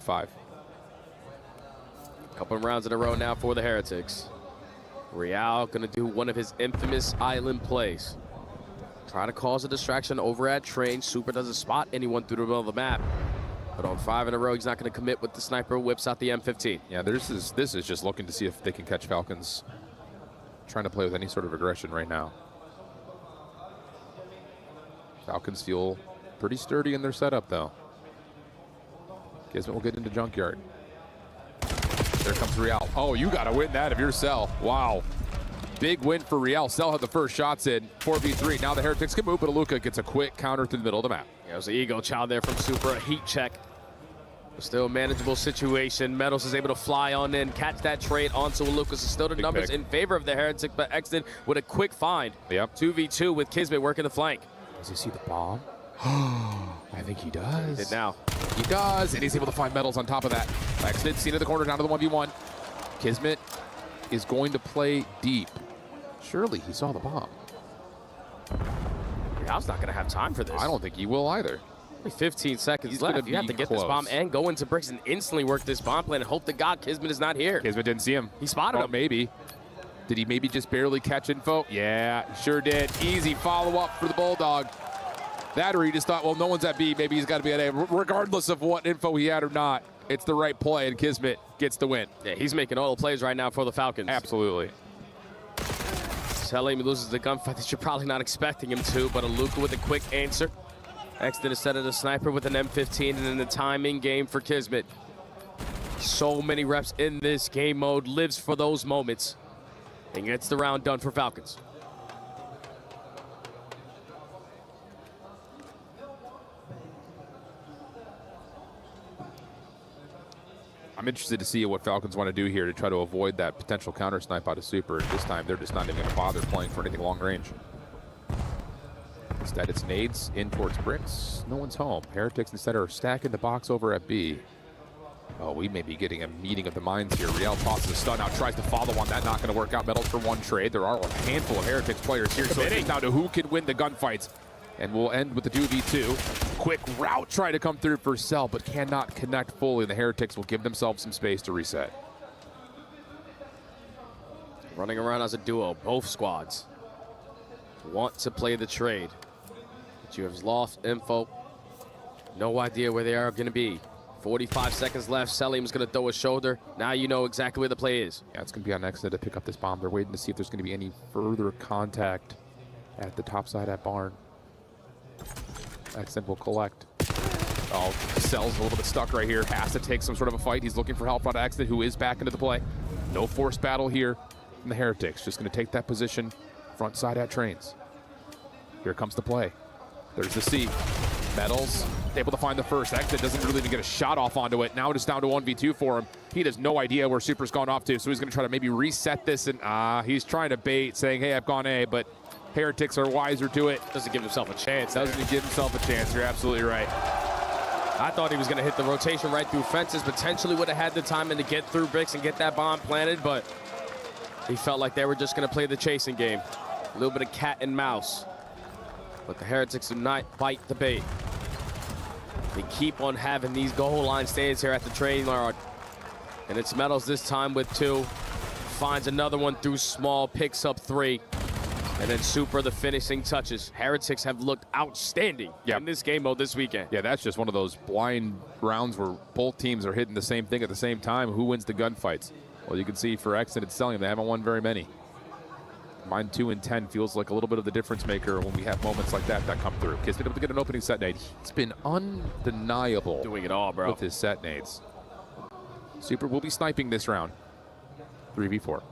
5. Couple of rounds in a row now for the Heretics. Real gonna do one of his infamous island plays. Try to cause a distraction over at Train. Super doesn't spot anyone through the middle of the map. But on 5 in a row, he's not gonna commit with the sniper, whips out the M15. Yeah, this is just looking to see if they can catch Falcons trying to play with any sort of aggression right now. Falcons feel pretty sturdy in their setup, though. Kismet will get into Junkyard. There comes Real. Oh, you got to win that if you're Cell. Wow. Big win for Real. Cell had the first shots in. 4v3. Now the Heretics can move, but Aluka gets a quick counter through the middle of the map. Yeah, it was an ego child there from Super. A heat check. Still a manageable situation. Metals is able to fly on in, catch that trade onto Lucas. Still the Big numbers pick. in favor of the Heretics, but Exton with a quick find. Yep. 2v2 with Kismet working the flank. Does he see the bomb? I think he does. Did now. He does, and he's able to find Metals on top of that. Exton seen in the corner down to the 1v1. Kismet is going to play deep. Surely he saw the bomb. Real's not going to have time for this. I don't think he will either. Only 15 seconds He's left. gonna You have be to get close. this bomb and go into bricks and instantly work this bomb plan and hope to God Kismet is not here. Kismet didn't see him. He spotted him. Maybe. Did he maybe just barely catch info? Yeah, he sure did. Easy follow-up for the Bulldog. That or he just thought, well, no one's at B. Maybe he's got to be at A. Regardless of what info he had or not, it's the right play, and Kismet gets the win. Yeah, he's making all the plays right now for the Falcons. Absolutely. Selim loses the gunfight that you're probably not expecting him to, but Aluka with a quick answer. Exton instead of the sniper with an M15, and then the timing game for Kismet. So many reps in this game mode, lives for those moments, and gets the round done for Falcons. I'm interested to see what Falcons want to do here to try to avoid that potential counter snipe out of Super. This time, they're just not even going to bother playing for anything long range. Instead, it's nades in towards bricks. No one's home. Heretics instead are stacking the box over at B. Oh, we may be getting a meeting of the minds here. Real tosses a stun out, tries to follow on that. Not going to work out. Metals for one trade. There are a handful of Heretics players here. So it's down to who can win the gunfights. And we'll end with the 2v2. Quick route try to come through for Cell, but cannot connect fully. The Heretics will give themselves some space to reset. Running around as a duo, both squads want to play the trade. But you have lost info. No idea where they are going to be. 45 seconds left. Selim's going to throw a shoulder. Now you know exactly where the play is. Yeah, it's going to be on Exit to pick up this bomb. They're waiting to see if there's going to be any further contact at the top side at Barn. Exit will collect. Oh, Cell's a little bit stuck right here. Has to take some sort of a fight. He's looking for help on Exit, who is back into the play. No forced battle here from the Heretics. Just going to take that position front side at Trains. Here comes the play. There's the C. Metals able to find the first. Exit doesn't really even get a shot off onto it. Now it's down to 1v2 for him. He has no idea where Super's gone off to, so he's going to try to maybe reset this. And he's trying to bait, saying, hey, I've gone A, but Heretics are wiser to it. Doesn't give himself a chance. Doesn't give himself a chance. You're absolutely right. I thought he was going to hit the rotation right through fences. Potentially would have had the time to get through bricks and get that bomb planted, but he felt like they were just going to play the chasing game. A little bit of cat and mouse. But the Heretics do not bite the bait. They keep on having these goal line stands here at the training yard. And it's Metals this time with 2. Finds another one through small, picks up 3. And then Super, the finishing touches. Heretics have looked outstanding in this game mode this weekend. Yeah, that's just one of those blind rounds where both teams are hitting the same thing at the same time. Who wins the gunfights? Well, you can see for Exit and Selling, they haven't won very many. Mine 2 and 10 feels like a little bit of the difference maker when we have moments like that come through. Kid's been able to get an opening set nade. It's been undeniable. Doing it all, bro. With his set nades. Super will be sniping this round. 3v4.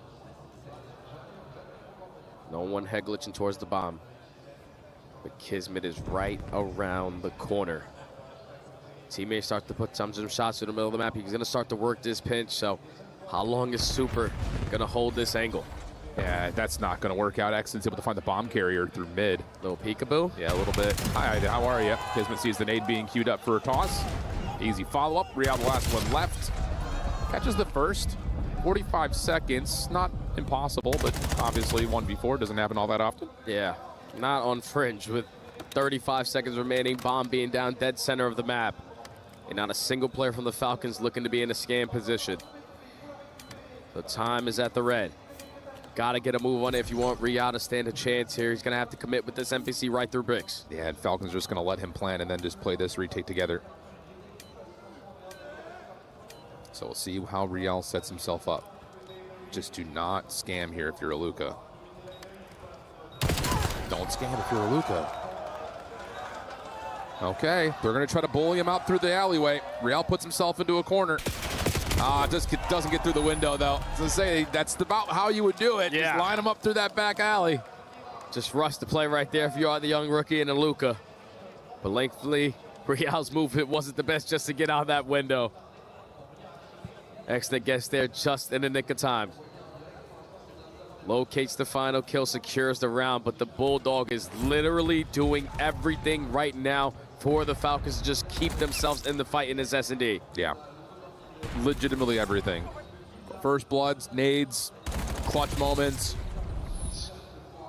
No one head glitching towards the bomb. But Kismet is right around the corner. Teammates start to put some shots in the middle of the map. He's going to start to work this pinch. So how long is Super going to hold this angle? Yeah, that's not going to work out. Exton's able to find the bomb carrier through mid. Little peekaboo? Yeah, a little bit. Hi, how are you? Kismet sees the nade being queued up for a toss. Easy follow-up. Real, the last one left. Catches the first. 45 seconds. Not impossible, but obviously 1v4 doesn't happen all that often. Yeah, not on Fringe with 35 seconds remaining. Bomb being down dead center of the map. And not a single player from the Falcons looking to be in a scam position. The time is at the red. Got to get a move on it if you want Real to stand a chance here. He's going to have to commit with this NPC right through bricks. Yeah, and Falcons are just going to let him plan and then just play this retake together. So we'll see how Real sets himself up. Just do not scam here if you're a Luca. Don't scam if you're a Luca. Okay, they're going to try to bully him out through the alleyway. Real puts himself into a corner. Just doesn't get through the window, though. I was going to say, that's about how you would do it. Yeah. Just line him up through that back alley. Just rush the play right there if you are the young rookie and a Luca. But thankfully, Real's movement wasn't the best just to get out that window. Excellent gets there just in the nick of time. Locates the final kill, secures the round, but the Bulldog is literally doing everything right now for the Falcons to just keep themselves in the fight in this S&D. Yeah. Legitimately everything. First bloods, nades, clutch moments.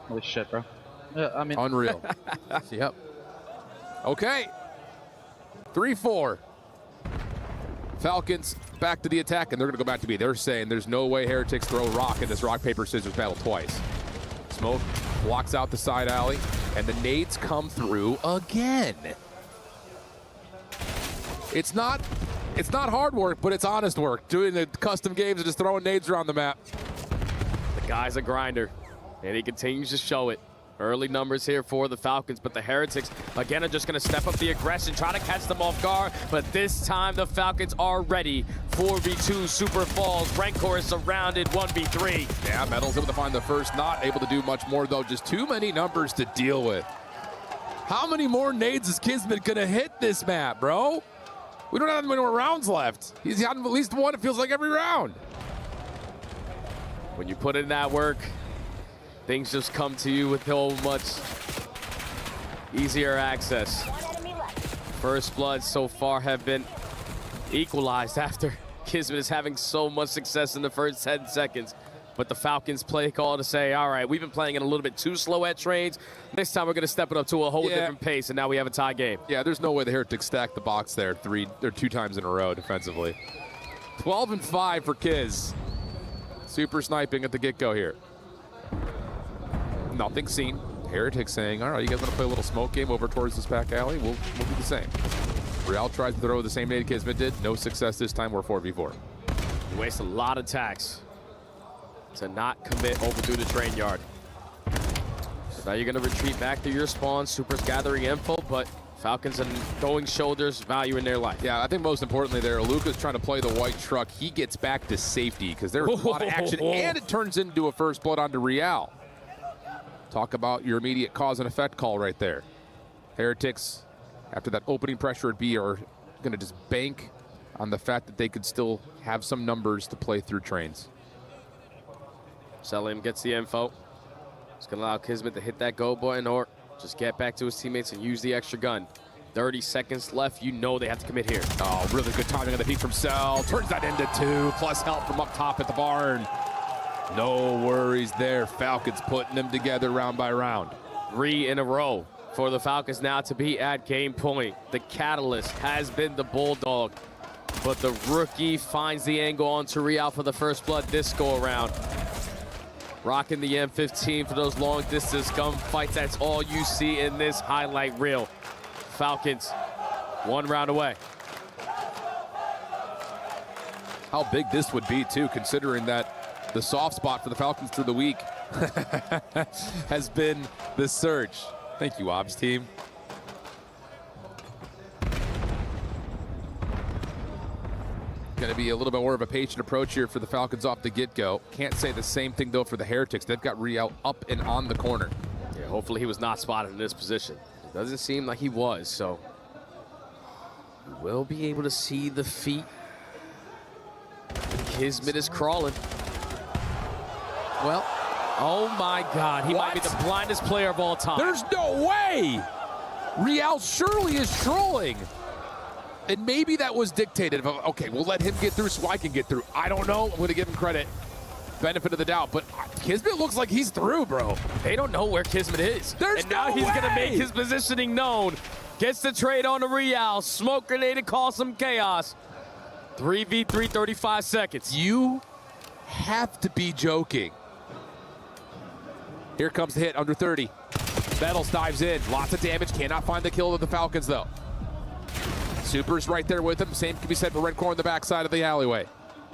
Holy shit, bro. Yeah, I mean, Unreal. Yep. Okay. 3-4. Falcons back to the attack, and they're going to go back to B. They're saying there's no way Heretics throw rock in this rock, paper, scissors battle twice. Smoke blocks out the side alley, and the nades come through again. It's not hard work, but it's honest work. Doing the custom games and just throwing nades around the map. The guy's a grinder, and he continues to show it. Early numbers here for the Falcons, but the Heretics, again, are just going to step up the aggression, try to catch them off guard, but this time the Falcons are ready. 4v2 Super Falls. Rancor is surrounded, 1v3. Yeah, Metal's able to find the first, not able to do much more, though. Just too many numbers to deal with. How many more nades is Kismet going to hit this map, bro? We don't have many more rounds left. He's had at least one, it feels like, every round. When you put in that work, things just come to you with so much easier access. First blood so far have been equalized after Kismet is having so much success in the first 10 seconds. But the Falcons play call to say, all right, we've been playing it a little bit too slow at trades. This time we're going to step it up to a whole different pace, and now we have a tie game. Yeah, there's no way the Heretics stacked the box there 2 times in a row defensively. 12-5 for Kiz. Super sniping at the get-go here. Nothing seen. Heretics saying, all right, you guys want to play a little smoke game over towards this back alley? We'll do the same. Real tries to throw the same nade Kismet did. No success this time. We're 4v4. You waste a lot of attacks to not commit over through the train yard. So now you're going to retreat back to your spawn. Super's gathering info, but Falcons are throwing shoulders, value in their life. Yeah, I think most importantly there, Luca's trying to play the white truck. He gets back to safety because there's a lot of action, and it turns into a first blood onto Real. Talk about your immediate cause and effect call right there. Heretics, after that opening pressure at B, are going to just bank on the fact that they could still have some numbers to play through trains. Selim gets the info. It's going to allow Kismet to hit that go button or just get back to his teammates and use the extra gun. 30 seconds left. You know they have to commit here. Oh, really good timing on the peek from Cell. Turns that into 2, plus help from up top at the barn. No worries there. Falcons putting them together round by round. 3 in a row for the Falcons now to be at game point. The catalyst has been the Bulldog, but the rookie finds the angle onto Real for the first blood this go around. Rocking the M15 for those long distance gunfights. That's all you see in this highlight reel. Falcons 1 round away. How big this would be too, considering that the soft spot for the Falcons through the week has been the search. Thank you, Ops team. Going to be a little bit more of a patient approach here for the Falcons off the get-go. Can't say the same thing, though, for the Heretics. They've got Real up and on the corner. Yeah, hopefully he was not spotted in this position. It doesn't seem like he was, so we will be able to see the feet. Kismet is crawling. Well, oh my God, he might be What? the blindest player of all time. there's no way! Real surely is trolling. And maybe that was dictated. Okay, we'll let him get through so I can get through. I don't know. I'm going to give him credit. Benefit of the doubt. But Kismet looks like he's through, bro. They don't know where Kismet is. There's and now no he's going to way! make his positioning known. Gets the trade on the Real. Smoke grenade and cause some chaos. 3v3, 35 seconds. You have to be joking. Here comes the hit, under 30. Metals dives in, lots of damage, cannot find the kill of the Falcons though. Super's right there with him, same can be said for Red Core on the backside of the alleyway.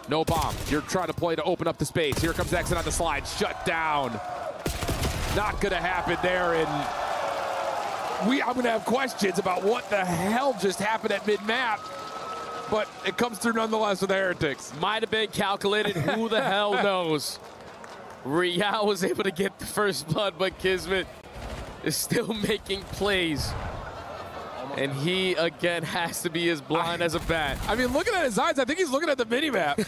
No bomb, you're trying to play to open up the space. Here comes Exit on the slide, shut down. Not gonna happen there, and I'm gonna have questions about what the hell just happened at mid-map. But it comes through nonetheless with the Heretics. Might have been calculated, who the hell knows. Real was able to get the first blood, but Kismet is still making plays. And he, again, has to be as blind as a bat. I mean, looking at his eyes, I think he's looking at the mini-map.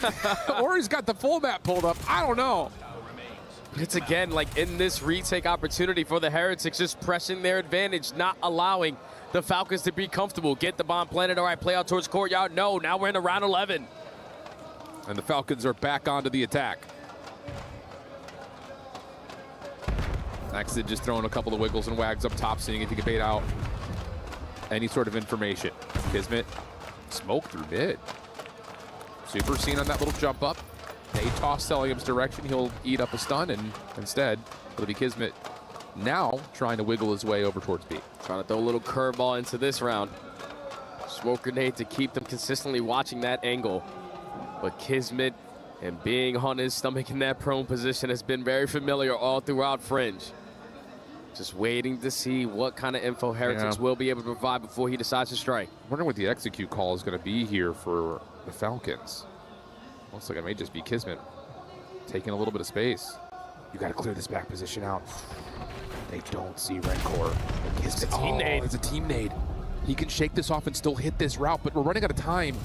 Or he's got the full map pulled up. I don't know. But it's, again, like in this retake opportunity for the Heretics, just pressing their advantage, not allowing the Falcons to be comfortable. Get the bomb planted. All right, play out towards courtyard. No, now we're in round 11. And the Falcons are back onto the attack. Exit just throwing a couple of wiggles and wags up top, seeing if he can bait out any sort of information. Kismet, smoke through mid. Super seen on that little jump up. They toss Celium's direction. He'll eat up a stun, and instead, it'll be Kismet now trying to wiggle his way over towards B. Trying to throw a little curveball into this round. Smoke grenade to keep them consistently watching that angle. But Kismet and being on his stomach in that prone position has been very familiar all throughout Fringe. Just waiting to see what kind of info Heretics will be able to provide before he decides to strike. I'm wondering what the execute call is going to be here for the Falcons. Looks like it may just be Kismet taking a little bit of space. You got to clear this back position out. They don't see Red Core. It's a team nade. It's a team nade. He can shake this off and still hit this route, but we're running out of time.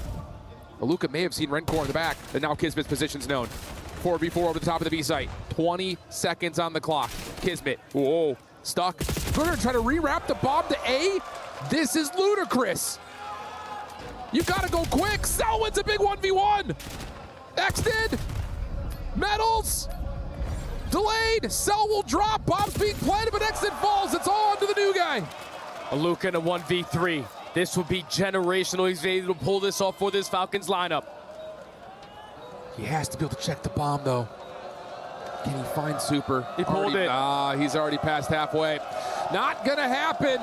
Aluka may have seen Red Core in the back, and now Kismet's position's known. 4v4 over the top of the B site. 20 seconds on the clock. Kismet, whoa, stuck. We're gonna try to rewrap the bomb to A. This is ludicrous. You gotta go quick. Cell wins a big 1v1. Exted, Metals, delayed. Cell will drop. Bomb's being planted, but Exted falls. It's all onto the new guy. Aluka in a 1v3. This would be generational. He's able to pull this off for this Falcons lineup. He has to be able to check the bomb, though. Can he find Super? He pulled it. He's already past halfway. Not gonna happen.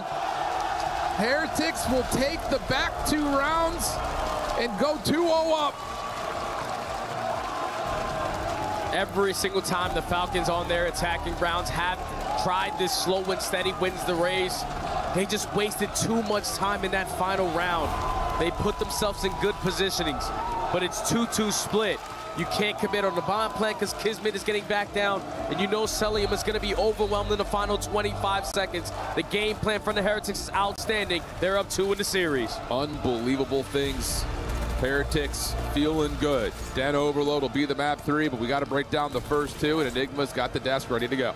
Heretics will take the back 2 rounds and go 2-0 up. Every single time the Falcons on their attacking rounds have tried this slow and steady wins the race. They just wasted too much time in that final round. They put themselves in good positionings, but it's 2-2 split. You can't commit on the bomb plan because Kismet is getting back down, and you know Celium is going to be overwhelmed in the final 25 seconds. The game plan from the Heretics is outstanding. They're up 2 in the series. Unbelievable things. Heretics feeling good. Den Overload will be the map 3, but we got to break down the first 2, and Enigma's got the desk ready to go.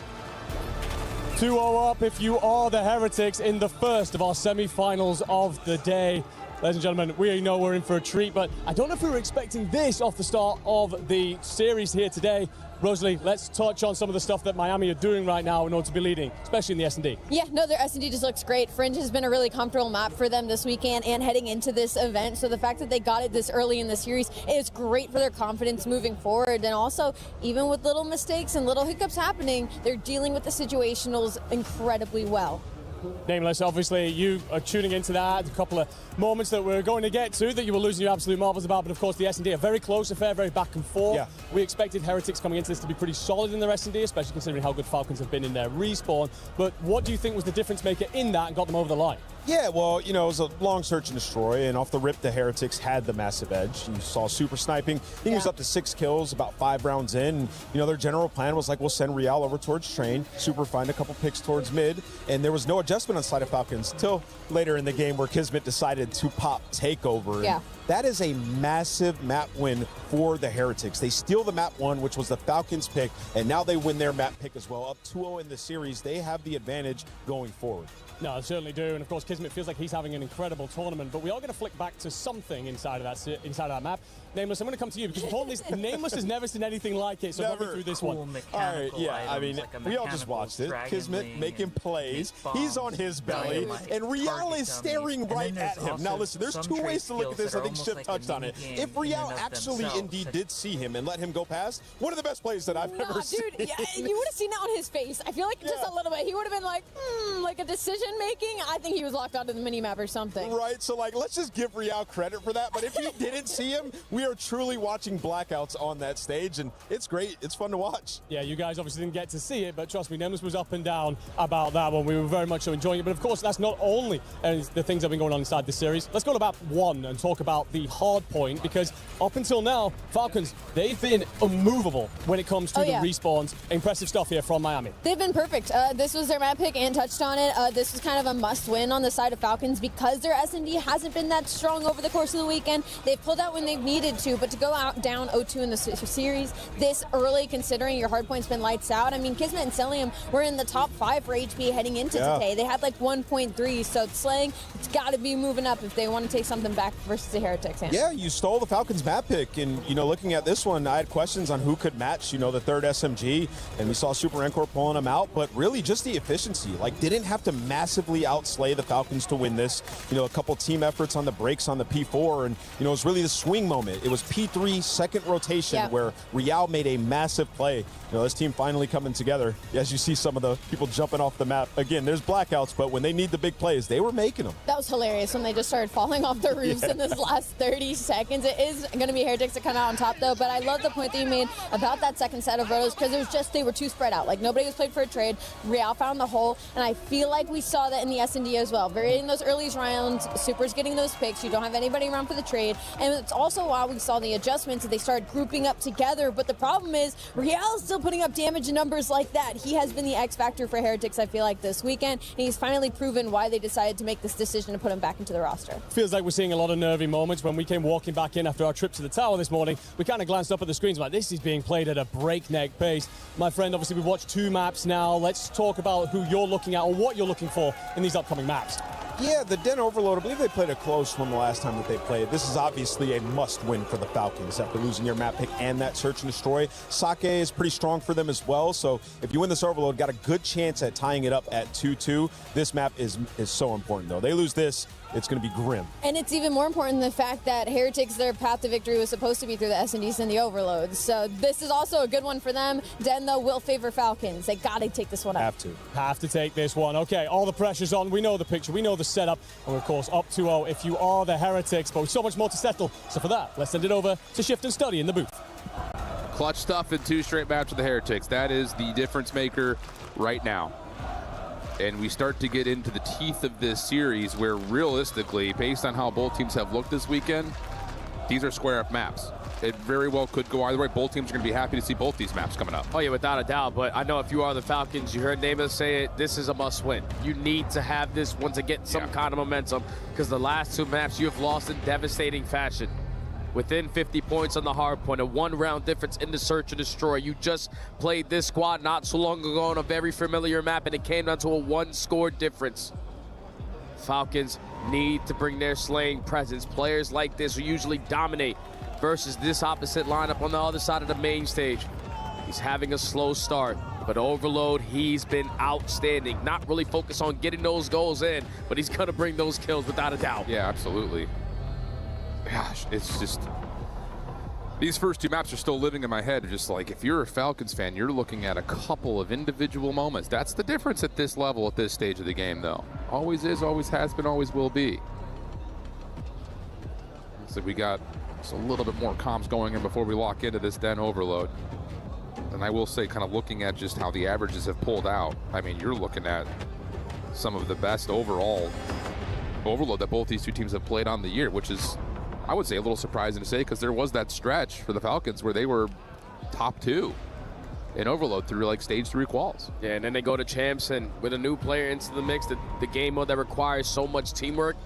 2-0 up if you are the Heretics in the first of our semi-finals of the day. Ladies and gentlemen, we know we're in for a treat, but I don't know if we were expecting this off the start of the series here today. Rosalie, let's touch on some of the stuff that Miami are doing right now in order to be leading, especially in the S&D. Yeah, no, their S&D just looks great. Fringe has been a really comfortable map for them this weekend and heading into this event. So the fact that they got it this early in the series is great for their confidence moving forward. And also, even with little mistakes and little hiccups happening, they're dealing with the situationals incredibly well. Nameless, obviously, you are tuning into that. A couple of moments that we're going to get to that you were losing your absolute marbles about, but of course the S&D, a very close affair, very back and forth. Yeah. We expected Heretics coming into this to be pretty solid in their S&D, especially considering how good Falcons have been in their respawn. But what do you think was the difference maker in that and got them over the line? Yeah, well, you know, it was a long search and destroy, and off the rip, the Heretics had the massive edge. You saw Super sniping. I think he was up to 6 kills about 5 rounds in. And, you know, their general plan was like, we'll send Real over towards Train, Super find a couple picks towards mid, and there was no adjustment on the side of Falcons until later in the game where Kismet decided to pop Takeover. Yeah. And that is a massive map win for the Heretics. They steal the map 1, which was the Falcons pick, and now they win their map pick as well. Up 2-0 in the series, they have the advantage going forward. No, I certainly do, and of course Kismet feels like he's having an incredible tournament, but we are going to flick back to something inside of that map. Nameless, I'm going to come to you, because Nameless has never seen anything like it, so walk me through this one. All right, yeah, I mean, we all just watched it. Kismet making plays, he's on his belly, and Rial is staring right at him. Now listen, there's two ways to look at this. I think Ship touched on it. If Rial actually indeed did see him and let him go past, one of the best plays that I've ever seen. Dude, yeah, you would have seen that on his face. I feel like just a little bit. He would have been like a decision making. I think he was locked onto the mini-map or something. Right, so like, let's just give Rial credit for that, but if he didn't see him, we are truly watching blackouts on that stage, and it's great. It's fun to watch. Yeah, you guys obviously didn't get to see it, but trust me, Nameless was up and down about that one. We were very much so enjoying it, but of course, that's not only the things that have been going on inside this series. Let's go to map 1 and talk about the hard point, because up until now, Falcons, they've been immovable when it comes to the respawns. Impressive stuff here from Miami. They've been perfect. This was their map pick and touched on it. This was kind of a must-win on the side of Falcons because their S&D hasn't been that strong over the course of the weekend. They've pulled out when they've needed to, but to go out down 0-2 in the series this early, considering your hardpoint's been lights out. I mean, Kismet and Celium were in the top 5 for HP heading into today. They had like 1.3, so Slaying, it's got to be moving up if they want to take something back versus the Heretics. Yeah, you stole the Falcons map pick, and looking at this one, I had questions on who could match the third SMG, and we saw Super Encore pulling them out, but really just the efficiency. Like, didn't have to massively outslay the Falcons to win this. A couple team efforts on the breaks on the P4, and it was really the swing moment. It was P3 second rotation where Rial made a massive play. This team finally coming together. As you see some of the people jumping off the map. Again, there's blackouts, but when they need the big plays, they were making them. That was hilarious when they just started falling off the roofs in this last 30 seconds. It is going to be Heretics that come out on top, though, but I love the point that you made about that second set of rotos, because it was just, they were too spread out. Like, nobody was played for a trade. Rial found the hole, and I feel like we saw that in the S&D as well. Very in those early rounds, Super's getting those picks. You don't have anybody around for the trade, and it's also why we saw the adjustments that they started grouping up together. But the problem is, Rial is still putting up damage in numbers like that. He has been the X factor for Heretics, I feel like, this weekend, and he's finally proven why they decided to make this decision to put him back into the roster. Feels like we're seeing a lot of nervy moments. When we came walking back in after our trip to the tower this morning, we kind of glanced up at the screens like, this is being played at a breakneck pace. My friend, obviously we've watched 2 maps now. Let's talk about who you're looking at or what you're looking for in these upcoming maps. Yeah, the Den Overload, I believe they played a close one the last time that they played. This is obviously a must-win for the Falcons after losing your map pick and that search and destroy. Sake is pretty strong for them as well, so if you win this Overload, got a good chance at tying it up at 2-2. This map is so important, though. They lose this, it's going to be grim. And it's even more important the fact that Heretics, their path to victory was supposed to be through the S&Ds and the Overloads. So this is also a good one for them. Den, though, will favor Falcons. They got to take this one up. Have to take this one. Okay, all the pressure's on. We know the picture. We know the setup. And we're, of course, up 2-0 if you are the Heretics. But with so much more to settle. So for that, let's send it over to Shift and Study in the booth. Clutch stuff in 2 straight maps with the Heretics. That is the difference maker right now. And we start to get into the teeth of this series where realistically, based on how both teams have looked this weekend, these are square up maps. It very well could go either way. Both teams are going to be happy to see both these maps coming up. Oh yeah, without a doubt. But I know if you are the Falcons, you heard Nameless say it, this is a must win. You need to have this one to get some kind of momentum, because the last 2 maps you have lost in devastating fashion. Within 50 points on the hard point, a 1-round difference in the search and destroy. You just played this squad not so long ago on a very familiar map, and it came down to a 1-score difference. Falcons need to bring their slaying presence. Players like this who usually dominate versus this opposite lineup on the other side of the main stage. He's having a slow start, but Overload, he's been outstanding. Not really focused on getting those goals in, but he's gonna bring those kills without a doubt. Yeah, absolutely. Gosh, it's just, these first 2 maps are still living in my head. Just like, if you're a Falcons fan, you're looking at a couple of individual moments. That's the difference at this level, at this stage of the game, though. Always is, always has been, always will be. So we got just a little bit more comms going in before we lock into this Den Overload. And I will say, kind of looking at just how the averages have pulled out, I mean, you're looking at some of the best overall Overload that both these 2 teams have played on the year, which is, I would say, a little surprising to say, because there was that stretch for the Falcons where they were top 2 in Overload through like stage 3 quals. Yeah, and then they go to champs, and with a new player into the mix, the game mode that requires so much teamwork,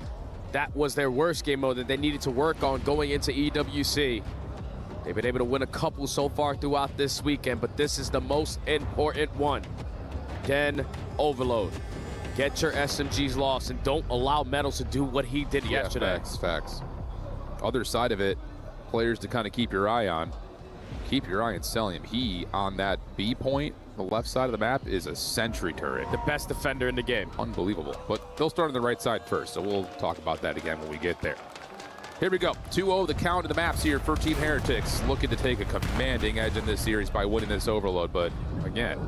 that was their worst game mode that they needed to work on going into EWC. They've been able to win a couple so far throughout this weekend, but this is the most important one. Den Overload. Get your SMGs lost and don't allow Metals to do what he did yesterday. Facts. Other side of it, players to kind of keep your eye on. Keep your eye on Selim. He, on that B point, the left side of the map, is a sentry turret. The best defender in the game. Unbelievable. But they'll start on the right side first, so we'll talk about that again when we get there. Here we go. 2-0 the count of the maps here for Team Heretics, looking to take a commanding edge in this series by winning this overload. But again,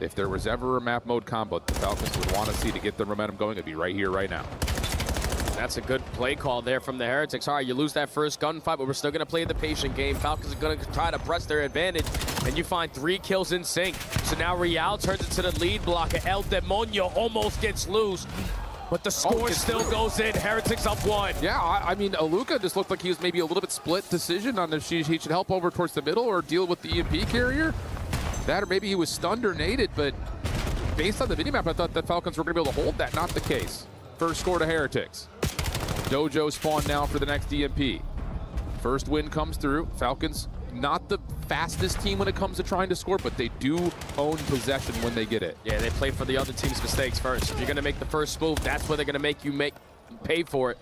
if there was ever a map mode combo the Falcons would want to see to get the momentum going, it'd be right here, right now. That's a good play call there from the Heretics. All right, you lose that first gunfight, but we're still going to play the patient game. Falcons are going to try to press their advantage, and you find 3 kills in sync. So now Real turns into the lead blocker. El Demonio almost gets loose, but the score still goes in. Heretics up 1. Yeah, I mean, Aluka just looked like he was maybe a little bit split decision on if he should help over towards the middle or deal with the EMP carrier. That, or maybe he was stunned or naded, but based on the minimap, I thought that Falcons were going to be able to hold that. Not the case. First score to Heretics. Dojo spawn now for the next EMP. First win comes through. Falcons, not the fastest team when it comes to trying to score, but they do own possession when they get it. Yeah, they play for the other team's mistakes first. If you're going to make the first move, that's where they're going to make you pay for it.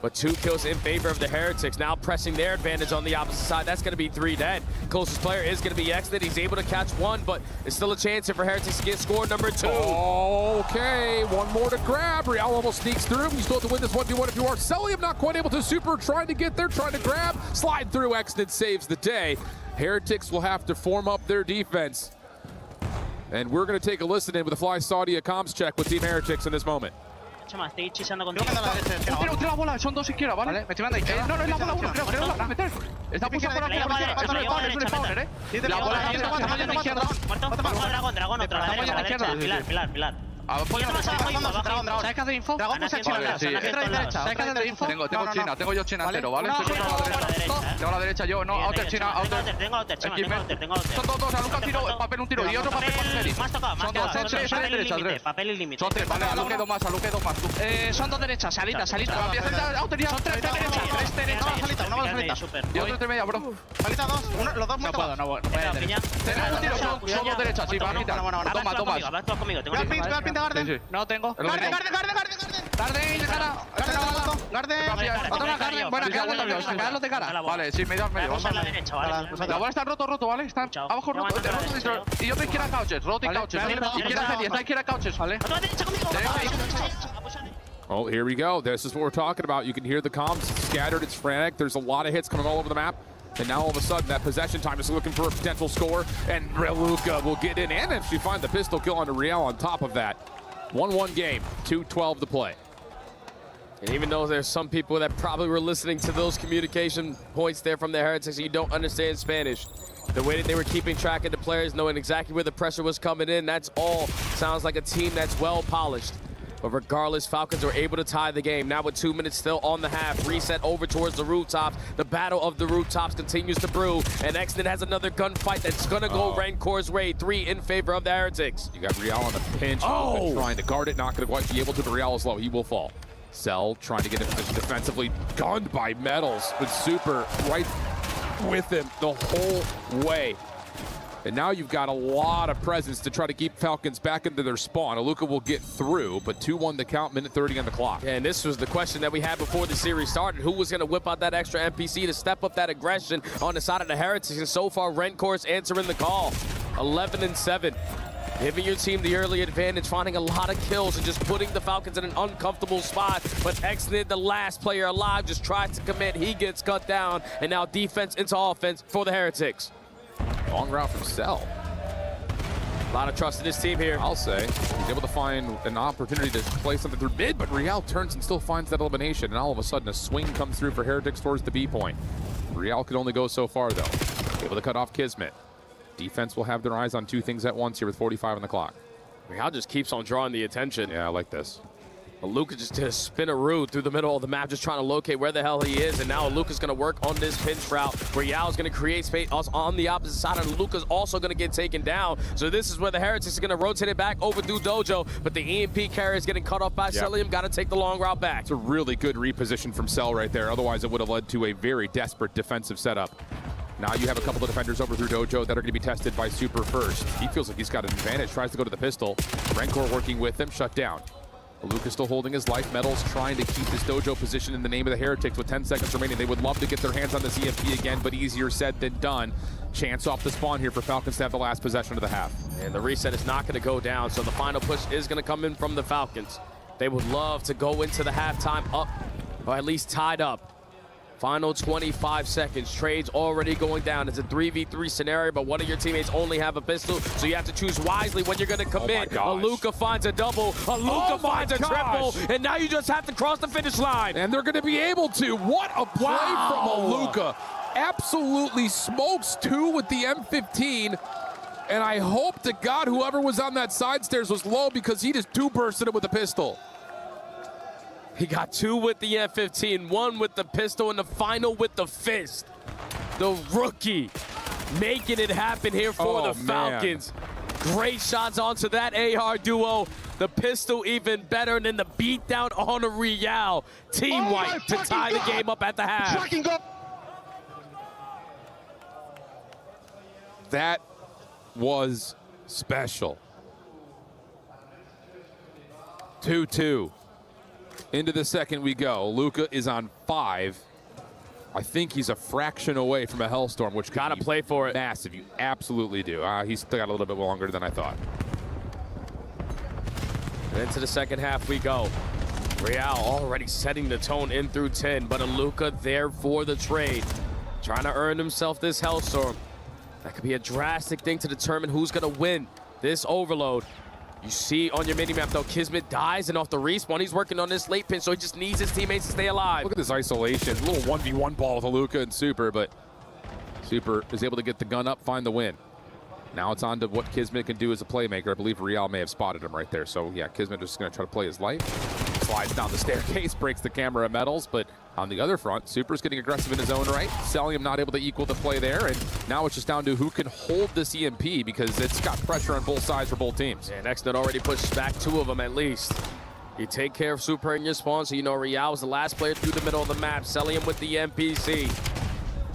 But 2 kills in favor of the Heretics, now pressing their advantage on the opposite side. That's going to be 3 dead. Closest player is going to be Exit. He's able to catch 1, but there's still a chance here for Heretics to get score number 2. Okay, 1 more to grab. Real almost sneaks through. You still have to win this 1v1 if you are. Selim not quite able to super, trying to get there, trying to grab. Slide through, Exit saves the day. Heretics will have to form up their defense. And we're going to take a listen in with the Fly Saudia comms check with Team Heretics in this moment. Estoy chisando contigo. Tira la bola, son 2 izquierda, ¿vale? Vale, me estoy mandando izquierda. No, es la bola 1, creo, a meter. Está puesto por aquí, es un spawner, La bola a la izquierda. Muerto. Dragón, otra. A la derecha. Pilar. Apoya más abajo. ¿Sabes qué hace info? Dragón puse China. ¿Sabes qué hace info? Tengo yo China cero, ¿vale? Tengo a la derecha yo, no, outer China, outer. Tengo outer. Son 2, a Luca un tiro y otro papel con Seri. Más tocado. Son 3. Papel y límite. Son 3, vale, a Luque 2 más. Son 2 derechas, salita. Son 3 derechas. Una bala salita. Y otro 3 media, bro. Salita 2, los 2 muertos. No puedo. Tenemos un tiro, son 2 derechas, sí, va, quita. Toma. Vas conmigo. Voy al pin de Garden. Sí. No tengo. Garden. Garden de cara. Garden. Buena, quedarlos de cara. Vale, sí, medio. Vamos a la derecha, ¿vale? La bola está roto, ¿vale? Están abajo roto. Y yo te izquierda couches, roto y couches. Izquierda couches, ¿vale? Otra derecha conmigo. Oh, here we go. This is what we're talking about. You can hear the comms. It's scattered. It's frantic. There's a lot of hits coming all over the map. And now all of a sudden, that possession time is looking for a potential score. And Reluca will get in and actually find the pistol kill onto Real on top of that. 1-1 game, 2:12 to play. And even though there's some people that probably were listening to those communication points there from the Heretics, you don't understand Spanish. The way that they were keeping track of the players, knowing exactly where the pressure was coming in, that's all sounds like a team that's well polished. But regardless, Falcons were able to tie the game. Now with 2 minutes still on the half, reset over towards the rooftops. The battle of the rooftops continues to brew, and Exton has another gunfight that's gonna go Rancor's way. 3 in favor of the Heretics. You got Real on the pinch, trying to guard it, not gonna quite be able to, but Real is low, he will fall. Cell trying to get it defensively, gunned by Metals, but Super right with him the whole way. And now you've got a lot of presence to try to keep Falcons back into their spawn. Aluka will get through, but 2-1 the count, minute 30 on the clock. And this was the question that we had before the series started. Who was going to whip out that extra NPC to step up that aggression on the side of the Heretics? And so far, Rancor's answering the call. 11-7. Giving your team the early advantage, finding a lot of kills and just putting the Falcons in an uncomfortable spot. But Exnid, the last player alive, just tries to commit. He gets cut down. And now defense into offense for the Heretics. Long route from Cell. A lot of trust in this team here. I'll say. He's able to find an opportunity to play something through mid, but Real turns and still finds that elimination. And all of a sudden, a swing comes through for Heretics towards the B point. Real could only go so far, though. Able to cut off Kismet. Defense will have their eyes on 2 things at once here with 45 on the clock. Real just keeps on drawing the attention. Yeah, I like this. Luka just did a spinaroo through the middle of the map, just trying to locate where the hell he is. And now Luka's going to work on this pinch route. Real's going to create space on the opposite side, and Luka's also going to get taken down. So this is where the Heretics are going to rotate it back over through Dojo. But the EMP carrier is getting cut off by Celium. Got to take the long route back. It's a really good reposition from Cell right there. Otherwise, it would have led to a very desperate defensive setup. Now you have a couple of defenders over through Dojo that are going to be tested by Super first. He feels like he's got an advantage, tries to go to the pistol. Rencor working with him, shut down. Luka still holding his life. Metal's trying to keep this Dojo position in the name of the Heretics with 10 seconds remaining. They would love to get their hands on this EMP again, but easier said than done. Chance off the spawn here for Falcons to have the last possession of the half. And the reset is not going to go down, so the final push is going to come in from the Falcons. They would love to go into the halftime up, or at least tied up. Final 25 seconds. Trades already going down. It's a 3v3 scenario, but one of your teammates only have a pistol, so you have to choose wisely when you're going to commit. Oh Luka finds a double. Luka finds a triple, and now you just have to cross the finish line. And they're going to be able to. What a play from Luka. Absolutely smokes 2 with the M15. And I hope to God whoever was on that side stairs was low, because he just two-bursted it with a pistol. He got 2 with the M15, 1 with the pistol, and the final with the fist. The rookie making it happen here for the Falcons. Great shots onto that AR duo. The pistol even better, and then the beatdown on a Real. Team White to tie the game up at the half. That was special. 2-2. Into the second we go. Luka is on 5. I think he's a fraction away from a Hellstorm, which gotta play for it. Massive. You absolutely do. He's still got a little bit longer than I thought. And into the second half we go. Real already setting the tone in through 10, but a Luka there for the trade. Trying to earn himself this Hellstorm. That could be a drastic thing to determine who's gonna win this overload. You see on your mini-map, though, Kismet dies, and off the respawn, he's working on this late pin, so he just needs his teammates to stay alive. Look at this isolation. A little 1v1 ball with Luka and Super, but Super is able to get the gun up, find the win. Now it's on to what Kismet can do as a playmaker. I believe Real may have spotted him right there. So, yeah, Kismet just going to try to play his life. Slides down the staircase, breaks the camera of metals, but on the other front, Super's getting aggressive in his own right. Cellium not able to equal the play there, and now it's just down to who can hold this EMP, because it's got pressure on both sides for both teams. And Xnet already pushed back 2 of them at least. You take care of Super in your spawn, so you know Real was the last player through the middle of the map. Cellium with the MPC.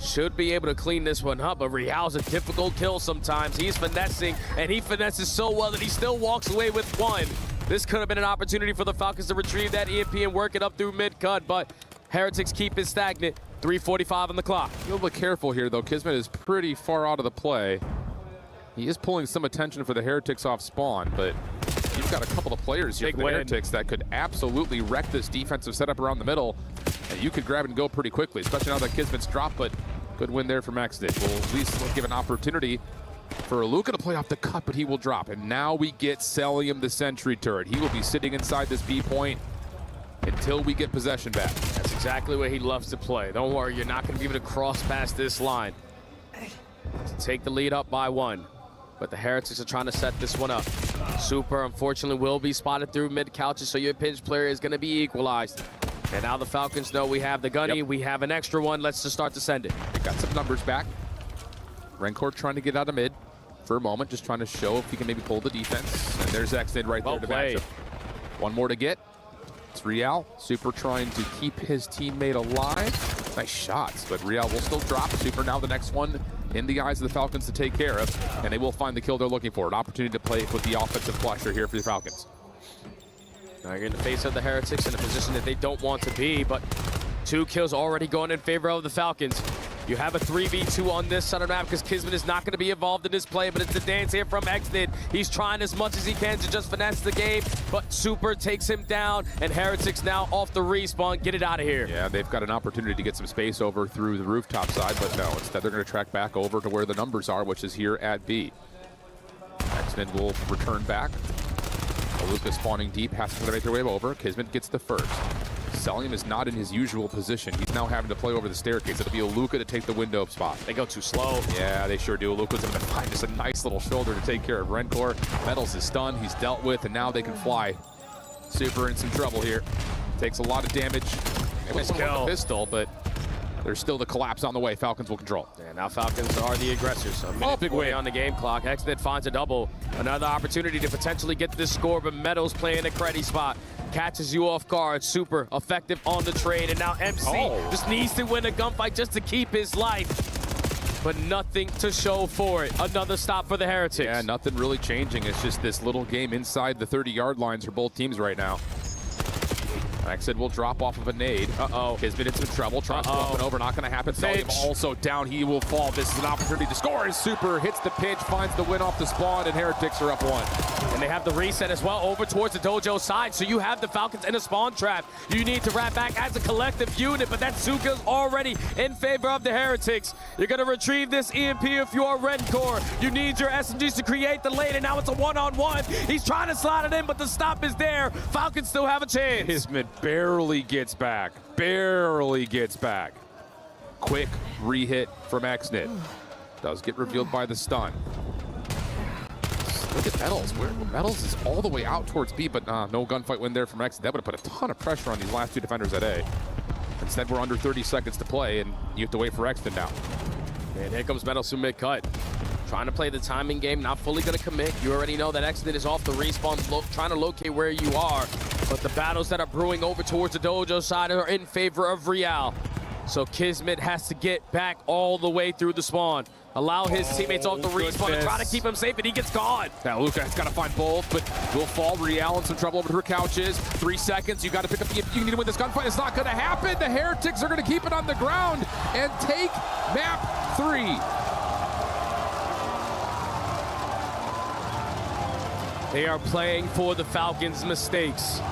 Should be able to clean this one up, but Real's a difficult kill sometimes. He's finessing, and he finesses so well that he still walks away with 1. This could have been an opportunity for the Falcons to retrieve that EMP and work it up through mid-cut, but Heretics keep it stagnant. 3:45 on the clock. A little bit careful here, though. Kismet is pretty far out of the play. He is pulling some attention for the Heretics off spawn, but you've got a couple of players here for the Heretics that could absolutely wreck this defensive setup around the middle, and you could grab and go pretty quickly, especially now that Kismet's dropped, but good win there from Xnet. We'll at least give an opportunity for Luka to play off the cut, but he will drop. And now we get Cellium, the sentry turret. He will be sitting inside this B point until we get possession back. That's exactly where he loves to play. Don't worry, you're not going to be able to cross past this line. To take the lead up by 1. But the Heretics are trying to set this one up. Super, unfortunately, will be spotted through mid-couches, so your pinch player is going to be equalized. And now the Falcons know we have the gunny. We have an extra one. Let's just start to send it. They got some numbers back. Rencor trying to get out of mid for a moment, just trying to show if he can maybe pull the defense. And there's Xnet right there to match him. One more to get. It's Real. Super trying to keep his teammate alive. Nice shots, but Real will still drop. Super now the next one in the eyes of the Falcons to take care of, and they will find the kill they're looking for. An opportunity to play with the offensive pressure here for the Falcons. Now you're in the face of the Heretics in a position that they don't want to be, but 2 kills already going in favor of the Falcons. You have a 3v2 on this side of the map because Kismet is not going to be involved in this play, but it's the dance here from Xnet. He's trying as much as he can to just finesse the game, but Super takes him down, and Heretics now off the respawn. Get it out of here. Yeah, they've got an opportunity to get some space over through the rooftop side, but no, instead they're going to track back over to where the numbers are, which is here at B. Xnet will return back. Luka spawning deep, has to make their way over. Kismet gets the first. Cellium is not in his usual position. He's now having to play over the staircase. It'll be Luka to take the window spot. They go too slow. Yeah, they sure do. Luka's going to find just a nice little shoulder to take care of Rencor. Metals is stunned. He's dealt with, and now they can fly. Super in some trouble here. Takes a lot of damage. Nice kill. The pistol, but there's still the collapse on the way. Falcons will control. Yeah, now Falcons are the aggressors. Big way on the game clock. Xnet finds a double. Another opportunity to potentially get this score, but Meadows playing a credit spot. Catches you off guard. Super effective on the trade, and now MC just needs to win a gunfight just to keep his life. but nothing to show for it. Another stop for the Heretics. Yeah, nothing really changing. It's just this little game inside the 30-yard lines for both teams right now. Exit will drop off of a nade. Kismet in some trouble, tries to up and over, not gonna happen. Salim also down, he will fall. This is an opportunity to score. His super hits the pitch, finds the win off the spawn, and Heretics are up 1. And they have the reset as well over towards the dojo side. So you have the Falcons in a spawn trap. You need to wrap back as a collective unit, but that Suka's already in favor of the Heretics. You're gonna retrieve this EMP if you are Red Core. You need your SMGs to create the lane, and now it's a one-on-one. He's trying to slide it in, but the stop is there. Falcons still have a chance. Kismet barely gets back. Quick re-hit from Xnit. Does get revealed by the stun. Look at Metals. Metals is all the way out towards B, but no gunfight win there from Xnit. That would have put a ton of pressure on these last 2 defenders at A. Instead, we're under 30 seconds to play, and you have to wait for Xnit now. And here comes Metals from mid-cut. Trying to play the timing game, not fully going to commit. You already know that Xnit is off the respawn, trying to locate where you are. But the battles that are brewing over towards the dojo side are in favor of Real. So Kismet has to get back all the way through the spawn. Allow his teammates off the respawn and try to keep him safe, and he gets caught. Now Luca has got to find both, but will fall. Real in some trouble over to her couches. 3 seconds, you got to pick up the, you need to win this gunfight. It's not going to happen. The Heretics are going to keep it on the ground and take map 3. They are playing for the Falcons' mistakes.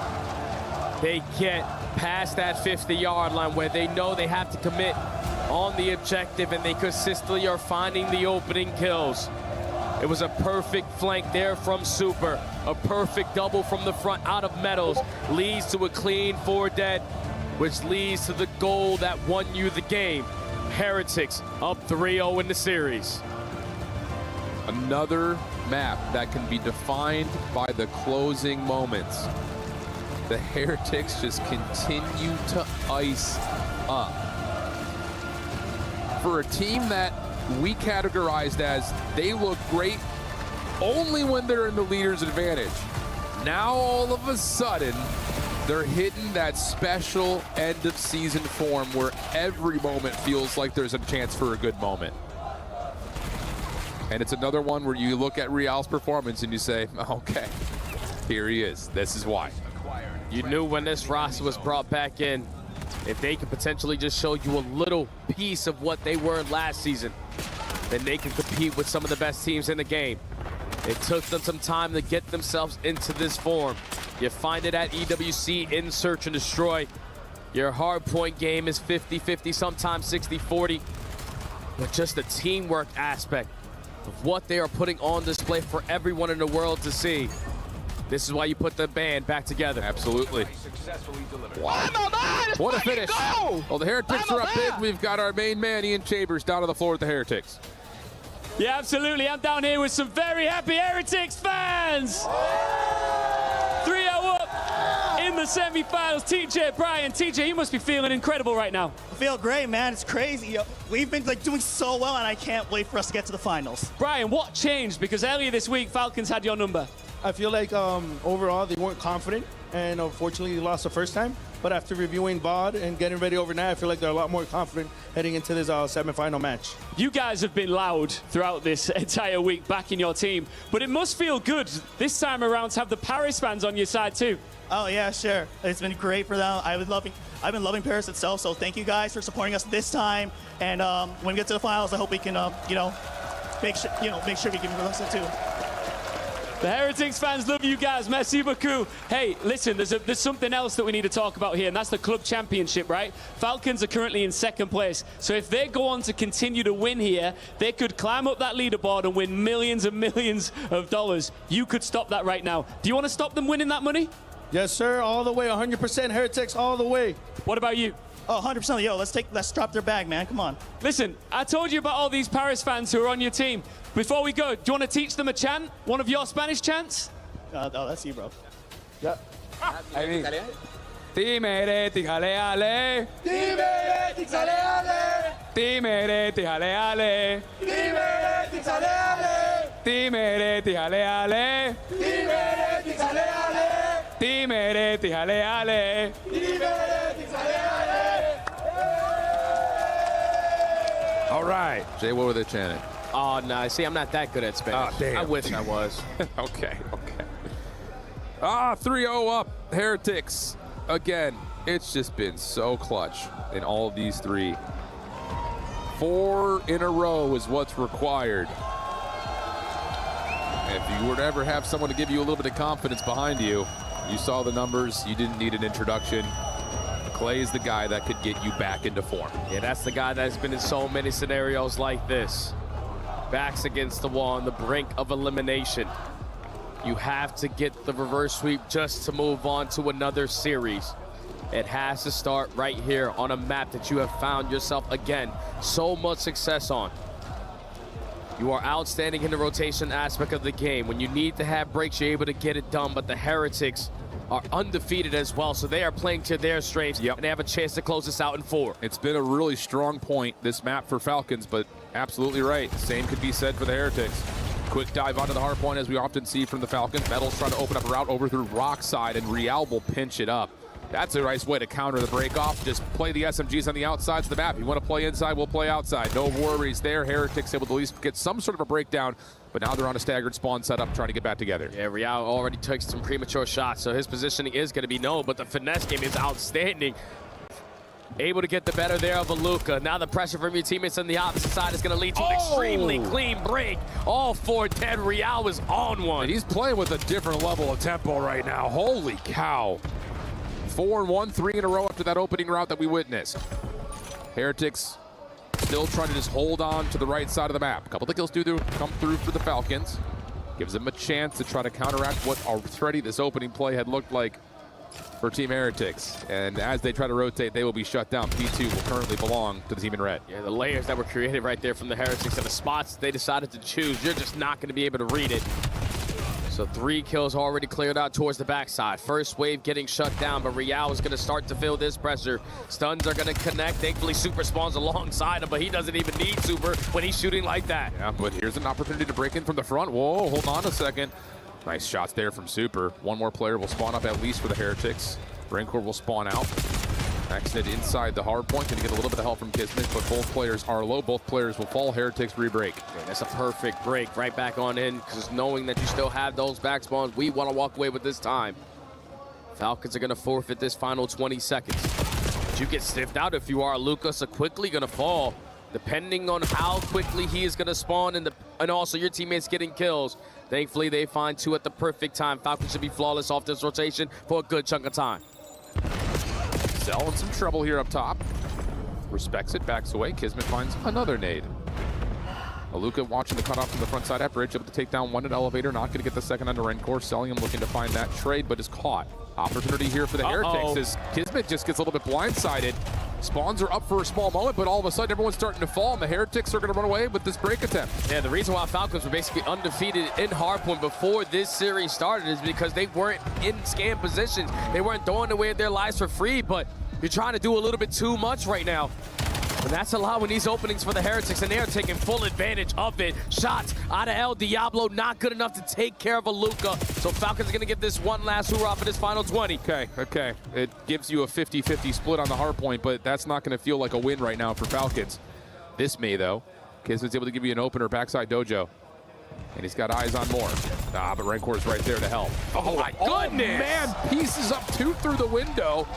They get past that 50-yard line where they know they have to commit on the objective, and they consistently are finding the opening kills. It was a perfect flank there from Super. A perfect double from the front out of Metals leads to a clean 4 dead, which leads to the goal that won you the game. Heretics up 3-0 in the series. Another map that can be defined by the closing moments. The Heretics just continue to ice up. For a team that we categorized as they look great only when they're in the leader's advantage. Now all of a sudden, they're hitting that special end of season form where every moment feels like there's a chance for a good moment. And it's another one where you look at Real's performance and you say, okay, here he is. This is why. You knew when this roster was brought back in, if they could potentially just show you a little piece of what they were last season, then they can compete with some of the best teams in the game. It took them some time to get themselves into this form. You find it at EWC in Search and Destroy. Your hardpoint game is 50-50, sometimes 60-40. But just the teamwork aspect of what they are putting on display for everyone in the world to see. This is why you put the band back together. Absolutely. Wow. What a finish. Well, the Heretics are up big. We've got our main man, Ian Chambers, down on the floor with the Heretics. Yeah, absolutely. I'm down here with some very happy Heretics fans. 3-0 up in the semifinals. TJ, Brian, TJ, you must be feeling incredible right now. I feel great, man. It's crazy. Yo, we've been doing so well, and I can't wait for us to get to the finals. Brian, what changed? Because earlier this week, Falcons had your number. I feel like overall they weren't confident, and unfortunately they lost the first time. But after reviewing VOD and getting ready overnight, I feel like they're a lot more confident heading into this semifinal match. You guys have been loud throughout this entire week backing your team, but it must feel good this time around to have the Paris fans on your side too. Oh yeah, sure. It's been great for them. I've been loving Paris itself. So thank you guys for supporting us this time. And when we get to the finals, I hope we can, make sure we give you us too. The Heretics fans love you guys. Merci beaucoup. Hey, listen, there's something else that we need to talk about here, and that's the club championship, right? Falcons are currently in second place. So if they go on to continue to win here, they could climb up that leaderboard and win millions and millions of dollars. You could stop that right now. Do you want to stop them winning that money? Yes, sir. All the way. 100% Heretics all the way. What about you? Oh, 100%. Yo, let's drop their bag, man. Come on. Listen, I told you about all these Paris fans who are on your team. Before we go, do you want to teach them a chant? One of your Spanish chants? Oh, that's you, bro. Yeah. Timereti jale ale. Timereti jale ale. Timereti jale ale. Timereti jale ale. Timereti jale ale. Timereti jale ale. Timereti jale ale. Timereti jale ale. All right. Jay, what were they chanting? Oh, no. See, I'm not that good at Spanish. Oh, damn. I wish I was. Okay. 3-0 up. Heretics. Again, it's just been so clutch in all of these three. 4 in a row is what's required. If you were to ever have someone to give you a little bit of confidence behind you, you saw the numbers, you didn't need an introduction. Clay is the guy that could get you back into form. Yeah, that's the guy that's been in so many scenarios like this. Backs against the wall on the brink of elimination. You have to get the reverse sweep just to move on to another series. It has to start right here on a map that you have found yourself, again, so much success on. You are outstanding in the rotation aspect of the game. When you need to have breaks, you're able to get it done, but the Heretics are undefeated as well, so they are playing to their strengths, and they have a chance to close this out in 4. It's been a really strong point, this map for Falcons, but absolutely right. Same could be said for the Heretics. Quick dive onto the hard point, as we often see from the Falcons. Metal's trying to open up a route over through Rock side, and Real will pinch it up. That's a nice way to counter the break off. Just play the SMGs on the outsides of the map. You want to play inside, we'll play outside. No worries there. Heretics able to at least get some sort of a breakdown, but now they're on a staggered spawn setup trying to get back together. Yeah, Real already took some premature shots, so his positioning is going to be known, but the finesse game is outstanding. Able to get the better there of Aluka. Now the pressure from your teammates on the opposite side is going to lead to an extremely clean break. All 4 dead. Real was on one. And he's playing with a different level of tempo right now. Holy cow. 4-1, 3 in a row after that opening route that we witnessed. Heretics still trying to just hold on to the right side of the map. A couple of kills do come through for the Falcons. Gives them a chance to try to counteract what already this opening play had looked like for Team Heretics. And as they try to rotate, they will be shut down. P2 will currently belong to the team in red. Yeah, the layers that were created right there from the Heretics and the spots they decided to choose, you're just not going to be able to read it. So 3 kills already cleared out towards the backside. First wave getting shut down, but Real is going to start to feel this pressure. Stuns are going to connect. Thankfully, Super spawns alongside him, but he doesn't even need Super when he's shooting like that. Yeah, but here's an opportunity to break in from the front. Whoa, hold on a second. Nice shots there from Super. One more player will spawn up at least for the Heretics. Rancor will spawn out. Axnid inside the hard point. Going to get a little bit of help from Kismet, but both players are low. Both players will fall. Heretics re-break. Yeah, that's a perfect break right back on in, because knowing that you still have those back spawns, we want to walk away with this time. Falcons are going to forfeit this final 20 seconds. But you get sniffed out if you are Luka, so quickly going to fall. Depending on how quickly he is going to spawn and also your teammates getting kills. Thankfully, they find 2 at the perfect time. Falcons should be flawless off this rotation for a good chunk of time. Zell in some trouble here up top. Respects it, backs away. Kismet finds another nade. Aluka watching the cutoff from the front side at bridge, able to take down 1 at elevator. Not going to get the second under Rencor. Sellium looking to find that trade, but is caught. Opportunity here for the Heretics as Kismet just gets a little bit blindsided. Spawns are up for a small moment, but all of a sudden everyone's starting to fall, and the Heretics are going to run away with this break attempt. Yeah, the reason why Falcons were basically undefeated in hardpoint before this series started is because they weren't in scam positions. They weren't throwing away their lives for free, but you're trying to do a little bit too much right now. And that's allowing these openings for the Heretics, and they're taking full advantage of it. Shots out of El Diablo, not good enough to take care of Aluka. So Falcons are going to get this one last hurrah for this final 20. Okay. It gives you a 50-50 split on the hard point, but that's not going to feel like a win right now for Falcons. This may, though. Kismet's able to give you an opener backside dojo. And he's got eyes on more. But Rancor's right there to help. Oh my goodness! Man, pieces up 2 through the window.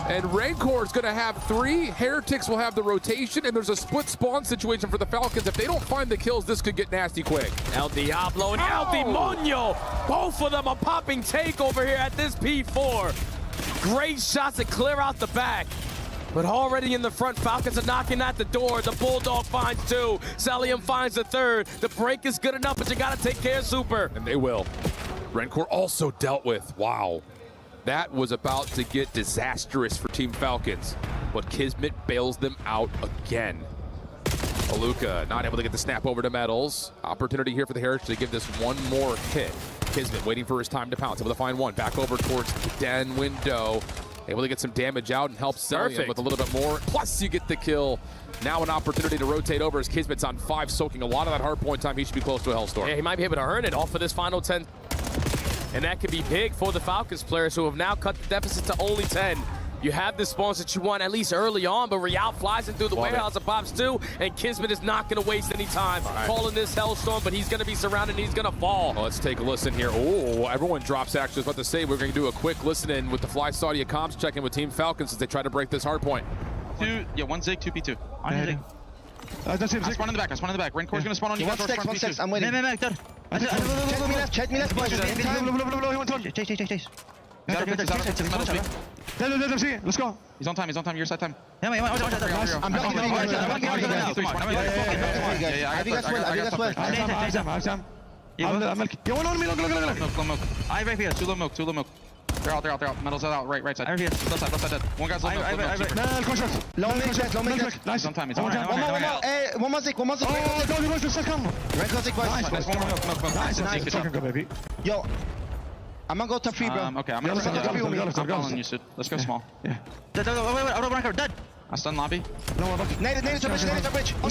And Rancor is going to have 3. Heretics will have the rotation, and there's a split spawn situation for the Falcons. If they don't find the kills, this could get nasty quick. El Diablo and El Demonio, both of them are popping take over here at this P4. Great shots to clear out the back. But already in the front, Falcons are knocking at the door. The Bulldog finds 2. Sellium finds the 3rd. The break is good enough, but you got to take care of Super. And they will. Rancor also dealt with. Wow. That was about to get disastrous for Team Falcons, but Kismet bails them out again. Aluka not able to get the snap over to Metals. Opportunity here for the Heretics to give this one more hit. Kismet waiting for his time to pounce, able to find 1. Back over towards the den window. Able to get some damage out and help Sellium with a little bit more. Plus you get the kill. Now an opportunity to rotate over as Kismet's on 5, soaking a lot of that hard point time. He should be close to a Hellstorm. Yeah, he might be able to earn it off of this final 10. And that could be big for the Falcons players who have now cut the deficit to only 10. You have the spawns that you want at least early on, but Real flies in through the warehouse and pops two, and Kismet is not going to waste any time calling this Hellstorm, but he's going to be surrounded and he's going to fall. Well, let's take a listen here. Oh, everyone drops actually. I was about to say we're going to do a quick listen in with the Fly Saudia comms check in with Team Falcons as they try to break this hard point. One Zig, 2 P2. On Zig. I spawn in the back, Renkor's gonna spawn on you guys. One six, I'm waiting. Check me left, boys. Chase. Let's go. He's on time, your side time. I'm blocking Have you guys well? I right here, two low milk. They're out. Metals out, right side. Left side dead. One guy's left. Long make. Nice. He's on time. One more Zig. Renko Zig, boys. Nice. Baby. Yo, I'm gonna go top 3, bro. Okay, I'm following you, Sid. Let's go small. Yeah. Dead. I stun lobby. Native to bridge. On all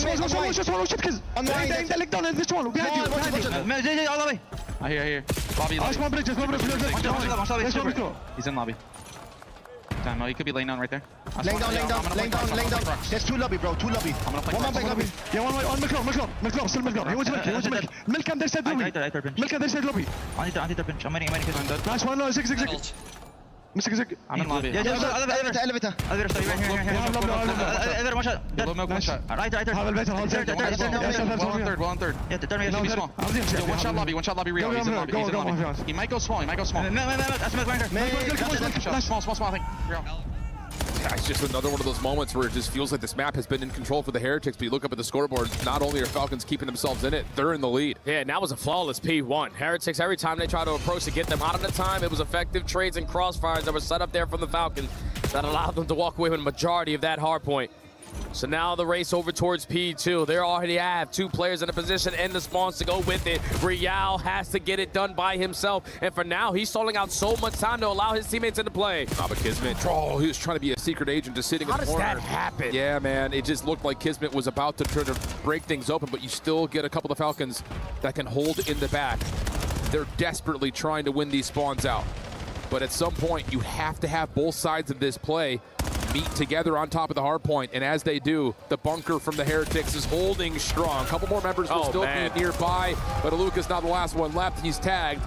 the way. I hear. Lobby. He's in lobby. Time, he could be laying down right there. Laying down. There's 2 lobby, bro. 2 lobby. I'm gonna play. One more back lobby. Yeah, one milk, still milk. He wants milk. Milk and their side lobby. Milk and their side lobby. Anti pinch. I'm waiting. Nice one, Zig. Zig. I'm in lobby. Elevator. Sorry, right here. Elevator, one shot. Low milk, one shot. Right. Well on third. Yeah, turn me. Be small. One shot lobby, Real. He's in lobby. He might go small. Small, I think. Real. Yeah, it's just another one of those moments where it just feels like this map has been in control for the Heretics, but you look up at the scoreboard, not only are Falcons keeping themselves in it, they're in the lead. Yeah, and that was a flawless P1. Heretics, every time they try to approach to get them out of the time, it was effective trades and crossfires that were set up there from the Falcons that allowed them to walk away with a majority of that hard point. So now the race over towards P2. They already have 2 players in a position and the spawns to go with it. Real has to get it done by himself. And for now, he's stalling out so much time to allow his teammates into play. But Kismet, he was trying to be a secret agent just sitting in the corner. How does that happen? Yeah, man, it just looked like Kismet was about to try to break things open, but you still get a couple of Falcons that can hold in the back. They're desperately trying to win these spawns out. But at some point, you have to have both sides of this play meet together on top of the hard point, and as they do, the bunker from the Heretics is holding strong. A couple more members will still be nearby, but Aluka's not the last one left. He's tagged.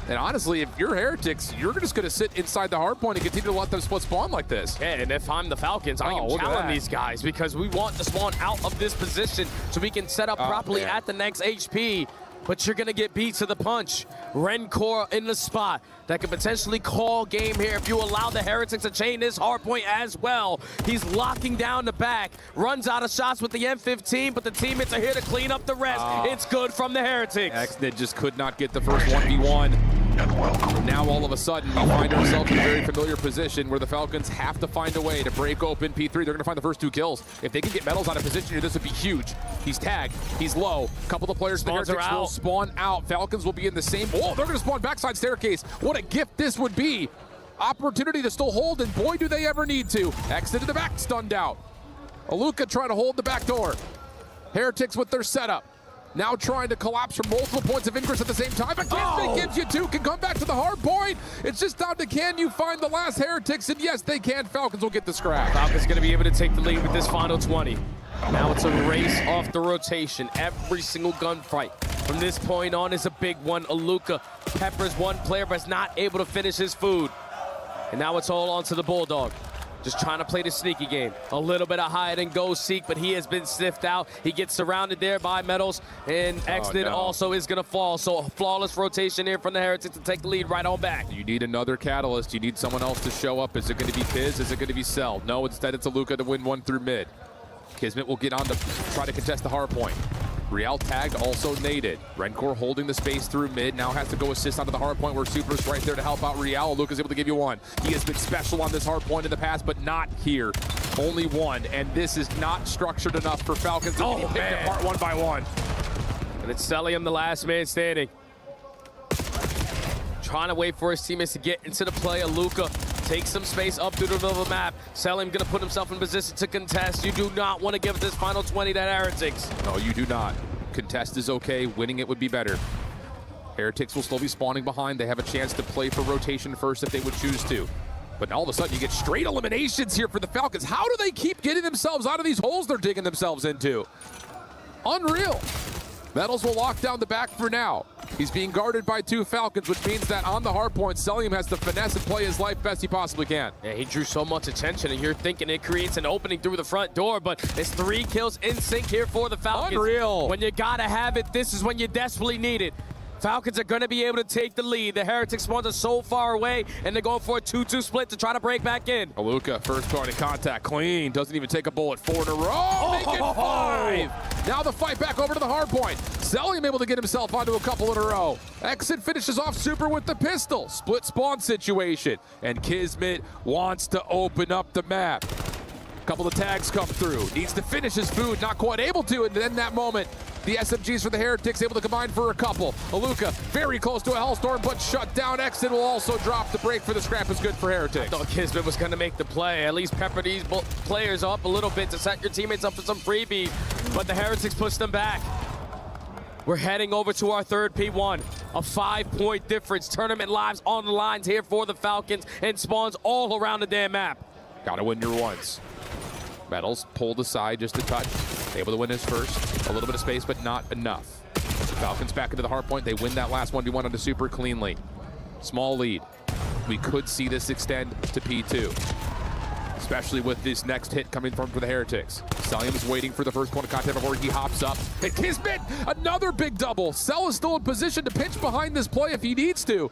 And honestly, if you're Heretics, you're just going to sit inside the hard point and continue to let them split spawn like this. Yeah, and if I'm the Falcons, I am challenging these guys because we want to spawn out of this position so we can set up properly at the next HP. But you're going to get beat to the punch. Renkor in the spot that could potentially call game here if you allow the Heretics to chain this hard point as well. He's locking down the back, runs out of shots with the M15, but the teammates are here to clean up the rest. It's good from the Heretics. Xnid just could not get the first 1v1. Now all of a sudden, we find ourselves in a very familiar position where the Falcons have to find a way to break open P3. They're going to find the first 2 kills. If they can get Metals out of position here, this would be huge. He's tagged. He's low. A couple of players Spawns are out. will spawn out. Falcons will be in the same. Oh, they're going to spawn backside staircase. What a gift this would be. Opportunity to still hold, and boy, do they ever need to. Exit to the back, stunned out. Aluka trying to hold the back door. Heretics with their setup. Now trying to collapse from multiple points of ingress at the same time. But Kismet gives you 2, can come back to the hard point. It's just down to can you find the last Heretics? And yes, they can. Falcons will get the scrap. Falcons going to be able to take the lead with this final 20. Now it's a race off the rotation. Every single gunfight from this point on is a big one. Aluka peppers one player, but is not able to finish his food. And now it's all on to the Bulldog. Just trying to play the sneaky game. A little bit of hide and go seek, but he has been sniffed out. He gets surrounded there by Metals, and Xnid also is going to fall. So a flawless rotation here from the Heretics to take the lead right on back. You need another catalyst. You need someone else to show up. Is it going to be Piz? Is it going to be Cell? No, instead it's Aluka to win 1 through mid. Kismet will get on to try to contest the hard point. Real tagged, also naded. Renkor holding the space through mid, now has to go assist onto the hard point where Super's right there to help out Real. Luka's able to give you 1. He has been special on this hard point in the past, but not here. Only 1, and this is not structured enough for Falcons to be picked apart 1 by 1. And it's Celium, the last man standing. Trying to wait for his teammates to get into the play. Aluka takes some space up through the middle of the map. Celium gonna put himself in position to contest. You do not want to give this final 20 to Heretics. No, you do not. Contest is okay. Winning it would be better. Heretics will still be spawning behind. They have a chance to play for rotation first if they would choose to. But all of a sudden, you get straight eliminations here for the Falcons. How do they keep getting themselves out of these holes they're digging themselves into? Unreal. Metals will lock down the back for now. He's being guarded by 2 Falcons, which means that on the hard point, Selim has to finesse and play his life best he possibly can. Yeah, he drew so much attention, and you're thinking it creates an opening through the front door, but it's 3 kills in sync here for the Falcons. Unreal. When you gotta have it, this is when you desperately need it. Falcons are going to be able to take the lead. The Heretics spawns are so far away, and they're going for a 2-2 split to try to break back in. Aluka, first point of contact, clean. Doesn't even take a bullet. 4 in a row, make it 5. Now the fight back over to the hard point. Selim able to get himself onto a couple in a row. Exit finishes off Super with the pistol. Split spawn situation. And Kismet wants to open up the map. Couple of tags come through. Needs to finish his food, not quite able to, and then that moment, the SMGs for the Heretics able to combine for a couple. Aluka very close to a Hellstorm, but shut down. Exit will also drop. The break for the scrap is good for Heretics. I thought Kismet was going to make the play. At least pepper these players up a little bit to set your teammates up for some freebie, but the Heretics pushed them back. We're heading over to our third P1. A 5-point difference. Tournament lives on the lines here for the Falcons, and spawns all around the damn map. Gotta win your ones. Metals pulled aside just a touch. Able to win his first. A little bit of space, but not enough. The Falcons back into the hard point. They win that last 1v1 onto Super cleanly. Small lead. We could see this extend to P2. Especially with this next hit coming from for the Heretics. Selim is waiting for the first point of contact before he hops up. And Kismet, another big double. Cell is still in position to pinch behind this play if he needs to.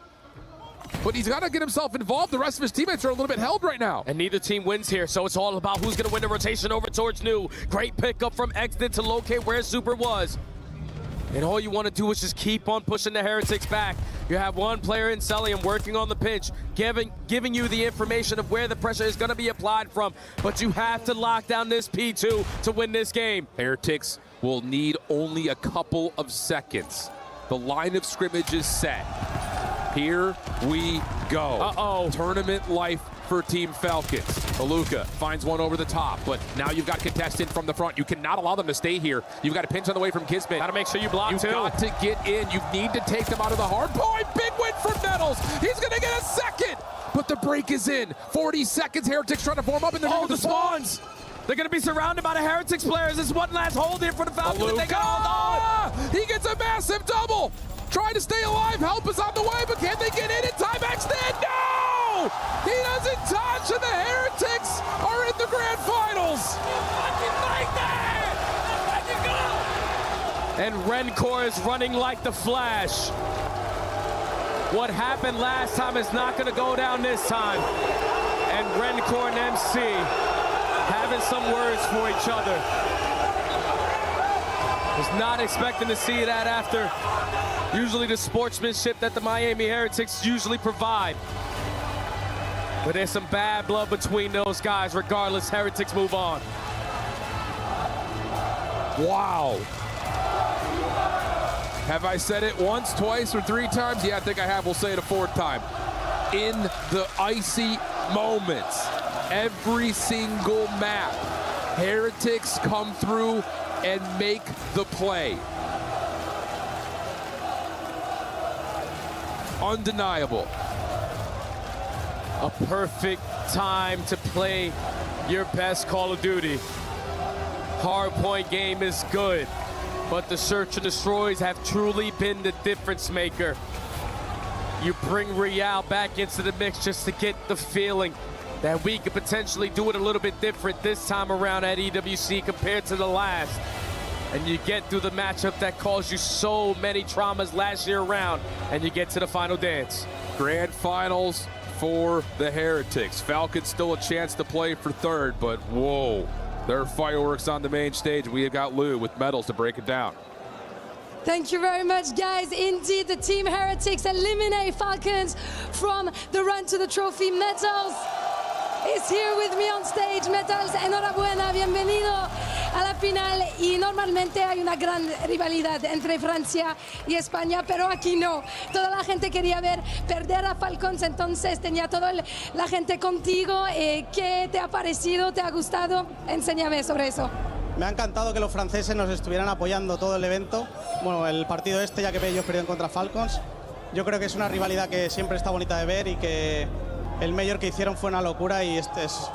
But he's got to get himself involved. The rest of his teammates are a little bit held right now. And neither team wins here, so it's all about who's going to win the rotation over towards New. Great pickup from Exit to locate where Super was. And all you want to do is just keep on pushing the Heretics back. You have one player in Selim working on the pinch, giving you the information of where the pressure is going to be applied from. But you have to lock down this P2 to win this game. Heretics will need only a couple of seconds. The line of scrimmage is set. Here we go. Uh-oh. Tournament life for Team Falcons. Aluka finds one over the top, but now you've got contestant from the front. You cannot allow them to stay here. You've got to pinch on the way from Kismet. Got to make sure you block, too. You've got to get in. You need to take them out of the hard point. Big win for Metals. He's going to get a second, but the break is in. 40 seconds. Heretics trying to form up in the spawns. They're going to be surrounded by the Heretics players. This one last hold here for the Falcons. Aluka. They got all on. He gets a massive double. Trying to stay alive. Help is on the way, but can they get in time extend? No! He doesn't touch, and the Heretics are in the grand finals. And Rencor is running like the Flash. What happened last time is not going to go down this time. And Rencor and MC having some words for each other. Was not expecting to see that after usually the sportsmanship that the Miami Heretics usually provide. But there's some bad blood between those guys. Regardless, Heretics move on. Wow. Have I said it once, twice, or 3 times? Yeah, I think I have. We'll say it a 4th time. In the icy moments, every single map, Heretics come through and make the play. Undeniable. A perfect time to play your best Call of Duty. Hardpoint game is good, but the search and destroys have truly been the difference maker. You bring Real back into the mix just to get the feeling that we could potentially do it a little bit different this time around at EWC compared to the last. And you get through the matchup that caused you so many traumas last year around, and you get to the final dance. Grand finals for the Heretics. Falcons still a chance to play for 3rd, but whoa, there are fireworks on the main stage. We have got Lou with Metals to break it down. Thank you very much, guys. Indeed, the Team Heretics eliminate Falcons from the run to the trophy. Metals is here with me on stage. Metals, enhorabuena, bienvenido a la final. Y normalmente hay una gran rivalidad entre Francia y España, pero aquí no. Toda la gente quería ver perder a Falcons, entonces tenía toda la gente contigo. ¿Qué te ha parecido? ¿Te ha gustado? Enséñame sobre eso. Me ha encantado que los franceses nos estuvieran apoyando todo el evento. Bueno, el partido ya que ellos perdieron contra Falcons. Yo creo que es una rivalidad que siempre está bonita de ver y que el mayor que hicieron fue una locura y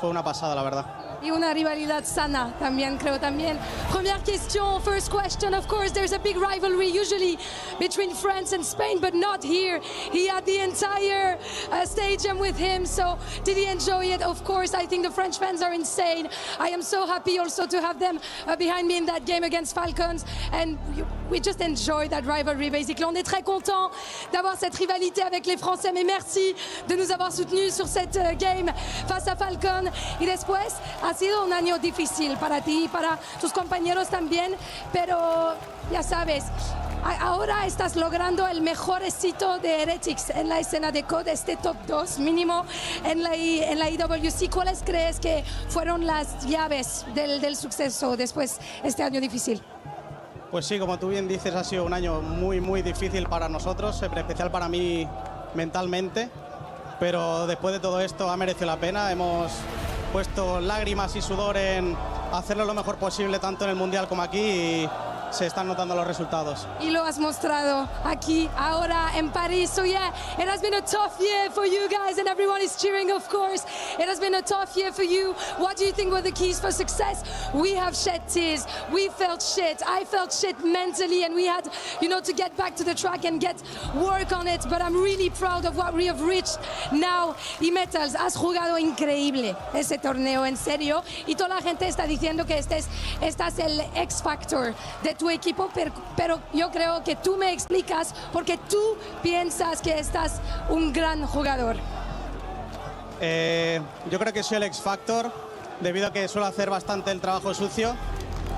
fue una pasada, la verdad. Y una rivalidad sana también, creo también. Première question, first question, of course, there's a big rivalry usually between France and Spain, but not here. He had the entire stadium with him, so did he enjoy it? Of course, I think the French fans are insane. I am so happy also to have them behind me in that game against Falcons, and we just enjoy that rivalry, basically. On est très content d'avoir cette rivalité avec les Français, mais merci de nous avoir soutenus sur cette game face à Falcon. Y después, ha sido un año difícil para ti y para tus compañeros también, pero ya sabes, ahora estás logrando el mejor éxito de Heretics en la escena de COD, este top 2 mínimo en la IWC. ¿Cuáles crees que fueron las llaves del suceso después de este año difícil? Pues sí, como tú bien dices, ha sido un año muy, muy difícil para nosotros, especial para mí mentalmente, pero después de todo esto ha merecido la pena. Hemos puesto lágrimas y sudor en hacerlo lo mejor posible tanto en el Mundial como aquí y se están notando los resultados. Y lo has mostrado aquí, ahora en París. So yeah, it has been a tough year for you guys and everyone is cheering, of course. It has been a tough year for you. What do you think were the keys for success? We have shed tears, we felt shit, I felt shit mentally, and we had, to get back to the track and get work on it, but I'm really proud of what we have reached now. Y Metals, has jugado increíble ese torneo, en serio, y toda la gente está diciendo que estás el X Factor de tu equipo, pero yo creo que tú me explicas porque tú piensas que estás un gran jugador. Yo creo que soy el X Factor debido a que suelo hacer bastante el trabajo sucio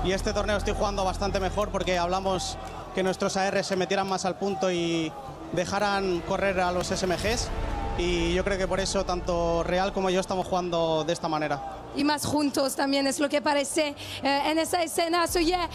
y este torneo estoy jugando bastante mejor porque hablamos que nuestros AR se metieran más al punto y dejaran correr a los SMGs y yo creo que por eso tanto Real como yo estamos jugando de esta manera. Y más juntos también es lo que parece en esa escena. So yeah,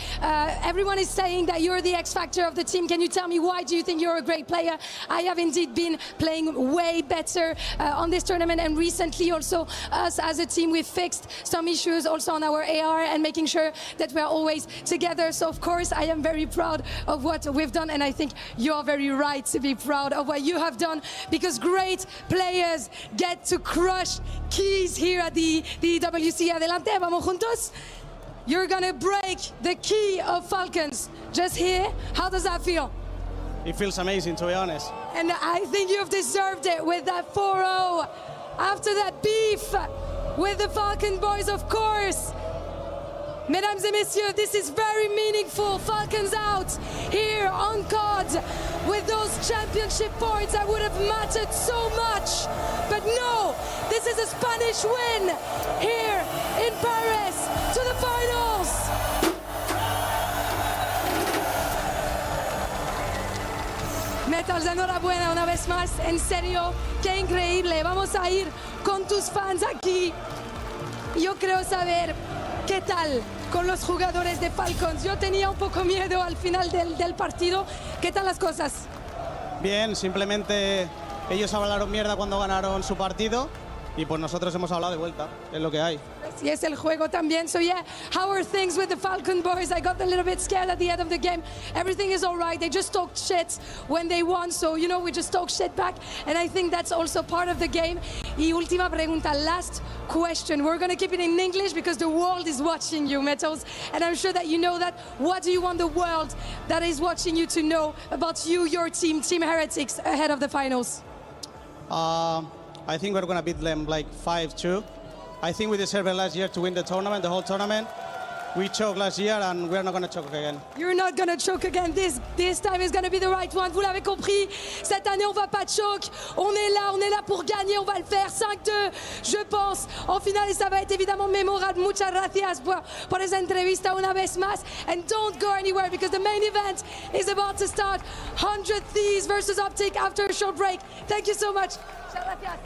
everyone is saying that you're the X factor of the team. Can you tell me why do you think you're a great player? I have indeed been playing way better on this tournament, and recently also us as a team we've fixed some issues also on our AR and making sure that we're always together. So of course I am very proud of what we've done, and I think you're very right to be proud of what you have done, because great players get to crush keys here at the WC. Adelante, vamos juntos. You're gonna break the key of Falcons just here. How does that feel? It feels amazing, to be honest. And I think you've deserved it with that 4-0. After that beef with the Falcon boys, of course. Mesdames et messieurs, this is very meaningful. Falcons out here on COD with those championship points that would have mattered so much. But no, this is a Spanish win here in Paris to the finals. Metals, enhorabuena una vez más. En serio, qué increíble. Vamos a ir con tus fans aquí. Yo creo saber qué tal con los jugadores de Falcons. Yo tenía un poco miedo al final del partido. ¿Qué tal las cosas? Bien, simplemente ellos hablaron mierda cuando ganaron su partido y pues nosotros hemos hablado de vuelta, es lo que hay. Así es el juego también. So yeah, how are things with the Falcon boys? I got a little bit scared at the end of the game. Everything is all right. They just talked shit when they won, so we just talk shit back, and I think that's also part of the game. Y última pregunta, last question. We're going to keep it in English because the world is watching you, Metals, and I'm sure that you know that. What do you want the world that is watching you to know about you, your team, Team Heretics, ahead of the finals? I think we're going to beat them like 5-2. I think we deserved last year to win the tournament, the whole tournament. We choked last year and we're not going to choke again. You're not going to choke again. This time is going to be the right one. Vous l'avez compris, cette année on va pas choke. On est là pour gagner, on va le faire. 5-2, je pense, en finale, et ça va être évidemment mémorable. Muchas gracias por esa entrevista una vez más. And don't go anywhere because the main event is about to start. 100 Thieves versus Optic after a short break. Thank you so much. Muchas gracias.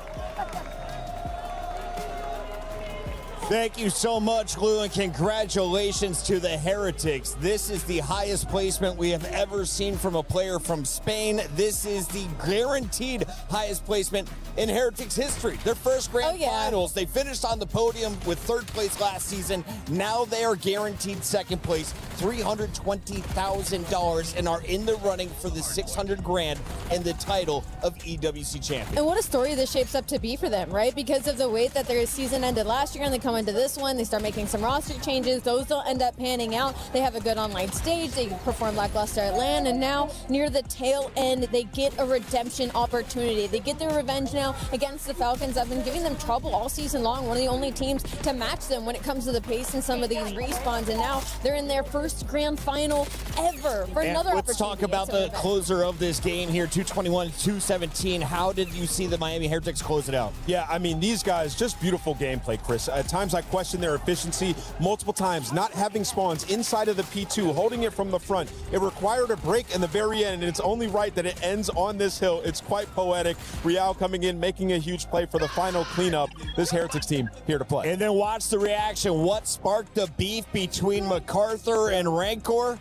Thank you so much, Lou, and congratulations to the Heretics. This is the highest placement we have ever seen from a player from Spain. This is the guaranteed highest placement in Heretics history. Their first grand finals. They finished on the podium with third place last season. Now they are guaranteed second place, $320,000, and are in the running for the 600 grand and the title of EWC champion. And what a story this shapes up to be for them, right? Because of the way that their season ended last year and they come into this one, they start making some roster changes. Those don't end up panning out. They have a good online stage. They perform lackluster at LAN, and now near the tail end, they get a redemption opportunity. They get their revenge now against the Falcons. I've been giving them trouble all season long. One of the only teams to match them when it comes to the pace in some of these respawns, and now they're in their first grand final ever for another opportunity. Let's talk about the closer of this game here, 221-217. How did you see the Miami Heretics close it out? Yeah, I mean, these guys, just beautiful gameplay, Chris. At times I question their efficiency multiple times, not having spawns inside of the P2, holding it from the front. It required a break in the very end, and it's only right that it ends on this hill. It's quite poetic. Real coming in, making a huge play for the final cleanup. This Heretics team here to play. And then watch the reaction. What sparked the beef between MacArthur and Rancor?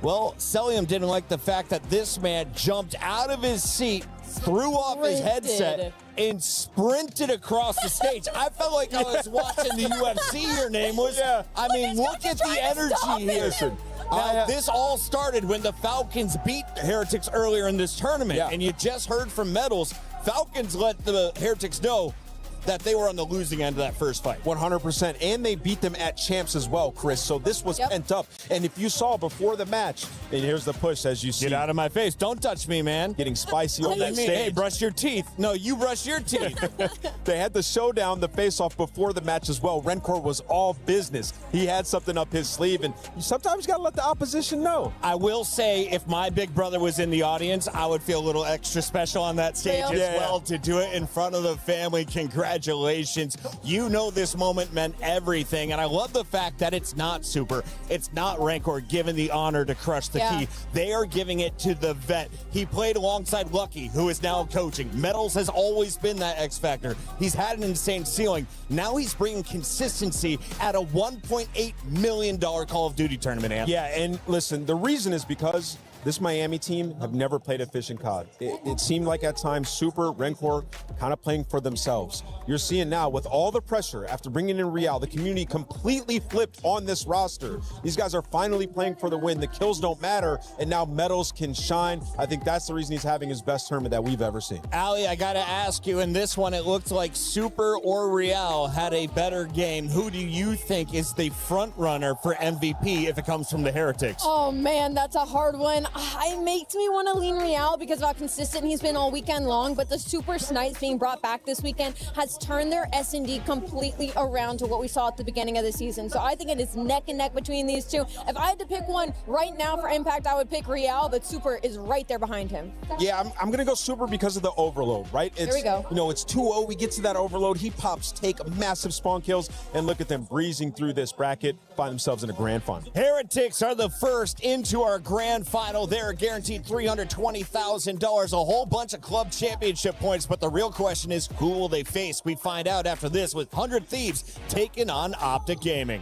Well, Celium didn't like the fact that this man jumped out of his seat, threw off his headset, and sprinted across the stage. I felt like I was watching the UFC. Your name was. I mean, look at the energy here. Now, this all started when the Falcons beat the Heretics earlier in this tournament, and you just heard from Metals. Falcons let the Heretics know that they were on the losing end of that first fight. 100%, and they beat them at champs as well, Chris. So this was pent up. And if you saw before the match, and here's the push as you see. Get out of my face. Don't touch me, man. Getting spicy on that stage. Hey, brush your teeth. No, you brush your teeth. They had the showdown, the face-off before the match as well. Rencor was all business. He had something up his sleeve, and you sometimes got to let the opposition know. I will say, if my big brother was in the audience, I would feel a little extra special on that stage as well to do it in front of the family. Congratulations. You know this moment meant everything, and I love the fact that it's not Super. It's not Rancor given the honor to crush the key. They are giving it to the vet. He played alongside Lucky, who is now coaching. Metals has always been that X factor. He's had an insane ceiling. Now he's bringing consistency at a $1.8 million Call of Duty tournament, Ant. Yeah, and listen, the reason is because this Miami team have never played a fishing COD. It seemed like at times Super, Rencor, kind of playing for themselves. You're seeing now with all the pressure after bringing in Real, the community completely flipped on this roster. These guys are finally playing for the win. The kills don't matter, and now Metals can shine. I think that's the reason he's having his best tournament that we've ever seen. Ali, I got to ask you, in this one, it looked like Super or Real had a better game. Who do you think is the front runner for MVP if it comes from the Heretics? Oh, man, that's a hard one. It makes me want to lean Real because of how consistent he's been all weekend long, but the Super Snipes being brought back this weekend has turned their S&D completely around to what we saw at the beginning of the season. So I think it is neck and neck between these two. If I had to pick one right now for Impact, I would pick Real, but Super is right there behind him. Yeah, I'm going to go Super because of the overload, right? Here we go. You know, it's 2-0. We get to that overload. He pops, take massive spawn kills, and look at them breezing through this bracket, find themselves in a grand final. Heretics are the first into our grand final. They're guaranteed $320,000, a whole bunch of club championship points, but the real question is, who will they face? We find out after this with 100 Thieves taking on Optic Gaming.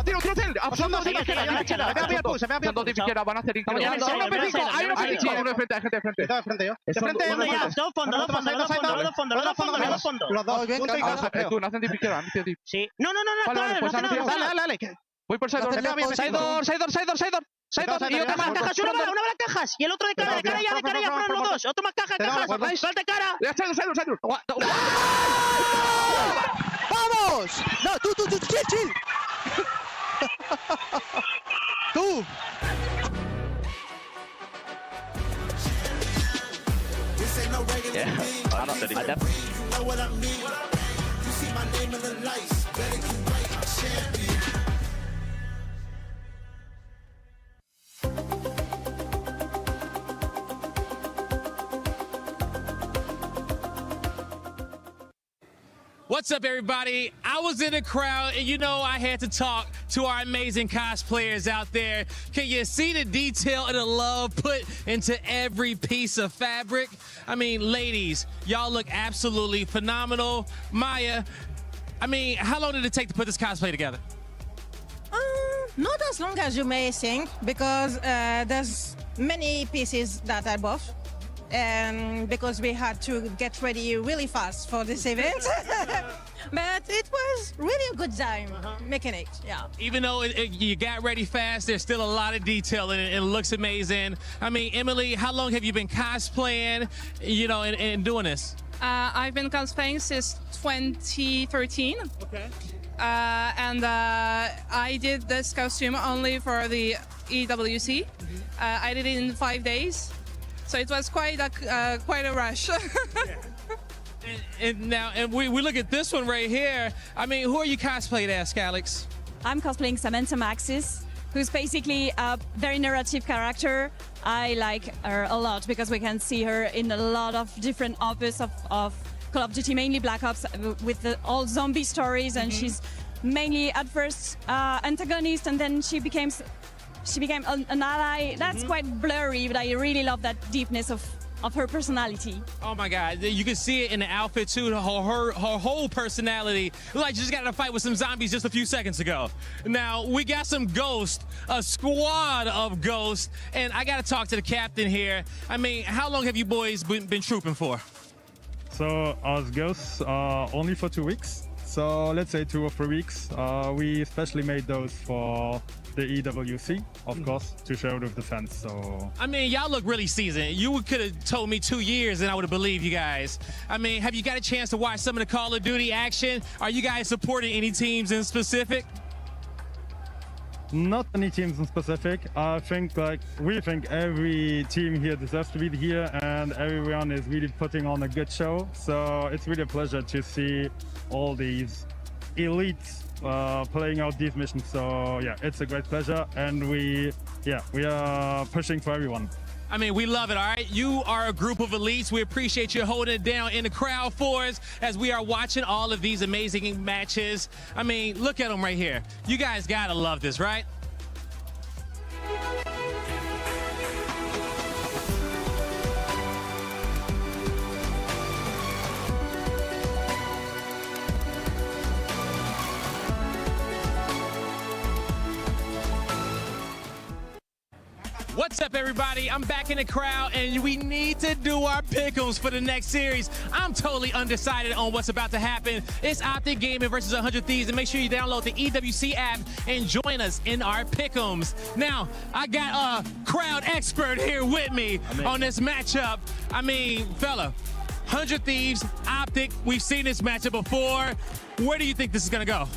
Tiro till! Son dos de izquierda, van a hacer increíble. Hay uno pico, hay uno pico. Sí, uno de frente, hay gente de frente. De frente yo. De frente, dos fondos. Los dos, bien, tú, no hacen deep izquierda, no deep. Sí. No, Dale. Voy por Saidor. Saidor, y otra más cajas, una bala cajas. Y el otro de cara ya, fueron los dos. Otro más cajas. Falta cara. Saidor. ¡Vamos! No, tú, chill. Tú. What's up, everybody? I was in the crowd, and you know I had to talk to our amazing cosplayers out there. Can you see the detail and the love put into every piece of fabric? I mean, ladies, y'all look absolutely phenomenal. Maya, I mean, how long did it take to put this cosplay together? Not as long as you may think, because there's many pieces that I bought. And because we had to get ready really fast for this event. But it was really a good time making it, yeah. Even though you got ready fast, there's still a lot of detail in it. It looks amazing. I mean, Emily, how long have you been cosplaying, you know, and doing this? I've been cosplaying since 2013. Okay. And I did this costume only for the EWC. I did it in 5 days. So it was quite a rush. And we look at this one right here. I mean, who are you cosplayed as, Calix? I'm cosplaying Samantha Maxis, who's basically a very narrative character. I like her a lot because we can see her in a lot of different opus of Call of Duty, mainly Black Ops, with the all zombie stories, and she's mainly at first antagonist, and then she became an ally. That's quite blurry, but I really love that deepness of her personality. Oh my God, you can see it in the outfit too, her whole personality. Like she just got in a fight with some zombies just a few seconds ago. Now, we got some ghosts, a squad of ghosts, and I gotta talk to the captain here. I mean, how long have you boys been trooping for? So, as ghosts, only for 2 weeks. So, let's say 2 or 3 weeks. We especially made those for the EWC, of course, to share it with the fans. So I mean, y'all look really seasoned. You could have told me 2 years and I would have believed you guys. I mean, have you got a chance to watch some of the Call of Duty action? Are you guys supporting any teams in specific? not any teams in specific. I think we think every team here deserves to be here, and everyone is really putting on a good show. So it's really a pleasure to see all these elites playing out these missions. So yeah, it's a great pleasure, and we are pushing for everyone. I mean, we love it, all right? You are a group of elites. We appreciate you holding it down in the crowd for us as we are watching all of these amazing matches. I mean, look at them right here. You guys gotta love this, right? What's up, everybody? I'm back in the crowd, and we need to do our pick'ems for the next series. I'm totally undecided on what's about to happen. It's Optic Gaming versus 100 Thieves, and make sure you download the EWC app and join us in our pick'ems. Now, I got a crowd expert here with me on this matchup. I mean, fella, 100 Thieves, Optic, we've seen this matchup before. Where do you think this is gonna go?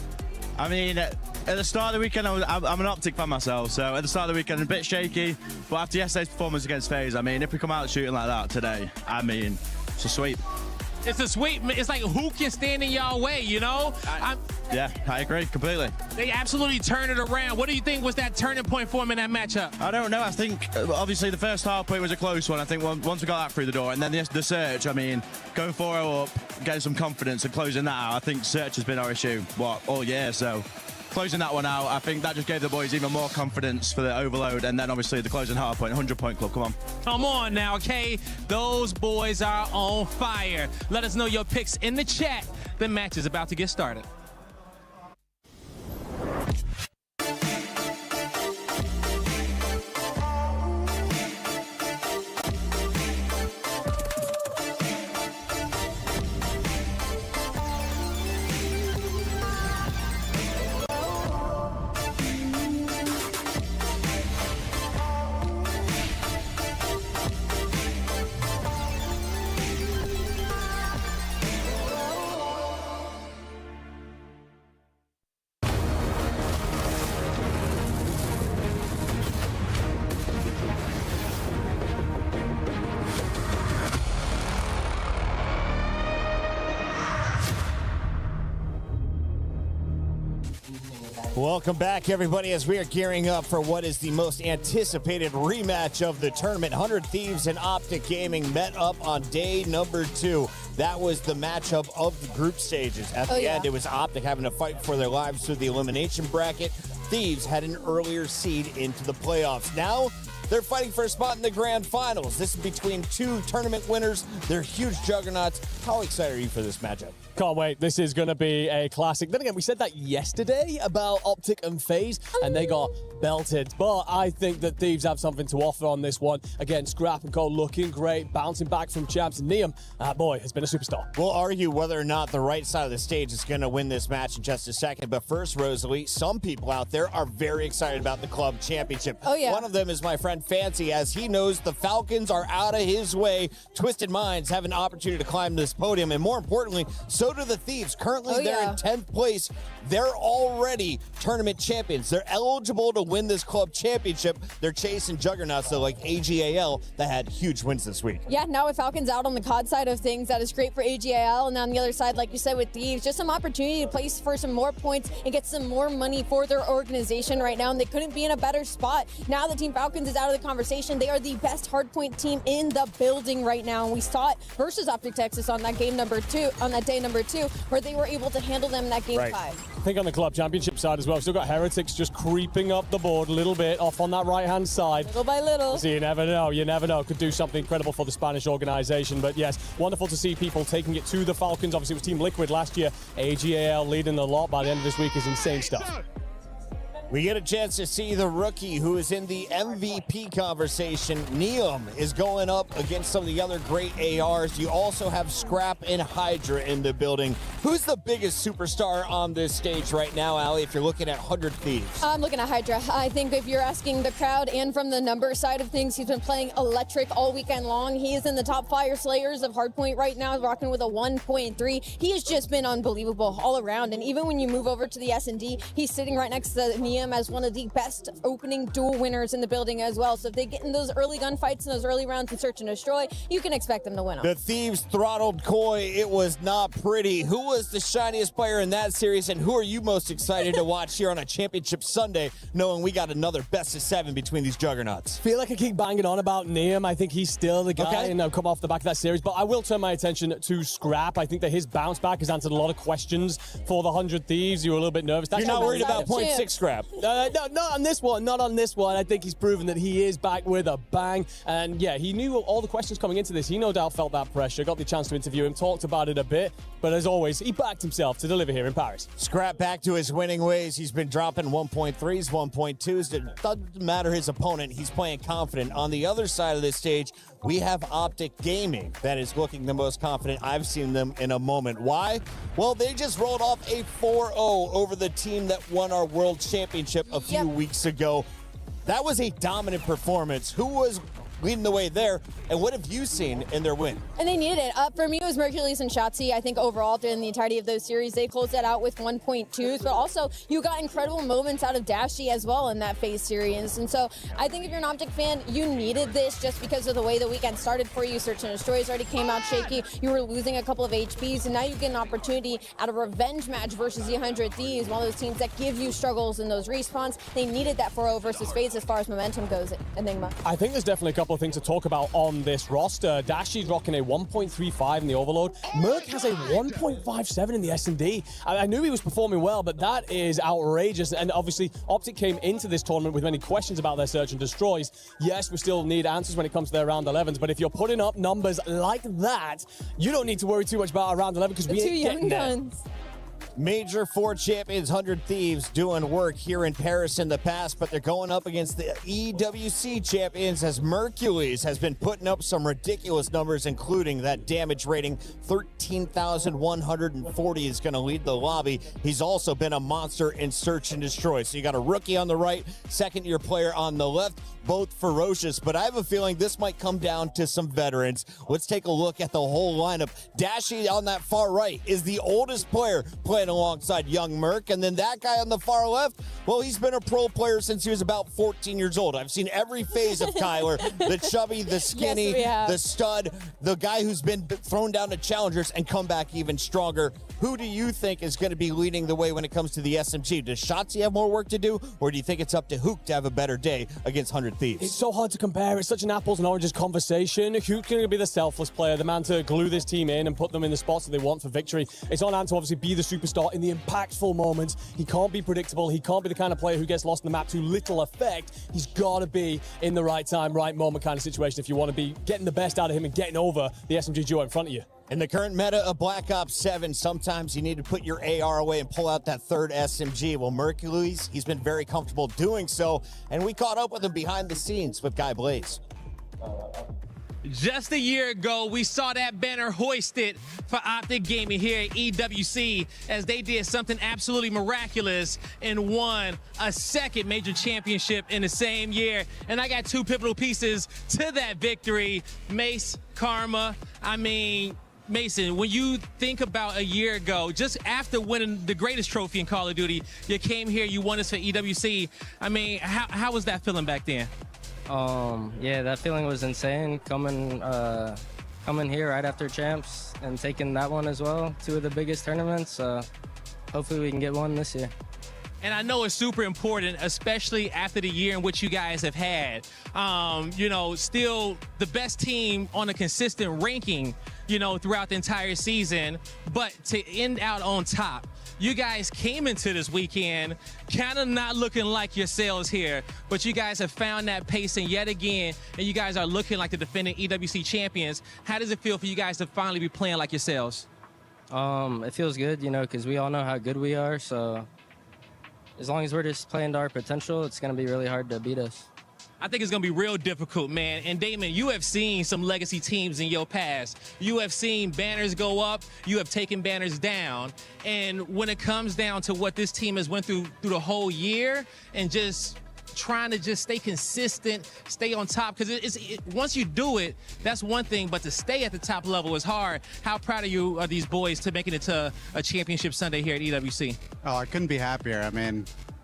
I mean, at the start of the weekend, I'm an Optic fan myself, so at the start of the weekend, a bit shaky, but after yesterday's performance against FaZe, I mean, if we come out shooting like that today, I mean, it's a sweep. It's a sweep. It's like, who can stand in y'all way, you know? Yeah, I agree completely. They absolutely turned it around. What do you think was that turning point for them in that matchup? I don't know. I think, obviously, the first half point was a close one. I think once we got that through the door, and then the search, I mean, going 4-0 up, getting some confidence and closing that out, I think search has been our issue, all year, so closing that one out, I think that just gave the boys even more confidence for the overload, and then obviously the closing half point, 100-point club, come on. Come on now, okay? Those boys are on fire. Let us know your picks in the chat. The match is about to get started. Welcome back, everybody, as we are gearing up for what is the most anticipated rematch of the tournament. 100 Thieves and Optic Gaming met up on day number 2. That was the matchup of the group stages. At the end, it was Optic having to fight for their lives through the elimination bracket. Thieves had an earlier seed into the playoffs. Now, they're fighting for a spot in the grand finals. This is between 2 tournament winners. They're huge juggernauts. How excited are you for this matchup? Can't wait. This is going to be a classic. Then again, we said that yesterday about Optic and FaZe, and they got belted. But I think that Thieves have something to offer on this one. Again, Scrap and Co looking great, bouncing back from champs. And Neum, boy, has been a superstar. We'll argue whether or not the right side of the stage is going to win this match in just a second. But first, Rosalie, some people out there are very excited about the club championship. Oh, yeah. One of them is my friend Fancy, as he knows the Falcons are out of his way. Twisted Minds have an opportunity to climb this podium. And more importantly, so do the Thieves. Currently, they're in 10th place. They're already tournament champions. They're eligible to win this club championship. They're chasing juggernauts, though, like AGAL, that had huge wins this week. Yeah, now with Falcons out on the COD side of things, that is great for AGAL. And on the other side, like you said, with Thieves, just some opportunity to place for some more points and get some more money for their organization right now. And they couldn't be in a better spot. Now the Team Falcons is out of the conversation. They are the best hardpoint team in the building right now. And we saw it versus Optic Texas on that day number 2, where they were able to handle them in that game 5. I think on the club championship side as well, we've still got Heretics just creeping up the board a little bit off on that right-hand side. Little by little. So you never know. Could do something incredible for the Spanish organization. But yes, wonderful to see people taking it to the Falcons. Obviously, it was Team Liquid last year. AGAL leading the lot by the end of this week is insane stuff. We get a chance to see the rookie who is in the MVP conversation. Neum is going up against some of the other great ARs. You also have Scrap and Hydra in the building. Who's the biggest superstar on this stage right now, Allie, if you're looking at 100 Thieves? I'm looking at Hydra. I think if you're asking the crowd and from the number side of things, he's been playing electric all weekend long. He is in the top fire slayers of Hardpoint right now, rocking with a 1.3. He has just been unbelievable all around. And even when you move over to the S&D, he's sitting right next to Neum as one of the best opening duel winners in the building as well. So if they get in those early gunfights and those early rounds in Search and Destroy, you can expect them to win them. The Thieves throttled Koi. It was not pretty. Who was the shiniest player in that series, and who are you most excited to watch here on a championship Sunday, knowing we got another best of 7 between these juggernauts? Feel like I keep banging on about Neum. I think he's still the guy, and I'll come off the back of that series. But I will turn my attention to Scrap. I think that his bounce back has answered a lot of questions for the 100 Thieves. You were a little bit nervous. You're not worried about 0.6 Scrap? No, not on this one. Not on this one. I think he's proven that he is back with a bang. And yeah, he knew all the questions coming into this. He no doubt felt that pressure. Got the chance to interview him, talked about it a bit. But as always, he backed himself to deliver here in Paris. Scrap back to his winning ways. He's been dropping 1.3s, 1.2s. It doesn't matter his opponent. He's playing confident. On the other side of this stage, we have Optic Gaming that is looking the most confident I've seen them in a moment. Why? Well, they just rolled off a 4-0 over the team that won our world championship a few weeks ago. That was a dominant performance. Who was leading the way there, and what have you seen in their win? And they needed it. For me, it was Mercules and Shotzi. I think overall, during the entirety of those series, they closed that out with 1.2s, but also you got incredible moments out of Dashi as well in that FaZe series. And so I think if you're an Optic fan, you needed this just because of the way the weekend started for you. Search and Destroys already came out shaky. You were losing a couple of HPs, and now you get an opportunity at a revenge match versus the 100 Thieves, one of those teams that give you struggles in those respawns. They needed that 4-0 versus FaZe as far as momentum goes, Enigma. I think there's definitely a couple of things to talk about on this roster. Dashi's rocking a 1.35 in the Overload. Merc has a 1.57 in the S&D. I knew he was performing well, but that is outrageous. And obviously, Optic came into this tournament with many questions about their Search and Destroys. Yes, we still need answers when it comes to their round 11s, but if you're putting up numbers like that, you don't need to worry too much about our round 11 because we ain't getting there. Major 4 champions, 100 Thieves, doing work here in Paris in the past, but they're going up against the EWC champions as Mercules has been putting up some ridiculous numbers, including that damage rating. 13,140 is going to lead the lobby. He's also been a monster in Search and Destroy. So you got a rookie on the right, second-year player on the left, both ferocious, but I have a feeling this might come down to some veterans. Let's take a look at the whole lineup. Dashi on that far right is the oldest player playing alongside young Merc, and then that guy on the far left, well, he's been a pro player since he was about 14 years old. I've seen every phase of Kyler, the chubby, the skinny, the stud, the guy who's been thrown down to challengers and come back even stronger. Who do you think is going to be leading the way when it comes to the SMG? Does Shotzi have more work to do, or do you think it's up to Hook to have a better day against 100 Thieves? It's so hard to compare. It's such an apples and oranges conversation. Hook's going to be the selfless player, the man to glue this team in and put them in the spots that they want for victory. It's on Ant to obviously be the superstar in the impactful moments. He can't be predictable. He can't be the kind of player who gets lost in the map to little effect. He's got to be in the right time, right moment kind of situation if you want to be getting the best out of him and getting over the SMG duo in front of you. In the current meta of Black Ops 7, sometimes you need to put your AR away and pull out that third SMG. Well, Mercules, he's been very comfortable doing so, and we caught up with him behind the scenes with Guy Blaze. Just a year ago, we saw that banner hoisted for Optic Gaming here at EWC as they did something absolutely miraculous and won a second major championship in the same year. And I got two pivotal pieces to that victory. Mace, Karma, Mason, when you think about a year ago, just after winning the greatest trophy in Call of Duty, you came here, you won this for EWC. How was that feeling back then? Yeah, that feeling was insane. Coming here right after champs and taking that one as well, two of the biggest tournaments. Hopefully we can get one this year. And I know it's super important, especially after the year in which you guys have had. Still the best team on a consistent ranking, throughout the entire season. But to end out on top, you guys came into this weekend kind of not looking like yourselves here, but you guys have found that pacing yet again, and you guys are looking like the defending EWC champions. How does it feel for you guys to finally be playing like yourselves? It feels good, because we all know how good we are, so as long as we're just playing to our potential, it's going to be really hard to beat us. I think it's going to be real difficult, man. And Damon, you have seen some legacy teams in your past. You have seen banners go up. You have taken banners down. And when it comes down to what this team has went through the whole year and just trying to just stay consistent, stay on top, because once you do it, that's one thing, but to stay at the top level is hard. How proud of you are these boys to making it to a championship Sunday here at EWC? Oh, I couldn't be happier.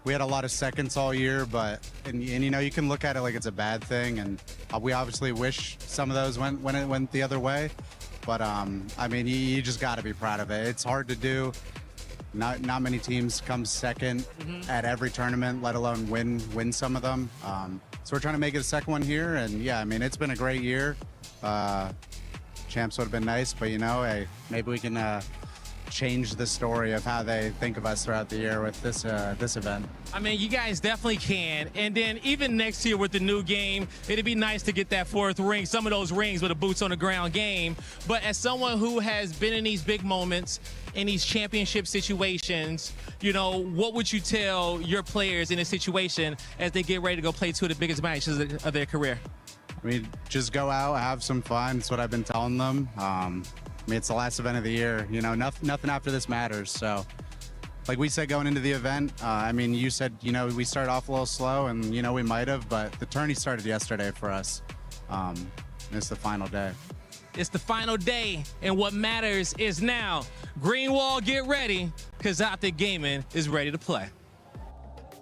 We had a lot of seconds all year, and you can look at it like it's a bad thing, and we obviously wish some of those went the other way, but you just got to be proud of it. It's hard to do. Not many teams come second at every tournament, let alone win some of them. So we're trying to make it a second one here, and yeah, it's been a great year. Champs would have been nice, but hey, maybe we can change the story of how they think of us throughout the year with this event. You guys definitely can. And then even next year with the new game, it'd be nice to get that fourth ring, some of those rings with a boots on the ground game. But as someone who has been in these big moments, in these championship situations, what would you tell your players in this situation as they get ready to go play two of the biggest matches of their career? Just go out, have some fun. That's what I've been telling them. It's the last event of the year. Nothing after this matters. So, like we said going into the event, you said, we started off a little slow, and, we might have, but the tourney started yesterday for us. It's the final day. It's the final day, and what matters is now. Greenwall, get ready, because Optic Gaming is ready to play.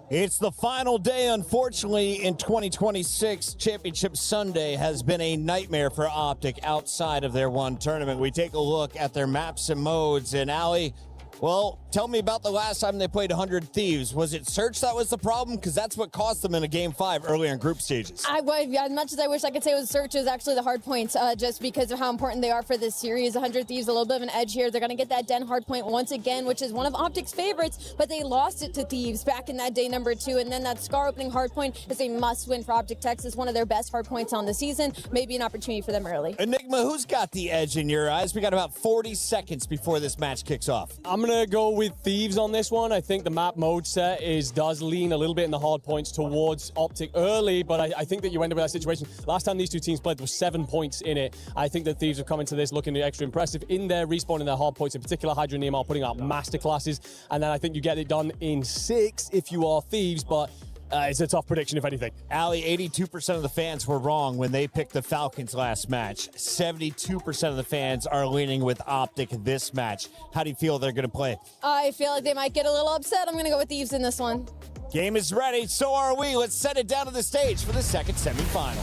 It's the final day, unfortunately, in 2026. Championship Sunday has been a nightmare for Optic outside of their one tournament. We take a look at their maps and modes, and Ali, well, tell me about the last time they played 100 Thieves. Was it Search that was the problem? Because that's what cost them in a Game 5 early in group stages. As much as I wish I could say it was Search, it was actually the hard points, just because of how important they are for this series. 100 Thieves, a little bit of an edge here. They're going to get that Den hard point once again, which is one of Optic's favorites, but they lost it to Thieves back in that day number 2, and then that Scar opening hard point is a must-win for Optic Texas, one of their best hard points on the season. Maybe an opportunity for them early. Enigma, who's got the edge in your eyes? We got about 40 seconds before this match kicks off. I'm going to go with Thieves on this one. I think the map mode set does lean a little bit in the hard points towards Optic early, but I think that you end up with that situation. Last time these two teams played, there was 7 points in it. I think that Thieves have come into this looking extra impressive in their respawn in their hard points, in particular Hydra and Nemo putting out masterclasses, and then I think you get it done in 6 if you are Thieves, but it's a tough prediction, if anything. Ali, 82% of the fans were wrong when they picked the Falcons last match. 72% of the fans are leaning with Optic this match. How do you feel they're going to play? I feel like they might get a little upset. I'm going to go with Thieves in this one. Game is ready. So are we. Let's set it down to the stage for the second semifinal.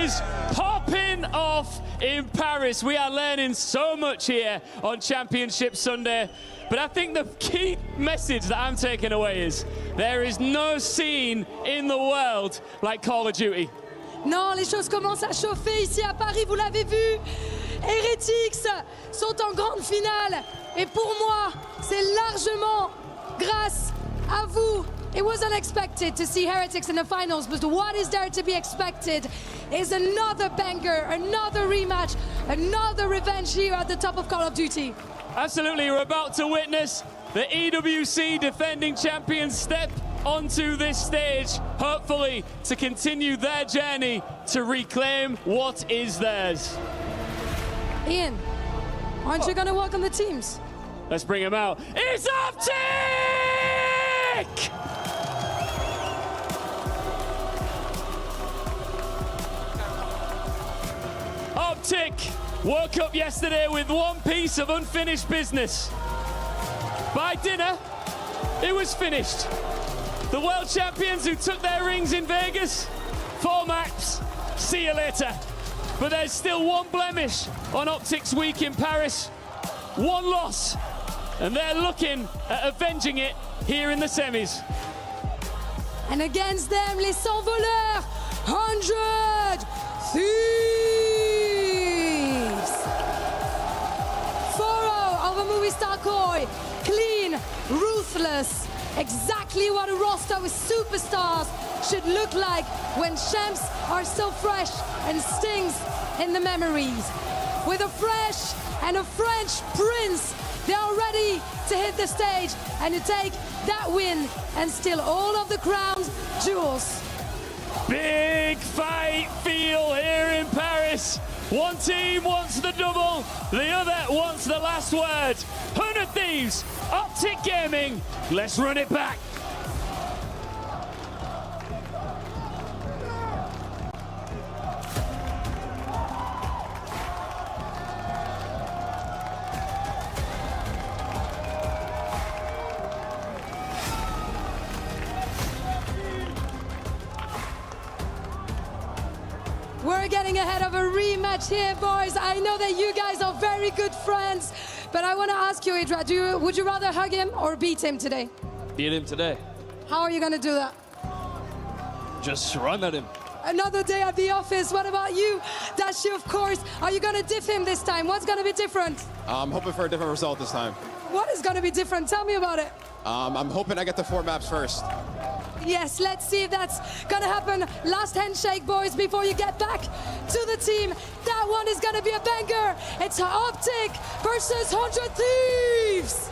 is popping off in Paris. We are learning so much here on Championship Sunday. But I think the key message that I'm taking away is there is no scene in the world like Call of Duty. Non, les choses commencent à chauffer ici à Paris, vous l'avez vu. Heretics sont en grande finale. Et pour moi, c'est largement grâce à vous. It was unexpected to see Heretics in the finals, but what is there to be expected is another banger, another rematch, another revenge here at the top of Call of Duty. Absolutely, we're about to witness the EWC defending champions step onto this stage, hopefully to continue their journey to reclaim what is theirs. Ian, aren't you going to welcome the teams? Let's bring them out. It's Optic! Optic woke up yesterday with one piece of unfinished business. By dinner, it was finished. The world champions who took their rings in Vegas, 4 maps, see you later. But there's still one blemish on Optic's week in Paris, one loss, and they're looking at avenging it here in the semis. And against them, les sans voleurs, 100 Thieves. 4-0 over movie star Koi, clean, ruthless, exactly what a roster with superstars should look like when champs are so fresh and stings in the memories. With a fresh and a French prince, they are ready to hit the stage and to take that win and steal all of the crown's jewels. Big fight feel here in Paris. One team wants the double, the other wants the last word. 100 Thieves, Optic Gaming, let's run it back. We're getting ahead of a rematch here, boys. I know that you guys are very good friends, but I want to ask you, Idra, would you rather hug him or beat him today? Beat him today. How are you going to do that? Just run at him. Another day at the office. What about you, Dashi, of course? Are you going to diff him this time? What's going to be different? I'm hoping for a different result this time. What is going to be different? Tell me about it. I'm hoping I get the 4 maps first. Yes, let's see if that's gonna happen. Last handshake, boys, before you get back to the team. That one is gonna be a banger. It's Optic versus 100 Thieves.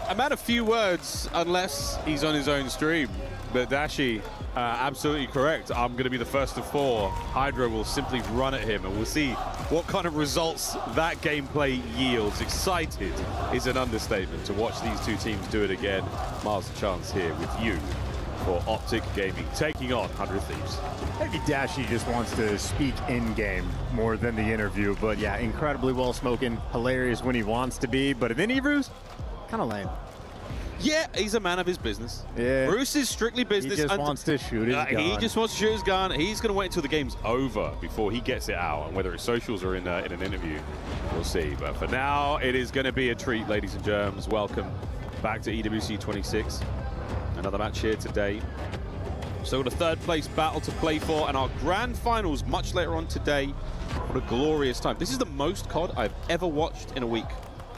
I'm at a few words unless he's on his own stream. But Dashi, absolutely correct. I'm going to be the first of 4. Hydra will simply run at him, and we'll see what kind of results that gameplay yields. Excited is an understatement to watch these two teams do it again. Miles the Chance here with you for Optic Gaming, taking on 100 Thieves. Maybe Dashi just wants to speak in-game more than the interview, but yeah, incredibly well-spoken, hilarious when he wants to be, but in interviews, kind of lame. Yeah, he's a man of his business. Yeah. Bruce is strictly business. He just wants to shoot his gun. He just wants to shoot his gun. He's going to wait until the game's over before he gets it out. And whether it's socials or in an interview, we'll see. But for now, it is going to be a treat, ladies and germs. Welcome back to EWC 26. Another match here today. So got a 3rd place battle to play for, and our grand finals much later on today. What a glorious time. This is the most COD I've ever watched in a week,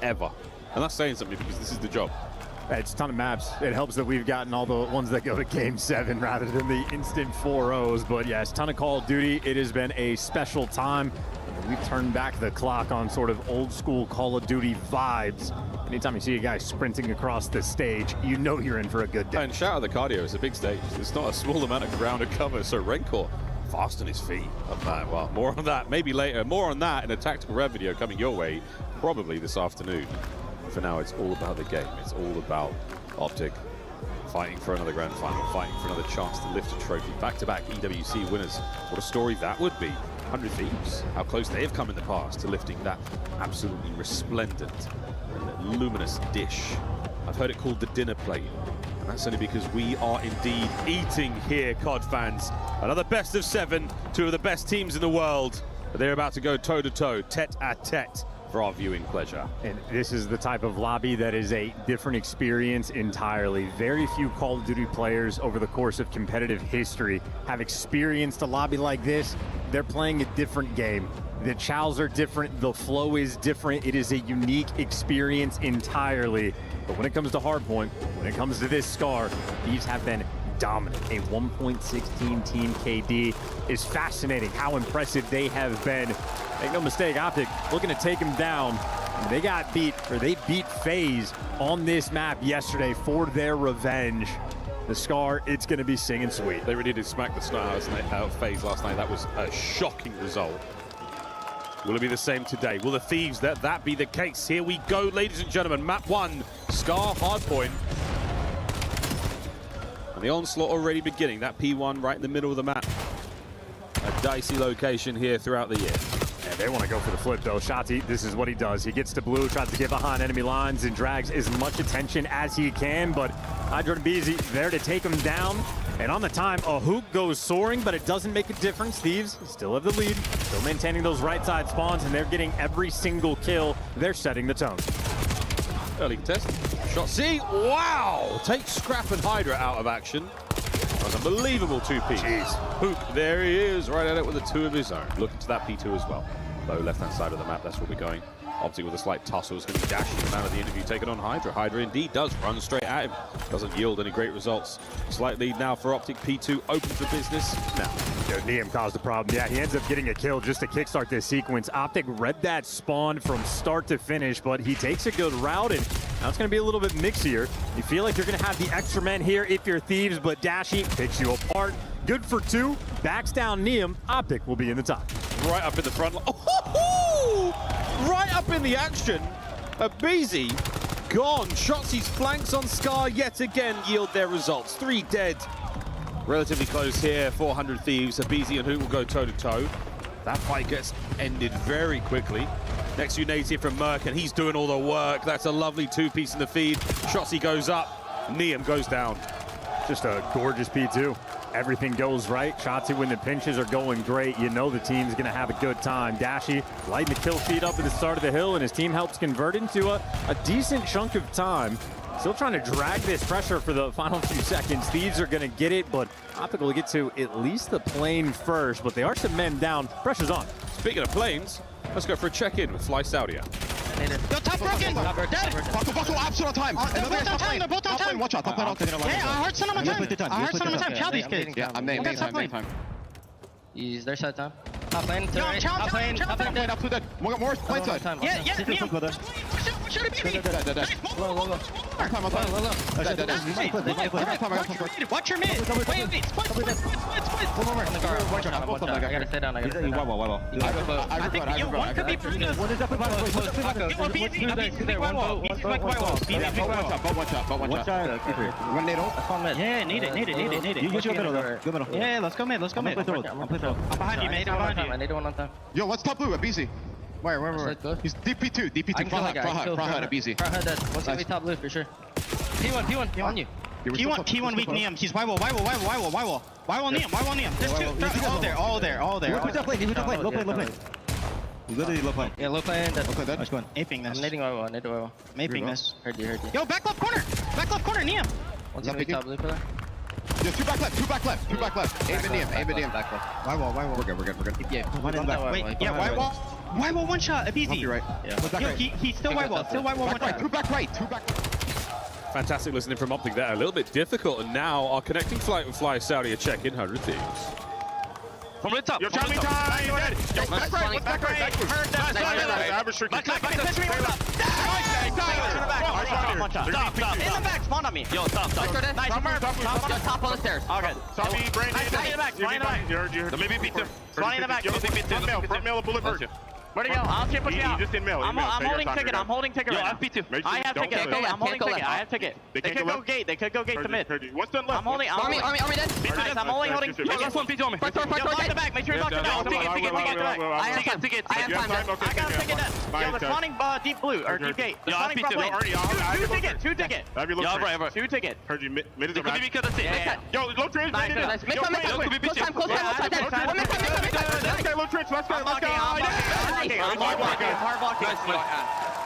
ever. And that's saying something because this is the job. It's a ton of maps. It helps that we've gotten all the ones that go to Game 7 rather than the instant 4-0s. But yes, ton of Call of Duty. It has been a special time. We've turned back the clock on sort of old school Call of Duty vibes. Anytime you see a guy sprinting across the stage, you know you're in for a good day. And shout out the cardio. It's a big stage. It's not a small amount of ground to cover. So Rancor fast on his feet. Well, more on that maybe later. More on that in a tactical rev video coming your way probably this afternoon. For now, it's all about the game. It's all about Optic fighting for another grand final, fighting for another chance to lift a trophy. Back-to-back EWC winners. What a story that would be. 100 Thieves, how close they have come in the past to lifting that absolutely resplendent and luminous dish. I've heard it called the dinner plate. And that's only because we are indeed eating here, COD fans. Another best of 7, 2 of the best teams in the world. But they're about to go toe-to-toe, tete-a-tete for our viewing pleasure. And this is the type of lobby that is a different experience entirely. Very few Call of Duty players over the course of competitive history have experienced a lobby like this. They're playing a different game. The chows are different, the flow is different. It is a unique experience entirely. But when it comes to Hardpoint, when it comes to this Scar, these have been dominant. A 1.16 team KD is fascinating how impressive they have been. Make no mistake, Optic looking to take them down. They got beat, or they beat FaZe on this map yesterday for their revenge. The Scar, it's going to be singing sweet. They really did smack the snot out of FaZe last night. That was a shocking result. Will it be the same today? Will the Thieves that be the case? Here we go, ladies and gentlemen. Map 1, Scar Hardpoint. And the onslaught already beginning. That P1 right in the middle of the map. A dicey location here throughout the year. And they want to go for the flip, though. Shotzi, this is what he does. He gets to blue, tries to get behind enemy lines, and drags as much attention as he can. But Hydra and Beezy there to take him down. And on the time, a hook goes soaring, but it doesn't make a difference. Thieves still have the lead, still maintaining those right side spawns, and they're getting every single kill. They're setting the tone. Early test. Shot C. Wow! Take Scrap and Hydra out of action. That was unbelievable 2P. Jeez. Hook, there he is, right at it with a 2 of his own. Looking to that P2 as well. Low left-hand side of the map, that's where we're going. Optic with a slight tussle is going to be dashing him out of the interview, taking on Hydra. Hydra indeed does run straight at him. Doesn't yield any great results. Slight lead now for Optic. P2 open for business now. Liam caused the problem. Yeah, he ends up getting a kill just to kickstart this sequence. Optic read that spawn from start to finish, but he takes a good route, and now it's going to be a little bit mixier. You feel like you're going to have the extra men here if you're Thieves, but Dashy picks you apart. Good for 2. Backs down Liam. Optic will be in the top. Right up in the front. Oh, right up in the action. Beezy gone. Shotzi's flanks on Scar yet again yield their results. 3 dead. Relatively close here. 400 Thieves. Beezy and Hook will go toe-to-toe. That fight gets ended very quickly. Next to Native from Merc, and he's doing all the work. That's a lovely 2-piece in the feed. Shotzi goes up. Neum goes down. Just a gorgeous P2. Everything goes right. Shotzi, when the pinches are going great, you know the team's going to have a good time. Dashy lighting the kill feed up at the start of the hill, and his team helps convert into a decent chunk of time. Still trying to drag this pressure for the final few seconds. Thieves are going to get it, but Optic will get to at least the plane first, but they are some men down. Pressure's on. Speaking of planes, let's go for a check-in with Fly Saudia. Yo, top broken! Dead! Absolute time! They're both on time, they're both on time! Watch out, top lane. Yeah, I heard son of a time! I heard son of a time, chow these kids! Yeah, I'm name time. He's their side time. Top lane, to Yo, right. chow, Top lane, top lane. Up to dead. More plane side. Yeah, Liam! Shoot it, baby! Low. Watch your mid! Wait, split! I gotta stay down, I think, yo, one could be Brutus! One is up in Yo, Beezy, big white wall! Beezy's like white wall! One shot. One needle. Yeah, need it. You go middle. Go middle. Yeah, let's go mid. I'm behind you, mate. I'm behind you. I need one on time. Yo, what's top blue at BZ? Where? He's DP2. Front head at BZ. Front head dead. One's gonna be top blue for sure. P1 on you. P1 weak Neum. He's Y wall Neum. There's 2. All there. Who's that plane? Low plane. Literally low plane. Yeah, low plane. Dead. Nice one. Aping this. I'm nading Y-wall. Need Y-wall. Aping this. Heard you. Yo, back left corner, Neum. One's gonna be top blue for that. Yeah, two back left. Aim at Neum. Back left. Y wall. We're good. Yeah, Wait, yeah, Y wall one shot. Easy. Right. Yeah. Yo, he's still Y wall. One shot. Two back right. Fantastic listening from Optic there. A little bit difficult, and now our connecting flight with Fly Saudi check-in 100 Thieves. From the top. Yo, time. Yo, back right. Heard that. Stop. In the back, spawn on me. Yo, stop. Nice, top on the stairs. Okay. Sorry, Brandon. Spawn in the back. You heard. Maybe P2. Spawn in the back. Front mail, bullet bird. Where'd he go? I'll see him push me out. He just in middle. I'm holding ticket. I'm holding ticket right now. I have ticket. Okay, I'm holding ticket. I have ticket. They could go gate. They could go gate to mid. What's done left? I'm holding. Army dead. Nice, I'm holding. Last one, P2 on me. Block the back. Make sure you block the back. Ticket. I have ticket. I got a ticket dead. Yo, they're spawning deep blue or deep gate. They're spawning front lane. Two ticket. Two ticket. Heard you mid is the back. Yo, low trench. Nice. Close time. Let's go, low trench. Let's go. Hard blocking.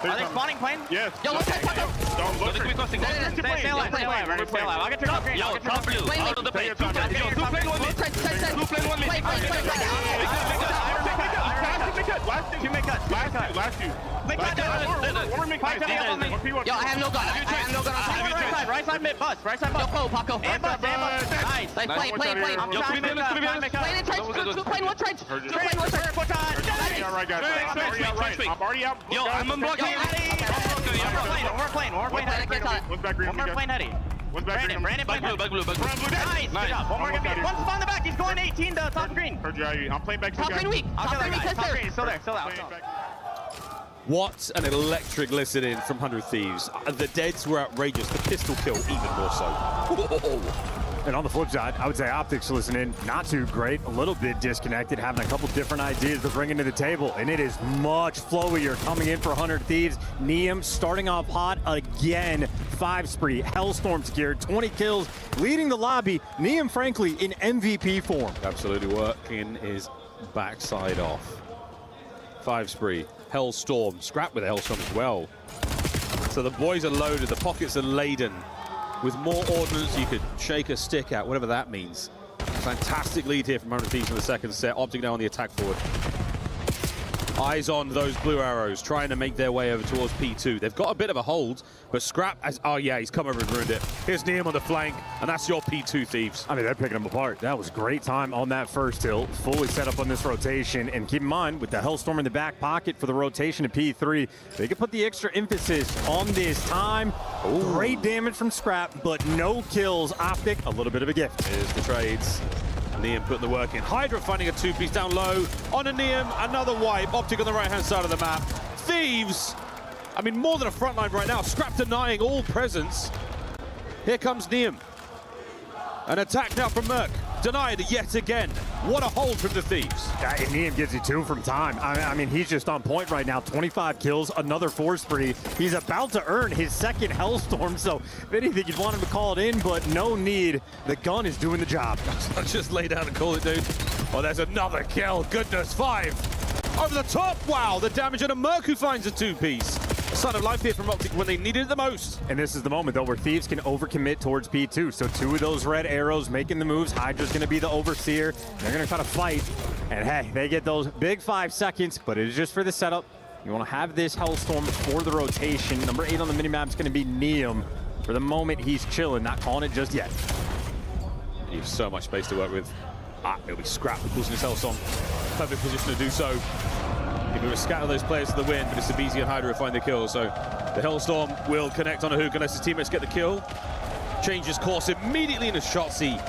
Are they spawning plane? Yes. Yo, look at Paco. Don't look. Stay alive. I'll get turned off green. I'll get turned off green. Out of the plane. Two Last two. Yo, I have no gun. Right side mid bus. Right side bus. Yo, Paco. And bus. Nice. Plane. I'm trying to make plane in trench. Plane one trench. All right, guys. I'm already out. Yo, I'm unblocking. One more plane. One's back green. One more plane heady. One's back green. Brandon, back blue. Nice. Good job. One more gonna be. One's on the back. He's going 18 to top green. Heard you. I'm playing back. Top green weak. Top green weak. Still there. What an electric listening from 100 Thieves. The deads were outrageous. The pistol kill even more so. And on the flip side, I would say Optics listening, not too great, a little bit disconnected, having a couple different ideas to bring into the table, and it is much flowier coming in for 100 Thieves. Neum starting off hot again, 5 spree, Hellstorm secured, 20 kills, leading the lobby. Neum, frankly, in MVP form. Absolutely working his backside off. 5 spree, Hellstorm, Scrap with a Hellstorm as well. So the boys are loaded, the pockets are laden. With more ordnance, you could shake a stick at, whatever that means. Fantastic lead here from 100 Thieves in the second set. Optic now on the attack forward. Eyes on those blue arrows, trying to make their way over towards P2. They've got a bit of a hold, but Scrap has, oh yeah, he's come over and ruined it. Here's Neum on the flank, and that's your P2 Thieves. I mean, they're picking them apart. That was great time on that first tilt, fully set up on this rotation. And keep in mind, with the Hellstorm in the back pocket for the rotation to P3, they can put the extra emphasis on this time. Ooh. Great damage from Scrap, but no kills. Optic, a little bit of a gift. Here's the trades. Neum putting the work in. Hydra finding a 2-piece down low. On a Neum, another wipe. Optic on the right-hand side of the map. Thieves, I mean, more than a front line right now. Scrap denying all presence. Here comes Neum. An attack now from Merc. Denied yet again. What a hold from the Thieves. And Neum gives you 2 from time. I mean, he's just on point right now. 25 kills, another 4 spree. He's about to earn his second Hellstorm, so if anything, you'd want him to call it in, but no need. The gun is doing the job. Just lay down and call it, dude. Oh, there's another kill. Goodness, 5. Over the top. Wow, the damage on a Merc who finds a 2-piece. Sign of life here from Optic when they needed it the most. And this is the moment, though, where Thieves can overcommit towards P2. So 2 of those red arrows making the moves. Hydra's going to be the overseer. They're going to try to fight. And hey, they get those big 5 seconds, but it is just for the setup. You want to have this Hellstorm for the rotation. Number 8 on the minimap is going to be Neum. For the moment, he's chilling, not calling it just yet. You have so much space to work with. It'll be Scrap pulls his Hellstorm. Perfect position to do so. He will scatter those players to the wind, but it's Abizi and Hydra who find the kill. So the Hellstorm will connect on a hook unless his teammates get the kill. Changes course immediately in a Shotzzy.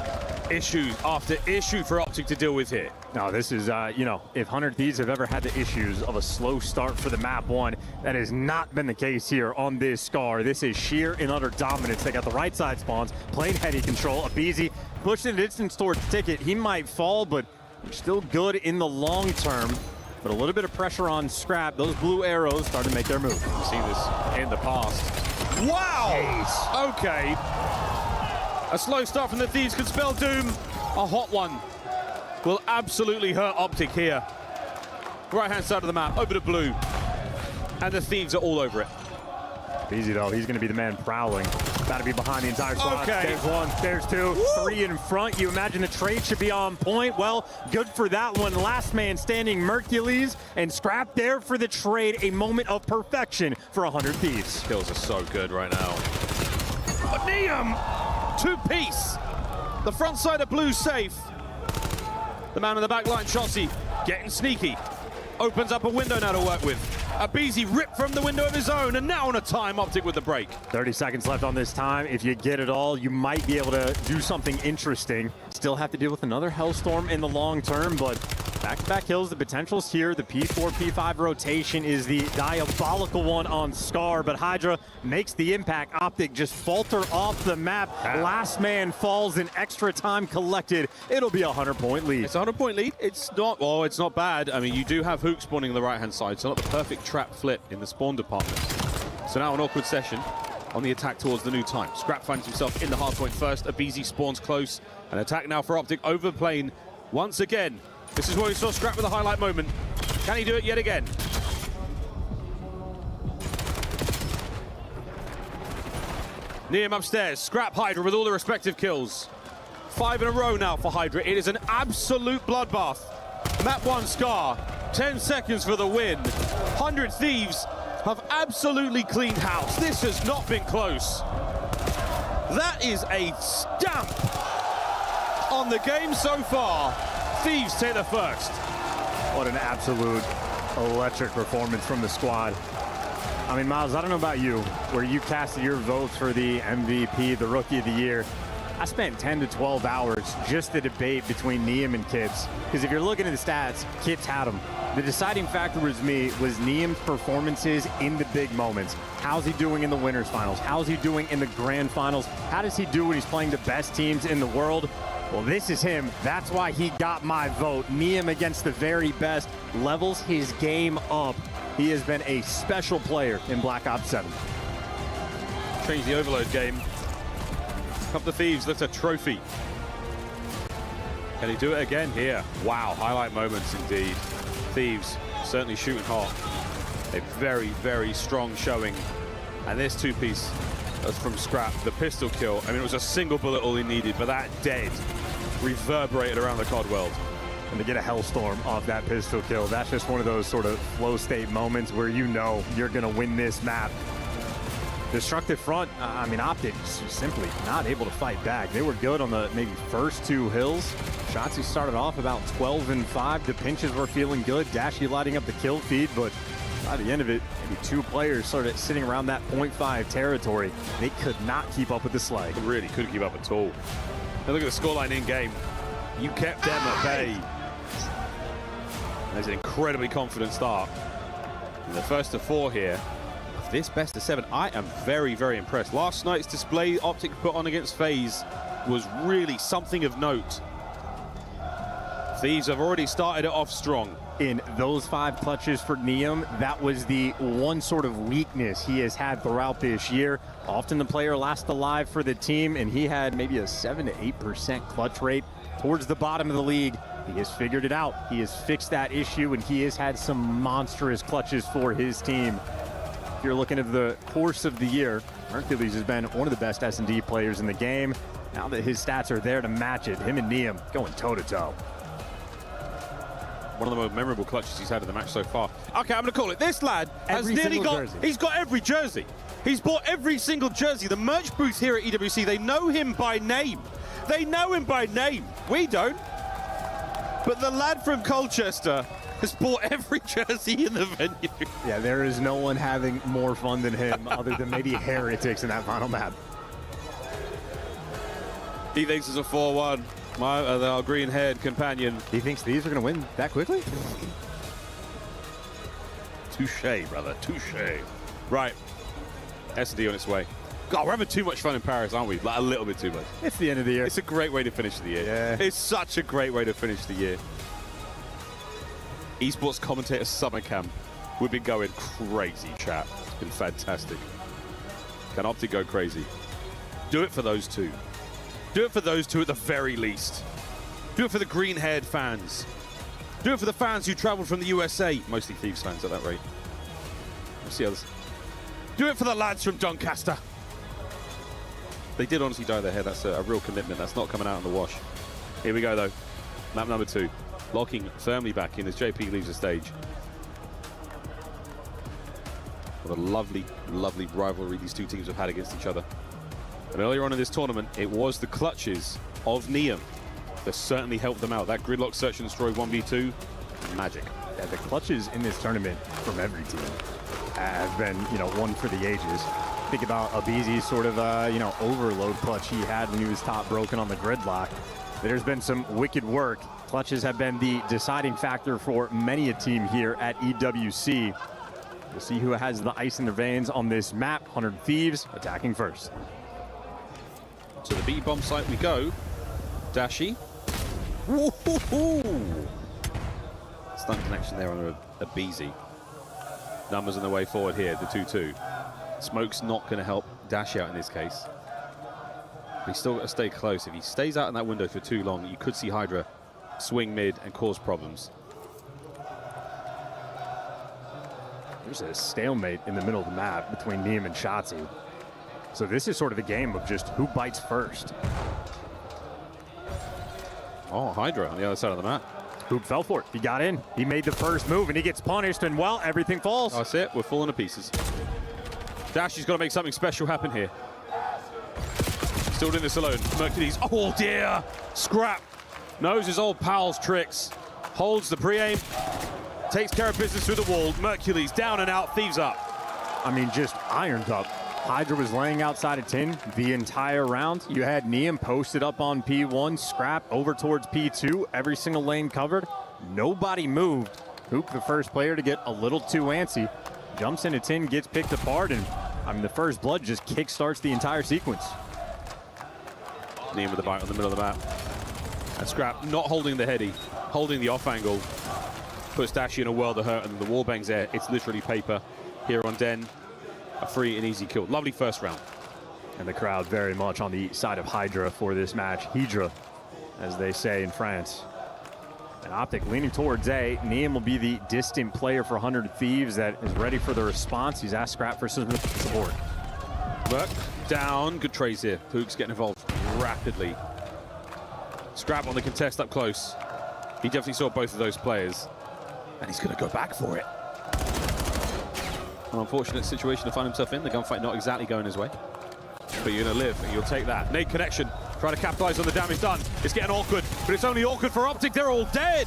Issue after issue for Optic to deal with here. No, this is, you know, if 100 Thieves have ever had the issues of a slow start for the map 1, that has not been the case here on this Scar. This is sheer and utter dominance. They got the right side spawns, playing heady control. Abizi pushing the distance towards Ticket. He might fall, but still good in the long term. But a little bit of pressure on Scrap. Those blue arrows starting to make their move. We've seen this in the past. Wow! Okay. A slow start from the Thieves could spell doom. A hot one will absolutely hurt Optic here. Right-hand side of the map, over to blue. And the Thieves are all over it. Easy though, he's going to be the man prowling. Got to be behind the entire squad. Okay. There's 1, there's 2, 3 in front. You imagine the trade should be on point. Well, good for that one. Last man standing, Mercules, and Scrap there for the trade. A moment of perfection for 100 Thieves. Kills are so good right now. Neum, 2-piece. The front side of blue safe. The man in the back line, Shotzzy, getting sneaky. Opens up a window now to work with. Abizi ripped from the window of his own, and now on a time, Optic with the break. 30 seconds left on this time. If you get it all, you might be able to do something interesting. Still have to deal with another Hellstorm in the long term, but Back-to-back kills, the potential's here. The P4, P5 rotation is the diabolical one on Scar, but Hydra makes the impact. Optic just falter off the map. Last man falls in extra time collected. It'll be a 100-point lead. It's a 100-point lead. It's not bad. I mean, you do have Hook spawning on the right-hand side, so not the perfect trap flip in the spawn department. So now an awkward session on the attack towards the new time. Scrap finds himself in the hardpoint first. Abizi spawns close. An attack now for Optic over the plane once again. This is where we saw Scrap with a highlight moment. Can he do it yet again? Niam upstairs. Scrap, Hydra with all the respective kills. 5 in a row now for Hydra. It is an absolute bloodbath. Map 1 Scar. 10 seconds for the win. 100 Thieves have absolutely cleaned house. This has not been close. That is a stamp on the game so far. Thieves take the first. What an absolute electric performance from the squad. I mean, Miles, I don't know about you, where you casted your votes for the MVP, the Rookie of the Year. I spent 10 to 12 hours just to debate between Niam and Kips. Because if you're looking at the stats, Kips had them. The deciding factor was Niam's performances in the big moments. How's he doing in the winners finals? How's he doing in the grand finals? How does he do when he's playing the best teams in the world? Well, this is him. That's why he got my vote. Niam against the very best levels his game up. He has been a special player in Black Ops 7. Change the overload game. Couple of Thieves lift a trophy. Can he do it again here? Wow, highlight moments indeed. Thieves certainly shooting hot. A very, very strong showing. And this two-piece that's from Scrap, the pistol kill. I mean, it was a single bullet all he needed, but that dead reverberated around the COD world. And to get a Hellstorm off that pistol kill, that's just one of those sort of flow state moments where you know you're going to win this map. Destructive front, I mean, Optic simply not able to fight back. They were good on the maybe first 2 hills. Shotzzy started off about 12 and 5. The pinches were feeling good. Dashy lighting up the kill feed, but by the end of it, maybe 2 players started sitting around that 0.5 territory. They could not keep up with the slag. They really couldn't keep up at all. Now look at the scoreline in game. You kept them at bay. There's an incredibly confident start. In the first of 4 here. This best of 7, I am very, very impressed. Last night's display Optic put on against FaZe was really something of note. Thieves have already started it off strong. In those 5 clutches for Niam, that was the one sort of weakness he has had throughout this year. Often the player lasts alive for the team, and he had maybe a 7 to 8% clutch rate towards the bottom of the league. He has figured it out. He has fixed that issue, and he has had some monstrous clutches for his team. If you're looking at the course of the year, Hercules has been one of the best S&D players in the game. Now that his stats are there to match it, him and Niam going toe-to-toe. One of the most memorable clutches he's had in the match so far. Okay, I'm going to call it. This lad has Every nearly single got, jersey. he's got every jersey. He's bought every single jersey. The merch booth here at EWC, they know him by name. They know him by name. We don't. But the lad from Colchester has bought every jersey in the venue. Yeah, there is no one having more fun than him other than maybe Heretics in that final map. He thinks it's a 4-1. Our green-haired companion. He thinks these are going to win that quickly? Touche, brother. Touche. Right. SD on its way. God, we're having too much fun in Paris, aren't we? Like a little bit too much. It's the end of the year. It's a great way to finish the year. Yeah. It's such a great way to finish the year. Esports commentator summer camp. We've been going crazy, chat. It's been fantastic. Can Optic go crazy? Do it for those 2. Do it for those 2 at the very least. Do it for the green-haired fans. Do it for the fans who traveled from the USA. Mostly Thieves fans at that rate. We'll see others. Do it for the lads from Doncaster. They did honestly dye their hair. That's a real commitment. That's not coming out in the wash. Here we go, though. Map number 2. Locking firmly back in as JP leaves the stage. What a lovely, lovely rivalry these 2 teams have had against each other. And earlier on in this tournament, it was the clutches of Niam that certainly helped them out. That gridlock search and destroy 1v2, magic. Yeah, the clutches in this tournament from every team have been, one for the ages. Think about Abizi's sort of, overload clutch he had when he was top broken on the gridlock. There's been some wicked work. Clutches have been the deciding factor for many a team here at EWC. We'll see who has the ice in their veins on this map. 100 Thieves attacking first. To the B-bomb site we go. Dashi. Woo-hoo-hoo. Stun connection there on a Beezy. Numbers on the way forward here, the 2-2. Smoke's not going to help Dashi out in this case. But he's still got to stay close. If he stays out in that window for too long, you could see Hydra swing mid and cause problems. There's a stalemate in the middle of the map between Neem and Shotzi. So this is sort of the game of just who bites first. Oh, Hydra on the other side of the map. Hoop fell for it. He got in. He made the first move, and he gets punished, and, well, everything falls. That's it. We're falling to pieces. Dashi's got to make something special happen here. Still doing this alone. Mercules. Oh, dear. Scrap. Knows his old pal's tricks. Holds the pre-aim. Takes care of business through the wall. Mercules down and out. Thieves up. I mean, just ironed up. Hydra was laying outside of tin the entire round. You had Neem posted up on P1, Scrap over towards P2, every single lane covered. Nobody moved. Hook, the first player to get a little too antsy, jumps into tin, gets picked apart, and I mean, the first blood just kickstarts the entire sequence. Neem with the bite on the middle of the map. And Scrap not holding the heady, holding the off angle. Puts Dashi in a world of hurt, and the wall bangs there. It's literally paper here on Den. A free and easy kill. Lovely first round. And the crowd very much on the side of Hydra for this match. Hydra, as they say in France. And Optic leaning towards A. Neem will be the distant player for 100 Thieves that is ready for the response. He's asked Scrap for some support. Merc down. Good trades here. Hook's getting involved rapidly. Scrap on the contest up close. He definitely saw both of those players. And he's going to go back for it. An unfortunate situation to find himself in. The gunfight not exactly going his way. But you're going to live, and you'll take that. Nade connection. Trying to capitalize on the damage done. It's getting awkward, but it's only awkward for Optic. They're all dead.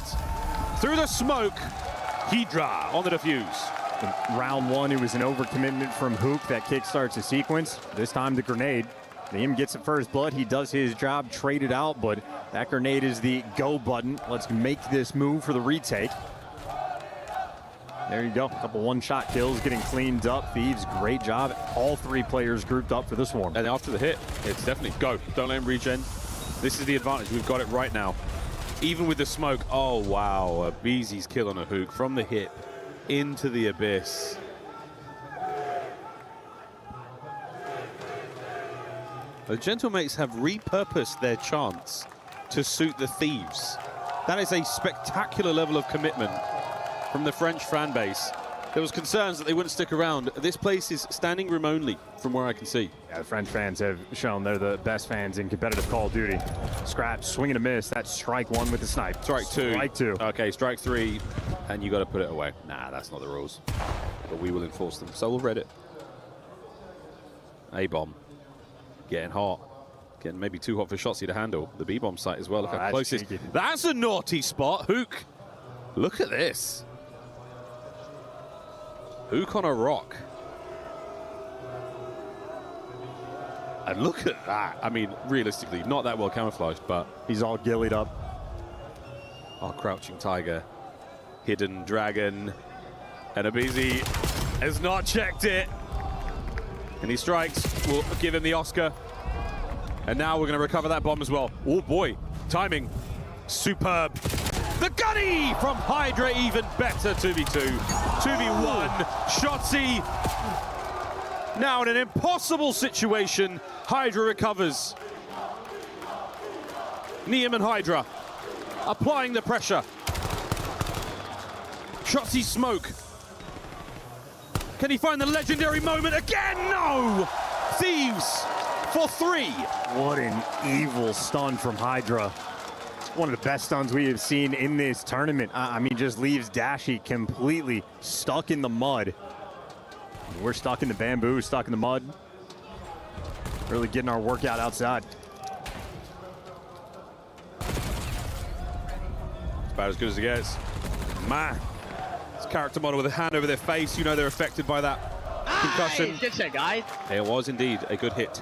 Through the smoke, Hydra on the defuse. In round one, it was an overcommitment from Hook that kickstarts the sequence. This time, the grenade. Neem gets the first blood. He does his job, traded out, but that grenade is the go button. Let's make this move for the retake. There you go. A couple one-shot kills getting cleaned up. Thieves, great job. All three players grouped up for the swarm. And after the hit, it's definitely go. Don't let him regen. This is the advantage. We've got it right now. Even with the smoke. Oh, wow. A Beezy's kill on a Hook from the hip into the abyss. The Gentlemates have repurposed their chants to suit the Thieves. That is a spectacular level of commitment from the French fan base. There was concerns that they wouldn't stick around. This place is standing room only, from where I can see. Yeah, the French fans have shown they're the best fans in competitive Call of Duty. Scrap, swing and a miss. That's strike one with the snipe. Strike two. Strike two. Okay, strike three, and you got to put it away. Nah, that's not the rules. But we will enforce them. So will Reddit. A-bomb. Getting hot. Getting maybe too hot for Shotzi to handle. The B-bomb site as well. Look how close it is. That's a naughty spot. Hook. Look at this. Hook on a rock. And look at that. I mean, realistically, not that well camouflaged, but he's all gillied up. Our crouching tiger. Hidden dragon. And Abizi has not checked it. And he strikes. We'll give him the Oscar. And now we're going to recover that bomb as well. Oh boy. Timing. Superb. The gunny from Hydra, even better. 2v2. 2v1. Shotzi. Now in an impossible situation. Hydra recovers. Neem and Hydra applying the pressure. Shotzi smoke. Can he find the legendary moment again? No! Thieves for 3. What an evil stun from Hydra. One of the best stuns we have seen in this tournament. I mean, just leaves Dashi completely stuck in the mud. We're stuck in the bamboo, stuck in the mud. Really getting our workout outside. It's about as good as it gets. Man, it's character model with a hand over their face. You know they're affected by that concussion. Good shit, guys. It was indeed a good hit.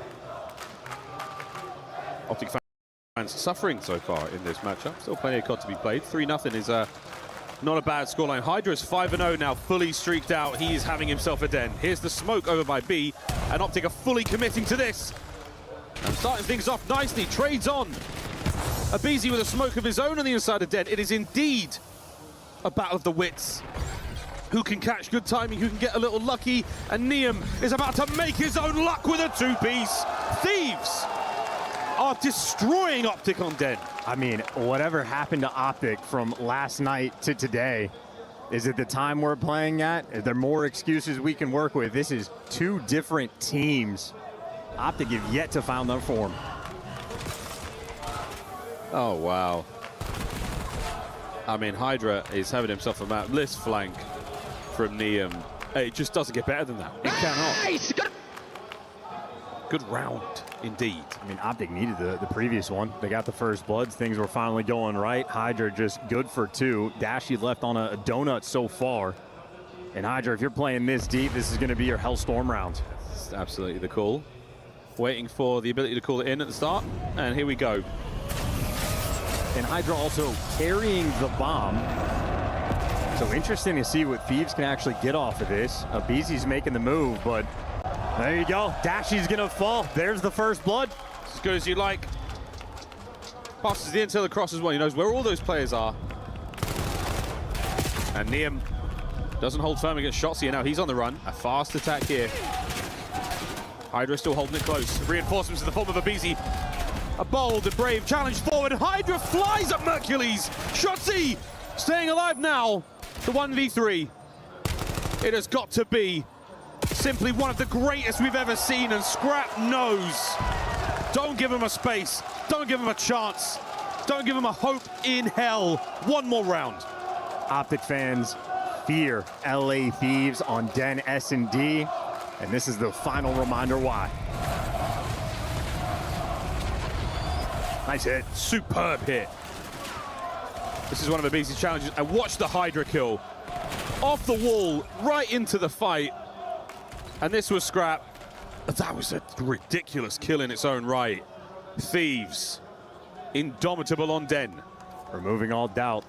Optic fans champions suffering so far in this matchup. Still plenty of COD to be played. 3-0 is not a bad scoreline. Hydra's 5-0 now, fully streaked out. He is having himself a den. Here's the smoke over by B, and Optic are fully committing to this. And starting things off nicely, trades on. Abizi with a smoke of his own on the inside of den. It is indeed a battle of the wits. Who can catch good timing, who can get a little lucky, and Niam is about to make his own luck with a two-piece. Thieves are destroying Optic on den. I mean, whatever happened to Optic from last night to today, is it the time we're playing at? Is there more excuses we can work with? This is two different teams. Optic have yet to find their form. Oh, wow. I mean, Hydra is having himself a map-less flank from Niam. It just doesn't get better than that. It cannot. Good round, indeed. I mean, Optic needed the previous one. They got the first bloods. Things were finally going right. Hydra just good for 2. Dashy left on a donut so far. And Hydra, if you're playing this deep, this is going to be your Hellstorm round. It's absolutely the call. Waiting for the ability to call it in at the start. And here we go. And Hydra also carrying the bomb. So interesting to see what Thieves can actually get off of this. Abizi's making the move, but there you go. Dashy's gonna fall. There's the first blood. As good as you like. Passes the intel across as well. He knows where all those players are. And Niam doesn't hold firm against Shotzi, and now he's on the run. A fast attack here. Hydra still holding it close. Reinforcements in the form of Abizi. A bold and brave challenge forward. Hydra flies at Mercules. Shotzi staying alive now. The 1v3. It has got to be simply one of the greatest we've ever seen, and Scrap knows. Don't give him a space. Don't give him a chance. Don't give him a hope in hell. One more round. Optic fans fear LA Thieves on Den S&D, and this is the final reminder why. Nice hit. Superb hit. This is one of Abizi's challenges. And watch the Hydra kill. Off the wall, right into the fight. And this was Scrap. That was a ridiculous kill in its own right. Thieves, indomitable on Den. Removing all doubt.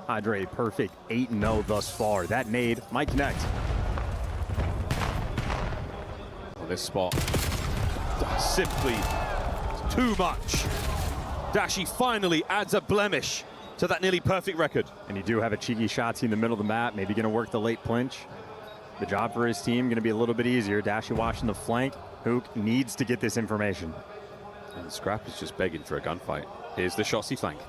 Hydra a perfect 8-0 thus far. That nade might connect. On this spot, simply too much. Dashy finally adds a blemish to that nearly perfect record. And you do have a cheeky Shotzi in the middle of the map, maybe gonna work the late clinch. The job for his team gonna be a little bit easier. Dashy watching the flank. Hook needs to get this information. And Scrap is just begging for a gunfight. Here's the Shotzi flank.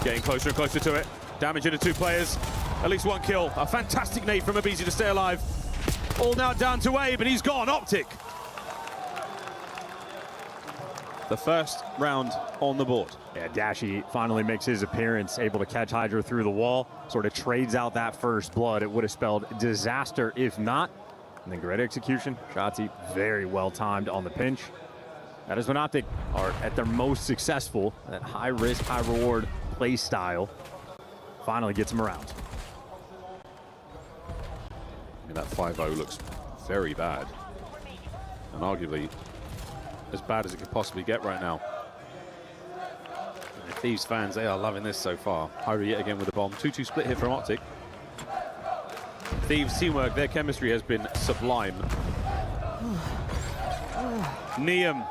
Getting closer and closer to it. Damaging the 2 players. At least 1 kill. A fantastic nade from Abizi to stay alive. All now down to Abe, and he's gone. Optic. The first round on the board. Yeah, Dashy finally makes his appearance, able to catch Hydra through the wall, sort of trades out that first blood. It would have spelled disaster if not. And then great execution. Shotzi very well timed on the pinch. That is when Optic are at their most successful. That high risk, high reward play style finally gets them around. I mean, that 5-0 looks very bad. And arguably as bad as it could possibly get right now. And the Thieves fans, they are loving this so far. Hydra yet again with the bomb. 2-2 split here from Optic. Thieves teamwork, their chemistry has been sublime. Niam,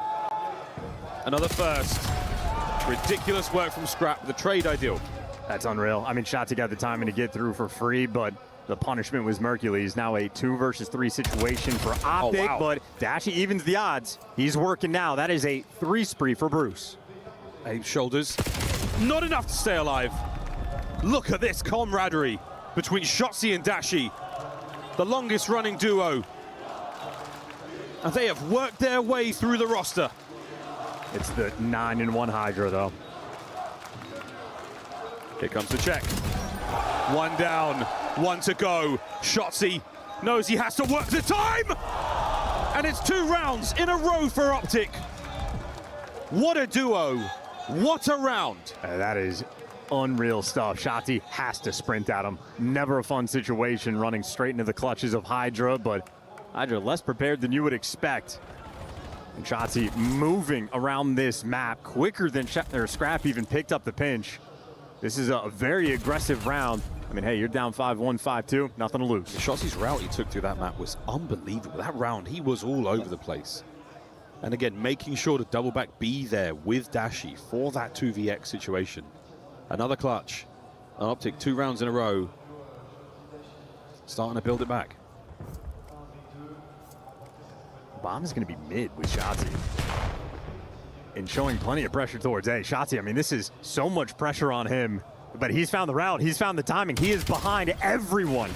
another first. Ridiculous work from Scrap, the trade ideal. That's unreal. I mean, Shotzi got the timing to get through for free, but the punishment was Mercules. Now a 2 versus 3 situation for Optic, but Dashy evens the odds. He's working now. That is a 3 spree for Bruce. Abe's shoulders, not enough to stay alive. Look at this camaraderie between Shotzi and Dashy, the longest running duo. And they have worked their way through the roster. It's the 9-1 Hydra, though. Here comes the check. 1 down, 1 to go. Shotzi knows he has to work the time! And it's 2 rounds in a row for Optic. What a duo. What a round. That is unreal stuff. Shotzi has to sprint at him. Never a fun situation running straight into the clutches of Hydra, but Hydra less prepared than you would expect. And Shotzi moving around this map quicker than Scrap even picked up the pinch. This is a very aggressive round. I mean, hey, you're down 5-1, 5-2, nothing to lose. Shotzi's route he took through that map was unbelievable. That round, he was all over the place. And again, making sure to double back be there with Dashi for that 2vx situation. Another clutch. An Optic 2 rounds in a row. Starting to build it back. Bomb is going to be mid with Shotzi. And showing plenty of pressure towards Shotzi. I mean, this is so much pressure on him. But he's found the route. He's found the timing. He is behind everyone.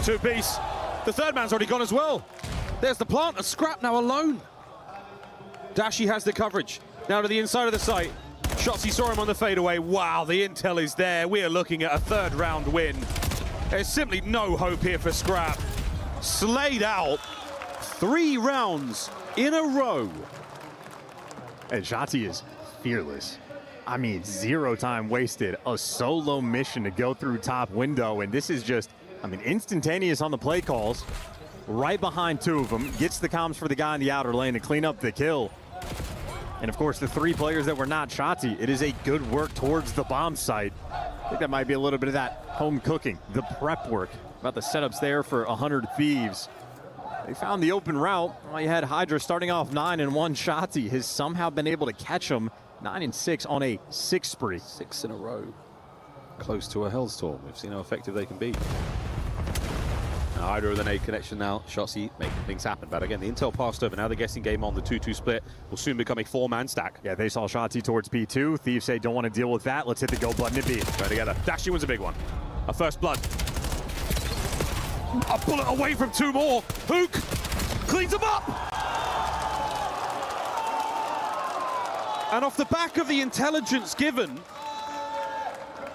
2 piece. The third man's already gone as well. There's the plant. A Scrap now alone. Dashi has the coverage. Now to the inside of the site. Shotzi saw him on the fadeaway. Wow, the intel is there. We are looking at a 3rd round win. There's simply no hope here for Scrap. Slayed out 3 rounds in a row. And Shotzi is fearless. I mean, 0 time wasted. A solo mission to go through top window. And this is just, I mean, instantaneous on the play calls. Right behind 2 of them. Gets the comms for the guy in the outer lane to clean up the kill. And of course, the 3 players that were not Shotzi, it is a good work towards the bomb site. I think that might be a little bit of that home cooking, the prep work. About the setups there for 100 Thieves. They found the open route. Well, you had Hydra starting off 9-1. Shotzi has somehow been able to catch him 9-6 on a 6 spree. 6 in a row. Close to a Hellstorm. We've seen how effective they can be. Now, Hydra with an A connection now. Shotzi making things happen. But again, the intel passed over. Now the guessing game on the 2-2 split will soon become a 4-man stack. Yeah, they saw Shotzi towards B2. Thieves say don't want to deal with that. Let's hit the go button at B. Go together. Dashi wins a big one. A first blood. A bullet away from 2 more. Hook cleans them up. And off the back of the intelligence given,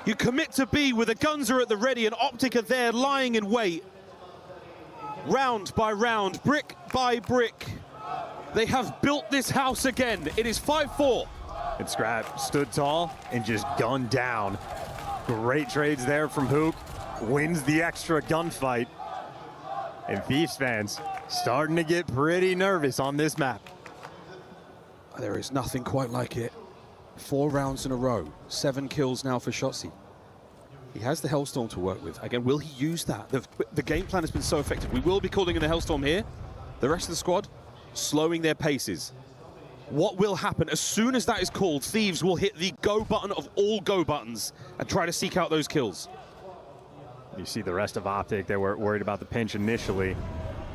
you commit to B with the guns are at the ready and Optic are there lying in wait. Round by round, brick by brick. They have built this house again. It is 5-4. And Scrap stood tall and just gunned down. Great trades there from Hook. Wins the extra gunfight. And Thieves fans starting to get pretty nervous on this map. There is nothing quite like it. 4 rounds in a row. 7 kills now for Shotzi. He has the Hellstorm to work with. Again, will he use that? The game plan has been so effective. We will be calling in the Hellstorm here. The rest of the squad slowing their paces. What will happen as soon as that is called? Thieves will hit the go button of all go buttons and try to seek out those kills. You see the rest of Optic, they were worried about the pinch initially.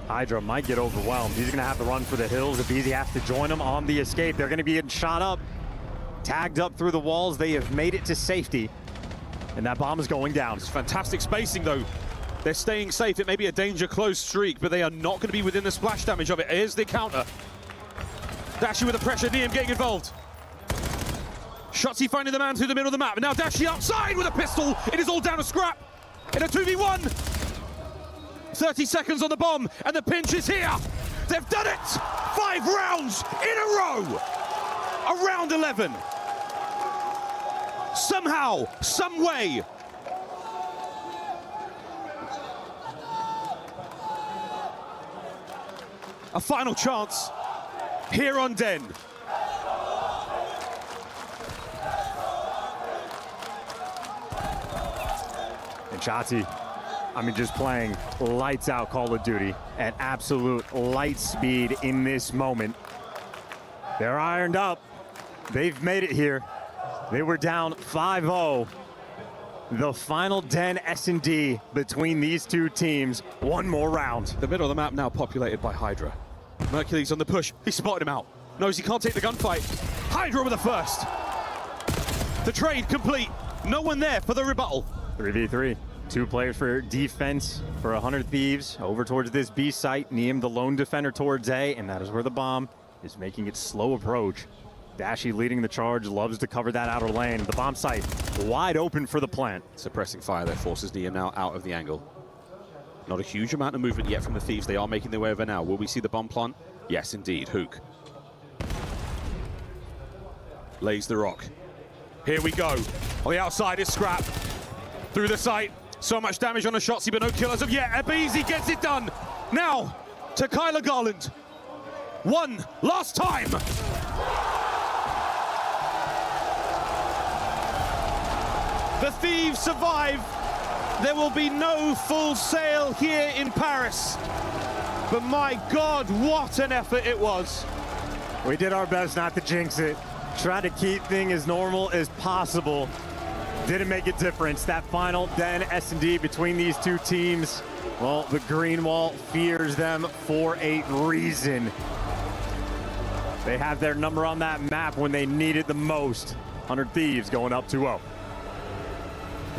Hydra might get overwhelmed. He's going to have to run for the hills. If Easy has to join him on the escape, they're going to be getting shot up, tagged up through the walls. They have made it to safety, and that bomb is going down. It's fantastic spacing, though. They're staying safe. It may be a danger close streak, but they are not going to be within the splash damage of it. Here's the counter. Dashi with the pressure, Liam getting involved. Shotzi finding the man through the middle of the map. And now Dashi outside with a pistol. It is all down to Scrap in a 2v1. 30 seconds on the bomb, and the pinch is here. They've done it! 5 rounds in a row! Around 11. Somehow, some way. A final chance here on Den. And Shotzi, I mean, just playing lights out Call of Duty at absolute light speed in this moment. They're ironed up. They've made it here. They were down 5-0. The final Den S&D between these 2 teams. 1 more round. The middle of the map now populated by Hydra. Mercury's on the push. He spotted him out. Knows he can't take the gunfight. Hydra with the first. The trade complete. No one there for the rebuttal. 3v3. 2 players for defense for 100 Thieves. Over towards this B site. Neem the lone defender towards A, and that is where the bomb is making its slow approach. Dashi leading the charge, loves to cover that outer lane. The bomb site wide open for the plant. Suppressing fire there forces Neem now out of the angle. Not a huge amount of movement yet from the Thieves. They are making their way over now. Will we see the bomb plant? Yes, indeed. Hook lays the rock. Here we go. On the outside is Scrap. Through the site. So much damage on the Shotzi, but no kill as of yet. Ebeezy gets it done. Now to Kyler Garland. one last time. The Thieves survive. There will be no Full Sail here in Paris. But my God, what an effort it was. We did our best not to jinx it. Try to keep things as normal as possible. Didn't make a difference. That final Den S&D between these two teams, well, the Green Wall fears them for a reason. They have their number on that map when they need it the most. 100 Thieves going up 2-0.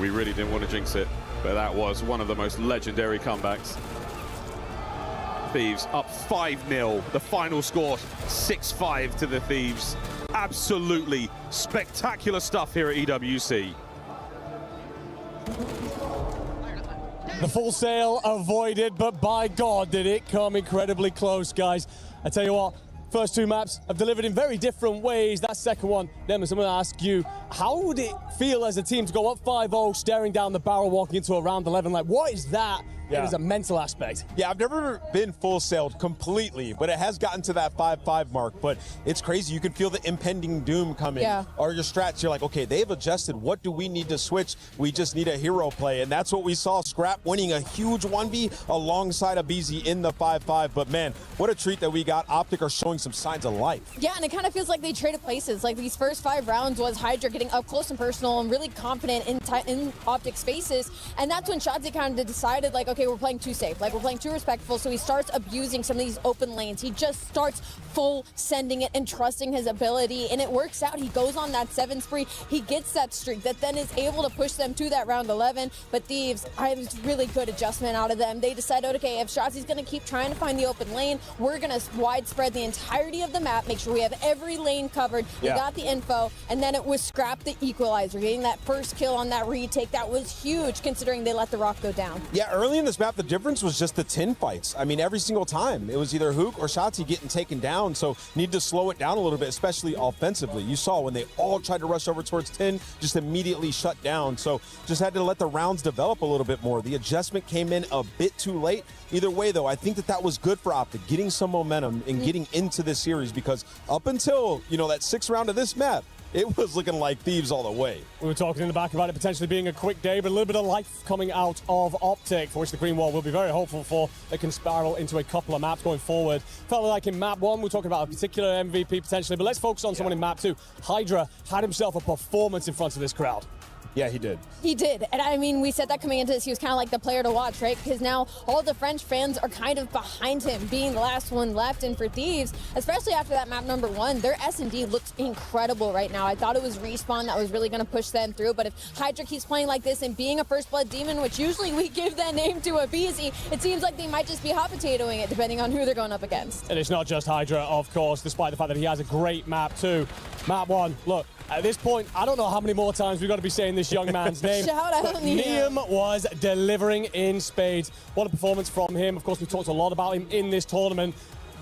We really didn't want to jinx it, but that was one of the most legendary comebacks. Thieves up 5-0. The final score 6-5 to the Thieves. Absolutely spectacular stuff here at EWC. The Full Sail avoided, but by God, did it come incredibly close, guys. I tell you what, first two maps have delivered in very different ways. That second one, Demis, I'm going to ask you, how would it feel as a team to go up 5-0, staring down the barrel, walking into a round 11? Like, what is that? Yeah. It is a mental aspect. Yeah, I've never been full sailed completely, but it has gotten to that 5-5 mark. But it's crazy. You can feel the impending doom coming. Yeah. Or your strats, you're like, okay, they've adjusted. What do we need to switch? We just need a hero play. And that's what we saw. Scrap winning a huge 1v alongside Abizi in the 5-5. But man, what a treat that we got. Optic are showing some signs of life. Yeah, and it kind of feels like they traded places. Like these first 5 rounds was Hydra getting up close and personal and really confident in Optic spaces. And that's when Shotzi kind of decided, like, okay, we're playing too safe. Like, we're playing too respectful. So he starts abusing some of these open lanes. He just starts full sending it and trusting his ability. And it works out. He goes on that 7 spree. He gets that streak that then is able to push them to that round 11. But Thieves, it was really good adjustment out of them. They decided, okay, if Shotzi's going to keep trying to find the open lane, we're going to widespread the entirety of the map, make sure we have every lane covered. We got the info. And then it was Scrap the equalizer, getting that first kill on that retake. That was huge considering they let the rock go down. Yeah, early in this map, the difference was just the 10 fights. I mean, every single time it was either Hook or Shotzi getting taken down. So need to slow it down a little bit, especially offensively. You saw when they all tried to rush over towards 10, just immediately shut down. So just had to let the rounds develop a little bit more. The adjustment came in a bit too late. Either way, though, I think that was good for Optic, getting some momentum and getting into this series, because up until, that 6th round of this map, it was looking like Thieves all the way. We were talking in the back about it potentially being a quick day, but a little bit of life coming out of Optic, for which the Green Wall will be very hopeful for. It can spiral into a couple of maps going forward. Felt like in map 1, we're talking about a particular MVP potentially, but let's focus on someone in map 2. Hydra had himself a performance in front of this crowd. Yeah, he did. He did. And I mean, we said that coming into this, he was kind of like the player to watch, right? Because now all the French fans are kind of behind him, being the last one left. And for Thieves, especially after that map number 1, their S&D looks incredible right now. I thought it was Respawn that was really going to push them through. But if Hydra keeps playing like this and being a First Blood Demon, which usually we give that name to Abizi, it seems like they might just be hot potatoing it, depending on who they're going up against. And it's not just Hydra, of course, despite the fact that he has a great map too. Map 1, look. At this point, I don't know how many more times we've got to be saying this young man's name. Shout out Niam was delivering in spades. What a performance from him. Of course, we talked a lot about him in this tournament.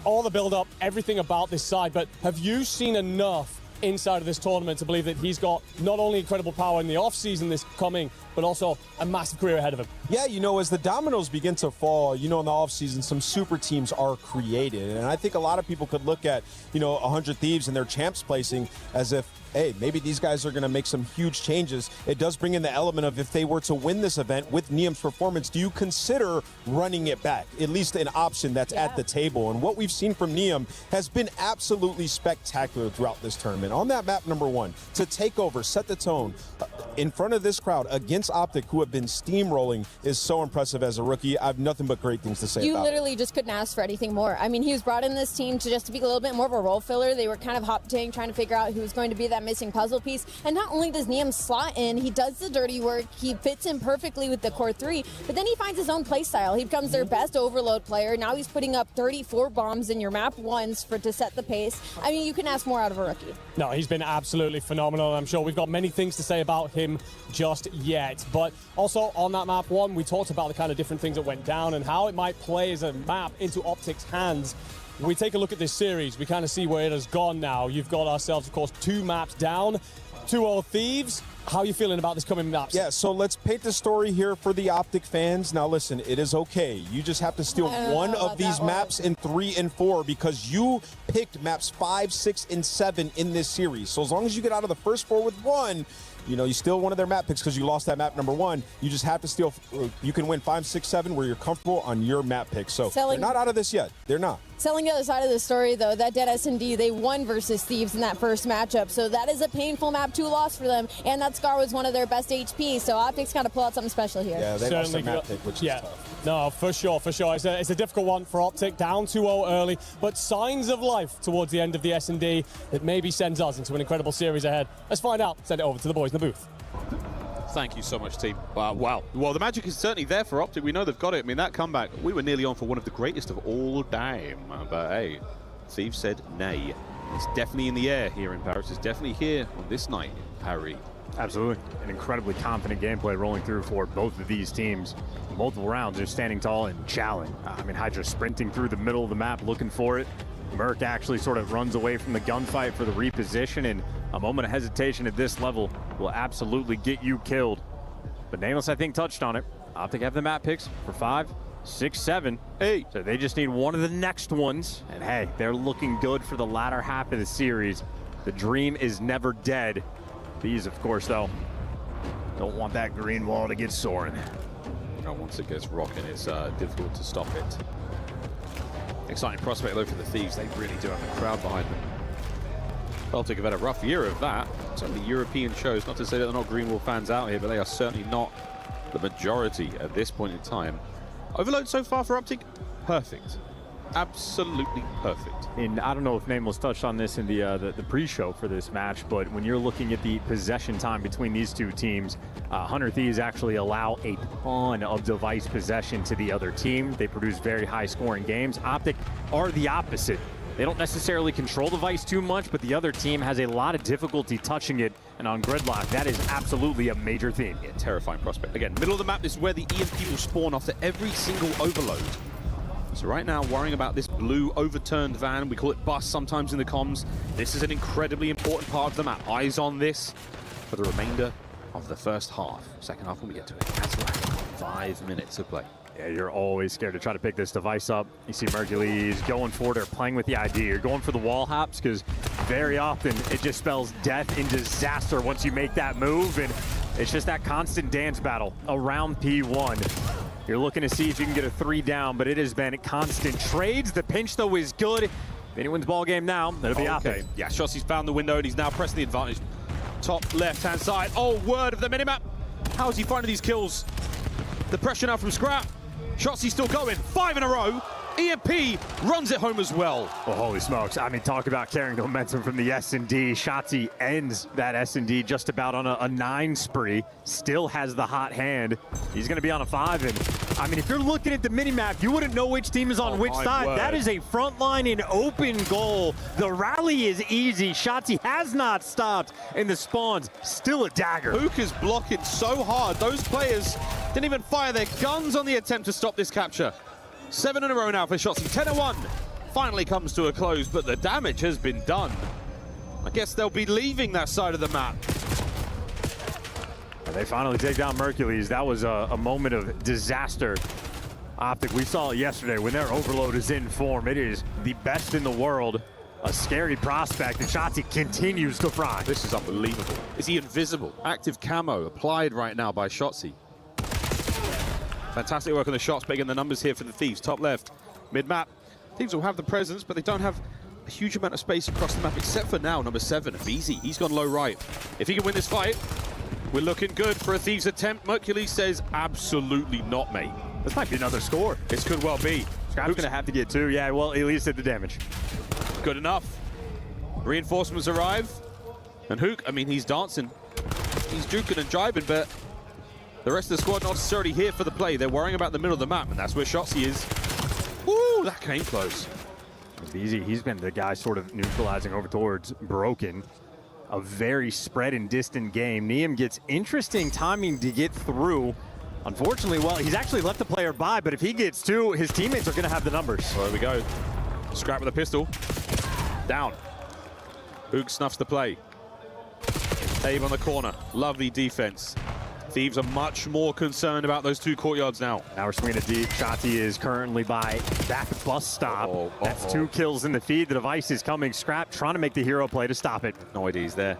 All the build-up, everything about this side. But have you seen enough inside of this tournament to believe that he's got not only incredible power in the off-season this coming, but also a massive career ahead of him? Yeah, as the dominoes begin to fall, in the offseason, some super teams are created. And I think a lot of people could look at, 100 Thieves and their champs placing as if, hey, maybe these guys are going to make some huge changes. It does bring in the element of, if they were to win this event with Niam's performance, do you consider running it back? At least an option that's at the table. And what we've seen from Niam has been absolutely spectacular throughout this tournament. On that map number 1, to take over, set the tone in front of this crowd against Optic, who have been steamrolling, is so impressive as a rookie. I have nothing but great things to say about it. You literally just couldn't ask for anything more. I mean, he was brought in this team to just be a little bit more of a role filler. They were kind of hot-potting, trying to figure out who was going to be that missing puzzle piece. And not only does Niam slot in, he does the dirty work. He fits in perfectly with the core 3, but then he finds his own play style. He becomes their best overload player. Now he's putting up 34 bombs in your map 1s to set the pace. I mean, you can ask more out of a rookie. No, he's been absolutely phenomenal. I'm sure we've got many things to say about him just yet. But also on that map 1, we talked about the kind of different things that went down and how it might play as a map into Optic's hands. When we take a look at this series, we kind of see where it has gone now. You've got ourselves, of course, 2 maps down. 2-0 Thieves. How are you feeling about this coming maps? Yeah, so let's paint the story here for the Optic fans. Now listen, it is okay. You just have to steal one of these maps in 3 and 4 because you picked maps 5, 6, and 7 in this series. So as long as you get out of the first 4 with 1, you know, you steal one of their map picks because you lost that map number 1. You just have to steal. You can win 5, 6, 7 where you're comfortable on your map pick. So they're not out of this yet. They're not. Telling the other side of the story, though, that dead S&D, they won versus Thieves in that first matchup. So that is a painful map 2 loss for them. And that Scar was one of their best HP. So Optic's got to pull out something special here. Yeah, they lost their map pick, which is tough. No, for sure, for sure. It's a difficult one for Optic, down 2-0 early, but signs of life towards the end of the S&D that maybe sends us into an incredible series ahead. Let's find out. Send it over to the boys in the booth. Thank you so much, team. Wow. Well, the magic is certainly there for Optic. We know they've got it. I mean, that comeback, we were nearly on for one of the greatest of all time. But hey, Thieves said nay. It's definitely in the air here in Paris. It's definitely here on this night in Paris. Absolutely. An incredibly confident gameplay rolling through for both of these teams. Multiple rounds, just standing tall and chowing. I mean, Hydra sprinting through the middle of the map looking for it. Merc actually sort of runs away from the gunfight for the reposition, and a moment of hesitation at this level will absolutely get you killed. But Nameless, I think, touched on it. Optic have the map picks for 5, 6, 7, 8. So they just need one of the next ones. And hey, they're looking good for the latter half of the series. The dream is never dead. These, of course, though, don't want that green wall to get soaring. And once it gets rocking, it's difficult to stop it. Exciting prospect, though, for the Thieves. They really do have a crowd behind them. Optic have had a rough year of that. Certainly European shows. Not to say that they're not Greenwall fans out here, but they are certainly not the majority at this point in time. Overload so far for Optic? Perfect. Absolutely perfect. And I don't know if Nameless touched on this in the pre-show for this match, but when you're looking at the possession time between these two teams, Hunter Thieves actually allow a ton of device possession to the other team. They produce very high-scoring games. Optic are the opposite. They don't necessarily control the device too much, but the other team has a lot of difficulty touching it, and on Gridlock, that is absolutely a major theme. Yeah, terrifying prospect. Again, middle of the map, this is where the EMP will spawn after every single overload. So right now, worrying about this blue overturned van, we call it bus sometimes in the comms. This is an incredibly important part of the map. Eyes on this for the remainder of the first half. Second half when we get to it. That's right, 5 minutes of play. Yeah, you're always scared to try to pick this device up. You see Mercules going for it or playing with the idea. You're going for the wall hops because very often it just spells death and disaster once you make that move. And it's just that constant dance battle around P1. You're looking to see if you can get a 3 down, but it has been constant trades. The pinch, though, is good. If anyone's ball game now, it'll be Optic. Yeah, Shossi's found the window, and he's now pressing the advantage. Top left-hand side. Oh, word of the minimap. How is he finding these kills? The pressure now from Scrap. Shotsi's still going. 5 in a row. EMP runs it home as well. Well, holy smokes. I mean, talk about carrying the momentum from the S&D. Shotzi ends that S&D just about on a 9 spree. Still has the hot hand. He's going to be on a 5. And, I mean, if you're looking at the minimap, you wouldn't know which team is on which side. Word. That is a front line and open goal. The rally is easy. Shotzi has not stopped. And the spawns, still a dagger. Hook is blocking so hard. Those players didn't even fire their guns on the attempt to stop this capture. 7 in a row now for Shotzi. 10-1 finally comes to a close, but the damage has been done. I guess they'll be leaving that side of the map. And they finally take down Mercules. That was a moment of disaster. Optic, we saw it yesterday when their overload is in form. It is the best in the world. A scary prospect, and Shotzi continues to fry. This is unbelievable. Is he invisible? Active camo applied right now by Shotzi. Fantastic work on the shots, big in the numbers here for the Thieves. Top left, mid-map. Thieves will have the presence, but they don't have a huge amount of space across the map, except for now, number 7, Beezy. He's gone low right. If he can win this fight, we're looking good for a Thieves attempt. Mercules says, absolutely not, mate. This might be another score. This could well be. Scrap's gonna have to get 2. Yeah, well, at least did the damage. Good enough. Reinforcements arrive. And Hook, I mean, he's dancing. He's juking and jibing, but the rest of the squad not necessarily here for the play. They're worrying about the middle of the map, and that's where Shotzi is. Woo, that came close. Beezy, he's been the guy sort of neutralizing over towards Broken. A very spread and distant game. Neum gets interesting timing to get through. Unfortunately, well, he's actually left the player by, but if he gets 2, his teammates are going to have the numbers. Well, there we go. Scrap with a pistol. Down. Hook snuffs the play. Abe on the corner. Lovely defense. Thieves are much more concerned about those 2 courtyards now. Now we're swinging it deep. Shotzi is currently by back bus stop. That's 2 kills in the feed. The device is coming. Scrap trying to make the hero play to stop it. No idea he's there.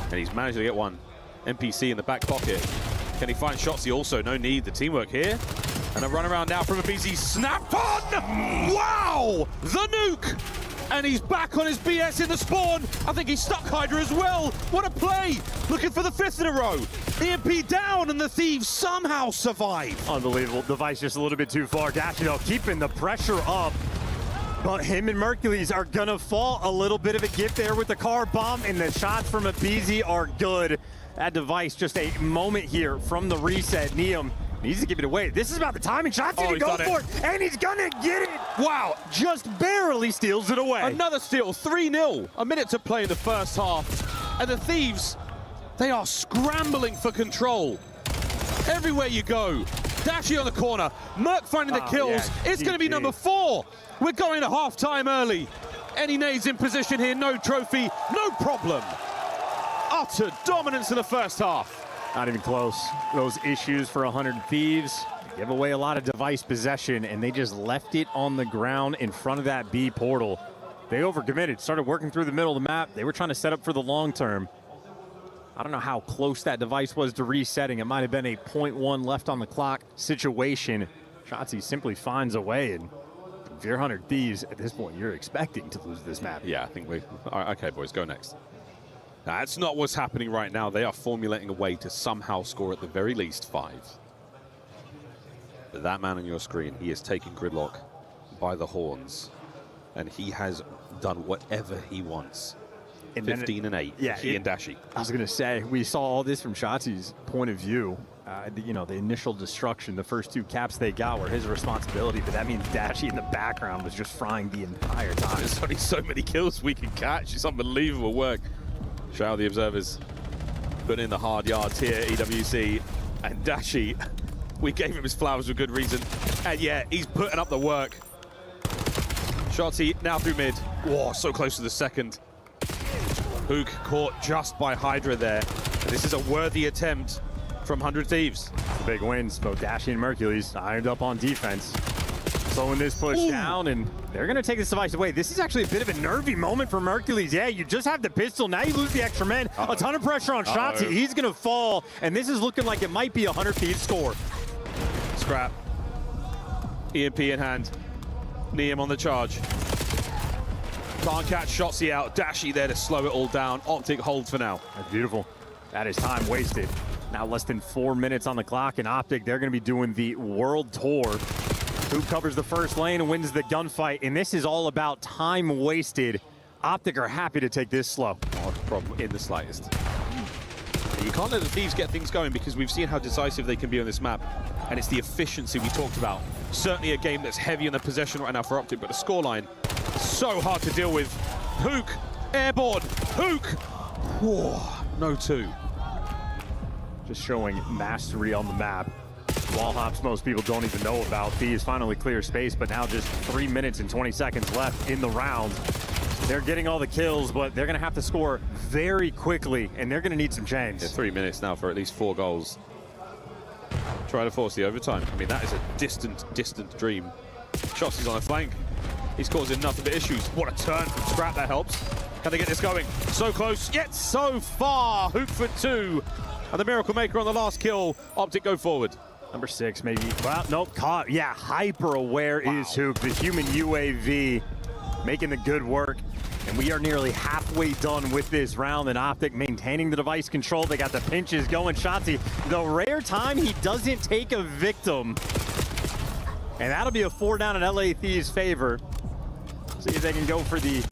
And he's managed to get one. NPC in the back pocket. Can he find Shotzi also? No need. The teamwork here. And a run around now from a BZ. Snap on! Wow! The nuke! And he's back on his BS in the spawn. I think he's stuck Hydra as well. What a play! Looking for the 5th in a row. EMP down, and the Thieves somehow survive. Unbelievable. Device just a little bit too far. Dashi, though, keeping the pressure up. But him and Mercules are gonna fall. A little bit of a gift there with the car bomb, and the shots from a BZ are good. That Device, just a moment here from the reset. Neum needs to give it away. This is about the timing. Shots to go for it, and he's gonna get it. Wow, just barely steals it away. Another steal, 3-0. A minute to play in the first half. And the Thieves, they are scrambling for control. Everywhere you go. Dashi on the corner. Merc finding the kills. Yeah, it's going to be number 4. We're going to halftime early. Any nades in position here, no trophy, no problem. Utter dominance in the first half. Not even close. Those issues for 100 Thieves give away a lot of device possession, and they just left it on the ground in front of that B portal. They overcommitted, started working through the middle of the map. They were trying to set up for the long term. I don't know how close that device was to resetting. It might have been a 0.1 left on the clock situation. Shotzi simply finds a way, and if you're 100 Thieves, at this point, you're expecting to lose this map. Yeah, I think we... All right, okay, boys, go next. That's not what's happening right now. They are formulating a way to somehow score at the very least 5. But that man on your screen, he is taking Gridlock by the horns, and he has done whatever he wants. 15 and 8, yeah, he and Dashi. I was going to say, we saw all this from Shotzi's point of view. You know, the initial destruction, the first 2 caps they got were his responsibility, but that means Dashi in the background was just frying the entire time. There's only so many kills we can catch. It's unbelievable work. Shout out the observers. Put in the hard yards here, EWC. And Dashi, we gave him his flowers for good reason. And yeah, he's putting up the work. Shotzi now through mid. Whoa, so close to the second. Hook caught just by Hydra there. And this is a worthy attempt from 100 Thieves. Big wins, both Dashi and Mercules ironed up on defense. Slowing this push down, and they're going to take this device away. This is actually a bit of a nervy moment for Mercules. Yeah, you just have the pistol. Now you lose the extra men. A ton of pressure on Shotzi. He's going to fall, and this is looking like it might be a 100 Thieves score. Scrap. EMP in hand. Neum on the charge. Can't catch Shotzi out. Dashi there to slow it all down. Optic holds for now. That's beautiful. That is time wasted. Now less than 4 minutes on the clock, and Optic, they're going to be doing the world tour. Who covers the first lane and wins the gunfight, and this is all about time wasted. Optic are happy to take this slow. Not a problem in the slightest. You can't let the Thieves get things going because we've seen how decisive they can be on this map, and it's the efficiency we talked about. Certainly a game that's heavy on the possession right now for Optic, but the scoreline, so hard to deal with. Hook, airborne, Hook. Whoa, no 2. Just showing mastery on the map. Wall hops most people don't even know about. Thieves finally clear space, but now just 3 minutes and 20 seconds left in the round. They're getting all the kills, but they're going to have to score very quickly, and they're going to need some change. Yeah, 3 minutes now for at least 4 goals. Try to force the overtime. I mean, that is a distant, distant dream. Shotzi's on the flank. He's causing nothing but issues. What a turn from Scrap, that helps. Can they get this going? So close, yet so far. Hook for 2. And the Miracle Maker on the last kill. Optic go forward. Number 6, maybe. Well, nope, caught. Yeah, hyper aware is Hook, the human UAV, making the good work. And we are nearly halfway done with this round, and Optic maintaining the device control. They got the pinches going. Shotzi, the rare time he doesn't take a victim. And that'll be a 4 down in LA Thieves' favor. See if they can go for the,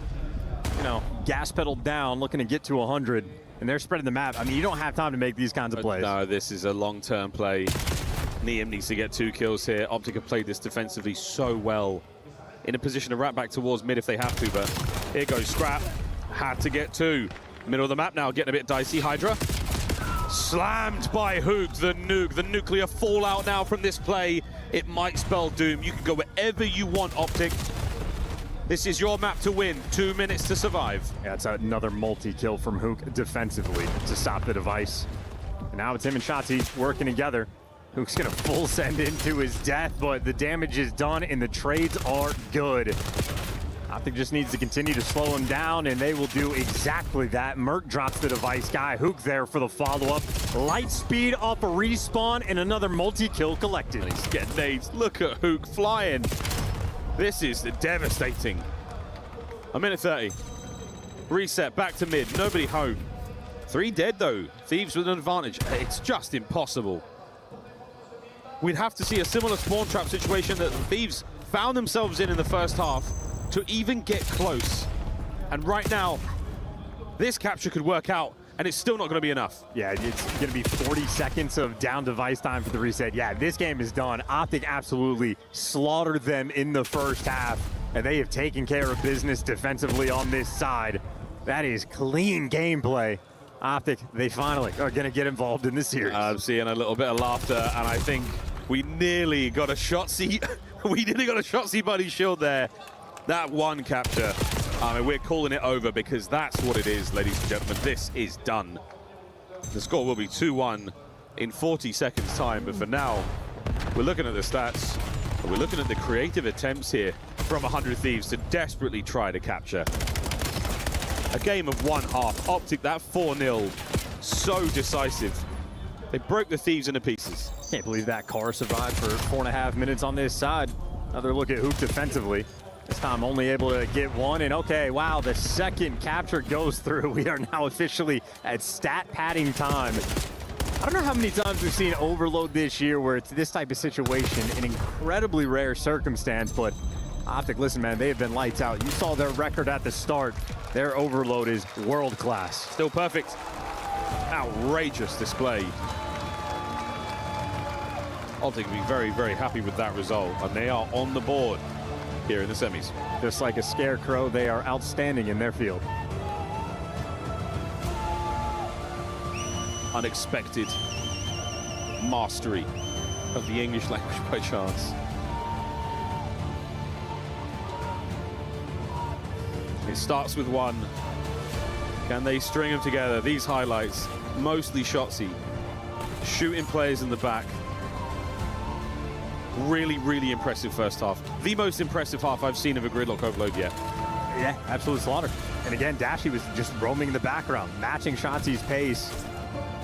you know, gas pedal down, looking to get to 100. And they're spreading the map. I mean, you don't have time to make these kinds of plays. No, this is a long-term play. Neum needs to get 2 kills here. Optic have played this defensively so well. In a position to wrap back towards mid if they have to, but here goes Scrap. Had to get 2. Middle of the map now, getting a bit dicey. Hydra. Slammed by Hook, the nuke. The nuclear fallout now from this play. It might spell doom. You can go wherever you want, Optic. This is your map to win. 2 minutes to survive. Yeah, it's another multi-kill from Hook defensively to stop the device. And now it's him and Shotzi working together. Hook's gonna full send into his death, but the damage is done and the trades are good. Optic just needs to continue to slow him down, and they will do exactly that. Merc drops the device guy. Hook there for the follow-up. Light speed off a respawn, and another multi-kill collected. And he's getting nades. Look at Hook flying. This is devastating. 1:30. Reset, back to mid, nobody home. 3 dead though. Thieves with an advantage. It's just impossible. We'd have to see a similar spawn trap situation that the Thieves found themselves in the first half to even get close. And right now, this capture could work out, and it's still not going to be enough. Yeah, it's going to be 40 seconds of down device time for the reset. Yeah, this game is done. Optic absolutely slaughtered them in the first half, and they have taken care of business defensively on this side. That is clean gameplay. Optic, they finally are going to get involved in this series. I'm seeing a little bit of laughter, and I think we nearly got a Shotzi. We nearly got a Shotzi buddy shield there. That one capture. I mean, we're calling it over because that's what it is, ladies and gentlemen. This is done. The score will be 2-1 in 40 seconds time, but for now, we're looking at the stats. We're looking at the creative attempts here from 100 Thieves to desperately try to capture. A game of one half. Optic, that 4-0, so decisive. They broke the Thieves into pieces. Can't believe that car survived for 4.5 minutes on this side. Another look at Hook defensively. This time only able to get one, and okay, wow, the second capture goes through. We are now officially at stat padding time. I don't know how many times we've seen Overload this year where it's this type of situation, an incredibly rare circumstance, but Optic, listen, man, they have been lights out. You saw their record at the start. Their Overload is world class. Still perfect. Outrageous display. Optic will be very, very happy with that result, and they are on the board here in the semis. Just like a scarecrow, they are outstanding in their field. Unexpected mastery of the English language by chance. It starts with one. Can they string them together? These highlights, mostly Shotzi, shooting players in the back. Really, really impressive first half. The most impressive half I've seen of a Gridlock Overload yet. Yeah, absolute slaughter. And again, Dashy was just roaming in the background, matching Shotzi's pace.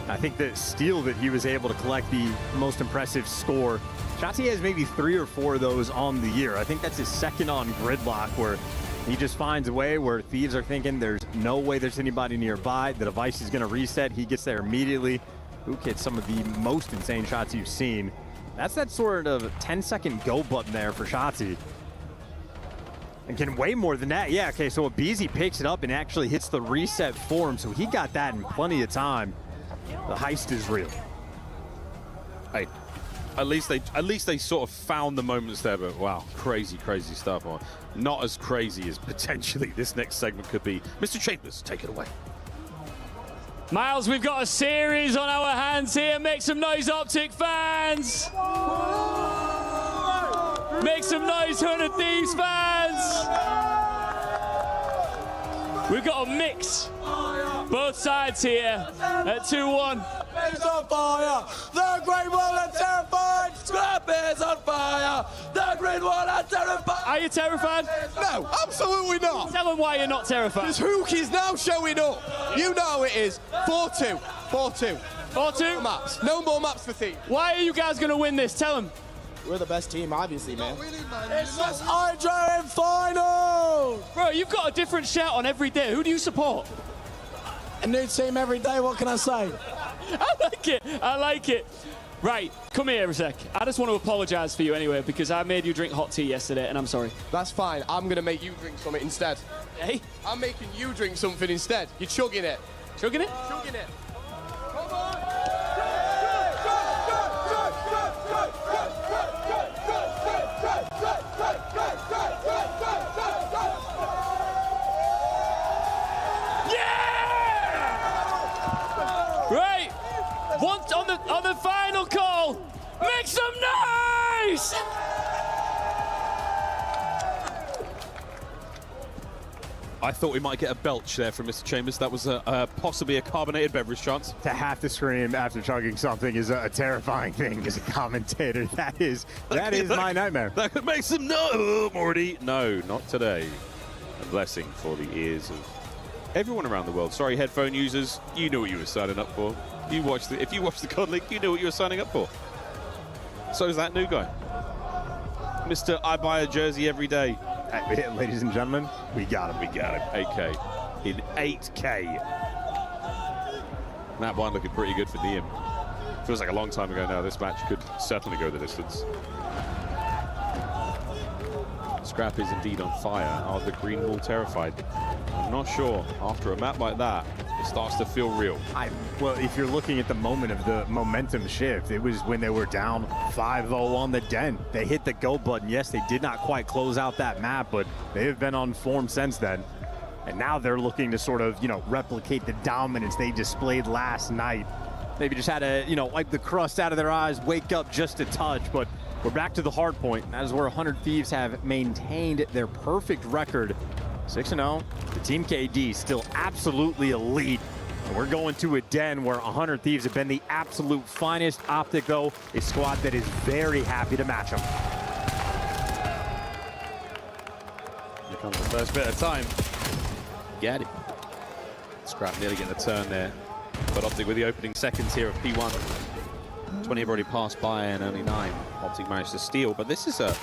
I think the steal that he was able to collect, the most impressive score. Shotzi has maybe 3 or 4 of those on the year. I think that's his second on Gridlock, where he just finds a way where Thieves are thinking there's no way there's anybody nearby. The device is going to reset. He gets there immediately. Hook hits some of the most insane shots you've seen. That's that sort of 10-second go button there for Shotzi. And can way more than that. Yeah, okay, so Abizi picks it up and actually hits the reset for him, so he got that in plenty of time. The heist is real. Hey, at least they sort of found the moments there, but wow, crazy, crazy stuff. Not as crazy as potentially this next segment could be. Mr. Chambers, take it away. Miles, we've got a series on our hands here. Make some noise, Optic fans. Make some noise, 100 Thieves fans. We've got a mix. Both sides here at 2-1. It's on fire. The Great Wall are terrified. Scrap is on fire. The Great Wall are terrified. Are you terrified? No, absolutely not. Tell them why you're not terrified. Because Hook is now showing up. You know it is. 4-2. 4-2. 4-2? Maps. No more maps for Thieves. Why are you guys going to win this? Tell them. We're the best team, obviously, man. It's just Hydra in final. Bro, you've got a different shout on every day. Who do you support? A new team every day. What can I say? I like it. I like it. Right, come here a sec. I just want to apologize for you anyway, because I made you drink hot tea yesterday, and I'm sorry. That's fine. I'm going to make you drink something instead. Hey? I'm making you drink something instead. You're chugging it. Chugging it? Chugging it. Come on. Right, once on the final call, make some noise! I thought we might get a belch there from Mr. Chambers. That was possibly a carbonated beverage chance. To have to scream after chugging something is a terrifying thing as a commentator. That is my nightmare. That could make some no, Morty. No, not today. A blessing for the ears of everyone around the world. Sorry, headphone users, you knew what you were signing up for. If you watched the COD League, you knew what you were signing up for. So is that new guy. Mr. I buy a jersey every day. Ladies and gentlemen, we got him. We got him. 8K. In 8K. That one looking pretty good for Liam. Feels like a long time ago now. This match could certainly go the distance. Scrap is indeed on fire. Are the green wall terrified? I'm not sure. After a map like that, it starts to feel real. Well, if you're looking at the moment of the momentum shift, it was when they were down 5-0 on the Den. They hit the go button. Yes, they did not quite close out that map, but they have been on form since then. And now they're looking to sort of, replicate the dominance they displayed last night. Maybe just had to, wipe the crust out of their eyes, wake up just a touch, but we're back to the hard point. That is where 100 Thieves have maintained their perfect record. 6-0. The Team KD still absolutely elite. And we're going to a Den where 100 Thieves have been the absolute finest. Optic, though, a squad that is very happy to match them. Here comes the first bit of time. Get it. Scrap nearly getting the turn there. But Optic with the opening seconds here of P1. 20 have already passed by and only 9. Optic managed to steal, but this is a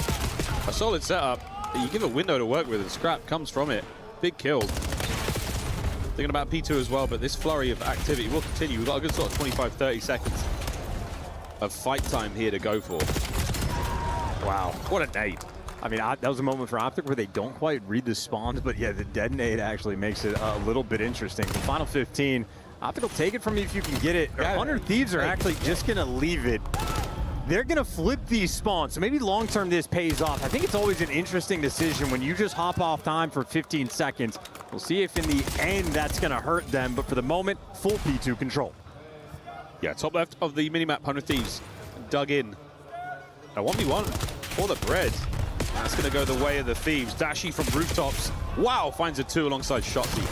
solid setup. You give a window to work with, and Scrap comes from it. Big kill. Thinking about P2 as well, but this flurry of activity will continue. We've got a good sort of 25-30 seconds of fight time here to go for. Wow, what a nade. I mean, that was a moment for Optic where they don't quite read the spawns, but yeah, the dead nade actually makes it a little bit interesting. The final 15, Optic will take it from you if you can get it. 100 Thieves are actually just going to leave it. They're going to flip these spawns, so maybe long-term this pays off. I think it's always an interesting decision when you just hop off time for 15 seconds. We'll see if in the end that's going to hurt them, but for the moment, full P2 control. Yeah, top left of the minimap, 100 Thieves dug in. A 1v1 for the bread. That's going to go the way of the Thieves. Dashi from rooftops. Wow, finds a 2 alongside Shotzi.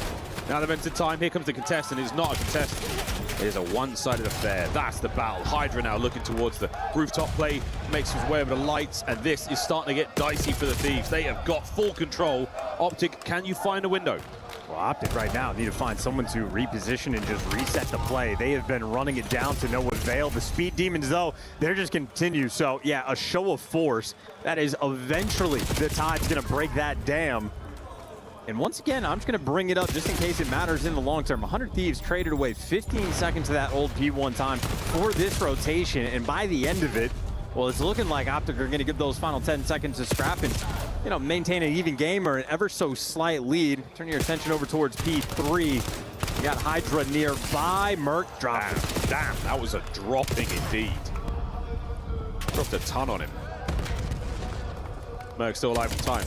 Now they've entered time. Here comes the contest, and it's not a contest. It is a one-sided affair. That's the battle. Hydra now looking towards the rooftop play, makes his way over the lights, and this is starting to get dicey for the Thieves. They have got full control. Optic, can you find a window? Well, Optic right now need to find someone to reposition and just reset the play. They have been running it down to no avail. The Speed Demons, though, they're just continue. So, yeah, a show of force. That is eventually the tide's going to break that dam. And once again, I'm just going to bring it up just in case it matters in the long term. 100 Thieves traded away 15 seconds of that old P1 time for this rotation. And by the end of it, well, it's looking like Optic are going to give those final 10 seconds to Scrap and, maintain an even game or an ever so slight lead. Turn your attention over towards P3. You got Hydra nearby. Merc dropping. Damn, that was a dropping indeed. Dropped a ton on him. Merc still alive in time.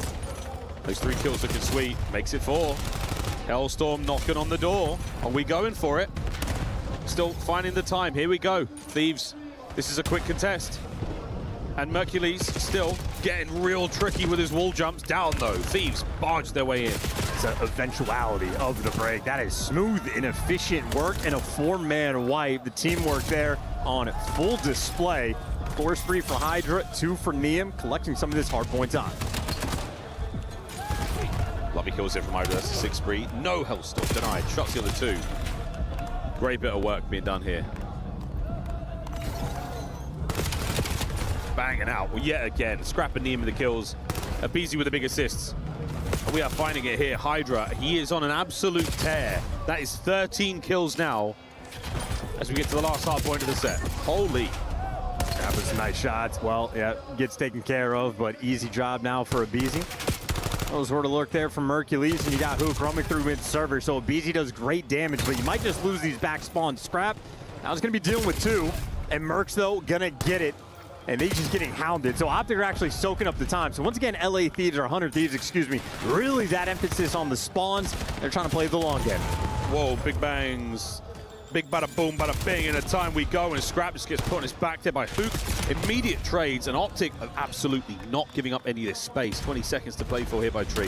Those 3 kills looking sweet. Makes it 4. Hellstorm knocking on the door. Are we going for it? Still finding the time. Here we go. Thieves, this is a quick contest. And Mercules still getting real tricky with his wall jumps. Down though. Thieves barge their way in. It's an eventuality of the break. That is smooth and efficient work and a 4-man wipe. The teamwork there on full display. Force 3 for Hydra, 2 for Neum, collecting some of this hard point time. Lovely kills in from Hydra. That's a 6 spree. No Hellstorm denied. Shots the other 2. Great bit of work being done here. Banging out. Well, yet again, Scrap and Neum with the kills. Abizi with the big assists. And we are finding it here. Hydra, he is on an absolute tear. That is 13 kills now as we get to the last hard point of the set. Holy. That was some nice shots. Well, yeah, gets taken care of, but easy job now for Abizi. Those were to lurk there from Mercules, and you got Hook roaming through mid-server, so Abizi does great damage, but you might just lose these back spawns. Scrap, now he's going to be dealing with 2, and Merc's, though, going to get it, and they just getting hounded. So Optic are actually soaking up the time. So once again, LA Thieves, or 100 Thieves, excuse me, really that emphasis on the spawns. They're trying to play the long game. Whoa, big bangs. Big bada boom, bada bing, and the time we go, and Scrap just gets put on his back there by Hook. Immediate trades, and Optic are absolutely not giving up any of this space. 20 seconds to play for here by Tree.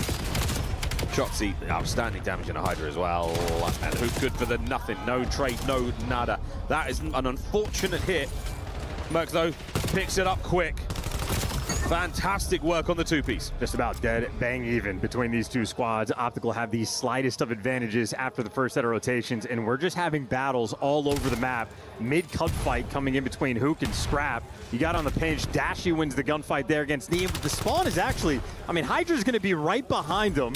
Shotzi, outstanding damage in a Hydra as well. And Hook good for the nothing. No trade, no nada. That is an unfortunate hit. Merc, though, picks it up quick. Fantastic work on the two-piece. Just about dead, bang even between these two squads. Optic will have the slightest of advantages after the first set of rotations, and we're just having battles all over the map. Mid-cut fight coming in between Hook and Scrap. You got on the pinch. Dashy wins the gunfight there against Neem. But the spawn is actually, I mean, Hydra's going to be right behind them.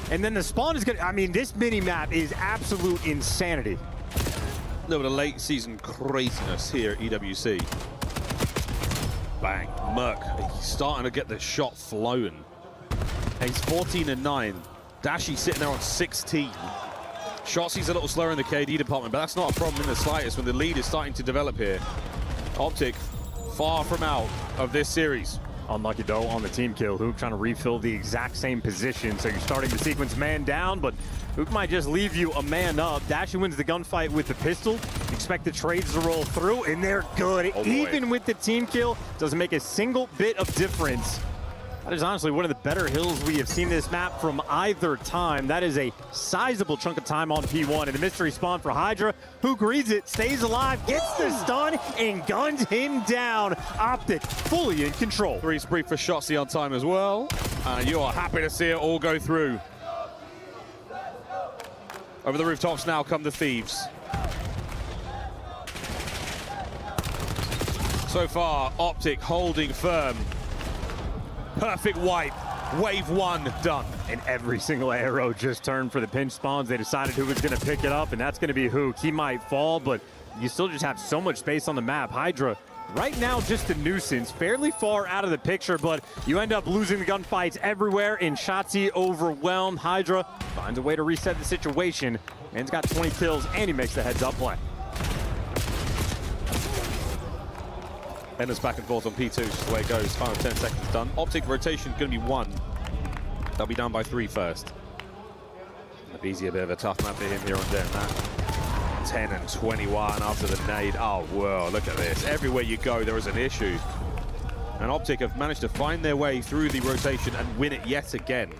And then the spawn is going to, I mean, this mini-map is absolute insanity. A little bit of late season craziness here at EWC. Bang, Merc, he's starting to get the shot flowing. He's 14-9. Dashy sitting there on 16. Shotzi's a little slower in the KD department, but that's not a problem in the slightest when the lead is starting to develop here. Optic, far from out of this series. Unlucky though on the team kill. Hook trying to refill the exact same position. So you're starting the sequence man down, but Hook might just leave you a man up. Dashy wins the gunfight with the pistol. Expect the trades to roll through, and they're good. Oh, even with the team kill, doesn't make a single bit of difference. That is honestly one of the better hills we have seen this map from either time. That is a sizable chunk of time on P1. And the mystery spawn for Hydra. Hook reads it, stays alive, gets the stun, and guns him down. Optic fully in control. 3 spree for Shotzi on time as well. And you are happy to see it all go through. Over the rooftops now come the Thieves. So far, Optic holding firm. Perfect wipe. Wave 1 done. And every single arrow just turned for the pinch spawns. They decided who was going to pick it up, and that's going to be Hook. He might fall, but you still just have so much space on the map. Hydra, right now, just a nuisance. Fairly far out of the picture, but you end up losing the gunfights everywhere, and Shotzi overwhelmed. Hydra finds a way to reset the situation, and he's got 20 kills, and he makes the heads-up play. Endless back and forth on P2, just the way it goes. Final 10 seconds done. Optic rotation going to be 1. They'll be down by 3 first. Easy, a bit of a tough map for him here on Den. That 10 and 21 after the nade. Oh, whoa, look at this. Everywhere you go, there is an issue. And Optic have managed to find their way through the rotation and win it yet again.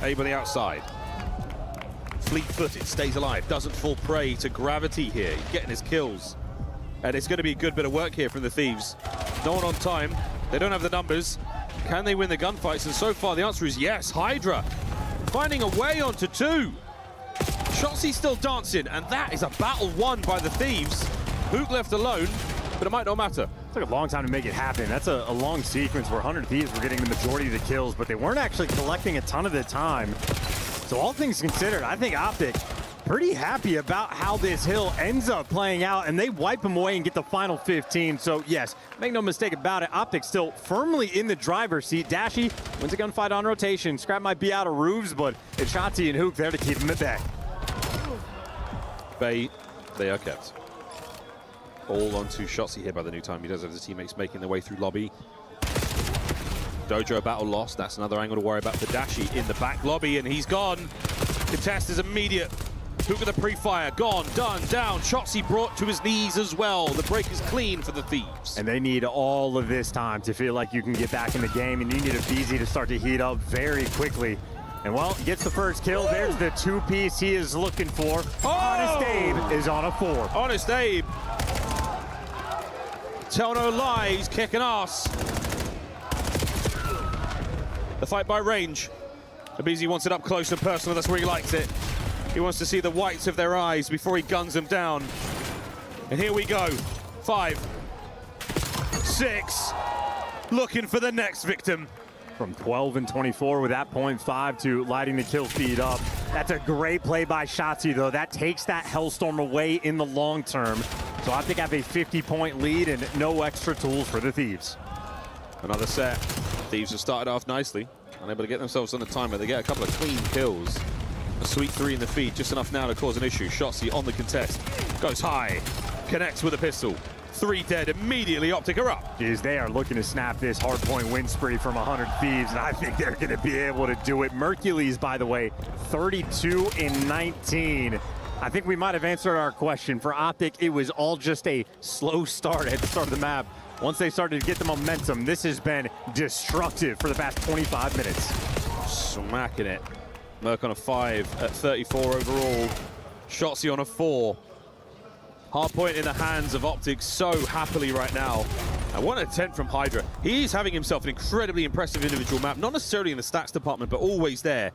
Abe on the outside. Fleet-footed, stays alive, doesn't fall prey to gravity here. He's getting his kills. And it's going to be a good bit of work here from the Thieves. No one on time. They don't have the numbers. Can they win the gunfights? And so far, the answer is yes. Hydra finding a way onto 2. Shotzi still dancing, and that is a battle won by the Thieves. Hook left alone, but it might not matter. It took a long time to make it happen. That's a long sequence where 100 Thieves were getting the majority of the kills, but they weren't actually collecting a ton of the time. So all things considered, I think Optic pretty happy about how this hill ends up playing out, and they wipe them away and get the final 15. So yes, make no mistake about it, Optic still firmly in the driver's seat. Dashy wins a gunfight on rotation. Scrap might be out of roofs, but it's Shotzi and Hook there to keep him at bay. They are kept. All onto Shotzi here by the new time. He does have his teammates making their way through lobby. Dojo battle lost. That's another angle to worry about for Dashy in the back lobby, and he's gone. Contest is immediate. Hook with the pre-fire, gone, done, down. Shotzi brought to his knees as well. The break is clean for the Thieves. And they need all of this time to feel like you can get back in the game, and you need a BZ to start to heat up very quickly. And well, gets the first kill. There's the 2-piece he is looking for. Oh! Honest Abe is on a 4. Honest Abe. Tell no lies, kicking ass. The fight by range. Abizi wants it up close and personal. That's where he likes it. He wants to see the whites of their eyes before he guns them down. And here we go. 5, 6. Looking for the next victim. From 12 and 24 with that .5 to lighting the kill feed up. That's a great play by Shotzi, though. That takes that Hellstorm away in the long term. So I think I have a 50-point lead and no extra tools for the Thieves. Another set. Thieves have started off nicely. Unable to get themselves on the timer. They get a couple of clean kills. A sweet 3 in the feed, just enough now to cause an issue. Shotzi on the contest. Goes high. Connects with a pistol. 3 dead, immediately Optic are up. Jeez, they are looking to snap this hardpoint win spree from 100 Thieves, and I think they're going to be able to do it. Mercules, by the way, 32 and 19. I think we might have answered our question. For Optic, it was all just a slow start at the start of the map. once they started to get the momentum, this has been destructive for the past 25 minutes. Smacking it. Merc on a 5 at 34 overall. Shotzzy on a 4. Hard point in the hands of Optic so happily right now. And what an attempt from Hydra. He's having himself an incredibly impressive individual map, not necessarily in the stats department, but always there.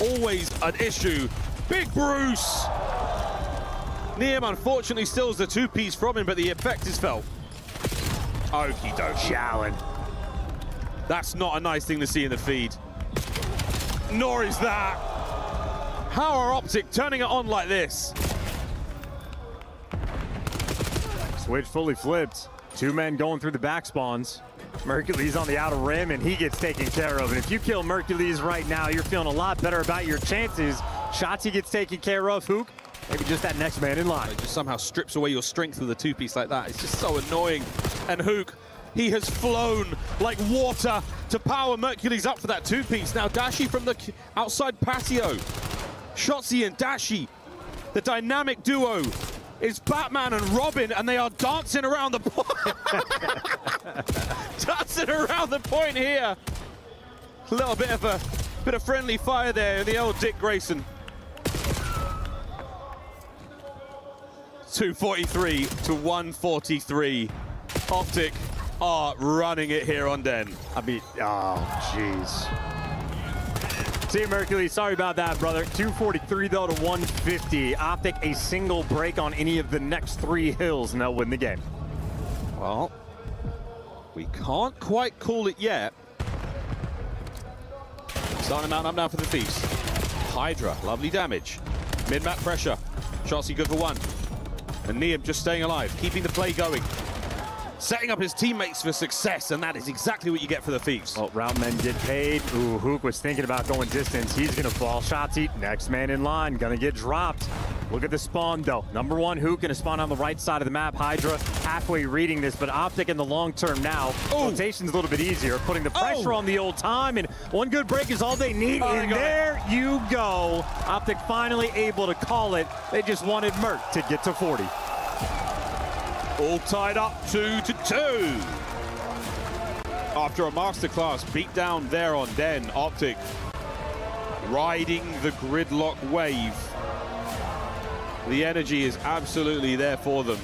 Always an issue. Big Bruce! Neum unfortunately steals the 2-piece from him, but the effect is felt. Okie dokie. Allen. That's not a nice thing to see in the feed. Nor is that. How are Optic turning it on like this? Switch fully flipped. 2 men going through the back spawns. Mercules on the outer rim, and he gets taken care of. And if you kill Mercules right now, you're feeling a lot better about your chances. Shotzzy gets taken care of. Hook, maybe just that next man in line. It just somehow strips away your strength with a 2-piece like that. It's just so annoying. And Hook, he has flown like water to power Mercules up for that 2-piece. Now Dashi from the outside patio. Shotzzy and Dashi, the dynamic duo, is Batman and Robin, and they are dancing around the point. Dancing around the point here. A little bit of friendly fire there in the old Dick Grayson. 243 to 143. Optic are running it here on Den. I mean, oh, jeez. Team Mercules, sorry about that, brother. 243 though to 150. Optic a single break on any of the next 3 hills, and they'll win the game. Well, we can't quite call it yet. Starting mounting up now for the Thieves. Hydra, lovely damage. Mid-map pressure. Shotzzy good for 1. And Neum just staying alive, keeping the play going. Setting up his teammates for success, and that is exactly what you get for the Thieves. Well, route men get paid. Ooh, Hook was thinking about going distance. He's gonna fall. Shotzzy, next man in line, gonna get dropped. Look at the spawn though. Number 1 Hook gonna spawn on the right side of the map. Hydra halfway reading this, but Optic in the long term now. Rotation's a little bit easier, putting the pressure on the old time, and 1 good break is all they need, and there you go. Optic finally able to call it. They just wanted Merc to get to 40. All tied up 2-2. After a masterclass beat down there on Den, Optic riding the gridlock wave. The energy is absolutely there for them.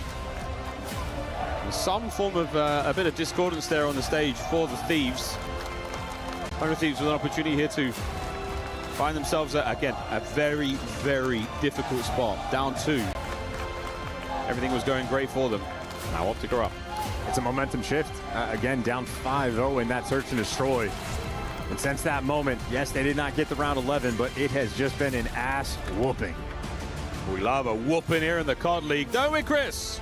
Some form of a bit of discordance there on the stage for the Thieves. 100 Thieves with an opportunity here to find themselves again a very, very difficult spot. Down 2. Everything was going great for them. Now Optic are up. It's a momentum shift. Again, down 5-0 in that search and destroy. And since that moment, yes, they did not get the round 11, but it has just been an ass whooping. We love a whooping here in the COD League, don't we, Chris?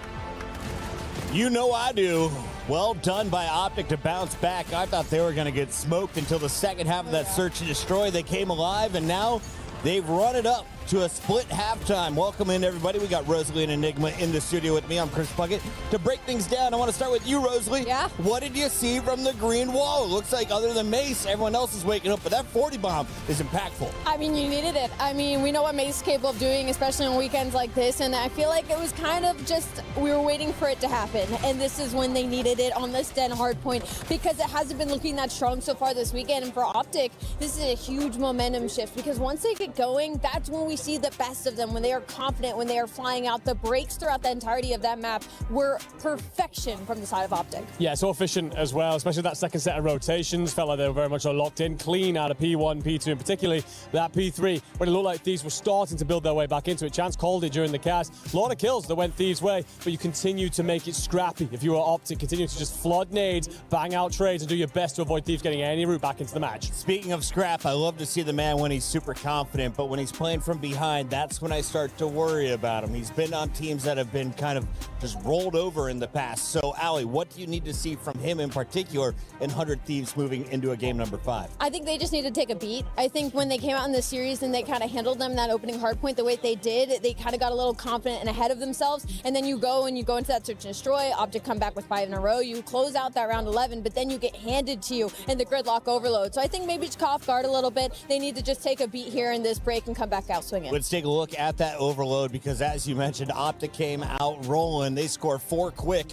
You know I do. Well done by Optic to bounce back. I thought they were going to get smoked until the second half of that search and destroy. They came alive, and now they've run it up to a split halftime. Welcome in, everybody. We got Rosalie and Enigma in the studio with me. I'm Chris Puckett. To break things down, I want to start with you, Rosalie. Yeah? What did you see from the green wall? It looks like other than Mace, everyone else is waking up, but that 40 bomb is impactful. I mean, you needed it. I mean, we know what Mace is capable of doing, especially on weekends like this, and I feel like it was kind of just, we were waiting for it to happen, and this is when they needed it on this Den hardpoint, because it hasn't been looking that strong so far this weekend, and for Optic, this is a huge momentum shift, because once they get going, that's when we see the best of them, when they are confident, when they are flying out. The breaks throughout the entirety of that map were perfection from the side of Optic. Yeah, so efficient as well, especially that second set of rotations. Felt like they were very much locked in, clean out of P1, P2, and particularly that P3, when it looked like Thieves were starting to build their way back into it. Chance called it during the cast. A lot of kills that went Thieves' way, but you continue to make it scrappy. If you were Optic, continue to just flood nades, bang out trades, and do your best to avoid Thieves getting any route back into the match. Speaking of scrap, I love to see the man when he's super confident, but when he's playing from behind, that's when I start to worry about him. He's been on teams that have been kind of just rolled over in the past. So, Allie, what do you need to see from him in particular in 100 Thieves moving into a game number 5? I think they just need to take a beat. I think when they came out in this series and they kind of handled them that opening hardpoint the way they did, they kind of got a little confident and ahead of themselves. And then you go into that search and destroy. Optic come back with 5 in a row. You close out that round 11, but then you get handed to you in the gridlock overload. So I think maybe just caught off guard a little bit. They need to just take a beat here in this break and come back out swinging. Let's take a look at that overload, because as you mentioned, Optic came out rolling. They score 4 quick.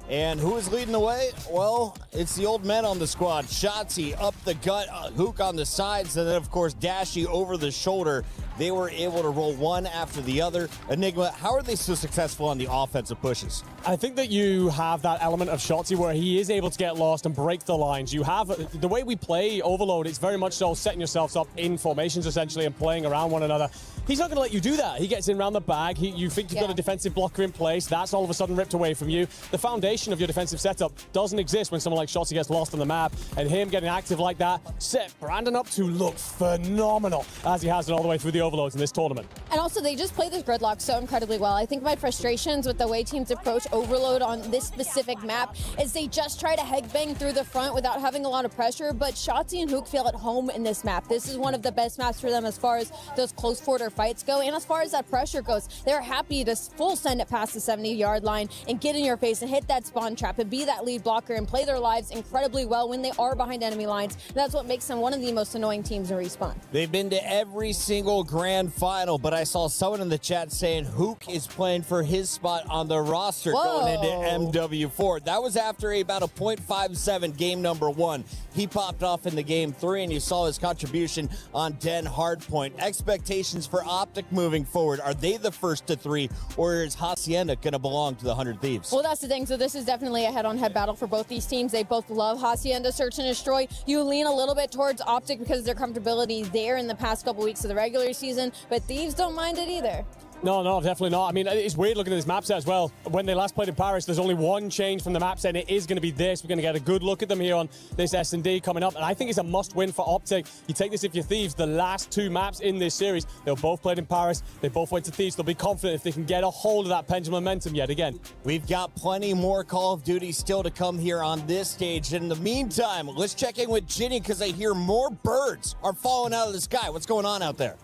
And who is leading the way? Well, it's the old men on the squad. Shotzi up the gut, Hook on the sides, and then, of course, Dashy over the shoulder. They were able to roll one after the other. Enigma, how are they so successful on the offensive pushes? I think that you have that element of Shotzi where he is able to get lost and break the lines. You have the way we play Overload, it's very much so setting yourselves up in formations, essentially, and playing around one another. He's not going to let you do that. He gets in around the bag. You think you've got a defensive blocker in place. That's all of a sudden ripped away from you. The foundation of your defensive setup doesn't exist when someone like Shotzi gets lost on the map. And him getting active like that set Brandon up to look phenomenal as he has it all the way through the overloads in this tournament. And also, they just play this gridlock so incredibly well. I think my frustrations with the way teams approach Overload on this specific map is they just try to headbang through the front without having a lot of pressure. But Shotzi and Hook feel at home in this map. This is one of the best maps for them as far as those close quarter fights go. And as far as that pressure goes, they're happy to full send it past the 70-yard line and get in your face and hit that spawn trap and be that lead blocker and play their lives incredibly well when they are behind enemy lines. And that's what makes them one of the most annoying teams in Respawn. They've been to every single grand final, but I saw someone in the chat saying Hook is playing for his spot on the roster going into MW4. That was after about a .57 game number 1. He popped off in the game 3, and you saw his contribution on Den Hardpoint. Expectations for Optic moving forward, are they the first to 3, or is Hacienda going to belong to the 100 Thieves? Well, that's the thing. So this is definitely a head-on-head battle for both these teams. They both love Hacienda Search and Destroy. You lean a little bit towards Optic because of their comfortability there in the past couple weeks of the regular season, but Thieves don't mind it either. No, definitely not. I mean, it's weird looking at this map set as well. When they last played in Paris, there's only one change from the map set, and it is going to be this. We're going to get a good look at them here on this S&D coming up, and I think it's a must-win for Optic. You take this if you're Thieves. The last 2 maps in this series, they were both played in Paris. They both went to Thieves. They'll be confident if they can get a hold of that pendulum momentum yet again. We've got plenty more Call of Duty still to come here on this stage. In the meantime, let's check in with Ginny because I hear more birds are falling out of the sky. What's going on out there?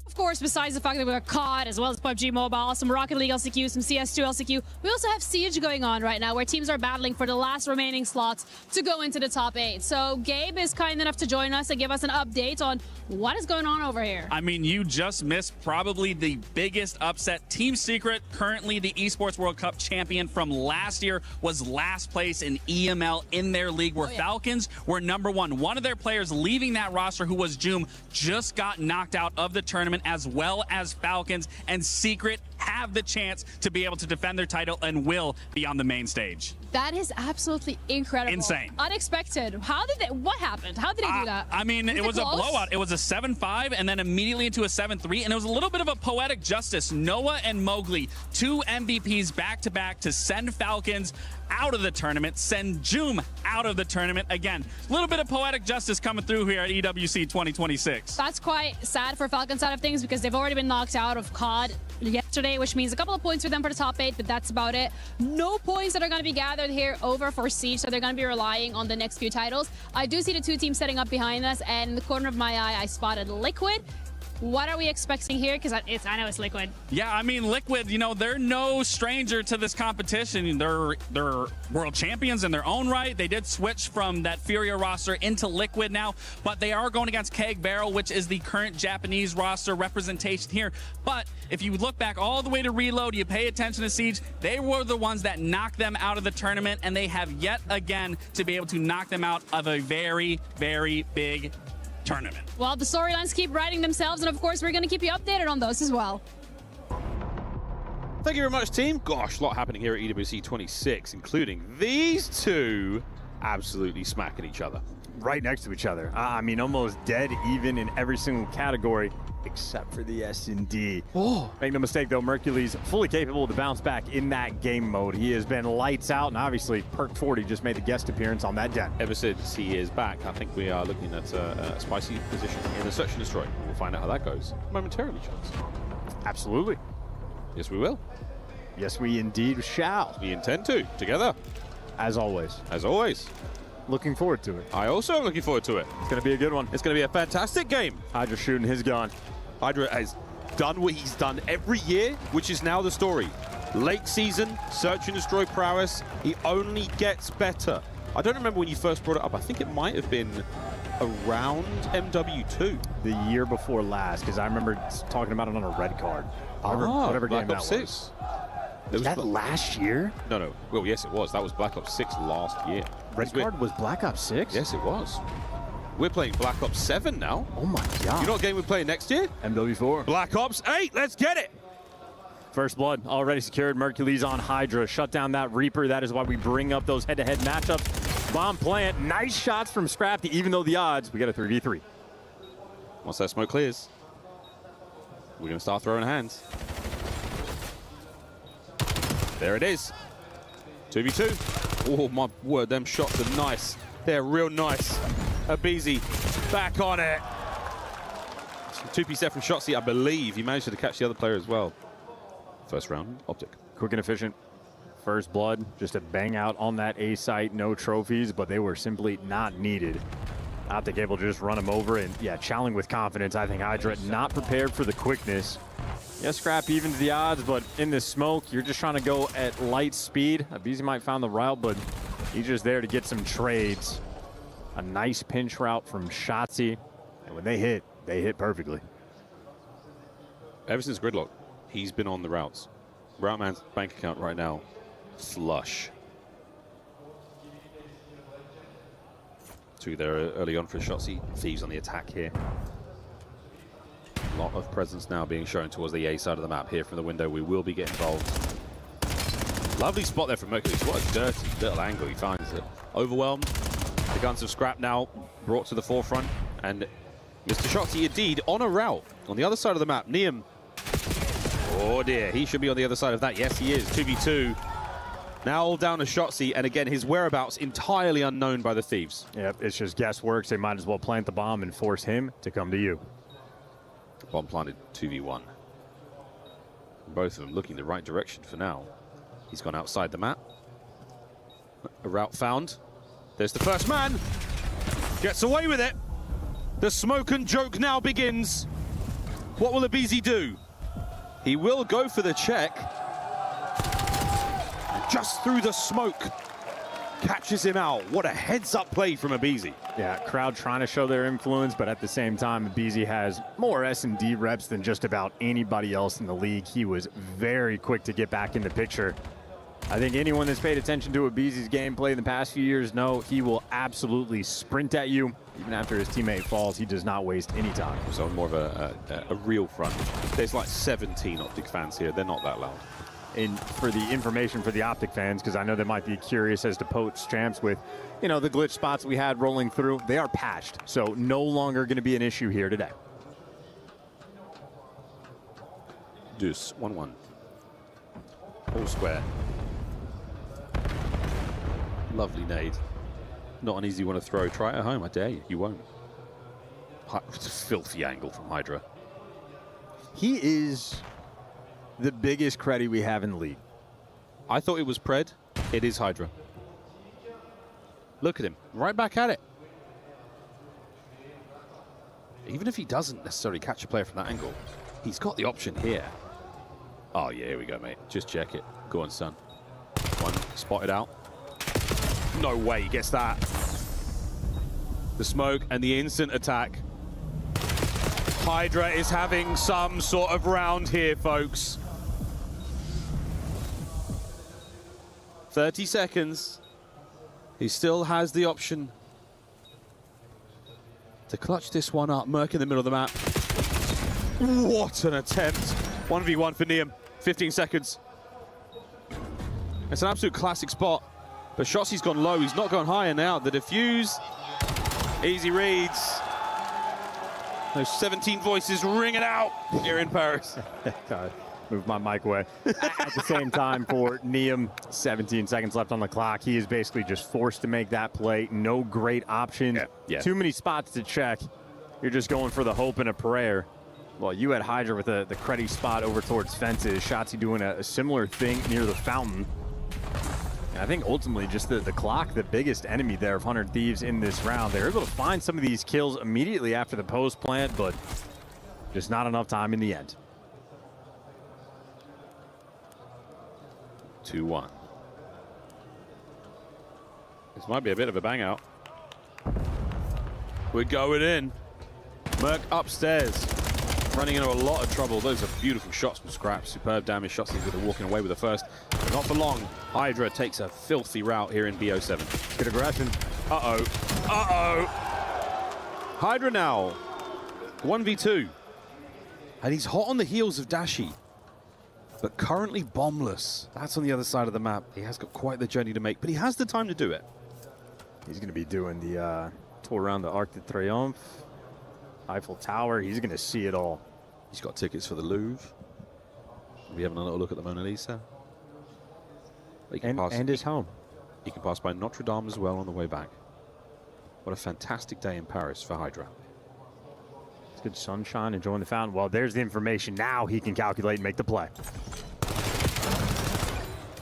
Of course, besides the fact that we've got COD as well as PUBG Mobile, some Rocket League LCQ, some CS2 LCQ, we also have Siege going on right now where teams are battling for the last remaining slots to go into the top 8. So Gabe is kind enough to join us and give us an update on what is going on over here. I mean, you just missed probably the biggest upset. Team Secret, currently the Esports World Cup champion from last year, was last place in EML in their league where Falcons were #1. One of their players leaving that roster, who was Joom, just got knocked out of the tournament, as well as Falcons and Secret have the chance to be able to defend their title and will be on the main stage. That is absolutely incredible. Insane. Unexpected. What happened? How did they do that? I mean, it was a blowout. It was a 7-5 and then immediately into a 7-3, and it was a little bit of a poetic justice. Noah and Mowgli, 2 MVPs back-to-back to send Falcons out of the tournament, send Joom out of the tournament. Again, a little bit of poetic justice coming through here at EWC 2026. That's quite sad for Falcons side of things because they've already been knocked out of COD yesterday, which means a couple of points for them for the top 8, but that's about it. No points that are going to be gathered here over for Siege, so they're going to be relying on the next few titles. I do see the 2 teams setting up behind us, and in the corner of my eye, I spotted Liquid. What are we expecting here? Because I know it's Liquid. Yeah, I mean, Liquid, you know, they're no stranger to this competition. They're world champions in their own right. They did switch from that Furia roster into Liquid now, but they are going against Keg Barrel, which is the current Japanese roster representation here. But if you look back all the way to Reload, you pay attention to Siege, they were the ones that knocked them out of the tournament, and they have yet again to be able to knock them out of a very, very big tournament. Well, the storylines keep writing themselves, and of course, we're going to keep you updated on those as well. Thank you very much, team. Gosh, a lot happening here at EWC 26, including these 2 absolutely smacking each other. Right next to each other. I mean, almost dead even in every single category except for the S&D. Oh. Make no mistake, though, Mercury's fully capable to bounce back in that game mode. He has been lights out, and obviously Perk 40 just made the guest appearance on that den. Ever since he is back, I think we are looking at a spicy position in the Search and Destroy. We'll find out how that goes momentarily, Chance. Absolutely. Yes, we will. Yes, we indeed shall. We intend to, together. As always. As always. Looking forward to it. I also am looking forward to it. It's going to be a good one. It's going to be a fantastic game. Hydra shooting his gun. Hydra has done what he's done every year, which is now the story. Late season, Search and Destroy prowess, he only gets better. I don't remember when you first brought it up. I think it might have been around MW2. The year before last, because I remember talking about it on a red card. Whatever game Black that Ops was. 6. Was that last year? No. Well, yes, it was. That was Black Ops 6 last year. Red Card was Black Ops 6? Yes, it was. We're playing Black Ops 7 now. Oh my God. You know what game we're playing next year? MW4. Black Ops 8. Let's get it. First blood already secured. Mercury's on Hydra. Shut down that Reaper. That is why we bring up those head-to-head matchups. Bomb plant. Nice shots from Scrappy, even though the odds, we got a 3v3. Once that smoke clears, we're going to start throwing hands. There it is. 2v2. Oh, my word. Them shots are nice. They're real nice. Abizi back on it. 2-piece set from Shotzi, I believe. He managed to catch the other player as well. First round, Optic. Quick and efficient. First blood, just a bang out on that A site. No trophies, but they were simply not needed. Optic able to just run him over and, yeah, challenging with confidence. I think Hydra not prepared for the quickness. Yeah, Scrap evens the odds, but in this smoke, you're just trying to go at light speed. Abizi might find the route, but he's just there to get some trades. A nice pinch route from Shotzi. And when they hit perfectly. Ever since Gridlock, he's been on the routes. Route Man's bank account right now, slush. 2 there early on for Shotzi. Thieves on the attack here. A lot of presence now being shown towards the A side of the map. Here from the window, we will be getting involved. Lovely spot there from Mercury. What a dirty little angle he finds it. Overwhelmed. The guns of Scrap now brought to the forefront. And Mr. Shotzi indeed on a route. On the other side of the map, Neum. Oh dear, he should be on the other side of that. Yes, he is. 2v2. Now all down to Shotzi, and again, his whereabouts entirely unknown by the Thieves. Yep, it's just guesswork. They might as well plant the bomb and force him to come to you. Bomb planted 2v1. Both of them looking the right direction for now. He's gone outside the map. A route found. There's the first man. Gets away with it. The smoke and joke now begins. What will Abizi do? He will go for the check. Just through the smoke. Catches him out. What a heads-up play from Abizi. Yeah, crowd trying to show their influence, but at the same time, Abizi has more S&D reps than just about anybody else in the league. He was very quick to get back in the picture. I think anyone that's paid attention to Abizi's gameplay in the past few years know he will absolutely sprint at you. Even after his teammate falls, he does not waste any time. So more of a real front. There's like 17 Optic fans here. They're not that loud. And for the information for the Optic fans, because I know they might be curious as to Poach champs with, you know, the glitch spots we had rolling through, they are patched. So no longer going to be an issue here today. Deuce, 1-1. All square. Lovely nade. Not an easy one to throw. Try it at home, I dare you. You won't. Filthy angle from Hydra. He is the biggest credit we have in the league. I thought it was Pred. It is Hydra. Look at him. Right back at it. Even if he doesn't necessarily catch a player from that angle, he's got the option here. Oh, yeah, here we go, mate. Just check it. Go on, son. One spotted out. No way he gets that. The smoke and the instant attack. Hydra is having some sort of round here, folks. 30 seconds. He still has the option to clutch this one up. Merc in the middle of the map. What an attempt. 1v1 for Neum. 15 seconds. It's an absolute classic spot. But Shotzi's gone low. He's not gone higher now. The defuse. Easy reads. Those 17 voices ring it out here in Paris. God, move my mic away. At the same time for Neum, 17 seconds left on the clock. He is basically just forced to make that play. No great options. Yeah. Too many spots to check. You're just going for the hope and a prayer. Well, you had Hydra with the cruddy spot over towards fences. Shotzi doing a similar thing near the fountain. And I think ultimately just the clock, the biggest enemy there of 100 Thieves in this round. They're able to find some of these kills immediately after the post plant, but just not enough time in the end. 2-1. This might be a bit of a bang out. We're going in. Merc upstairs. running into a lot of trouble. Those are beautiful shots from Scrap. Superb damage. Shots with walking away with the first. But not for long. Hydra takes a filthy route here in BO7. Good aggression. Uh-oh. Uh-oh. Hydra now. 1v2. And he's hot on the heels of Dashi. But currently bombless. That's on the other side of the map. He has got quite the journey to make, but he has the time to do it. He's going to be doing the tour around the Arc de Triomphe, Eiffel Tower. He's going to see it all. He's got tickets for the Louvre. We having a little look at the Mona Lisa. And his home. He can pass by Notre Dame as well on the way back. What a fantastic day in Paris for Hydra. It's good sunshine, enjoying the fountain. Well, there's the information. Now he can calculate and make the play.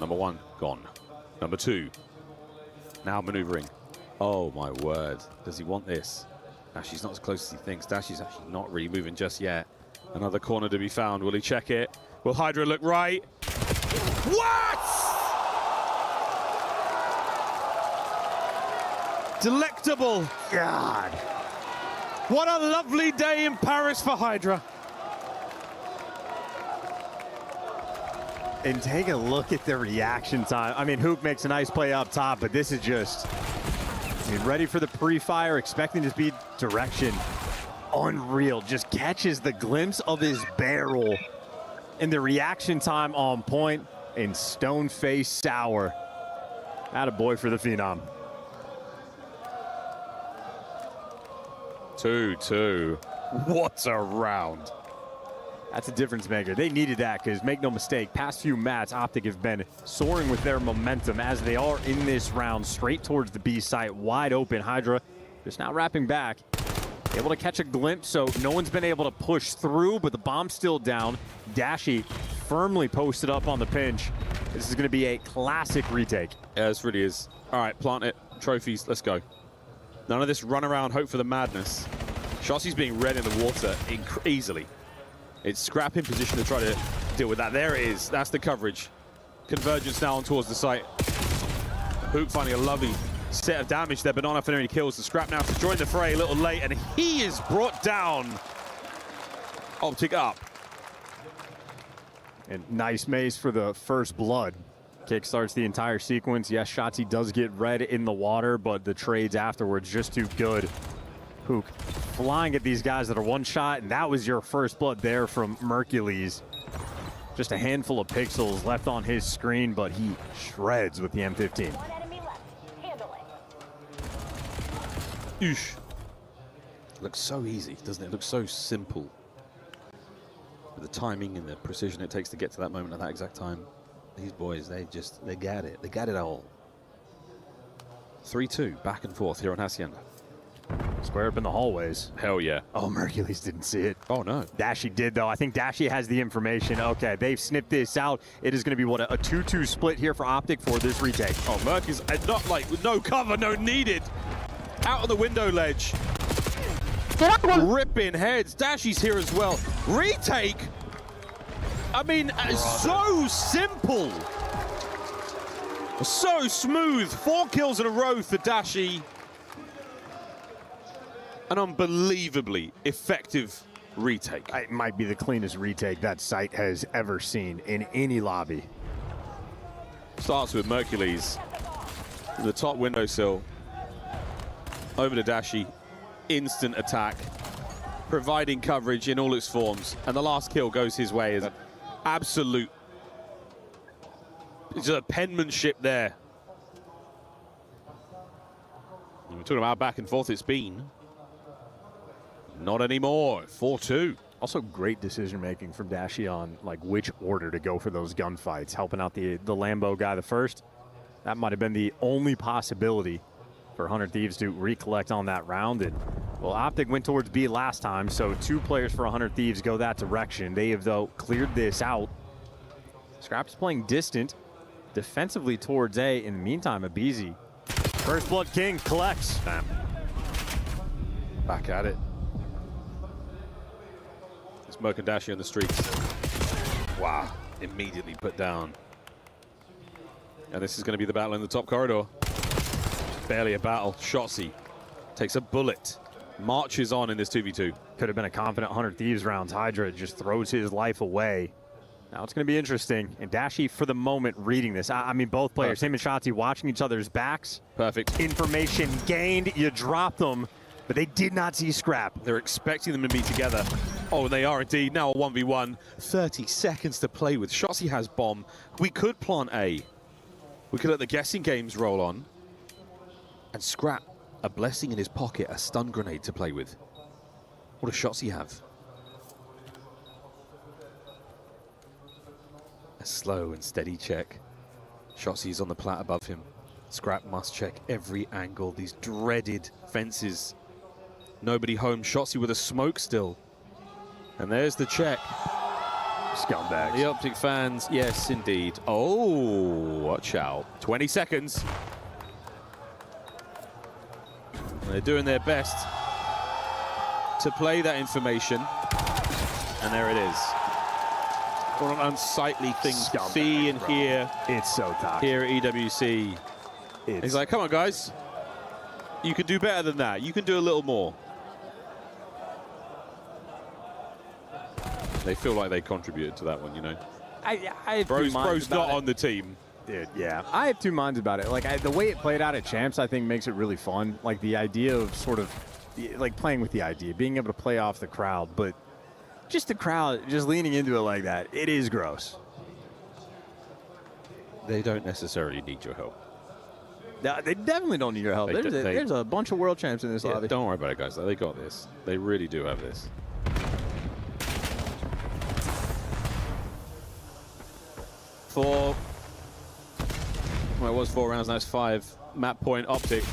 Number 1, gone. Number 2, now maneuvering. Oh my word, does he want this? Dashi's not as close as he thinks. Dashi's actually not really moving just yet. Another corner to be found. Will he check it? Will Hydra look right? What? Delectable. God. What a lovely day in Paris for Hydra. And take a look at the reaction time. I mean, Hook makes a nice play up top, but this is just, ready for the pre-fire, expecting to be direction. Unreal. Just catches the glimpse of his barrel. And the reaction time on point, and stone-face sour. Attaboy for the Phenom. 2-2. What a round. That's a difference maker. They needed that because, make no mistake, past few mats, Optic have been soaring with their momentum as they are in this round, straight towards the B site, wide open. Hydra just now wrapping back, able to catch a glimpse, so no one's been able to push through, but the bomb's still down. Dashi firmly posted up on the pinch. This is going to be a classic retake. Yeah, this really is. All right, plant it. Trophies, let's go. None of this run around, hope for the madness. Shossi's being read in the water easily. It's Scrap in position to try to deal with that. There it is. That's the coverage. Convergence now on towards the site. Hook finding a lovely set of damage there, but not enough for any kills. The Scrap now to join the fray a little late, and he is brought down. Optic up. And nice maze for the first blood. Kickstarts the entire sequence. Yes, Shotzi does get red in the water, but the trades afterwards just too good. Hook flying at these guys that are one shot, and that was your first blood there from Mercules. Just a handful of pixels left on his screen, but he shreds with the M15. Oosh. Looks so easy, doesn't it? It looks so simple. With the timing and the precision it takes to get to that moment at that exact time. These boys, they got it. They got it all. 3-2, back and forth here on Hacienda. Square up in the hallways. Hell yeah. Oh, Mercules didn't see it. Oh, no. Dashi did, though. I think Dashi has the information. Okay, they've snipped this out. It is going to be, what, a 2-2 split here for Optic for this retake. Oh, Mercules, not like, no cover, no needed. Out of the window ledge. Ripping heads. Dashi's here as well. Retake. I mean, so simple. So smooth. 4 kills in a row for Dashi. An unbelievably effective retake. It might be the cleanest retake that site has ever seen in any lobby. Starts with Mercules. The top windowsill. Over to Dashi. Instant attack. Providing coverage in all its forms. And the last kill goes his way as absolute. It's a penmanship there. And we're talking about back and forth it's been. Not anymore. 4-2. Also great decision-making from Dashi on like which order to go for those gunfights. Helping out the Lambo guy the first. That might have been the only possibility for 100 Thieves to recollect on that round. And well, Optic went towards B last time, so 2 players for 100 Thieves go that direction. They have, though, cleared this out. Scrap's playing distant, defensively towards A. In the meantime, Abizi. First Blood King collects. Bam. Back at it. Smoke and Dashi on the streets. Wow. Immediately put down. And this is going to be the battle in the top corridor. Barely a battle. Shotzi takes a bullet marches on in this 2v2. Could have been a confident 100 Thieves round. Hydra just throws his life away. Now it's going to be interesting. And Dashi, for the moment, reading this. I mean, both players, him and Shotzi, watching each other's backs. Perfect. Information gained. You drop them, but they did not see Scrap. They're expecting them to be together. Oh, they are indeed. Now a 1v1. 30 seconds to play with. Shotzi has bomb. We could plant A. We could let the guessing games roll on. And Scrap, a blessing in his pocket, a stun grenade to play with. What does Shotzi have? A slow and steady check. Shotzi is on the plat above him. Scrap must check every angle. These dreaded fences. Nobody home. Shotzi with a smoke still. And there's the check. Scumbags. The Optic fans, yes, indeed. Oh, watch out. 20 seconds. They're doing their best to play that information. And there it is. What an unsightly thing to see and hear. It's so toxic. Here at EWC. He's like, come on, guys. You can do better than that. You can do a little more. They feel like they contributed to that one, you know. Bro's not on the team. Dude, yeah. I have two minds about it. Like, the way it played out at Champs, I think, makes it really fun. Like, the idea of sort of, like, playing with the idea, being able to play off the crowd, but just the crowd just leaning into it like that, it is gross. They don't necessarily need your help. No, they definitely don't need your help. There's a bunch of world champs in this lobby. Don't worry about it, guys. They got this. They really do have this. Well, it was 4 rounds, now it's 5. Map point, Optic.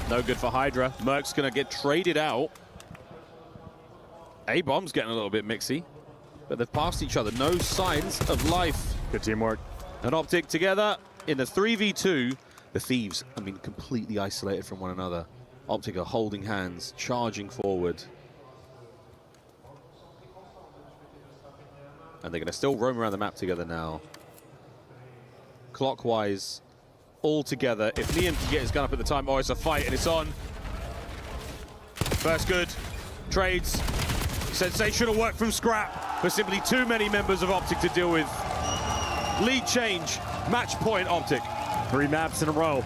No good for Hydra. Merc's going to get traded out. A-Bomb's getting a little bit mixy, but they've passed each other. No signs of life. Good teamwork. And Optic together in the 3v2. The Thieves have been completely isolated from one another. Optic are holding hands, charging forward. And they're going to still roam around the map together now. Clockwise, all together. If Liam can get his gun up at the time, oh, it's a fight and it's on. First good. Trades. Sensational work from Scrap, but simply too many members of Optic to deal with. Lead change. Match point, Optic. 3 maps in a row.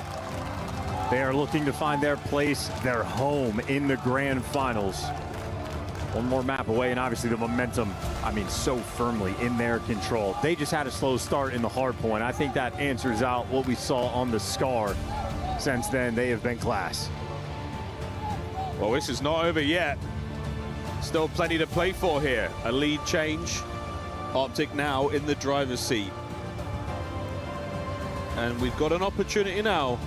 They are looking to find their place, their home in the grand finals. One more map away, and obviously the momentum, I mean, so firmly in their control. They just had a slow start in the hard point. I think that answers out what we saw on the Scar. Since then, they have been class. Well, this is not over yet. Still plenty to play for here. A lead change. Optic now in the driver's seat. And we've got an opportunity now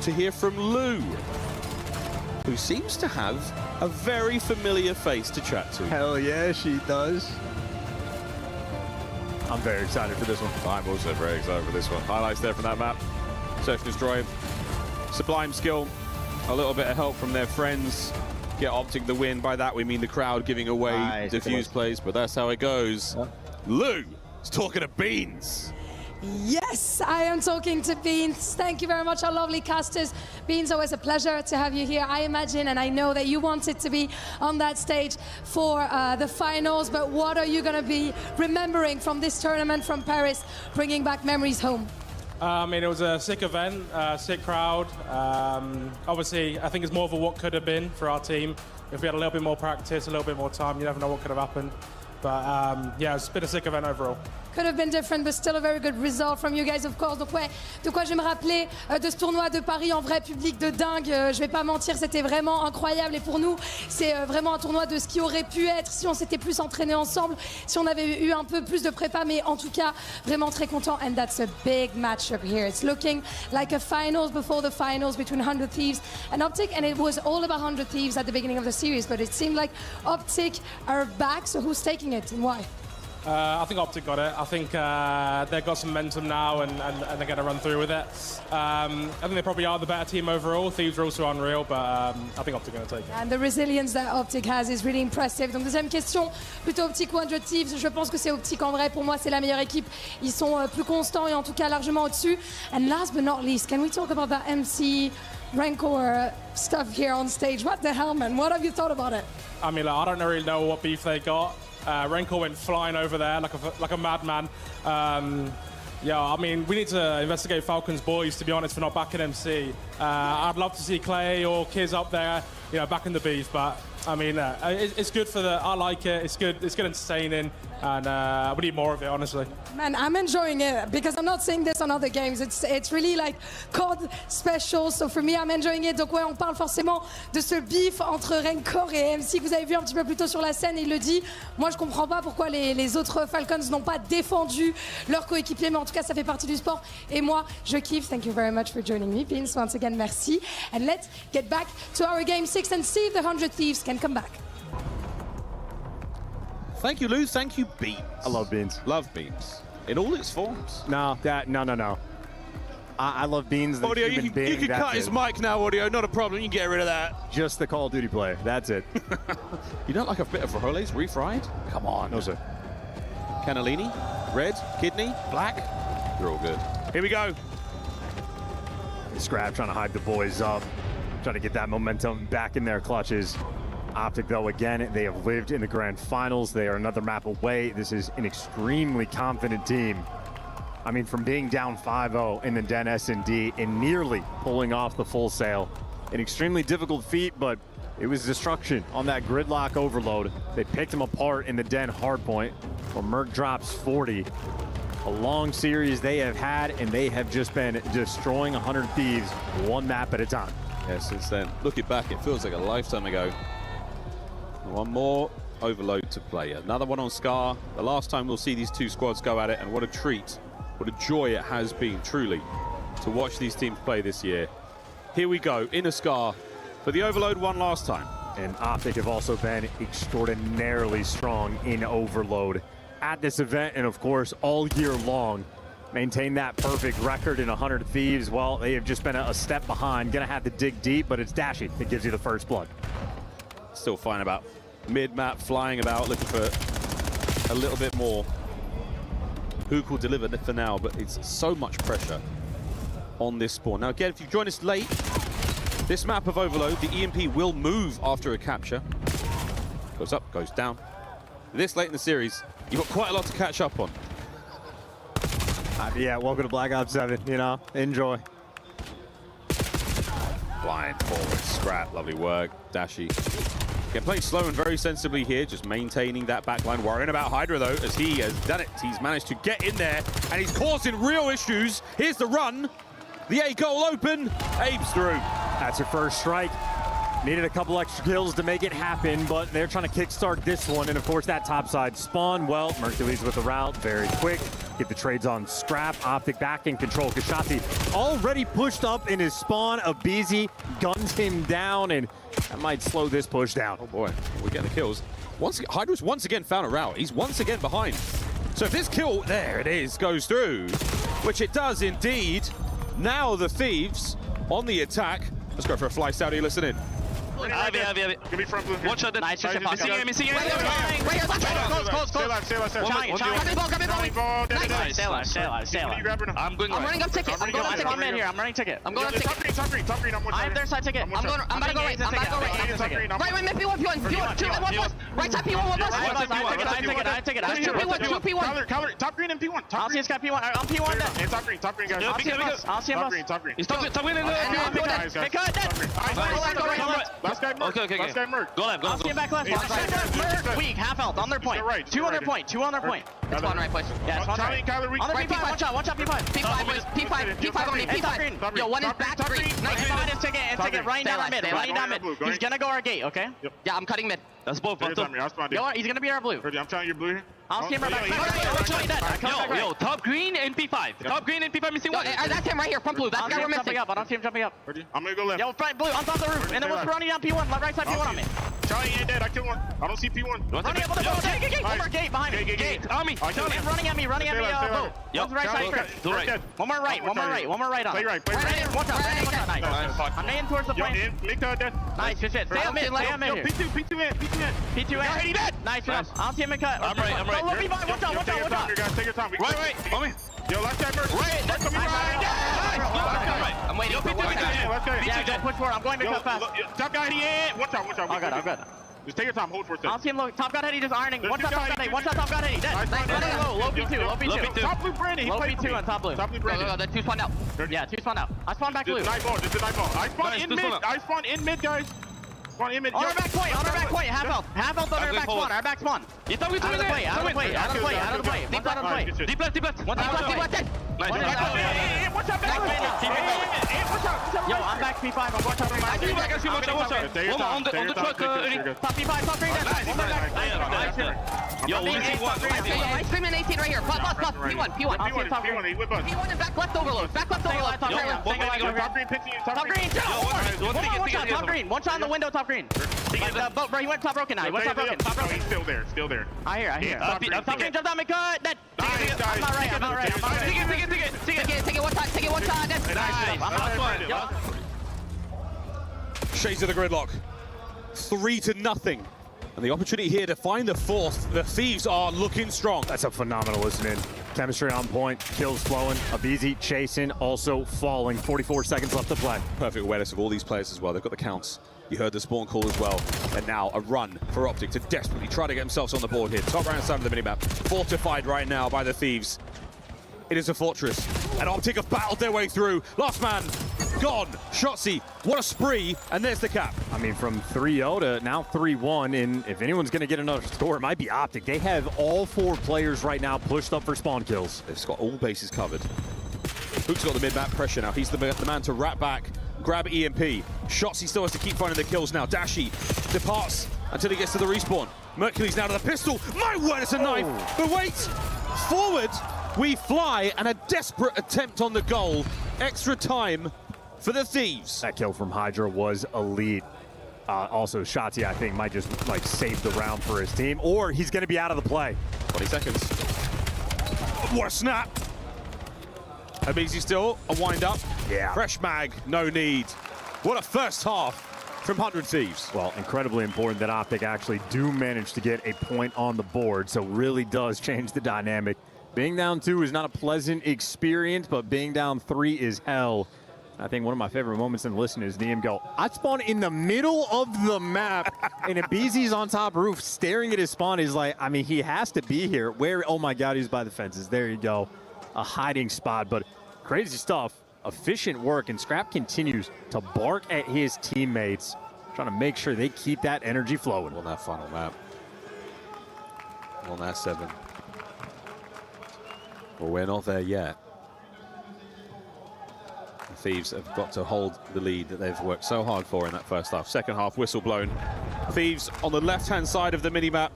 to hear from Lou, who seems to have a very familiar face to chat to. Hell yeah, she does. I'm very excited for this one. I'm also very excited for this one. Highlights there from that map. Search and destroy. Sublime skill. A little bit of help from their friends. Get Optic the win. By that we mean the crowd giving away diffuse plays, but that's how it goes. Lou is talking to Beans. Yes, I am talking to Beans. Thank you very much, our lovely casters. Beans, always a pleasure to have you here. I imagine and I know that you wanted to be on that stage for the finals, but what are you going to be remembering from this tournament from Paris, bringing back memories home? I mean, it was a sick event, sick crowd. Obviously, I think it's more of a what could have been for our team. If we had a little bit more practice, a little bit more time, you never know what could have happened. But yeah, it's been a sick event overall. Could have been different, but still a very good result from you guys, of course. Donc ouais, de quoi je vais me rappeler de ce tournoi de Paris en vrai, public de dingue. Je vais pas mentir, c'était vraiment incroyable. Et pour nous, c'est vraiment un tournoi de ce qui aurait pu être si on s'était plus entraînés ensemble, si on avait eu un peu plus de prépa. Mais en tout cas, vraiment très content. And that's a big matchup here. It's looking like a finals before the finals between 100 Thieves and Optic. And it was all about 100 Thieves at the beginning of the series, but it seemed like Optic are back. So who's taking it and why? I think Optic got it. I think they've got some momentum now and they're going to run through with it. I think they probably are the better team overall. Thieves are also unreal, but I think Optic are going to take it. And the resilience that Optic has is really impressive. Donc deuxième question, plutôt Optic ou 100 Thieves? Je pense que c'est Optic en vrai. Pour moi, c'est la meilleure équipe. Ils sont plus constants et en tout cas largement au-dessus. And last but not least, can we talk about that MC Rancor stuff here on stage. What the hell, man? What have you thought about it? I mean, I don't really know what beef they got. Rancor went flying over there like a madman. Yeah, I mean, we need to investigate Falcon's boys, to be honest, for not backing MC. I'd love to see Clay or Kiz up there, backing the beef, but I mean, it's good for I like it, it's good entertaining, and we need more of it, honestly. Man, I'm enjoying it because I'm not seeing this on other games. It's really like COD special, so for me, I'm enjoying it. Donc ouais, on parle forcément de ce beef entre Rancor et MC que vous avez vu un petit peu plus tôt sur la scène, et il le dit. Moi, je comprends pas pourquoi les autres Falcons n'ont pas défendu leur coéquipier, mais en tout cas, ça fait partie du sport. Et moi, je kiffe. Thank you very much for joining me, Vince. Once again, merci. And let's get back to our game 6 and see if the 100 Thieves can come back. Thank you, Lou. Thank you, Beans. I love Beans. Love Beans. In all its forms. No. I love Beans. The Audio, human being. you can cut his mic now, Audio. Not a problem. You can get rid of that. Just the Call of Duty player. That's it. You don't like a bit of frijoles refried? Come on. No, sir. Cannellini, red, kidney, black. They're all good. Here we go. Scrap trying to hype the boys up, trying to get that momentum back in their clutches. Optic, though, again, they have lived in the grand finals. They are another map away. This is an extremely confident team. I mean, from being down 5-0 in the Den S&D and nearly pulling off the full sail. An extremely difficult feat, but it was destruction on that gridlock overload. They picked them apart in the Den hardpoint, where Merc drops 40. A long series they have had, and they have just been destroying 100 Thieves one map at a time. Yeah, since then, looking back, it feels like a lifetime ago. One more overload to play. Another one on Scar. The last time we'll see these two squads go at it, and what a treat, what a joy it has been, truly, to watch these teams play this year. Here we go, in a Scar for the overload one last time. And Optic have also been extraordinarily strong in overload at this event, and of course, all year long. Maintain that perfect record in 100 Thieves. Well, they have just been a step behind. Gonna have to dig deep, but it's Dashy that gives you the first blood. Still flying about mid-map, flying about, looking for a little bit more. Hook will deliver for now, but it's so much pressure on this spawn. Now again, if you've joined us late, this map of overload, the EMP will move after a capture. Goes up, goes down. This late in the series, you've got quite a lot to catch up on. Yeah, welcome to Black Ops 7, enjoy. Blind forward, Scrap, lovely work. Dashy can play slow and very sensibly here, just maintaining that backline. Worrying about Hydra though, as he has done it. He's managed to get in there, and he's causing real issues. Here's the run. The A goal open, Abe's through. That's your first strike. Needed a couple extra kills to make it happen, but they're trying to kickstart this one. And of course, that topside spawn, well, Mercules with the route, very quick. Get the trades on Scrap. Optic back in control. Kashati already pushed up in his spawn. Abizi guns him down, and that might slow this push down. Oh boy, we're getting the kills. Hydra's once again found a route. He's once again behind. So if this kill, there it is, goes through, which it does indeed. Now the Thieves on the attack. Let's go for a fly, Saudi, listen in. Give me front blue. Watch out. Nice. Missing you. Right here. Close. Stay alive. Stay alive. I'm running up ticket. I'm running ticket. I'm going up ticket. Top green. I have their side ticket. I'm about to go right. Right, P1. 2 right side P1. I ticket. 2 P1. Top green and P1. I'll see this guy P1. I'm P1 then. And top green, guys. I'll see him. Top green. He's top green in Last guy Merc. Okay. Last guy Merc. Go left. I'll see him back left. Merc, weak, half health, on their point. Right. 2 on their point. It's spawn right place. Yeah, spawn right. On their P5, watch out, P5. P5, boys. P5 on me, P5. Yo, one is back green. Nice. Behind his ticket and ticket running down mid. He's gonna go our gate, okay? Yeah, I'm cutting mid. That's both. Yo, he's gonna be our blue. I'm trying your blue here. I'll see him right back. Yo, top green and P5. Top green and P5 missing one. That's him right here, front blue. That's the guy we're missing. I don't see him jumping up. I'm gonna go left. Yo, front blue, on top of the roof. And then we're running down P1, right side P1 on me. Charlie ain't dead. I killed one. I don't see P1. Running up on the boat. One more gate behind me. Gate. On me. Running at me, boat. One's right side first. One more right on. Play right. Watch out. Nice. I'm nailing towards the point. Nice, good shit. Stay on mid here. P2 in. Already dead. Nice. I'll see him and cut. I'm right. Watch out. Guys, take your time. Right. On me. Yo, last guy Merc. Right. That's right. I'm waiting. Let's go. Yeah, don't push forward. I'm going to cut fast. Top guy, he in. Watch out. I'm good. Just take your time. Hold for a second. I don't see him low. Top gun heady just ironing. One shot top gun heady. One shot top gun heady. Dead. Nice. Low B2. Top blue Brandon. Low B2 on top blue. Top blue Brandon. Go. Two spawned out. Yeah, two spawned out. I spawned back blue. Just a night ball. I spawn in mid, guys. Spawn in mid. On our back point. Half health on our back spawn. Our back spawn. Out of the play. Out of the play. Deep left on the play. Deep left. One deep left. Watch out back. Yo, I'm back P5. I'm watch out. On the truck. Top P5. Top green. Yo, ice cream in 18 right here. Plus. P1. P1 and back left overload. Top green. Top green. One shot on the window. Top green. Bro, he went top broken now. He went top broken. He's still there. I hear. Top green jumped on me. Cut. I'm not right. Take it one shot. That's nice. Shades of the gridlock. 3-0. And the opportunity here to find the fourth. The Thieves are looking strong. That's a phenomenal listening. Chemistry on point, kills flowing, Abizi chasing, also falling. 44 seconds left to play. Perfect awareness of all these players as well. They've got the counts. You heard the spawn call as well. And now a run for Optic to desperately try to get themselves on the board here. Top right side of the minimap. Fortified right now by the Thieves. It is a fortress. And Optic have battled their way through. Last man gone. Shotzzy, what a spree. And there's the cap. I mean, from 3-0 to now 3-1. And if anyone's going to get another score, it might be Optic. They have all 4 players right now pushed up for spawn kills. They've got all bases covered. Hook's got the mid-map pressure now. He's the man to wrap back, grab EMP. Shotzzy still has to keep finding the kills now. Dashi departs until he gets to the respawn. Mercury's now to the pistol. My word, it's a knife. But wait, forward we fly, and a desperate attempt on the goal. Extra time for the Thieves. That kill from Hydra was elite. Also, Shotzzy, I think, might just save the round for his team, or he's going to be out of the play. 20 seconds. What a snap. Abizi still, a wind up. Yeah. Fresh mag, no need. What a first half from 100 Thieves. Well, incredibly important that Optic actually do manage to get a point on the board, so really does change the dynamic. Being down 2 is not a pleasant experience, but being down 3 is hell. I think one of my favorite moments in listening is Liam go, I spawn in the middle of the map, and Abizi's on top roof staring at his spawn. He's like, I mean, he has to be here. Where? Oh my God, he's by the fences. There you go. A hiding spot, but crazy stuff. Efficient work, and Scrap continues to bark at his teammates, trying to make sure they keep that energy flowing. On that final map. On that 7. Well, we're not there yet. The Thieves have got to hold the lead that they've worked so hard for in that first half. Second half, whistle blown. Thieves on the left-hand side of the minimap.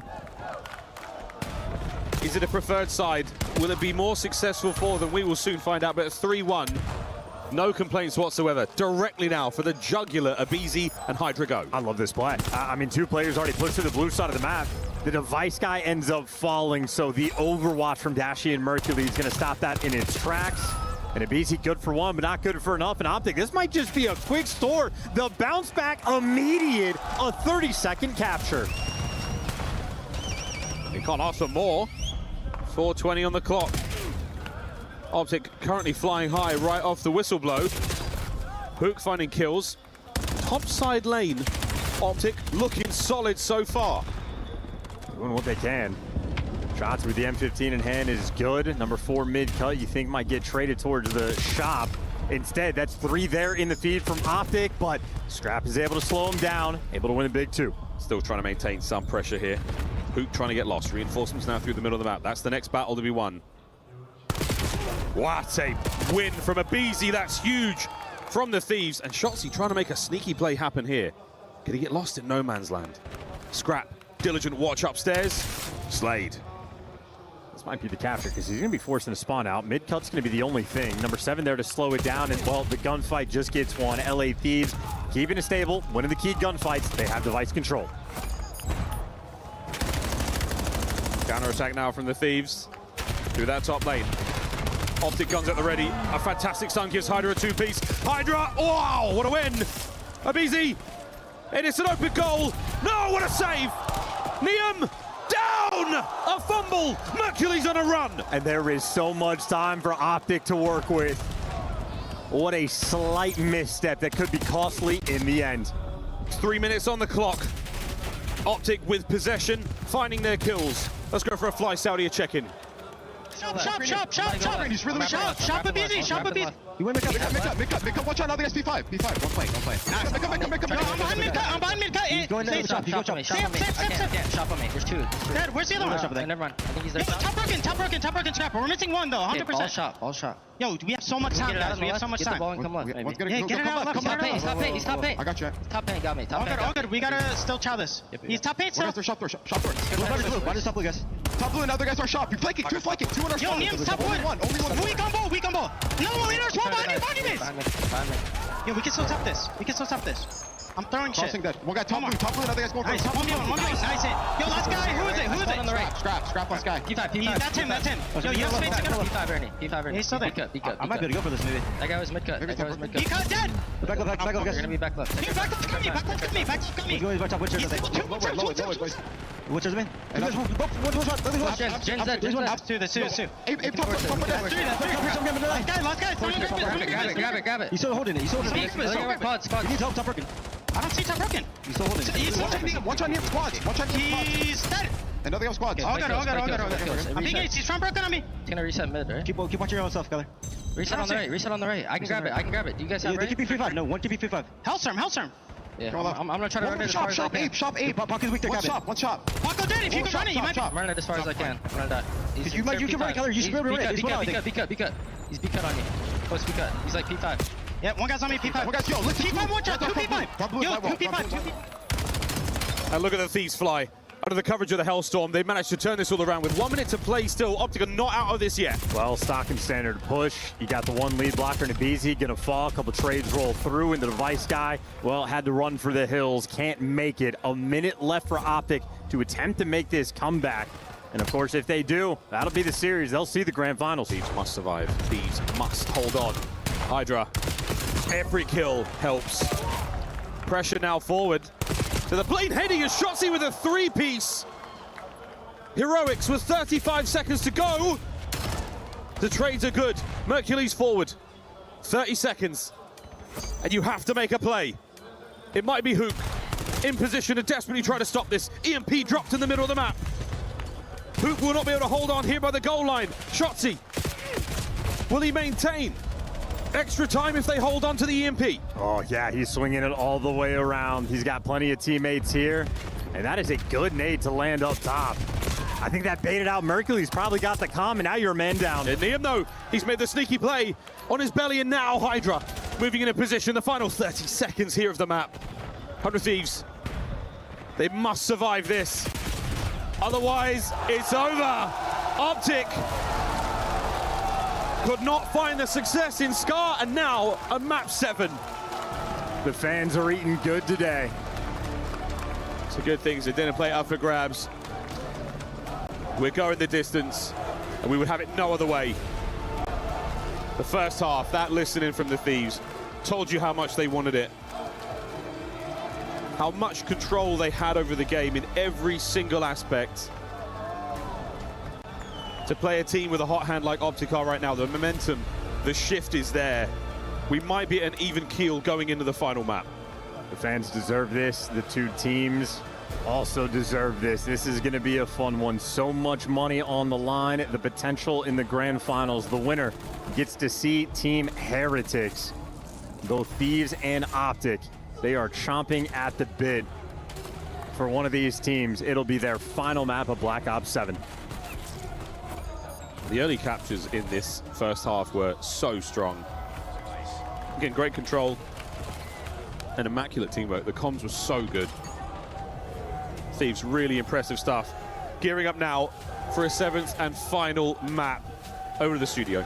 Is it a preferred side? Will it be more successful for them? We will soon find out, but it's 3-1. No complaints whatsoever. Directly now for the jugular, Abizi and Hydra go. I love this play. I mean, 2 players already pushed to the blue side of the map. The device guy ends up falling, so the overwatch from Dashi and Mercury is going to stop that in its tracks. And Abizi good for 1, but not good for enough. And Optic, this might just be a quick store. The bounce back immediate, a 30-second capture. He can't ask for more. 4:20 on the clock. Optic currently flying high right off the whistle blow. Hook finding kills. Top side lane. Optic looking solid so far. Doing what they can. Shots with the M15 in hand is good. Number 4 mid cut you think might get traded towards the shop. Instead, that's 3 there in the feed from Optic, but Scrap is able to slow him down, able to win a big 2. Still trying to maintain some pressure here. Hook trying to get lost. Reinforcements now through the middle of the map. That's the next battle to be won. What a win from Abizi. That's huge from the Thieves. And Shotzzy trying to make a sneaky play happen here. Can he get lost in no man's land? Scrap, diligent watch upstairs. Slade. This might be the capture because he's going to be forcing to spawn out. Mid-cut's going to be the only thing. Number 7 there to slow it down. And, well, the gunfight just gets won. LA Thieves keeping it stable, winning the key gunfights. They have device control. Counter-attack now from the Thieves through that top lane. Optic guns at the ready. A fantastic stun gives Hydra a 2-piece. Hydra, wow, what a win. Abizi, and it's an open goal. No, what a save. Liam, down, a fumble. Mercury's on a run. And there is so much time for Optic to work with. What a slight misstep that could be costly in the end. 3 minutes on the clock. Optic with possession, finding their kills. Let's go for a fly Saudi check-in. Shop. He's really shop. Shop a busy. You went make up. Watch out, now they got P5. Don't play. Nice. I'm behind mid cut. He's going to shop. Shop on me. Shop on me. There's two. Dad, where's the other one? Never mind. I think he's there. Top broken, scrapper. We're missing one though, 100%. All shot. Yo, we have so much time, guys. We have so much time. Get the ball and come left, maybe. Yeah, get it out left. He's top paint. I got you. Top paint, got me. All good. We gotta still chow this. He's top paint still. Shop door. Why does top blue, guys? Top blue and other guys are shop. You flanking. Two in our Yo, Niam's top wood. We combo. No, leaders. One behind you. Yo, we can still top this. I'm throwing shit. One guy top blue, another guy's going. Nice. 1v1. Nice hit. Yo, last guy. Who is it? On the right. Scrap last guy. P5. That's him. Yo, you have space to go. P5 Ernie. He's still there. B cut. I might be able to go for this maybe. That guy was mid cut. He cut dead. Back left, You're gonna be back left. Here, back left, cut me. He's going to top which He's low, boys. Which is me? Jen's dead. There's two. Last guy. Grab it. He's still holding it. Pods. He needs help, top broken. I don't see top broken. He's still holding it. One shot near squads. He's dead. Another squads. All good. I'm being H. He's front broken on me. He's gonna reset mid, right? Keep watching your own stuff, Keller. Reset on the right. I can grab it. Do you guys have ready? TP5. No, one TP5. Hellstorm. Yeah, I'm gonna try to run it as far as I can. Shop 8. Paco's weak there, One shot. Paco dead. If you can run it, you might be. I'm running it as far as I can. I'm gonna die. You can run, Keller. You should be able to run it. B cut. He's B cut on you. Close B cut. He's like P5. Yeah, one guy's on me, P5. Yo, listen. P5, one shot, 2 P5. Yo, 2 P5. And look at the Thieves fly. Under the coverage of the Hellstorm, they managed to turn this all around with 1 minute to play still. Optic are not out of this yet. Well, stock and standard push. You got the one lead blocker, Nabizi, gonna fall. A couple trades roll through into the Vice guy. Well, had to run for the hills. Can't make it. A minute left for Optic to attempt to make this comeback. And of course, if they do, that'll be the series. They'll see the grand finals. Thieves must survive. Thieves must hold on. Hydra, every kill helps. Pressure now forward. To the blade heading is Shotzi with a 3-piece. Heroics with 35 seconds to go. The trades are good. Mercury's forward. 30 seconds. And you have to make a play. It might be Hook in position to desperately try to stop this. EMP dropped in the middle of the map. Hook will not be able to hold on here by the goal line. Shotzi, will he maintain? Extra time if they hold on to the EMP. Oh, yeah, he's swinging it all the way around. He's got plenty of teammates here, and that is a good nade to land up top. I think that baited out Mercury's probably got the comm, and now you're a man down. And Liam, though, he's made the sneaky play on his belly, and now Hydra moving in a position. The final 30 seconds here of the map. 100 Thieves, they must survive this. Otherwise, it's over. Optic could not find the success in Scar, and now a map 7. The fans are eating good today. It's a good thing they didn't play up for grabs. We're going the distance, and we would have it no other way. The first half, that listening from the Thieves, told you how much they wanted it. How much control they had over the game in every single aspect. To play a team with a hot hand like Optic are right now, the momentum, the shift is there. We might be at an even keel going into the final map. The fans deserve this. The two teams also deserve this. This is going to be a fun one. So much money on the line, the potential in the grand finals. The winner gets to see Team Heretics. Both Thieves and Optic, they are chomping at the bit for one of these teams. It'll be their final map of Black Ops 7. The early captures in this first half were so strong. Again, great control and immaculate teamwork. The comms were so good. Thieves, really impressive stuff. Gearing up now for a 7th and final map. Over to the studio.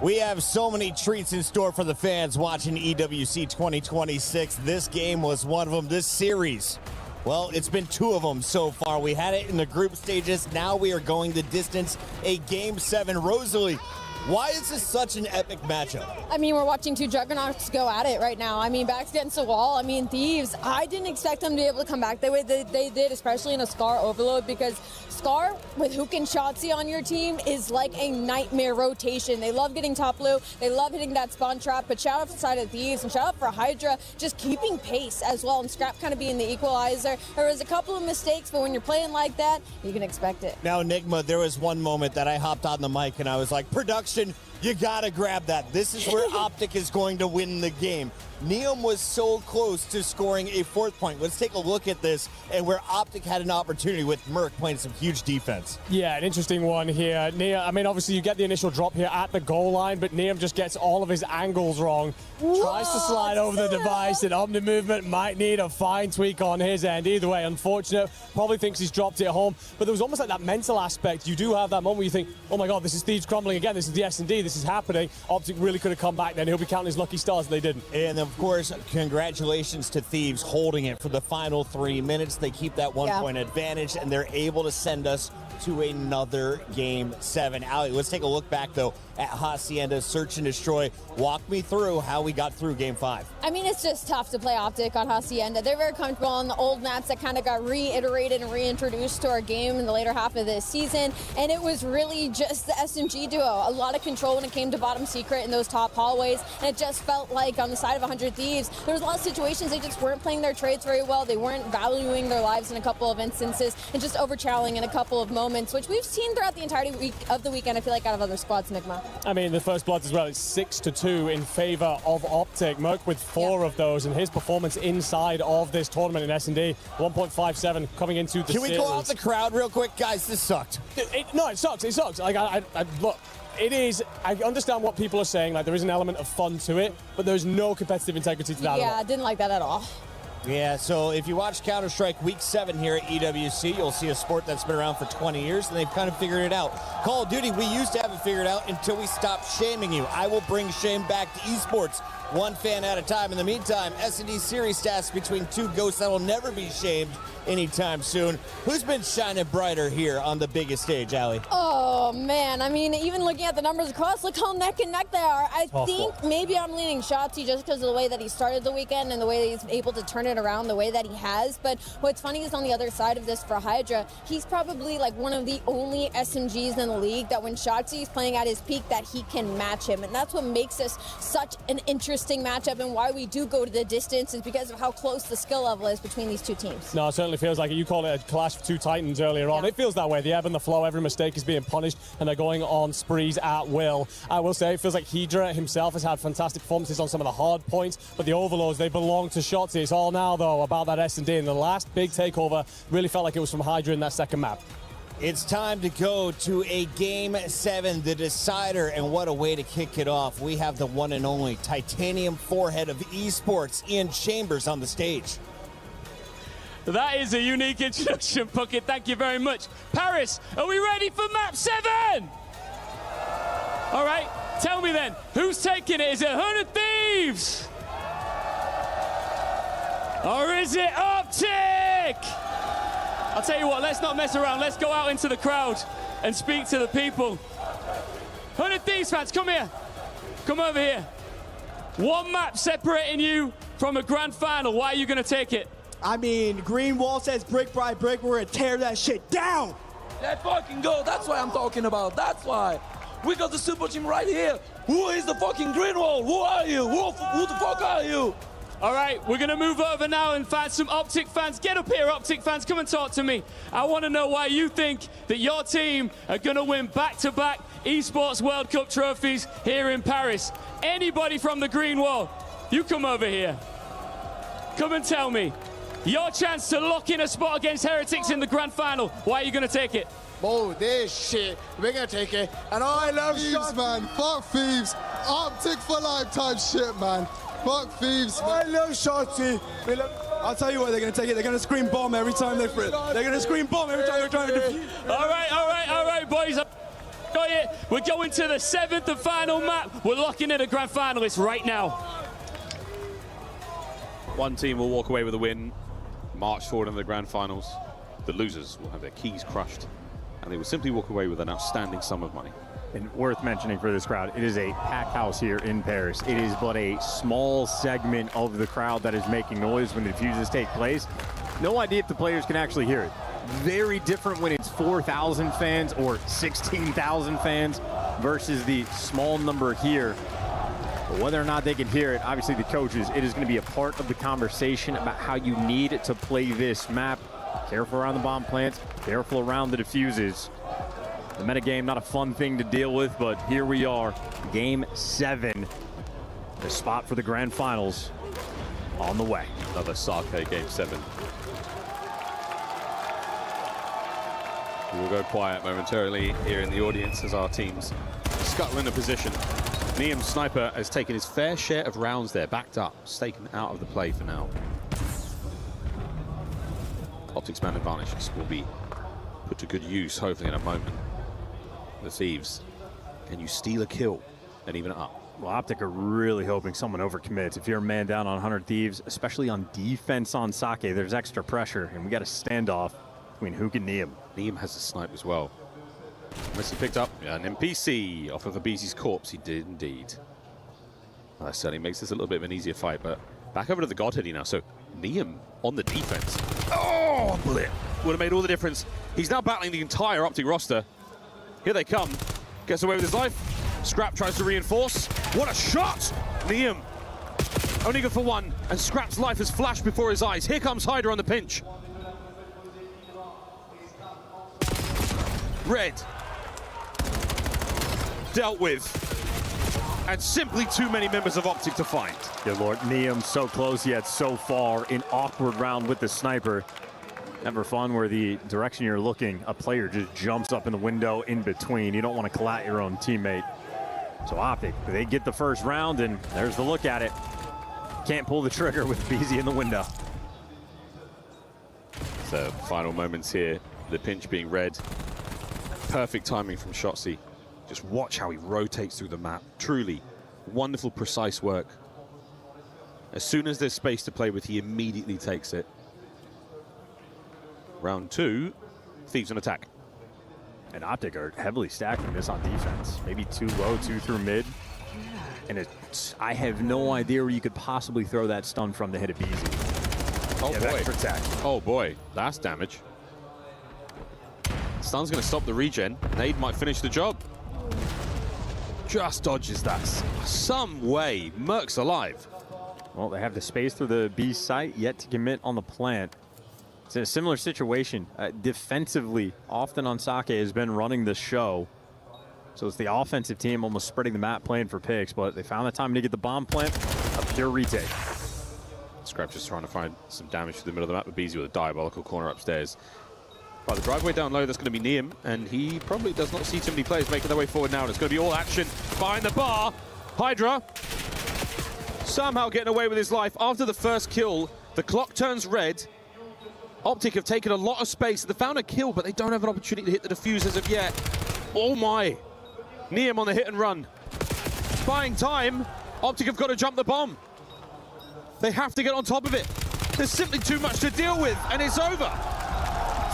We have so many treats in store for the fans watching EWC 2026. This game was one of them. This series, well, it's been 2 of them so far. We had it in the group stages. Now we are going the distance. A Game 7. Rosalie, Why is this such an epic matchup? I mean, we're watching two juggernauts go at it right now. I mean, backs against the wall. I mean, Thieves, I didn't expect them to be able to come back the way they did, especially in a Scar overload, because Scar with Hook and Shotzi on your team is like a nightmare rotation. They love getting top blue. They love hitting that spawn trap, but shout out to the side of Thieves and shout out for Hydra just keeping pace as well, and Scrap kind of being the equalizer. There was a couple of mistakes, but when you're playing like that, you can expect it. Now, Enigma, there was one moment that I hopped on the mic and I was like, production, you gotta grab that. This is where Optic is going to win the game. Neum was so close to scoring a 4th point. Let's take a look at this and where Optic had an opportunity with Merc playing some huge defense. Yeah, an interesting one here. Neum, I mean, obviously you get the initial drop here at the goal line, but Neum just gets all of his angles wrong. Tries to slide over the device, and Omni Movement might need a fine tweak on his end. Either way, unfortunate. Probably thinks he's dropped it home, but there was almost like that mental aspect. You do have that moment where you think, oh my God, this is Thieves crumbling again. This is the S&D. This is happening. Optic really could have come back then. He'll be counting his lucky stars if they didn't. And of course, congratulations to Thieves holding it for the final 3 minutes. They keep that 1 point advantage, and they're able to send us to another Game 7. Ali, let's take a look back, though, at Hacienda's Search and Destroy. Walk me through how we got through Game 5. I mean, it's just tough to play Optic on Hacienda. They're very comfortable on the old maps that kind of got reiterated and reintroduced to our game in the later half of this season, and it was really just the SMG duo. A lot of control when it came to bottom secret in those top hallways, and it just felt like on the side of 100 Thieves, there was a lot of situations they just weren't playing their trades very well. They weren't valuing their lives in a couple of instances, and just overchalling in a couple of moments, which we've seen throughout the entirety of the weekend, I feel like, out of other squads, Nigma. I mean, the first bloods as well, it's 6-2 in favor of Optic. Merc with 4 of those, and his performance inside of this tournament in S&D, 1.57 coming into the series. Can we go out the crowd real quick? Guys, this sucked. No, it sucks. It sucks. Like, look, it is, I understand what people are saying, like there is an element of fun to it, but there's no competitive integrity to that at all. Yeah, I didn't like that at all. Yeah, so if you watch Counter-Strike Week 7 here at EWC, you'll see a sport that's been around for 20 years, and they've kind of figured it out. Call of Duty, we used to have it figured out until we stopped shaming you. I will bring shame back to esports, one fan at a time. In the meantime, S&D series stats between two ghosts that will never be shamed anytime soon. Who's been shining brighter here on the biggest stage, Ali? Oh, man. I mean, even looking at the numbers across, look how neck and neck they are. I think maybe I'm leaning Shotzi just because of the way that he started the weekend and the way that he's able to turn it around the way that he has. But what's funny is on the other side of this for Hydra, he's probably like one of the only SMGs in the league that when Shotzi is playing at his peak that he can match him. And that's what makes this such an interesting matchup, and why we do go to the distance is because of how close the skill level is between these two teams. No, it certainly feels like it. You call it a clash of two titans earlier on. It feels that way. The ebb and the flow, every mistake is being punished, and they're going on sprees at will. I will say it feels like Hydra himself has had fantastic performances on some of the hard points, but the overloads, they belong to Shotzi. It's all now, though, about that S&D, and the last big takeover really felt like it was from Hydra in that second map. It's time to go to a Game 7, the decider, and what a way to kick it off. We have the one and only titanium forehead of esports, Ian Chambers, on the stage. That is a unique introduction, Puckett. Thank you very much. Paris, are we ready for map 7? All right, tell me then, who's taking it? Is it 100 Thieves? Or is it Optic? I'll tell you what, let's not mess around. Let's go out into the crowd and speak to the people. 100 Thieves fans, come here. Come over here. One map separating you from a grand final. Why are you going to take it? I mean, Green Wall says brick by brick, we're going to tear that shit down. Let's fucking go. That's what I'm talking about. That's why. We got the super team right here. Who is the fucking Green Wall? Who are you? Who the fuck are you? All right, we're going to move over now and find some Optic fans. Get up here, Optic fans. Come and talk to me. I want to know why you think that your team are going to win back-to-back Esports World Cup trophies here in Paris. Anybody from the Green Wall, you come over here. Come and tell me. Your chance to lock in a spot against Heretics in the grand final. Why are you going to take it? Oh, this shit. We're going to take it. And I love Thieves, man. Fuck Thieves. Optic for lifetime shit, man. Fuck Thieves. I love Shotzi. I'll tell you what, they're going to take it. They're going to scream bomb every time they're free. They're going to scream bomb every time they're trying to defuse. All right, boys. Got it. We're going to the 7th and final map. We're locking in a grand finalist right now. One team will walk away with a win, march forward in the grand finals. The losers will have their keys crushed, and they will simply walk away with an outstanding sum of money. And worth mentioning for this crowd, it is a packed house here in Paris. It is but a small segment of the crowd that is making noise when the defuses take place. No idea if the players can actually hear it. Very different when it's 4,000 fans or 16,000 fans versus the small number here. But whether or not they can hear it, obviously the coaches, it is going to be a part of the conversation about how you need to play this map. Careful around the bomb plants, careful around the defuses. The metagame, not a fun thing to deal with, but here we are, Game 7. The spot for the grand finals on the way. Another Sake Game 7. We'll go quiet momentarily here in the audience as our teams scuttle into position. Niam's sniper has taken his fair share of rounds there, backed up, taken out of the play for now. Optic's man advantages will be put to good use, hopefully in a moment. The Thieves, can you steal a kill and even it up? Well, Optic are really hoping someone overcommits. If you're a man down on 100 Thieves, especially on defense on Sake, there's extra pressure, and we got a standoff between Hook and Niam. Niam has a snipe as well. Unless he picked up an NPC off of Abizi's corpse. He did indeed. Well, that certainly makes this a little bit of an easier fight, but back over to the God Hoodie now. So Niam on the defense. Oh, bullet. Would have made all the difference. He's now battling the entire Optic roster. Here they come. Gets away with his life. Scrap tries to reinforce. What a shot! Niam only good for one, and Scrap's life has flashed before his eyes. Here comes Hydra on the pinch. Red. Dealt with. And simply too many members of Optic to find. Good Lord, Niam so close yet so far. An awkward round with the sniper. Never fun where the direction you're looking, a player just jumps up in the window in between. You don't want to collat your own teammate. So Optic, they get the first round, and there's the look at it. Can't pull the trigger with BZ in the window. So final moments here, the pinch being red. Perfect timing from Shotzzy. Just watch how he rotates through the map. Truly wonderful, precise work. As soon as there's space to play with, he immediately takes it. Round 2, Thieves on attack. And Optic are heavily stacking this on defense. Maybe 2 low, 2 through mid. And I have no idea where you could possibly throw that stun from to hit a BZ. Oh boy. Oh boy, that's damage. Stun's gonna stop the regen. Nade might finish the job. Just dodges that some way. Merc's alive. Well, they have the space through the B site, yet to commit on the plant. It's a similar situation. Defensively, often on Sake has been running the show. So it's the offensive team almost spreading the map, playing for picks, but they found the time to get the bomb plant. A pure retake. Scrap just trying to find some damage to the middle of the map, but BZ with a diabolical corner upstairs. Right, the driveway down low, that's going to be Niam, and he probably does not see too many players making their way forward now, and it's going to be all action behind the bar. Hydra somehow getting away with his life. After the first kill, the clock turns red. Optic have taken a lot of space. They found a kill, but they don't have an opportunity to hit the defuse as of yet. Oh my. Niam on the hit and run. Buying time. Optic have got to jump the bomb. They have to get on top of it. There's simply too much to deal with, and it's over.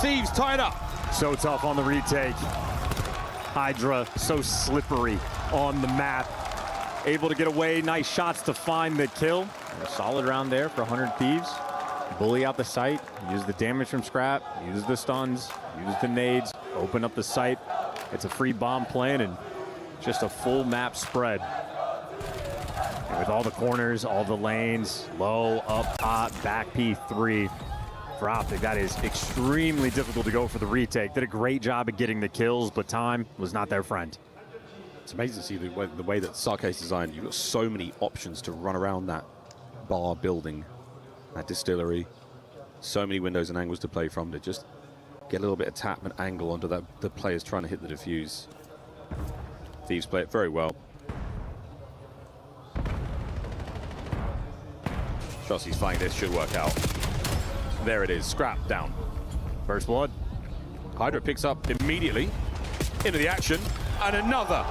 Thieves tied up. So tough on the retake. Hydra so slippery on the map. Able to get away, nice shots to find the kill. A solid round there for 100 Thieves. Bully out the site, use the damage from Scrap, use the stuns, use the nades, open up the site. It's a free bomb plan and just a full map spread. And with all the corners, all the lanes, low, up top, back P3. For Optic, that is extremely difficult to go for the retake. Did a great job at getting the kills, but time was not their friend. It's amazing to see the way that Sake is designed. You've got so many options to run around that bar building. That distillery, so many windows and angles to play from to just get a little bit of tap and angle onto the players trying to hit the defuse. Thieves play it very well. Shotzzy's flying this, should work out. There it is, Scrap down. First blood. Hydra picks up immediately into the action, and another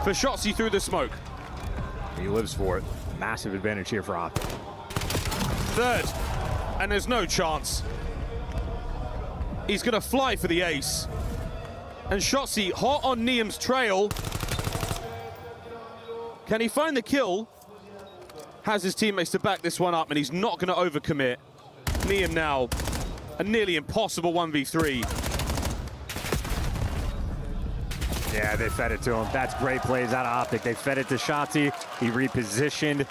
for Shotzzy through the smoke. He lives for it. Massive advantage here for Optic. Third, and there's no chance. He's gonna fly for the ace. And Shotzi hot on Niam's trail. Can he find the kill? Has his teammates to back this one up, and he's not going to overcommit. Niam now, a nearly impossible 1v3. Yeah, they fed it to him. That's great plays out of Optic. They fed it to Shotzi. He repositioned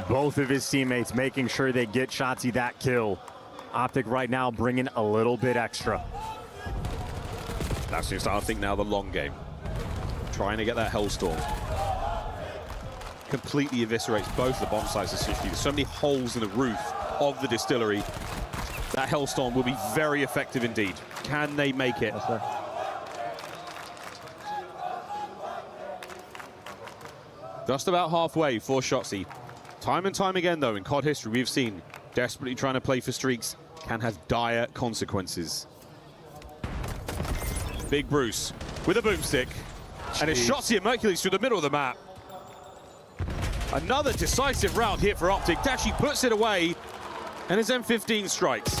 both of his teammates, making sure they get Shotzi that kill. Optic right now bringing a little bit extra. That's just, I think, now the long game. Trying to get that Hellstorm. Completely eviscerates both the bomb sites essentially. There's so many holes in the roof of the distillery. That Hellstorm will be very effective indeed. Can they make it? Yes, sir. Just about halfway for Shotzi. Time and time again, though, in COD history, we've seen desperately trying to play for streaks can have dire consequences. Big Bruce with a boomstick. And it's Shotzi and Mercules through the middle of the map. Another decisive round here for Optic. Dashi puts it away, and his M15 strikes.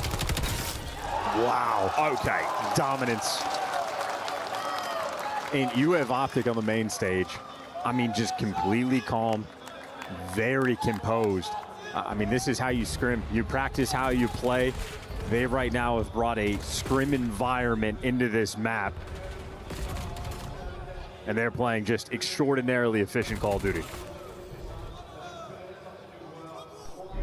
Wow. Okay. Dominance. And you have Optic on the main stage. I mean, just completely calm, very composed. I mean, this is how you scrim. You practice how you play. They right now have brought a scrim environment into this map. And they're playing just extraordinarily efficient Call of Duty.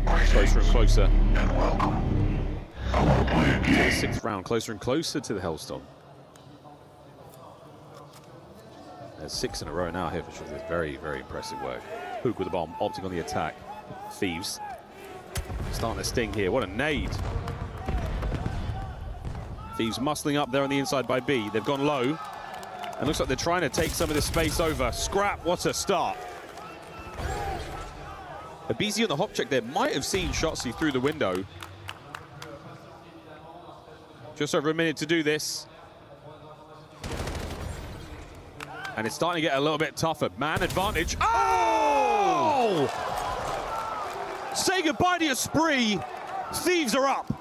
Closer and closer. And welcome. To the sixth round, closer and closer to the Hellstorm. There's 6 in a row now here for sure. Very, very impressive work. Hook with the bomb, Optic on the attack. Thieves starting to sting here. What a nade. Thieves muscling up there on the inside by B. They've gone low. And looks like they're trying to take some of this space over. Scrap, what a start. Abizi on the hop check there might have seen Shotzi through the window. Just over a minute to do this. And it's starting to get a little bit tougher. Man advantage. Oh! Say goodbye to your spree. Thieves are up.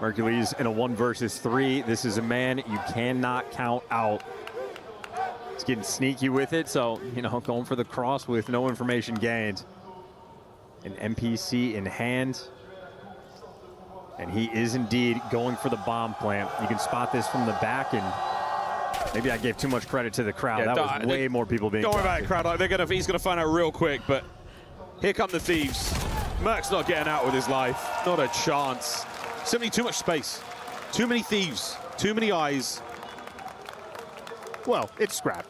Mercules in a 1 versus 3. This is a man you cannot count out. He's getting sneaky with it, so, you know, going for the cross with no information gained. An NPC in hand. And he is indeed going for the bomb plant. You can spot this from the back, and maybe I gave too much credit to the crowd. Yeah, that was way more people being Don't worry about it, crowd. Like, he's gonna find out real quick, but here come the Thieves. Merc's not getting out with his life. Not a chance. Simply too much space. Too many Thieves. Too many eyes. Well, it's scrap.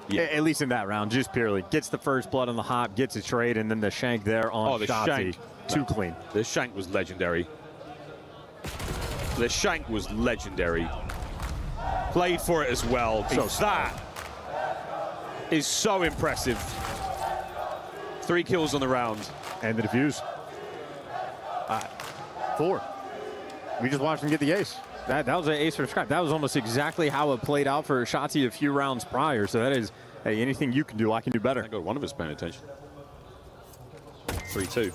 Yeah. At least in that round, just purely. Gets the first blood on the hop, gets a trade, and then the shank there on the Shotzi. shank. Too clean. The shank was legendary. The shank was legendary. Played for it as well. So that is so impressive. 3 kills on the round. And the defuse. 4. We just watched him get the ace. That was an ace for scrap. That was almost exactly how it played out for Shotzi a few rounds prior. So that is, hey, anything you can do, I can do better. I got one of us paying attention. 3-2.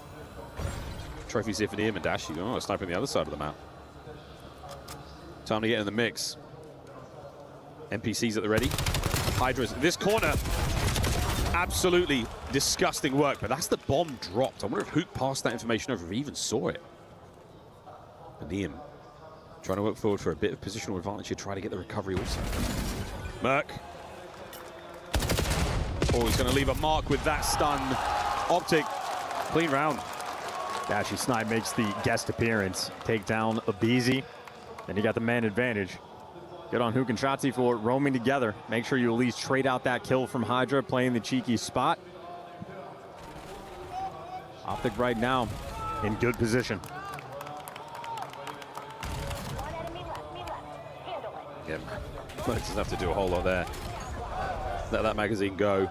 Trophies here for Niam and Dashi. Oh, sniping the other side of the map. Time to get in the mix. NPCs at the ready. Hydra's in this corner. Absolutely disgusting work, but that's the bomb dropped. I wonder if Hook passed that information over, if he even saw it. And Niam trying to work forward for a bit of positional advantage here, try to get the recovery also. Merc. Oh, he's going to leave a mark with that stun. Optic, clean round. Dashi Snipe makes the guest appearance. Take down Abizi. Then you got the man advantage. Good on Hook and Shotzi for roaming together. Make sure you at least trade out that kill from Hydra, playing the cheeky spot. Optic right now in good position. Yeah, Merc doesn't have to do a whole lot there. Let that magazine go.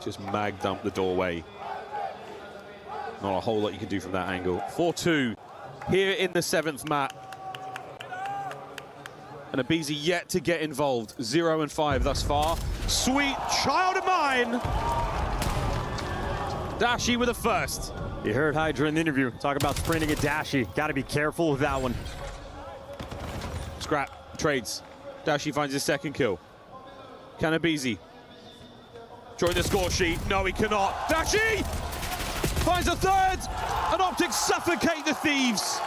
Just mag dump the doorway. Not a whole lot you can do from that angle. 4-2 here in the 7th map. And Abizi yet to get involved. 0 and 5 thus far. Sweet child of mine. Dashi with a first. You heard Hydra in the interview talk about sprinting at Dashi. Got to be careful with that one. Scrap trades. Dashi finds his second kill. Kanabizi drawing the score sheet. No, he cannot. Dashi finds a third, and Optic suffocate the Thieves.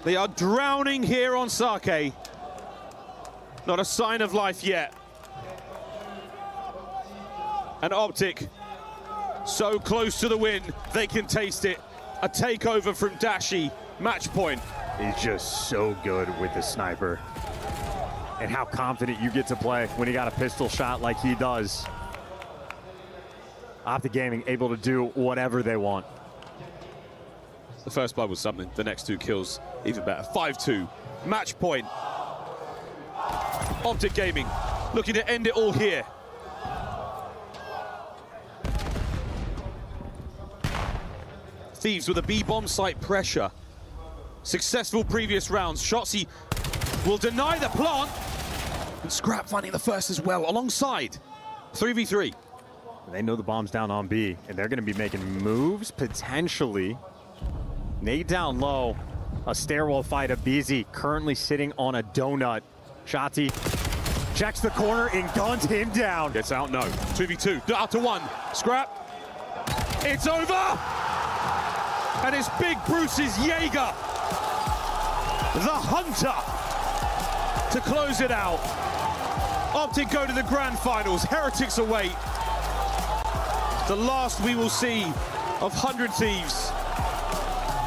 They are drowning here on Sake. Not a sign of life yet. And Optic, so close to the win, they can taste it. A takeover from Dashi, match point. He's just so good with the sniper. And how confident you get to play when you got a pistol shot like he does. Optic Gaming able to do whatever they want. The first blood was something, the next two kills even better. 5-2, match point. Optic Gaming looking to end it all here. Thieves with a B-bomb site pressure. Successful previous rounds. Shotzi will deny the plant. And Scrap finding the first as well alongside. 3v3. They know the bomb's down on B, and they're going to be making moves, potentially. Nade down low. A stairwell fight of BZ currently sitting on a donut. Shotzi checks the corner and guns him down. Gets out, no. 2v2, out to one. Scrap. It's over! And it's Big Bruce's Jaeger, the hunter, to close it out. Optic go to the grand finals. Heretics await. The last we will see of 100 Thieves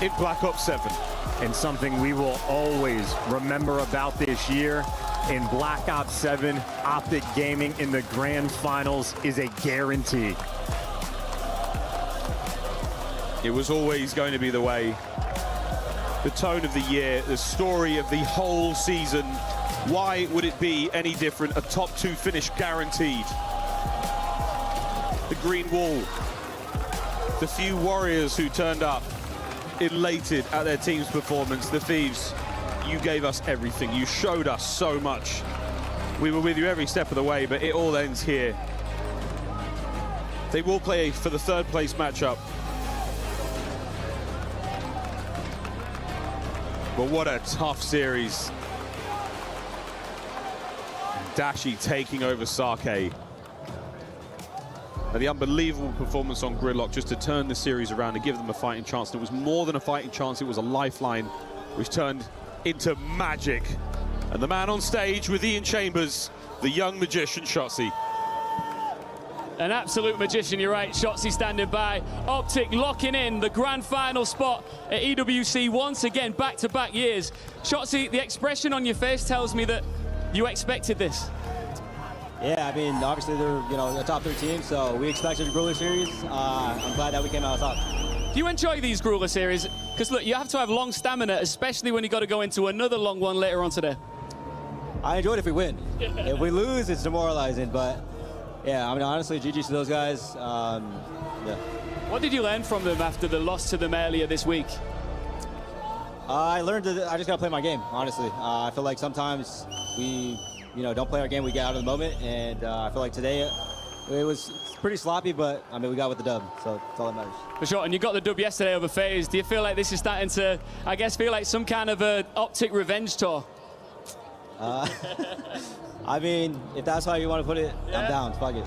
in Black Ops 7. And something we will always remember about this year in Black Ops 7, Optic Gaming in the grand finals is a guarantee. It was always going to be the way. The tone of the year, the story of the whole season. Why would it be any different? A top 2 finish guaranteed. The green wall. The few warriors who turned up elated at their team's performance. The Thieves, you gave us everything. You showed us so much. We were with you every step of the way, but it all ends here. They will play for the third place matchup. But what a tough series. Dashi taking over Sake. And the unbelievable performance on Gridlock just to turn the series around and give them a fighting chance. And it was more than a fighting chance, it was a lifeline which turned into magic. And the man on stage with Ian Chambers, the young magician Shotzi. An absolute magician, you're right. Shotzi standing by. Optic locking in the grand final spot at EWC once again, back-to-back years. Shotzi, the expression on your face tells me that you expected this. Yeah, I mean, obviously they're, a top 3 team, so we expected a grueler series. I'm glad that we came out on top. Do you enjoy these grueler series? Because look, you have to have long stamina, especially when you got to go into another long one later on today. I enjoy it if we win. If we lose, it's demoralizing, but yeah, I mean, honestly, GG to those guys. Yeah. What did you learn from them after the loss to them earlier this week? I learned that I just got to play my game, honestly. I feel like sometimes we, don't play our game, we get out of the moment, and I feel like today it was pretty sloppy, but I mean, we got with the dub, so that's all that matters. For sure, and you got the dub yesterday over FaZe. Do you feel like this is starting to, I guess, feel like some kind of a Optic revenge tour? I mean, if that's how you want to put it, I'm down. Fuck it.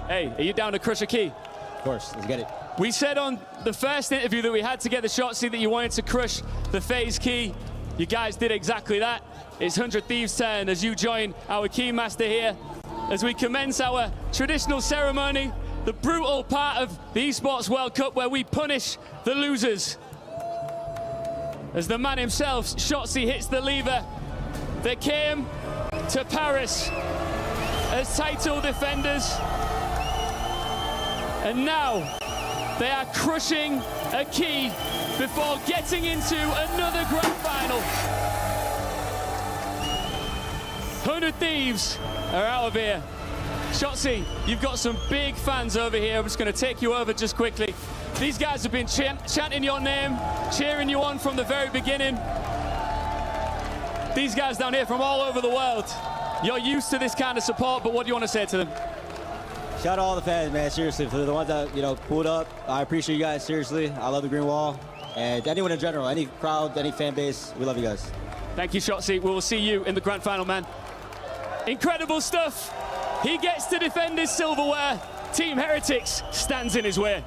Hey, are you down to crush a key? Of course, let's get it. We said on the first interview that we had to get the Shotzi that you wanted to crush the FaZe key. You guys did exactly that. It's 100 Thieves' turn as you join our keymaster here as we commence our traditional ceremony, the brutal part of the Esports World Cup where we punish the losers. As the man himself, Shotzi, hits the lever that came to Paris as title defenders. And now they are crushing a key before getting into another grand final. 100 Thieves are out of here. Shotzi, you've got some big fans over here. I'm just going to take you over just quickly. These guys have been chanting your name, cheering you on from the very beginning. These guys down here from all over the world. You're used to this kind of support, but what do you want to say to them? Shout out all the fans, man, seriously, for the ones that, pulled up. I appreciate you guys, seriously. I love the green wall. and anyone in general, any crowd, any fan base, we love you guys. Thank you, Shotzi. We will see you in the grand final, man. Incredible stuff. He gets to defend his silverware. Team Heretics stands in his way.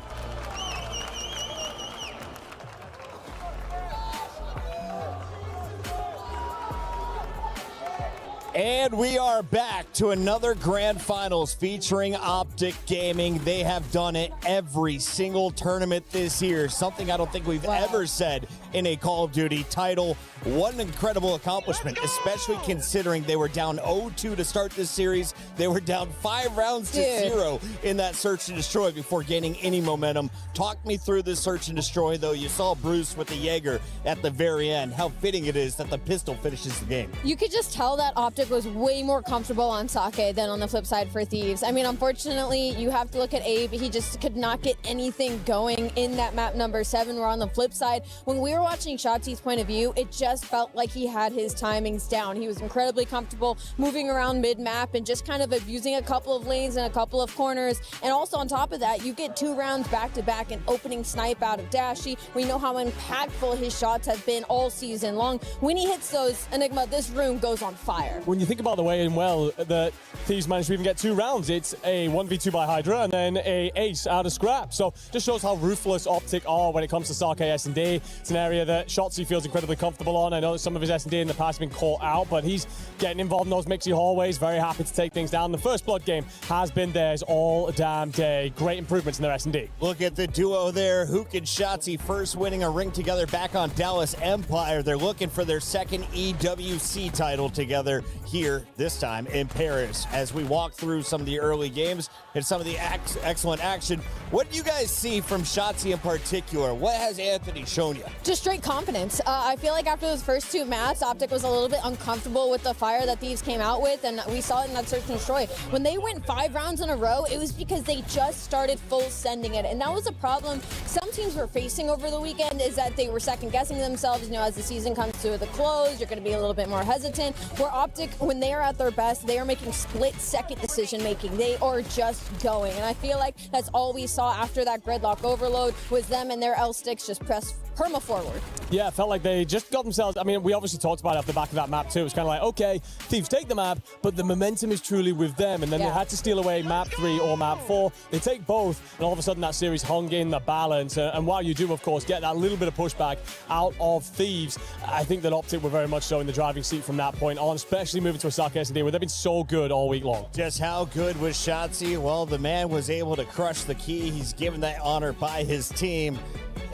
And we are back to another Grand Finals featuring Optic Gaming. They have done it every single tournament this year, something I don't think we've ever said in a Call of Duty title. What an incredible accomplishment, especially considering they were down 0-2 to start this series. They were down 5 rounds to 0 in that search and destroy before gaining any momentum. Talk me through this search and destroy, though. You saw Bruce with the Jaeger at the very end. How fitting it is that the pistol finishes the game. You could just tell that Optic was way more comfortable on Sake than on the flip side for Thieves. I mean, unfortunately, you have to look at Abe. He just could not get anything going in that map number 7. Where on the flip side, when we were watching Shotzi's point of view, it just felt like he had his timings down. He was incredibly comfortable moving around mid-map and just kind of abusing a couple of lanes and a couple of corners. And also on top of that, you get 2 rounds back-to-back and opening snipe out of Dashy. We know how impactful his shots have been all season long. When he hits those, Enigma, this room goes on fire. When you think about the way in well that Thieves managed to even get 2 rounds, it's a 1v2 by Hydra and then a ace out of scrap. So just shows how ruthless Optic are when it comes to Sake S&D. It's an area that Shotzi feels incredibly comfortable on. I know that some of his S&D in the past have been caught out, but he's getting involved in those mixy hallways, very happy to take things down. The first blood game has been theirs all damn day. Great improvements in their S&D. Look at the duo there, Hook and Shotzi, first winning a ring together back on Dallas Empire. They're looking for their second EWC title together here, this time in Paris. As we walk through some of the early games and some of the excellent action, what do you guys see from Shotzi in particular? What has Anthony shown you? Just straight confidence. I feel like after those first 2 maps, Optic was a little bit uncomfortable with the fire that Thieves came out with, and we saw it in that search and destroy. When they went 5 rounds in a row, it was because they just started full sending it, and that was a problem some teams were facing over the weekend, is that they were second-guessing themselves. You know, as the season comes to the close, you're going to be a little bit more hesitant. Where Optic, when they are at their best, they are making split-second decision-making. They are just going, and I feel like that's all we saw after that gridlock overload was them and their L-sticks just press perma-forward. Yeah, it felt like they just got themselves... I mean, we obviously talked about it off the back of that map, too. It's kind of like, okay, Thieves take the map, but the momentum is truly with them. And then they had to steal away map 3 or map 4. They take both, and all of a sudden that series hung in the balance. And while you do, of course, get that little bit of pushback out of Thieves, I think that Optic were very much so in the driving seat from that point on, especially moving to a Sake S&D, where they've been so good all week long. Just how good was Shotzi? Well, the man was able to crush the key. He's given that honor by his team.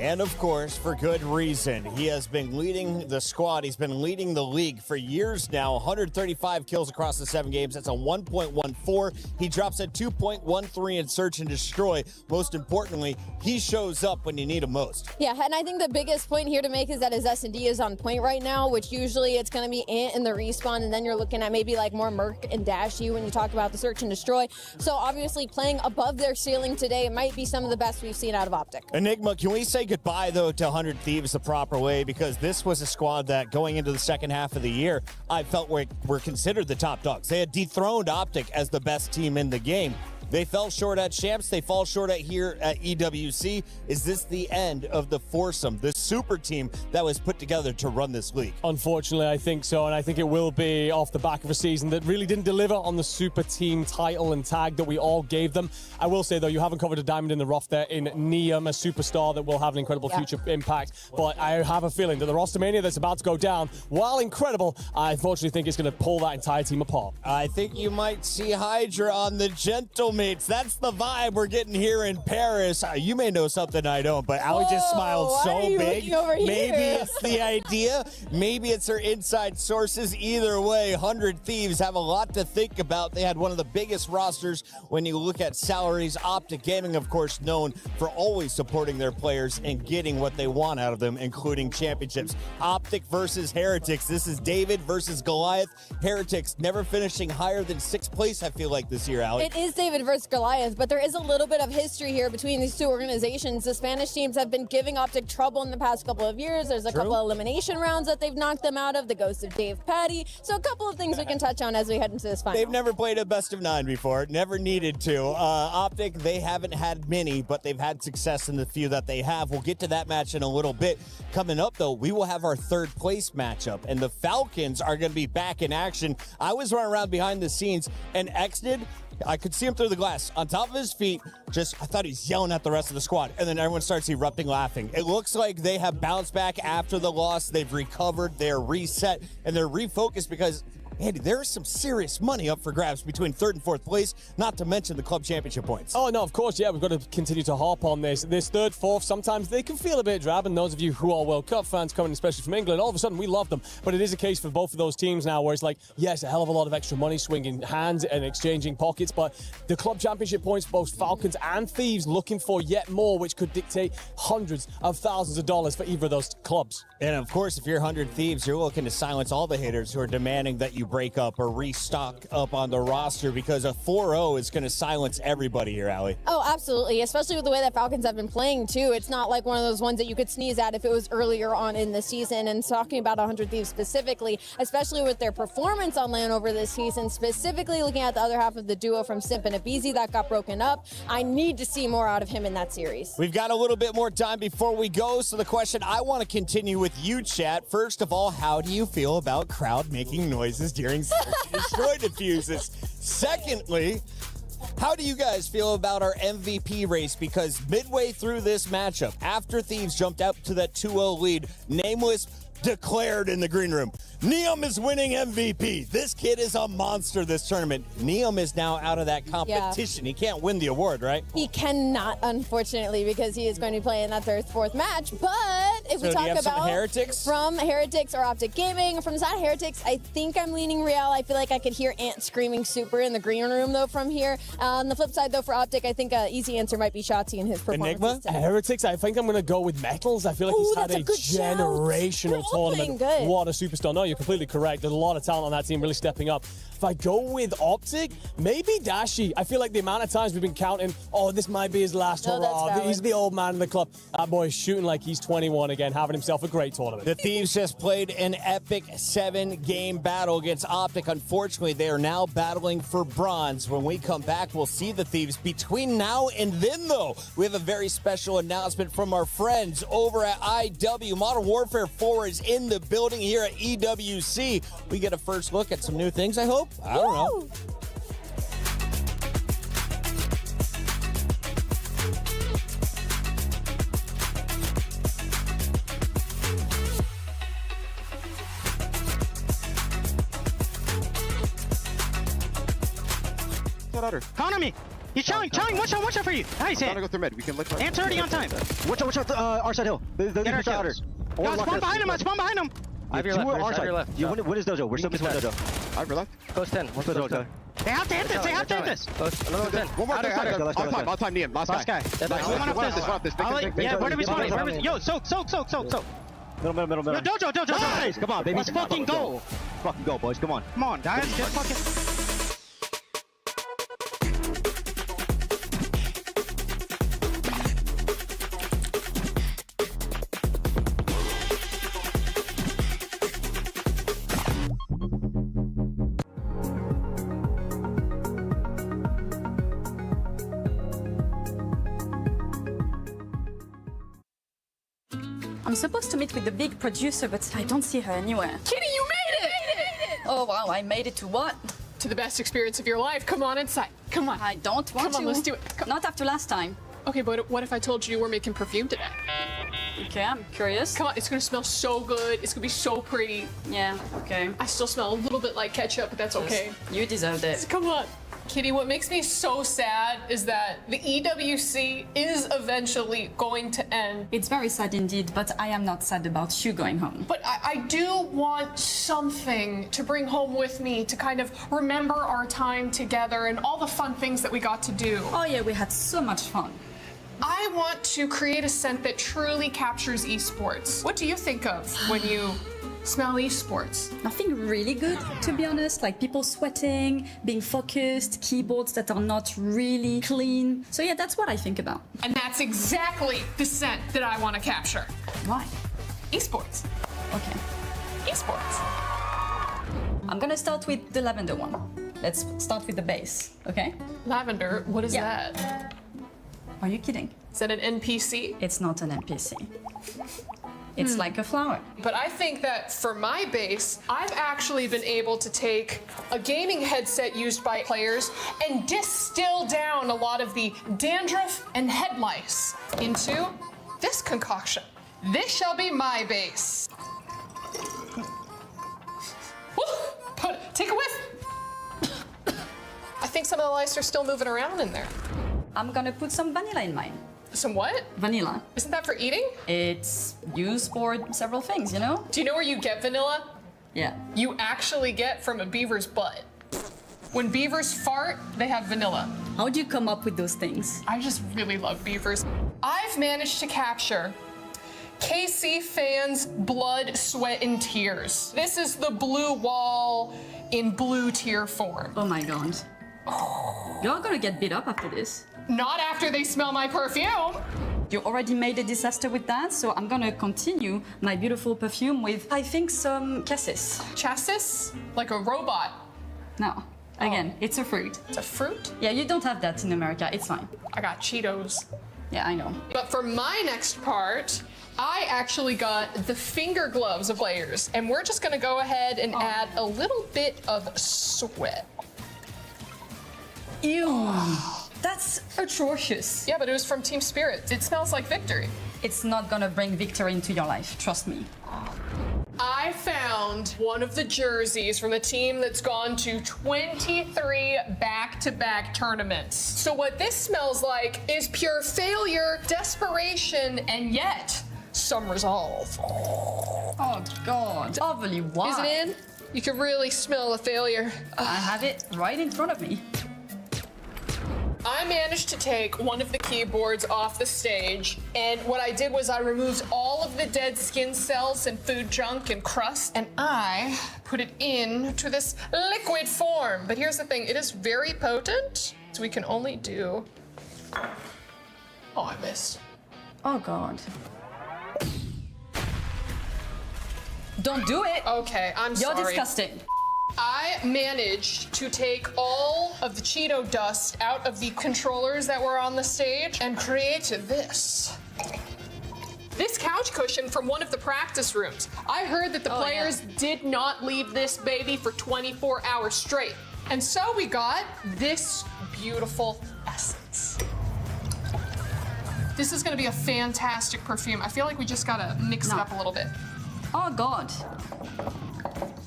And of course, for good reason. He has been leading the squad. He's been leading the league for years now. 135 kills across the 7 games. That's a 1.14. He drops a 2.13 in search and destroy. Most importantly, he shows up when you need him most. Yeah, and I think the biggest point here to make is that his S&D is on point right now, which usually it's going to be Ant in the respawn, and then you're looking at maybe like more Merc and Dashy when you talk about the search and destroy. So obviously playing above their ceiling today might be some of the best we've seen out of Optic. Enigma, can we say goodbye, though, to 100 Thieves the proper way? Because this was a squad that, going into the second half of the year, I felt were considered the top dogs. They had dethroned Optic as the best team in the game. They fell short at Champs. They fall short at here at EWC. Is this the end of the foursome, the super team that was put together to run this league? Unfortunately, I think so, and I think it will be off the back of a season that really didn't deliver on the super team title and tag that we all gave them. I will say, though, you haven't covered a diamond in the rough there in Neum, a superstar that will have an incredible future impact, but I have a feeling that the roster mania that's about to go down, while incredible, I unfortunately think it's going to pull that entire team apart. I think you might see Hydra on the Gentlemates. That's the vibe we're getting here in Paris. You may know something I don't, but Ali just smiled so big. Maybe it's the idea. Maybe it's their inside sources. Either way, 100 Thieves have a lot to think about. They had one of the biggest rosters when you look at salaries. Optic Gaming, of course, known for always supporting their players and getting what they want out of them, including championships. Optic versus Heretics. This is David versus Goliath. Heretics never finishing higher than 6th place, I feel like, this year, Ali. It is David versus Goliath, but there is a little bit of history here between these two organizations. The Spanish teams have been giving Optic trouble in the past couple of years. There's a couple of elimination rounds that they've knocked them out of, the ghost of Dave Patty. So a couple of things we can touch on as we head into this final. They've never played a best of 9 before, never needed to. Optic, they haven't had many, but they've had success in the few that they have. We'll get to that match in a little bit. Coming up, though, we will have our third place matchup, and the Falcons are going to be back in action. I was running around behind the scenes, and Exted, I could see him through the glass. On top of his feet, I thought he's yelling at the rest of the squad. And then everyone starts erupting laughing. It looks like they have bounced back after the loss. They've recovered, they're reset, and they're refocused because, Andy, there is some serious money up for grabs between 3rd and 4th place, not to mention the club championship points. Oh, no, of course, yeah, we've got to continue to harp on this. This 3rd, 4th, sometimes they can feel a bit drab, and those of you who are World Cup fans coming, especially from England, all of a sudden we love them. But it is a case for both of those teams now where it's like, yes, a hell of a lot of extra money swinging hands and exchanging pockets, but the club championship points, both Falcons and Thieves looking for yet more, which could dictate hundreds of thousands of dollars for either of those clubs. And of course, if you're 100 Thieves, you're looking to silence all the haters who are demanding that you break up or restock up on the roster, because a 4-0 is going to silence everybody here, Allie. Oh, absolutely, especially with the way that Falcons have been playing, too. It's not like one of those ones that you could sneeze at if it was earlier on in the season. And talking about 100 Thieves specifically, especially with their performance on LAN over this season, specifically looking at the other half of the duo from Simp and Abizi that got broken up, I need to see more out of him in that series. We've got a little bit more time before we go, so the question I want to continue with you, chat. First of all, how do you feel about crowd making noises during Destroy diffuses? Secondly, how do you guys feel about our MVP race? Because midway through this matchup, after Thieves jumped out to that 2-0 lead, Nameless declared in the green room, Neum is winning MVP. This kid is a monster this tournament. Neum is now out of that competition. Yeah. He can't win the award, right? He cannot, unfortunately, because he is going to be playing that 3rd, 4th match. But if we talk about Heretics? From Heretics or Optic Gaming, from Zad Heretics, I think I'm leaning Real. I feel like I could hear Ant screaming super in the green room, though, from here. On the flip side, though, for Optic, I think an easy answer might be Shotzi and his performance. Enigma? Heretics, I think I'm going to go with Metals. I feel like he's had a generational tournament. Good. What a superstar. No, you're completely correct. There's a lot of talent on that team really stepping up. If I go with Optic, maybe Dashi. I feel like the amount of times we've been counting, oh, this might be his last hurrah. He's the old man in the club. That boy's shooting like he's 21 again, having himself a great tournament. The Thieves just played an epic 7-game battle against Optic. Unfortunately, they are now battling for bronze. When we come back, we'll see the Thieves. Between now and then, though, we have a very special announcement from our friends over at IW. Modern Warfare 4 is in the building here at EWC. We get a first look at some new things, I hope. I don't know. Count on me. He's chowing. Watch out for you. Nice hit. Go through mid. We can look. Ant's already on time. Watch out, our side hill. Get our outer. Guys, spawn behind him. Spawn behind him. I have your left. What is Dojo? We're still missing one Dojo. I have your left. Close 10. What's Dojo? They have to hit this. They have to hit this. Another 10. One more. On time, Neum. Last guy. One up this. Yeah, where do we spawn? Yo, soak. Middle. Yo, Dojo. Nice. Come on, baby. Let's fucking go. Fucking go, boys. Come on. Come on, guys. Get fucking... I'm supposed to meet with the big producer, but I don't see her anywhere. Kitty, you made it! Oh, wow, I made it to what? To the best experience of your life. Come on inside. Come on. I don't want to. Come on, let's do it. Not after last time. Okay, but what if I told you you were making perfume today? Okay, I'm curious. Come on, it's gonna smell so good. It's gonna be so pretty. Yeah, okay. I still smell a little bit like ketchup, but that's okay. You deserved it. Come on. Kitty, what makes me so sad is that the EWC is eventually going to end. It's very sad indeed, but I am not sad about you going home. But I do want something to bring home with me to kind of remember our time together and all the fun things that we got to do. Oh yeah, we had so much fun. I want to create a scent that truly captures esports. What do you think of when you smell esports? Nothing really good, to be honest. Like people sweating, being focused, keyboards that are not really clean. So yeah, that's what I think about. And that's exactly the scent that I want to capture. Why? Esports. Okay. Esports. I'm gonna start with the lavender one. Let's start with the base, okay? Lavender, what is that? Are you kidding? Is that an NPC? It's not an NPC. It's like a flower. But I think that for my base, I've actually been able to take a gaming headset used by players and distill down a lot of the dandruff and head lice into this concoction. This shall be my base. Woo! Take a whiff. I think some of the lice are still moving around in there. I'm gonna put some vanilla in mine. Some what? Vanilla. Isn't that for eating? It's used for several things, you know? Do you know where you get vanilla? Yeah. You actually get from a beaver's butt. When beavers fart, they have vanilla. How do you come up with those things? I just really love beavers. I've managed to capture KC fans' blood, sweat, and tears. This is the blue wall in blue tier form. Oh my god. You're gonna get beat up after this. Not after they smell my perfume. You already made a disaster with that, so I'm gonna continue my beautiful perfume with, I think, some cassis. Chassis? Like a robot? No. Again, it's a fruit. It's a fruit? Yeah, you don't have that in America. It's fine. I got Cheetos. Yeah, I know. But for my next part, I actually got the finger gloves of players, and we're just gonna go ahead and add a little bit of sweat. Ew. That's atrocious. Yeah, but it was from Team Spirit. It smells like victory. It's not gonna bring victory into your life, trust me. I found one of the jerseys from the team that's gone to 23 back-to-back tournaments. So what this smells like is pure failure, desperation, and yet some resolve. Oh god. Overly why? Is it in? You can really smell the failure. I have it right in front of me. I managed to take one of the keyboards off the stage, and what I did was I removed all of the dead skin cells and food junk and crust, and I put it into this liquid form. But here's the thing, it is very potent, so we can only do... Oh, I missed. Oh god. Don't do it! Okay, I'm sorry. You're disgusting. I managed to take all of the Cheeto dust out of the controllers that were on the stage and create this. This couch cushion from one of the practice rooms. I heard that the players did not leave this baby for 24 hours straight. And so we got this beautiful essence. This is gonna be a fantastic perfume. I feel like we just gotta mix it up a little bit. Oh god.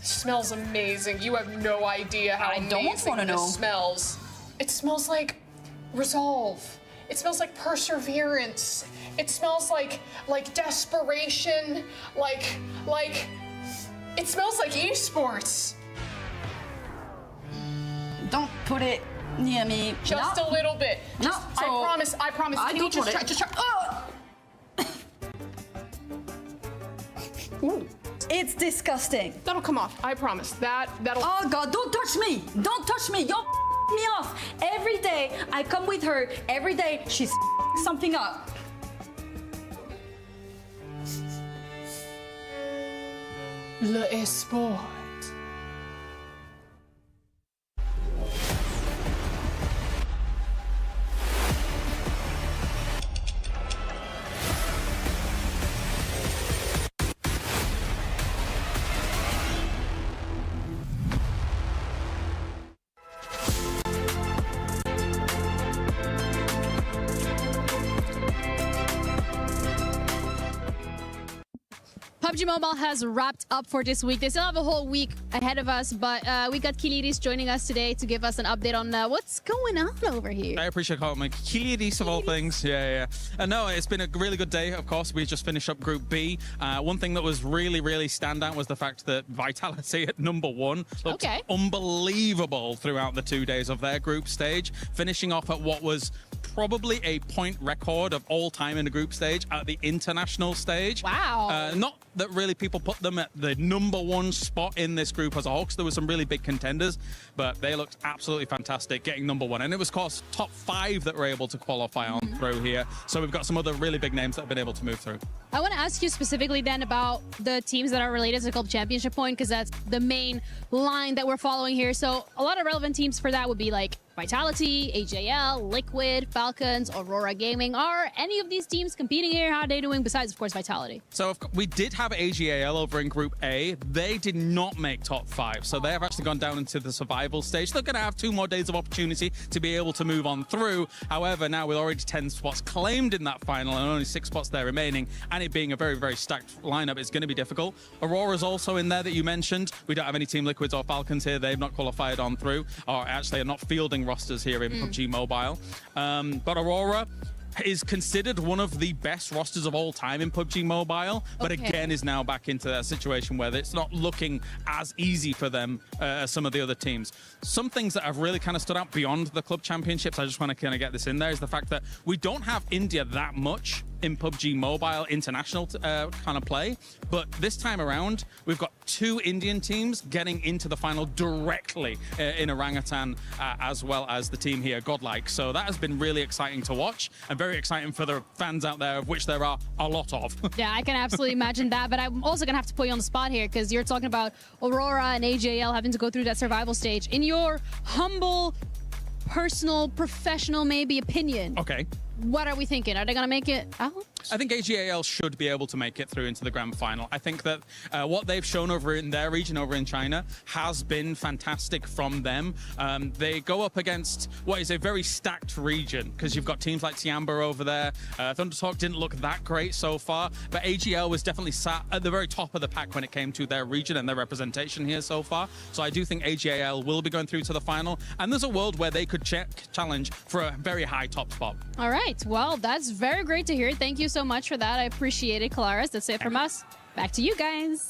Smells amazing. You have no idea how amazing this smells. It smells like resolve. It smells like perseverance. It smells like desperation. It smells like esports. Don't put it near me. Just a little bit. No. I promise. I Can you don't want it. just try? Oh! Ooh. It's disgusting. That'll come off. I promise. That'll. Oh god, don't touch me! Don't touch me! You're me off. Every day I come with her. Every day she's something up. Le Esport. PUBG Mobile has wrapped up for this week. They still have a whole week ahead of us, but we got Kiliris joining us today to give us an update on what's going on over here. I appreciate calling me Kiliris of all things. Yeah. No, it's been a really good day, of course. We just finished up Group B. One thing that was really standout was the fact that Vitality at #1 looked unbelievable throughout the 2 days of their group stage, finishing off at what was probably a point record of all time in the group stage at the international stage. Wow. Not that really people put them at the #1 spot in this group as a whole, because there were some really big contenders, but they looked absolutely fantastic getting #1. And it was, of course, top 5 that were able to qualify on through here. So we've got some other really big names that have been able to move through. I want to ask you specifically then about the teams that are related to the Club Championship point, because that's the main line that we're following here. So a lot of relevant teams for that would be like Vitality, AJL, Liquid, Falcons, Aurora Gaming. Are any of these teams competing here? How are they doing besides, of course, Vitality? So we did have AGAL over in Group A. They did not make top 5, so they have actually gone down into the survival stage. They're going to have 2 more days of opportunity to be able to move on through. However, now with already 10 spots claimed in that final and only 6 spots there remaining, and it being a very, very stacked lineup, it's going to be difficult. Aurora's also in there that you mentioned. We don't have any Team Liquids or Falcons here. They've not qualified on through, or actually are not fielding rosters here in PUBG Mobile. But Aurora is considered one of the best rosters of all time in PUBG Mobile, but again is now back into that situation where it's not looking as easy for them as some of the other teams. Some things that have really kind of stood out beyond the club championships, I just want to kind of get this in there, is the fact that we don't have India that much in PUBG Mobile international kind of play, but this time around we've got 2 Indian teams getting into the final directly in Orangutan, as well as the team here, Godlike. So that has been really exciting to watch and very exciting for the fans out there, of which there are a lot of. Yeah, I can absolutely imagine that, but I'm also gonna have to put you on the spot here because you're talking about Aurora and AJL having to go through that survival stage. In your humble, personal, professional, maybe opinion, what are we thinking? Are they going to make it out? I think AGAL should be able to make it through into the grand final. I think that what they've shown over in their region, over in China, has been fantastic from them. They go up against what is a very stacked region, because you've got teams like Tiamba over there. Thundertalk didn't look that great so far, but AGL was definitely sat at the very top of the pack when it came to their region and their representation here so far. So I do think AGAL will be going through to the final, and there's a world where they could challenge for a very high top spot. All right. Well, that's very great to hear. Thank you so much for that. I appreciate it, Kalaris. That's it from us. Back to you guys.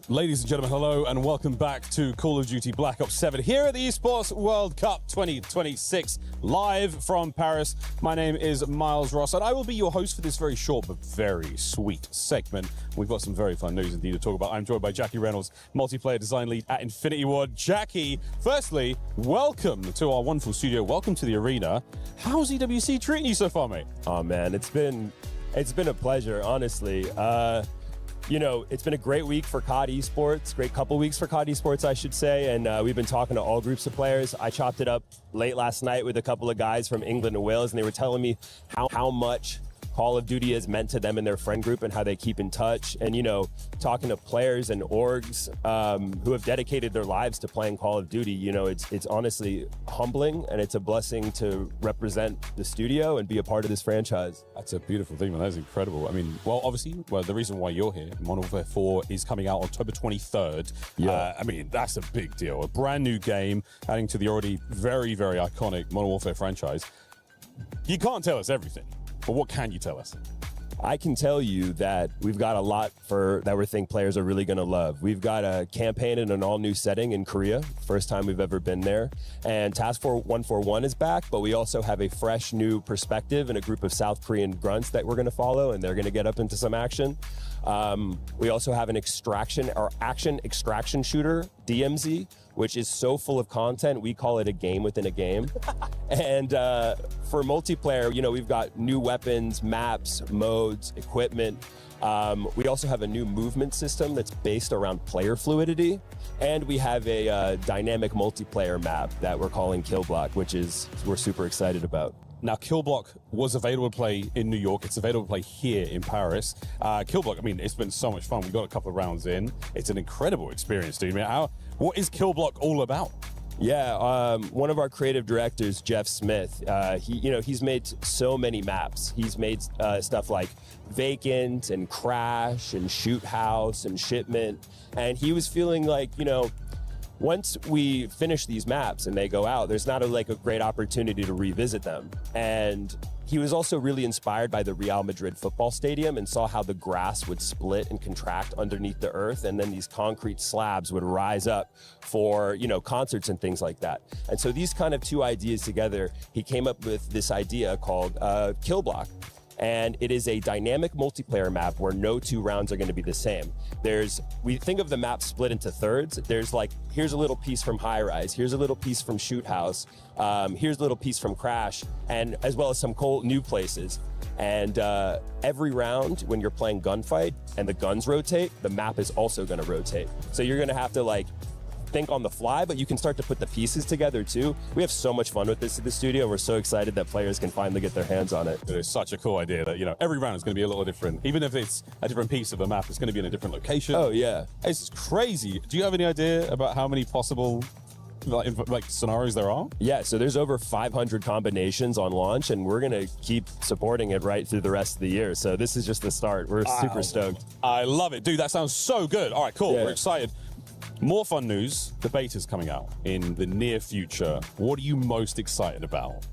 Ladies and gentlemen, hello and welcome back to Call of Duty Black Ops 7 here at the Esports World Cup 2026, live from Paris. My name is Miles Ross and I will be your host for this very short but very sweet segment. We've got some very fun news indeed to talk about. I'm joined by Jackie Reynolds, multiplayer design lead at Infinity Ward. Jackie, firstly, welcome to our wonderful studio. Welcome to the arena. How's EWC treating you so far, mate? Oh man, it's been a pleasure, honestly. You know, it's been a great week for COD Esports, great couple weeks for COD Esports, I should say, and we've been talking to all groups of players. I chopped it up late last night with a couple of guys from England and Wales, and they were telling me how much Call of Duty has meant to them in their friend group and how they keep in touch. And, you know, talking to players and orgs who have dedicated their lives to playing Call of Duty, you know, it's honestly humbling and it's a blessing to represent the studio and be a part of this franchise. That's a beautiful thing, man. That's incredible. I mean, well, obviously, the reason why you're here, Modern Warfare 4 is coming out October 23rd. Yeah. I mean, that's a big deal. A brand new game adding to the already very, very iconic Modern Warfare franchise. You can't tell us everything. But what can you tell us? I can tell you that we've got a lot that we think players are really going to love. We've got a campaign in an all-new setting in Korea, first time we've ever been there. And Task Force 141 is back, but we also have a fresh new perspective and a group of South Korean grunts that we're going to follow, and they're going to get up into some action. We also have an action extraction shooter, DMZ, which is so full of content, we call it a game within a game. And for multiplayer, you know, we've got new weapons, maps, modes, equipment. We also have a new movement system that's based around player fluidity. And we have a dynamic multiplayer map that we're calling Kill Block, which we're super excited about. Now, Kill Block was available to play in New York. It's available to play here in Paris. Kill Block, I mean, it's been so much fun. We got a couple of rounds in. It's an incredible experience, dude. I mean, what is Kill Block all about? Yeah, one of our creative directors, Jeff Smith, he's made so many maps. He's made stuff like Vacant and Crash and Shoot House and Shipment. And he was feeling like, you know, once we finish these maps and they go out, there's not a great opportunity to revisit them. And he was also really inspired by the Real Madrid football stadium and saw how the grass would split and contract underneath the earth, and then these concrete slabs would rise up for, you know, concerts and things like that. And so these kind of two ideas together, he came up with this idea called Kill Block. And it is a dynamic multiplayer map where no two rounds are going to be the same. We think of the map split into thirds. There's here's a little piece from High Rise, here's a little piece from Shoot House, here's a little piece from Crash, and as well as some cool new places. And every round when you're playing gunfight and the guns rotate, the map is also going to rotate. So you're going to have to think on the fly, but you can start to put the pieces together too. We have so much fun with this at the studio. We're so excited that players can finally get their hands on it. It is such a cool idea that, you know, every round is going to be a little different. Even if it's a different piece of the map, it's going to be in a different location. Oh, yeah. It's crazy. Do you have any idea about how many possible scenarios there are? Yeah, so there's over 500 combinations on launch, and we're going to keep supporting it right through the rest of the year. So this is just the start. We're super stoked. I love it. Dude, that sounds so good. All right, cool. Yeah. We're excited. More fun news. The beta's coming out in the near future. What are you most excited about?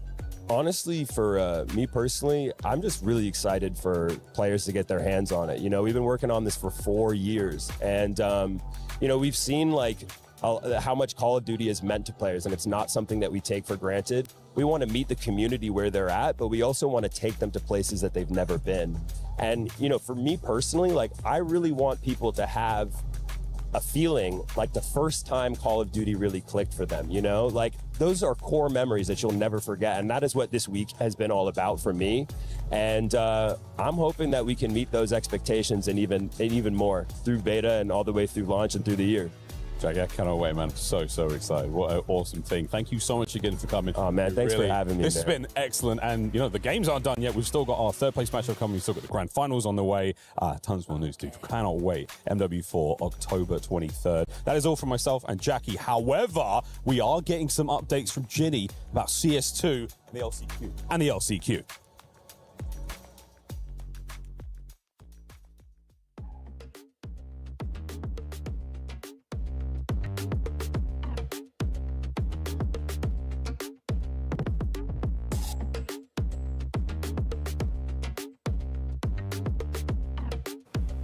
Honestly, for me personally, I'm just really excited for players to get their hands on it. You know, we've been working on this for 4 years, and you know, we've seen how much Call of Duty has meant to players, and it's not something that we take for granted. We want to meet the community where they're at, but we also want to take them to places that they've never been. And you know, for me personally, I really want people to have a feeling like the first time Call of Duty really clicked for them, you know? Those are core memories that you'll never forget, and that is what this week has been all about for me. And I'm hoping that we can meet those expectations and even more through beta and all the way through launch and through the year. Jackie, I cannot wait, man. So excited. What an awesome thing. Thank you so much again for coming. Oh, man, thanks for having me. This has been excellent. And, you know, the games aren't done yet. We've still got our third place matchup coming. We've still got the grand finals on the way. Tons more news, dude. Cannot wait. MW4, October 23rd. That is all from myself and Jackie. However, we are getting some updates from Ginny about CS2 and the LCQ.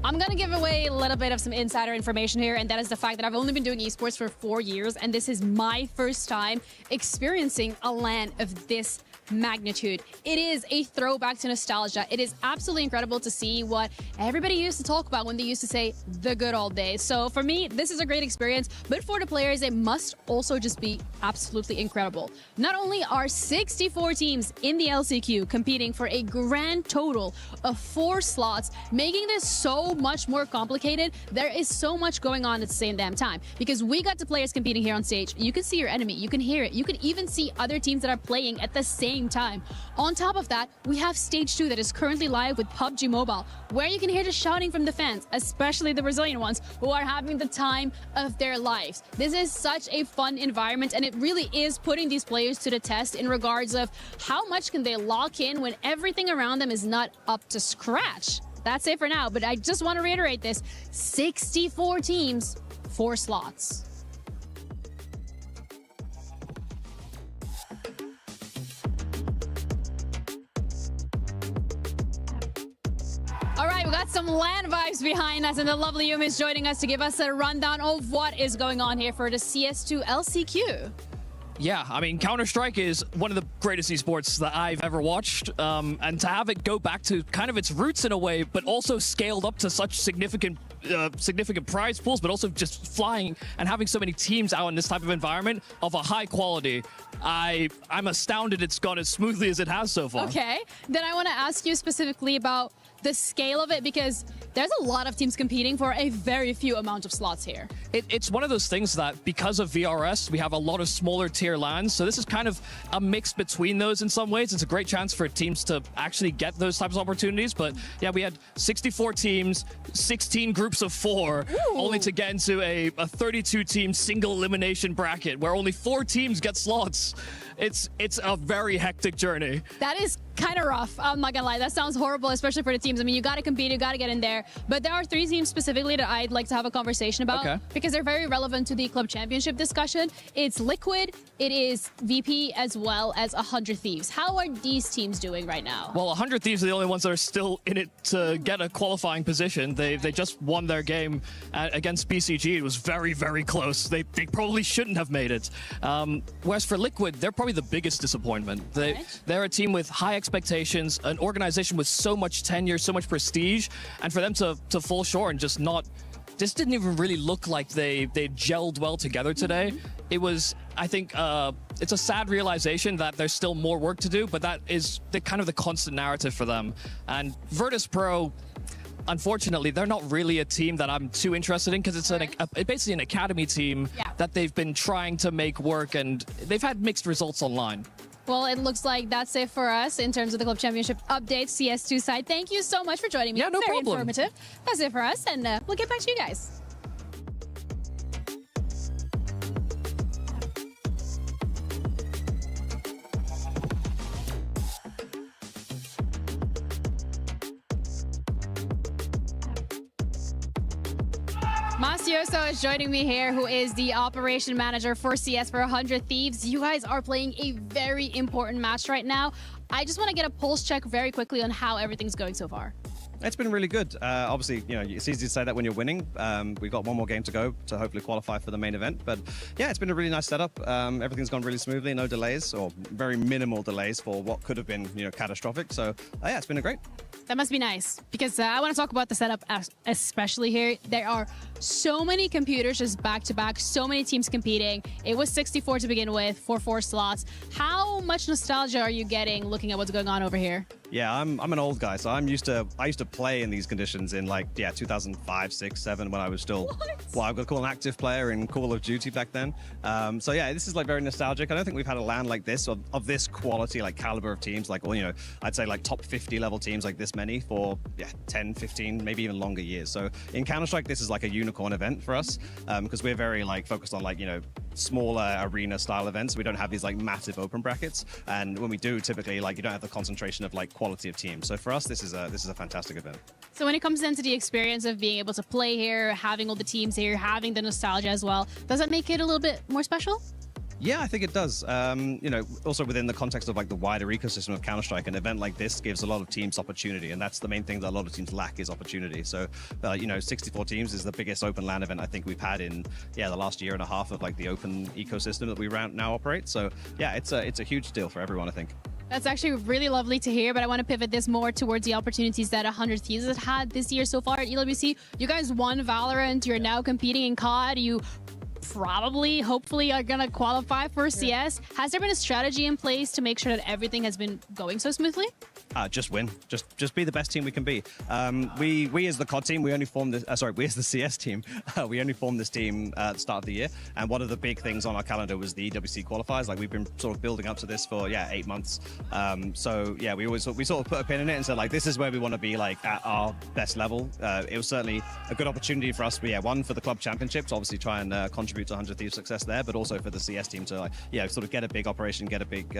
I'm going to give away a little bit of some insider information here, and that is the fact that I've only been doing esports for 4 years, and this is my first time experiencing a LAN of this magnitude. It is a throwback to nostalgia. It is absolutely incredible to see what everybody used to talk about when they used to say the good old days. So for me, this is a great experience, but for the players, it must also just be absolutely incredible. Not only are 64 teams in the LCQ competing for a grand total of 4 slots, making this so much more complicated, there is so much going on at the same damn time, because we got the players competing here on stage. You can see your enemy, you can hear it, you can even see other teams that are playing at the same time. On top of that, we have stage 2 that is currently live with PUBG Mobile, where you can hear the shouting from the fans, especially the Brazilian ones, who are having the time of their lives. This is such a fun environment, and it really is putting these players to the test in regards of how much can they lock in when everything around them is not up to scratch. That's it for now, but I just want to reiterate this: 64 teams, 4 slots. All right, we got some LAN vibes behind us, and the lovely Yumi is joining us to give us a rundown of what is going on here for the CS2 LCQ. Yeah, I mean, Counter-Strike is one of the greatest esports that I've ever watched, and to have it go back to kind of its roots in a way, but also scaled up to such significant prize pools, but also just flying and having so many teams out in this type of environment of a high quality. I'm astounded it's gone as smoothly as it has so far. Okay, then I want to ask you specifically about the scale of it, because there's a lot of teams competing for a very few amount of slots here. It's one of those things that because of VRS, we have a lot of smaller tier lands. So this is kind of a mix between those in some ways. It's a great chance for teams to actually get those types of opportunities. But yeah, we had 64 teams, 16 groups of 4, only to get into a 32-team single elimination bracket where only 4 teams get slots. It's a very hectic journey. That is kind of rough. I'm not gonna lie. That sounds horrible, especially for the teams. I mean, you got to compete, you got to get in there. But there are 3 teams specifically that I'd like to have a conversation about because they're very relevant to the club championship discussion. It's Liquid, it is VP, as well as 100 Thieves. How are these teams doing right now? Well, 100 Thieves are the only ones that are still in it to get a qualifying position. They just won their game against BCG. It was very, very close. They probably shouldn't have made it. Whereas for Liquid, they're probably the biggest disappointment. They're a team with high expectations, an organization with so much tenure, so much prestige, and for them to fall short and just not... This didn't even really look like they gelled well together today. It was, I think, it's a sad realization that there's still more work to do, but that is the kind of the constant narrative for them. And Virtus Pro, unfortunately, they're not really a team that I'm too interested in because it's basically an academy team that they've been trying to make work, and they've had mixed results online. Well, it looks like that's it for us in terms of the Club Championship update, CS2 side. Thank you so much for joining me. Yeah, no Very problem. informative. That's it for us, and we'll get back to you guys. Masioso is joining me here, who is the operation manager for CS for 100 Thieves. You guys are playing a very important match right now. I just want to get a pulse check very quickly on how everything's going so far. It's been really good. Obviously, you know, it's easy to say that when you're winning. We've got one more game to go to hopefully qualify for the main event. But yeah, it's been a really nice setup. Everything's gone really smoothly, no delays, or very minimal delays for what could have been, you know, catastrophic. So yeah, it's been great. That must be nice, because I want to talk about the setup especially here. There are so many computers just back to back, so many teams competing. It was 64 to begin with for 4 slots. How much nostalgia are you getting looking at what's going on over here? Yeah, I'm an old guy, so I used to play in these conditions in 2005, 6, 7 when I was still what I would call an active player in Call of Duty back then. So yeah, this is very nostalgic. I don't think we've had a LAN like this of this quality, caliber of teams, I'd say top 50 level teams like this many for 10, 15, maybe even longer years. So in Counter-Strike, this is a unicorn event for us because we're very focused on smaller arena style events. We don't have these massive open brackets, and when we do, typically you don't have the concentration of quality of teams. So for us, this is a fantastic event. So when it comes into the experience of being able to play here, having all the teams here, having the nostalgia as well, does that make it a little bit more special? Yeah, I think it does. Also within the context of the wider ecosystem of Counter-Strike, an event like this gives a lot of teams opportunity, and that's the main thing that a lot of teams lack is opportunity. So, 64 teams is the biggest open LAN event I think we've had in the last year and a half of the open ecosystem that we now operate. So, yeah, it's a huge deal for everyone, I think. That's actually really lovely to hear, but I want to pivot this more towards the opportunities that 100 Thieves has had this year so far at EWC. You guys won Valorant. You're now competing in COD. You probably, hopefully, are going to qualify for CS. Has there been a strategy in place to make sure that everything has been going so smoothly? Just win. Just be the best team we can be. We as the COD team, we only formed this. We as the CS team, we only formed this team at the start of the year. And one of the big things on our calendar was the EWC qualifiers. We've been sort of building up to this for 8 months. So yeah, we sort of put a pin in it and said this is where we want to be at our best level. It was certainly a good opportunity for us. One for the club championships, obviously try and contribute to 100 Thieves' success there, but also for the CS team to sort of get a big operation, get a big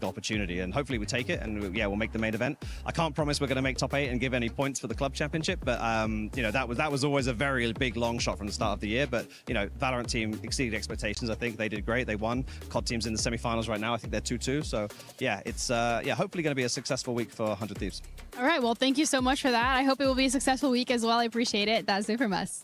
opportunity, and hopefully we take it and we'll make the main event. I can't promise we're going to make top 8 and give any points for the club championship, but that was always a very big long shot from the start of the year. But Valorant team exceeded expectations. I think they did great. They won. COD team's in the semi-finals right now. I think they're 2-2. So yeah, it's hopefully going to be a successful week for 100 Thieves. All right. Well, thank you so much for that. I hope it will be a successful week as well. I appreciate it. That's it from us.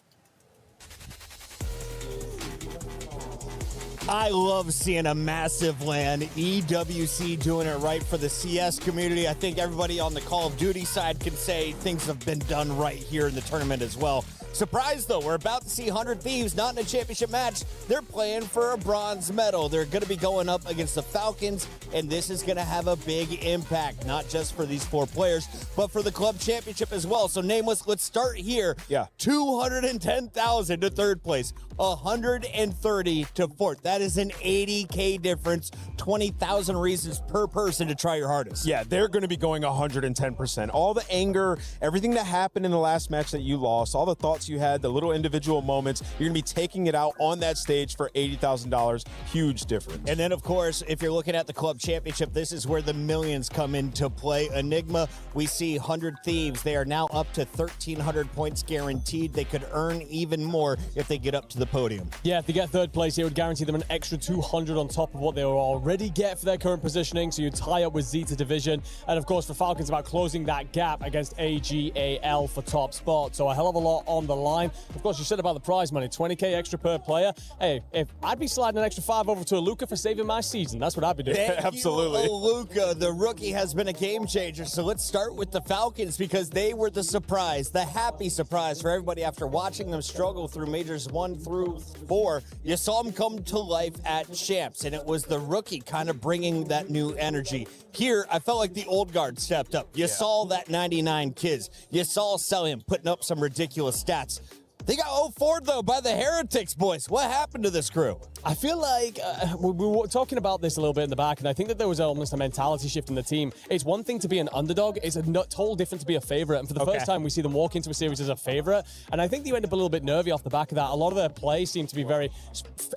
I love seeing a massive LAN. EWC doing it right for the CS community. I think everybody on the Call of Duty side can say things have been done right here in the tournament as well. Surprise, though, we're about to see 100 Thieves not in a championship match. They're playing for a bronze medal. They're going to be going up against the Falcons, and this is going to have a big impact, not just for these 4 players, but for the club championship as well. So, Nameless, let's start here. Yeah. 210,000 to third place, 130 to fourth. That is an 80K difference, 20,000 reasons per person to try your hardest. Yeah, they're going to be going 110%. All the anger, everything that happened in the last match that you lost, all the thoughts you had, the little individual moments, you're going to be taking it out on that stage for $80,000. Huge difference. And then, of course, if you're looking at the club championship, this is where the millions come into play. Enigma, we see 100 Thieves. They are now up to 1,300 points guaranteed. They could earn even more if they get up to the podium. Yeah, if they get third place, it would guarantee them an extra 200 on top of what they will already get for their current positioning. So you tie up with Zeta Division. And of course, for Falcons, about closing that gap against AGAL for top spot. So a hell of a lot on the line. Of course, you said about the prize money, 20K extra per player. Hey, if I'd be sliding an extra 5 over to Luca for saving my season. That's what I'd be doing. Absolutely. Luca, the rookie, has been a game changer. So let's start with the Falcons because they were the surprise, the happy surprise for everybody after watching them struggle through majors 1 through 4. You saw them come to life at Champs, and it was the rookie kind of bringing that new energy. Here, I felt like the old guard stepped up. You saw that 99 kids. You saw Celium putting up some ridiculous stats. They got 0-4, though, by the Heretics, boys. What happened to this crew? I feel like we were talking about this a little bit in the back, and I think that there was almost a mentality shift in the team. It's one thing to be an underdog. It's a total different to be a favorite. And for the first time, we see them walk into a series as a favorite. And I think you end up a little bit nervy off the back of that. A lot of their play seemed to be very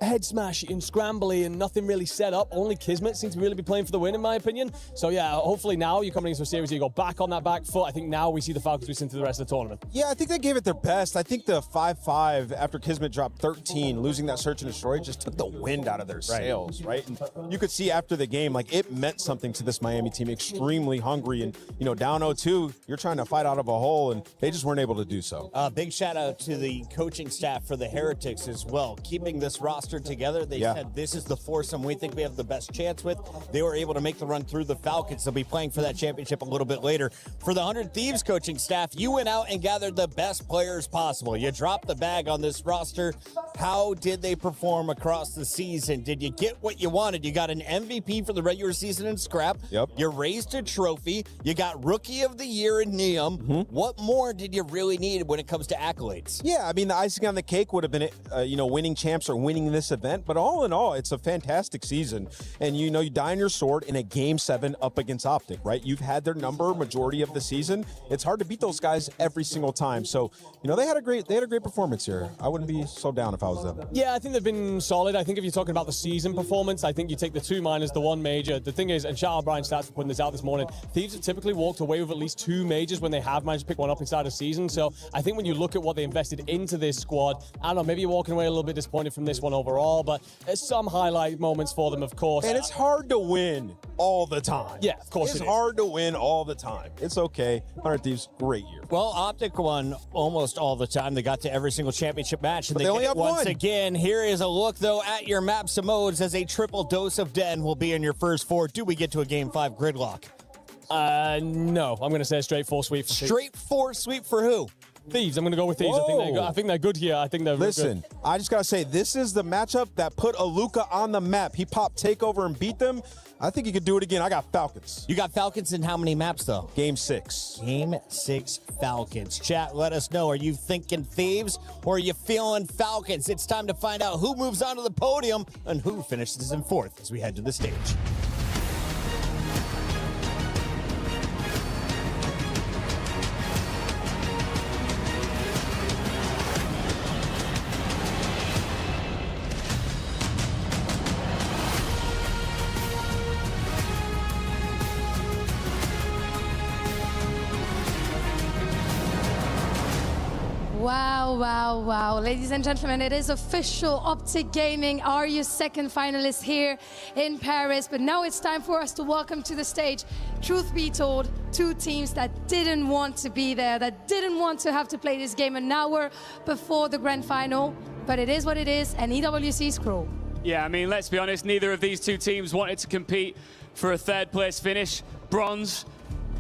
head smashy and scrambly and nothing really set up. Only Kismet seems to really be playing for the win, in my opinion. So, yeah, hopefully now you're coming into a series, you go back on that back foot. I think now we see the Falcons move into the rest of the tournament. Yeah, I think they gave it their best. I think the 5-5 after Kismet dropped 13, losing that search and destroy, just took the wind out of their sails, right? And you could see after the game, like, it meant something to this Miami team, extremely hungry. And, you know, down 0-2, you're trying to fight out of a hole, and they just weren't able to do so. Big shout out to the coaching staff for the Heretics as well. Keeping this roster together, they said this is the foursome we think we have the best chance with. They were able to make the run through the Falcons. They'll be playing for that championship a little bit later. For the 100 Thieves coaching staff, you went out and gathered the best players possible. You dropped the bag on this roster. How did they perform across the season? Did you get what you wanted? You got an MVP for the regular season in Scrap. Yep. You raised a trophy. You got Rookie of the Year in Neum. What more did you really need when it comes to accolades? Yeah, I mean, the icing on the cake would have been, winning champs or winning this event. But all in all, it's a fantastic season. And, you die on your sword in a Game 7 up against Optic, right? You've had their number majority of the season. It's hard to beat those guys every single time. So, they had a great performance here. I wouldn't be so down if I was them. Yeah, I think they've been solid. I think if you're talking about the season performance, I think you take the 2 minors, the 1 major. The thing is, and shout out Brian Stats for putting this out this morning, Thieves have typically walked away with at least 2 majors when they have managed to pick one up inside a season. So I think when you look at what they invested into this squad, I don't know, maybe you're walking away a little bit disappointed from this one overall, but there's some highlight moments for them, of course. And it's hard to win all the time. Yeah, of course it's hard to win all the time. It's okay. 100 Thieves, great year. Well, Optic won almost all the time. They got to every single championship match. And they only have once one. Again, here is a look, though, at your maps and modes as a triple dose of Den will be in your first 4. Do we get to a Game 5 gridlock? No. I'm going to say a straight 4 sweep. Straight 4 sweep for who? Thieves. I'm going to go with Thieves. I think they're good here. I think they're Listen, good. I just got to say, this is the matchup that put Aluka on the map. He popped Takeover and beat them. I think he could do it again. I got Falcons. You got Falcons in how many maps, though? Game 6. Game 6 Falcons. Chat, let us know. Are you thinking Thieves or are you feeling Falcons? It's time to find out who moves onto the podium and who finishes in 4th as we head to the stage. Wow. Ladies and gentlemen, it is official. Optic Gaming are your second finalists here in Paris. But now it's time for us to welcome to the stage, truth be told, 2 teams that didn't want to be there, that didn't want to have to play this game. And now we're before the grand final. But it is what it is, and EWC's cruel. Yeah, I mean, let's be honest, neither of these 2 teams wanted to compete for a 3rd place finish, bronze.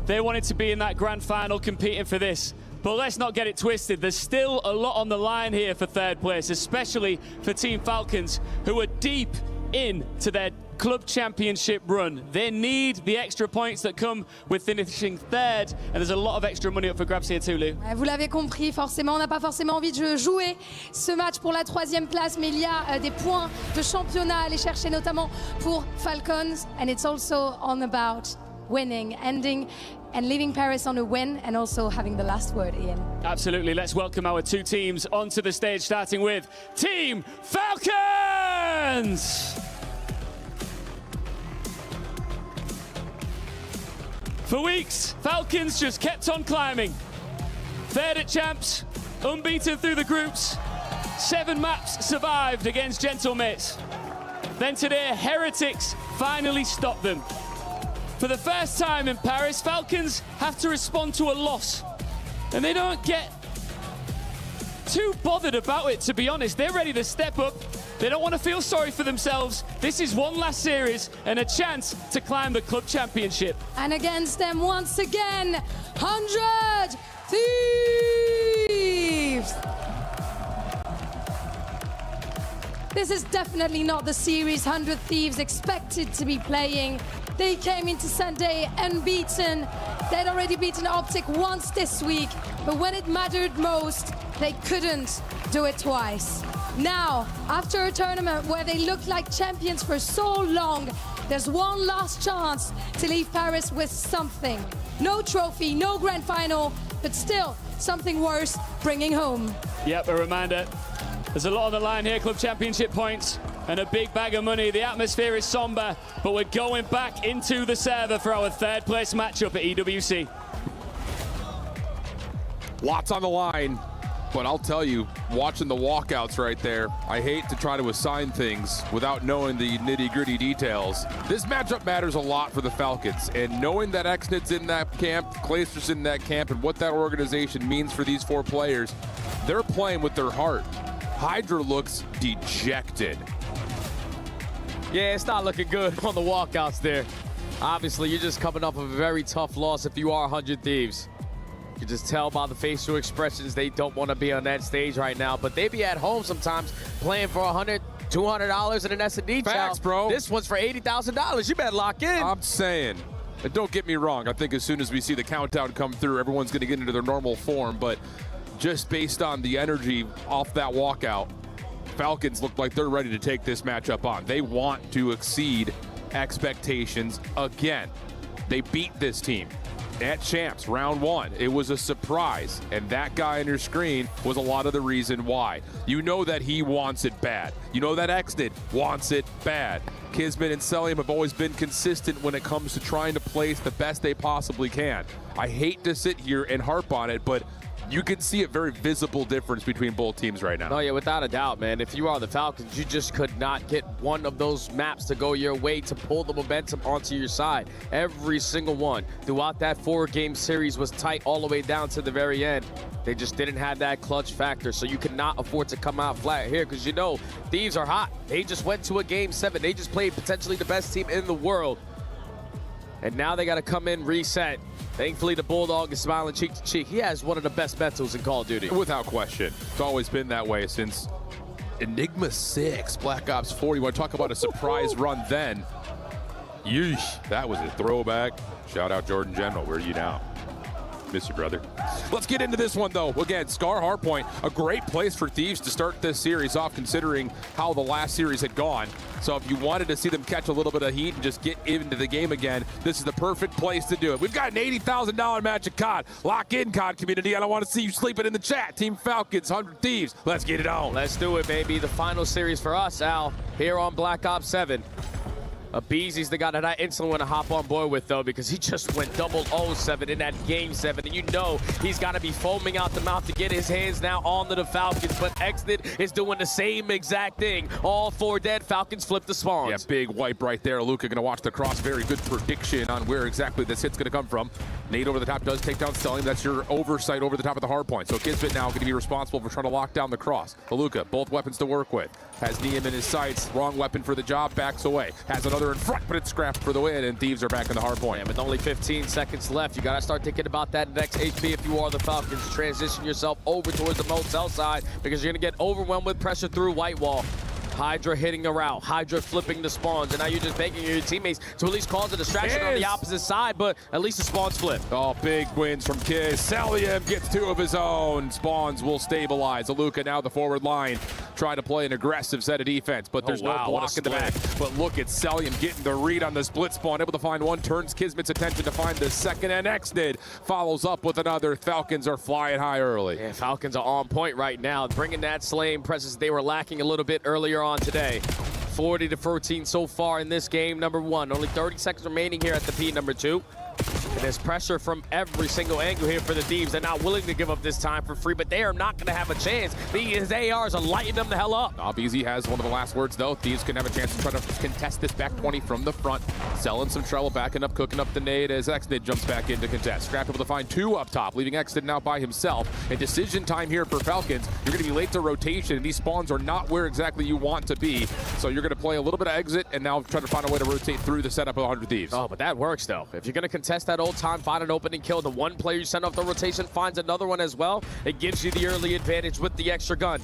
They wanted to be in that grand final competing for this. But let's not get it twisted. There's still a lot on the line here for third place, especially for Team Falcons, who are deep into their club championship run. They need the extra points that come with finishing third, and there's a lot of extra money up for grabs here too, Lou. Vous l'avez compris, forcément, on n'a pas forcément envie de jouer ce match pour la 3e place, mais il y a des points de championnat à aller chercher, notamment pour Falcons, and it's also on about winning, ending and leaving Paris on a win, and also having the last word, Ian. Absolutely. Let's welcome our two teams onto the stage, starting with Team Falcons! For weeks, Falcons just kept on climbing. Third at champs, unbeaten through the groups. 7 maps survived against Gentlemates. Then today, Heretics finally stopped them. For the first time in Paris, Falcons have to respond to a loss. And they don't get too bothered about it, to be honest. They're ready to step up. They don't want to feel sorry for themselves. This is one last series and a chance to climb the club championship. And against them once again, 100 Thieves! This is definitely not the series 100 Thieves expected to be playing. They came into Sunday unbeaten. They'd already beaten Optic once this week, but when it mattered most, they couldn't do it twice. Now, after a tournament where they looked like champions for so long, there's one last chance to leave Paris with something. No trophy, no grand final, but still something worth bringing home. Yep, a reminder. There's a lot on the line here, club championship points and a big bag of money. The atmosphere is somber, but we're going back into the server for our third place matchup at EWC. Lots on the line. But I'll tell you, watching the walkouts right there, I hate to try to assign things without knowing the nitty-gritty details. This matchup matters a lot for the Falcons, and knowing that Xnit's in that camp, Clayster's in that camp, and what that organization means for these 4 players, they're playing with their heart. Hydra looks dejected. Yeah, it's not looking good on the walkouts there. Obviously, you're just coming off of a very tough loss if you are 100 Thieves. You can just tell by the facial expressions they don't want to be on that stage right now, but they be at home sometimes playing for $100, $200 in an S&D Facts, bro. This one's for $80,000. You better lock in. I'm saying, and don't get me wrong, I think as soon as we see the countdown come through, everyone's going to get into their normal form, but just based on the energy off that walkout, Falcons look like they're ready to take this matchup on. They want to exceed expectations again. They beat this team at champs round 1. It was a surprise, and that guy on your screen was a lot of the reason why. You know that he wants it bad. You know that Xnit wants it bad. Kismet and Celium have always been consistent when it comes to trying to place the best they possibly can. I hate to sit here and harp on it, but you can see a very visible difference between both teams right now. Oh, yeah, without a doubt, man. If you are the Falcons, you just could not get one of those maps to go your way to pull the momentum onto your side. Every single one throughout that 4-game series was tight all the way down to the very end. They just didn't have that clutch factor, so you cannot afford to come out flat here because you know Thieves are hot. They just went to a Game 7. They just played potentially the best team in the world. And now they got to come in, reset. Thankfully, the Bulldog is smiling cheek to cheek. He has one of the best mentals in Call of Duty. Without question. It's always been that way since Enigma 6, Black Ops 4. You want to talk about a surprise run then? Yeesh, that was a throwback. Shout out Jordan General. Where are you now? Miss you, brother. Let's get into this one, though. Again, Scar Hardpoint, a great place for Thieves to start this series off, considering how the last series had gone. So if you wanted to see them catch a little bit of heat and just get into the game again, this is the perfect place to do it. We've got an $80,000 match at COD. Lock in, COD community. I don't want to see you sleeping in the chat. Team Falcons, 100 Thieves. Let's get it on. Let's do it, baby. The final series for us, Al, here on Black Ops 7. Beezy's the guy that I instantly want to hop on board with, though, because he just went 007 in that Game 7, and you know he's got to be foaming out the mouth to get his hands now onto the Falcons, but Xnit is doing the same exact thing. All 4 dead. Falcons flip the spawns. Yeah, big wipe right there. Luca going to watch the cross. Very good prediction on where exactly this hit's going to come from. Nate over the top does take down Stellium. That's your oversight over the top of the hard point. So Kismet now going to be responsible for trying to lock down the cross. Luca, both weapons to work with. Has Neum in his sights. Wrong weapon for the job. Backs away. Has an another in front, but it's scrapped for the win, and Thieves are back in the hard point. And with only 15 seconds left, you got to start thinking about that next HP if you are the Falcons. Transition yourself over towards the motel side because you're going to get overwhelmed with pressure through White Wall. Hydra hitting a route, Hydra flipping the spawns, and now you're just begging your teammates to at least cause a distraction on the opposite side, but at least the spawns flip. Oh, big wins from Kiz. Salium gets 2 of his own. Spawns will stabilize. Aluka now the forward line, trying to play an aggressive set of defense, but there's no block in the back. But look at Salium getting the read on the split spawn, able to find one, turns Kismet's attention to find the second, and Xnid follows up with another. Falcons are flying high early. Yeah, Falcons are on point right now, bringing that slaying presence they were lacking a little bit earlier on today. 40-14 so far in this game, number 1. Only 30 seconds remaining here at the P, number 2. And there's pressure from every single angle here for the Thieves. They're not willing to give up this time for free, but they are not going to have a chance. His ARs are lighting them the hell up. BZ has one of the last words, though. Thieves can have a chance to try to contest this back 20 from the front. Selling some trouble, backing up, cooking up the nade as Xnid jumps back in to contest. Scrap able to find 2 up top, leaving Xnid now by himself. And decision time here for Falcons. You're going to be late to rotation, and these spawns are not where exactly you want to be. So you're going to play a little bit of exit and now try to find a way to rotate through the setup of 100 Thieves. Oh, but that works, though. If you're going to contest that old time, find an opening kill. The one player you send off the rotation finds another one as well. It gives you the early advantage with the extra gun.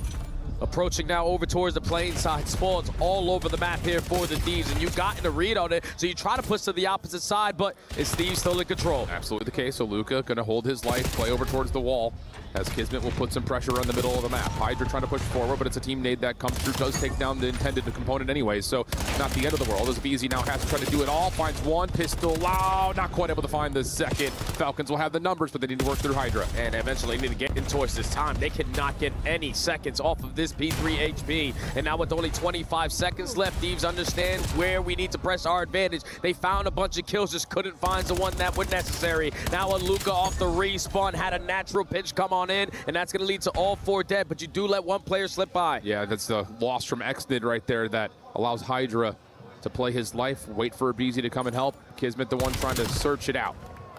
Approaching now over towards the plane side. Spawns all over the map here for the Thieves, and you've gotten a read on it, so you try to push to the opposite side, but is Thieves still in control? Absolutely the case. So Luka going to hold his life, play over towards the wall, as Kismet will put some pressure on the middle of the map. Hydra trying to push forward, but it's a team nade that comes through, does take down the intended component anyway, so not the end of the world, as BZ now has to try to do it all. Finds one, pistol, wow, not quite able to find the second. Falcons will have the numbers, but they need to work through Hydra. And eventually need to get in towards this time. They cannot get any seconds off of this P3 HP. And now with only 25 seconds left, Thieves understand where we need to press our advantage. They found a bunch of kills, just couldn't find the one that was necessary. Now Aluka off the respawn, had a natural pitch come on in, and that's going to lead to all 4 dead, but you do let one player slip by. Yeah, that's the loss from Xnid right there that allows Hydra to play his life, wait for BZ to come and help. Kismet the one trying to search it out.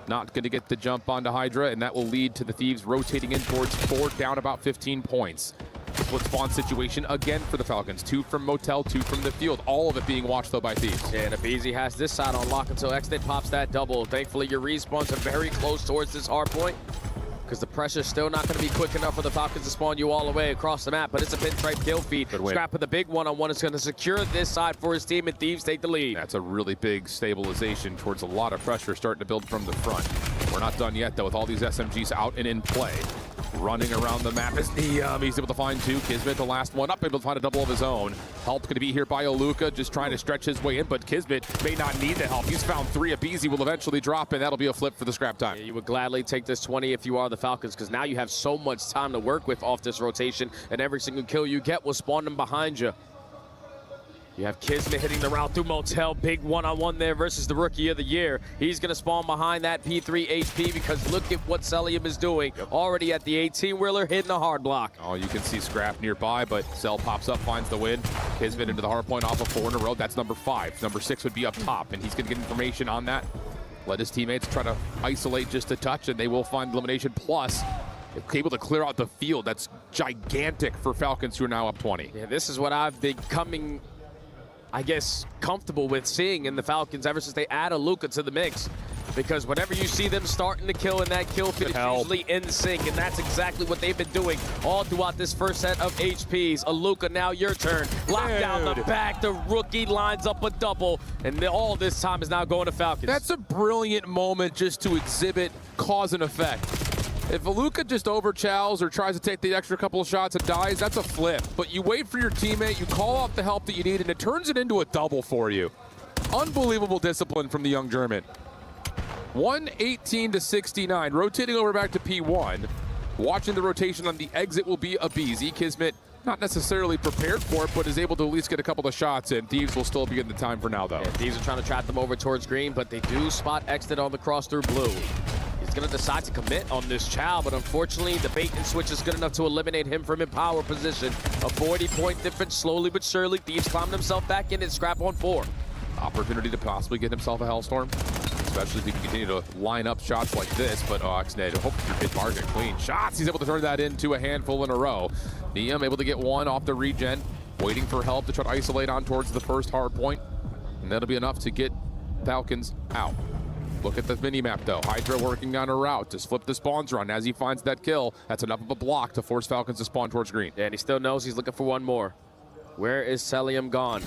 Not going to get the jump onto Hydra, and that will lead to the Thieves rotating in towards 4, down about 15 points. Split spawn situation again for the Falcons. 2 from Motel, 2 from the field. All of it being watched, though, by Thieves. Yeah, and BZ has this side on lock until Xnid pops that double. Thankfully, your respawns are very close towards this hard point, because the pressure's still not going to be quick enough for the Falcons to spawn you all the way across the map, but it's a pinstripe kill feed. Scrap with a big one-on-one is going to secure this side for his team, and Thieves take the lead. That's a really big stabilization towards a lot of pressure starting to build from the front. We're not done yet, though, with all these SMGs out and in play. Running around the map is Neum. He's able to find 2. Kismet, the last one up, able to find a double of his own. Help going to be here by Aluka, just trying to stretch his way in, but Kismet may not need the help. He's found 3. A BZ will eventually drop, and that'll be a flip for the scrap time. Yeah, you would gladly take this 20 if you are the Falcons, because now you have so much time to work with off this rotation, and every single kill you get will spawn them behind you. You have Kismet hitting the route through Motel. Big one-on-one there versus the Rookie of the Year. He's going to spawn behind that P3 HP because look at what Celium is doing. Already at the 18-wheeler, hitting a hard block. Oh, you can see Scrap nearby, but Cell pops up, finds the win. Kismet into the hard point off of 4 in a row. That's number 5. Number 6 would be up top, and he's going to get information on that. Let his teammates try to isolate just a touch, and they will find elimination. Plus, able to clear out the field. That's gigantic for Falcons, who are now up 20. Yeah, this is what I've been coming, I guess, comfortable with seeing in the Falcons ever since they add Aluka to the mix. Because whenever you see them starting to kill in that kill feed, it's usually in sync, and that's exactly what they've been doing all throughout this first set of HPs. Aluka, now your turn. Lock down the back, the Rookie lines up a double, and all this time is now going to Falcons. That's a brilliant moment just to exhibit cause and effect. If Aluka just overchows or tries to take the extra couple of shots and dies, that's a flip. But you wait for your teammate, you call out the help that you need, and it turns it into a double for you. Unbelievable discipline from the young German. 118-69, rotating over back to P1. Watching the rotation on the exit will be a BZ. Kismet not necessarily prepared for it, but is able to at least get a couple of shots in. Thieves will still be in the time for now, though. Yeah, Thieves are trying to trap them over towards green, but they do spot Xnid on the cross through blue. He's going to decide to commit on this Chow, but unfortunately, the bait and switch is good enough to eliminate him from in power position. A 40-point difference, slowly but surely. Thieves climbed himself back in and Scrap on 4. Opportunity to possibly get himself a Hellstorm, especially if he can continue to line up shots like this. But Xnid, hope your hit margin clean shots. He's able to turn that into a handful in a row. Neum able to get one off the regen, waiting for help to try to isolate on towards the first hard point. And that'll be enough to get Falcons out. Look at the mini-map, though. Hydra working on a route. Just flip the spawns run as he finds that kill. That's enough of a block to force Falcons to spawn towards green. Yeah, and he still knows he's looking for one more. Where is Celium gone?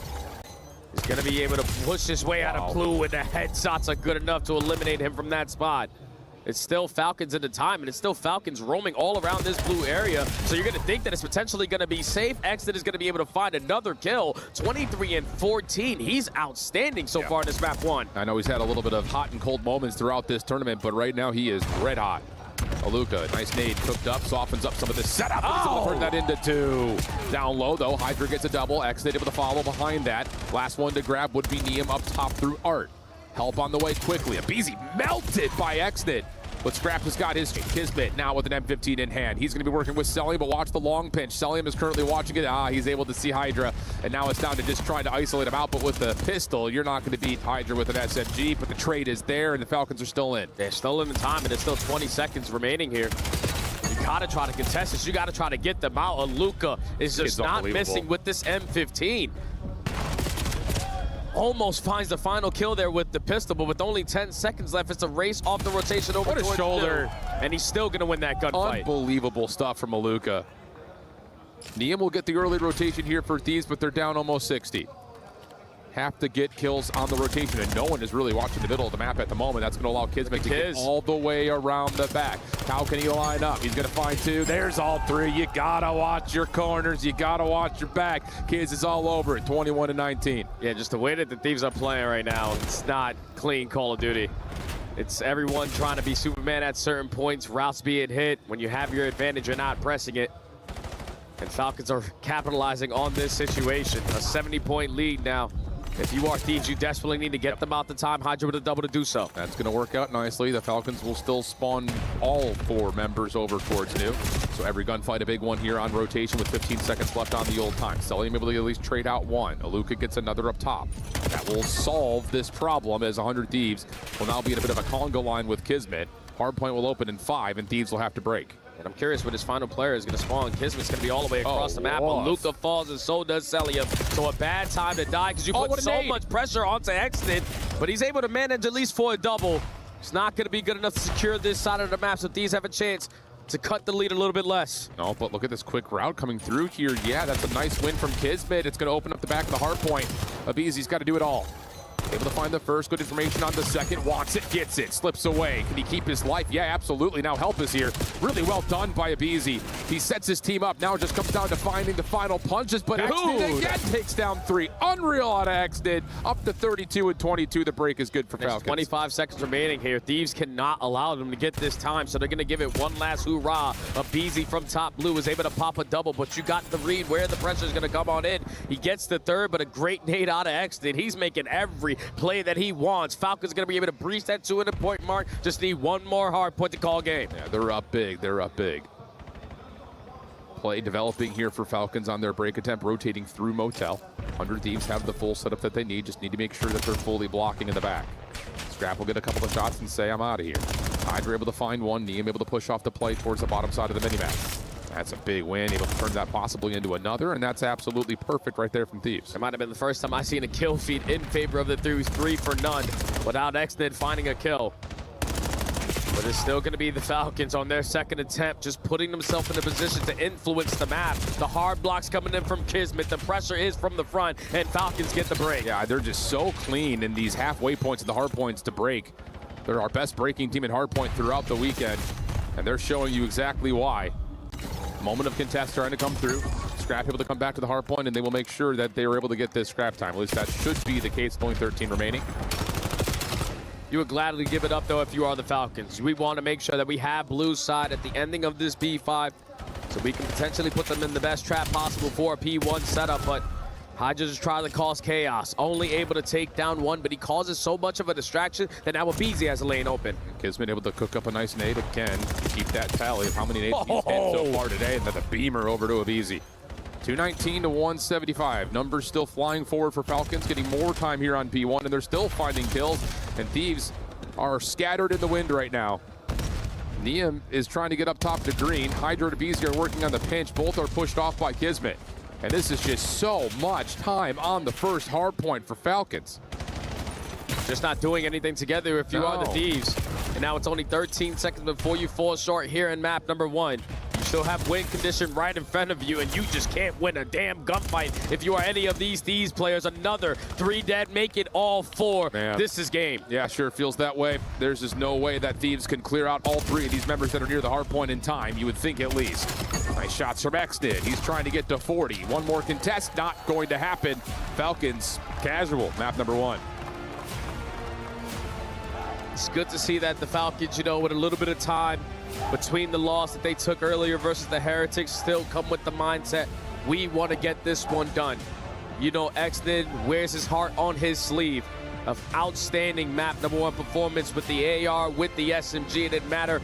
He's going to be able to push his way out of blue, and the headshots are good enough to eliminate him from that spot. It's still Falcons in the time, and it's still Falcons roaming all around this blue area. So you're going to think that it's potentially going to be safe. Exit is going to be able to find another kill. 23 and 14. He's outstanding so far in this map 1. I know he's had a little bit of hot and cold moments throughout this tournament, but right now he is red hot. Aluka, nice nade, cooked up, softens up some of the setup. He's able to turn that into 2. Down low, though, Hydra gets a double. Exit able to follow behind that. Last one to grab would be Neum up top through Art. Help on the way quickly. Abizi melted by Exit. But Scrap has got his Kismet now with an M15 in hand. He's going to be working with Celium, but watch the long pinch. Celium is currently watching it. He's able to see Hydra, and now it's down to just trying to isolate him out. But with the pistol, you're not going to beat Hydra with an SMG, but the trade is there, and the Falcons are still in. They're still in the time, and there's still 20 seconds remaining here. You got to try to contest this. You got to try to get them out. Aluka is just not missing with this M15. Almost finds the final kill there with the pistol, but with only 10 seconds left, it's a race off the rotation over towards shoulder, and he's still going to win that gunfight. Unbelievable stuff from Aluka. Neum will get the early rotation here for Thieves, but they're down almost 60. Have to get kills on the rotation, and no one is really watching the middle of the map at the moment. That's going to allow Kismet to get all the way around the back. How can he line up? He's going to find 2. There's all 3. You got to watch your corners. You got to watch your back. Kids is all over it, 21 and 19. Yeah, just the way that the Thieves are playing right now, it's not clean Call of Duty. It's everyone trying to be Superman at certain points, routes being hit. When you have your advantage, you're not pressing it. And Falcons are capitalizing on this situation. A 70-point lead now. If you are Thieves, you desperately need to get them out the time. Hydra with a double to do so. That's going to work out nicely. The Falcons will still spawn all 4 members over towards New. So every gunfight a big one here on rotation with 15 seconds left on the old time. Celium able to at least trade out 1. Aluka gets another up top. That will solve this problem as 100 Thieves will now be in a bit of a conga line with Kismet. Hardpoint will open in 5, and Thieves will have to break. And I'm curious what his final player is going to spawn. Kismet's going to be all the way across the map. Aluka falls, and so does Celium. So a bad time to die because you put so much pressure onto Exit. But he's able to manage at least for a double. It's not going to be good enough to secure this side of the map, so Thieves have a chance to cut the lead a little bit less. No, but look at this quick route coming through here. Yeah, that's a nice win from Kismet. It's going to open up the back of the hard point. Abizi's got to do it all. Able to find the first, good information on the second, wants it, gets it, slips away. Can he keep his life? Yeah, absolutely. Now help is here. Really well done by Abizi. He sets his team up. Now it just comes down to finding the final punches, but Exnid again takes down 3. Unreal out of Exnid. Up to 32 and 22. The break is good for Falcons. 25 seconds remaining here. Thieves cannot allow them to get this time, so they're going to give it one last hoorah. Abizi from top blue is able to pop a double, but you got the read where the pressure is going to come on in. He gets the 3rd, but a great nade out of Exnid. He's making every play that he wants. Falcons going to be able to breach that 200-point mark. Just need one more hard point to call game. Yeah, they're up big. They're up big. Play developing here for Falcons on their break attempt, rotating through Motel. 100 Thieves have the full setup that they need. Just need to make sure that they're fully blocking in the back. Scrap will get a couple of shots and say, I'm out of here. Hydra able to find 1. Neum able to push off the play towards the bottom side of the minimap. That's a big win, able to turn that possibly into another, and that's absolutely perfect right there from Thieves. It might have been the first time I've seen a kill feed in favor of the Thieves, 3 for none, without Exnid finding a kill. But it's still going to be the Falcons on their second attempt, just putting themselves in a position to influence the map. The hard blocks coming in from Kismet, the pressure is from the front, and Falcons get the break. Yeah, they're just so clean in these halfway points and the hard points to break. They're our best breaking team in hardpoint throughout the weekend, and they're showing you exactly why. Moment of contest trying to come through. Scrap able to come back to the hard point, and they will make sure that they were able to get this scrap time. At least that should be the case, only 13 remaining. You would gladly give it up, though, if you are the Falcons. We want to make sure that we have blue side at the ending of this B5, so we can potentially put them in the best trap possible for a P1 setup, but Hydra just trying to cause chaos. Only able to take down 1, but he causes so much of a distraction that now Abizi has a lane open. Kismet able to cook up a nice nade again. Keep that tally of how many nades he's hit so far today, and then the beamer over to Abizi. 219 to 175. Numbers still flying forward for Falcons, getting more time here on P1, and they're still finding kills, and Thieves are scattered in the wind right now. Neum is trying to get up top to green. Hydra and Abizi are working on the pinch. Both are pushed off by Kismet. And this is just so much time on the first hard point for Falcons. Just not doing anything together if you are the Thieves. And now it's only 13 seconds before you fall short here in map number 1. You still have win condition right in front of you, and you just can't win a damn gunfight if you are any of these Thieves players. Another 3 dead, make it all 4. Man. This is game. Yeah, sure feels that way. There's just no way that Thieves can clear out all 3 of these members that are near the hard point in time, you would think at least. Nice shots from Xdid. He's trying to get to 40. One more contest, not going to happen. Falcons, casual, map number 1. It's good to see that the Falcons, with a little bit of time between the loss that they took earlier versus the Heretics, still come with the mindset, we want to get this one done. Xdid wears his heart on his sleeve. Of outstanding map number 1 performance with the AR, with the SMG. It didn't matter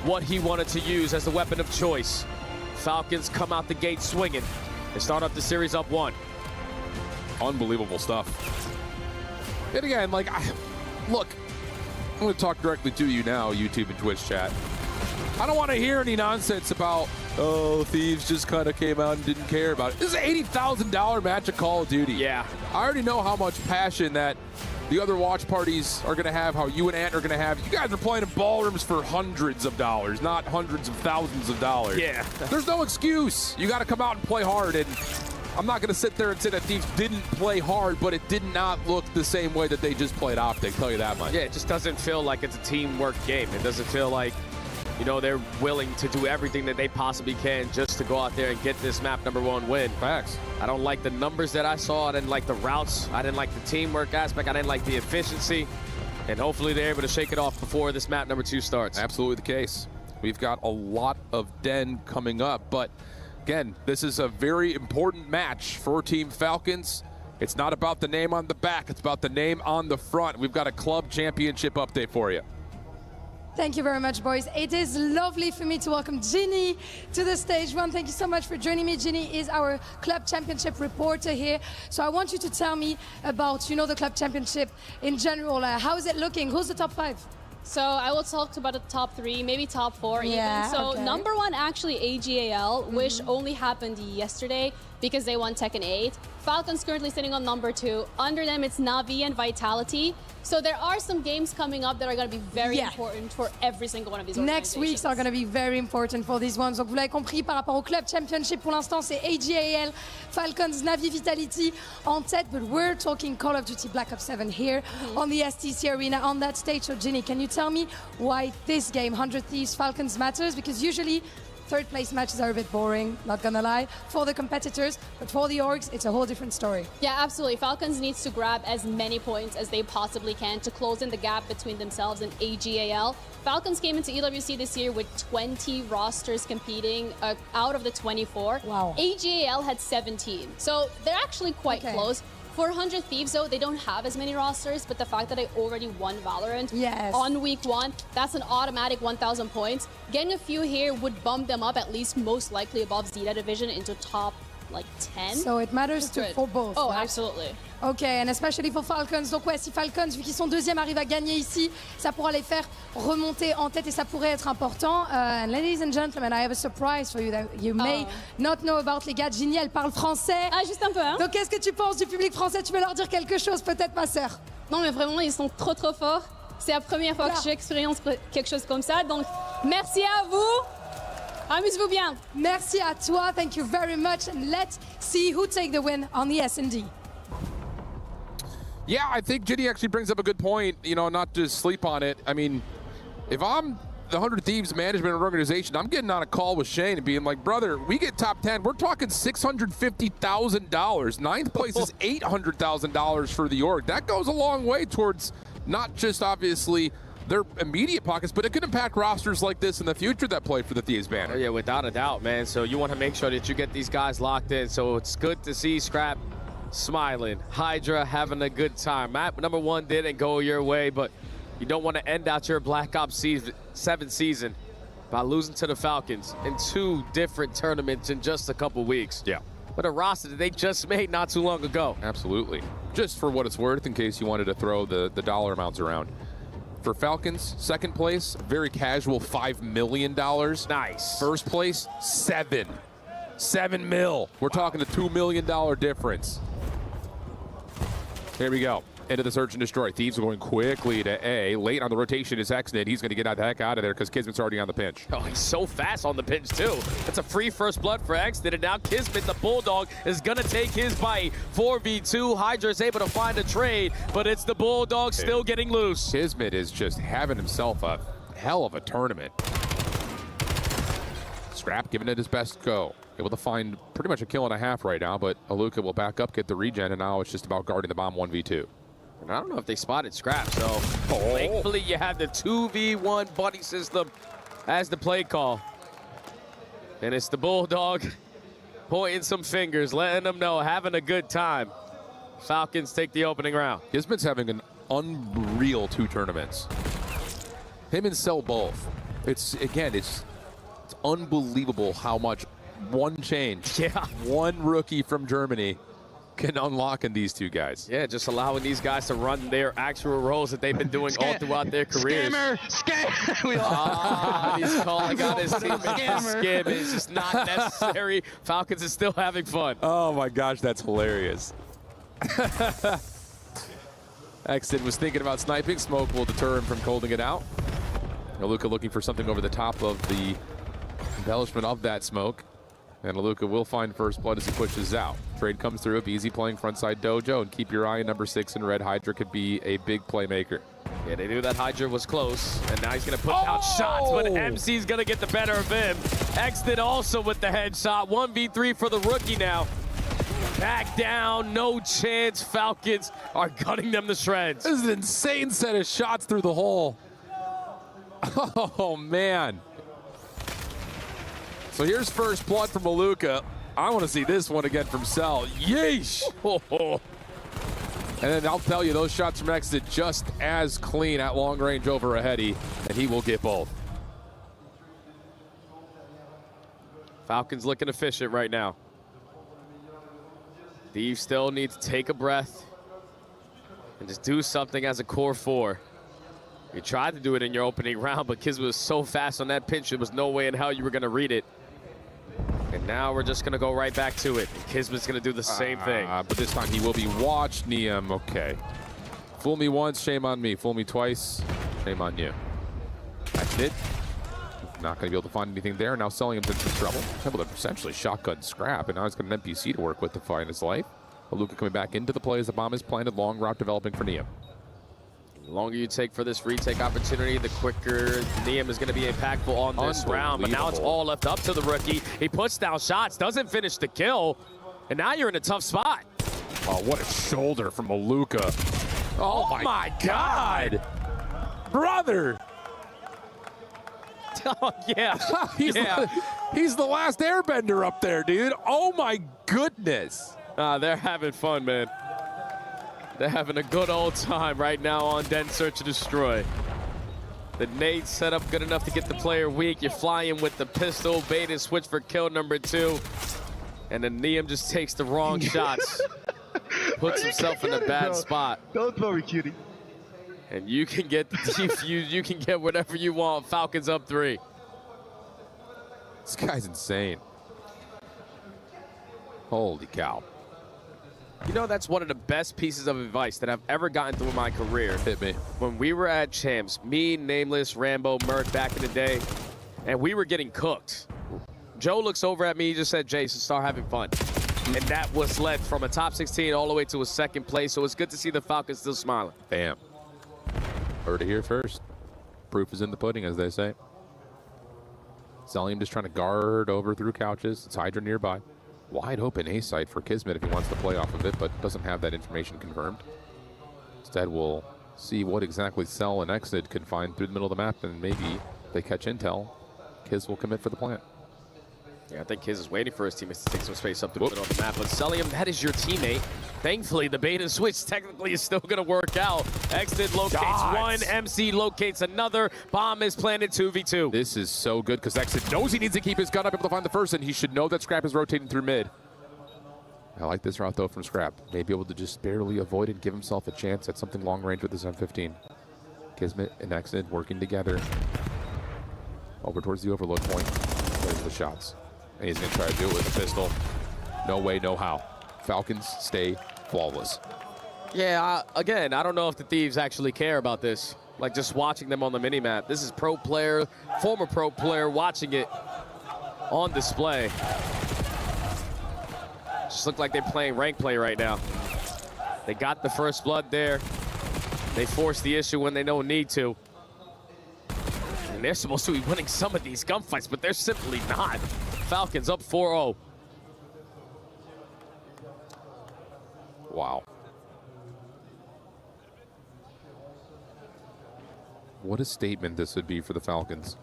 what he wanted to use as the weapon of choice. Falcons come out the gate swinging and start up the series up 1. Unbelievable stuff. And again, look, I'm going to talk directly to you now, YouTube and Twitch chat. I don't want to hear any nonsense about, oh, Thieves just kind of came out and didn't care about it. This is an $80,000 match of Call of Duty. Yeah. I already know how much passion that the other watch parties are going to have, how you and Ant are going to have. You guys are playing in ballrooms for hundreds of dollars, not hundreds of thousands of dollars. Yeah. There's no excuse. You got to come out and play hard. And I'm not going to sit there and say that Thieves didn't play hard, but it did not look the same way that they just played Optic, tell you that much. Yeah, it just doesn't feel like it's a teamwork game. It doesn't feel like, they're willing to do everything that they possibly can just to go out there and get this map number 1 win. Facts. I don't like the numbers that I saw. I didn't like the routes. I didn't like the teamwork aspect. I didn't like the efficiency. And hopefully they're able to shake it off before this map number 2 starts. Absolutely the case. We've got a lot of Den coming up, but again, this is a very important match for Team Falcons. It's not about the name on the back, it's about the name on the front. We've got a club championship update for you. Thank you very much, boys. It is lovely for me to welcome Ginny to the stage. Thank you so much for joining me. Ginny is our club championship reporter here. So I want you to tell me about, the club championship in general. How is it looking? Who's the top 5? So I will talk about the top 3, maybe top 4 Yeah, even. So okay. number 1, actually AGAL, which only happened yesterday because they won Tekken 8. Falcons currently sitting on number 2. Under them, it's Navi and Vitality. So there are some games coming up that are going to be very important for every single one of these organizations. Next weeks are going to be very important for these ones. Donc vous l'avez compris, par rapport au club championship, pour l'instant, c'est AGAL, Falcons, Navi, Vitality en tête. But we're talking Call of Duty Black Ops 7 here on the STC Arena on that stage. So Ginny, can you tell me why this game, 100 Thieves Falcons, matters? Because usually third place matches are a bit boring, not gonna lie, for the competitors, but for the orgs, it's a whole different story. Yeah, absolutely. Falcons needs to grab as many points as they possibly can to close in the gap between themselves and AGAL. Falcons came into EWC this year with 20 rosters competing out of the 24. Wow. AGAL had 17. So they're actually quite close. For 100 Thieves, though, they don't have as many rosters, but the fact that they already won Valorant on week 1, that's an automatic 1,000 points. Getting a few here would bump them up, at least most likely above Zeta Division, into top, 10. So it matters for both. Oh, right? absolutely. Okay, and especially for Falcons. Donc ouais, si Falcons, vu qu'ils sont deuxièmes, arrivent à gagner ici, ça pourra les faire remonter en tête et ça pourrait être important. And ladies and gentlemen, I have a surprise for you that you may not know about. Les gars, Ginny, elle parle français. Ah, juste un peu, hein. Donc qu'est-ce que tu penses du public français? Tu veux leur dire quelque chose, peut-être, ma sœur? Non, mais vraiment, ils sont trop, trop forts. C'est la première fois que j'expérience quelque chose comme ça. Donc, merci à vous. Amusez-vous bien. Merci à toi. Thank you very much. And let's see who take the win on the S&D. Yeah, I think Ginny actually brings up a good point, not to sleep on it. I mean, if I'm the 100 Thieves management organization, I'm getting on a call with Shane and being like, brother, we get top 10. We're talking $650,000. Ninth place is $800,000 for the org. That goes a long way towards not just obviously their immediate pockets, but it could impact rosters like this in the future that play for the Thieves banner. Oh, yeah, without a doubt, man. So you want to make sure that you get these guys locked in. So it's good to see Scrap smiling, Hydra having a good time. Map number 1 didn't go your way, but you don't want to end out your Black Ops 7 season by losing to the Falcons in 2 different tournaments in just a couple weeks. Yeah. But a roster that they just made not too long ago. Absolutely. Just for what it's worth, in case you wanted to throw the dollar amounts around. For Falcons, second place, very casual, $5 million. Nice. First place, 7 mil. We're talking a $2 million difference. Here we go. into the search and destroy. Thieves are going quickly to A. Late on the rotation is Exnid. He's going to get the heck out of there because Kismet's already on the pinch. Oh, he's so fast on the pinch, too. That's a free first blood for Exnid, and now Kismet, the Bulldog, is going to take his bite. 4v2. Hydra is able to find a trade, but it's the Bulldog still getting loose. Kismet is just having himself a hell of a tournament. Scrap giving it his best go. Able to find pretty much a kill and a half right now, but Aluka will back up, get the regen, and now it's just about guarding the bomb 1v2. And I don't know if they spotted Scrap, so thankfully you have the 2v1 buddy system as the play call. And it's the Bulldog pointing some fingers, letting them know, having a good time. Falcons take the opening round. Kismet's having an unreal 2 tournaments. Him and Cell both. It's unbelievable how much one change, one rookie from Germany can unlock in these 2 guys. Yeah, just allowing these guys to run their actual roles that they've been doing all throughout their careers. Scammer! He's calling out his teammates. Scam is just not necessary. Falcons is still having fun. Oh my gosh, that's hilarious. Exton was thinking about sniping. Smoke will deter him from holding it out. Aluka looking for something over the top of the embellishment of that smoke. And Aluka will find first blood as he pushes out. Trade comes through. BZ playing frontside dojo, and keep your eye on number 6 in red. Hydra could be a big playmaker. Yeah, they knew that Hydra was close, and now he's going to put out shots, but MC's going to get the better of him. Exton also with the headshot. 1v3 for the rookie now. Back down, no chance. Falcons are cutting them to shreds. This is an insane set of shots through the hole. Oh, man. So here's first blood from Aluka. I want to see this one again from Cell. Yeesh! And then I'll tell you, those shots from Exit just as clean at long range over a heady, and he will get both. Falcons looking efficient right now. Thieves still need to take a breath and just do something as a core 4. You tried to do it in your opening round, but Kismet was so fast on that pinch, there was no way in hell you were going to read it. And now we're just going to go right back to it. And Kismet's going to do the same thing. But this time he will be watched, Niam. Okay. Fool me once, shame on me. Fool me twice, shame on you. That's it. Not going to be able to find anything there. Now selling him into some trouble. Able to essentially shotgun Scrap, and now he's got an NPC to work with to find his life. Aluka coming back into the play as the bomb is planted. Long route developing for Niam. The longer you take for this retake opportunity, the quicker Niam is going to be impactful on this round. But now it's all left up to the rookie. He puts down shots, doesn't finish the kill, and now you're in a tough spot. Oh, what a shoulder from Aluka. Oh my God. Brother. Oh, yeah. He's the last airbender up there, dude. Oh, my goodness. They're having fun, man. They're having a good old time right now on Den Search and Destroy. The nade set up good enough to get the player weak. You're flying with the pistol, bait and switch for kill number 2. And then Niam just takes the wrong shots. Puts himself in a bad spot. Don't worry, cutie. And you can get the defuse, you can get whatever you want. Falcons up 3. This guy's insane. Holy cow. You know, that's one of the best pieces of advice that I've ever gotten through my career. Hit me. When we were at Champs, me, Nameless, Rambo, Merc back in the day, and we were getting cooked. Joe looks over at me, he just said, Jason, start having fun. And that was led from a top 16 all the way to a 2nd place, so it's good to see the Falcons still smiling. Bam. Heard it here first. Proof is in the pudding, as they say. Zelium just trying to guard over through couches. It's Hydra nearby. Wide open A site for Kismet if he wants to play off of it, but doesn't have that information confirmed. Instead, we'll see what exactly Cell and Exit can find through the middle of the map, and maybe if they catch intel, Kiz will commit for the plant. Yeah, I think Kiz is waiting for his teammates to take some space up the middle of the map. But Celium, that is your teammate. Thankfully, the bait and switch technically is still going to work out. Exit locates one, MC locates another. Bomb is planted 2v2. This is so good because Exit knows he needs to keep his gun up, able to find the first, and he should know that Scrap is rotating through mid. I like this route, though, from Scrap. Maybe able to just barely avoid it, give himself a chance at something long range with his M15. Kismet and Exit working together. Over towards the overload point. There's the shots. And he's going to try to do it with a pistol. No way, no how. Falcons stay flawless. Yeah, again, I don't know if the Thieves actually care about this. Like, just watching them on the mini-map. This is pro player, former pro player watching it on display. Just look like they're playing rank play right now. They got the first blood there. They force the issue when they don't need to. And they're supposed to be winning some of these gunfights, but they're simply not. Falcons up 4-0. Wow. What a statement this would be for the Falcons.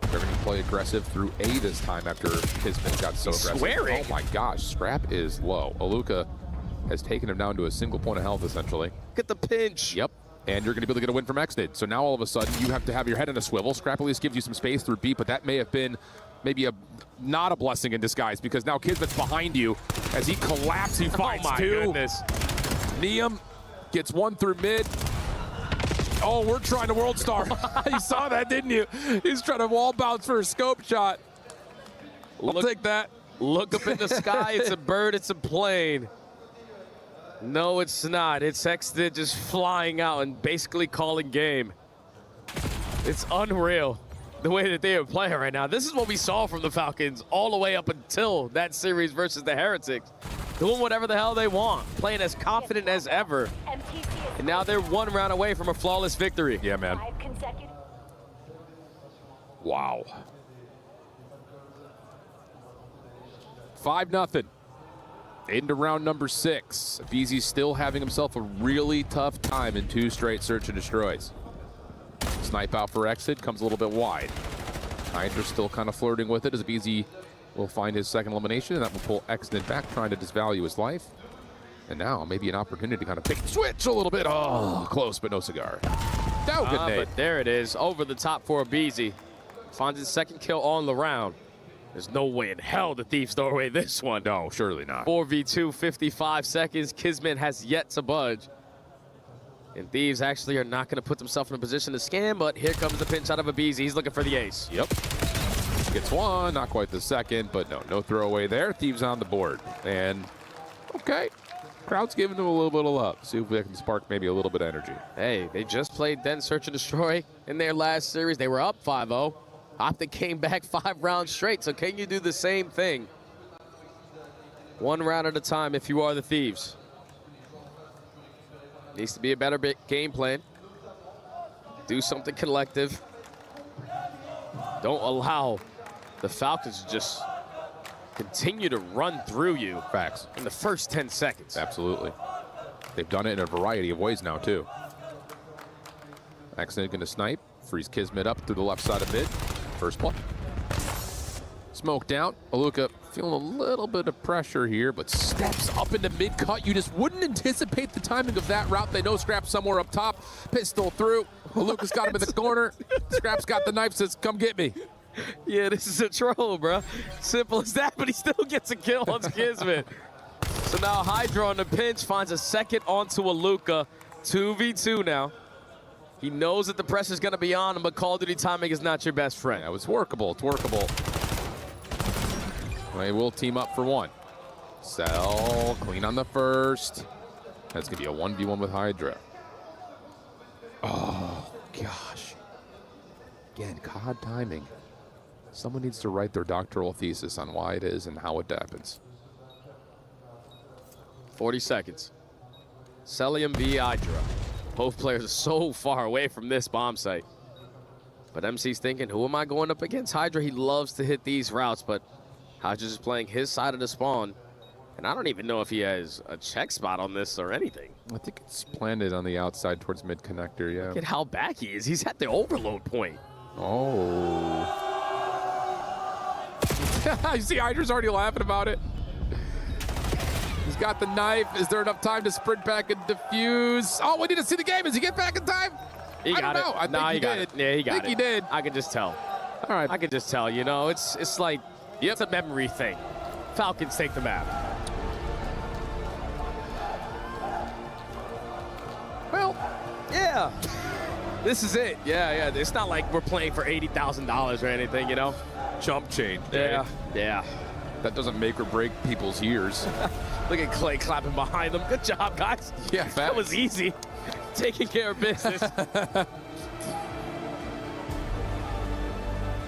They're going to play aggressive through A this time after Kismet got so aggressive. Swearing. Oh my gosh, Scrap is low. Aluka has taken him down to a single point of health, essentially. Get the pinch. Yep. And you're going to be able to get a win from Exnid. So now all of a sudden you have to have your head in a swivel. Scrap at least gives you some space through B, but that may have been maybe not a blessing in disguise, because now Kismet's behind you. As he collapses, he finds two. Goodness. Neum gets one through mid. Oh, we're trying to World Star. You saw that, didn't you? He's trying to wall bounce for a scope shot. I'll take that. Look up in the sky. It's a bird. It's a plane. No, it's not. It's Exnid just flying out and basically calling game. It's unreal the way that they are playing right now. This is what we saw from the Falcons all the way up until that series versus the Heretics. Doing whatever the hell they want, playing as confident as ever. And now they're one round away from a flawless victory. Yeah, man. Wow. 5-0. Into round number 6. Beezy's still having himself a really tough time in 2 straight search and destroys. Snipe out for Exit, comes a little bit wide. Hydra's still kind of flirting with it as Beezy will find his second elimination, and that will pull Exit back, trying to disvalue his life. And now maybe an opportunity to kind of pick switch a little bit. Oh, close, but no cigar. No, good nade. But there it is, over the top for Beezy. Finds his second kill on the round. There's no way in hell the Thieves throw away this one. No, surely not. 4v2, 55 seconds. Kismet has yet to budge. And Thieves actually are not going to put themselves in a position to scam, but here comes the pinch out of Abizi. He's looking for the ace. Yep. Gets one, not quite the second, but no throwaway there. Thieves on the board. And, okay. Crowd's giving them a little bit of love. See if they can spark maybe a little bit of energy. Hey, they just played Den Search and Destroy in their last series. They were up 5-0. Optic came back 5 rounds straight, so can you do the same thing? 1 round at a time if you are the Thieves. Needs to be a better game plan. Do something collective. Don't allow the Falcons to just continue to run through you. Facts. In the first 10 seconds. Absolutely. They've done it in a variety of ways now, too. Accident going to snipe. Freeze Kismet up through the left side of mid. First blood. Smoked out. Aluka feeling a little bit of pressure here, but steps up into mid-cut. You just wouldn't anticipate the timing of that route. They know Scrap's somewhere up top. Pistol through. Aluka's got him in the corner. Scrap's got the knife, says, come get me. Yeah, this is a troll, bro. Simple as that, but he still gets a kill on Kismet. So now Hydra on the pinch finds a second onto Aluka. 2v2 now. He knows that the pressure's going to be on him, but Call of Duty timing is not your best friend. Yeah, it's workable. It's workable. They will team up for 1. Cell, clean on the first. That's going to be a 1v1 with Hydra. Oh, gosh. Again, COD timing. Someone needs to write their doctoral thesis on why it is and how it happens. 40 seconds. Celium v Hydra. Both players are so far away from this bomb site. But MC's thinking, who am I going up against? Hydra, he loves to hit these routes, but Hydra's just playing his side of the spawn. And I don't even know if he has a check spot on this or anything. I think it's planted on the outside towards mid-connector, yeah. Look at how back he is. He's at the overload point. Oh. You see Hydra's already laughing about it. He's got the knife. Is there enough time to sprint back and defuse? Oh, we need to see the game. Does he get back in time? He got it. I think he did. Yeah, he got it. I think he did. I can just tell. All right. I can just tell, you know, it's like, it's a memory thing. Falcons take the map. Well, yeah. This is it. Yeah. It's not like we're playing for $80,000 or anything, you know? Chump change. Yeah. That doesn't make or break people's years. Look at Clay clapping behind him. Good job, guys. Yeah, that was easy. Taking care of business.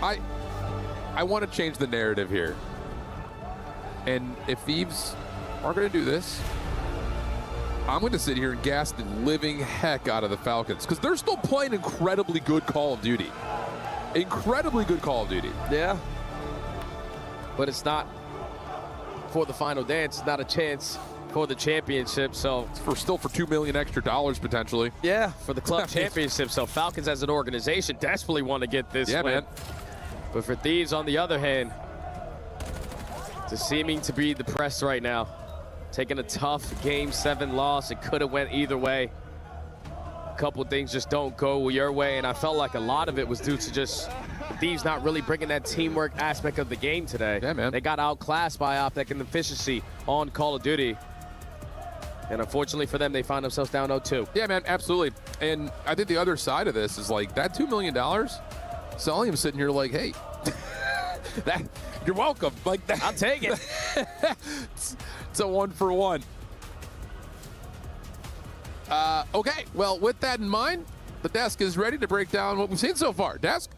I want to change the narrative here. And if Thieves are going to do this, I'm going to sit here and gas the living heck out of the Falcons because they're still playing incredibly good Call of Duty. Incredibly good Call of Duty. Yeah. But it's not for the final dance. It's not a chance for the championship. So still for $2 million extra potentially. Yeah, for the club championship. So Falcons as an organization desperately want to get this win. Man. But for Thieves, on the other hand, just seeming to be depressed right now. Taking a tough Game 7 loss. It could have went either way. A couple things just don't go your way, and I felt like a lot of it was due to just Thieves not really bringing that teamwork aspect of the game today. Yeah, man. They got outclassed by Optic in efficiency on Call of Duty. And unfortunately for them, they find themselves down 0-2. Yeah, man, absolutely. And I think the other side of this is like that $2 million, Solium's sitting here like, hey, that you're welcome. Like that. I'll take it. It's a 1-for-1. Okay, well, with that in mind, the desk is ready to break down what we've seen so far. Desk?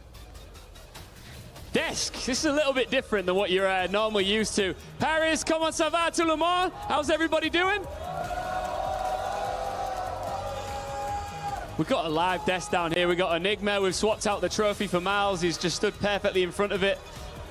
Desk, this is a little bit different than what you're normally used to. Paris, comment ça va tout le monde? How's everybody doing? We've got a live desk down here. We've got Enigma. We've swapped out the trophy for Miles. He's just stood perfectly in front of it.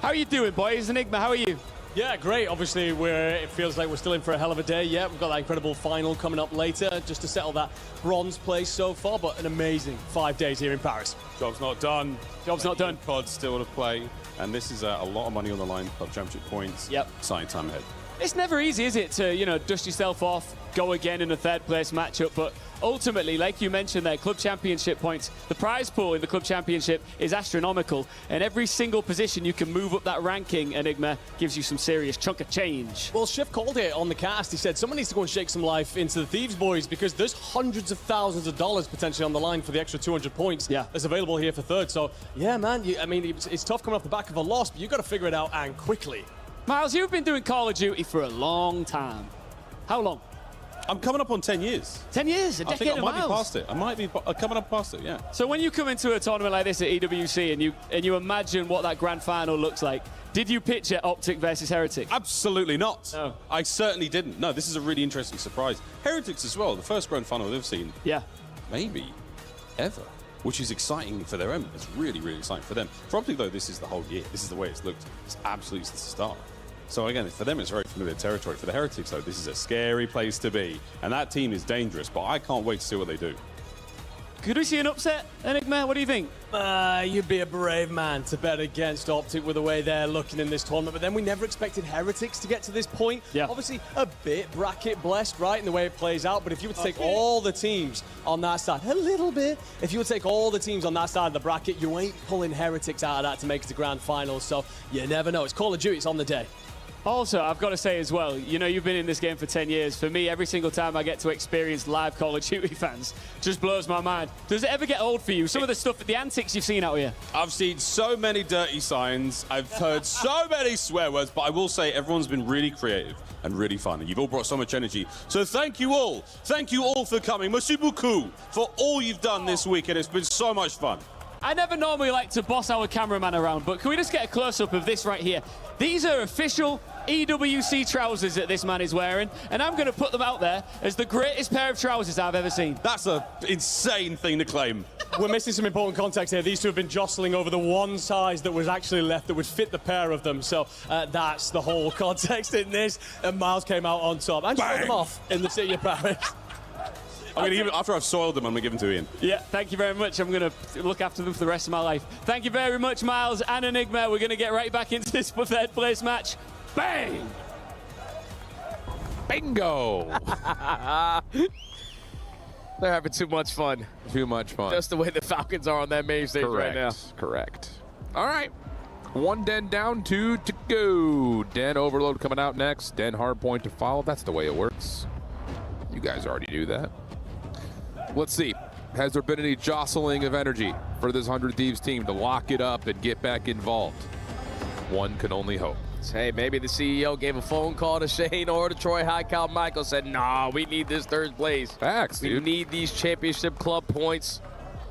How are you doing, boys? Enigma, how are you? Yeah, great. Obviously, it feels like we're still in for a hell of a day. Yeah, we've got that incredible final coming up later just to settle that bronze place so far, but an amazing 5 days here in Paris. Job's not done. Job's not done. Pod's still to play, and this is a lot of money on the line, club championship points. Yep. Exciting time ahead. It's never easy, is it, to, dust yourself off, go again in a third place matchup, but ultimately, like you mentioned there, club championship points, the prize pool in the club championship is astronomical, and every single position you can move up that ranking, Enigma, gives you some serious chunk of change. Well, Schiff called it on the cast. He said someone needs to go and shake some life into the Thieves boys because there's hundreds of thousands of dollars potentially on the line for the extra 200 points that's available here for third. So, yeah, man, it's tough coming off the back of a loss, but you've got to figure it out and quickly. Miles, you've been doing Call of Duty for a long time. How long? I'm coming up on 10 years. 10 years? A decade I think I might of be past it. I might be coming up past it, yeah. So when you come into a tournament like this at EWC and you imagine what that grand final looks like, did you picture Optic versus Heretics? Absolutely not. No. I certainly didn't. No, this is a really interesting surprise. Heretics as well, the first grand final I've ever seen. Yeah. Maybe ever. Which is exciting for their own. It's really, really exciting for them. For Optic, though, this is the whole year. This is the way it's looked. It's absolutely since the start. So again, for them, it's very familiar territory. For the Heretics, though, this is a scary place to be. And that team is dangerous, but I can't wait to see what they do. Could we see an upset, Enigma? What do you think? You'd be a brave man to bet against Optic with the way they're looking in this tournament. But then we never expected Heretics to get to this point. Yeah. Obviously, a bit bracket blessed, right, in the way it plays out. But if you were to take all the teams on that side, a little bit, if you would take all the teams on that side of the bracket, you ain't pulling Heretics out of that to make it to grand finals. So you never know. It's Call of Duty. It's on the day. Also, I've got to say as well, you've been in this game for 10 years. For me, every single time I get to experience live Call of Duty fans, just blows my mind. Does it ever get old for you? Some of the stuff, the antics you've seen out here? I've seen so many dirty signs. I've heard so many swear words, but I will say everyone's been really creative and really fun, and you've all brought so much energy. So thank you all. Thank you all for coming. Merci beaucoup for all you've done this week, and it's been so much fun. I never normally like to boss our cameraman around, but can we just get a close-up of this right here? These are official EWC trousers that this man is wearing, and I'm going to put them out there as the greatest pair of trousers I've ever seen. That's an insane thing to claim. We're missing some important context here. These two have been jostling over the one size that was actually left that would fit the pair of them. So that's the whole context in this. And Miles came out on top and showed them off in the city of Paris. I'm going to give it, after I've soiled them, I'm going to give them to Ian. Yeah, thank you very much. I'm going to look after them for the rest of my life. Thank you very much, Miles and Enigma. We're going to get right back into this third place match. Bang! Bingo! They're having too much fun. Too much fun. Just the way the Falcons are on that main stage right now. Correct. All right. One Den down, two to go. Den Overload coming out next. Den Hardpoint to follow. That's the way it works. You guys already knew that. Let's see. Has there been any jostling of energy for this 100 Thieves team to lock it up and get back involved? One can only hope. Hey, maybe the CEO gave a phone call to Shane or to Troy Highcal Michael, said, nah, we need this third place. Facts, dude. We need these championship club points.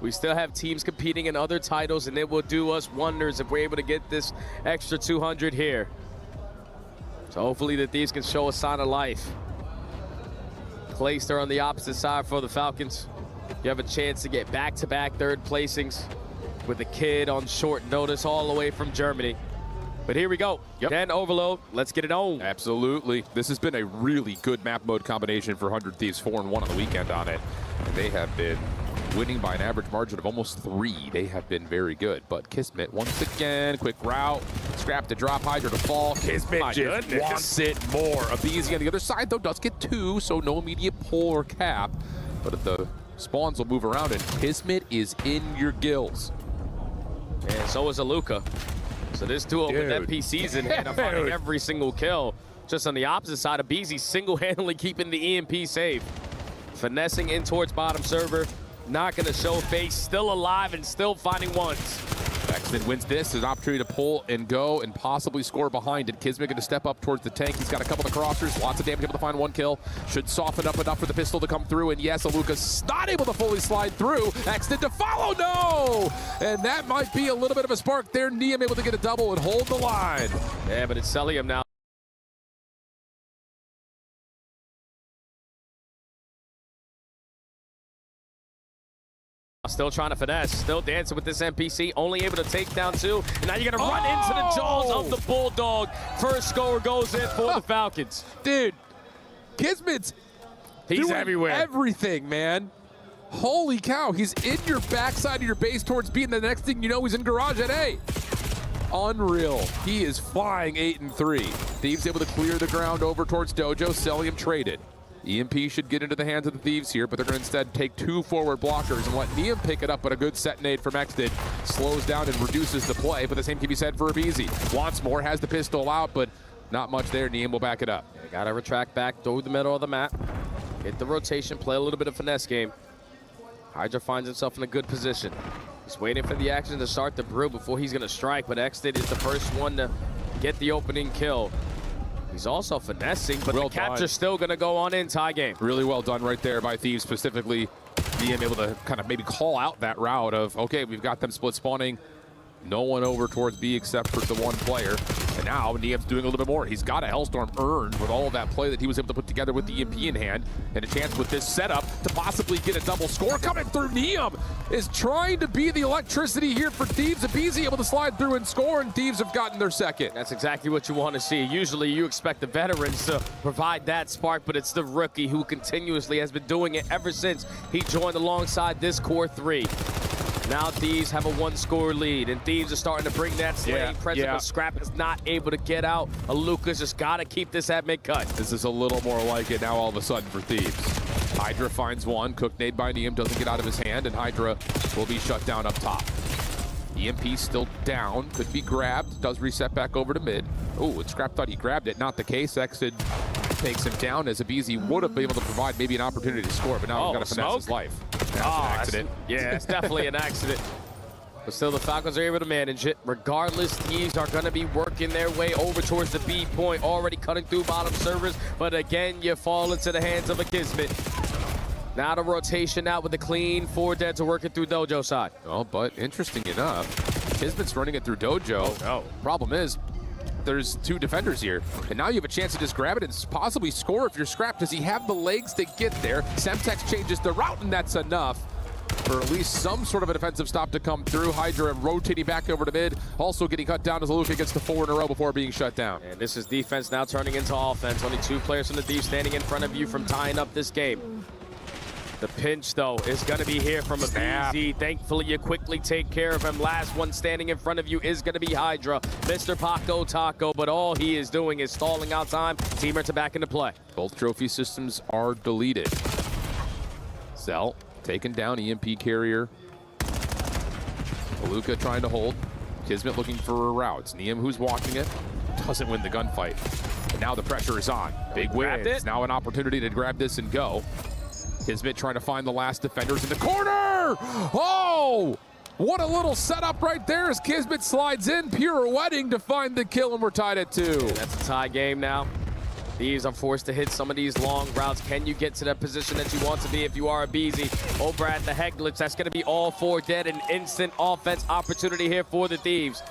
We still have teams competing in other titles, and it will do us wonders if we're able to get this extra 200 here. So hopefully the Thieves can show a sign of life. Clayster on the opposite side for the Falcons. You have a chance to get back-to-back third placings with a kid on short notice all the way from Germany. But here we go. Yep. 10 overload. Let's get it on. Absolutely. This has been a really good map mode combination for 100 Thieves, 4-1 on the weekend on it. And they have been winning by an average margin of almost 3. They have been very good. But Kismet once again, quick route, scrap to drop, Hydra to fall. Kismet just wants it more. Abizi on the other side, though, does get 2, so no immediate pull or cap. But if the spawns will move around, and Kismet is in your gills. And so is Aluka. So this duo with NPCs in hand are finding every single kill. Just on the opposite side, Abizi single-handedly keeping the EMP safe. Finessing in towards bottom server. Not going to show face. Still alive and still finding ones. Baxton wins this. There's an opportunity to pull and go and possibly score behind it. Kismet going to step up towards the tank. He's got a couple of crossers. Lots of damage, able to find 1 kill. Should soften up enough for the pistol to come through. And yes, Aluka's not able to fully slide through. Extend to follow. No! And that might be a little bit of a spark there. Neum able to get a double and hold the line. Yeah, but it's Celium now. Still trying to finesse, still dancing with this NPC, only able to take down 2. And now you're going to run into the jaws of the Bulldog. First score goes in for the Falcons. Dude, Kismet's doing everywhere. Everything, man. Holy cow, he's in your backside of your base towards B, and the next thing you know, he's in garage at A. Unreal. He is flying 8-3. Thieves able to clear the ground over towards Dojo. Celium traded. EMP should get into the hands of the Thieves here, but they're going to instead take 2 forward blockers and let Neum pick it up, but a good set nade from Exted slows down and reduces the play, but the same can be said for Abizi. Wants more, has the pistol out, but not much there. Neum will back it up. They got to retract back through the middle of the map, hit the rotation, play a little bit of finesse game. Hydra finds himself in a good position. He's waiting for the action to start the brew before he's going to strike, but Exted is the first one to get the opening kill. He's also finessing, but the capture's still going to go on in tie game. Really well done right there by Thieves, specifically being able to kind of maybe call out that route of, okay, we've got them split spawning. No one over towards B except for the 1 player. And now Neum's doing a little bit more. He's got a Hellstorm earned with all of that play that he was able to put together with the EMP in hand. And a chance with this setup to possibly get a double score coming through. Neum is trying to be the electricity here for Thieves. Abizi able to slide through and score, and Thieves have gotten their second. That's exactly what you want to see. Usually you expect the veterans to provide that spark, but it's the rookie who continuously has been doing it ever since he joined alongside this core 3. Now Thieves have a 1-score lead, and Thieves are starting to bring that slaying presence, but Scrap is not able to get out. Aluka's just got to keep this at mid-cut. This is a little more like it now all of a sudden for Thieves. Hydra finds 1, cook nade by Neum, doesn't get out of his hand, and Hydra will be shut down up top. EMP still down, could be grabbed, does reset back over to mid. Oh, and Scrap thought he grabbed it, not the case. Exit takes him down, as Abizi would have been able to provide maybe an opportunity to score, but now he's got to finesse his life. That's an accident. It's definitely an accident. But still, the Falcons are able to manage it. Regardless, Thieves are going to be working their way over towards the B point, already cutting through bottom servers. But again, you fall into the hands of a Kismet. Now the rotation out with the clean 4 dead to working through Dojo side. Oh, but interesting enough, Kismet's running it through Dojo. Problem is, there's 2 defenders here, and now you have a chance to just grab it and possibly score if you're Scrap. Does he have the legs to get there? Semtex changes the route, and that's enough for at least some sort of a defensive stop to come through. Hydra rotating back over to mid, also getting cut down as Aluka gets to 4 in a row before being shut down. And this is defense now turning into offense. Only 2 players from the Thieves standing in front of you from tying up this game. The pinch, though, is going to be here from Abizi. Thankfully, you quickly take care of him. Last one standing in front of you is going to be Hydra, Mr. Paco Taco, but all he is doing is stalling out time. Teammates are back into play. Both trophy systems are deleted. Cell taken down, EMP carrier. Aluka trying to hold. Kismet looking for a route. It's Neum who's watching it. Doesn't win the gunfight. And now the pressure is on. Big win. It's now an opportunity to grab this and go. Kismet trying to find the last defenders in the corner. Oh! What a little setup right there as Kismet slides in, pirouetting to find the kill, and we're tied at 2. And that's a tie game now. Thieves are forced to hit some of these long routes. Can you get to that position that you want to be if you are a Beezy? Over at the Heglitz, that's going to be all 4 dead. An instant offense opportunity here for the Thieves.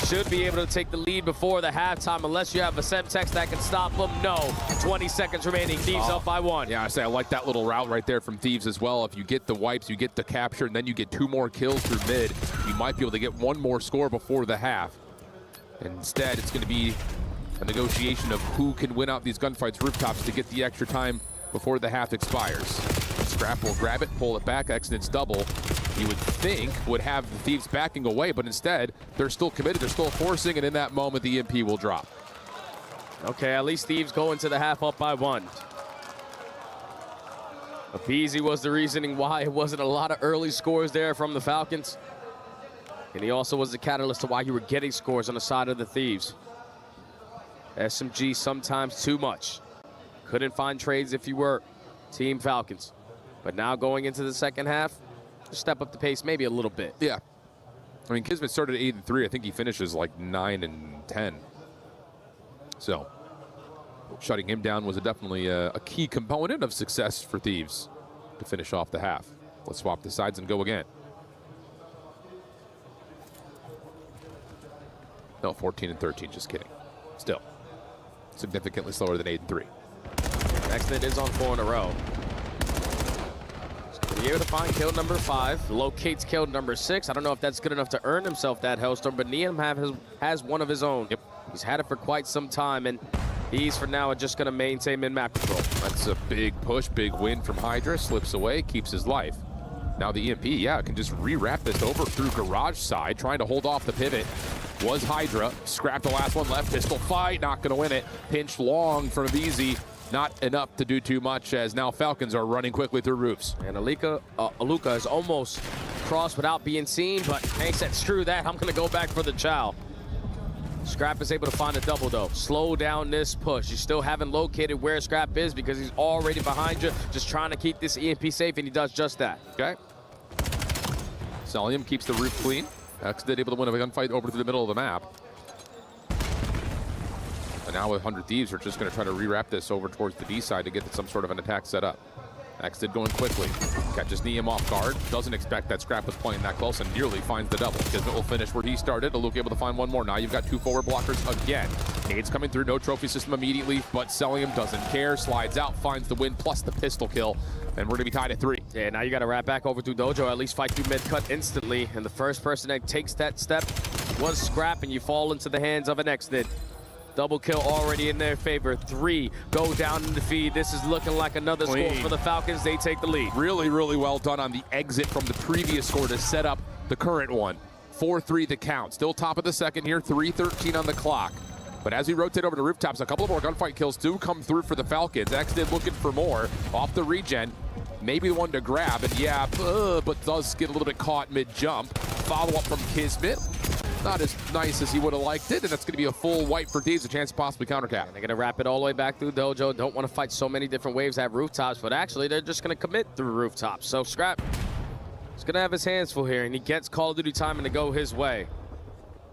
Should be able to take the lead before the halftime, unless you have a Semtex that can stop them. No. 20 seconds remaining. Thieves up by 1. Yeah, I like that little route right there from Thieves as well. If you get the wipes, you get the capture, and then you get 2 more kills through mid, you might be able to get 1 more score before the half. Instead, it's going to be a negotiation of who can win out these gunfights rooftops to get the extra time before the half expires. Scrap will grab it, pull it back, Exodus double. You would think would have the Thieves backing away, but instead, they're still committed, they're still forcing, and in that moment, the EMP will drop. Okay, at least Thieves go into the half up by 1. Beezy was the reasoning why it wasn't a lot of early scores there from the Falcons. And he also was the catalyst to why you were getting scores on the side of the Thieves. SMG sometimes too much. Couldn't find trades if you were Team Falcons. But now going into the second half, just step up the pace maybe a little bit. Yeah. I mean, Kismet started at 8-3. I think he finishes like 9-10. So shutting him down was definitely a key component of success for Thieves to finish off the half. Let's swap the sides and go again. No, 14-13, just kidding. Still, significantly slower than 8-3. Next hit is on 4 in a row. Be able to find kill number 5. Locates kill number 6. I don't know if that's good enough to earn himself that Hellstorm, but Neum has one of his own. Yep. He's had it for quite some time, and these for now are just going to maintain min-map control. That's a big push, big win from Hydra. Slips away, keeps his life. Now the EMP, yeah, can just rewrap this over through garage side, trying to hold off the pivot. Was Hydra. Scrapped the last one left. Pistol fight, not going to win it. Pinched long from Easy. Not enough to do too much, as now Falcons are running quickly through roofs. And Aluka is almost crossed without being seen, but Hank said, screw that, I'm going to go back for the chow. Scrap is able to find a double, though. Slow down this push. You still haven't located where Scrap is because he's already behind you, just trying to keep this EMP safe, and he does just that. Okay. Celium keeps the roof clean. Exodus able to win a gunfight over to the middle of the map. And now with 100 Thieves, we're just going to try to rewrap this over towards the B side to get some sort of an attack set up. Exodus going quickly. Catches Neum off guard. Doesn't expect that Scrap was playing that close and nearly finds the double. Kismet will finish where he started. Aluk able to find one more. Now you've got 2 forward blockers again. Nades coming through. No trophy system immediately, but Celium doesn't care. Slides out, finds the win plus the pistol kill. And we're going to be tied at 3. Yeah, now you got to wrap back over to Dojo, at least fight through mid-cut instantly. And the first person that takes that step was Scrap, and you fall into the hands of an Exodus. Double kill already in their favor. 3 go down in the feed. This is looking like another score for the Falcons. They take the lead. Really, really well done on the exit from the previous score to set up the current one. 4-3 the count. Still top of the second here. 3:13 on the clock. But as we rotate over to rooftops, a couple of more gunfight kills do come through for the Falcons. Exodus looking for more off the regen. Maybe the one to grab, and yeah, but does get a little bit caught mid-jump. Follow-up from Kismet. Not as nice as he would have liked it, and that's going to be a full wipe for Thieves, a chance to possibly counterattack. They're going to wrap it all the way back through Dojo. Don't want to fight so many different waves at rooftops, but actually they're just going to commit through rooftops. So Scrap is going to have his hands full here, and he gets Call of Duty timing to go his way.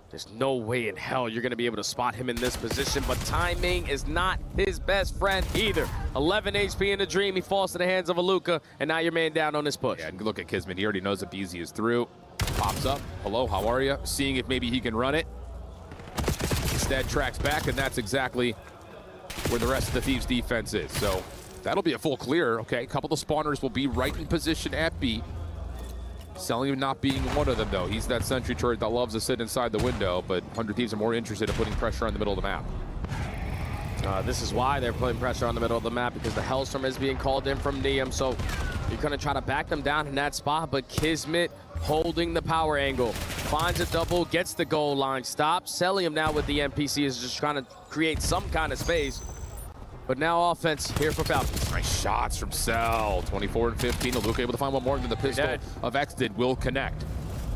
There's no way in hell you're going to be able to spot him in this position, but timing is not his best friend either. 11 HP in the dream. He falls to the hands of Aluka, and now you're man down on this push. Yeah, and look at Kismet. He already knows that Beezy is through. Pops up. Hello, how are you? Seeing if maybe he can run it. Instead, tracks back, and that's exactly where the rest of the Thieves' defense is. So that'll be a full clear. Okay, a couple of spawners will be right in position at B. Celium not being one of them, though. He's that sentry turret that loves to sit inside the window, but 100 Thieves are more interested in putting pressure on the middle of the map. This is why they're putting pressure on the middle of the map, because the Hellstorm is being called in from Neum, so you're going to try to back them down in that spot, but Kismet holding the power angle. Finds a double, gets the goal line, stops. Celium now with the NPC is just trying to create some kind of space. But now offense here for Falcons. Nice shots from Cell. 24-15. Aluka able to find one more than the pistol of Exdid will connect.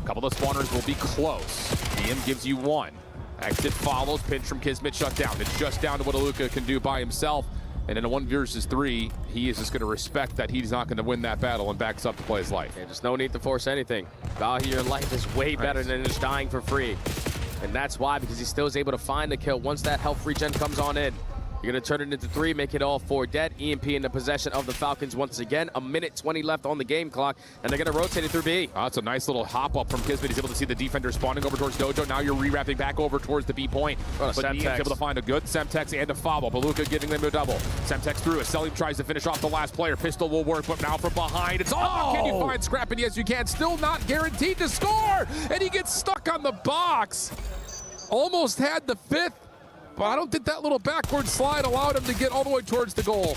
A couple of spawners will be close. DM gives you 1. Exit follows. Pinch from Kismet shut down. It's just down to what Aluka can do by himself. And in a 1 versus 3, he is just going to respect that he's not going to win that battle and backs up to play his life. Yeah, just no need to force anything. Value your life is way better than just dying for free. And that's why, because he still is able to find the kill once that health regen comes on in. You're going to turn it into 3, make it all 4 dead. EMP in the possession of the Falcons once again. 1:20 left on the game clock, and they're going to rotate it through B. Oh, that's a nice little hop up from Kismet. He's able to see the defender spawning over towards Dojo. Now you're re-wrapping back over towards the B point. But Niam's able to find a good Semtex and a follow. Baluka giving them a double. Semtex through it. Selim tries to finish off the last player. Pistol will work, but now from behind. It's all. Can you find Scrap? And yes, you can. Still not guaranteed to score. And he gets stuck on the box. Almost had the 5th. But I don't think that little backward slide allowed him to get all the way towards the goal.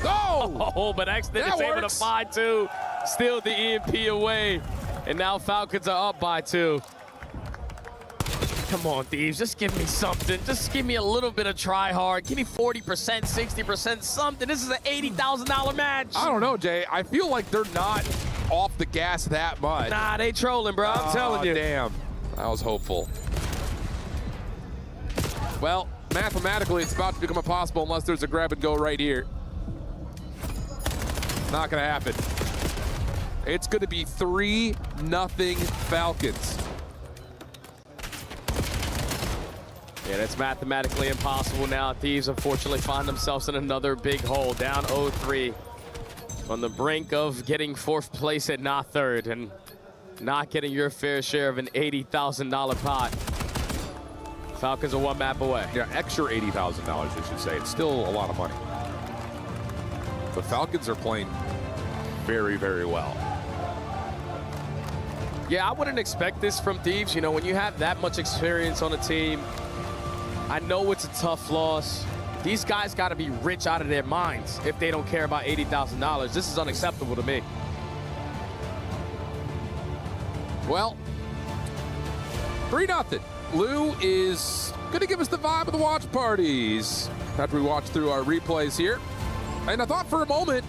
Oh, but Exton is able to find 2. Steal the EMP away. And now Falcons are up by 2. Come on, Thieves, just give me something. Just give me a little bit of try hard. Give me 40%, 60%, something. This is an $80,000 match. I don't know, Jay. I feel like they're not off the gas that much. Nah, they trolling, bro. I'm telling you. Damn. I was hopeful. Well, mathematically, it's about to become impossible unless there's a grab and go right here. Not gonna happen. It's gonna be 3-0 Falcons. Yeah, that's mathematically impossible now. Thieves unfortunately find themselves in another big hole, down 0-3. On the brink of getting 4th place at not 3rd and not getting your fair share of an $80,000 pot. Falcons are 1 map away. Yeah, extra $80,000, I should say. It's still a lot of money. The Falcons are playing very, very well. Yeah, I wouldn't expect this from Thieves. You know, when you have that much experience on a team, I know it's a tough loss. These guys got to be rich out of their minds if they don't care about $80,000. This is unacceptable to me. Well, 3-0. Lou is going to give us the vibe of the watch parties after we watch through our replays here. And I thought for a moment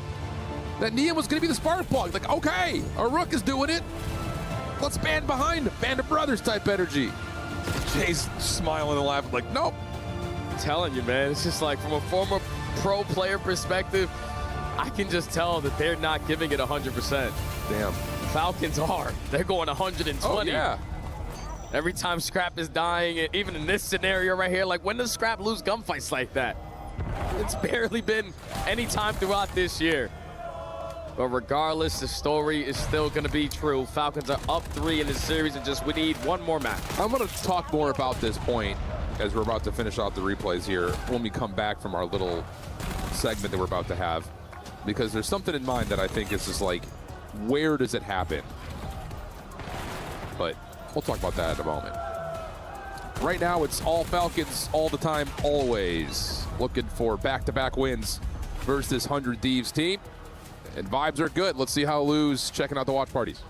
that Niam was going to be the spark plug. Like, okay, our Rook is doing it. Let's band behind him. Band of brothers type energy. Jay's smiling and laughing like, nope. I'm telling you, man, it's just like from a former pro player perspective, I can just tell that they're not giving it 100%. Damn. Falcons are. They're going 120. Oh, yeah. Every time Scrap is dying, even in this scenario right here, like when does Scrap lose gunfights like that? It's barely been any time throughout this year. But regardless, the story is still going to be true. Falcons are up 3 in this series, and we need 1 more match. I'm going to talk more about this point as we're about to finish out the replays here when we come back from our little segment that we're about to have. Because there's something in mind that I think is just like, where does it happen? But we'll talk about that in a moment. Right now, it's all Falcons all the time, always. Looking for back-to-back wins versus this 100 Thieves team. And vibes are good. Let's see how Lou's checking out the watch parties.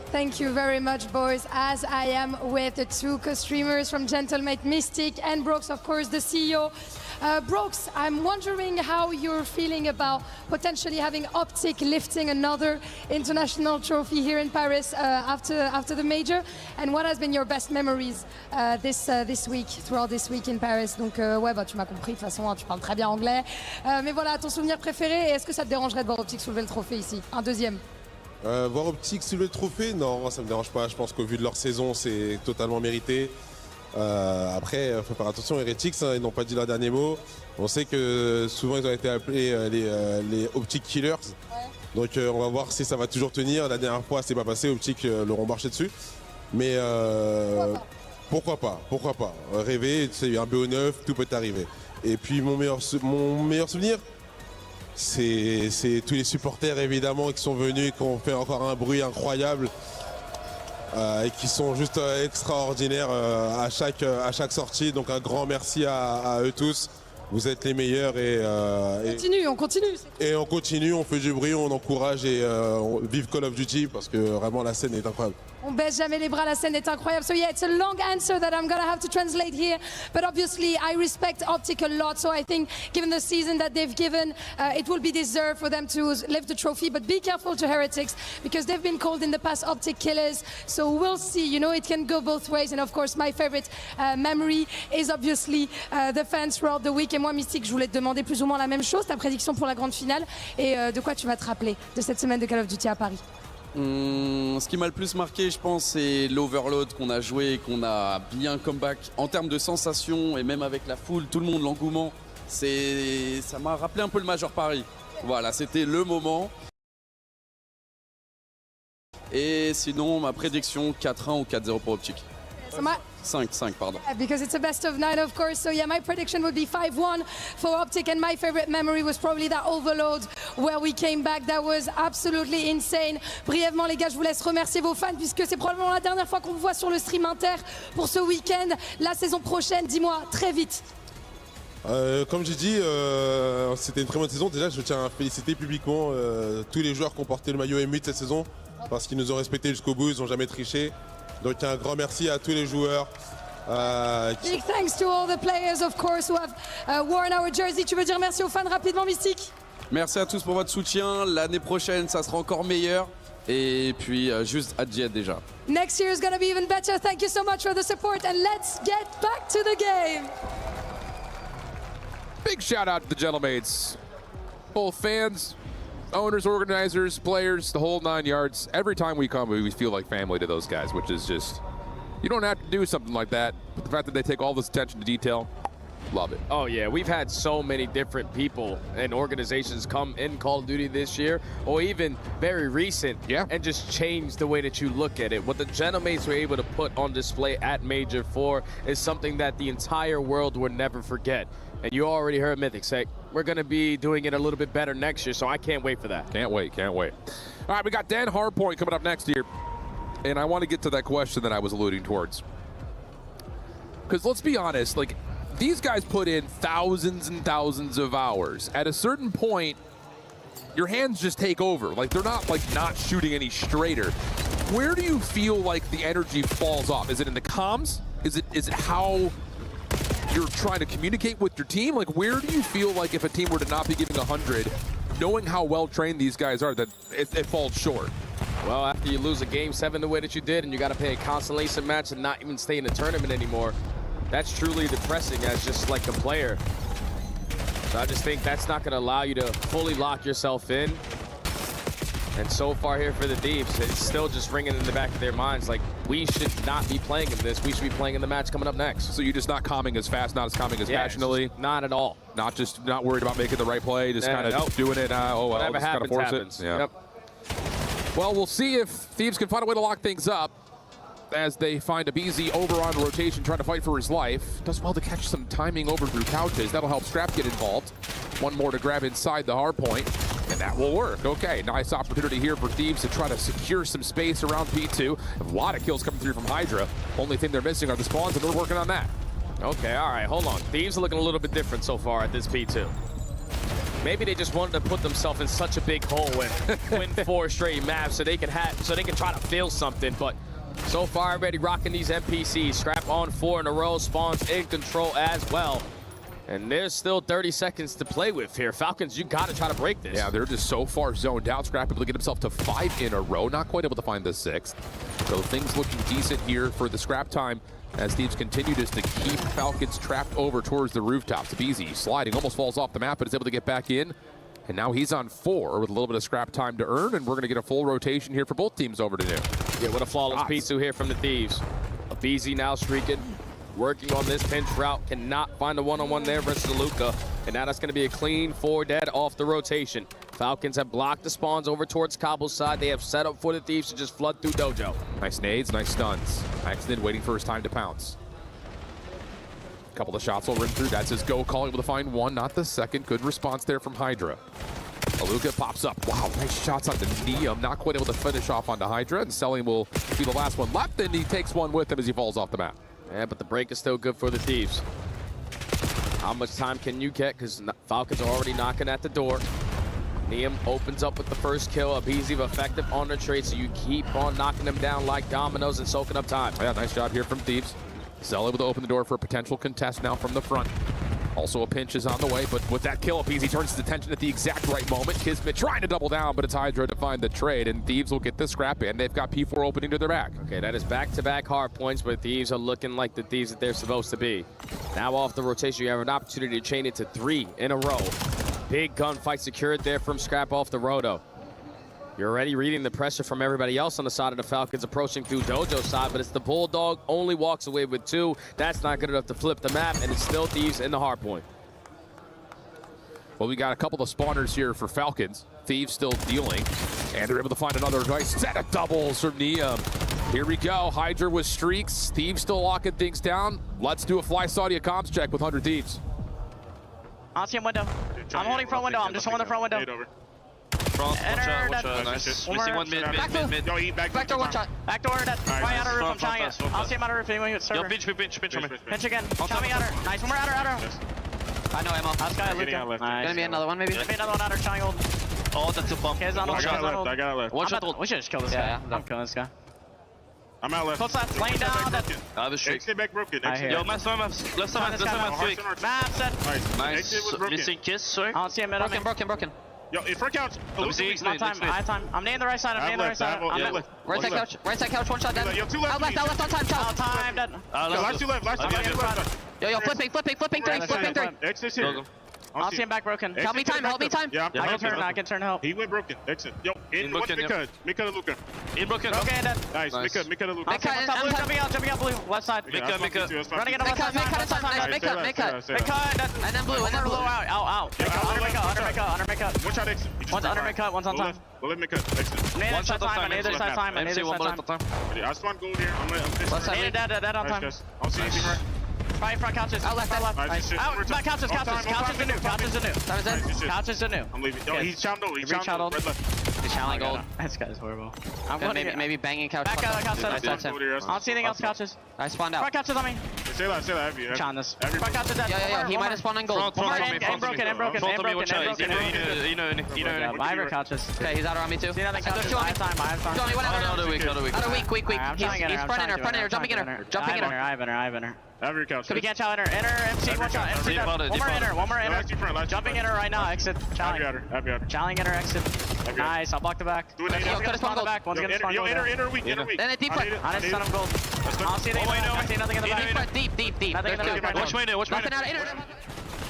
Thank you very much, boys, as I am with the 2 co-streamers from Gentlemate Mystic and Brooks, of course, the CEO. Brooks, I'm wondering how you're feeling about potentially having Optic lifting another international trophy here in Paris after the major, and what has been your best memories this week, throughout this week in Paris. Donc ouais, bah tu m'as compris, de toute façon, tu parles très bien anglais. Mais voilà, ton souvenir préféré, et est-ce que ça te dérangerait de voir Optic soulever le trophée ici, un deuxième? Voir Optic soulever le trophée, non, ça me dérange pas. Je pense qu'au vu de leur saison, c'est totalement mérité. Après, il faut faire attention, Heretics, hein, ils n'ont pas dit leur dernier mot. On sait que souvent ils ont été appelés les Optic Killers. Ouais. Donc on va voir si ça va toujours tenir. La dernière fois, c'est pas passé, Optic leur ont marché dessus. Mais pourquoi pas. Rêver, c'est un BO9, tout peut arriver. Et puis mon meilleur souvenir, c'est tous les supporters évidemment qui sont venus, qui ont fait encore un bruit incroyable. Et qui sont juste extraordinaires à chaque sortie. Donc un grand merci à eux tous. Vous êtes les meilleurs On continue. Et on continue, on fait du bruit, on encourage et on vive Call of Duty parce que vraiment la scène est incroyable. On baisse jamais les bras, la scène est incroyable. So yeah, it's a long answer that I'm gonna have to translate here. But obviously, I respect Optic a lot. So I think, given the season that they've given, it will be deserved for them to lift the trophy. But be careful to Heretics, because they've been called in the past Optic killers. So we'll see. You know, it can go both ways. And of course, my favorite memory is obviously the fans throughout the week. Et moi, Mystique, je voulais te demander plus ou moins la même chose, ta prédiction pour la grande finale. Et de quoi tu vas te rappeler de cette semaine de Call of Duty à Paris? Ce qui m'a le plus marqué, je pense, c'est l'overload qu'on a joué, qu'on a bien comeback en termes de sensations et même avec la foule, tout le monde, l'engouement. Ça m'a rappelé un peu le Major Paris. Voilà, c'était le moment. Et sinon, ma prédiction 4-1 ou 4-0 pour Optic. 5, pardon. Because it's a best of 9, of course. So yeah, my prediction would be 5-1 for Optic, and my favorite memory was probably that overload where we came back. That was absolutely insane. Brièvement, les gars, je vous laisse remercier vos fans, puisque c'est probablement la dernière fois qu'on vous voit sur le stream Inter pour ce week-end. La saison prochaine, dis-moi très vite. Comme j'ai dit, c'était une très bonne saison. Déjà, je tiens à féliciter publiquement tous les joueurs qui ont porté le maillot M8 cette saison, parce qu'ils nous ont respectés jusqu'au bout, ils n'ont jamais triché. Donc un grand merci à tous les joueurs. Big thanks to all the players, of course, who have worn our jersey. Tu veux dire merci aux fans rapidement, Mystique? Merci à tous pour votre soutien. L'année prochaine, ça sera encore meilleur. Et puis, juste hâte d'y être déjà. Next year is going to be even better. Thank you so much for the support, and let's get back to the game. Big shout out to the Gentlemates. Both fans, owners, organizers, players, the whole 9 yards. Every time we come, we feel like family to those guys, which is just, you don't have to do something like that. But the fact that they take all this attention to detail, love it. Oh yeah, we've had so many different people and organizations come in Call of Duty this year, or even very recent, and just change the way that you look at it. What the Gentlemates were able to put on display at Major 4 is something that the entire world will never forget. And you already heard Mythic say, we're going to be doing it a little bit better next year, so I can't wait for that. Can't wait. All right, we got Dan Hardpoint coming up next year. And I want to get to that question that I was alluding towards. Because let's be honest, like, these guys put in thousands and thousands of hours. At a certain point, your hands just take over. Like, they're not, like, not shooting any straighter. Where do you feel like the energy falls off? Is it in the comms? Is it how you're trying to communicate with your team? Like, where do you feel like if a team were to not be giving 100, knowing how well trained these guys are, that it falls short? Well, after you lose a Game 7 the way that you did, and you got to play a constellation match and not even stay in the tournament anymore, that's truly depressing as just like a player. So I just think that's not going to allow you to fully lock yourself in. And so far here for the Thieves, it's still just ringing in the back of their minds like, we should not be playing in this. We should be playing in the match coming up next. So you're just not calming as fast, not as calming as passionately? Not at all. Not worried about making the right play, just kind of doing it. Whatever just kind of force happens. It. Yeah. Yep. Well, we'll see if Thieves can find a way to lock things up as they find a BZ over on rotation, trying to fight for his life. Does well to catch some timing over through couches. That'll help Scrap get involved. One more to grab inside the hard point, and that will work. Okay, nice opportunity here for Thieves to try to secure some space around P2. A lot of kills coming through from Hydra. Only thing they're missing are the spawns, and they're working on that. Okay, all right, hold on. Thieves are looking a little bit different so far at this P2. Maybe they just wanted to put themselves in such a big hole and win 4 straight maps so they can try to feel something, but so far already rocking these NPCs. Scrap on 4 in a row, spawns in control as well. And there's still 30 seconds to play with here. Falcons, you got to try to break this. Yeah, they're just so far zoned out. Scrap able to get himself to 5 in a row. Not quite able to find the 6th. So things looking decent here for the Scrap time as Thieves continue just to keep Falcons trapped over towards the rooftops. BZ sliding, almost falls off the map, but is able to get back in. And now he's on 4 with a little bit of Scrap time to earn, and we're going to get a full rotation here for both teams over to new. Yeah, what a flawless P2 here from the Thieves. A BZ now streaking, working on this pinch route, cannot find a one-on-one there versus Luca. And now that's going to be a clean 4 dead off the rotation. Falcons have blocked the spawns over towards Cobble's side. They have set up for the Thieves to just flood through Dojo. Nice nades, nice stuns. Accident waiting for his time to pounce. A couple of shots will ring through. That's his go call, able to find 1, not the 2nd. Good response there from Hydra. Aluka pops up. Wow, nice shots onto Neum. Not quite able to finish off onto Hydra, and Selling will be the last one left, and he takes one with him as he falls off the map. Yeah, but the break is still good for the Thieves. How much time can you get? Because Falcons are already knocking at the door. Neum opens up with the first kill. Abizi effective on the trade, so you keep on knocking them down like dominoes and soaking up time. Yeah, nice job here from Thieves. Zell able to open the door for a potential contest now from the front. Also a pinch is on the way, but with that kill, Abizi turns his attention at the exact right moment. Kismet trying to double down, but it's Hydra to find the trade, and Thieves will get the scrap in. They've got P4 opening to their back. Okay, that is back-to-back hard points, but Thieves are looking like the Thieves that they're supposed to be. Now off the rotation, you have an opportunity to chain it to 3 in a row. Big gunfight secured there from Scrap off the roto. You're already reading the pressure from everybody else on the side of the Falcons approaching through Dojo's side, but it's the Bulldog, only walks away with 2. That's not good enough to flip the map, and it's still Thieves in the hard point. Well, we got a couple of spawners here for Falcons. Thieves still dealing, and they're able to find another nice set of doubles from Neum. Here we go, Hydra with streaks. Thieves still locking things down. Let's do a Fly Saudi comms check with 100 Thieves. I'll see him window. I'm holding front window. I'm just holding the front window. Enter that. Nice. Missing one mid. Yo, eat back. Back door, one shot. Back door, that. Right outer roof, I'm trying it. I'll see him outer roof anyone who's server. Yo, pinch me. Pinch again. Tell me outer. Nice, one more outer. I know ammo. That's guy Luca. Nice. Gonna be another one maybe? Gonna be another one outer, trying old. Oh, that's a bump. I got it left. One shot. We should just kill this guy. I'm killing this guy. I'm out left. Close left, laying down. Exit back broken. Yo, maps. Left side. Map set. Nice. Missing kiss, sorry. I don't see him middle. Broken. Yo, in front couch. My time. I'm near the right side. I'm near the right side. Right side couch. One shot dead. Yo, 2 left. Out left on time. Out time dead. Last 2 left. Yo, flipping three. Exit here. I'll see him back broken. Help me time. Yeah, I can turn help. He went broken. Exit. Yo, in broken. Mika and Luca. In broken. Okay, dead. Nice. Mika and Luca. Jumping out blue. Left side. Mika. Running into left side. Mika. And then blue. Out. Under Mika. One shot exit. One's under Mika. One's on time. We'll let Mika exit. One shot time. Neither side time. I spawned gold here. I'm dead on time. I don't see anything right. Right front couches. Out left. Out. Back couches. Couches are new. I'm leaving. Yo, he's chopped over. He's chopped over. He's challenging gold. This guy's horrible. I'm going maybe banging couch. Back couches. I don't see anything else couches. I spawned out. Front couches on me. Say that. Heavy. Challenge this. Front couches dead. Yeah. He might have spawned on gold. Broken. You know. Fiber couches. Okay, he's out around me too. See nothing. I have time. Johnny, what Another weak. He's front inner. Jumping inner. I have inner. Have your couch. So we can't chow enter. MC, one shot. MC dead. One more inner. Jumping inner right now. Exit. Challenge. Challenge inner. Exit. Nice. I'll block the back. Do it. One's gonna spawn the back. One's gonna spawn gold. Inner weak. Then a deep front. I didn't stun him gold. I see nothing in the back. Deep. Nothing in the back. Watch my inner.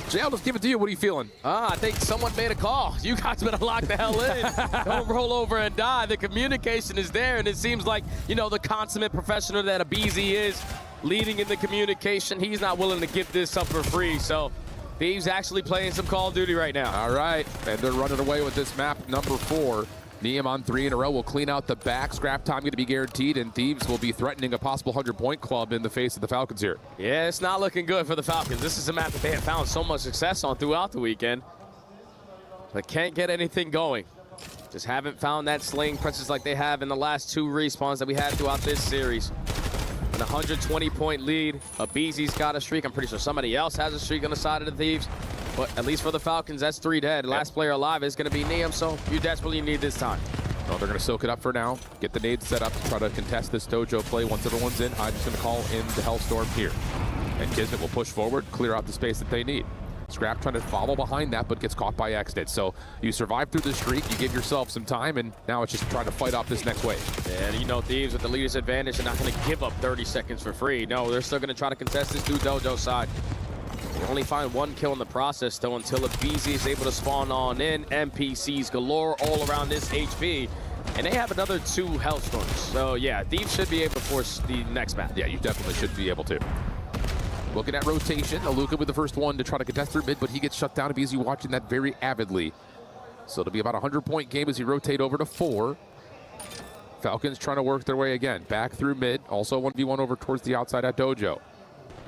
Jay, I'll just give it to you. What are you feeling? I think someone made a call. You guys better lock the hell in. Don't roll over and die. The communication is there, and it seems like, the consummate professional that Abizi is, leading in the communication. He's not willing to give this up for free, so Thieves actually playing some Call of Duty right now. All right, and they're running away with this map number 4. Neum on 3 in a row will clean out the back. Scrap time going to be guaranteed, and Thieves will be threatening a possible 100-point club in the face of the Falcons here. Yeah, it's not looking good for the Falcons. This is a map that they have found so much success on throughout the weekend, but can't get anything going. Just haven't found that slaying presence like they have in the last 2 respawns that we had throughout this series. An 120-point lead. Abizi's got a streak. I'm pretty sure somebody else has a streak on the side of the Thieves. But at least for the Falcons, that's 3 dead. Last player alive is going to be Neum, so you desperately need this time. Well, they're going to soak it up for now. Get the nades set up to try to contest this dojo play. Once everyone's in, I'm just going to call in the Hellstorm here. And Kismet will push forward, clear out the space that they need. Scrap trying to follow behind that, but gets caught by accident. So you survive through the streak, you give yourself some time, and now it's just trying to fight off this next wave. And Thieves with the leader's advantage are not going to give up 30 seconds for free. No, they're still going to try to contest this through dojo side. They only find 1 kill in the process, though, until Abizi is able to spawn on in. NPCs galore all around this HP. And they have another 2 Hellstorms. So, yeah, Thieves should be able to force the next map. Yeah, you definitely should be able to. Looking at rotation, Aluka with the first one to try to contest through mid, but he gets shut down. Abizi watching that very avidly. So it'll be about a 100-point game as he rotate over to 4. Falcons trying to work their way again. Back through mid. Also 1v1 over towards the outside at dojo.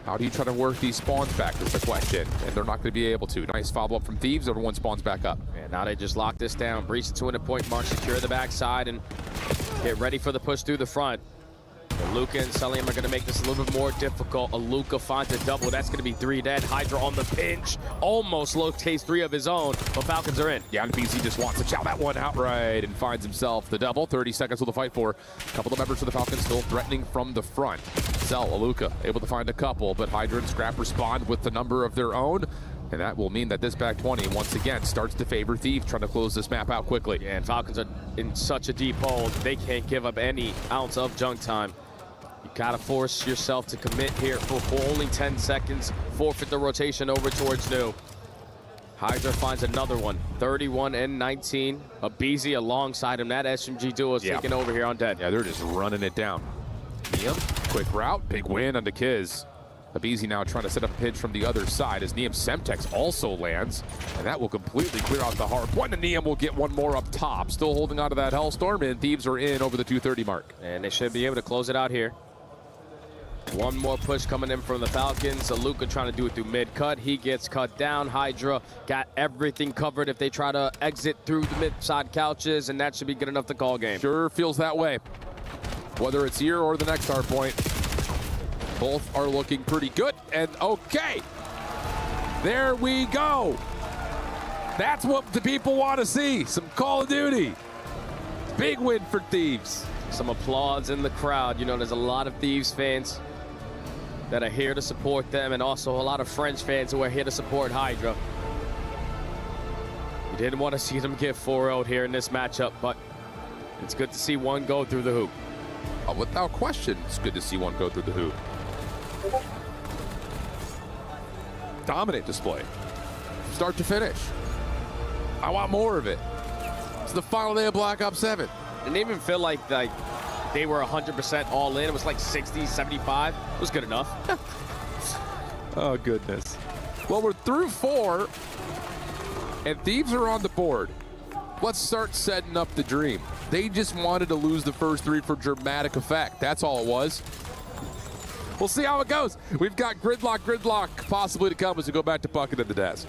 How do you try to work these spawns back is the question, and they're not going to be able to. Nice follow-up from Thieves. Everyone spawns back up. And now they just lock this down. Breach the 200-point mark, secure the backside, and get ready for the push through the front. Luca and Celium are going to make this a little bit more difficult. Luca finds a double. That's going to be 3 dead. Hydra on the pinch. Almost locates 3 of his own, but Falcons are in. Yeah, and BZ just wants to chow that one outright and finds himself the double. 30 seconds with the fight for. A couple of members of the Falcons still threatening from the front. Luca able to find a couple, but Hydra and Scrap respond with the number of their own. And that will mean that this back 20, once again, starts to favor Thieves, trying to close this map out quickly. Yeah, and Falcons are in such a deep hole. They can't give up any ounce of junk time. You gotta force yourself to commit here for only 10 seconds. Forfeit the rotation over towards New. Hydra finds another one. 31 and 19. Abizi alongside him. That SMG duo is taking over here on dead. Yeah, they're just running it down. Neum, quick route, big win on the Kiz. Abizi now trying to set up a pinch from the other side as Neum Semtex also lands, and that will completely clear out the hard point, and Neum will get one more up top. Still holding on to that Hellstorm, and Thieves are in over the 230 mark. And they should be able to close it out here. One more push coming in from the Falcons. Luca trying to do it through mid-cut. He gets cut down. Hydra got everything covered if they try to exit through the mid-side couches, and that should be good enough to call game. Sure feels that way. Whether it's here or the next hard point. Both are looking pretty good, and okay. There we go. That's what the people want to see. Some Call of Duty. Big win for Thieves. Some applause in the crowd. You know, there's a lot of Thieves fans that are here to support them, and also a lot of French fans who are here to support Hydra. You didn't want to see them get 4-0'd here in this matchup, but it's good to see one go through the hoop. Without question, it's good to see one go through the hoop. Dominant display. Start to finish. I want more of it. It's the final day of Black Ops 7. It didn't even feel like they were 100% all in. It was like 60, 75. It was good enough. Oh, goodness. Well, we're through 4, and Thieves are on the board. Let's start setting up the dream. They just wanted to lose the first 3 for dramatic effect. That's all it was. We'll see how it goes. We've got gridlock possibly to come as we go back to Bucket at the desk.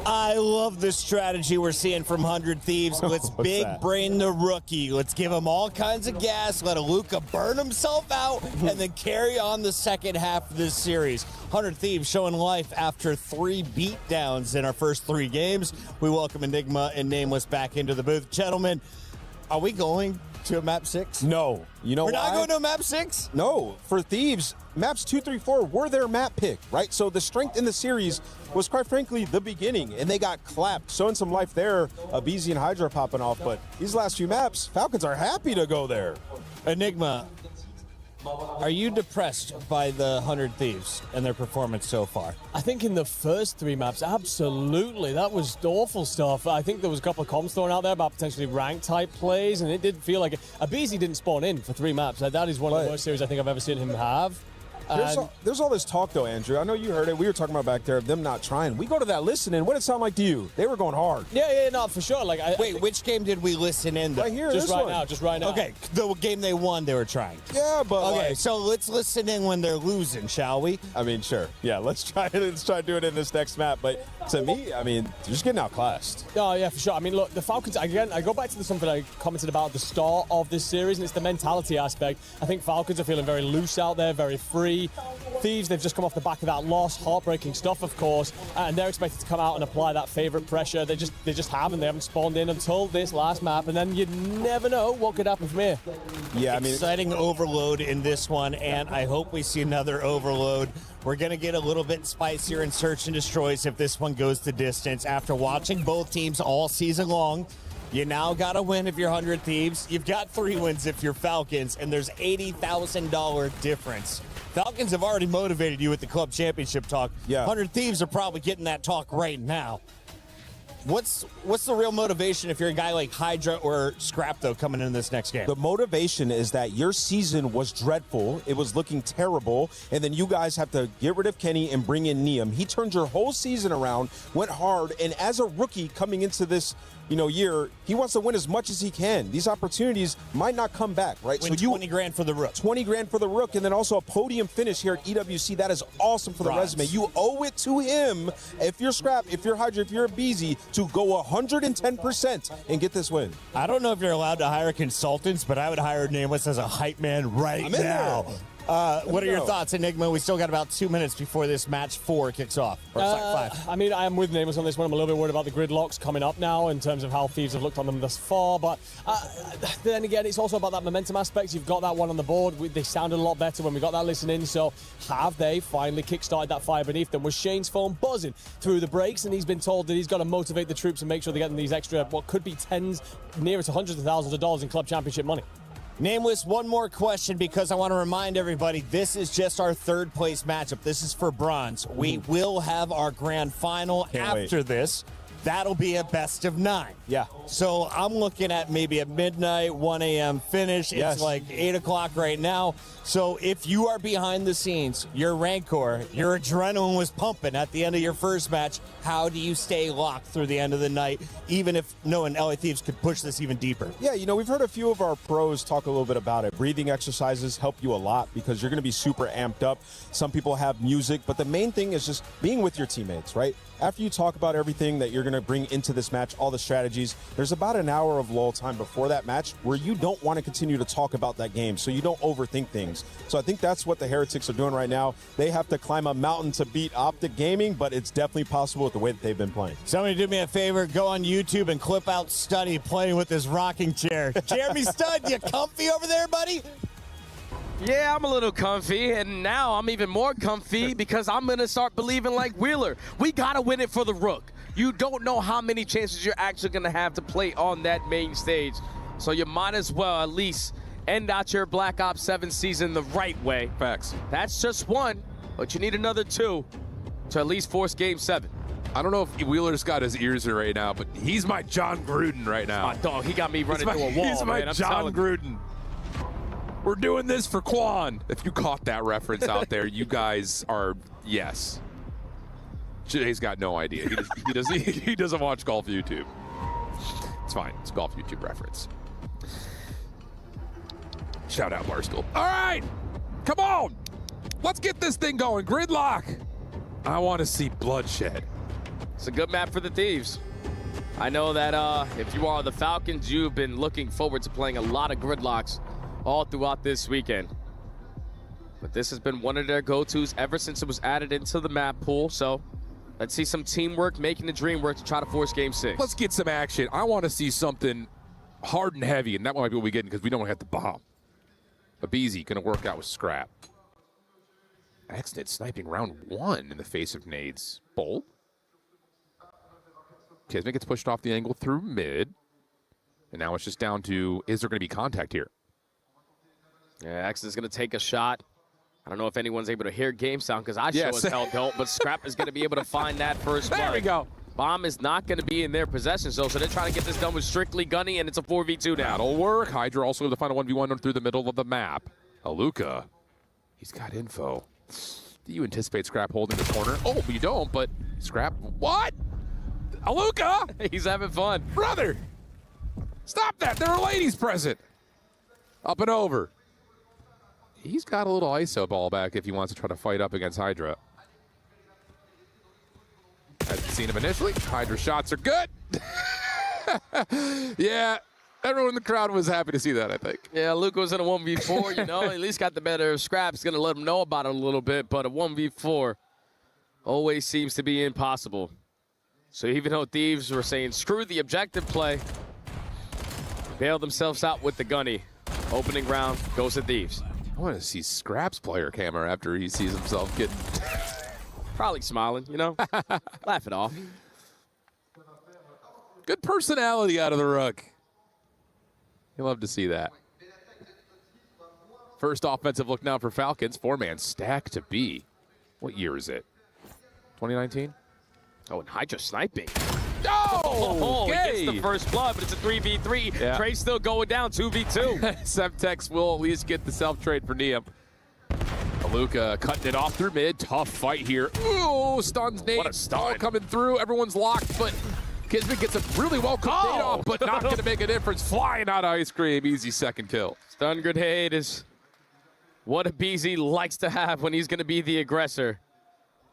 I love the strategy we're seeing from 100 Thieves. Let's big brain the rookie. Let's give him all kinds of gas. Let Luca burn himself out and then carry on the second half of this series. 100 Thieves showing life after 3 beatdowns in our first 3 games. We welcome Enigma and Nameless back into the booth. Gentlemen, are we going to a map 6? No. You know We're why? not going to a map 6? No. For Thieves, maps 2, 3, 4 were their map pick, right? So the strength in the series was, quite frankly, the beginning, and they got clapped. Showing some life there, Abizi and Hydra popping off, but these last few maps, Falcons are happy to go there. Enigma, are you depressed by the 100 Thieves and their performance so far? I think in the first 3 maps, absolutely. That was awful stuff. I think there was a couple of comms thrown out there about potentially rank-type plays, and it did feel like it. Abizi didn't spawn in for 3 maps. That is one of the worst series I think I've ever seen him have. There's all this talk, though, Andrew. I know you heard it. We were talking about back there, them not trying. We go to that listening. What did it sound like to you? They were going hard. Yeah, no, for sure. Wait, which game did we listen in? Right here, just right now. Okay, the game they won, they were trying. Yeah, but okay, so let's listen in when they're losing, shall we? I mean, sure. Yeah, let's try to do it in this next map. But to me, I mean, they're just getting outclassed. Oh, yeah, for sure. I mean, look, the Falcons, again, I go back to something I commented about at the start of this series, and it's the mentality aspect. I think Falcons are feeling very loose out there, very free. Thieves, they've just come off the back of that loss, heartbreaking stuff, of course, and they're expected to come out and apply that favorite pressure. They just haven't. They haven't spawned in until this last map, and then you never know what could happen from here. Yeah, I mean, exciting overload in this one, and I hope we see another overload. We're going to get a little bit spicier in Search and Destroys if this one goes to distance. After watching both teams all season long, you now got to win if you're 100 Thieves. You've got 3 wins if you're Falcons, and there's $80,000 difference. Falcons have already motivated you with the club championship talk. Yeah. 100 Thieves are probably getting that talk right now. What's the real motivation if you're a guy like Hydra or Scrap, though, coming in this next game? The motivation is that your season was dreadful. It was looking terrible. And then you guys have to get rid of Kenny and bring in Neum. He turned your whole season around, went hard, and as a rookie coming into this year, he wants to win as much as he can. These opportunities might not come back, right? Win 20 grand for the Rook. 20 grand for the Rook, and then also a podium finish here at EWC. That is awesome for the resume. You owe it to him, if you're Scrap, if you're Hydra, if you're a BZ, to go 110% and get this win. I don't know if you're allowed to hire consultants, but I would hire Nameless as a hype man right now. What are your thoughts, Enigma? We still got about 2 minutes before this match 4 kicks off. Or 5. I mean, I am with Nameless on this one. I'm a little bit worried about the gridlocks coming up now in terms of how Thieves have looked on them thus far. But then again, it's also about that momentum aspect. You've got that one on the board. They sounded a lot better when we got that listening. So have they finally kickstarted that fire beneath them? Was Shane's phone buzzing through the breaks? And he's been told that he's got to motivate the troops and make sure they're getting these extra, what could be tens, nearer to hundreds of thousands of dollars in club championship money. Nameless, one more question because I want to remind everybody this is just our 3rd place matchup. This is for bronze. We will have our grand final after this. That'll be a best of 9. Yeah. So I'm looking at maybe a midnight, 1 a.m. finish. It's like 8 o'clock right now. So if you are behind the scenes, your Rancor, your adrenaline was pumping at the end of your first match. How do you stay locked through the end of the night, even if knowing LA Thieves could push this even deeper? Yeah, we've heard a few of our pros talk a little bit about it. Breathing exercises help you a lot because you're going to be super amped up. Some people have music, but the main thing is just being with your teammates, right? After you talk about everything that you're going to bring into this match, all the strategies, there's about an hour of lull time before that match where you don't want to continue to talk about that game, so you don't overthink things. So I think that's what the Heretics are doing right now. They have to climb a mountain to beat Optic Gaming, but it's definitely possible with the way that they've been playing. Somebody do me a favor, go on YouTube and clip out Studdy playing with his rocking chair. Jeremy Stud, you comfy over there, buddy? Yeah, I'm a little comfy, and now I'm even more comfy because I'm going to start believing like Wheeler. We got to win it for the Rook. You don't know how many chances you're actually going to have to play on that main stage, so you might as well at least end out your Black Ops 7 season the right way. Facts. That's just 1, but you need another 2 to at least force Game 7. I don't know if Wheeler's got his ears in right now, but he's my John Gruden right now. My dog, he got me running through a wall, He's my man. I'm John Gruden. We're doing this for Quan. If you caught that reference out there, you guys are, yes. Jay's got no idea. He doesn't watch golf YouTube. It's fine. It's a golf YouTube reference. Shout out Barstool. All right, come on. Let's get this thing going. Gridlock. I want to see bloodshed. It's a good map for the Thieves. I know that if you are the Falcons, you've been looking forward to playing a lot of gridlocks all throughout this weekend. But this has been one of their go-tos ever since it was added into the map pool. So let's see some teamwork making the dream work to try to force Game 6. Let's get some action. I want to see something hard and heavy, and that might be what we get because we don't have the bomb. Abizi going to work out with Scrap. Xnit sniping round 1 in the face of nades. Bolt. Kismet gets pushed off the angle through mid. And now it's just down to, is there going to be contact here? Yeah, X is going to take a shot. I don't know if anyone's able to hear game sound because I sure as hell don't, but Scrap is going to be able to find that first blood. There we go. Bomb is not going to be in their possession, so they're trying to get this done with strictly gunny, and it's a 4v2 now. That'll work. Hydra also the final 1v1 through the middle of the map. Aluka, he's got info. Do you anticipate Scrap holding the corner? Oh, you don't, but Scrap, what? Aluka! He's having fun. Brother, stop that. There are ladies present. Up and over. He's got a little ISO ball back if he wants to try to fight up against Hydra. Hadn't seen him initially. Hydra shots are good. Yeah, everyone in the crowd was happy to see that, I think. Yeah, Luke was in a 1v4, you know, at least got the better of Scrap's going to let him know about it a little bit, but a 1v4 always seems to be impossible. So even though Thieves were saying, screw the objective play, bail themselves out with the gunny. Opening round goes to Thieves. I want to see Scrap's player camera after he sees himself getting... Probably smiling, you know? Laugh it off. Good personality out of the Rook. You love to see that. First offensive look now for Falcons. 4-man stack to B. What year is it? 2019? Oh, and Hydra sniping. Oh, okay. He gets the first blood, but it's a 3v3. Yeah. Trey's still going down, 2v2. Semtex will at least get the self-trade for Neum. Aluka cutting it off through mid. Tough fight here. Ooh, stuns Nate. What a stun. All coming through. Everyone's locked, but Kismet gets a really well cooked nade off, but not going to make a difference. Flying out of ice cream. Easy second kill. Stun grenade is what aBeZy likes to have when he's going to be the aggressor.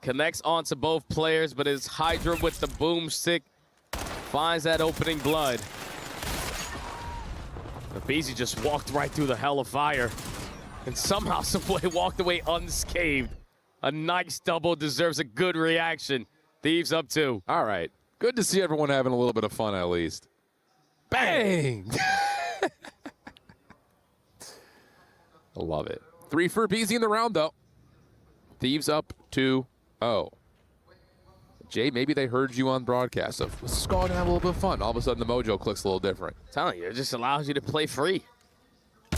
Connects onto both players, but his Hydra with the boomstick finds that opening blood. aBeZy just walked right through the hell of fire and somehow, some way, walked away unscathed. A nice double, deserves a good reaction. Thieves up 2. All right. Good to see everyone having a little bit of fun at least. Bang! I love it. 3 for aBeZy in the round, though. Thieves up 2-0. Jay, maybe they heard you on broadcast of, let's just go out and have a little bit of fun. All of a sudden, the mojo clicks a little different. I'm telling you, it just allows you to play free.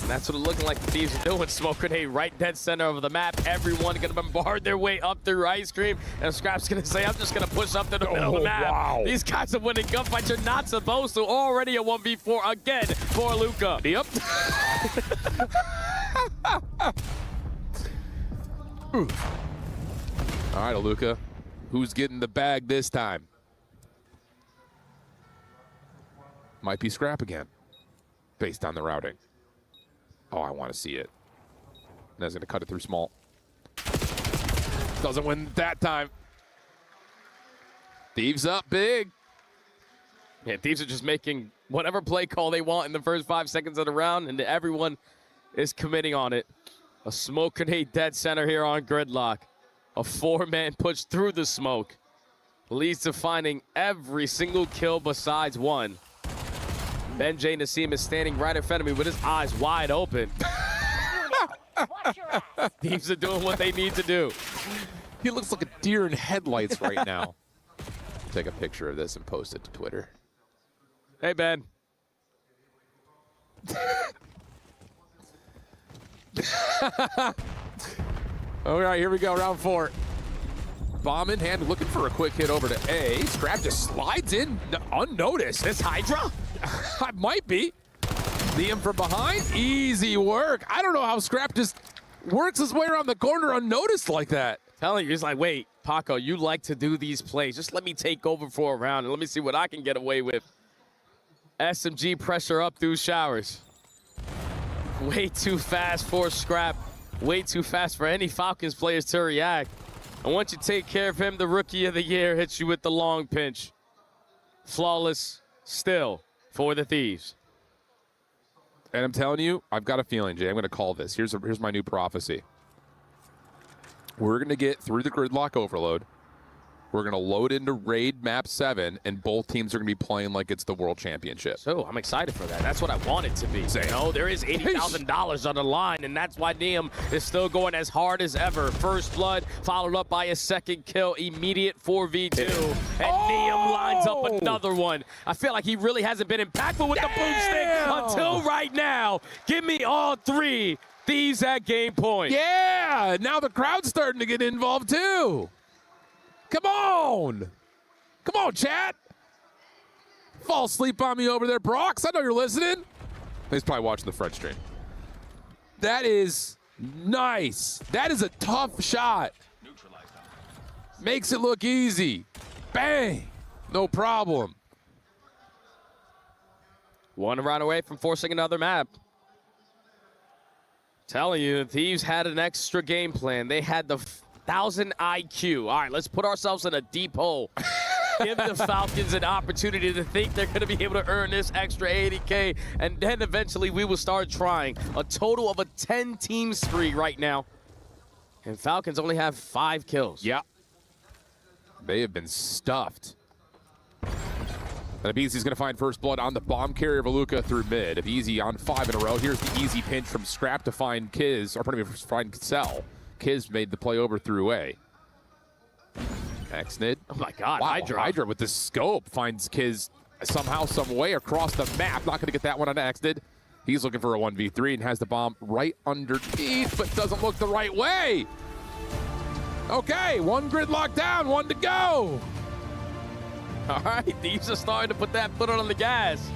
And that's what it's looking like the Thieves are doing. Smoke grenade right dead center of the map. Everyone going to bombard their way up through ice cream. And Scrap's going to say, I'm just going to push up to the middle of the map. Wow. These guys are winning gunfights. You're not supposed to. Already a 1v4 again for Luca. Yep. All right, Luca. Who's getting the bag this time? Might be Scrap again, based on the routing. Oh, I want to see it. That's going to cut it through small. Doesn't win that time. Thieves up big. Yeah, Thieves are just making whatever play call they want in the first 5 seconds of the round, and everyone is committing on it. A smoke grenade dead center here on Gridlock. A 4-man push through the smoke leads to finding every single kill besides one. Benjay Nassim is standing right in front of me with his eyes wide open. Thieves are doing what they need to do. He looks like a deer in headlights right now. Take a picture of this and post it to Twitter. Hey, Ben. All right, here we go, round 4. Bomb in hand, looking for a quick hit over to A. Scrap just slides in unnoticed. This Hydra? I might be. Liam from behind, easy work. I don't know how Scrap just works his way around the corner unnoticed like that. Telling you, he's like, wait, Paco, you like to do these plays. Just let me take over for a round and let me see what I can get away with. SMG pressure up through showers. Way too fast for Scrap. Way too fast for any Falcons players to react. And once you take care of him, the Rookie of the Year hits you with the long pinch. Flawless still for the Thieves. And I'm telling you, I've got a feeling, Jay, I'm going to call this. Here's my new prophecy. We're going to get through the gridlock overload. We're going to load into Raid Map 7, and both teams are going to be playing like it's the World Championship. So I'm excited for that. That's what I want it to be. Same. You know, there is $80,000 on the line, and that's why Liam is still going as hard as ever. First blood, followed up by a second kill, immediate 4v2, and Liam lines up another one. I feel like he really hasn't been impactful with the boomstick until right now. Give me all 3 Thieves at game point. Yeah, now the crowd's starting to get involved too. Come on. Come on, chat. Fall asleep on me over there, Brox. I know you're listening. He's probably watching the French stream. That is nice. That is a tough shot. Makes it look easy. Bang. No problem. One round away from forcing another map. Telling you, the Thieves had an extra game plan. They had the 1,000 IQ. All right, let's put ourselves in a deep hole. Give the Falcons an opportunity to think they're going to be able to earn this extra 80K, and then eventually we will start trying. A total of a 10-team spree right now. And Falcons only have 5 kills. Yeah. They have been stuffed. And aBeZy's going to find first blood on the bomb carrier of Luca through mid. aBeZy on 5 in a row. Here's the easy pinch from Scrap to find Kiz, or pardon me, find Cell. Kiz made the play over through A. Xnid. Oh my God, wow, Hydra with the scope finds Kiz somehow, some way across the map. Not going to get that one on Xnid. He's looking for a 1v3 and has the bomb right underneath, but doesn't look the right way. Okay, 1 gridlock down, 1 to go. All right, Thieves are starting to put that foot on the gas.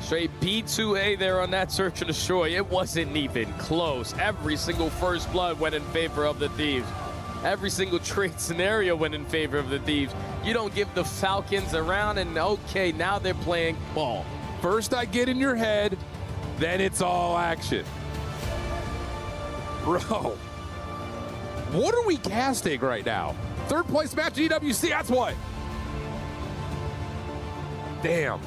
Straight B2A there on that search and destroy. It wasn't even close. Every single first blood went in favor of the Thieves. every single trade scenario went in favor of the Thieves. You don't give the Falcons a round, and okay, now they're playing ball. First I get in your head, then it's all action. Bro, what are we casting right now? Third place match EWC, that's what? Damn.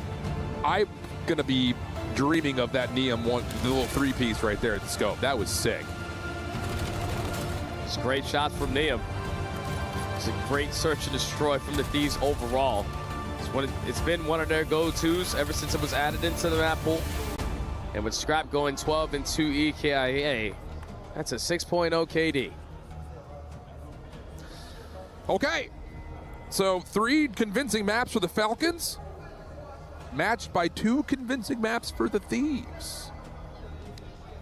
I'm going to be dreaming of that Neum one, the little three-piece right there at the scope. That was sick. It's great shots from Neum. It's a great search and destroy from the Thieves overall. It's been one of their go-tos ever since it was added into the map pool. And with Scrap going 12 and 2 EKIA, that's a 6.0 KD. Okay, so 3 convincing maps for the Falcons, matched by 2 convincing maps for the Thieves.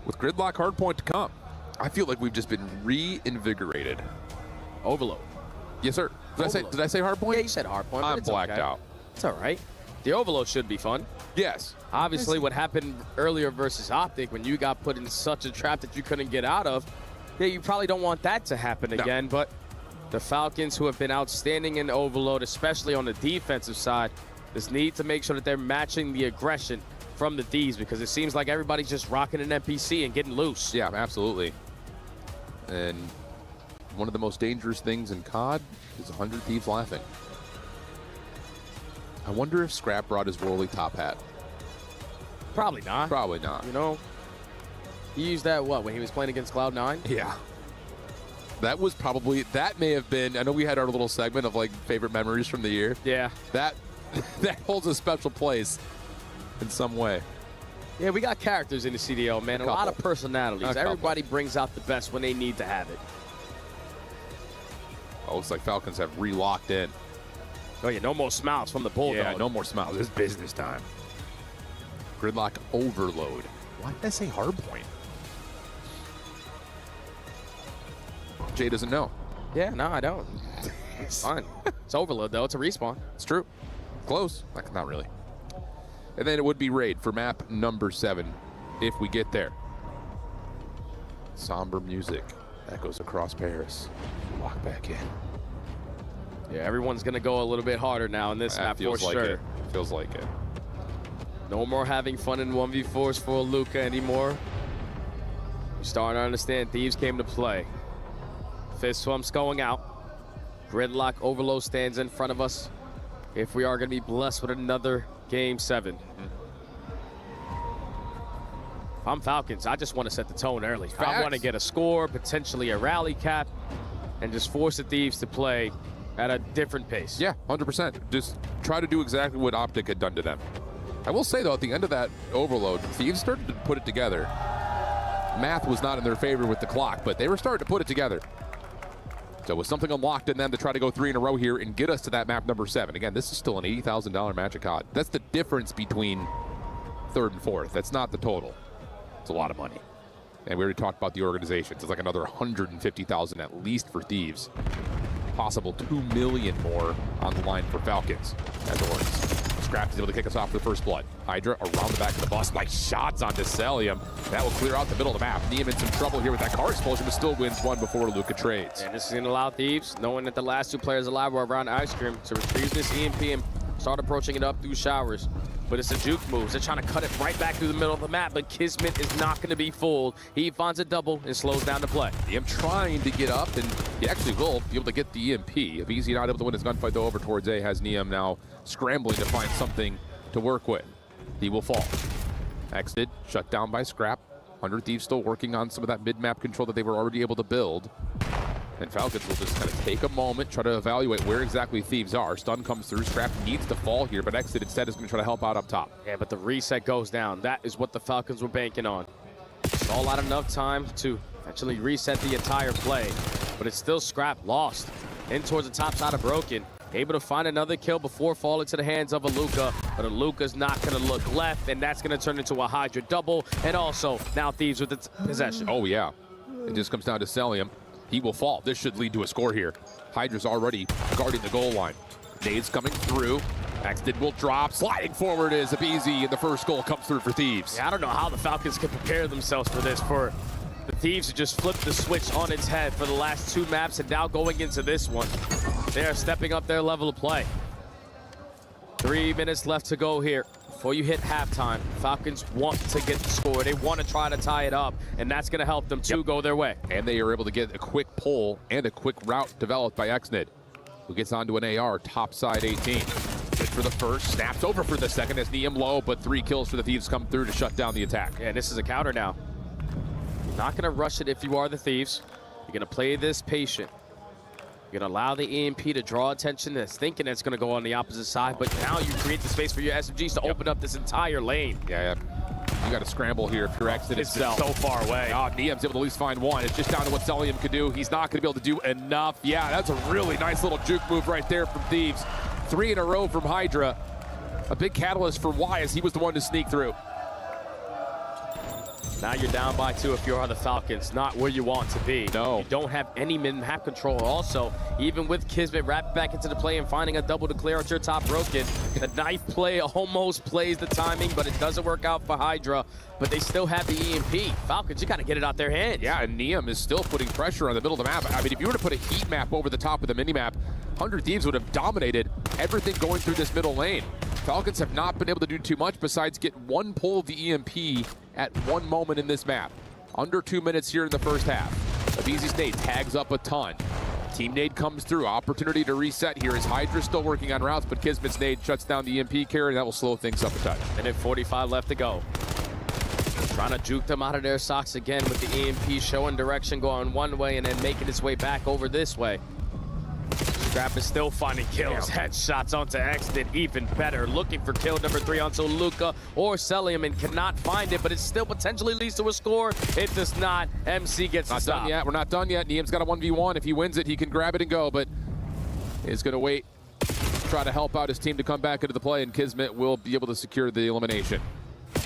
With Gridlock Hardpoint to come, I feel like we've just been reinvigorated. Overload. Yes, sir. Did I say Hardpoint? Yeah, you said Hardpoint. I'm blacked out. It's all right. The Overload should be fun. Yes. Obviously, what happened earlier versus Optic, when you got put in such a trap that you couldn't get out of, yeah, you probably don't want that to happen again, but the Falcons, who have been outstanding in Overload, especially on the defensive side, just need to make sure that they're matching the aggression from the Thieves, because it seems like everybody's just rocking an NPC and getting loose. Yeah, absolutely. And one of the most dangerous things in COD is 100 Thieves laughing. I wonder if Scrap brought his Worley top hat. Probably not. Probably not. You know, he used that, when he was playing against Cloud9? Yeah. That was probably, that may have been, I know we had our little segment of like favorite memories from the year. Yeah. That holds a special place in some way. Yeah, we got characters in the CDL, man. A lot of personalities. Everybody brings out the best when they need to have it. Oh, looks like Falcons have re-locked in. Oh, yeah, no more smiles from the Bulldog. Yeah, no more smiles. It's business time. Gridlock Overload. Why did I say Hardpoint? Jay doesn't know. Yeah, no, I don't. It's fine. It's Overload, though. It's a respawn. It's true. Close. Not really. And then it would be Raid for map number 7 if we get there. Somber music echoes across Paris. Walk back in. Yeah, everyone's going to go a little bit harder now in this map for sure. Feels like it. No more having fun in 1v4s for Luca anymore. We're starting to understand Thieves came to play. Fist swamps going out. Gridlock Overload stands in front of us. If we are going to be blessed with another Game 7. If I'm Falcons, I just want to set the tone early. Facts. I want to get a score, potentially a rally cap, and just force the Thieves to play at a different pace. Yeah, 100%. Just try to do exactly what Optic had done to them. I will say, though, at the end of that Overload, Thieves started to put it together. Math was not in their favor with the clock, but they were starting to put it together. So with something unlocked in them to try to go 3 in a row here and get us to that map number 7. Again, this is still an $80,000 match at COD. That's the difference between 3rd and 4th. That's not the total. It's a lot of money. And we already talked about the organizations. It's like another $150,000 at least for Thieves. Possible $2 million more on the line for Falcons as Orcs. Scrap is able to kick us off with the first blood. Hydra around the back of the bus. Nice shots onto Celium. That will clear out the middle of the map. Neum in some trouble here with that car explosion, but still wins one before Luca trades. And this is going to allow Thieves, knowing that the last 2 players alive were around Ice Cream, to retrieve this EMP and start approaching it up through showers. But it's a juke move. They're trying to cut it right back through the middle of the map, but Kismet is not going to be fooled. He finds a double and slows down the play. Neum trying to get up, and he actually will be able to get the EMP. If he's not able to win his gunfight, though, over towards A, has Neum now scrambling to find something to work with. He will fall. Exited, shut down by Scrap. 100 Thieves still working on some of that mid-map control that they were already able to build. And Falcons will just kind of take a moment, try to evaluate where exactly Thieves are. Stun comes through. Scrap needs to fall here, but Exit instead is going to try to help out up top. Yeah, but the reset goes down. That is what the Falcons were banking on. Stall out enough time to actually reset the entire play, but it's still Scrap lost. In towards the top side of Broken. Able to find another kill before falling to the hands of Aluka, but Aluka's not going to look left, and that's going to turn into a Hydra double, and also now Thieves with its possession. Oh, yeah. It just comes down to Celium. He will fall. This should lead to a score here. Hydra's already guarding the goal line. Nades coming through. Axton will drop. Sliding forward is Abizi, and the first goal comes through for Thieves. Yeah, I don't know how the Falcons can prepare themselves for this. For The Thieves have just flipped the switch on its head for the last 2 maps, and now going into this one, they are stepping up their level of play. 3 minutes left to go here. Before you hit halftime, Falcons want to get the score. They want to try to tie it up, and that's going to help them to go their way. And they are able to get a quick pull and a quick route developed by Xnid, who gets onto an AR, top side 18. Good for the first, snaps over for the second as Neum low, but 3 kills for the Thieves come through to shut down the attack. Yeah, this is a counter now. You're not going to rush it if you are the Thieves. You're going to play this patient. You're going to allow the EMP to draw attention that's thinking it's going to go on the opposite side, but now you create the space for your SMGs to open up this entire lane. Yeah. You got to scramble here if you're Xnid It's itself. so far away. Oh, Neum's able to at least find one. It's just down to what Celium can do. He's not going to be able to do enough. Yeah, that's a really nice little juke move right there from Thieves. 3 in a row from Hydra. A big catalyst for Y as he was the one to sneak through. Now you're down by 2 if you're the Falcons. Not where you want to be. No. You don't have any mid-map control. Also, even with Kismet wrapped back into the play and finding a double to clear out your top broken, the knife play almost plays the timing, but it doesn't work out for Hydra. But they still have the EMP. Falcons, you got to get it out their hands. Yeah, and Neum is still putting pressure on the middle of the map. I mean, if you were to put a heat map over the top of the mini-map, 100 Thieves would have dominated everything going through this middle lane. Falcons have not been able to do too much besides get 1 pull of the EMP at 1 moment in this map. Under 2 minutes here in the first half. Abizi's nade tags up a ton. Team nade comes through. Opportunity to reset here as Hydra's still working on routes, but Kismet's nade shuts down the EMP carry, and that will slow things up a touch. Minute 45 left to go. Trying to juke them out of their socks again with the EMP showing direction, going one way and then making its way back over this way. Scrap is still finding kills. Headshots onto Xnid, even better. Looking for kill number 3 onto Luca or Celium and cannot find it, but it still potentially leads to a score. It does not. MC gets not done yet. We're not done yet. Neum's got a 1v1. If he wins it, he can grab it and go, but is going to wait, try to help out his team to come back into the play, and Kismet will be able to secure the elimination.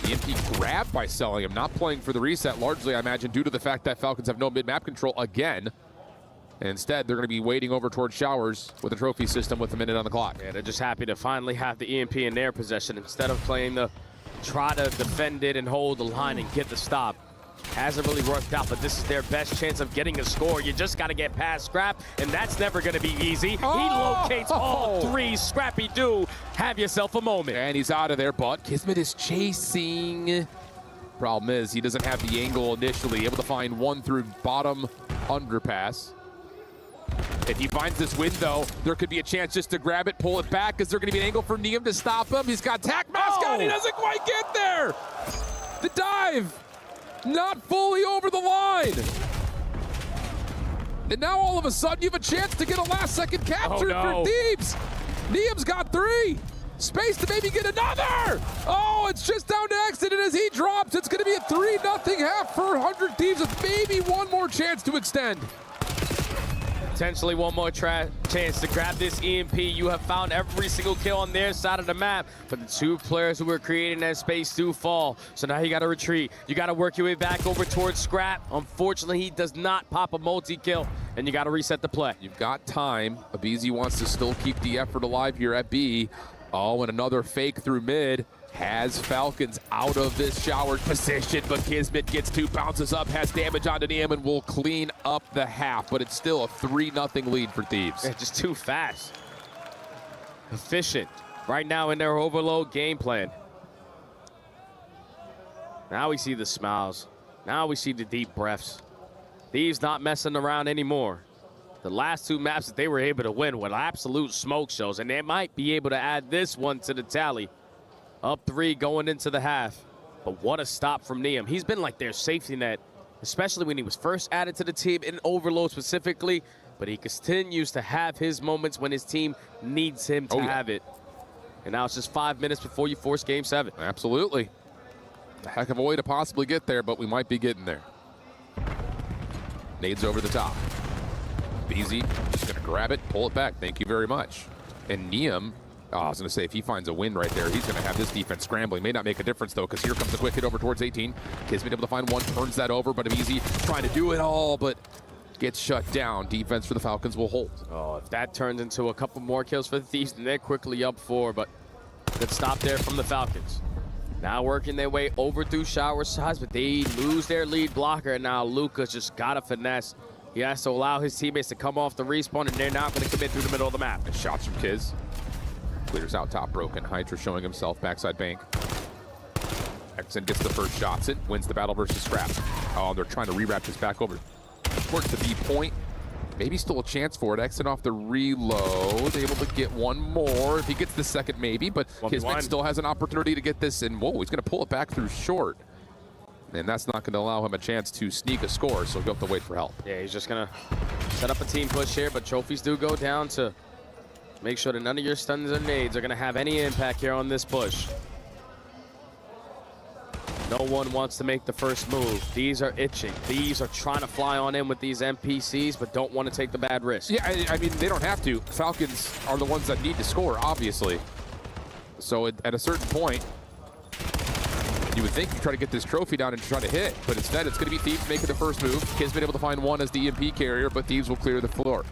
EMP grabbed by Celium, not playing for the reset, largely, I imagine, due to the fact that Falcons have no mid-map control again. And instead, they're going to be waiting over towards Showers with a trophy system with a minute on the clock. Yeah, they're just happy to finally have the EMP in their possession instead of playing the try to defend it and hold the line and get the stop. Hasn't really worked out, but this is their best chance of getting a score. You just got to get past Scrap, and that's never going to be easy. Oh! He locates all 3. Scrappy do. Have yourself a moment. And he's out of there, but Kismet is chasing. Problem is, he doesn't have the angle initially. Able to find one through bottom underpass. If he finds this window, there could be a chance just to grab it, pull it back. Is there going to be an angle for Neum to stop him? He's got tack mask on. He doesn't quite get there. The dive, not fully over the line. And now all of a sudden you have a chance to get a last-second capture for Thieves. Neum's got 3. Space to maybe get another. Oh, it's just down to Xnid, and as he drops, it's going to be a 3-0 half for 100 Thieves with maybe one more chance to extend. Potentially one more chance to grab this EMP. You have found every single kill on their side of the map, but the 2 players who were creating that space do fall. So now you got to retreat. You got to work your way back over towards Scrap. Unfortunately, he does not pop a multi-kill, and you got to reset the play. You've got time. Abizi wants to still keep the effort alive here at B. Oh, and another fake through mid. Has Falcons out of this shower position, but Kismet gets 2, bounces up, has damage onto Neum, and will clean up the half, but it's still a 3-0 lead for Thieves. Yeah, just too fast. Efficient. Right now in their overload game plan. Now we see the smiles. Now we see the deep breaths. Thieves not messing around anymore. The last 2 maps that they were able to win with absolute smoke shows, and they might be able to add this one to the tally. Up 3 going into the half. But what a stop from Neum. He's been like their safety net, especially when he was first added to the team in Overload specifically. But he continues to have his moments when his team needs him to have it. And now it's just 5 minutes before you force Game 7. Absolutely. A heck of a way to possibly get there, but we might be getting there. Nades over the top. Beezy just going to grab it, pull it back. Thank you very much. And Neum, I was going to say, if he finds a win right there, he's going to have this defense scrambling. May not make a difference, though, because here comes a quick hit over towards 18. Kismet able to find one, turns that over, but Beezy trying to do it all, but gets shut down. Defense for the Falcons will hold. Oh, if that turns into a couple more kills for the Thieves, then they're quickly up 4, but good stop there from the Falcons. Now working their way over through shower sides, but they lose their lead blocker, and now Luca's just got a finesse. He has to allow his teammates to come off the respawn, and they're not going to commit through the middle of the map. And shots from Kiz. Clears out top broken. Hydra showing himself backside bank. Exon gets the first shots in, wins the battle versus Scrap. Oh, they're trying to rewrap this back over towards the B point. Maybe still a chance for it. Exon off the reload, able to get one more. If he gets the second, maybe, but Kismet still has an opportunity to get this, and whoa, he's going to pull it back through short. And that's not going to allow him a chance to sneak a score, so he'll have to wait for help. Yeah, he's just going to set up a team push here, but trophies do go down to make sure that none of your stuns or nades are going to have any impact here on this push. No one wants to make the first move. These are itching. These are trying to fly on in with these NPCs, but don't want to take the bad risk. Yeah, I mean, they don't have to. Falcons are the ones that need to score, obviously. So at a certain point, you would think you try to get this trophy down and try to hit, but instead it's going to be Thieves making the first move. Kid's been able to find one as the EMP carrier, but Thieves will clear the floor.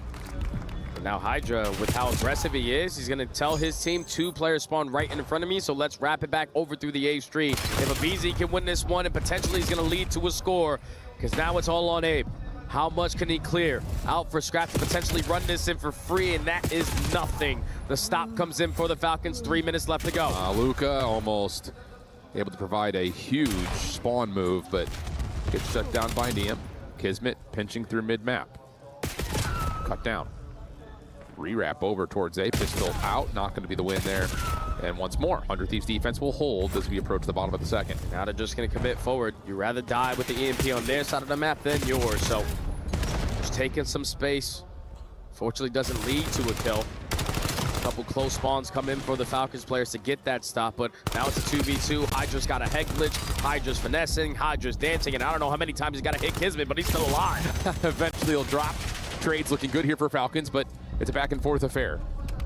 Now Hydra, with how aggressive he is, he's going to tell his team 2 players spawn right in front of me, so let's wrap it back over through the A Street. If Abizi can win this one, and potentially he's going to lead to a score, because now it's all on Abe. How much can he clear? Out for Scrap to potentially run this in for free, and that is nothing. The stop comes in for the Falcons, 3 minutes left to go. Luca almost able to provide a huge spawn move, but gets shut down by Niam. Kismet pinching through mid-map. Cut down. Rewrap over towards A. Pistol out. Not going to be the win there. And once more, Under Thieves defense will hold as we approach the bottom of the second. Now they're just going to commit forward. You'd rather die with the EMP on their side of the map than yours. So just taking some space. Fortunately doesn't lead to a kill. A couple close spawns come in for the Falcons players to get that stop, but now it's a 2v2. Hydra's got a head glitch. Hydra's finessing. Hydra's dancing, and I don't know how many times he's got to hit Kismet, but he's still alive. Eventually he'll drop. Trade's looking good here for Falcons, but it's a back and forth affair.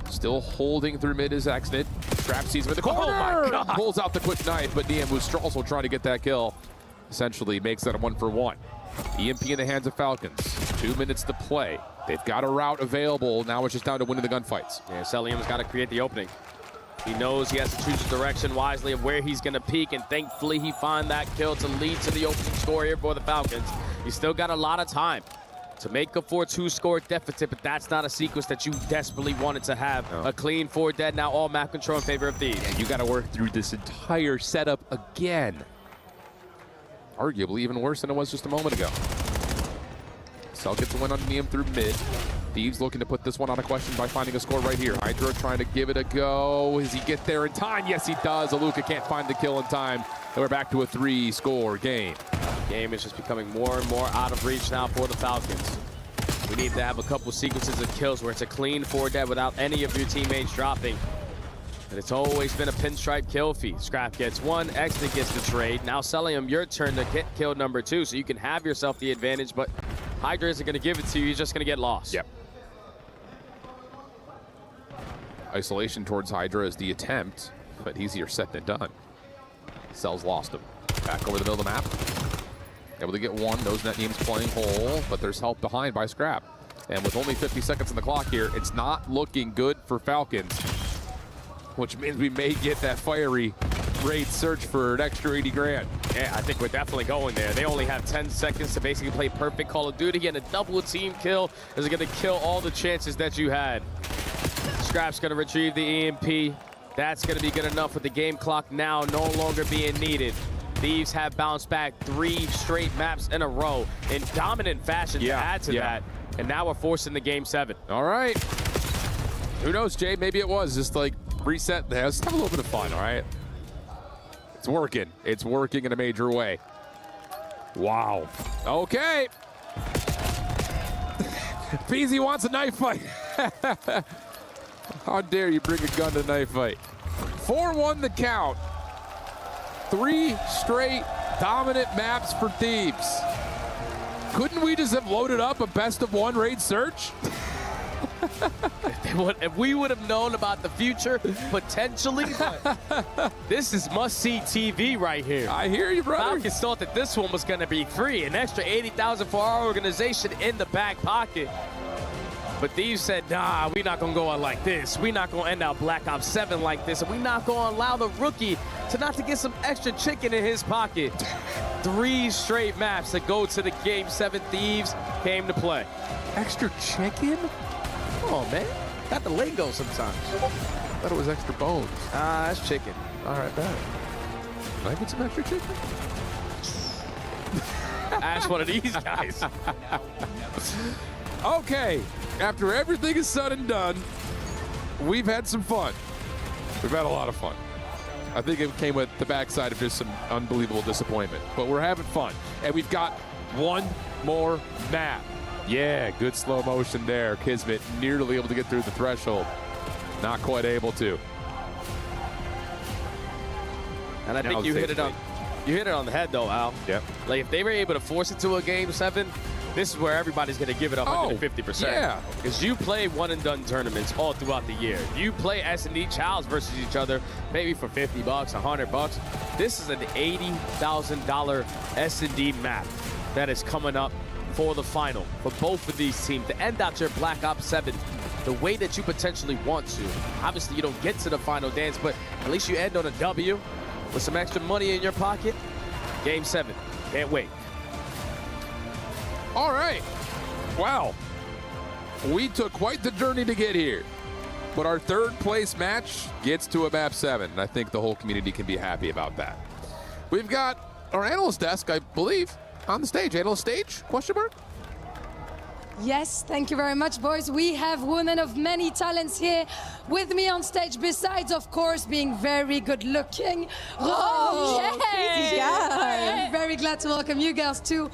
Still holding through mid is Exnit. Trap sees him in the corner. Oh my God. Pulls out the quick knife, but Niam was also trying to get that kill. Essentially makes that a 1-for-1. EMP in the hands of Falcons. 2 minutes to play. They've got a route available. Now it's just down to winning the gunfights. Yeah, Celium's got to create the opening. He knows he has to choose the direction wisely of where he's going to peek, and thankfully he found that kill to lead to the opening score here for the Falcons. He's still got a lot of time to make a 4-2 score deficit, but that's not a sequence that you desperately wanted to have. No. A clean 4 dead, now all map control in favor of Thieves. And you got to work through this entire setup again. Arguably even worse than it was just a moment ago. Cell gets a win on Niam through mid. Thieves looking to put this one on a question by finding a score right here. Hydra trying to give it a go. Does he get there in time? Yes, he does. Aluka can't find the kill in time. And we're back to a 3-score game. Game is just becoming more and more out of reach now for the Falcons. We need to have a couple sequences of kills where it's a clean 4 dead without any of your teammates dropping. And it's always been a pinstripe kill feed. Scrap gets 1, Exit gets the trade. Now Celium, your turn to get kill number 2, so you can have yourself the advantage, but Hydra isn't going to give it to you. He's just going to get lost. Yep. Isolation towards Hydra is the attempt, but easier said than done. Cell's lost him. Back over the middle of the map. Able to get one. Knows that Niam's playing whole, but there's help behind by Scrap. And with only 50 seconds on the clock here, it's not looking good for Falcons, which means we may get that fiery raid search for an extra 80 grand. Yeah, I think we're definitely going there. They only have 10 seconds to basically play perfect Call of Duty, and a double team kill is going to kill all the chances that you had. Scrap's going to retrieve the EMP. That's going to be good enough with the game clock now no longer being needed. Thieves have bounced back 3 straight maps in a row in dominant fashion to add to that. And now we're forcing the game 7. All right. Who knows, Jay? Maybe it was just like reset there. Let's have a little bit of fun, all right? It's working. It's working in a major way. Wow. Okay. Peasy wants a knife fight. How dare you bring a gun to a knife fight? 4-1 the count. 3 straight dominant maps for Thieves. Couldn't we just have loaded up a best-of-1 raid search? If we would have known about the future, potentially, this is must-see TV right here. I hear you, brother. Falcons thought that this one was going to be free. An extra $80,000 for our organization in the back pocket. But Thieves said, nah, we're not going to go out like this. We're not going to end out Black Ops 7 like this. And we're not going to allow the rookie to not to get some extra chicken in his pocket. 3 straight maps that go to the Game 7 Thieves came to play. Extra chicken? Oh, man. Got the lingo sometimes. I thought it was extra bones. That's chicken. All right, bad. Can I get some extra chicken? Ask one of these guys. Okay, after everything is said and done, we've had some fun. We've had a lot of fun. I think it came with the backside of just some unbelievable disappointment, but we're having fun. And we've got one more map. Yeah, good slow motion there. Kismet nearly able to get through the threshold. Not quite able to. And I think you hit it on the head though, Al. Yep. Like if they were able to force it to a Game 7, this is where everybody's going to give it 150%. Yeah. Because you play one and done tournaments all throughout the year. You play S&D Childs versus each other, maybe for $50, $100. This is an $80,000 S&D map that is coming up for the final for both of these teams to end out your Black Ops 7 the way that you potentially want to. Obviously, you don't get to the final dance, but at least you end on a W with some extra money in your pocket. Game 7. Can't wait. All right. Wow. We took quite the journey to get here. But our third place match gets to a map 7. And I think the whole community can be happy about that. We've got our analyst desk, I believe, on the stage. Analyst stage? Question mark? Yes, thank you very much, boys. We have women of many talents here with me on stage, besides, of course, being very good looking. I'm very glad to welcome you girls to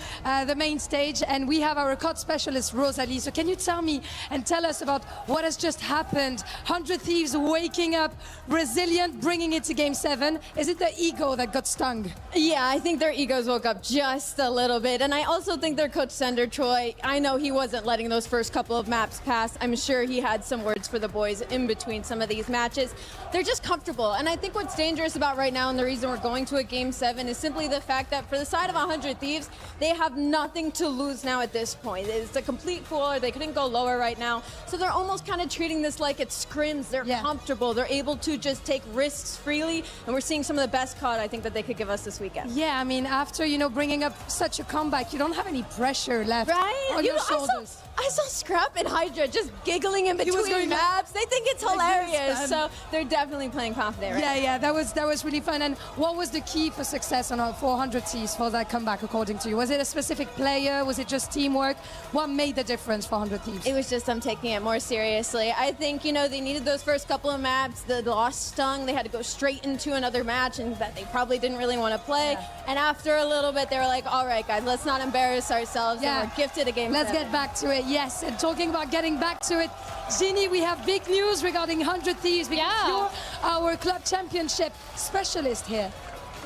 the main stage. And we have our COD specialist, Rosalie. So can you tell me and tell us about what has just happened? 100 Thieves waking up, resilient, bringing it to Game 7. Is it the ego that got stung? Yeah, I think their egos woke up just a little bit. And I also think their coach, Sender Troy, I know he wasn't letting those first couple of maps pass. I'm sure he had some words for the boys in between some of these matches. They're just comfortable. And I think what's dangerous about right now and the reason we're going to a Game 7 is simply the fact that for the side of 100 Thieves, they have nothing to lose now at this point. It's a complete cooler. They couldn't go lower right now. So they're almost kind of treating this like it's scrims. They're comfortable. They're able to just take risks freely. And we're seeing some of the best COD I think that they could give us this weekend. Yeah, I mean, after, bringing up such a comeback, you don't have any pressure left on your shoulders. I saw Scrap and Hydra just giggling in between maps. They think it's hilarious. So they're definitely playing confident right now. Yeah, that was really fun. And what was the key for success on our 400 Thieves for that comeback, according to you? Was it a specific player? Was it just teamwork? What made the difference for 100 Thieves? It was just them taking it more seriously. I think, they needed those first couple of maps. The loss stung. They had to go straight into another match and that they probably didn't really want to play. Yeah. And after a little bit, they were like, all right, guys, let's not embarrass ourselves. Yeah. And we're gifted a Game 7. Let's get back to it. Yes, and talking about getting back to it, Ginny, we have big news regarding 100 Thieves because you're our club championship specialist here.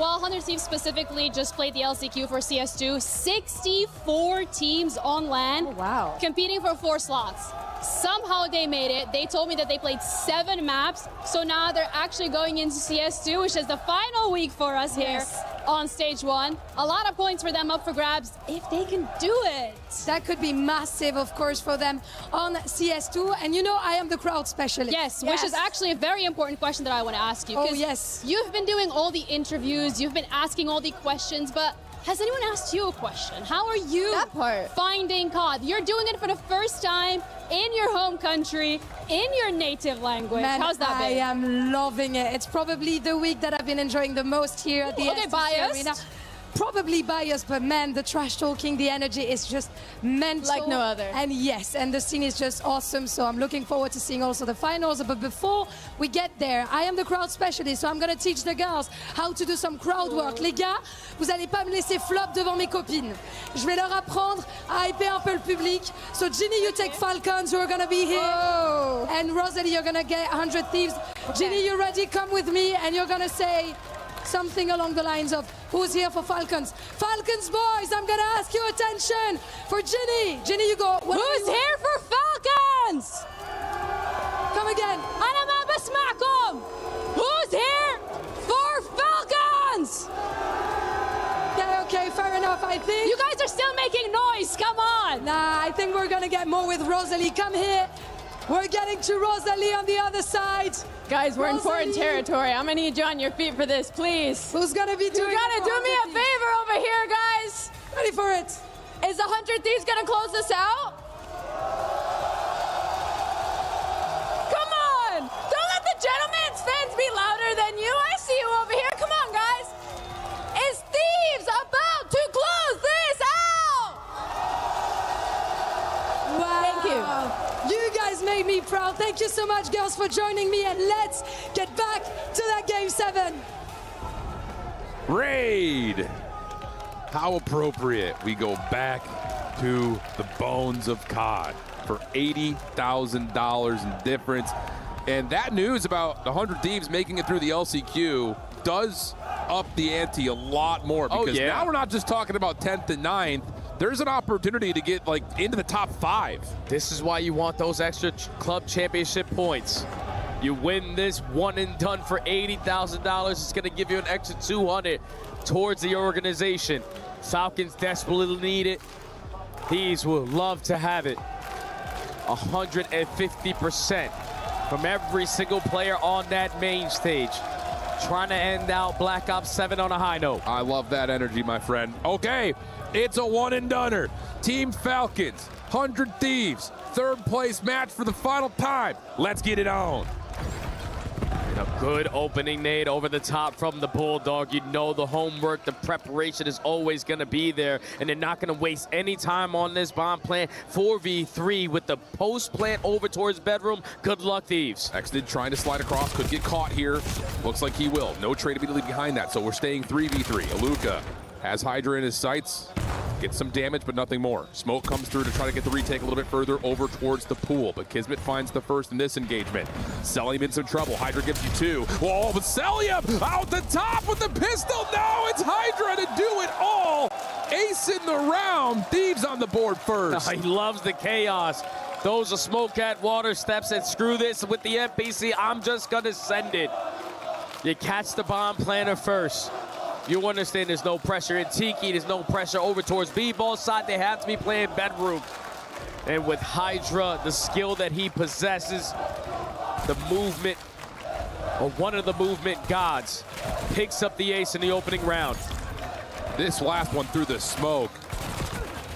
Well, 100 Thieves specifically just played the LCQ for CS2. 64 teams on LAN competing for 4 slots. Somehow they made it. They told me that they played 7 maps. So now they're actually going into CS2, which is the final week for us here on stage 1. A lot of points for them up for grabs if they can do it. That could be massive, of course, for them on CS2. And I am the crowd specialist. Yes, which is actually a very important question that I want to ask you. Oh, yes. You've been doing all the interviews, you've been asking all the questions, but has anyone asked you a question? How are you finding COD? You're doing it for the first time in your home country, in your native language. Man, how's that been? I am loving it. It's probably the week that I've been enjoying the most here at the STC Arena. Probably biased, but man, the trash talking, the energy is just mental. Like no other. And yes, and the scene is just awesome. So I'm looking forward to seeing also the finals. But before we get there, I am the crowd specialist. So I'm going to teach the girls how to do some crowd work. Les gars, vous allez pas me laisser flop devant mes copines. Je vais leur apprendre à hyper un peu le public. So Ginny, you take Falcons, who are going to be here. And Rosalie, you're going to get 100 Thieves. Ginny, you ready? Come with me. And you're going to say something along the lines of, who's here for Falcons? Falcons, boys, I'm going to ask you attention for Ginny. Ginny, you go. Who's here for Falcons? Come again. أنا ما بسمعكم. Who's here for Falcons? Okay, fair enough, I think. You guys are still making noise, come on. Nah, I think we're going to get more with Rosalie. Come here. We're getting to Rosalie on the other side. Guys, we're in foreign territory. I'm gonna need you on your feet for this, please. Who's gonna be doing it? You gotta do me a favor over here, guys. Ready for it. Is the 100 Thieves gonna close this out? Come on! Don't let the gentleman's fans be louder than you. I see you over here. Come on, guys. Is Thieves about to close this out? Wow. Thank you. You guys made me proud. Thank you so much, girls, for joining me. And let's get back to that game 7. Raid. How appropriate we go back to the bones of COD for $80,000 in difference. And that news about the 100 Thieves making it through the LCQ does up the ante a lot more, because now we're not just talking about 10th and 9th. There's an opportunity to get like into the top 5. This is why you want those extra club championship points. You win this one and done for $80,000. It's going to give you an extra 200 towards the organization. Falcons desperately need it. Thieves will love to have it. 150% from every single player on that main stage. Trying to end out Black Ops 7 on a high note. I love that energy, my friend. Okay, it's a one and doneer. Team Falcons, 100 Thieves, 3rd place match for the final time. Let's get it on. And a good opening nade over the top from the Bulldog. You know the homework, the preparation is always going to be there, and they're not going to waste any time on this bomb plant. 4v3 with the post plant over towards bedroom. Good luck, Thieves. Exted trying to slide across, could get caught here. Looks like he will. No trade immediately behind that, so we're staying 3v3. Aluka has Hydra in his sights. Gets some damage, but nothing more. Smoke comes through to try to get the retake a little bit further over towards the pool, but Kismet finds the first in this engagement. Selim in some trouble. Hydra gives you 2. Whoa, but Selim out the top with the pistol. No, it's Hydra to do it all. Ace in the round. Thieves on the board first. He loves the chaos. Those are Smoke at water steps, and screw this with the NPC. I'm just gonna send it. You catch the bomb planter first. You understand there's no pressure in Tiki, there's no pressure over towards B-ball side. They have to be playing bedroom. And with Hydra, the skill that he possesses, the movement, or one of the movement gods, picks up the ace in the opening round. This last one through the smoke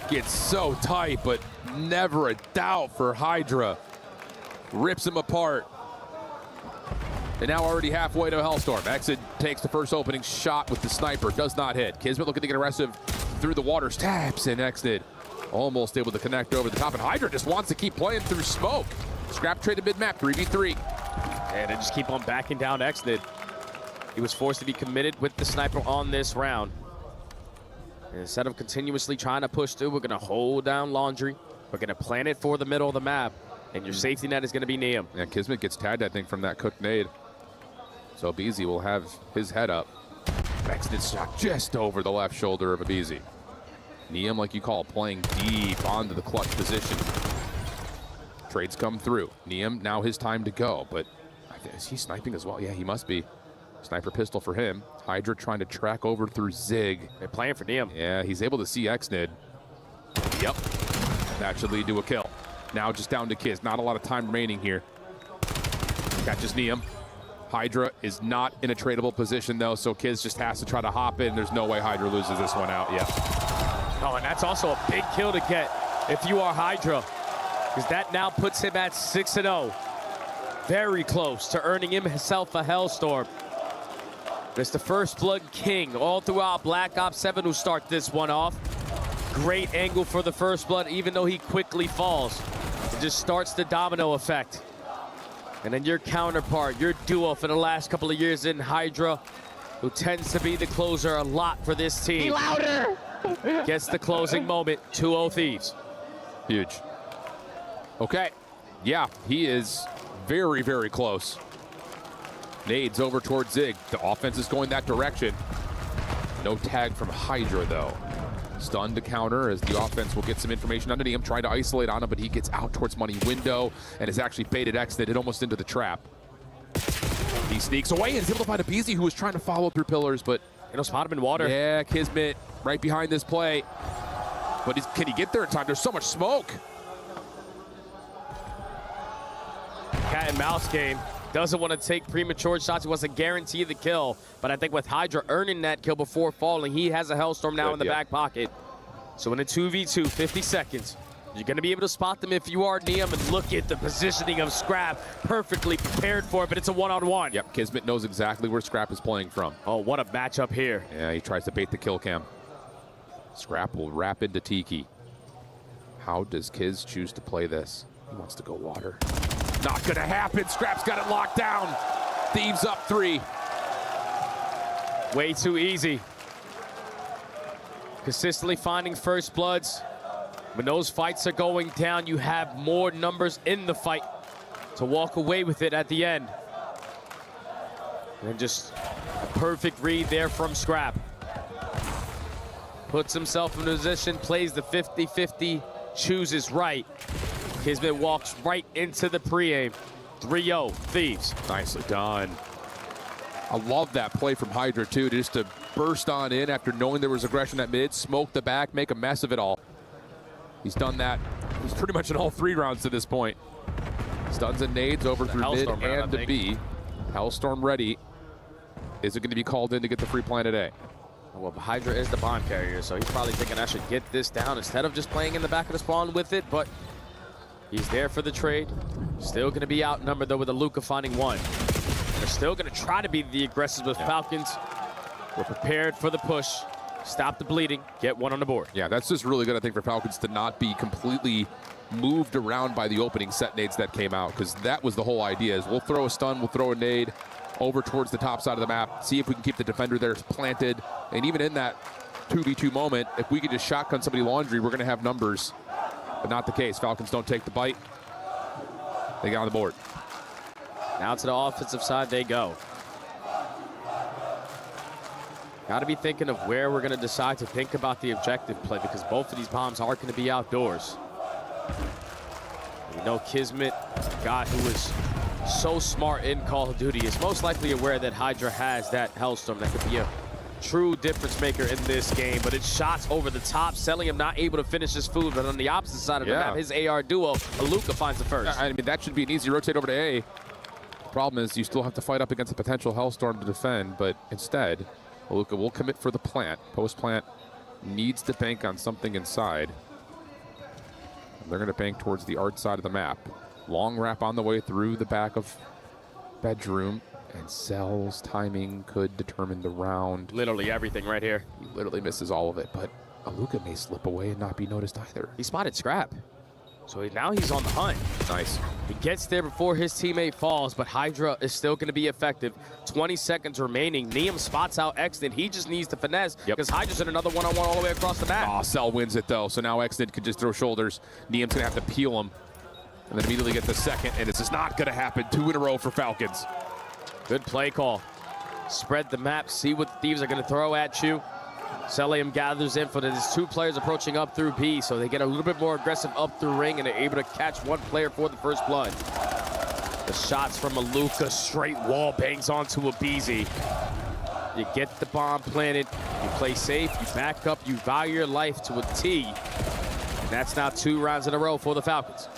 gets so tight, but never a doubt for Hydra. Rips him apart. And now already halfway to Hellstorm. Exit takes the first opening shot with the sniper. Does not hit. Kismet looking to get aggressive through the water. Stabs and Exit almost able to connect over the top. And Hydra just wants to keep playing through smoke. Scrap traded mid-map, 3v3. And they just keep on backing down Exnid. He was forced to be committed with the sniper on this round. And instead of continuously trying to push through, we're going to hold down Laundry. We're going to plan it for the middle of the map. And your safety net is going to be Neum. Yeah, Kismet gets tagged, I think, from that cooked nade. So Abizi will have his head up. Exnid shot just over the left shoulder of Abizi. Neum, like you call, playing deep onto the clutch position. Trades come through. Neum, now his time to go, but is he sniping as well? Yeah, he must be. Sniper pistol for him. Hydra trying to track over through Zig. They're playing for Neum. Yeah, he's able to see Exnid. Yep, that should lead to a kill. Now just down to Kiz. Not a lot of time remaining here. Catches Neum. Hydra is not in a tradable position, though, so Kiz just has to try to hop in. There's no way Hydra loses this one out yet. Oh, and that's also a big kill to get if you are Hydra, because that now puts him at 6-0. Very close to earning himself a Hellstorm. It's the First Blood King all throughout Black Ops 7 who start this one off. Great angle for the First Blood, even though he quickly falls. It just starts the domino effect. And then your counterpart, your duo for the last couple of years in Hydra, who tends to be the closer a lot for this team. Be louder! Gets the closing moment, 2-0 Thieves. Huge. Okay, yeah, he is very, very close. Nades over towards Zig. The offense is going that direction. No tag from Hydra, though. Stunned to counter as the offense will get some information underneath him, trying to isolate on him, but he gets out towards money window and is actually baited exited almost into the trap. He sneaks away and is able to find Abizi, who was trying to follow through pillars, but spot him in water. Yeah, Kismet right behind this play. But can he get there in time? There's so much smoke. cat and mouse game. Doesn't want to take premature shots. He wants to guarantee the kill. But I think with Hydra earning that kill before falling, he has a Hellstorm now in the back pocket. So in a 2v2, 50 seconds, you're going to be able to spot them if you are Neum, and look at the positioning of Scrap. Perfectly prepared for it, but it's a one-on-one. Yep, Kismet knows exactly where Scrap is playing from. Oh, what a matchup here. Yeah, he tries to bait the kill cam. Scrap will wrap into Tiki. How does Kiz choose to play this? He wants to go water. Not gonna happen. Scrap's got it locked down. Thieves up 3. Way too easy. Consistently finding first bloods. When those fights are going down, you have more numbers in the fight to walk away with it at the end. And just a perfect read there from Scrap. Puts himself in position, plays the 50-50, chooses right. Kismet walks right into the pre-aim. 3-0, Thieves. Nicely done. I love that play from Hydra, too, just to burst on in after knowing there was aggression at mid, smoke the back, make a mess of it all. He's done that. He's pretty much in all 3 rounds to this point. Stuns and nades over through mid and to B. Hellstorm ready. Is it going to be called in to get the free Planet A? Well, Hydra is the bomb carrier, so he's probably thinking I should get this down instead of just playing in the back of the spawn with it, but he's there for the trade. Still going to be outnumbered, though, with a Luca finding 1. They're still going to try to be the aggressors with Falcons. We're prepared for the push. Stop the bleeding. Get 1 on the board. Yeah, that's just really good, I think, for Falcons to not be completely moved around by the opening set nades that came out, because that was the whole idea, is we'll throw a stun, we'll throw a nade over towards the top side of the map, see if we can keep the defender there planted, and even in that 2v2 moment, if we could just shotgun somebody laundry, we're going to have numbers. But not the case. Falcons don't take the bite. They get on the board. Now to the offensive side they go. Got to be thinking of where we're going to decide to think about the objective play, because both of these bombs are going to be outdoors. We know Kismet, a guy who is so smart in Call of Duty, is most likely aware that Hydra has that Hellstorm that could be a true difference maker in this game, but it's shots over the top. Cellium not able to finish his food, but on the opposite side of the map, his AR duo, Aluka finds the first. I mean, that should be an easy rotate over to A. The problem is you still have to fight up against a potential Hellstorm to defend, but instead, Aluka will commit for the plant. Post-plant needs to bank on something inside. And they're going to bank towards the art side of the map. Long wrap on the way through the back of bedroom. And Cell's timing could determine the round. Literally everything right here. He literally misses all of it, but Aluka may slip away and not be noticed either. He spotted Scrap. So now he's on the hunt. Nice. He gets there before his teammate falls, but Hydra is still going to be effective. 20 seconds remaining. Neum spots out Extend. He just needs to finesse because Hydra's in another one-on-one all the way across the map. Oh, Cell wins it, though. So now Extend could just throw shoulders. Neum's going to have to peel him and then immediately get the second, and it's just not going to happen. 2 in a row for Falcons. Good play call. Spread the map, see what the Thieves are going to throw at you. Cellium gathers in for there's 2 players approaching up through B, so they get a little bit more aggressive up through ring, and they're able to catch 1 player for the first blood. The shots from Aluka, straight wall bangs onto a BZ. You get the bomb planted, you play safe, you back up, you value your life to a T. And that's now 2 rounds in a row for the Falcons.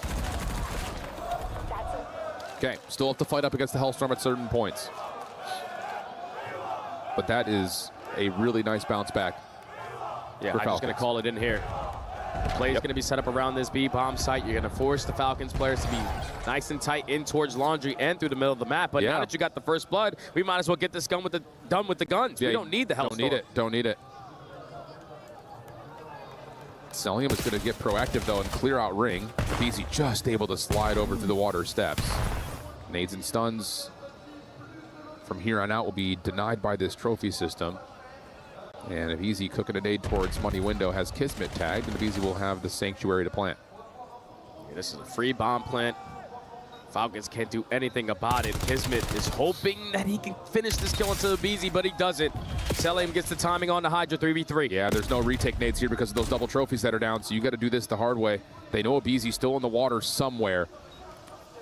Okay, still have to fight up against the Hellstorm at certain points. But that is a really nice bounce back. Yeah, I'm just going to call it in here. The play is going to be set up around this B-bomb site. You're going to force the Falcons players to be nice and tight in towards Laundry and through the middle of the map. But now that you got the first blood, we might as well get this done with the guns. We don't need the Hellstorm. Don't need it. Don't need it. Cellium is going to get proactive, though, and clear out ring. BZ just able to slide over through the water steps. Nades and stuns from here on out will be denied by this trophy system. And if Easy cooking a nade towards Money Window has Kismet tagged, and Easy will have the Sanctuary to plant. Yeah, this is a free bomb plant. Falcons can't do anything about it. Kismet is hoping that he can finish this kill into the BZ, but he doesn't. Cellium gets the timing on the Hydra 3v3. Yeah, there's no retake nades here because of those double trophies that are down, so you got to do this the hard way. They know a BZ still in the water somewhere.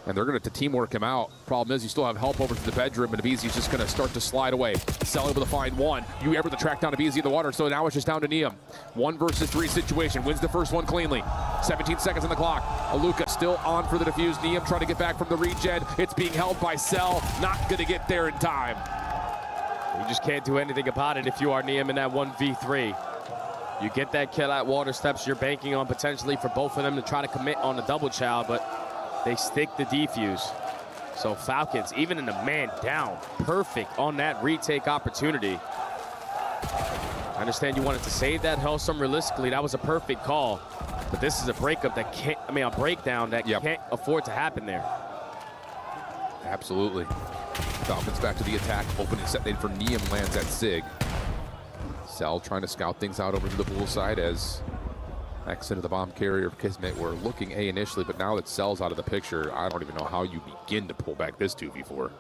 And they're going to teamwork him out. Problem is, you still have help over to the bedroom, and Abizi's just going to start to slide away. Cell able to find one. You able to track down Abizi in the water, so now it's just down to Niam. 1 versus 3 situation. Wins the first one cleanly. 17 seconds on the clock. Aluka still on for the defuse. Niam trying to get back from the regen. It's being held by Cell. Not going to get there in time. You just can't do anything about it if you are Niam in that 1v3. You get that kill at water steps, you're banking on potentially for both of them to try to commit on a double chow, but they stick the defuse. So Falcons, even in a man down, perfect on that retake opportunity. I understand you wanted to save that Hellstorm realistically. That was a perfect call. But this is a breakup that can't, a breakdown that can't afford to happen there. Absolutely. Falcons back to the attack. Opening set made for Niam lands at Sig. Cell trying to scout things out over to the pool side as Exit of the bomb carrier of Kismet were looking A initially, but now that Cell's out of the picture, I don't even know how you begin to pull back this 2v4.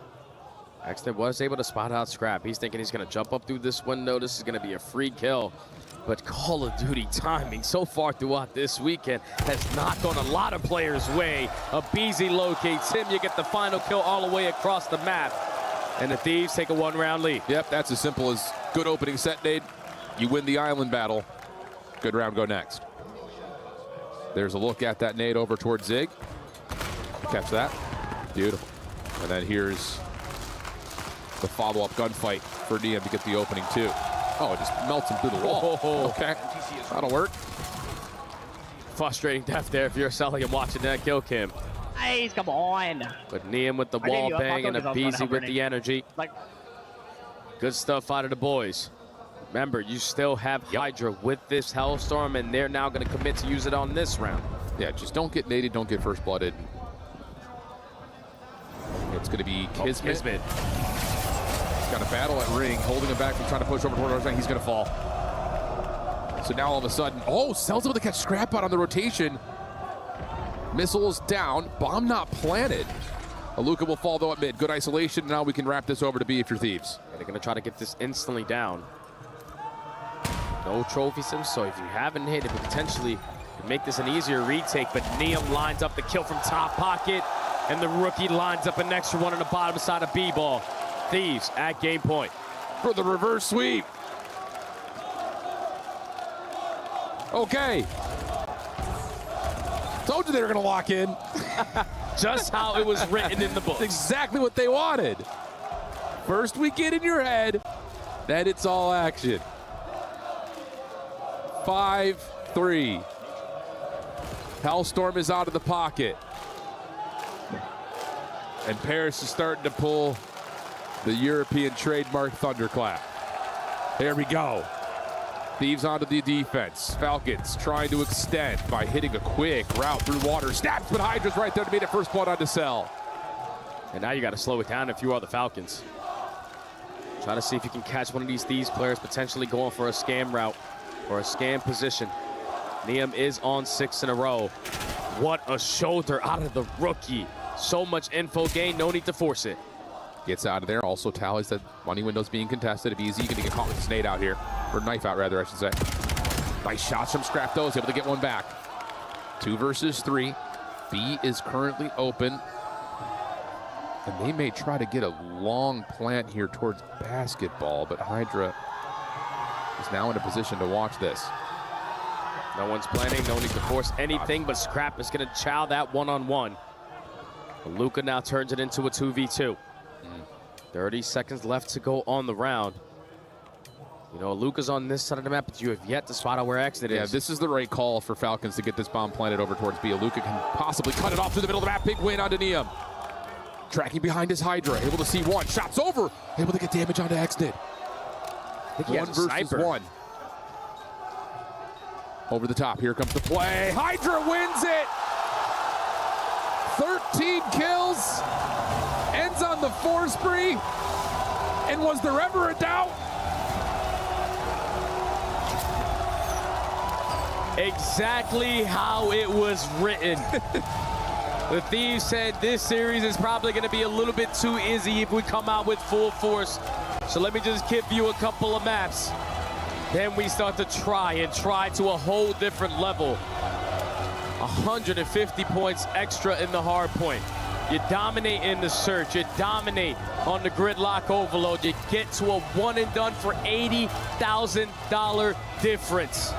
Exton was able to spot out Scrap. He's thinking he's going to jump up through this window. This is going to be a free kill. But Call of Duty timing so far throughout this weekend has not gone a lot of players' way. Abizi locates him. You get the final kill all the way across the map. And the Thieves take a 1-round lead. Yep, that's as simple as good opening set, Nate. You win the island battle. Good round, go next. There's a look at that nade over towards Zig. Catch that. Beautiful. And then here's the follow-up gunfight for Niam to get the opening too. Oh, it just melts him through the wall. Okay, that'll work. Frustrating death there if you're selling and watching that kill cam. Nice, come on. But Niam with the wall bang and Abizi with the energy. Good stuff out of the boys. Remember, you still have Hydra with this Hellstorm, and they're now going to commit to use it on this round. Yeah, just don't get naded, don't get first blooded. It's going to be Kismet. Kismet. He's got a battle at ring, holding him back from trying to push over toward Arzang. He's going to fall. So now all of a sudden, Cell's able to catch Scrap out on the rotation. Missiles down, bomb not planted. Aluka will fall though at mid. Good isolation. Now we can wrap this over to B if you're Thieves. And they're going to try to get this instantly down. No trophy sims, so if you haven't hit it, potentially make this an easier retake, but Niam lines up the kill from top pocket, and the rookie lines up an extra one on the bottom side of B-ball. Thieves at game point. For the reverse sweep. Okay. Told you they were going to lock in. Just how it was written in the book. That's exactly what they wanted. First we get in your head, then it's all action. 5-3. Hellstorm is out of the pocket. And Paris is starting to pull the European trademark thunderclap. There we go. Thieves onto the defense. Falcons trying to extend by hitting a quick route through water. Snaps, but Hydra's right there to meet it. First blood onto Cell. And now you got to slow it down if you are the Falcons. Try to see if you can catch one of these Thieves players potentially going for a scam route or a scam position. Niam is on 6 in a row. What a shoulder out of the rookie. So much info gain, no need to force it. Gets out of there. Also tallies that money window's being contested. Abizi going to get caught with a snade out here. Or knife out, rather, I should say. Nice shots from Scrap, though. Is able to get one back. 2 versus 3. B is currently open. And they may try to get a long plant here towards basketball, but Hydra is now in a position to watch this. No one's planning, no need to force anything, but Scrap is going to chow that one-on-one. Luka now turns it into a 2v2. 30 seconds left to go on the round. You know, Luka's on this side of the map, but you have yet to spot out where Exit is. Yeah, this is the right call for Falcons to get this bomb planted over towards B. Luka can possibly cut it off through the middle of the map. Big win onto Niam. Tracking behind his Hydra, able to see one. Shots over, able to get damage onto Exit. 1 versus 1. Over the top, here comes the play. Hydra wins it! 13 kills, ends on the 4 spree, and was there ever a doubt? Exactly how it was written. The Thieves said this series is probably going to be a little bit too easy if we come out with full force. So let me just give you a couple of maps. Then we start to try to a whole different level. 150 points extra in the hard point. You dominate in the search. You dominate on the gridlock overload. You get to a one and done for $80,000 difference.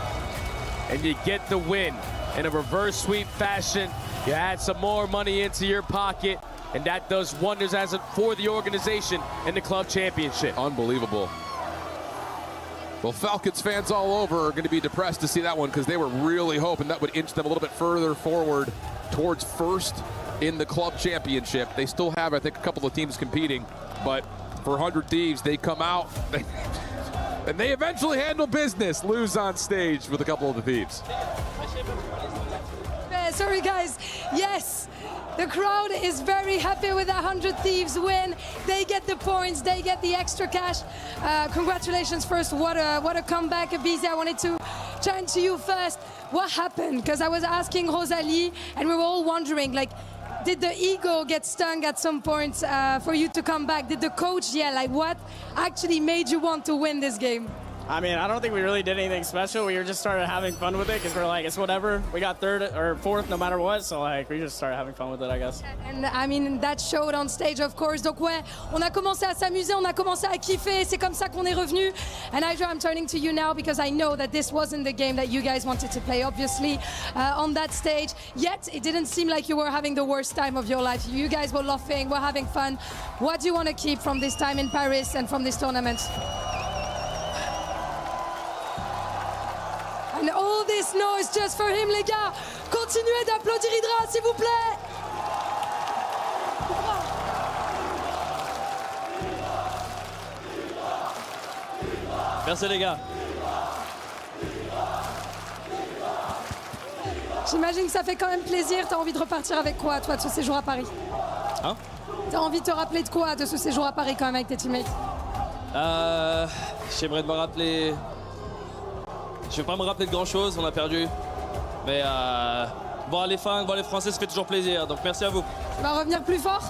And you get the win in a reverse sweep fashion. You add some more money into your pocket, and that does wonders for the organization in the club championship. Unbelievable. Well, Falcons fans all over are going to be depressed to see that one because they were really hoping that would inch them a little bit further forward towards first in the club championship. They still have, I think, a couple of teams competing, but for 100 Thieves, they come out and they eventually handle business, lose on stage with a couple of the Thieves. Sorry guys, yes, the crowd is very happy with the 100 Thieves win. They get the points, they get the extra cash. Congratulations first, what a comeback. BZ, I wanted to turn to you first. What happened? Because I was asking Rosalie and we were all wondering, like, did the ego get stung at some point for you to come back? Did the coach yell? Like, what actually made you want to win this game? I mean, I don't think we really did anything special. We just started having fun with it because we're like, it's whatever. We got third or fourth no matter what. So like, we just started having fun with it, I guess. And I mean, that showed on stage, of course. Donc ouais, on a commencé à s'amuser, on a commencé à kiffer. C'est comme ça qu'on est revenu. And Hydra, I'm turning to you now because I know that this wasn't the game that you guys wanted to play, obviously, on that stage. Yet, it didn't seem like you were having the worst time of your life. You guys were laughing, were having fun. What do you want to keep from this time in Paris and from this tournament? And all this noise just for him, les gars. Continuez d'applaudir Hydra, s'il vous plaît. Merci les gars. J'imagine que ça fait quand même plaisir. T'as envie de repartir avec quoi, toi, de ce séjour à Paris? Hein? T'as envie de te rappeler de quoi, de ce séjour à Paris, quand même, avec tes teammates? J'aimerais me rappeler... Je vais pas me rappeler de grand chose, on a perdu. Mais voir les fans, voir les Français, ça fait toujours plaisir. Donc merci à vous. Tu vas revenir plus fort?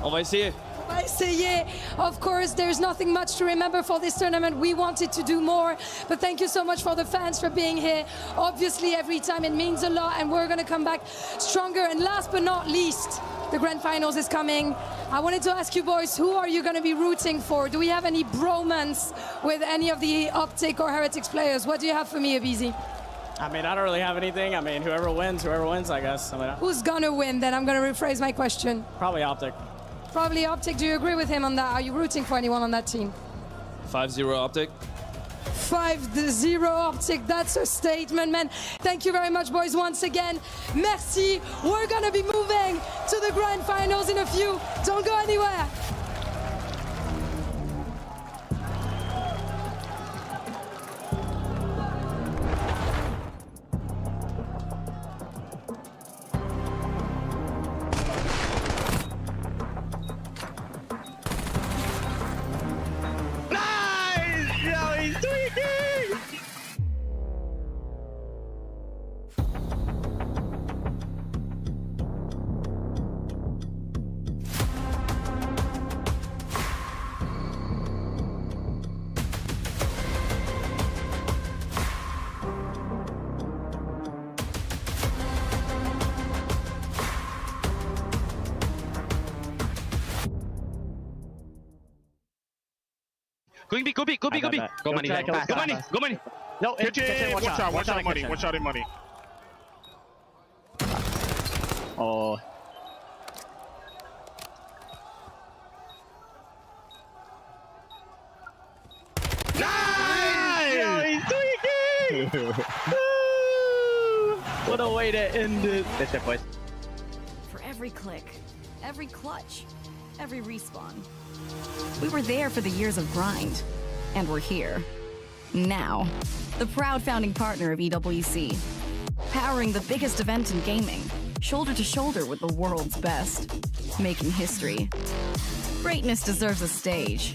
On va essayer. On va essayer. Of course, there's nothing much to remember for this tournament. We wanted to do more, but thank you so much for the fans for being here. Obviously, every time it means a lot, and we're going to come back stronger. And last but not least, the grand finals is coming. I wanted to ask you boys, who are you going to be rooting for? Do we have any bromance with any of the Optic or Heretics players? What do you have for me, Abizi? I mean, I don't really have anything. I mean, whoever wins, I guess. I mean, Who's going to win, then? I'm going to rephrase my question. Probably Optic. Probably Optic. Do you agree with him on that? Are you rooting for anyone on that team? 5-0 Optic. 5-0 Optic, that's a statement, man. Thank you very much, boys, once again. Merci. We're gonna be moving to the grand finals in a few. Don't go anywhere. Go B, go B, go B, go B. Go money, go money, go money. No, kitchen, One shot money, one shot in money. Oh. Nice! Yo, he's tweaking! What a way to end it. That's it, boys. For every click, every clutch, every respawn. We were there for the years of grind, and we're here. Now, the proud founding partner of EWC, powering the biggest event in gaming, shoulder to shoulder with the world's best, making history. Greatness deserves a stage.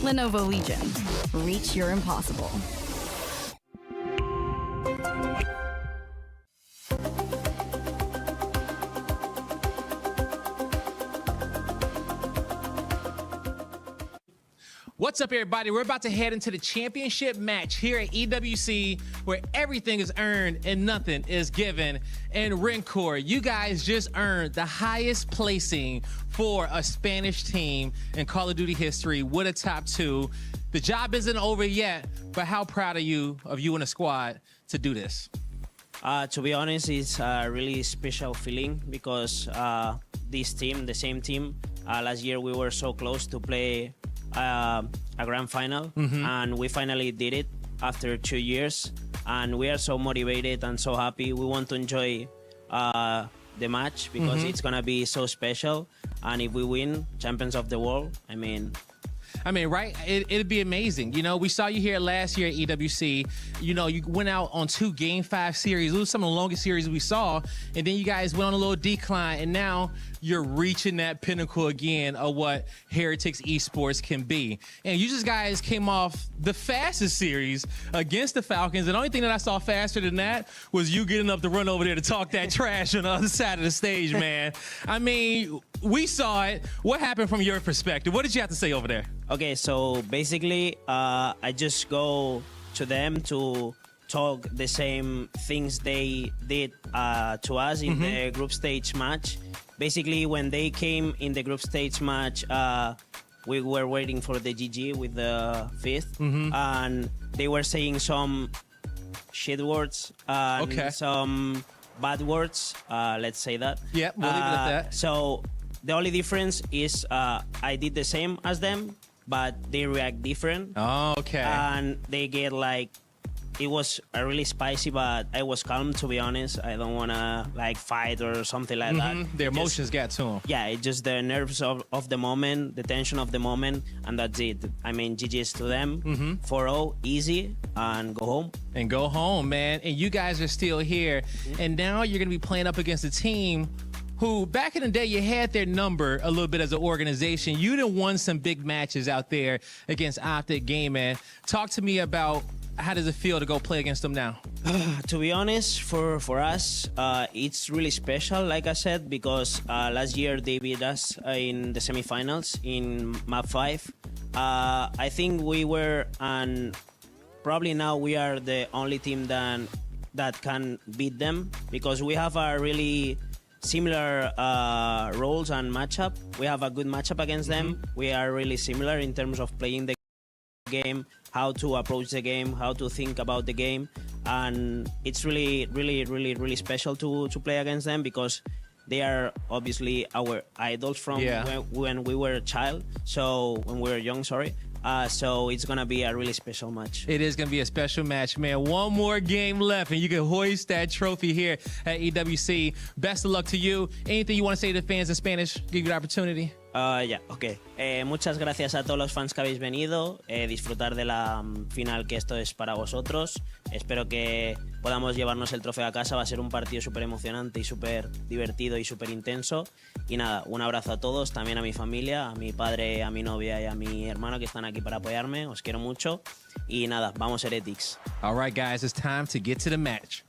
Lenovo Legion, reach your impossible. What's up, everybody? We're about to head into the championship match here at EWC, where everything is earned and nothing is given. And Rencor, you guys just earned the highest placing for a Spanish team in Call of Duty history with a top 2. The job isn't over yet, but how proud are you of you and the squad to do this? To be honest, it's a really special feeling because this team, the same team, last year we were so close to play a grand final, and we finally did it after 2 years, and we are so motivated and so happy. We want to enjoy the match because it's gonna be so special, and if we win champions of the world, I mean, right? It'd be amazing. You know, we saw you here last year at EWC. You know, you went out on 2 Game 5 series. It was some of the longest series we saw. And then you guys went on a little decline. And now you're reaching that pinnacle again of what Heretics Esports can be. And you just guys came off the fastest series against the Falcons. And the only thing that I saw faster than that was you getting up to run over there to talk that trash on the other side of the stage, man. I mean, we saw it. What happened from your perspective? What did you have to say over there? Okay, so basically, I just go to them to talk the same things they did to us in the group stage match. Basically, when they came in the group stage match, we were waiting for the GG with the 5th, and they were saying some shit words and some bad words, let's say that. Yeah, we'll leave it at that. So the only difference is I did the same as them, but they react different. Oh, okay. And they get like, it was really spicy, but I was calm, to be honest. I don't want to like fight or something like that. Their emotions got to them. Yeah, it's just the nerves of the moment, the tension of the moment, and that's it. I mean, GG's to them. 4-0, easy, and go home. And go home, man. And you guys are still here. And now you're going to be playing up against a team who back in the day, you had their number a little bit as an organization. You done won some big matches out there against Optic Gaming. Talk to me about how does it feel to go play against them now? To be honest, for us, it's really special, like I said, because last year they beat us in the semifinals in Map 5. I think we were, and probably now we are the only team that can beat them because we have a really similar roles and matchup. We have a good matchup against them. We are really similar in terms of playing the game, how to approach the game, how to think about the game, and it's really, really, really, really special to play against them because they are obviously our idols from when we were a child. So when we were young, sorry. So it's going to be a really special match. It is going to be a special match, man. One more game left, and you can hoist that trophy here at EWC. Best of luck to you. Anything you want to say to the fans in Spanish? Give you the opportunity. Ok. Muchas gracias a todos los fans que habéis venido. Disfrutar de la final, que esto es para vosotros. Espero que podamos llevarnos el trofeo a casa. Va a ser un partido súper emocionante y súper divertido y súper intenso. Y nada, un abrazo a todos, también a mi familia, a mi padre, a mi novia y a mi hermano que están aquí para apoyarme. Os quiero mucho. Y nada, vamos Heretics. All right, guys, it's time to get to the match.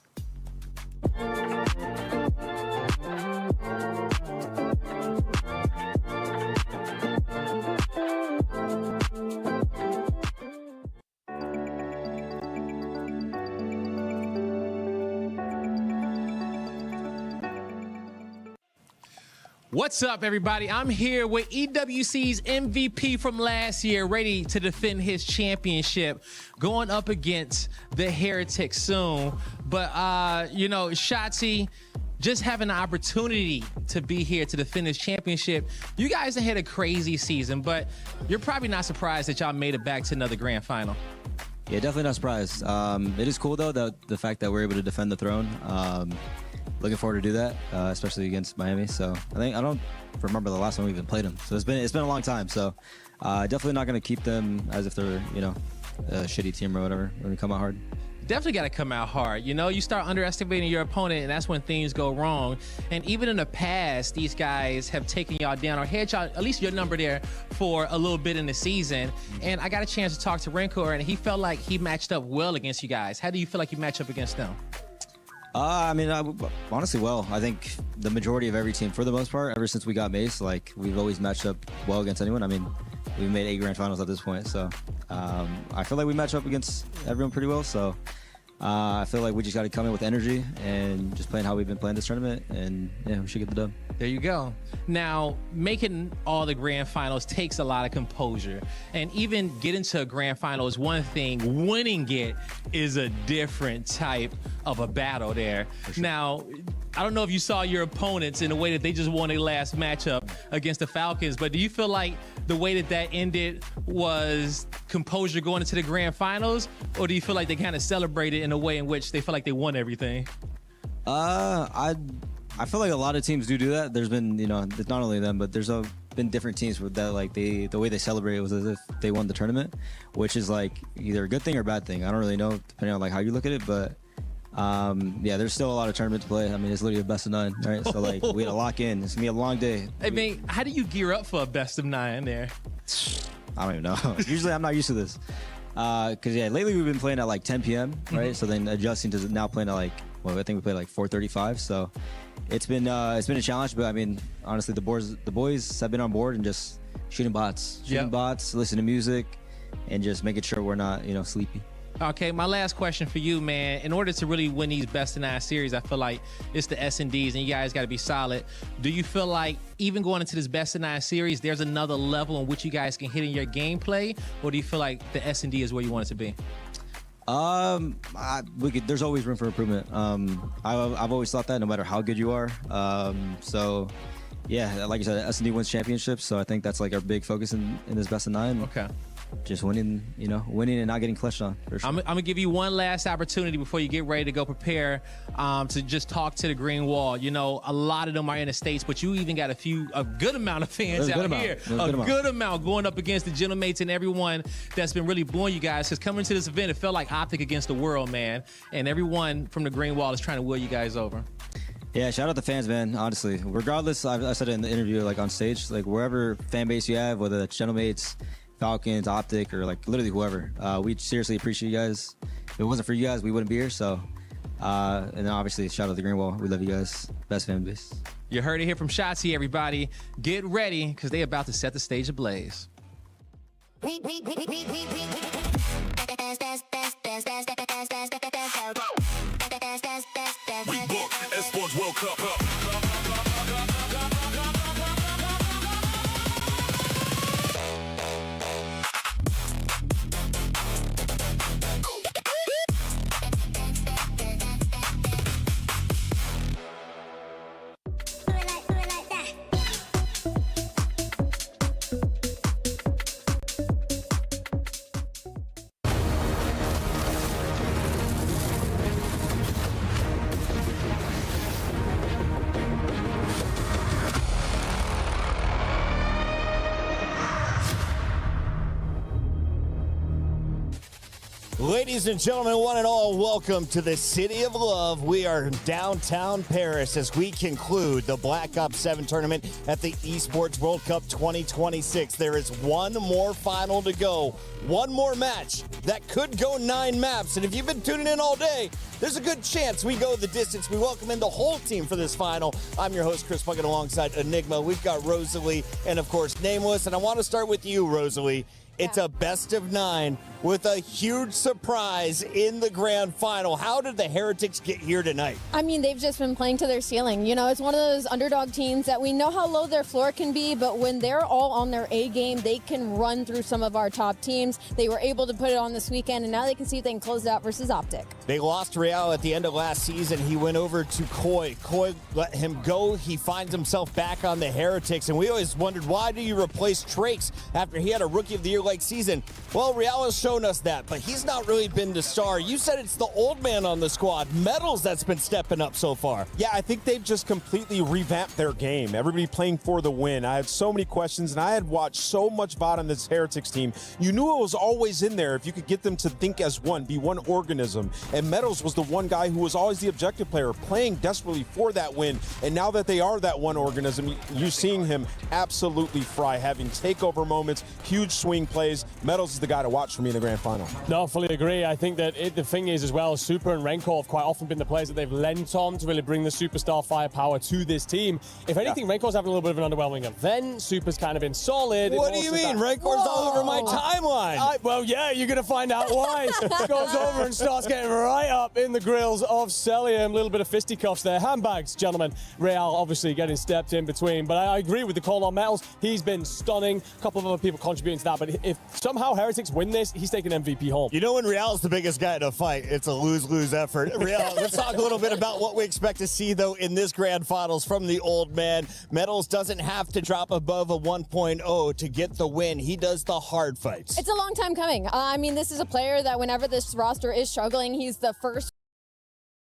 What's up, everybody? I'm here with EWC's MVP from last year, ready to defend his championship, going up against the Heretics soon. But, you know, Shotzi, just having the opportunity to be here to defend his championship. You guys have had a crazy season, but you're probably not surprised that y'all made it back to another grand final. Yeah, definitely not surprised. It is cool, though, that the fact that we're able to defend the throne. Looking forward to do that, especially against Miami. So I don't remember the last time we even played them. So it's been a long time. So definitely not going to keep them as if they're, you know, a shitty team or whatever. We're going to come out hard. Definitely got to come out hard. You know, you start underestimating your opponent, and that's when things go wrong. And even in the past, these guys have taken y'all down or had y'all, at least your number there, for a little bit in the season. And I got a chance to talk to Rencor, and he felt like he matched up well against you guys. How do you feel like you match up against them? I mean, honestly, well, I think the majority of every team, for the most part, ever since we got Mace, like, we've always matched up well against anyone. I mean, we've made 8 grand finals at this point. So I feel like we match up against everyone pretty well. So I feel like we just got to come in with energy and just playing how we've been playing this tournament, and yeah, we should get the dub. There you go. Now, making all the grand finals takes a lot of composure. And even getting to a grand final is one thing. Winning it is a different type of a battle there. Sure. Now, I don't know if you saw your opponents in the way that they just won their last matchup against the Falcons, but do you feel like the way that ended was composure going into the grand finals, or do you feel like they kind of celebrated in a way in which they feel like they won everything? I feel like a lot of teams do that. There's been, it's not only them, but there's been different teams with that, like the way they celebrate was as if they won the tournament, which is like either a good thing or a bad thing. I don't really know, depending on like how you look at it, but yeah, there's still a lot of tournament to play. I mean, it's literally a best of 9, right? So like we had to lock in. It's gonna be a long day. I mean, how do you gear up for a best of 9 there? I don't even know. Usually I'm not used to this. Cause yeah, lately we've been playing at like 10 p.m., right? So then adjusting to now playing at like, well, I think we played like 4:35. So it's been a challenge, but I mean, honestly, the boys have been on board and just shooting bots, listening to music, and just making sure we're not, sleepy. Okay, my last question for you, man. In order to really win these best of 9 series, I feel like it's the S&Ds, and you guys got to be solid. Do you feel like even going into this best of 9 series, there's another level in which you guys can hit in your gameplay, or do you feel like the S&D is where you want it to be? There's always room for improvement. I've always thought that no matter how good you are. So yeah, like you said, S&D wins championships, so I think that's like our big focus in this best of 9. Okay. Just winning and not getting clutched on. For sure. I'm gonna give you one last opportunity before you get ready to go prepare to just talk to the Green Wall. A lot of them are in the States, but you even got a good amount of fans out here. A good amount going up against the Gentlemates and everyone that's been really booing you guys. Because coming to this event, it felt like Optic against the world, man. And everyone from the Green Wall is trying to will you guys over. Yeah, shout out the fans, man. Honestly, regardless, I said it in the interview, like on stage, like wherever fan base you have, whether it's Gentlemates, Falcons, Optic, or like literally whoever, we seriously appreciate you guys. If it wasn't for you guys, we wouldn't be here. So, and then obviously shout out to Green Wall. We love you guys. Best fan base. You heard it here from Shotzi, everybody. Get ready, because they're about to set the stage ablaze. We book Esports World Cup. Ladies and gentlemen, one and all, welcome to the City of Love. We are in downtown Paris as we conclude the Black Ops 7 tournament at the Esports World Cup 2026. There is one more final to go, one more match that could go 9 maps. And if you've been tuning in all day, there's a good chance we go the distance. We welcome in the whole team for this final. I'm your host, Chris Puckett, alongside Enigma. We've got Rosalie and, of course, Nameless. And I want to start with you, Rosalie. It's a best of 9 with a huge surprise in the grand final. How did the Heretics get here tonight? I mean, they've just been playing to their ceiling. It's one of those underdog teams that we know how low their floor can be, but when they're all on their A game, they can run through some of our top teams. They were able to put it on this weekend, and now they can see if they can close it out versus Optic. They lost Real at the end of last season. He went over to Koi. Koi let him go. He finds himself back on the Heretics, and we always wondered, why do you replace Trakes after he had a Rookie of the Year like season? Well, Real has shown us that, but he's not really been the star. You said it's the old man on the squad, Metals, that's been stepping up so far. Yeah, I think they've just completely revamped their game. Everybody playing for the win. I had so many questions, and I had watched so much VOD on this Heretics team. You knew it was always in there if you could get them to think as one, be one organism. And Metals was the one guy who was always the objective player, playing desperately for that win. And now that they are that one organism, you're seeing him absolutely fry, having takeover moments, huge swing plays. Metals is the guy to watch for me the grand final. No, I fully agree. I think that the thing is as well, Super and Renko have quite often been the players that they've lent on to really bring the superstar firepower to this team. If anything, Renko's having a little bit of an underwhelming event. Super's kind of been solid. What do you mean? Renkor's all over my timeline. Well, yeah, you're going to find out why. Goes over and starts getting right up in the grills of Celium. A little bit of fisticuffs there. Handbags, gentlemen. Real obviously getting stepped in between. But I agree with the call on Metals. He's been stunning. A couple of other people contributing to that. But if somehow Heretics win this, he's taking MVP home. You know, when Real's the biggest guy in a fight, it's a lose-lose effort. Real, let's talk a little bit about what we expect to see, though, in this grand finals from the old man. Metals doesn't have to drop above a 1.0 to get the win. He does the hard fights. It's a long time coming. I mean, this is a player that whenever this roster is struggling, he's the first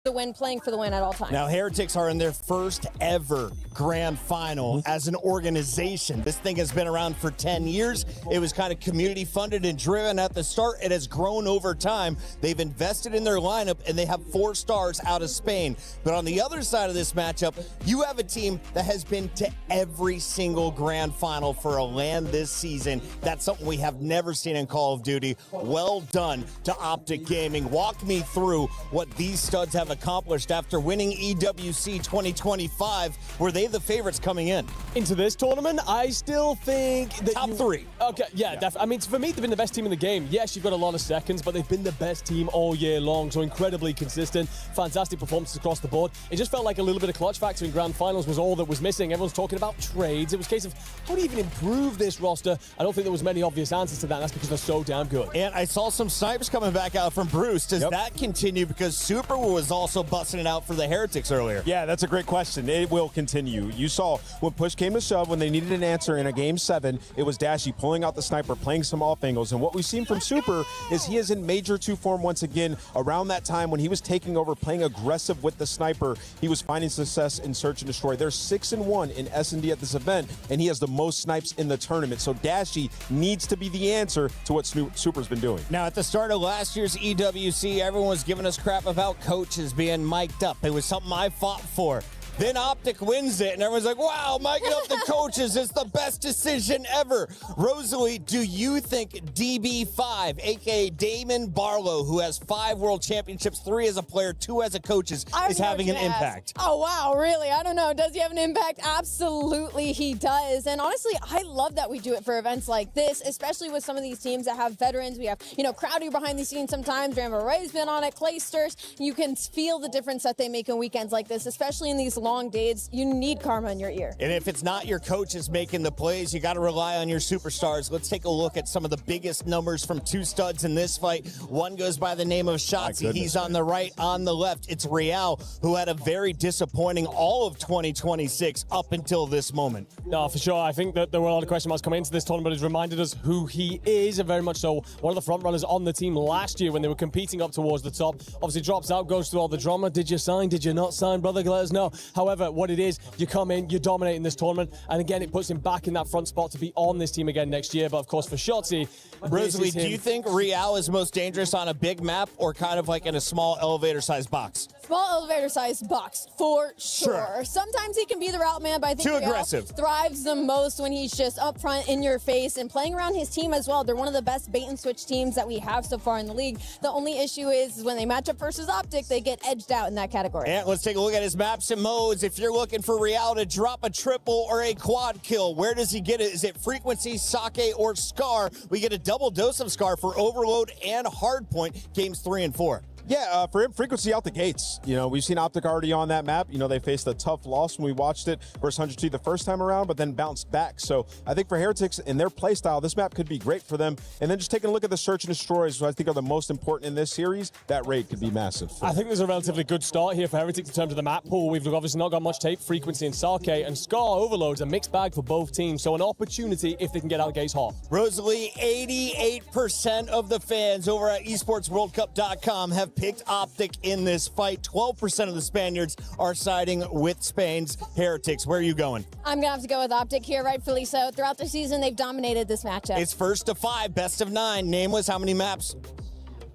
to win, playing for the win at all times. Now, Heretics are in their first ever grand final as an organization. This thing has been around for 10 years. It was kind of community funded and driven at the start. It has grown over time. They've invested in their lineup, and they have 4 stars out of Spain. But on the other side of this matchup, you have a team that has been to every single grand final for a LAN this season. That's something we have never seen in Call of Duty. Well done to Optic Gaming. Walk me through what these studs have accomplished after winning EWC 2025. Were they the favorites coming in? Into this tournament, I still think that top 3. Okay, yeah. Definitely. I mean, for me, they've been the best team in the game. Yes, you've got a lot of seconds, but they've been the best team all year long, so incredibly consistent, fantastic performances across the board. It just felt like a little bit of clutch factor in grand finals was all that was missing. Everyone's talking about trades. It was a case of, how do you even improve this roster? I don't think there was many obvious answers to that. That's because they're so damn good. And I saw some snipes coming back out from Bruce. Does that continue? Because Super was also busting it out for the Heretics earlier. Yeah, that's a great question. It will continue. You saw when push came to shove, when they needed an answer in a game 7, it was Dashy pulling out the sniper, playing some off angles. And what we've seen from Super is he is in major 2 form once again. Around that time when he was taking over, playing aggressive with the sniper, he was finding success in search and destroy. They're 6-1 in S&D at this event, and he has the most snipes in the tournament. So Dashy needs to be the answer to what Super's been doing. Now, at the start of last year's EWC, everyone was giving us crap about coaches being mic'd up. It was something I fought for. Then Optic wins it, and everyone's like, wow, micing up the coaches is the best decision ever. Rosalie, do you think DB5, a.k.a. Damon Barlow, who has 5 world championships, 3 as a player, 2 as a coach, is having an impact? Oh, wow, really? I don't know. Does he have an impact? Absolutely, he does. And honestly, I love that we do it for events like this, especially with some of these teams that have veterans. We have, Crowdy behind the scenes sometimes. Rambo Ray's been on it, Claysters. You can feel the difference that they make in weekends like this, especially in these long days. You need karma in your ear. And if it's not your coaches making the plays, you got to rely on your superstars. Let's take a look at some of the biggest numbers from 2 studs in this fight. One goes by the name of Shotzi. He's on the right, on the left. It's Real, who had a very disappointing all of 2026 up until this moment. No, for sure. I think that there were a lot of question marks coming into this tournament. It's reminded us who he is, and very much so one of the front runners on the team last year when they were competing up towards the top. Obviously drops out, goes through all the drama. Did you sign? Did you not sign, brother? Let us know. However, what it is, you come in, you dominate in this tournament, and again, it puts him back in that front spot to be on this team again next year. But of course, for Shotzi, Rosalie, do you think Real is most dangerous on a big map or kind of like in a small elevator-sized box? Small elevator-sized box, for sure. Sometimes he can be the route man, but I think Too Real aggressive. thrives the most when he's just up front, in your face, and playing around his team as well. They're one of the best bait-and-switch teams that we have so far in the league. The only issue is when they match up versus Optic, they get edged out in that category. And let's take a look at his maps and modes. If you're looking for Real to drop a triple or a quad kill, where does he get it? Is it Frequency, Sake, or Scar? We get a double dose of Scar for Overload and Hardpoint, games 3 and 4. Yeah, for him, Frequency out the gates. We've seen Optic already on that map. They faced a tough loss when we watched it versus 100T the first time around, but then bounced back. So I think for Heretics and their playstyle, this map could be great for them. And then just taking a look at the Search and Destroys, who I think are the most important in this series, that raid could be massive. I think there's a relatively good start here for Heretics in terms of the map pool. We've obviously not got much tape. Frequency and Sake and Scar Overload's a mixed bag for both teams. So an opportunity if they can get out gates hot. Rosalie, 88% of the fans over at esportsworldcup.com have picked Optic in this fight. 12% of the Spaniards are siding with Spain's Heretics. Where are you going? I'm going to have to go with Optic here, rightfully so. Throughout the season, they've dominated this matchup. It's first to 5, best of 9. Nameless, how many maps?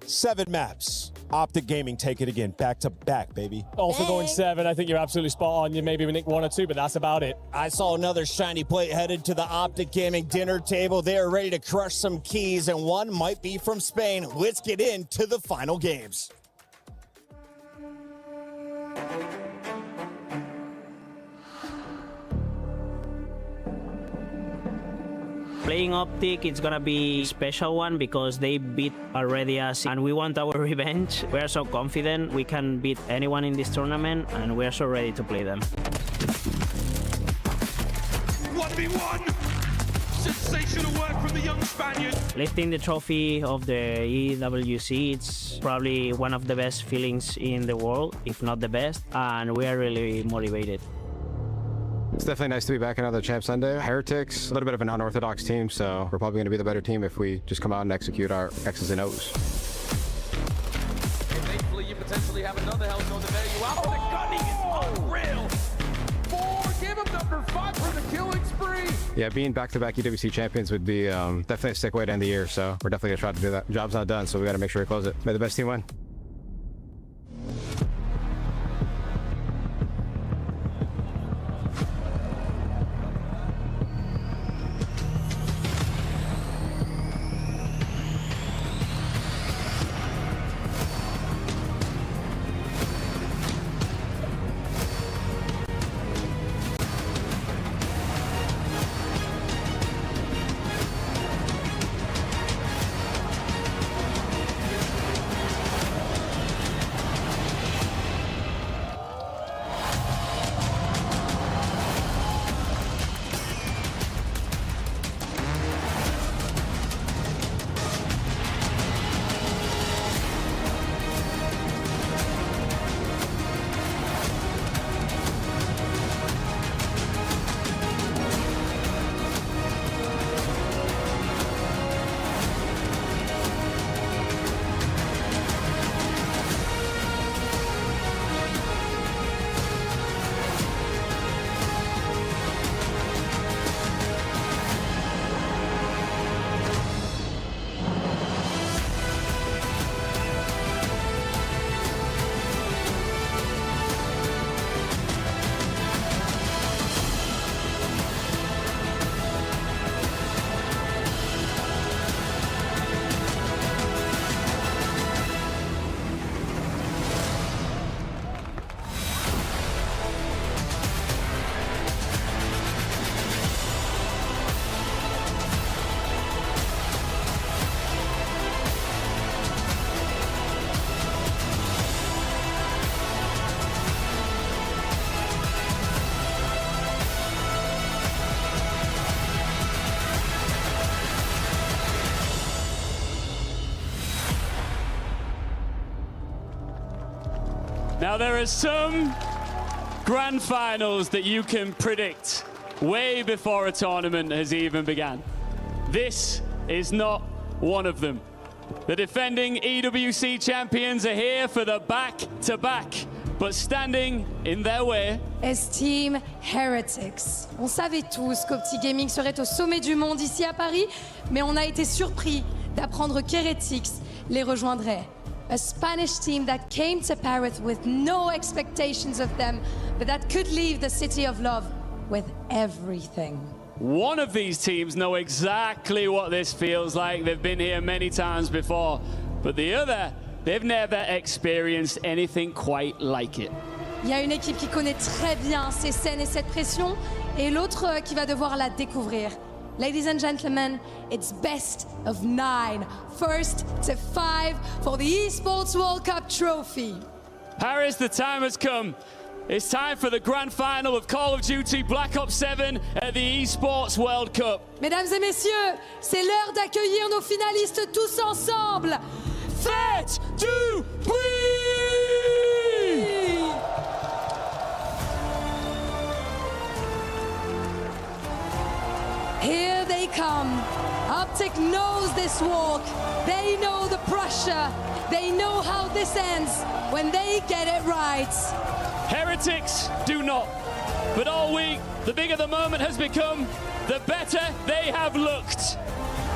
7 maps. Optic Gaming take it again, back to back, baby. Also going 7. I think you're absolutely spot on. You maybe nick 1 or 2, but that's about it. I saw another shiny plate headed to the Optic Gaming dinner table. They are ready to crush some keys, and one might be from Spain. Let's get into the final games. Playing Optic, it's gonna be a special one because they beat already us and we want our revenge. We are so confident we can beat anyone in this tournament and we are so ready to play them. 1v1! Sensational work from the young Spaniard. Lifting the trophy of the EWC, it's probably one of the best feelings in the world, if not the best, and we are really motivated. It's definitely nice to be back another Champ Sunday. Heretics, a little bit of an unorthodox team, so we're probably going to be the better team if we just come out and execute our X's and O's. And thankfully, you potentially have another Hell's on the value out. The gunning is unreal. 4, give him number 5 for the killing spree. Yeah, being back-to-back EWC champions would be definitely a sick way to end the year, so we're definitely going to try to do that. Job's not done, so we got to make sure we close it. May the best team win. Now there are some grand finals that you can predict way before a tournament has even begun. This is not one of them. The defending EWC champions are here for the back-to-back, but standing in their way is Team Heretics. On savait tous qu'Optic Gaming serait au sommet du monde ici à Paris, mais on a été surpris d'apprendre qu'Heretics les rejoindrait. A Spanish team that came to Paris with no expectations of them, but that could leave the city of love with everything. one of these teams know exactly what this feels like. They've been here many times before, but the other, they've never experienced anything quite like it. Il y a une équipe qui connaît très bien ces scènes et cette pression, et l'autre qui va devoir la découvrir. Ladies and gentlemen, it's best of 9. First to 5 for the Esports World Cup trophy. Paris, the time has come. It's time for the grand final of Call of Duty Black Ops 7 at the Esports World Cup. Mesdames et messieurs, c'est l'heure d'accueillir nos finalistes tous ensemble. Faites du bruit! Here they come. Optic knows this walk. They know the pressure. They know how this ends when they get it right. Heretics do not. But all week, the bigger the moment has become, the better they have looked.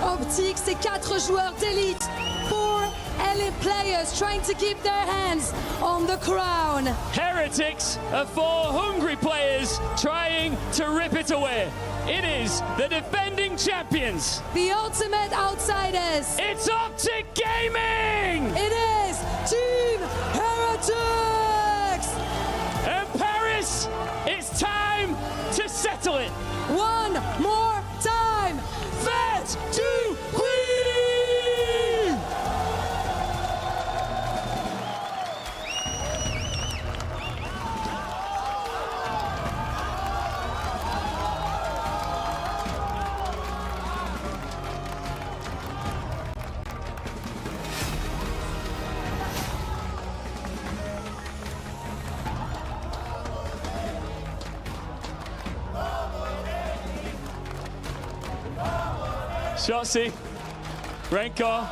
Optic, c'est 4 joueurs d'élite. 4 elite players trying to keep their hands on the crown. Heretics are 4 hungry players trying to rip it away. It is the defending champions. The ultimate outsiders. It's Optic Gaming! It is Team Heretics! And Paris, it's time to settle it. One more time. Fat to Queen! Shotzi, Rancor,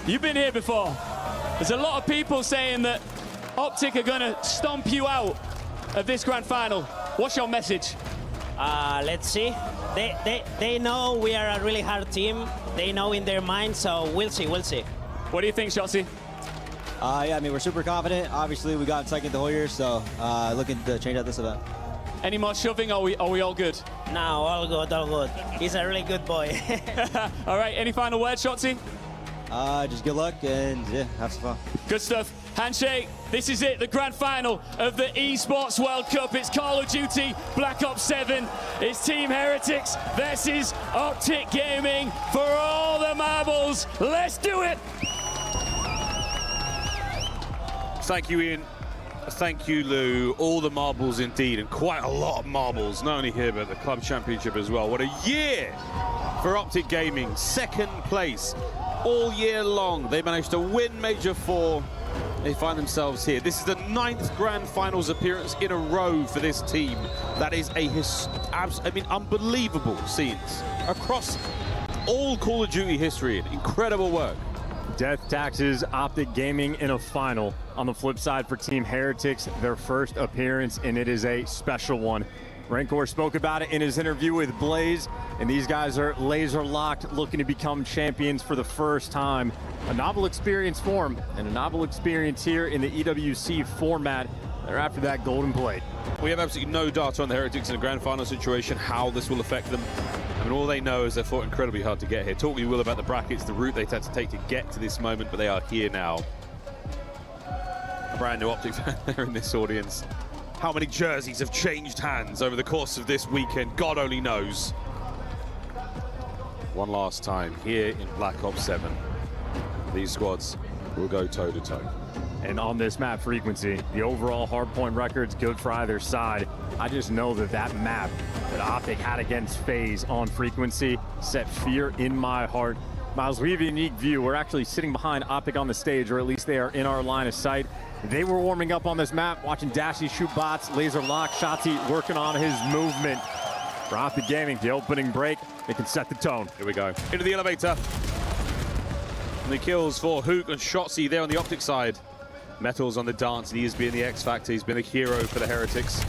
you've been here before. There's a lot of people saying that Optic are going to stomp you out of this grand final. What's your message? Let's see. They know we are a really hard team. They know in their mind, so we'll see. What do you think, Shotzi? Yeah, I mean, we're super confident. Obviously, we got second the whole year, so looking to change out this event. Any more shoving, or are we all good? No, all good. He's a really good boy. All right, any final words, Shotzi? Just good luck and yeah, have some fun. Good stuff. Handshake. This is it, the grand final of the Esports World Cup. It's Call of Duty Black Ops 7. It's Team Heretics versus Optic Gaming for all the marbles. Let's do it. Thank you, Ian. Thank you, Lou. All the marbles indeed, and quite a lot of marbles, not only here, but the Club Championship as well. What a year for Optic Gaming. Second place all year long. They managed to win Major 4. They find themselves here. This is the 9th Grand Finals appearance in a row for this team. That is unbelievable scenes across all Call of Duty history. Incredible work. Death taxes Optic Gaming in a final. On the flip side for Team Heretics, their first appearance, and it is a special one. Rancor spoke about it in his interview with Blaze, and these guys are laser locked, looking to become champions for the first time. A novel experience for them, and a novel experience here in the EWC format. They're after that golden plate. We have absolutely no data on the Heretics in a grand final situation, how this will affect them. I mean, all they know is they fought incredibly hard to get here. Talk we will about the brackets, the route they had to take to get to this moment, but they are here now. A brand new Optic fan there in this audience. How many jerseys have changed hands over the course of this weekend? God only knows. One last time here in Black Ops 7. These squads will go toe-to-toe. And on this map, Frequency, the overall hardpoint record's good for either side. I just know that that map that Optic had against FaZe on Frequency set fear in my heart. Miles, we have a unique view. We're actually sitting behind Optic on the stage, or at least they are in our line of sight. They were warming up on this map, watching Dashy shoot bots, laser lock, Shotzi working on his movement. For Optic Gaming, the opening break, they can set the tone. Here we go. Into the elevator. And the kills for Hook and Shotzi there on the Optic side. Metals on the dance, and he has been the X Factor. He's been a hero for the Heretics.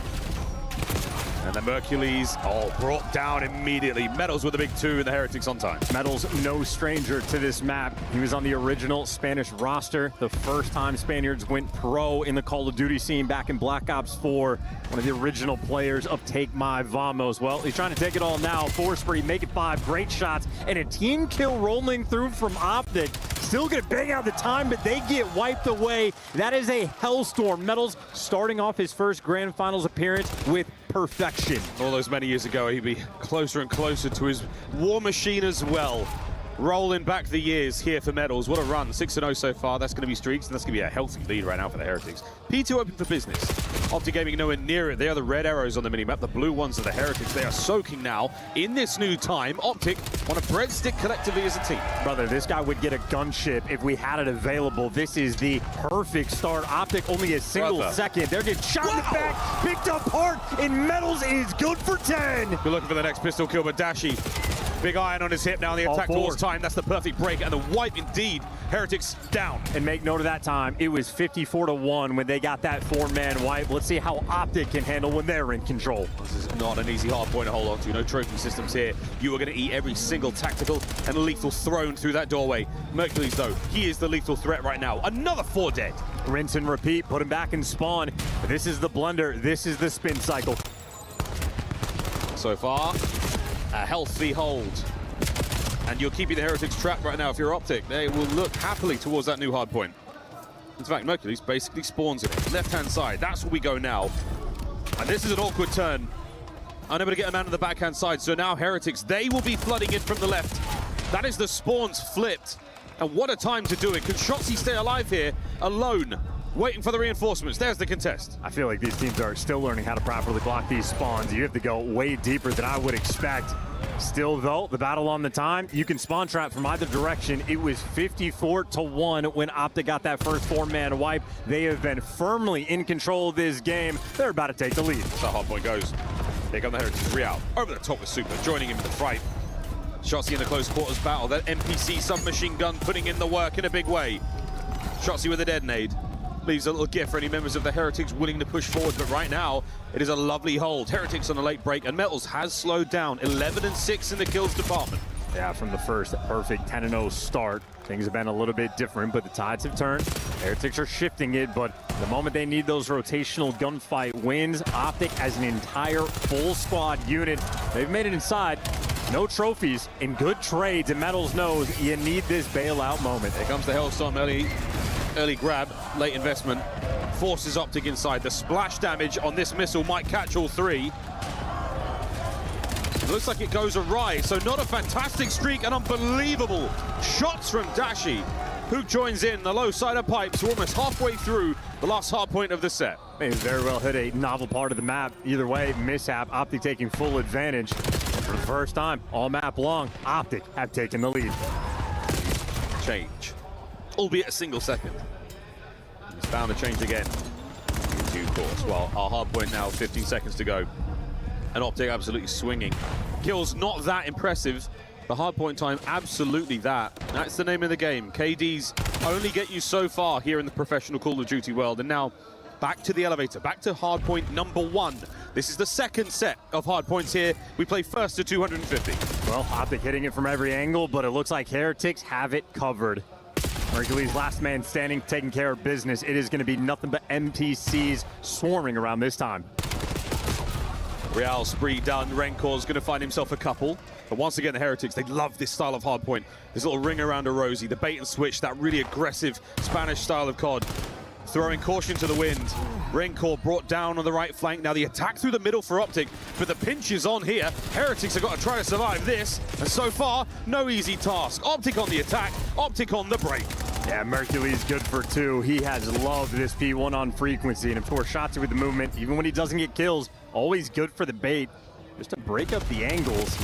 And the Mercules, brought down immediately. Metals with a big 2 in the Heretics on time. Metals, no stranger to this map. He was on the original Spanish roster. The first time Spaniards went pro in the Call of Duty scene back in Black Ops 4. One of the original players of Take My Vamos. Well, he's trying to take it all now. 4 spree, make it 5, great shots. And a team kill rolling through from Optic. Still gonna bang out the time, but they get wiped away. That is a hellstorm. Metals starting off his first Grand Finals appearance with perfection. All those many years ago, he'd be closer and closer to his war machine as well. Rolling back the years here for Metals. What a run. 6-0 so far. That's going to be streaks, and that's going to be a healthy lead right now for the Heretics. P2 open for business. Optic Gaming nowhere near it. They are the red arrows on the minimap. The blue ones are the Heretics. They are soaking now in this new time. Optic want to breadstick collectively as a team. Brother, this guy would get a gunship if we had it available. This is the perfect start. Optic only a single second. They're getting shot in the back, picked apart, and Metals is good for 10. We're looking for the next pistol kill, but Dashi, big iron on his hip now. The attack towards time. That's the perfect break and the wipe indeed Heretics down. And make note of that time. It was 54-1 when they got that 4-man wipe. Let's see how Optic can handle when they're in control. This is not an easy hard point to hold on to. No trophy systems here. You are going to eat every single tactical and lethal thrown through that doorway. Mercules, though, he is the lethal threat right now. Another 4 dead. Rinse and repeat. Put him back in spawn. This is the blunder. This is the spin cycle. So far, a healthy hold. And you're keeping the Heretics trapped right now if you're Optic. They will look happily towards that new hard point. In fact, Mercules basically spawns it. Left-hand side, that's where we go now. And this is an awkward turn. Unable to get a man on the backhand side, so now Heretics, they will be flooding in from the left. That is the spawns flipped. And what a time to do it. Can Shotzi stay alive here, alone, waiting for the reinforcements? There's the contest. I feel like these teams are still learning how to properly block these spawns. You have to go way deeper than I would expect. Still, though, the battle on the time, you can spawn trap from either direction. It was 54-1 when Optic got that first 4-man wipe. They have been firmly in control of this game. They're about to take the lead. So hard point goes. Here come the Heretics, 3 out. Over the top with Super, joining him in the fight. Shotzi in the close quarters battle. That NPC submachine gun putting in the work in a big way. Shotzi with a detonade. Leaves a little gift for any members of the Heretics willing to push forward, but right now it is a lovely hold. Heretics on a late break, and Metals has slowed down. 11-6 in the kills department. Yeah, from the first perfect 10-0 start, things have been a little bit different, but the tides have turned. Heretics are shifting it, but the moment they need those rotational gunfight wins, Optic as an entire full squad unit, they've made it inside. No trophies and good trades, and Metals knows you need this bailout moment. Here comes the Hellstorm early grab, late investment, forces Optic inside. The splash damage on this missile might catch all 3. It looks like it goes awry, so not a fantastic streak, and unbelievable shots from Dashi, who joins in the low side of pipes. We're almost halfway through the last hard point of the set. May very well hit a novel part of the map. Either way, mishap, Optic taking full advantage. And for the first time, all map long, Optic have taken the lead. Change. Albeit a single second. He's found a change again in due course. Well, our hard point now, 15 seconds to go. And Optic absolutely swinging. Kills not that impressive. The hard point time, absolutely that. That's the name of the game. KDs only get you so far here in the professional Call of Duty world. And now back to the elevator, back to hard point number 1. This is the second set of hard points here. We play first to 250. Well, Optic hitting it from every angle, but it looks like Heretics have it covered. Mercules last man standing, taking care of business. It is going to be nothing but NPCs swarming around this time. Real spree done. Renkor's going to find himself a couple. But once again, the Heretics, they love this style of hardpoint. This little ring around a Rosie, the bait and switch, that really aggressive Spanish style of COD. Throwing caution to the wind. Renkor brought down on the right flank. Now the attack through the middle for Optic, but the pinch is on here. Heretics have got to try to survive this, and so far, no easy task. Optic on the attack, Optic on the break. Yeah, Mercules good for 2. He has loved this P1 on frequency, and of course, Shotzi with the movement, even when he doesn't get kills, always good for the bait, just to break up the angles.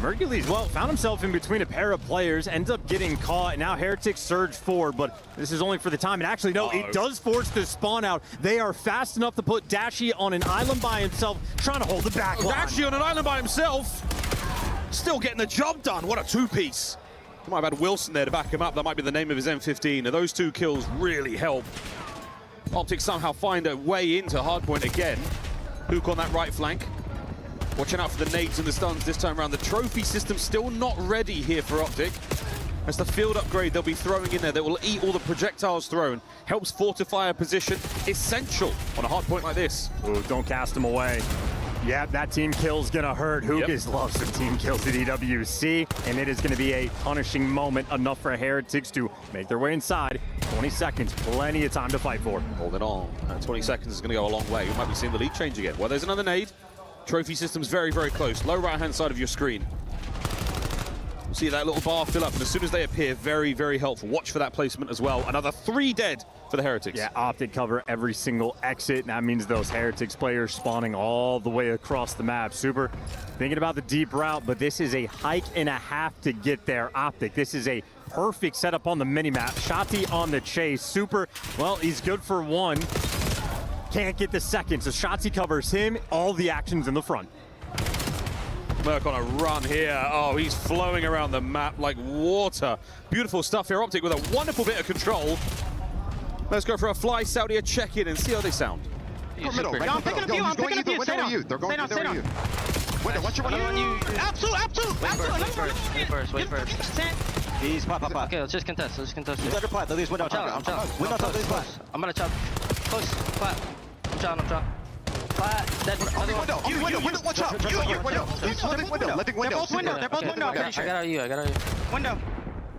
Mercules, well, found himself in between a pair of players, ends up getting caught. Now Heretics surge forward, but this is only for the time. And actually, no, it does force the spawn out. They are fast enough to put Dashi on an island by himself, trying to hold the back line. Dashi on an island by himself, still getting the job done. What a 2-piece. He might have had Wilson there to back him up. That might be the name of his M15. Now, those 2 kills really help. Optic somehow find a way into hardpoint again. Hook on that right flank. Watching out for the nades and the stuns this time around. The trophy system still not ready here for Optic. As the field upgrade they'll be throwing in there that will eat all the projectiles thrown. Helps fortify a position. Essential on a hard point like this. Ooh, don't cast him away. Yeah, that team kill's gonna hurt. Hugas loves some team kills at EWC, and it is gonna be a punishing moment, enough for Heretics to make their way inside. 20 seconds, plenty of time to fight for. Hold it on. 20 seconds is gonna go a long way. We might be seeing the lead change again. Well, there's another nade. Trophy system's very, very close. Low right-hand side of your screen. You'll see that little bar fill up, and as soon as they appear, very, very helpful. Watch for that placement as well. Another 3 dead for the Heretics. Yeah, Optic cover every single exit, and that means those Heretics players spawning all the way across the map. Super thinking about the deep route, but this is a hike and a half to get there. Optic, this is a perfect setup on the mini-map. Shotzi on the chase. Super, well, he's good for 1. Can't get the second, so Shotzi covers him, all the actions in the front. Merc on a run here. Oh, he's flowing around the map like water. Beautiful stuff here. Optic with a wonderful bit of control. Let's go for a fly Saudi, a check-in, and see how they sound. Middle, right? Yo, I'm picking up you. I'm picking up you. Window with you. They're going Stay there down. with you. Window, watch your window. Wait first. He's pop. Okay, let's just contest. He's under plat. Leave window. I'm down. Window top. Leave plat. I'm gonna chop. Close. Plat. I'm down. Plat. Dead. Window, watch out. Window. Letting window. They're both window. I got out you. Window.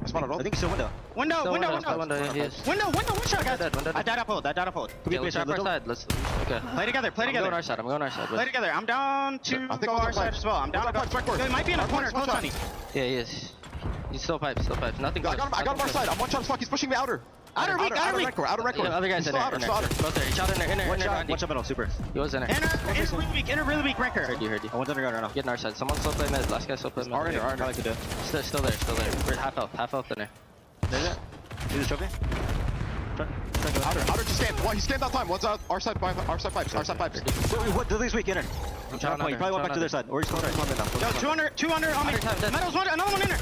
I think he's still window. Window. Yeah, he is. Window. One shot, guys. Dead. I died up hold. Okay, let's trap our side. Let's. Okay. Play together. I'm going our side. Play together. I'm down to go our side as well. I'm down. It might be in a corner. Close on you. Yeah, he is. He's still pipes. Nothing. I got him on our side. I'm one shot fuck. He's pushing me outer. Outer weak. Outer record. Yeah, other guys in there. Both there. He shot in there. One shot middle. Super. He was in there. Inner really weak ranker. Heard you. One's underground right now. Get in our side. Someone still play mid. Last guy still play mid. Our like to do. Still there. We're half health in there. There's it. Do the trophy. Outer just stand. He scanned that time. One's out. Our side pipes. What? Lily's weak inner. I'm trying You probably went back to their side. Or he's going right. Yo, 200 on me. Metal's one. Another one inner.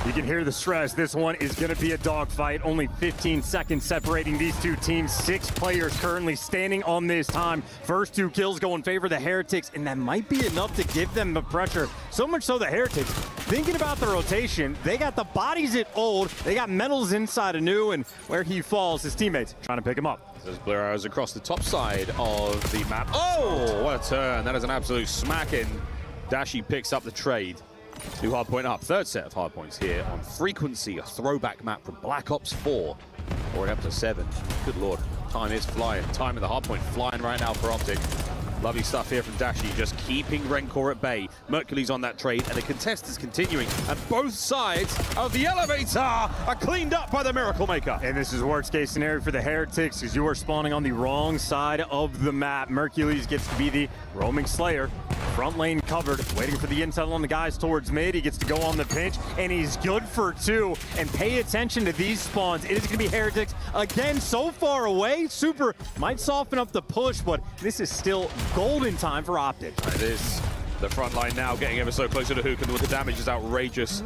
You can hear the stress. This one is going to be a dogfight. Only 15 seconds separating these two teams. 6 players currently standing on this time. First 2 kills go in favor of the Heretics, and that might be enough to give them the pressure. So much so the Heretics, thinking about the rotation, they got the bodies at old, they got Metals inside of new, and where he falls, his teammates trying to pick him up. There's Blue Arrows across the top side of the map. Oh, what a turn. That is an absolute smacking. Dashi picks up the trade. 2 hardpoint up. 3rd set of hardpoints here on Frequency, a throwback map from Black Ops 4. Already up to 7. Good lord. Time is flying. Time of the hardpoint flying right now for Optic. Lovely stuff here from Dashi, just keeping Rancor at bay. Mercury's on that trade, and the contest is continuing. And both sides of the elevator are cleaned up by the Miracle Maker. And this is worst case scenario for the Heretics, because you are spawning on the wrong side of the map. Mercules gets to be the roaming Slayer. Front lane covered, waiting for the intel on the guys towards mid. He gets to go on the pinch, and he's good for 2. And pay attention to these spawns. It is going to be Heretics again, so far away. Super might soften up the push, but this is still golden time for Optic. It is. The front line now getting ever so close to the hook, and the damage is outrageous.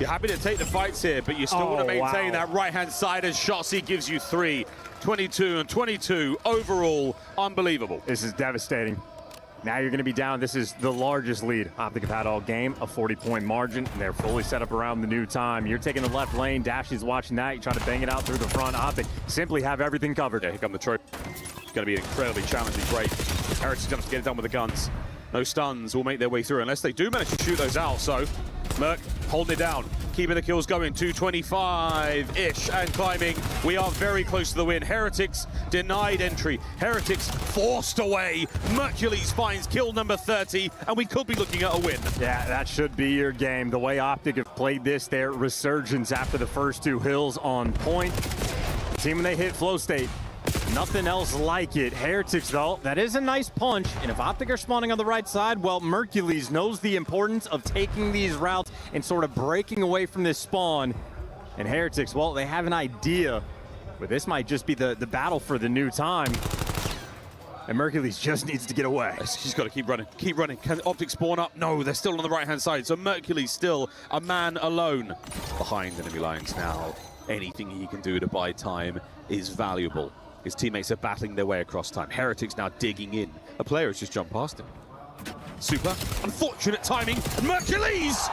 You're happy to take the fights here, but you still want to maintain that right-hand side as Shotzi gives you 3. 22 and 22 overall. Unbelievable. This is devastating. Now you're going to be down. This is the largest lead Optic have had all game, a 40-point margin, and they're fully set up around the new time. You're taking the left lane. Dashy's watching that. You try to bang it out through the front. Optic simply have everything covered. Yeah, here come the trophy. It's going to be an incredibly challenging break. Heretics going to get it done with the guns. No stuns will make their way through unless they do manage to shoot those out. So Merc holding it down, keeping the kills going. 225-ish and climbing. We are very close to the win. Heretics denied entry. Heretics forced away. Mercules finds kill number 30, and we could be looking at a win. Yeah, that should be your game. The way Optic have played this, their resurgence after the first 2 hills on point. The team when they hit flow state, nothing else like it. Heretics, though, that is a nice punch. And if Optic are spawning on the right side, well, Mercules knows the importance of taking these routes and sort of breaking away from this spawn. And Heretics, well, they have an idea, but this might just be the battle for the new time. And Mercules just needs to get away. He's got to keep running. Keep running. Can Optic spawn up? No, they're still on the right-hand side. So Mercules still a man alone behind enemy lines now. Anything he can do to buy time is valuable. His teammates are battling their way across time. Heretics now digging in. A player has just jumped past him. Super unfortunate timing. Mercules!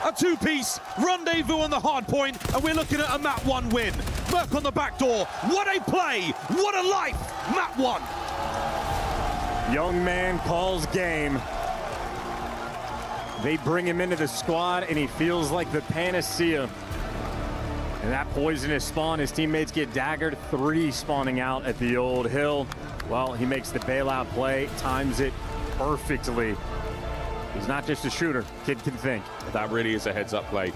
A 2-piece rendezvous on the hard point, and we're looking at a map 1 win. Merc on the back door. What a play! What a life! Map 1. Young man calls game. They bring him into the squad, and he feels like the panacea. And that poisonous spawn, his teammates get daggered. 3 spawning out at the old hill. Well, he makes the bailout play, times it perfectly. He's not just a shooter, kid can think. That really is a heads-up play.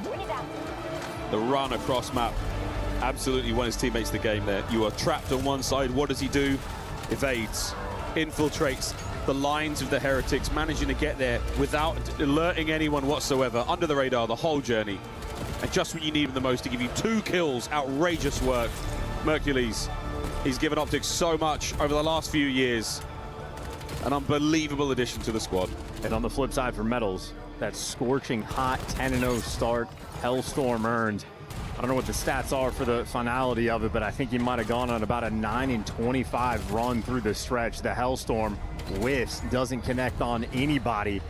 The run across map absolutely won his teammates the game there. You are trapped on one side. What does he do? Evades, infiltrates the lines of the Heretics, managing to get there without alerting anyone whatsoever, under the radar the whole journey. And just when you need him the most to give you 2 kills, outrageous work. Mercules, he's given Optic so much over the last few years. An unbelievable addition to the squad. And on the flip side for Metals, that scorching hot 10-0 start, Hellstorm earned. I don't know what the stats are for the finality of it, but I think he might have gone on about a 9-25 run through the stretch. The Hellstorm whiffs, doesn't connect on anybody.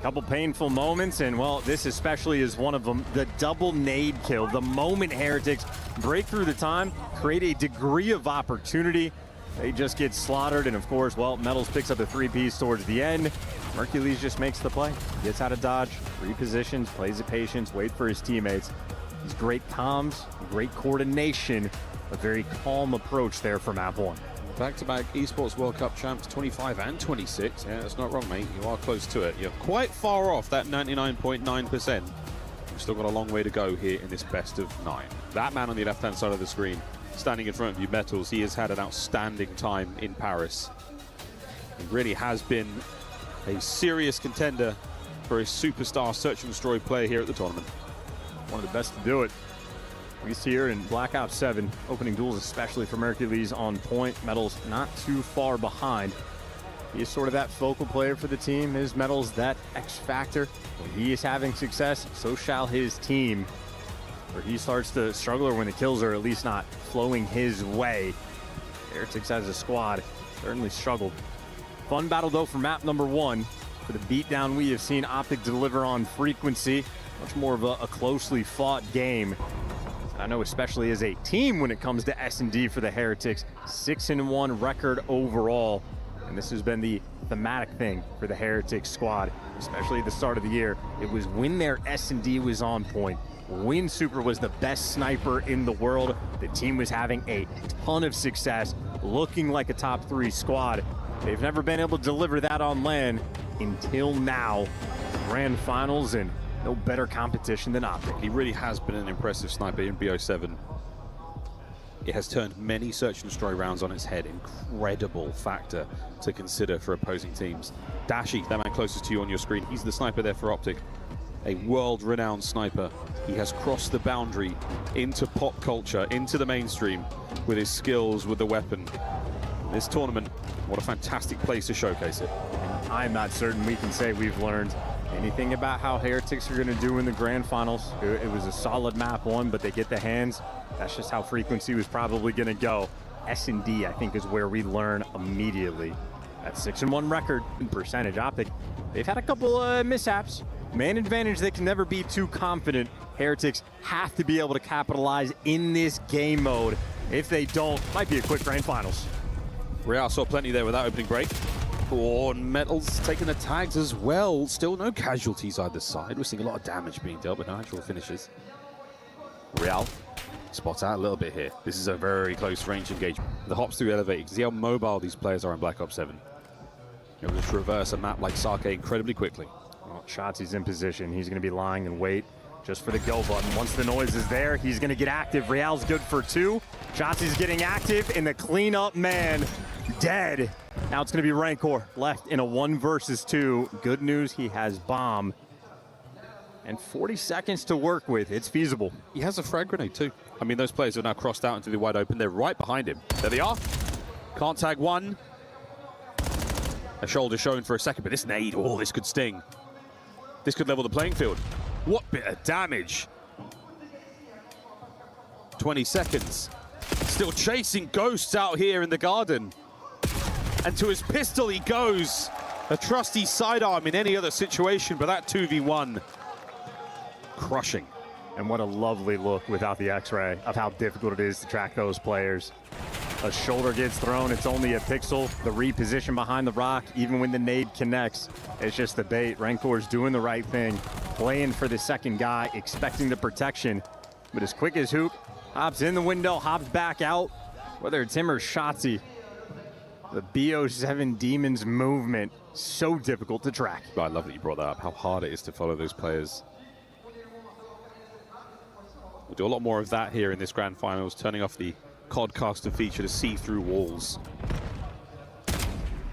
Couple painful moments, and well, this especially is one of them. The double nade kill, the moment Heretics break through the time, create a degree of opportunity. They just get slaughtered, and of course, well, Metals picks up the 3-piece towards the end. Hercules just makes the play, gets out of dodge, repositions, plays it patience, wait for his teammates. He's great comms, great coordination, a very calm approach there for map 1. Back-to-back Esports World Cup champs, 25 and 26. Yeah, that's not wrong, mate. You are close to it. You're quite far off that 99.9%. You've still got a long way to go here in this best of 9. That man on the left-hand side of the screen, standing in front of you, Metals, he has had an outstanding time in Paris. He really has been a serious contender for a superstar search and destroy player here at the tournament. One of the best to do it. We see here in Black Ops 7, opening duels, especially from Hercules on point. Metals not too far behind. He is sort of that focal player for the team. His Metals, that X factor. When he is having success, so shall his team. Where he starts to struggle, or when the kills are at least not flowing his way. Heretics as a squad certainly struggled. Fun battle though for map number 1. For the beatdown we have seen Optic deliver on frequency. Much more of a closely fought game. I know especially as a team when it comes to S&D for the Heretics, 6-1 record overall. And this has been the thematic thing for the Heretics squad, especially at the start of the year. It was when their S&D was on point, when Super was the best sniper in the world, the team was having a ton of success, looking like a top 3 squad. They've never been able to deliver that on LAN until now. Grand finals and no better competition than Optic. He really has been an impressive sniper in BO7. It has turned many search and destroy rounds on its head. Incredible factor to consider for opposing teams. Dashi, that man closest to you on your screen, he's the sniper there for Optic. A world-renowned sniper. He has crossed the boundary into pop culture, into the mainstream with his skills with the weapon. This tournament, what a fantastic place to showcase it. I'm not certain we can say we've learned anything about how Heretics are going to do in the grand finals. It was a solid map 1, but they get the hands. That's just how frequency was probably going to go. S&D, I think, is where we learn immediately. That 6-1 record in percentage. Optic, they've had a couple mishaps. Man advantage, they can never be too confident. Heretics have to be able to capitalize in this game mode. If they don't, might be a quick grand finals. Real saw plenty there with that opening break. Oh, and Metals taking the tags as well. Still no casualties either side. We're seeing a lot of damage being dealt, but no actual finishes. Real spots out a little bit here. This is a very close range engagement. The hops through elevate. You can see how mobile these players are in Black Ops 7. Able to traverse a map like Sake incredibly quickly. Well, Shotzi's in position. He's going to be lying in wait just for the go button. Once the noise is there, he's going to get active. Real's good for 2. Shotzi's getting active, and the cleanup man dead. Now it's going to be Rancor left in a 1 versus 2. Good news, he has bomb. And 40 seconds to work with. It's feasible. He has a frag grenade too. I mean, those players are now crossed out into the wide open. They're right behind him. There they are. Can't tag one. A shoulder showing for a second, but this nade, oh, this could sting. This could level the playing field. What bit of damage. 20 seconds. Still chasing ghosts out here in the garden. And to his pistol he goes. A trusty sidearm in any other situation, but that 2v1. Crushing. And what a lovely look without the X-ray of how difficult it is to track those players. A shoulder gets thrown, it's only a pixel. The reposition behind the rock, even when the nade connects, it's just the bait. Rancor's doing the right thing, playing for the second guy, expecting the protection. But as quick as Hoop, hops in the window, hops back out. Whether it's him or Shotzi, the BO7 Demons movement, so difficult to track. I love that you brought that up, how hard it is to follow those players. We'll do a lot more of that here in this grand finals, turning off the Codcaster feature to see through walls.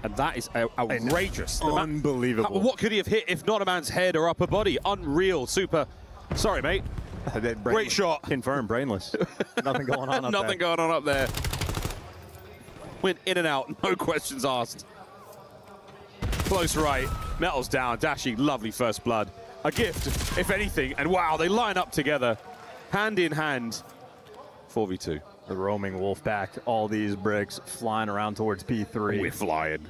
And that is outrageous. Unbelievable. What could he have hit if not a man's head or upper body? Unreal. Super. Sorry, mate. Great shot. Confirmed, brainless. Nothing going on up there. Nothing going on up there. Went in and out, no questions asked. Close right. Metals down. Dashi, lovely first blood. A gift, if anything. And wow, they line up together. Hand in hand. 4v2. The roaming wolf back. All these bricks flying around towards P3. We're flying.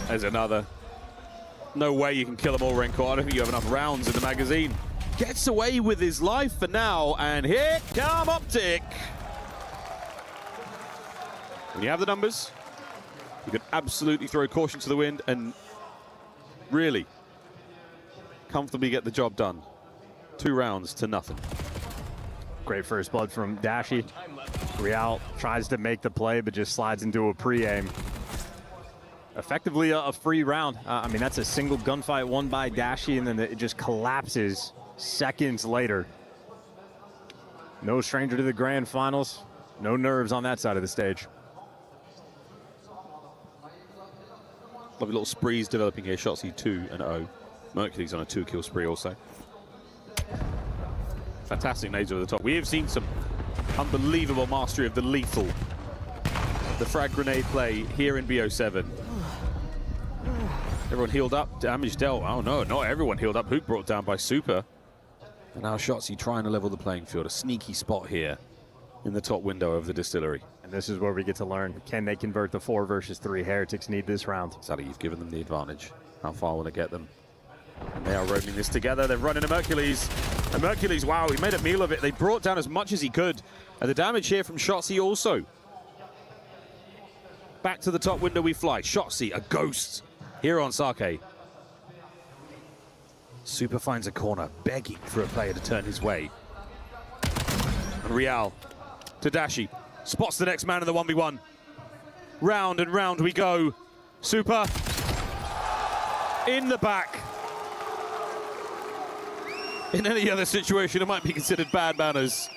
There's another. No way you can kill them all, Rancor. I don't think you have enough rounds in the magazine. Gets away with his life for now. And here come Optic. When you have the numbers, you can absolutely throw caution to the wind and really comfortably get the job done. 2 rounds to nothing. Great first blood from Dashi. Real tries to make the play, but just slides into a pre-aim. Effectively a free round. I mean, that's a single gunfight won by Dashi, and then it just collapses seconds later. No stranger to the grand finals. No nerves on that side of the stage. Lovely little sprees developing here. Shotzzy 2-0. Mercury's on a 2-kill spree also. Fantastic nades over the top. We have seen some unbelievable mastery of the lethal. The frag grenade play here in BO7. Everyone healed up, damage dealt. Oh no, not everyone healed up. Hoop brought down by Super. And now Shotzzy trying to level the playing field. A sneaky spot here in the top window of the distillery. And this is where we get to learn. Can they convert the 4 versus 3? Heretics need this round. Sadly, you've given them the advantage. How far will it get them? And they are roaming this together. They're running a Mercules. And Mercules, wow, he made a meal of it. They brought down as much as he could. And the damage here from Shotzzy also. Back to the top window we fly. Shotzzy, a ghost here on Sake. Super finds a corner, begging for a player to turn his way. And Real to Dashi. Spots the next man in the 1v1. Round and round we go. Super in the back. In any other situation, it might be considered bad manners.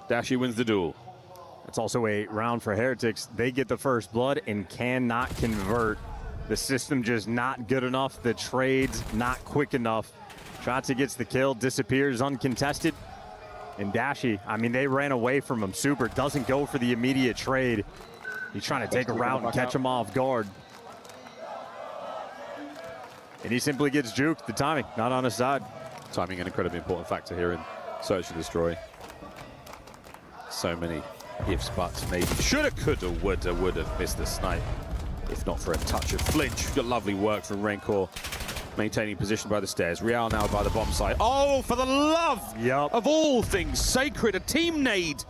Dashi wins the duel. It's also a round for Heretics. They get the first blood and cannot convert. The system just not good enough. The trades not quick enough. Shotzzy gets the kill, disappears uncontested. And Dashi, I mean, they ran away from him. Super doesn't go for the immediate trade. He's trying to take a route and catch him off guard. And he simply gets juked. The timing, not on his side. Timing, an incredibly important factor here in Search and Destroy. So many ifs, buts, maybe. Shoulda, coulda, woulda, would have missed the snipe. If not for a touch of flinch. Got lovely work from Rancor. Maintaining position by the stairs. Real now by the bomb site. Oh, for the love of all things sacred. A team nade.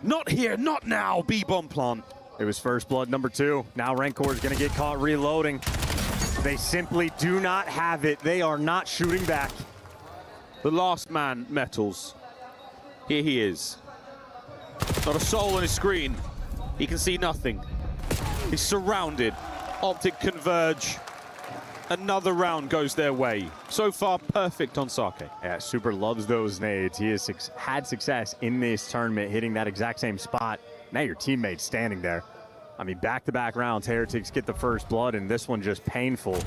Not here, not now. B-bomb plant. It was first blood number 2. Now Rancor is going to get caught reloading. They simply do not have it. They are not shooting back. The last man, Metals. Here he is. Not a soul on his screen. He can see nothing. He's surrounded. Optic converge. Another round goes their way. So far, perfect on Sake. Yeah, Super loves those nades. He has had success in this tournament, hitting that exact same spot. Now your teammate's standing there. I mean, back-to-back rounds, Heretics get the first blood, and this one just painful.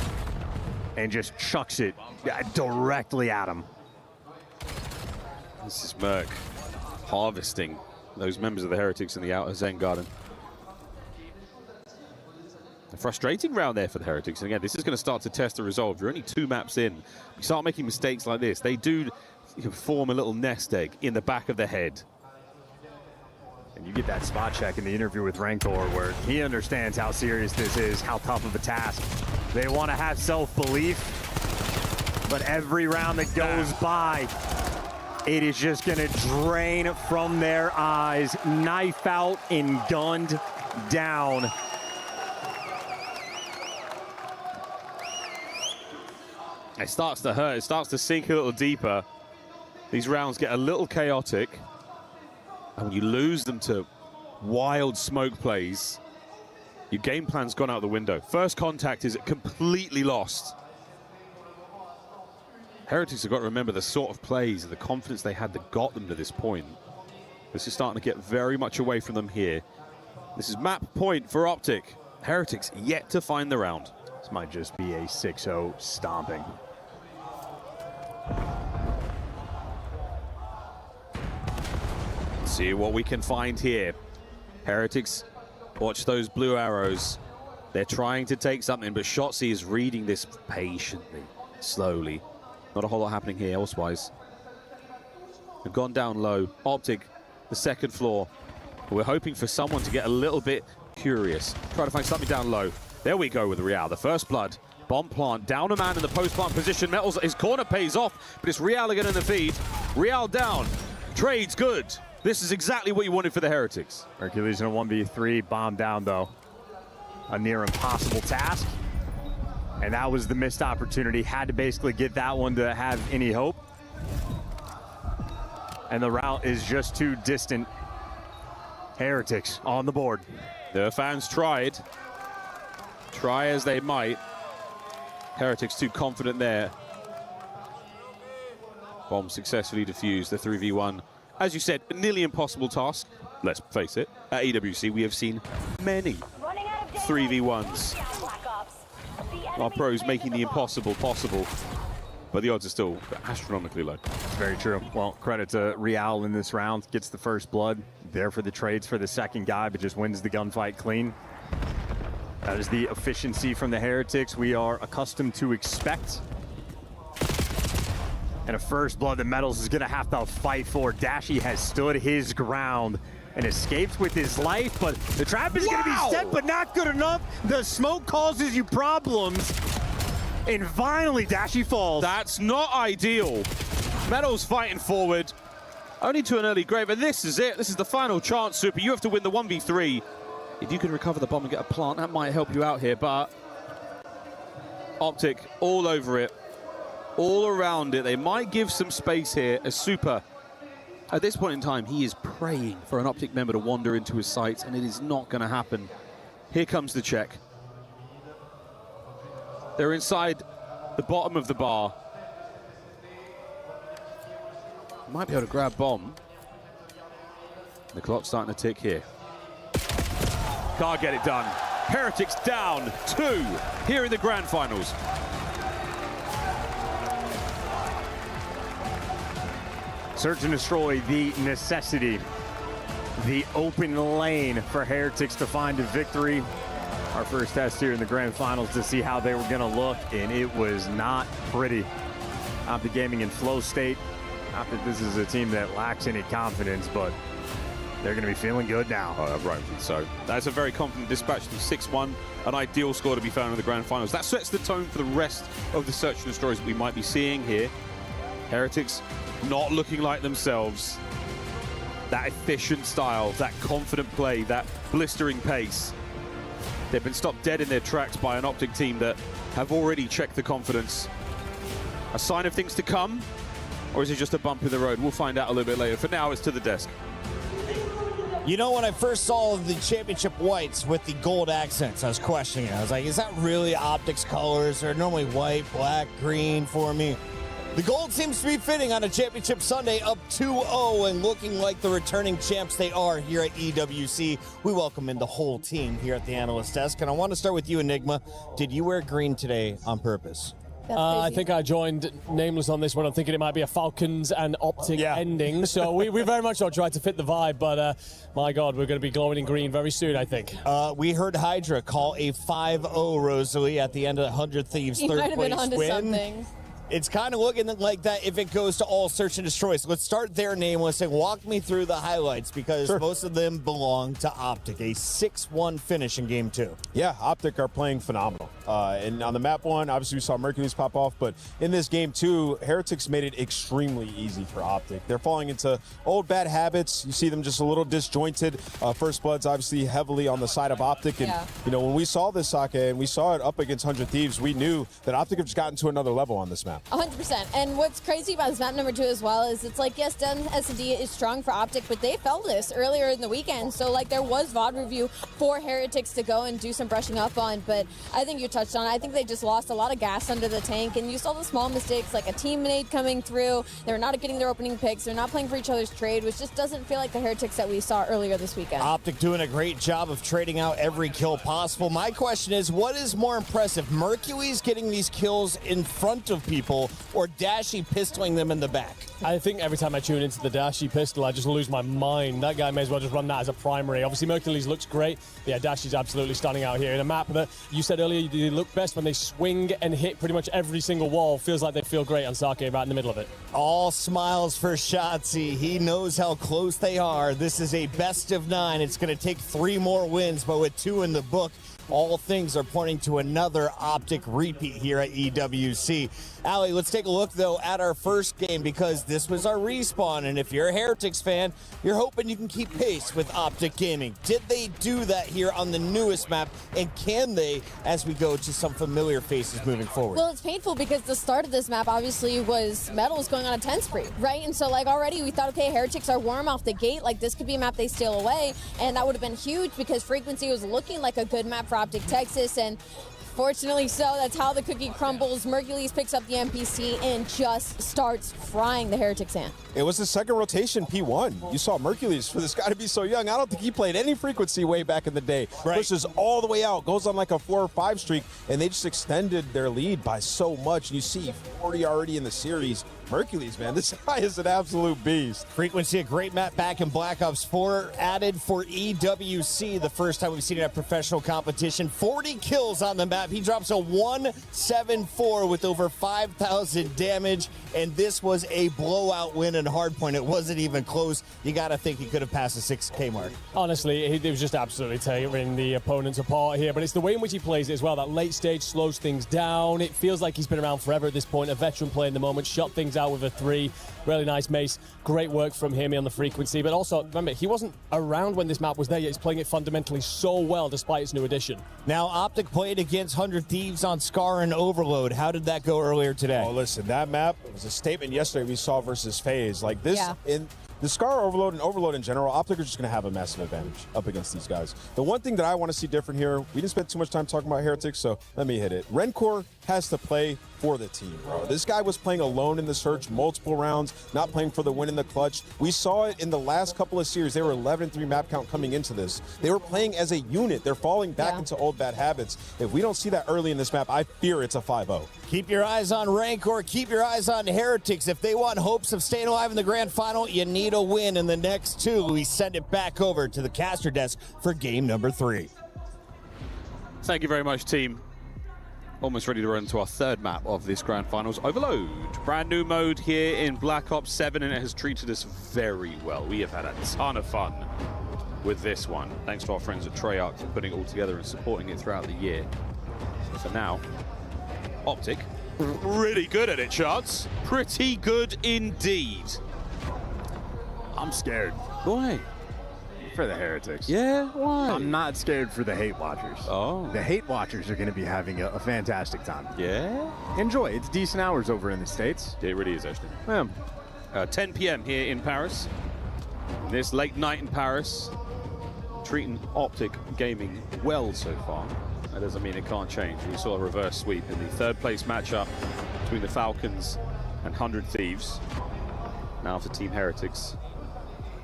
And just chucks it directly at him. This is Merc harvesting those members of the Heretics in the outer Zen Garden. A frustrating round there for the Heretics. And again, this is going to start to test the resolve. You're only 2 maps in. You start making mistakes like this. They do form a little nest egg in the back of the head. And you get that spot check in the interview with Rancor where he understands how serious this is, how tough of a task. They want to have self-belief, but every round that goes by, it is just going to drain from their eyes. Knife out and gunned down. It starts to hurt. It starts to sink a little deeper. These rounds get a little chaotic. And when you lose them to wild smoke plays, your game plan's gone out the window. First contact is completely lost. Heretics have got to remember the sort of plays and the confidence they had that got them to this point. This is starting to get very much away from them here. This is map point for Optic. Heretics yet to find the round. This might just be a 6-0 stomping. See what we can find here. Heretics, watch those blue arrows. They're trying to take something, but Shotzi is reading this patiently, slowly. Not a whole lot happening here elsewise. They've gone down low. Optic, the second floor. We're hoping for someone to get a little bit curious. Try to find something down low. There we go with Real, the first blood. Bomb plant, down a man in the post-plant position. Metals, his corner pays off, but it's Real again in the feed. Real down, trade's good. This is exactly what you wanted for the Heretics. Hercules in a 1v3, bomb down though. A near impossible task. And that was the missed opportunity. Had to basically get that one to have any hope. And the route is just too distant. Heretics on the board. The fans tried. Try as they might. Heretics too confident there. Bomb successfully defused, the 3v1. As you said, a nearly impossible task. Let's face it, at EWC we have seen many 3v1s. Our pros making the impossible possible, but the odds are still astronomically low. Very true. Well, credit to Real in this round. Gets the first blood. There for the trades for the second guy, but just wins the gunfight clean. That is the efficiency from the Heretics we are accustomed to expect. And a first blood that Metals is gonna have to fight for. Dashy has stood his ground and escapes with his life, but the trap is gonna be set, but not good enough. The smoke causes you problems. And finally, Dashy falls. That's not ideal. Metals fighting forward. Only to an early grave, and this is it. This is the final chance, Super. You have to win the 1v3. If you can recover the bomb and get a plant, that might help you out here, but Optic all over it, all around it. They might give some space here as Super. At this point in time, he is praying for an Optic member to wander into his sights, and it is not going to happen. Here comes the check. They're inside the bottom of the bar. Might be able to grab bomb. The clock's starting to tick here. Can't get it done. Heretics down 2 here in the grand finals. Search and destroy, the necessity, the open lane for Heretics to find a victory. Our first test here in the grand finals to see how they were going to look, and it was not pretty. Optic Gaming in flow state. Not that this is a team that lacks any confidence, but they're going to be feeling good now. Oh, right. So that's a very confident dispatch to 6-1, an ideal score to be found in the grand finals. That sets the tone for the rest of the search and destroys that we might be seeing here. Heretics not looking like themselves. That efficient style, that confident play, that blistering pace. They've been stopped dead in their tracks by an Optic team that have already checked the confidence. A sign of things to come, or is it just a bump in the road? We'll find out a little bit later. For now, it's to the desk. You know, when I first saw the championship whites with the gold accents, I was questioning it. I was like, is that really Optic's colors? They're normally white, black, green for me. The gold seems to be fitting on a championship Sunday, up 2-0 and looking like the returning champs they are here at EWC. We welcome in the whole team here at the analyst desk. And I want to start with you, Enigma. Did you wear green today on purpose? I think I joined Nameless on this one. I'm thinking it might be a Falcons and Optic ending. So we very much so tried to fit the vibe, but my God, we're going to be glowing in green very soon, I think. We heard Hydra call a 5-0 Rosalie at the end of the 100 Thieves He third might have place been onto win. something. It's kind of looking like that if it goes to all search and destroy. So let's start there, Nameless, and walk me through the highlights because most of them belong to Optic. A 6-1 finish in game 2. Yeah, Optic are playing phenomenal. And on the map 1, obviously we saw Mercury's pop off, but in this game 2, Heretics made it extremely easy for Optic. They're falling into old bad habits. You see them just a little disjointed. First Blood's obviously heavily on the side of Optic. And, you know, when we saw this, Sake, and we saw it up against 100 Thieves, we knew that Optic have just gotten to another level on this map. 100%. And what's crazy about this map number 2 as well is it's like, yes, Dun S&D is strong for Optic, but they felt this earlier in the weekend. So, like, there was VOD review for Heretics to go and do some brushing up on, but I think you touched on it. I think they just lost a lot of gas under the tank, and you saw the small mistakes, like a teammate coming through. They're not getting their opening picks. They're not playing for each other's trade, which just doesn't feel like the Heretics that we saw earlier this weekend. Optic doing a great job of trading out every kill possible. My question is, what is more impressive? Mercury's getting these kills in front of people or Dashy pistoling them in the back? I think every time I tune into the Dashi pistol, I just lose my mind. That guy may as well just run that as a primary. Obviously, Mercules looks great. Yeah, Dashi's absolutely standing out here in a map that you said earlier they look best when they swing and hit pretty much every single wall. Feels like they feel great on Sake right in the middle of it. All smiles for Shotzi. He knows how close they are. This is a best of 9. It's going to take 3 more wins, but with 2 in the book, all things are pointing to another Optic repeat here at EWC. Allie, let's take a look, though, at our first game because this was our respawn, and if you're a Heretics fan, you're hoping you can keep pace with Optic Gaming. Did they do that here on the newest map, and can they as we go to some familiar faces moving forward? Well, it's painful because the start of this map obviously was Metal was going on a 10 spree, right? And so, like, already we thought, okay, Heretics are warm off the gate. Like, this could be a map they steal away, and that would have been huge because Frequency was looking like a good map for Optic Texas, and fortunately so, that's how the cookie crumbles. Mercules picks up the NPC and just starts frying the Heretics hand. It was the second rotation P1. You saw Mercules, for this guy to be so young, I don't think he played any Frequency way back in the day. Right. Pushes all the way out, goes on like a 4 or 5 streak, and they just extended their lead by so much. You see 40 already in the series. Mercules, man, this guy is an absolute beast. Frequency, a great map back in Black Ops 4, added for EWC, the first time we've seen it at professional competition. 40 kills on the map. He drops a 174 with over 5,000 damage, and this was a blowout win in Hardpoint. It wasn't even close. You got to think he could have passed the 6K mark. Honestly, he was just absolutely tearing the opponents apart here, but it's the way in which he plays it as well. That late stage slows things down. It feels like he's been around forever at this point, a veteran player in the moment, shot things out with a 3. Really nice mace. Great work from him on the Frequency, but also, remember, he wasn't around when this map was there yet. He's playing it fundamentally so well despite its new addition. Now, Optic played against 100 Thieves on Scar and Overload. How did that go earlier today? Oh, listen, that map was a statement yesterday we saw versus FaZe. Like this, in the Scar Overload and Overload in general, Optic are just going to have a massive advantage up against these guys. The one thing that I want to see different here, we didn't spend too much time talking about Heretics, so let me hit it. Rencor has to play for the team, bro. This guy was playing alone in the search multiple rounds, not playing for the win in the clutch. We saw it in the last couple of series. They were 11-3 map count coming into this. They were playing as a unit. They're falling back into old bad habits. If we don't see that early in this map, I fear it's a 5-0. Keep your eyes on Rancor. Keep your eyes on Heretics. If they want hopes of staying alive in the grand final, you need a win in the next 2. We send it back over to the caster desk for game number 3. Thank you very much, team. Almost ready to run to our 3rd map of this grand finals, Overload. Brand new mode here in Black Ops 7, and it has treated us very well. We have had a ton of fun with this one. Thanks to our friends at Treyarch for putting it all together and supporting it throughout the year. So now, Optic, really good at it, Chance. Pretty good indeed. I'm scared. Why? For the Heretics. Yeah? Why? I'm not scared for the Hate Watchers. Oh. The Hate Watchers are going to be having a fantastic time. Yeah? Enjoy. It's decent hours over in the States. It really is, actually. Yeah. 10 p.m. here in Paris. This late night in Paris. Treating Optic Gaming well so far. That doesn't mean it can't change. We saw a reverse sweep in the 3rd place matchup between the Falcons and 100 Thieves. Now for Team Heretics.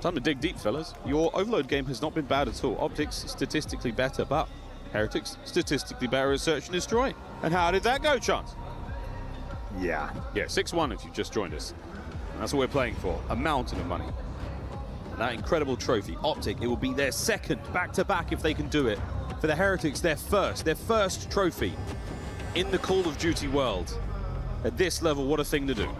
Time to dig deep, fellas. Your Overload game has not been bad at all. Optics statistically better, but Heretics statistically better at search and destroy. And how did that go, Chance? Yeah, 6-1 if you've just joined us. And that's what we're playing for, a mountain of money. And that incredible trophy, Optic, it will be their 2nd back-to-back if they can do it. For the Heretics, their first trophy in the Call of Duty world. At this level, what a thing to do.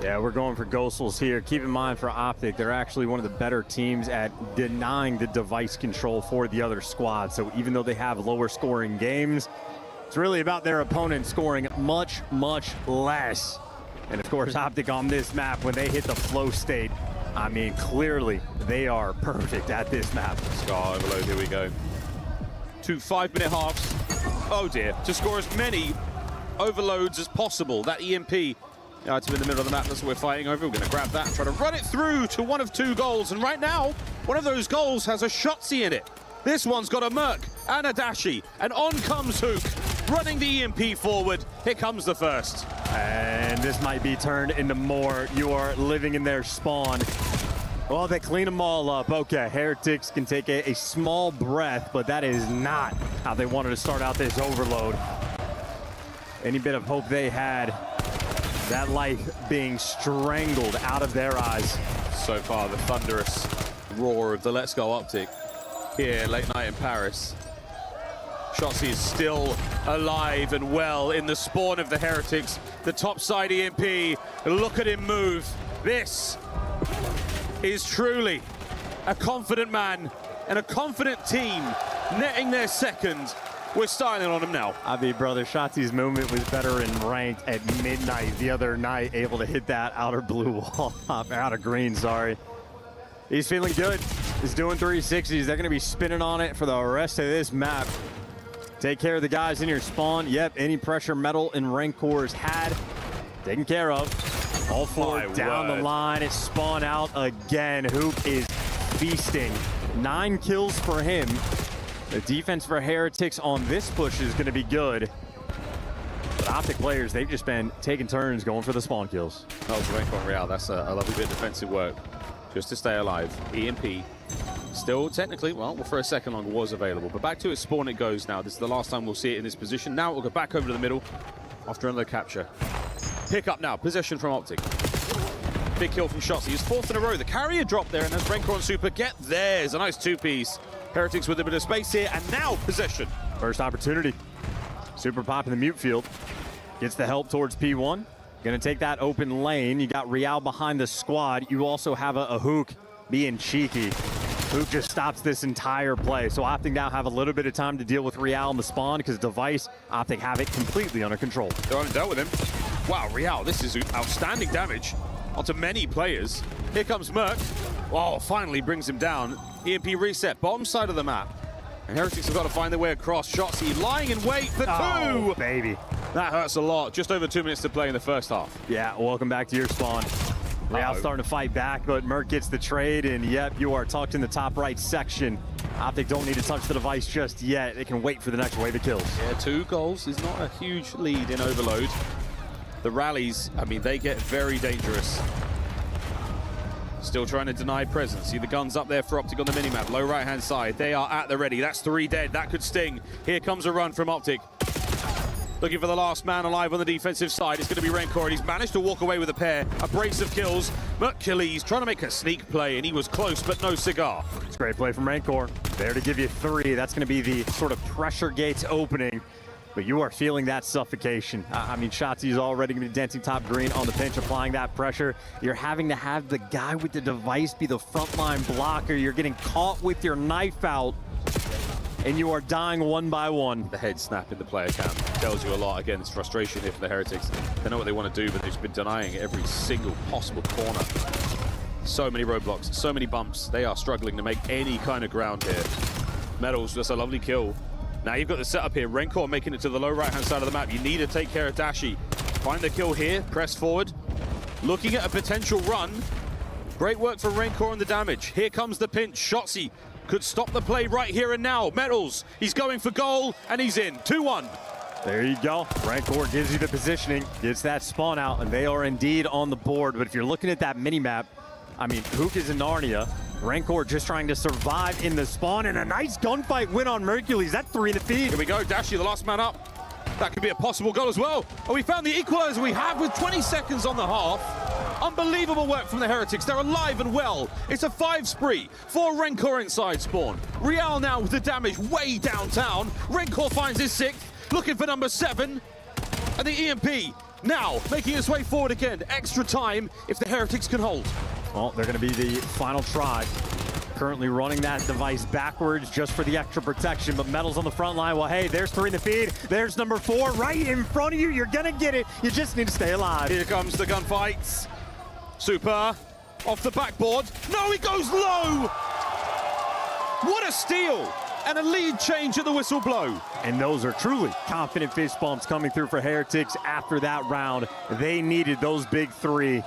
Yeah, we're going for Ghostals here. Keep in mind for Optic, they're actually one of the better teams at denying the device control for the other squad. So even though they have lower scoring games, it's really about their opponent scoring much, much less. And of course, Optic on this map, when they hit the flow state, I mean, clearly they are perfect at this map. Scar Overload, here we go. 2 5-minute halves. Oh dear, to score as many overloads as possible. That EMP item in the middle of the map, that's what we're fighting over. We're going to grab that and try to run it through to one of 2 goals. And right now, one of those goals has a Shotzi in it. This one's got a Merc and a Dashi. And on comes Hook, running the EMP forward. Here comes the first. And this might be turned into more. You are living in their spawn. Well, they clean them all up. Okay, Heretics can take a small breath, but that is not how they wanted to start out this Overload. Any bit of hope they had That light being strangled out of their eyes. So far, the thunderous roar of the Let's Go Optic here late night in Paris. Shotzzy is still alive and well in the spawn of the Heretics. The topside EMP, look at him move. This is truly a confident man and a confident team netting their second. We're styling on him now. I mean, brother, Shotzzy's movement was better in ranked at midnight the other night, able to hit that outer blue wall, outer green, sorry. He's feeling good. He's doing 360s. They're going to be spinning on it for the rest of this map. Take care of the guys in your spawn. Yep, any pressure Metal and Rancor's had, taken care of. All four down the line. It's spawn out again. Hoop is feasting. 9 kills for him. The defense for Heretics on this push is going to be good. But Optic players, they've just been taking turns going for the spawn kills. That was Rancor and Real. That's a lovely bit of defensive work just to stay alive. EMP still technically, well, for a second longer was available. But back to its spawn it goes now. This is the last time we'll see it in this position. Now it will go back over to the middle after another capture. Pick up now. Possession from Optic. Big kill from Shotzzy. He's 4th in a row. The carrier dropped there, and as Rancor and Super get theirs. A nice 2-piece. Heretics with a bit of space here, and now possession. First opportunity. Super pop in the mute field. Gets the help towards P1. Gonna take that open lane. You got Real behind the squad. You also have a Hook being cheeky. Hook just stops this entire play. So Optic now have a little bit of time to deal with Real in the spawn because Device, Optic have it completely under control. They haven't dealt with him. Wow, Real, this is outstanding damage onto many players. Here comes Merc. Oh, finally brings him down. EMP reset, bottom side of the map. And Heretics have got to find their way across. Shotzzy lying in wait for 2. Oh, baby. That hurts a lot. Just over 2 minutes to play in the first half. Yeah, welcome back to your spawn. Real starting to fight back, but Merc gets the trade, and yep, you are tucked in the top right section. Optic don't need to touch the device just yet. They can wait for the next wave of kills. Yeah, 2 goals is not a huge lead in Overload. The rallies, I mean, they get very dangerous. Still trying to deny presence. See the guns up there for Optic on the minimap. Low right-hand side. They are at the ready. That's 3 dead. That could sting. Here comes a run from Optic. Looking for the last man alive on the defensive side. It's going to be Rancor, and he's managed to walk away with a pair. A brace of kills. Mercules trying to make a sneak play, and he was close, but no cigar. It's a great play from Rancor. There to give you 3. That's going to be the sort of pressure gates opening. But you are feeling that suffocation. I mean, Shotzzy is already going to be denting top green on the pinch, applying that pressure. You're having to have the guy with the device be the frontline blocker. You're getting caught with your knife out, and you are dying one by one. The head snap in the player cam tells you a lot. Again, it's frustration here for the Heretics. They know what they want to do, but they've been denying every single possible corner. So many roadblocks, so many bumps. They are struggling to make any kind of ground here. Metals, just a lovely kill. Now you've got the setup here. Rancor making it to the low right-hand side of the map. You need to take care of Dashi. Find the kill here, press forward. Looking at a potential run. Great work from Rancor on the damage. Here comes the pinch. Shotzzy could stop the play right here and now. Metals, he's going for goal, and he's in. 2-1. There you go. Rancor gives you the positioning, gets that spawn out, and they are indeed on the board. But if you're looking at that mini-map, I mean, Hook is in Narnia. Rancor just trying to survive in the spawn, and a nice gunfight win on Mercules. That's 3 in the feed. Here we go, Dashi, the last man up. That could be a possible goal as well. Oh, we found the equalizer we have with 20 seconds on the half. Unbelievable work from the Heretics. They're alive and well. It's a 5 spree for Rancor inside spawn. Real now with the damage way downtown. Rancor finds his 6th, looking for number 7. And the EMP now making its way forward again. Extra time if the Heretics can hold. Well, they're going to be the final try. Currently running that device backwards just for the extra protection, but Metal's on the front line. Well, hey, there's 3 in the feed. There's number 4 right in front of you. You're going to get it. You just need to stay alive. Here comes the gunfights. Super off the backboard. No, he goes low. What a steal. And a lead change at the whistle blow. And those are truly confident fist bumps coming through for Heretics after that round. They needed those big 3.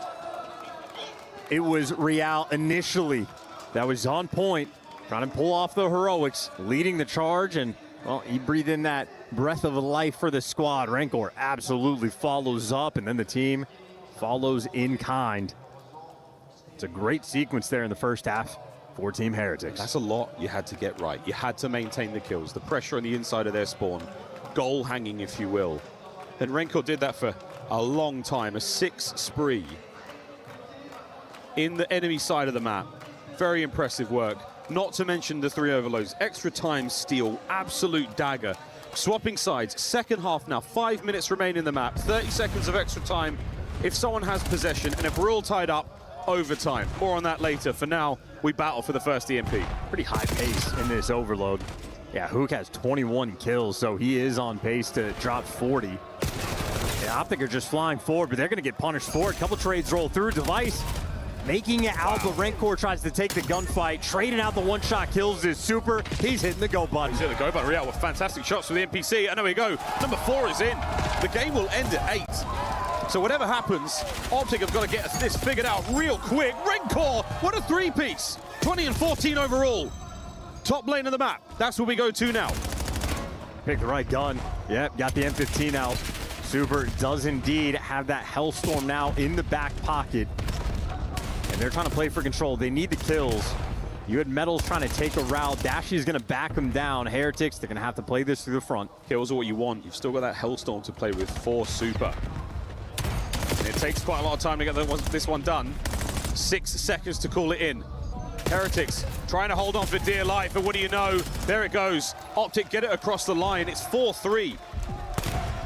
It was Real initially that was on point, trying to pull off the heroics, leading the charge, and, well, he breathed in that breath of life for the squad. Rancor absolutely follows up, and then the team follows in kind. It's a great sequence there in the first half for Team Heretics. That's a lot you had to get right. You had to maintain the kills, the pressure on the inside of their spawn, goal hanging, if you will. And Rancor did that for a long time, a 6 spree in the enemy side of the map. Very impressive work. Not to mention the 3 overloads, extra time steal, absolute dagger. Swapping sides, second half now, 5 minutes remain in the map, 30 seconds of extra time if someone has possession, and if we're all tied up, overtime. More on that later. For now, we battle for the first EMP. Pretty high pace in this overload. Yeah, Hook has 21 kills, so he is on pace to drop 40. Yeah, Optic are just flying forward, but they're going to get punished for it. A couple trades roll through. Device making it out, but Rancor tries to take the gunfight. Trading out the one-shot kills is super. He's hitting the go button. He's hitting the go button. Real with fantastic shots for the NPC. And there we go. Number 4 is in. The game will end at 8. So whatever happens, Optic have got to get this figured out real quick. Rancor, what a 3-piece. 20 and 14 overall. Top lane of the map. That's where we go to now. Pick the right gun. Yep, got the M15 out. Super does indeed have that Hellstorm now in the back pocket. And they're trying to play for control. They need the kills. You had Metals trying to take a route. Dashy's going to back them down. Heretics, they're going to have to play this through the front. Kills are what you want. You've still got that Hellstorm to play with for Super. And it takes quite a lot of time to get this one done. 6 seconds to call it in. Heretics trying to hold on for dear life, and what do you know? There it goes. Optic get it across the line. It's 4-3.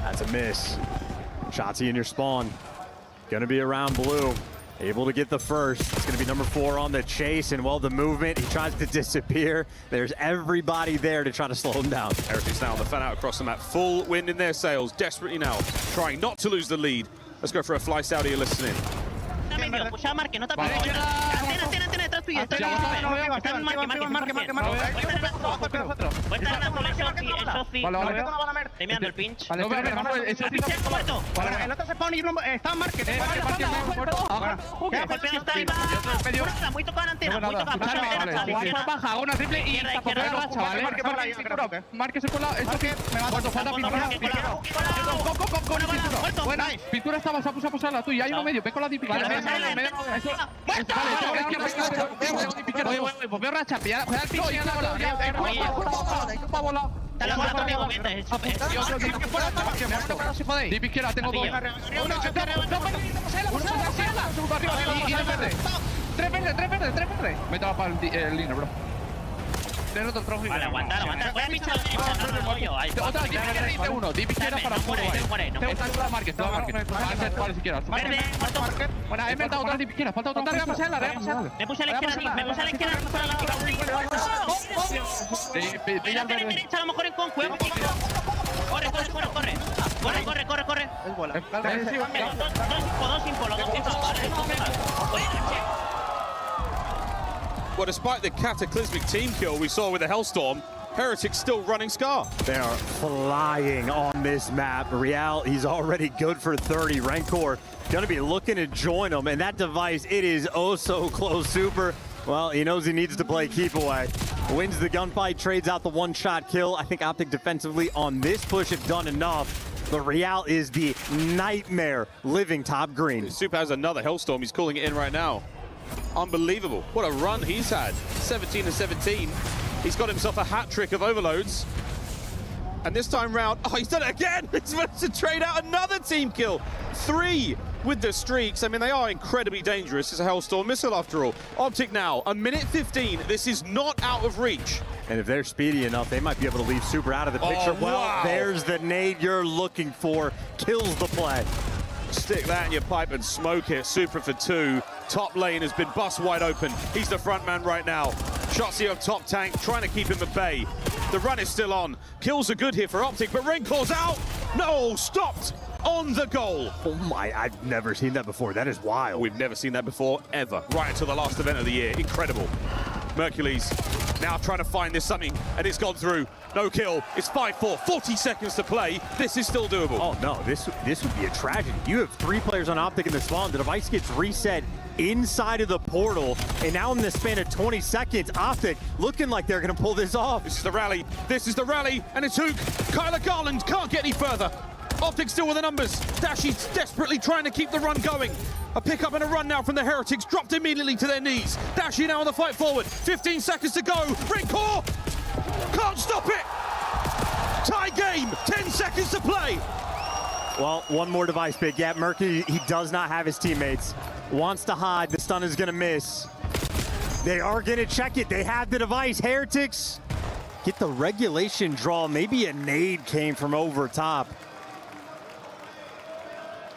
That's a miss. Shotzzy in your spawn. Going to be around blue. Able to get the first. It's going to be number 4 on the chase, and well, the movement, he tries to disappear. There's everybody there to try to slow him down. Heretics now on the fan out across the map. Full wind in their sails, desperately now, trying not to lose the lead. Let's go for a fly Saudi listening. Puxa marque, no te apagues. Antena detrás tuya. Está en marque. Puede estar el Sofi. Estoy mirando el pinch. El pinch está muerto. El otro se pone y está en marque. El pinch está ahí, va. Muy tocado en antena. Muy tocado. Baja, hago una triple y tapoteo la racha, ¿vale? Márquese por la... Esto que me va a falta pintura. Buena. Pintura está, vas a posar la tuya. Hay uno medio, ven con la típica. Pues veo racha, pilla el pinche y la bola. Está la bola también, Si podéis. Dip izquierda, tengo 2. Tres verdes. Me estaba para el liner, bro. Vale, aguantar. Voy a pinchar el rollo. Otra, dip izquierda y uno. Dip izquierda para fuego ahí. Tengo la market. Vale, si quieres. Verde, muerto. Bueno, he metido otra dip izquierda. Falta otra. Me puse a la izquierda. Me puse a la izquierda. A lo mejor en con juego. Corre. Es bola. Dos info. Well, despite the cataclysmic team kill we saw with the Hellstorm, Heretics still running Scar. They are flying on this map. Real, he's already good for 30. Rancor going to be looking to join him, and that device, it is oh so close. Super, well, he knows he needs to play keep away. Wins the gunfight, trades out the one-shot kill. I think Optic defensively on this push have done enough. But Real is the nightmare living top green. Super has another Hellstorm. He's calling it in right now. Unbelievable. What a run he's had. 17 and 17. He's got himself a hat trick of overloads. And this time round, oh, he's done it again. He's managed to trade out another team kill. 3 with the streaks. I mean, they are incredibly dangerous. It's a Hellstorm missile after all. Optic now, a minute 15. This is not out of reach. And if they're speedy enough, they might be able to leave Super out of the picture. Oh, well, wow. There's the nade you're looking for. Kills the play. Stick that in your pipe and smoke it. Super for 2. Top lane has been bust wide open. He's the front man right now. Shotzzy of top tank, trying to keep him at bay. The run is still on. Kills are good here for Optic, but Rancor's out. No, stopped on the goal. Oh my, I've never seen that before. That is wild. We've never seen that before, ever. Right until the last event of the year. Incredible. Mercules now trying to find this something, and it's gone through. No kill. It's 5-4. 40 seconds to play. This is still doable. Oh no, this would be a tragedy. You have 3 players on Optic in the spawn. The device gets reset inside of the portal, and now in the span of 20 seconds, Optic looking like they're going to pull this off. This is the rally. This is the rally, and it's Hook. Kyler Garland can't get any further. Optic still with the numbers. Dashy's desperately trying to keep the run going. A pickup and a run now from the Heretics, dropped immediately to their knees. Dashy now on the fight forward. 15 seconds to go. Rancor can't stop it. Tie game. 10 seconds to play. Well, one more device pick. Yeah, Murky, he does not have his teammates. Wants to hide. The stun is going to miss. They are going to check it. They have the device. Heretics get the regulation draw. Maybe a nade came from over top.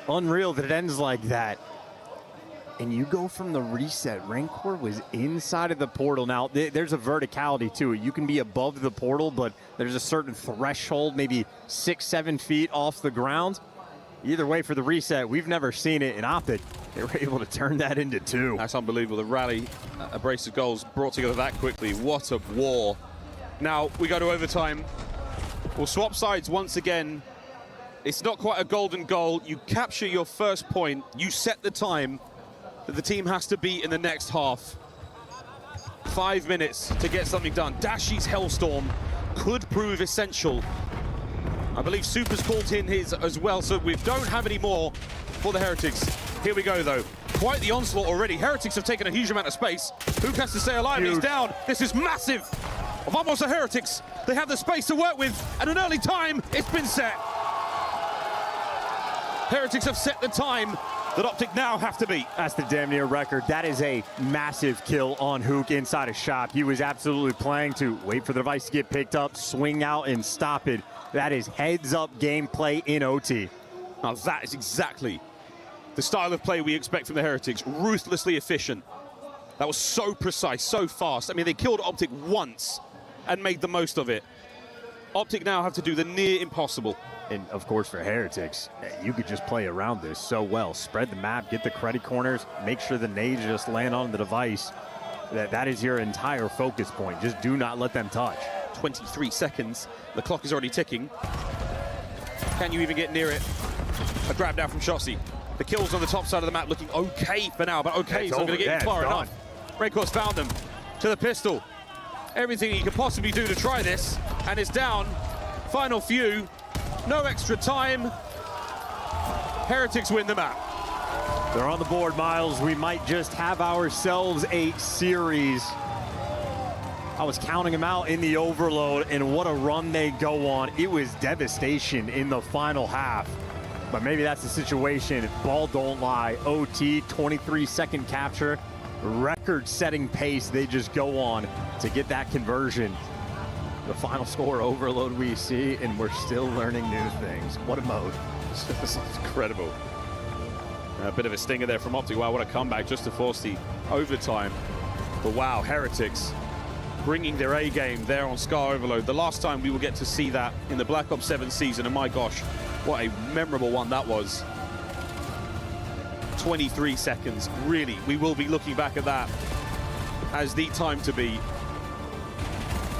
Unreal that it ends like that. And you go from the reset. Rancor was inside of the portal. Now, there's a verticality to it. You can be above the portal, but there's a certain threshold, maybe 6-7 feet off the ground. Either way, for the reset, we've never seen it in Optic. They were able to turn that into 2. That's unbelievable. The rally, a brace of goals brought together that quickly. What a war. Now, we go to overtime. We'll swap sides once again. It's not quite a golden goal. You capture your first point. You set the time that the team has to beat in the next half. 5 minutes to get something done. Dashi's Hellstorm could prove essential. I believe Super's called in his as well, so we don't have any more for the Heretics. Here we go, though. Quite the onslaught already. Heretics have taken a huge amount of space. Who has to stay alive? He's down. This is massive. Vamos the Heretics. They have the space to work with. At an early time, it's been set. Heretics have set the time that Optic now have to beat. That's the damn near record. That is a massive kill on Hook inside a shop. He was absolutely playing to wait for the device to get picked up, swing out, and stop it. That is heads-up gameplay in OT. Now that is exactly the style of play we expect from the Heretics. Ruthlessly efficient. That was so precise, so fast. I mean, they killed Optic once and made the most of it. Optic now have to do the near impossible. And of course for Heretics, you could just play around this so well. Spread the map, get the credit corners, make sure the nades just land on the device. That is your entire focus point. Just do not let them touch. 23 seconds. The clock is already ticking. Can you even get near it? A grab down from Shotzi. The kills on the top side of the map looking okay for now, but okay is not going to get far enough. Rancor's found them to the pistol. Everything he could possibly do to try this, and it's down. Final few. No extra time. Heretics win the map. They're on the board, Miles. We might just have ourselves a series. I was counting them out in the overload, and what a run they go on. It was devastation in the final half. But maybe that's the situation. Ball don't lie. OT, 23-second capture. Record-setting pace they just go on to get that conversion. The final score overload we see, and we're still learning new things. What a mode. This is incredible. A bit of a stinger there from Optic. Wow, what a comeback just to force the overtime. But wow, Heretics bringing their A game there on Scar Overload. The last time we will get to see that in the Black Ops 7 season, and my gosh, what a memorable one that was. 23 seconds, really, we will be looking back at that as the time to beat.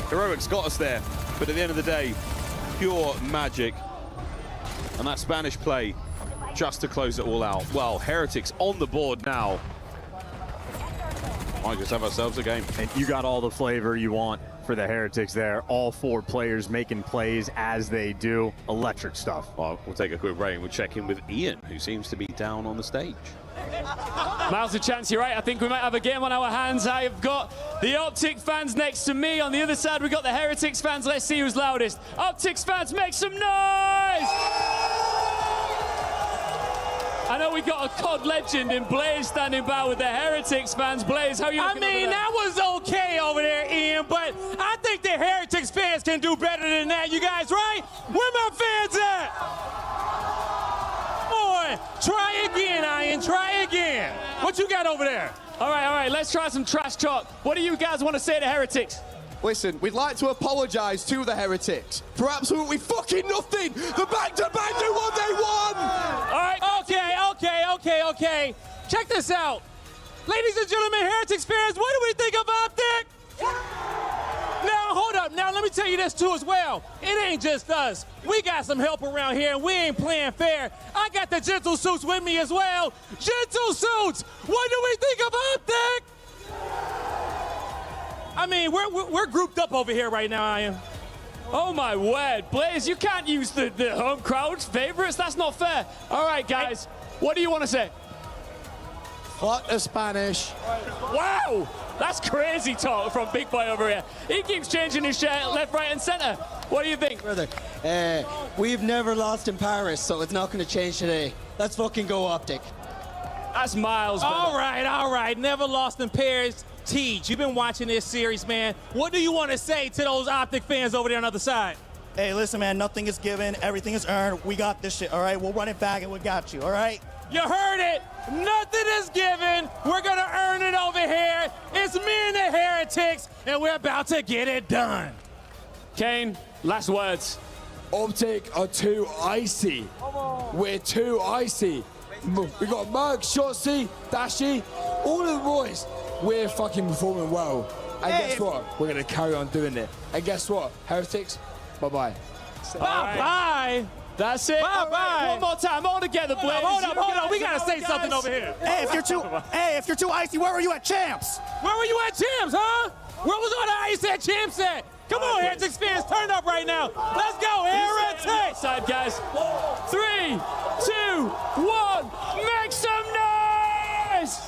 Heroics got us there, but at the end of the day, pure magic. And that Spanish play just to close it all out. Well, Heretics on the board now. Might just have ourselves a game. And you got all the flavor you want for the Heretics there. All 4 players making plays as they do. Electric stuff. Well, we'll take a quick break and we'll check in with Ian, who seems to be down on the stage. Miles, a chance, you're right. I think we might have a game on our hands. I have got the Optic fans next to me. On the other side, we've got the Heretics fans. Let's see who's loudest. Optics fans, make some noise! I know we got a COD legend in Blaze standing by with the Heretics fans. Blaze, how you looking? I mean, that was okay over there, Ian, but I think the Heretics fans can do better than that. You guys, right? Where my fans at? Boy, try again, Ian, try again. What you got over there? All right, let's try some trash talk. What do you guys want to say to Heretics? Listen, we'd like to apologise to the Heretics for absolutely fucking nothing. The back-to-back do what they want. All right, okay. Check this out. Ladies and gentlemen, Heretics fans, what do we think of Optic? Now, hold up. Now, let me tell you this, too, as well. It ain't just us. We got some help around here, and we ain't playing fair. I got the Gentle Suits with me as well. Gentle Suits, what do we think of Optic? I mean, we're grouped up over here right now, Ian. Oh, my word. Blaze, you can't use the home crowd's favorites. That's not fair. All right, guys, what do you want to say? Fuck the Spanish. Wow, that's crazy talk from Big Boy over here. He keeps changing his shirt left, right, and center. What do you think, brother? We've never lost in Paris, so it's not going to change today. Let's fucking go Optic. That's Miles, brother. All right. Never lost in Paris. Teej, you've been watching this series, man. What do you want to say to those Optic fans over there on the other side? Hey, listen, man, nothing is given. Everything is earned. We got this shit, all right? We'll run it back and we got you, all right? You heard it. Nothing is given. We're going to earn it over here. It's me and the Heretics, and we're about to get it done. Kane, last words. Optic are too icy. We're too icy. We got Merc, Shotzi, Dashi, all of the boys. We're fucking performing well. And guess what? We're going to carry on doing it. And guess what? Heretics, bye-bye. Bye-bye. That's it. Bye-bye. Right, one more time. All together, please. Hold up. We got to say something over here. Hey, if you're too icy, where were you at Champs? Where were you at Champs, huh? Where was all the ice at Champs at? Come on, Heretics fans, turn up right now. Let's go, Heretics! Side, guys. 3, 2, 1. Make some noise!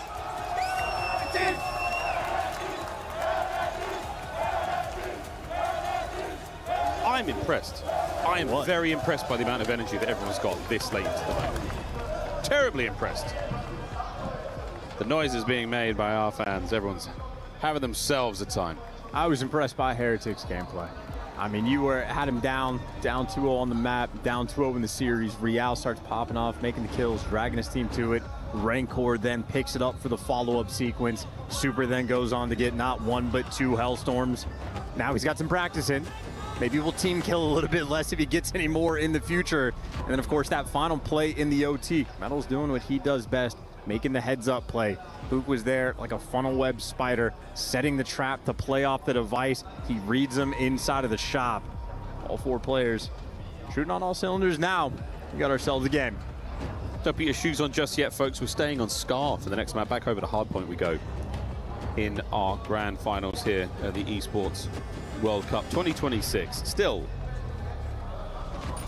I'm impressed. I am very impressed by the amount of energy that everyone's got this late into the night. Terribly impressed. The noise is being made by our fans. Everyone's having themselves a time. I was impressed by Heretics' gameplay. I mean, you had him down 2-0 on the map, down 2-0 in the series. Real starts popping off, making the kills, dragging his team to it. Rancor then picks it up for the follow-up sequence. Super then goes on to get not 1 but 2 Hellstorms. Now he's got some practice in. Maybe we'll team kill a little bit less if he gets any more in the future. And then, of course, that final play in the OT. Metal's doing what he does best, making the heads-up play. Boop was there like a funnel web spider, setting the trap to play off the device. He reads them inside of the shop. All 4 players shooting on all cylinders now. We got ourselves a game. Don't put your shoes on just yet, folks. We're staying on Scar for the next map. Back over to Hardpoint we go in our grand finals here at the Esports World Cup 2026. Still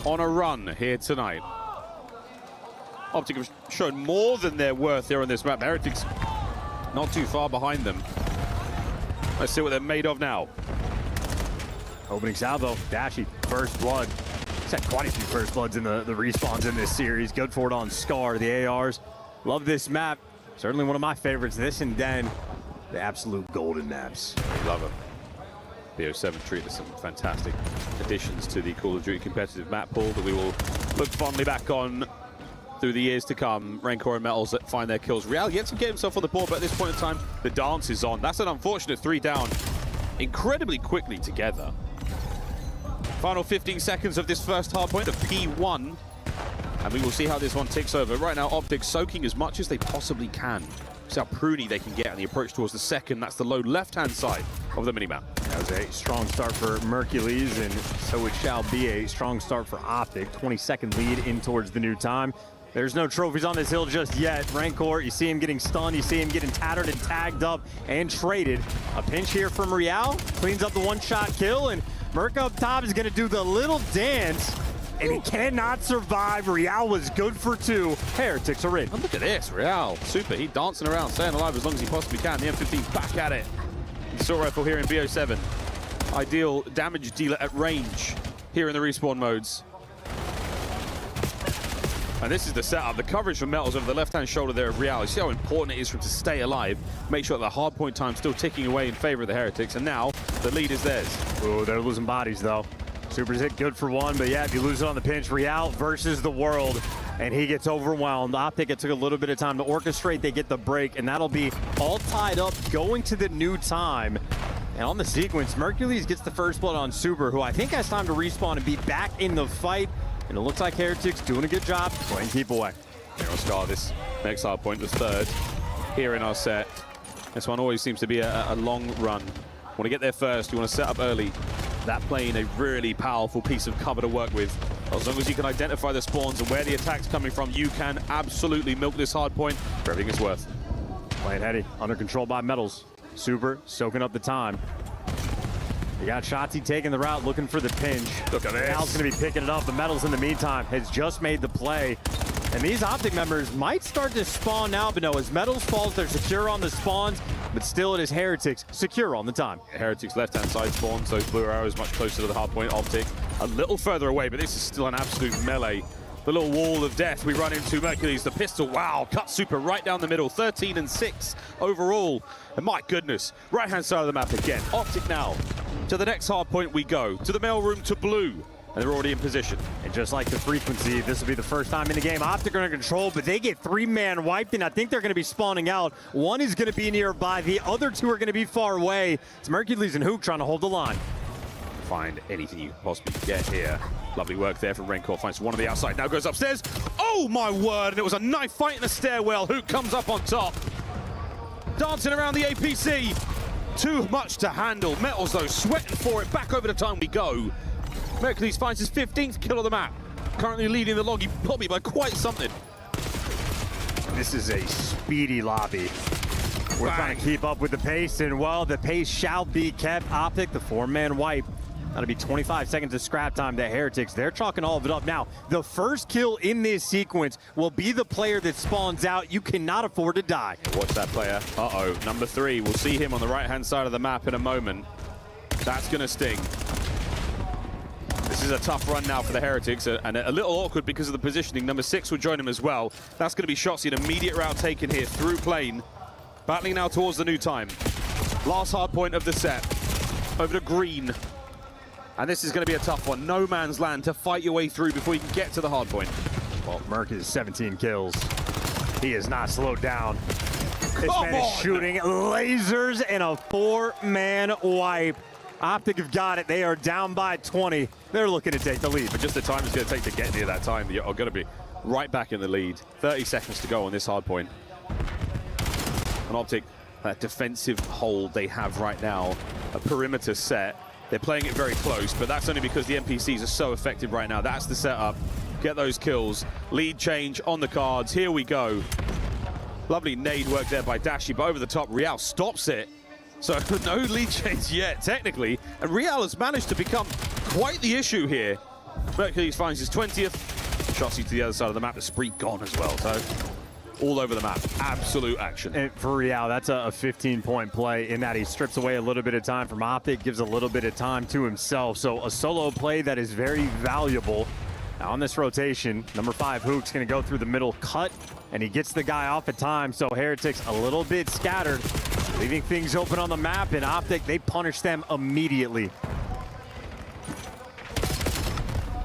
on a run here tonight. Optic have shown more than their worth here on this map. Heretics not too far behind them. Let's see what they're made of now. Opening salvo, Dashi, first blood. He's had quite a few first bloods in the respawns in this series. Good for it on Scar, the ARs. Love this map. Certainly one of my favorites. This and then the absolute golden maps. Love them. BO7 treated some fantastic additions to the Call of Duty competitive map pool that we will look fondly back on through the years to come. Rancor and Metals that find their kills. Real yet to get himself on the board, but at this point in time, the dance is on. That's an unfortunate 3 down incredibly quickly together. Final 15 seconds of this first hard point of P1, and we will see how this one ticks over. Right now, Optic soaking as much as they possibly can. See how pruny they can get on the approach towards the second. That's the low left-hand side of the minimap. That was a strong start for Mercules, and so it shall be a strong start for Optic. 20-second lead in towards the new time. There's no trophies on this hill just yet. Rancor, you see him getting stunned, you see him getting tattered and tagged up and traded. A pinch here from Real, cleans up the one-shot kill, and Merc up top is gonna do the little dance, and he cannot survive. Real was good for 2. Heretics are in. Oh, look at this, Real. Super, he dancing around, staying alive as long as he possibly can. The M15 back at it. The assault rifle here in BO7. Ideal damage dealer at range here in the respawn modes. And this is the setup. The coverage from Metals over the left-hand shoulder there of Real. You see how important it is for him to stay alive. Make sure that the hard point time's still ticking away in favor of the Heretics. And now the lead is theirs. Oh, they're losing bodies though. Super's hit good for 1, but yeah, if you lose it on the pinch, Real versus the world, and he gets overwhelmed. Optic, it took a little bit of time to orchestrate. They get the break, and that'll be all tied up going to the new time. And on the sequence, Mercules gets the first blood on Super, who I think has time to respawn and be back in the fight. And it looks like Heretics doing a good job playing keep away. Here on Scar, this next hard point was 3rd here in our set. This one always seems to be a long run. Want to get there first, you want to set up early. That playing a really powerful piece of cover to work with. As long as you can identify the spawns and where the attack's coming from, you can absolutely milk this hard point for everything it's worth. Playing heady, under control by Metals. Super soaking up the time. You got Shotzi taking the route, looking for the pinch. Look at this. Al's going to be picking it up. The Metals in the meantime has just made the play. And these Optic members might start to spawn now, but no, as Metals falls, they're secure on the spawns, but still it is Heretics secure on the time. Heretics left-hand side spawn, so blue arrow is much closer to the hard point. Optic a little further away, but this is still an absolute melee. The little wall of death we run into. Mercules, the pistol, wow, cut super right down the middle. 13 and 6 overall. And my goodness, right-hand side of the map again. Optic now. To the next hard point we go. To the mailroom to blue. And they're already in position. And just like the frequency, this will be the first time in the game Optic are in control, but they get 3-man wiped, and I think they're going to be spawning out. One is going to be nearby. The other 2 are going to be far away. It's Mercules and Hook trying to hold the line. Find anything you possibly get here. Lovely work there from Rencor. Finds one on the outside. Now goes upstairs. Oh my word! And it was a knife fight in the stairwell. Hook comes up on top. Dancing around the APC. Too much to handle. Metals though, sweating for it. Back over the time we go. Mercules finds his 15th kill of the map. Currently leading the lobby by quite something. This is a speedy lobby. We're trying to keep up with the pace, and well, the pace shall be kept. Optic, the 4-man wipe. That'll be 25 seconds of scrap time to Heretics. They're chalking all of it up. Now, the first kill in this sequence will be the player that spawns out. You cannot afford to die. Watch that player. Uh-oh, number 3. We'll see him on the right-hand side of the map in a moment. That's going to sting. This is a tough run now for the Heretics, and a little awkward because of the positioning. Number 6 will join him as well. That's going to be Shotzzy, an immediate route taken here through plane. Battling now towards the new time. Last hard point of the set. Over to green. And this is going to be a tough one. No man's land to fight your way through before you can get to the hard point. Well, Merc is 17 kills. He is not slowed down. This man is shooting lasers in a 4-man wipe. Optic have got it. They are down by 20. They're looking to take the lead. But just the time it's going to take to get near that time, you're going to be right back in the lead. 30 seconds to go on this hard point. And Optic, that defensive hold they have right now, a perimeter set. They're playing it very close, but that's only because the NPCs are so effective right now. That's the setup. Get those kills. Lead change on the cards. Here we go. Lovely nade work there by Dashi, but over the top, Real stops it. So no lead change yet, technically. And Real has managed to become quite the issue here. Mercules finds his 20th. Shotzzy to the other side of the map. The spree gone as well. So all over the map. Absolute action. And for Real, that's a 15-point play in that he strips away a little bit of time from Optic, gives a little bit of time to himself. So a solo play that is very valuable. Now on this rotation, number 5, Hook's going to go through the middle cut, and he gets the guy off at time. So Heretics a little bit scattered, leaving things open on the map, and Optic, they punish them immediately.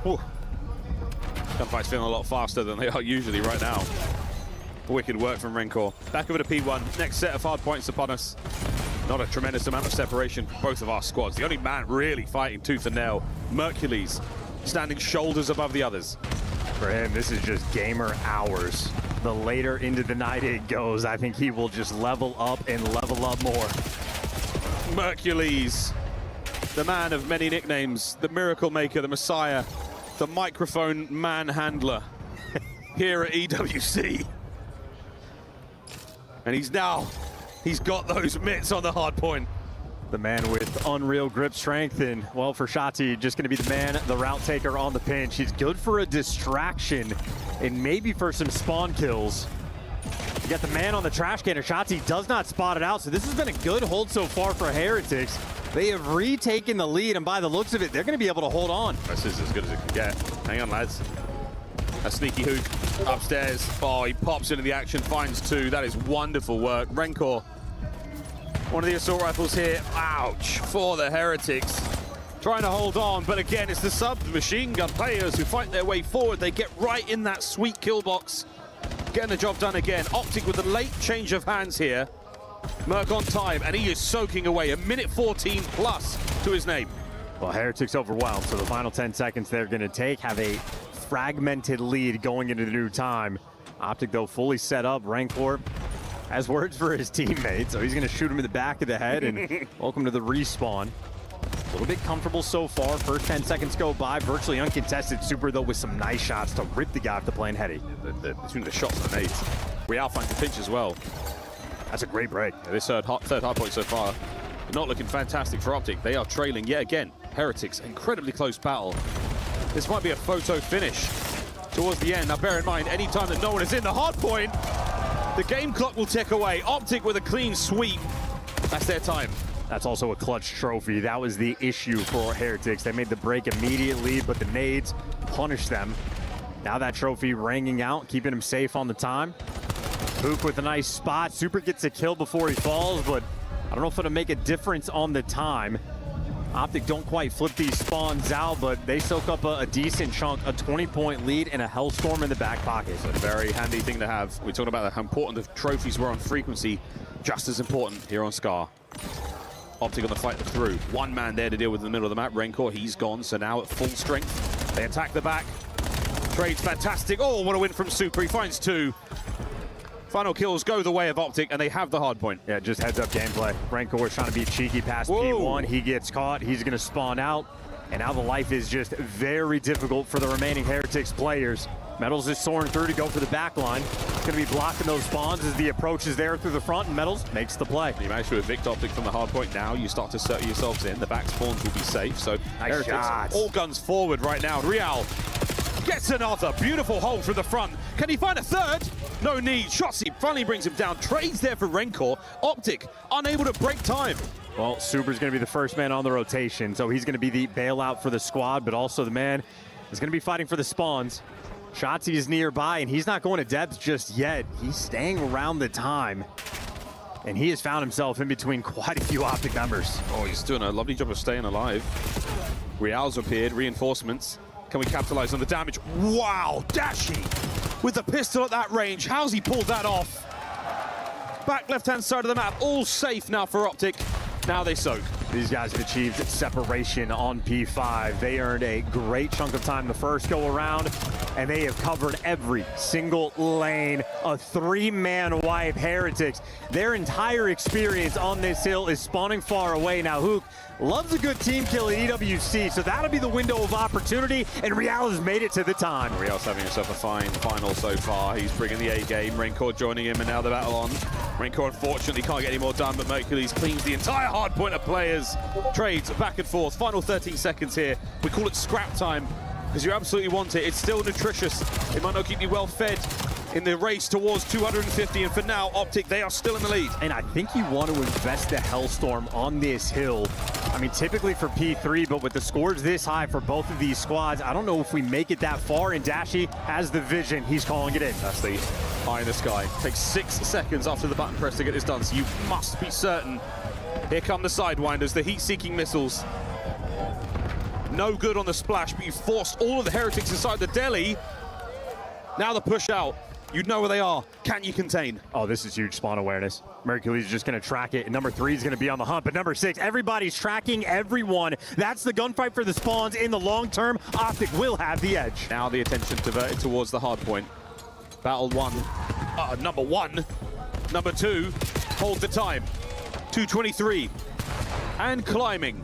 Ooh. Gunfights feeling a lot faster than they are usually right now. Wicked work from Rencor. Back over to P1. Next set of hard points upon us. Not a tremendous amount of separation for both of our squads. The only man really fighting tooth and nail, Mercules, standing shoulders above the others. For him, this is just gamer hours. The later into the night it goes, I think he will just level up and level up more. Mercules, the man of many nicknames, the Miracle Maker, the Messiah, the microphone manhandler here at EWC. And he's got those mitts on the hard point. The man with unreal grip strength, and well, for Shotzzy, just going to be the man, the route taker on the pinch. He's good for a distraction and maybe for some spawn kills. You got the man on the trash can, and Shotzzy does not spot it out, so this has been a good hold so far for Heretics. They have retaken the lead, and by the looks of it, they're going to be able to hold on. This is as good as it can get. Hang on, lads. A sneaky Hook upstairs. Oh, he pops into the action, finds 2. That is wonderful work. Rencor, one of the assault rifles here. Ouch, for the Heretics. Trying to hold on, but again, it's the sub-machine gun players who fight their way forward. They get right in that sweet kill box. Getting the job done again. Optic with a late change of hands here. Merc on time, and he is soaking away. 1:14 plus to his name. Well, Heretics overwhelmed, so the final 10 seconds they're going to take have a fragmented lead going into the new time. Optic, though, fully set up. Rancor has words for his teammate, so he's going to shoot him in the back of the head, and welcome to the respawn. A little bit comfortable so far. First 10 seconds go by, virtually uncontested. Super, though, with some nice shots to rip the guy off the plane heady. Between the shots and the nades. Real finds the pinch as well. That's a great break. Yeah, this third hard point so far, not looking fantastic for Optic. They are trailing yet again. Heretics, incredibly close battle. This might be a photo finish towards the end. Now bear in mind, any time that no one is in the hard point, the game clock will tick away. Optic with a clean sweep. That's their time. That's also a clutch trophy. That was the issue for Heretics. They made the break immediately, but the nades punished them. Now that trophy ringing out, keeping him safe on the time. Hook with a nice spot. Super gets a kill before he falls, but I don't know if it'll make a difference on the time. Optic don't quite flip these spawns out, but they soak up a decent chunk, a 20-point lead and a Hellstorm in the back pocket. It's a very handy thing to have. We talked about how important the trophies were on frequency, just as important here on Scar. Optic on the fight through. One man there to deal with in the middle of the map. Rancor, he's gone, so now at full strength. They attack the back. Trade's fantastic. Oh, what a win from Super. He finds 2. Final kills go the way of Optic, and they have the hard point. Yeah, just heads up gameplay. Rancor is trying to be cheeky past P1. He gets caught. He's going to spawn out. And now the life is just very difficult for the remaining Heretics players. Metals is soaring through to go for the back line. It's going to be blocking those spawns as the approach is there through the front, and Metals makes the play. You managed to evict Optic from the hard point. Now you start to settle yourselves in. The back spawns will be safe. So nice Heretics, shots. All guns forward right now. Real gets another beautiful hold from the front. Can he find a third? No need. Shotzi finally brings him down. Trades there for Rancor. Optic unable to break time. Well, Super's going to be the first man on the rotation, so he's going to be the bailout for the squad, but also the man is going to be fighting for the spawns. Shotzi is nearby, and he's not going to depth just yet. He's staying around the time, and he has found himself in between quite a few Optic members. Oh, he's doing a lovely job of staying alive. Real's appeared, reinforcements. Can we capitalize on the damage? Wow, Dashi with the pistol at that range. How's he pulled that off? Back left-hand side of the map, all safe now for Optic. Now they soak. These guys have achieved separation on P5. They earned a great chunk of time the first go around, and they have covered every single lane. A 3-man wipe. Heretics, their entire experience on this hill is spawning far away. Now Hook loves a good team kill at EWC, so that'll be the window of opportunity, and Real has made it to the time. Real's having himself a fine final so far. He's bringing the A game. Rancor joining him, and now the battle on. Rancor unfortunately can't get any more done, but Mercules cleans the entire hard point of players. Trades back and forth. Final 13 seconds here. We call it scrap time because you absolutely want it. It's still nutritious. It might not keep you well fed in the race towards 250, and for now, Optic, they are still in the lead. And I think you want to invest the Hellstorm on this hill. I mean, typically for P3, but with the scores this high for both of these squads, I don't know if we make it that far, and Dashi has the vision. He's calling it in. That's the eye in the sky. Takes 6 seconds after the button press to get this done, so you must be certain. Here come the Sidewinders, the heat-seeking missiles. No good on the splash, but you forced all of the Heretics inside the deli. Now the push out. You know where they are. Can you contain? Oh, this is huge spawn awareness. Mercules is just going to track it, and number 3 is going to be on the hunt, but number 6, everybody's tracking everyone. That's the gunfight for the spawns in the long term. Optic will have the edge. Now the attention diverted towards the hard point. Battle 1. Number 1. Number 2. Hold the time. 2:23. And climbing.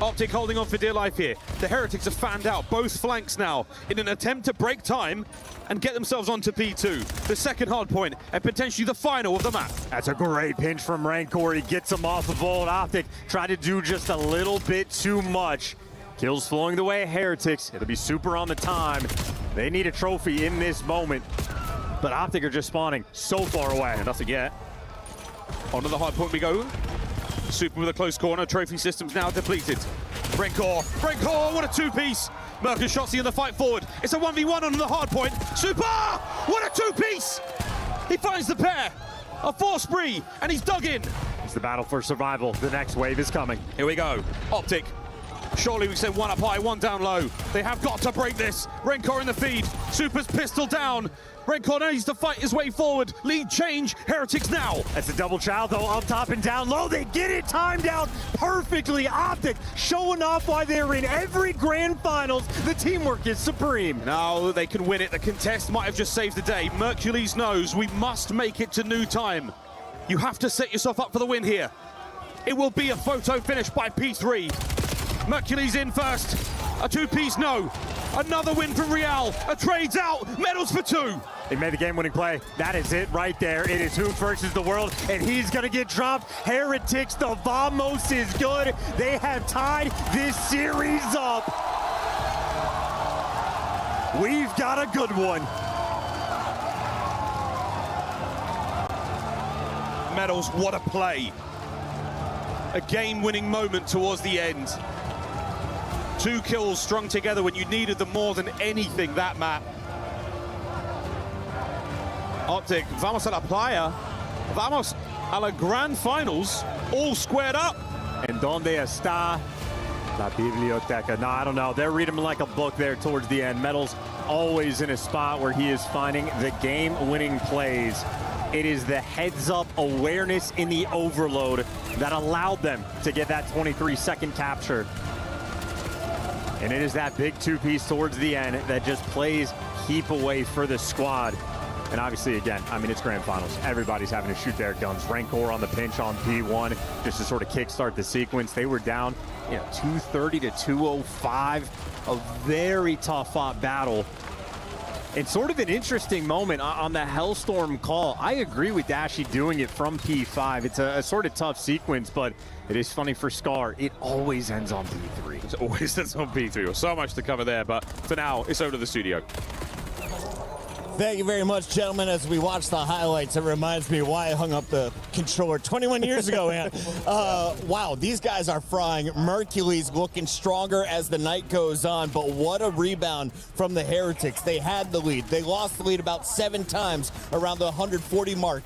Optic holding on for dear life here. The Heretics have fanned out both flanks now in an attempt to break time and get themselves onto P2, the second hard point, and potentially the final of the map. That's a great pinch from Rancor. He gets him off of old Optic. Tried to do just a little bit too much. Kills flowing the way of Heretics. It'll be Super on the time. They need a trophy in this moment. But Optic are just spawning so far away. And nothing yet. Onto the hard point we go. Super with a close corner. Trophy systems now depleted. Rancor, what a 2-piece. Mercus Shotzi in the fight forward. It's a 1v1 on the hard point. Super, what a 2-piece. He finds the pair. A 4 spree, and he's dug in. It's the battle for survival. The next wave is coming. Here we go. Optic. Surely we said 1 up high, 1 down low. They have got to break this. Rancor in the feed. Super's pistol down. Rancor needs to fight his way forward. Lead change. Heretics now. That's a double child, though, up top and down low. They get it timed out perfectly. Optic showing off why they're in every grand finals. The teamwork is supreme. Now they can win it. The contest might have just saved the day. Mercules knows we must make it to new time. You have to set yourself up for the win here. It will be a photo finish by P3. Mercules in first. A 2-piece, no. Another win from Real. A trades out. Medals for 2. They made the game-winning play. That is it right there. It is Hook versus the world, and he's going to get dropped. Heretics, the Vamos is good. They have tied this series up. We've got a good one. Medals, what a play. a game-winning moment towards the end. 2 kills strung together when you needed them more than anything that map. Optic, vamos a la playa, vamos a la Grand Finals, all squared up. And donde está la biblioteca? No, I don't know. They're reading him like a book there towards the end. Metal's always in a spot where he is finding the game-winning plays. It is the heads-up awareness in the overload that allowed them to get that 23-second capture. And it is that big 2-piece towards the end that just plays keep away for the squad. And obviously, again, I mean, it's grand finals. Everybody's having to shoot their guns. Rancor on the pinch on P1 just to sort of kickstart the sequence. They were down, 230 to 205. A very tough fought battle. And sort of an interesting moment on the Hellstorm call. I agree with Dashy doing it from P5. It's a sort of tough sequence, but it is funny for Scar. It always ends on P3. It always ends on P3. So much to cover there, but for now, it's over to the studio. Thank you very much, gentlemen. As we watch the highlights, it reminds me why I hung up the controller 21 years ago, man. Wow, these guys are frying. Mercury's looking stronger as the night goes on, but what a rebound from the Heretics. They had the lead. They lost the lead about 7 times around the 140 mark.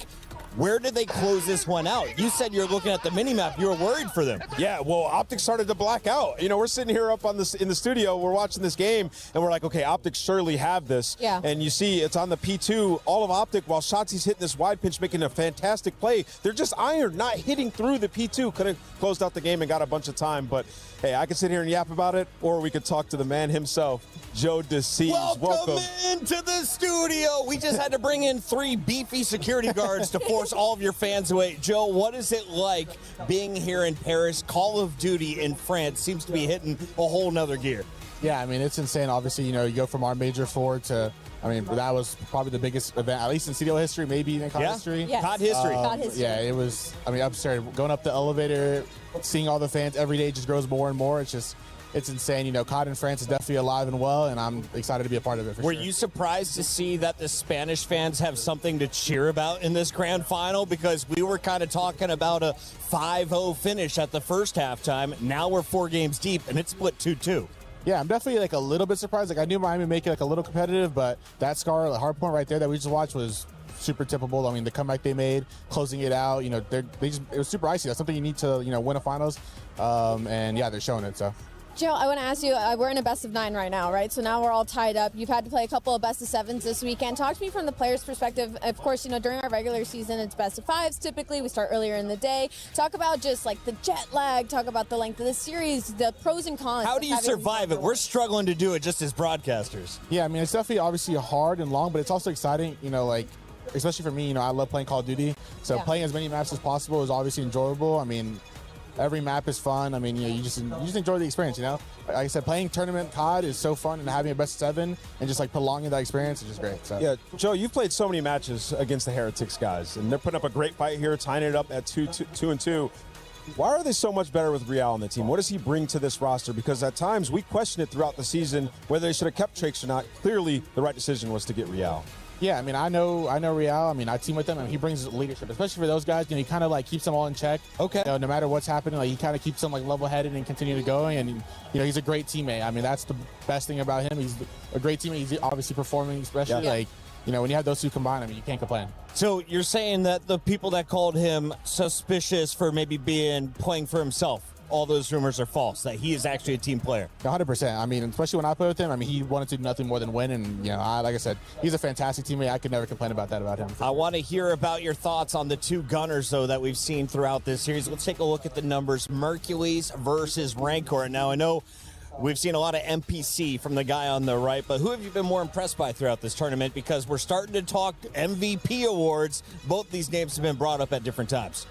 Where did they close this one out? You said you're looking at the mini-map. You were worried for them. Yeah, well, Optic started to black out. We're sitting here up on this in the studio. We're watching this game, and we're like, okay, Optic surely have this. Yeah. And you see it's on the P2, all of Optic, while Shotzi's hitting this wide pinch, making a fantastic play. They're just iron, not hitting through the P2. Could have closed out the game and got a bunch of time. But, hey, I could sit here and yap about it, or we could talk to the man himself, Joe DeCease. Welcome into the studio. We just had to bring in 3 beefy security guards to force all of your fans away. Joe, what is it like being here in Paris? Call of Duty in France seems to be hitting a whole nother gear. Yeah, I mean, it's insane. Obviously, you go from our Major 4 to, that was probably the biggest event, at least in CDL history, maybe in COD history. Yes. COD history. COD history. Yeah, it was, upstairs, going up the elevator, seeing all the fans every day just grows more and more. It's insane. COD in France is definitely alive and well, and I'm excited to be a part of it. Were you surprised to see that the Spanish fans have something to cheer about in this grand final? Because we were kind of talking about a 5-0 finish at the first halftime. Now we're 4 games deep, and it's split 2-2. Yeah, I'm definitely a little bit surprised. I knew Miami would make it a little competitive, but that Scar, the hard point right there that we just watched was super typical. The comeback they made, closing it out, it was super icy. That's something you need to, win a finals. And yeah, they're showing it, so. Joe, I want to ask you, we're in a best of 9 right now, right? So now we're all tied up. You've had to play a couple of best of 7s this weekend. Talk to me from the player's perspective. Of course, during our regular season, it's best of 5s. Typically, we start earlier in the day. Talk about just the jet lag. Talk about the length of the series, the pros and cons. How do you survive it? We're struggling to do it just as broadcasters. Yeah, it's definitely obviously hard and long, but it's also exciting, especially for me, I love playing Call of Duty. So playing as many maps as possible is obviously enjoyable. Every map is fun. You just enjoy the experience, Like I said, playing tournament COD is so fun, and having a best of 7 and just prolonging that experience is just great. So. Yeah, Joe, you've played so many matches against the Heretics guys, and they're putting up a great fight here, tying it up at 2-2. Why are they so much better with Real on the team? What does he bring to this roster? Because at times we questioned it throughout the season whether they should have kept Trakes or not. Clearly, the right decision was to get Real. Yeah, I know Real. I team with him, he brings leadership, especially for those guys. He kind of keeps them all in check. Okay. No matter what's happening, he kind of keeps them level-headed and continue to going. And he's a great teammate. That's the best thing about him. He's a great teammate. He's obviously performing, especially when you have those two combined. You can't complain. So you're saying that the people that called him suspicious for maybe playing for himself, all those rumors are false, that he is actually a team player? 100%. Especially when I play with him, he wanted to do nothing more than win. And, like I said, he's a fantastic teammate. I could never complain about that about him. I want to hear about your thoughts on the 2 gunners, though, that we've seen throughout this series. Let's take a look at the numbers. Mercules versus Rancor. Now, I know we've seen a lot of NPC from the guy on the right, but who have you been more impressed by throughout this tournament? Because we're starting to talk MVP awards. Both these names have been brought up at different times.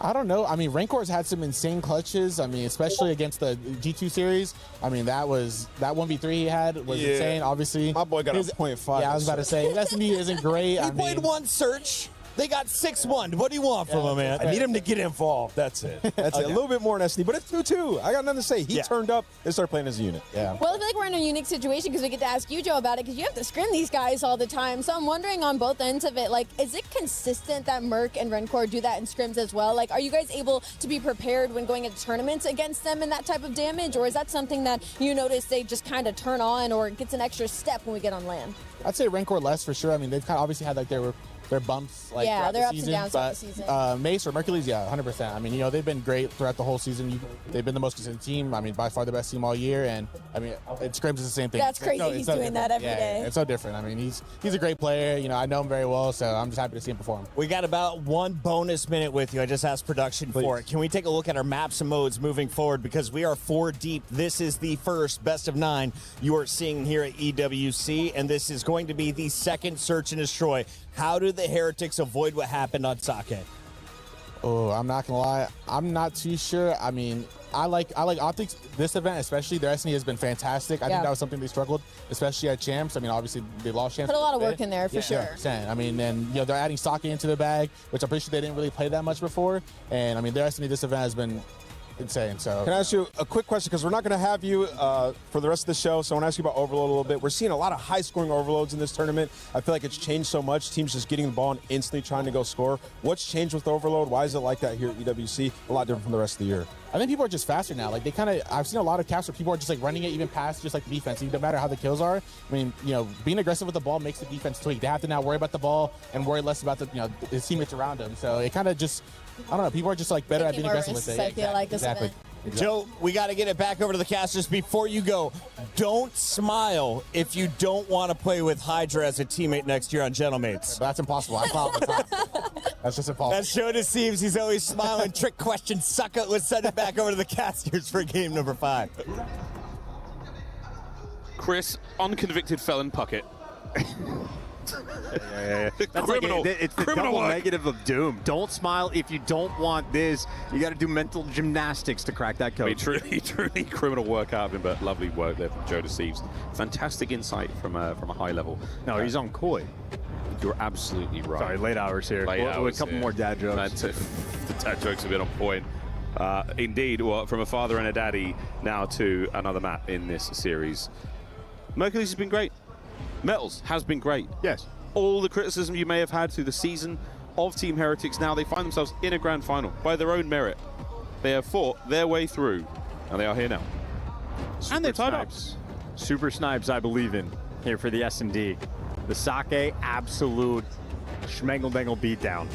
I don't know. Rancor's had some insane clutches. Especially against the G2 series. That 1v3 he had was insane. Obviously, my boy got a 0.5. Yeah, I was about to say, his SME isn't great. He played one search. They got 6-1. What do you want from him, man? I need him to get involved. That's it. That's it. A little bit more in SD, but it's 2-2. I got nothing to say. He turned up and started playing as a unit. Yeah. Well, I feel like we're in a unique situation because we get to ask you, Joe, about it because you have to scrim these guys all the time. So I'm wondering on both ends of it, like, is it consistent that Merc and Rencor do that in scrims as well? Like, are you guys able to be prepared when going into tournaments against them and that type of damage? Or is that something that you notice they just kind of turn on or it gets an extra step when we get on land? I'd say Rencor less for sure. I mean, they've kind of obviously had like their bumps like yeah, throughout they're the ups season, and downs but throughout the season. Mace or Mercules, yeah, 100%. I mean, you know, they've been great throughout the whole season. They've been the most consistent team. I mean, by far the best team all year. And I mean, it scrims is the same thing. That's crazy. No, He's so doing that every day. It's so different. I mean, he's a great player. You know, I know him very well, so I'm just happy to see him perform. We got about 1 bonus minute with you. I just asked production for it. Can we take a look at our maps and modes moving forward? Because we are 4 deep. This is the first best of 9 you are seeing here at EWC, and this is going to be the second search and destroy. How do the Heretics avoid what happened on Sake? Oh, I'm not gonna lie, I'm not too sure. I mean, I like Optics. This event, especially, their SNE has been fantastic. I think that was something they struggled, especially at Champs. I mean, obviously they lost Champs. Put a lot of work in there for sure. 100%. I mean, and you know they're adding Sake into the bag, which I'm pretty sure they didn't really play that much before. And I mean, their SNE this event has been insane. So can I ask you a quick question? Because we're not going to have you for the rest of the show. So I want to ask you about Overload a little bit. We're seeing a lot of high-scoring overloads in this tournament. I feel like it's changed so much. Teams just getting the ball and instantly trying to go score. What's changed with Overload? Why is it like that here at EWC? A lot different from the rest of the year. I think people are just faster now. Like I've seen a lot of caps where people are just like running it even past just like the defense. No matter how the kills are. I mean, you know, being aggressive with the ball makes the defense tweak. They have to now worry about the ball and worry less about his teammates around him. So it kind of just, I don't know. People are just like better at being aggressive with it. I feel like this exactly. event. Joe, we got to get it back over to the casters. Before you go, don't smile if you don't want to play with Hydra as a teammate next year on Gentlemates. That's impossible. I smile all the time. That's just impossible. That show deceives. He's always smiling. Trick question. Suck it. Let's send it back over to the casters for game number 5. Chris, unconvicted felon Puckett. That's Criminal. Like it's the Criminal double work. negative of doom. Don't smile if you don't want this. You got to do mental gymnastics to crack that code. I mean, truly criminal work out of him, but lovely work there from Joe Deceives. Fantastic insight from a high level. No, he's on koi. You're absolutely right. Sorry, late hours here. A couple more dad jokes. The dad jokes have been on point. Indeed, well, from a father and a daddy now to another map in this series. Mercules has been great. Metals has been great. Yes. All the criticism you may have had through the season of Team Heretics, now they find themselves in a grand final by their own merit. They have fought their way through, and they are here now. And they're tied up. Super Snipes, I believe in here for the S&D. The Sake absolute schmengle-bengle beatdown.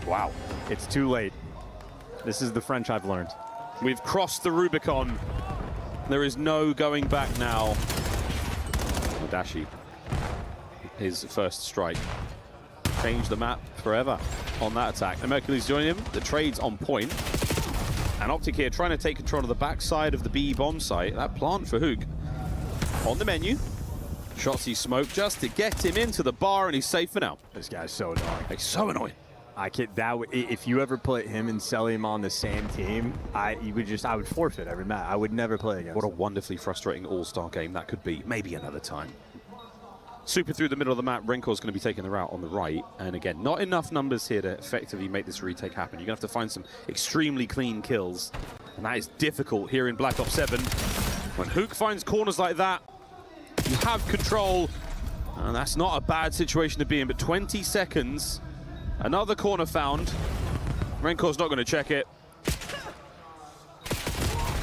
Wow. It's too late. This is the French I've learned. We've crossed the Rubicon. There is no going back now. Dashi, his first strike, changed the map forever on that attack. And Mercury's joining him. The trade's on point. And Optic here trying to take control of the backside of the B bomb site. That plant for Hook on the menu. Shotsy smoke just to get him into the bar, and he's safe for now. This guy's so annoying. He's so annoying. If you ever put him and Selim on the same team, I would forfeit every match. I would never play against. What a wonderfully frustrating all-star game that could be. Maybe another time. Super through the middle of the map. Renkor's going to be taking the route on the right. And again, not enough numbers here to effectively make this retake happen. You're going to have to find some extremely clean kills. And that is difficult here in Black Ops 7. When Hook finds corners like that, you have control. And that's not a bad situation to be in. But 20 seconds. Another corner found. Renkor's not going to check it.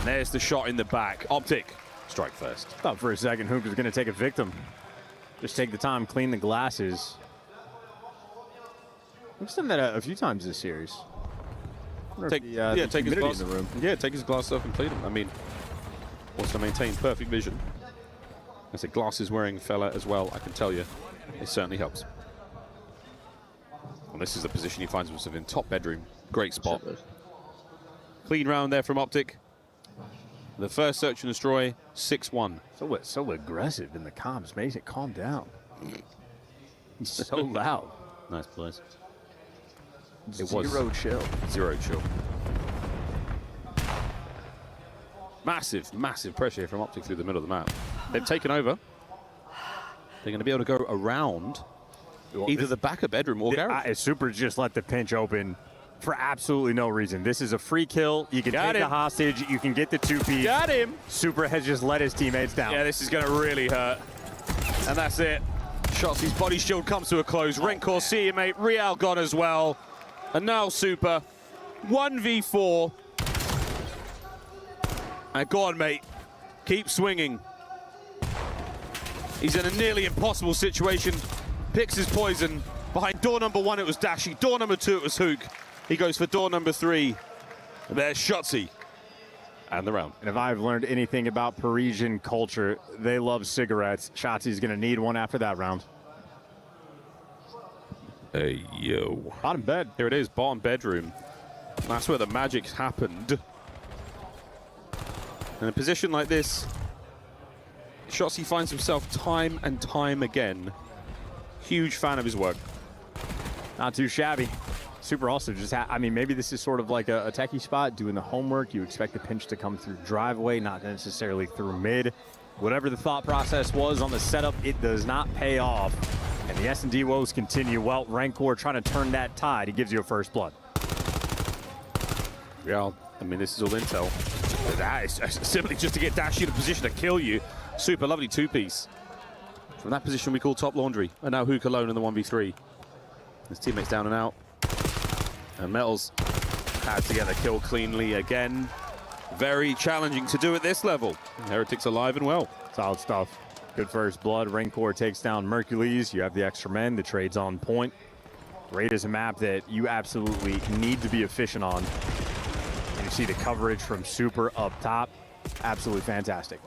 There's the shot in the back. Optic, strike first. Thought for a second Hook was going to take a victim. Just take the time, clean the glasses. We've done that a few times this series. Take his glass. Yeah, take his glasses off and clean them. I mean, wants to maintain perfect vision. As a glasses wearing fella as well, I can tell you, it certainly helps. Well, this is the position he finds himself in, top bedroom. Great spot. Clean round there from Optic. The first search and destroy, 6-1. So aggressive in the comms. Mason, calm down. He's so loud. Nice place. Zero chill. Zero chill. Massive, massive pressure here from Optic through the middle of the map. They've taken over. They're going to be able to go around Either the back of bedroom or garage. Super just let the pinch open for absolutely no reason. This is a free kill. You can take the hostage. You can get the 2-piece. Got him. Super has just let his teammates down. Yeah, this is going to really hurt. And that's it. Shotzi's body shield comes to a close. Rencor, see you, mate. Real gone as well. And now Super. 1v4. And go on, mate. Keep swinging. He's in a nearly impossible situation. Picks his poison. Behind door number 1, it was Dashi. Door number 2, it was Hook. He goes for door number 3. And there's Shotzi. And the round. And if I've learned anything about Parisian culture, they love cigarettes. Shotzi's going to need one after that round. Hey, yo. Bottom bed. Here it is, bottom bedroom. That's where the magic happened. In a position like this, Shotzi finds himself time and time again. Huge fan of his work. Not too shabby. Super also just, I mean, maybe this is sort of like a techie spot, doing the homework. You expect the pinch to come through driveway, not necessarily through mid. Whatever the thought process was on the setup, it does not pay off. And the S&D woes continue. Well, Rancor trying to turn that tide. He gives you a first blood. Yeah, I mean, this is all intel. That is simply just to get Dashi in a position to kill you. Super lovely 2-piece. From that position we call top laundry. And now Hook alone in the 1v3. His teammates down and out. And Metals had to get the kill cleanly again. Very challenging to do at this level. Heretics alive and well. Solid stuff. Good first blood. Rancor takes down Mercules. You have the extra men. The trade's on point. Raid is a map that you absolutely need to be efficient on. And you see the coverage from Super up top. Absolutely fantastic.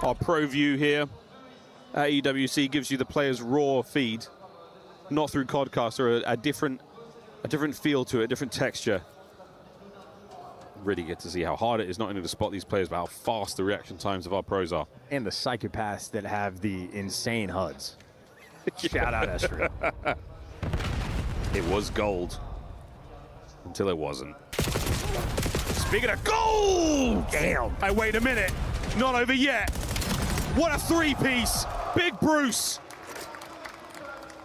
Our pro view here at EWC gives you the player's raw feed. Not through Codcast, or a different feel to it, a different texture. Really get to see how hard it is not only to spot these players, but how fast the reaction times of our pros are. And the psychopaths that have the insane HUDs. Shout out Esther. It was gold. Until it wasn't. Speaking of gold! Damn. Hey, wait a minute. Not over yet. What a 3-piece. Big Bruce.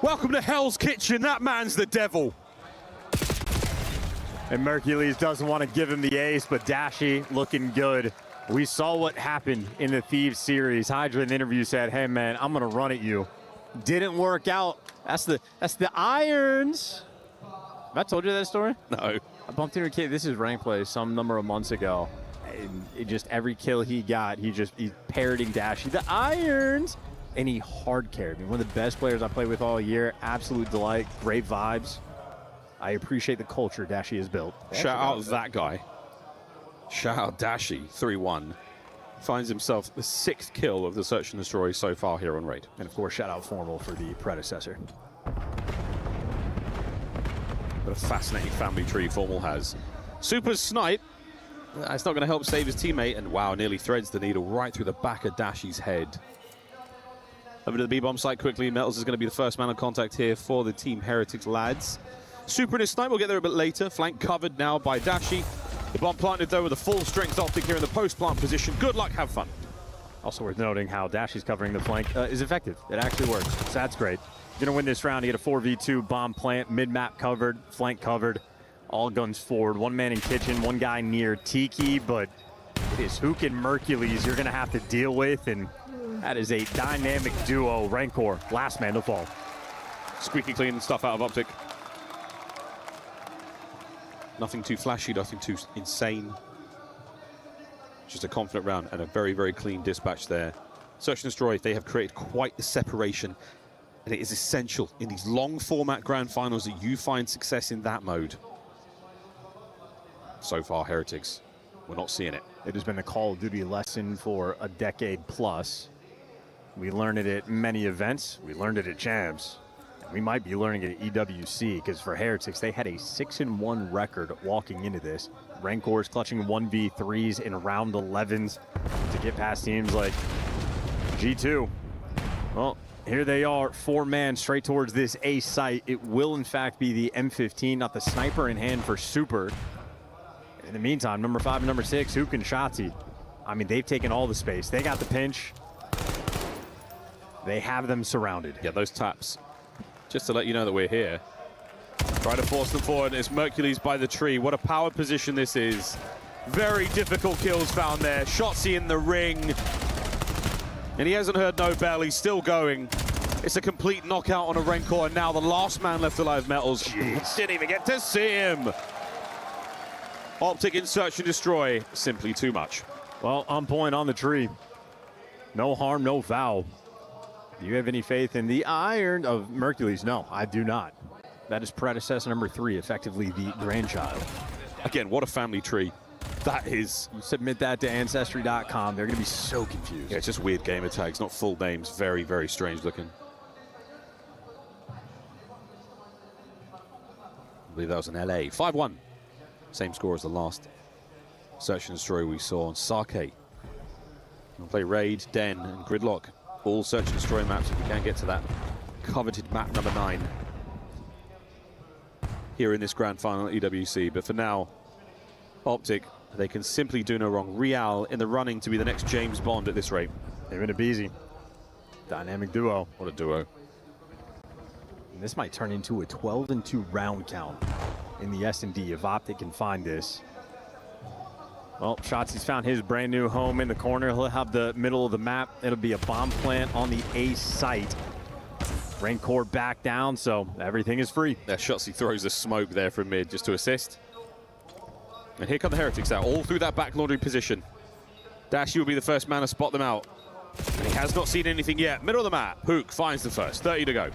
Welcome to Hell's Kitchen. That man's the devil. And Mercules doesn't want to give him the ace, but Dashi looking good. We saw what happened in the Thieves series. Hydra in the interview said, hey man, I'm gonna run at you. Didn't work out. That's the Irons. Have I told you that story? No. I bumped into a kid, this is rank play some number of months ago. And it just, every kill he got, he's parroting Dashi. The Irons! And he hard carried me. One of the best players I played with all year. Absolute delight, great vibes. I appreciate the culture Dashi has built. Shout out that guy. Shout out Dashi, 3-1. Finds himself the 6th kill of the Search and Destroy so far here on Raid. And of course, shout out Formal for the predecessor. What a fascinating family tree Formal has. Super's snipe. It's not going to help save his teammate. And wow, nearly threads the needle right through the back of Dashi's head. Over to the B-bomb site quickly. Metals is going to be the first man of contact here for the Team Heretics lads. Super and his snipe will get there a bit later. Flank covered now by Dashi. The bomb planted though with a full strength Optic here in the post-plant position. Good luck, have fun. Also worth noting how Dashi's covering the flank is effective. It actually works, so that's great. You're gonna win this round. You get a 4v2 bomb plant, mid-map covered, flank covered, all guns forward. One man in kitchen, one guy near Tiki, but it is Hook and Mercules you're gonna have to deal with, and that is a dynamic duo. Rancor, last man to fall. Squeaky clean stuff out of Optic. Nothing too flashy, nothing too insane. Just a confident round and a very, very clean dispatch there. Search and Destroy, they have created quite the separation, and it is essential in these long format grand finals that you find success in that mode. So far, Heretics, we're not seeing it. It has been a Call of Duty lesson for a decade plus. We learned it at many events. We learned it at Champs. We might be learning it at EWC, because for Heretics, they had a 6-1 record walking into this. Rancor's clutching 1v3s in round 11s to get past teams like G2. Well, here they are, 4-man straight towards this A site. It will, in fact, be the M15, not the sniper in hand for Super. In the meantime, number 5 and number 6, Hook and Shotzi. I mean, they've taken all the space. They got the pinch. They have them surrounded. Yeah, those taps, just to let you know that we're here. Try to force them forward. It's Mercules by the tree. What a power position this is. Very difficult kills found there. Shotzzy in the ring. And he hasn't heard no bell. He's still going. It's a complete knockout on a Rancor. And now the last man left alive, Metals. Didn't even get to see him. Optic in search and destroy. Simply too much. Well, on point on the tree. No harm, no foul. Do you have any faith in the iron of Mercules? No, I do not. That is predecessor number 3, effectively the grandchild. Again, what a family tree. That is. You submit that to Ancestry.com. They're going to be so confused. Yeah, it's just weird gamer tags, not full names. Very, very strange looking. I believe that was in LA. 5-1. Same score as the last search and destroy we saw on Sake. We'll play Raid, Den, and Gridlock. All search and destroy maps if we can get to that coveted map number 9 here in this grand final at EWC. But for now, Optic, they can simply do no wrong. Real in the running to be the next James Bond at this rate. Him and Abizi. Dynamic duo. What a duo. And this might turn into a 12-2 round count in the S&D if Optic can find this. Well, Shotzi's found his brand new home in the corner. He'll have the middle of the map. It'll be a bomb plant on the A site. Rancor back down, so everything is free. Yeah, Shotzi throws a smoke there from mid just to assist. And here come the Heretics out, all through that back laundry position. Dashi will be the first man to spot them out. And he has not seen anything yet. Middle of the map, Hook finds the first, 30 to go.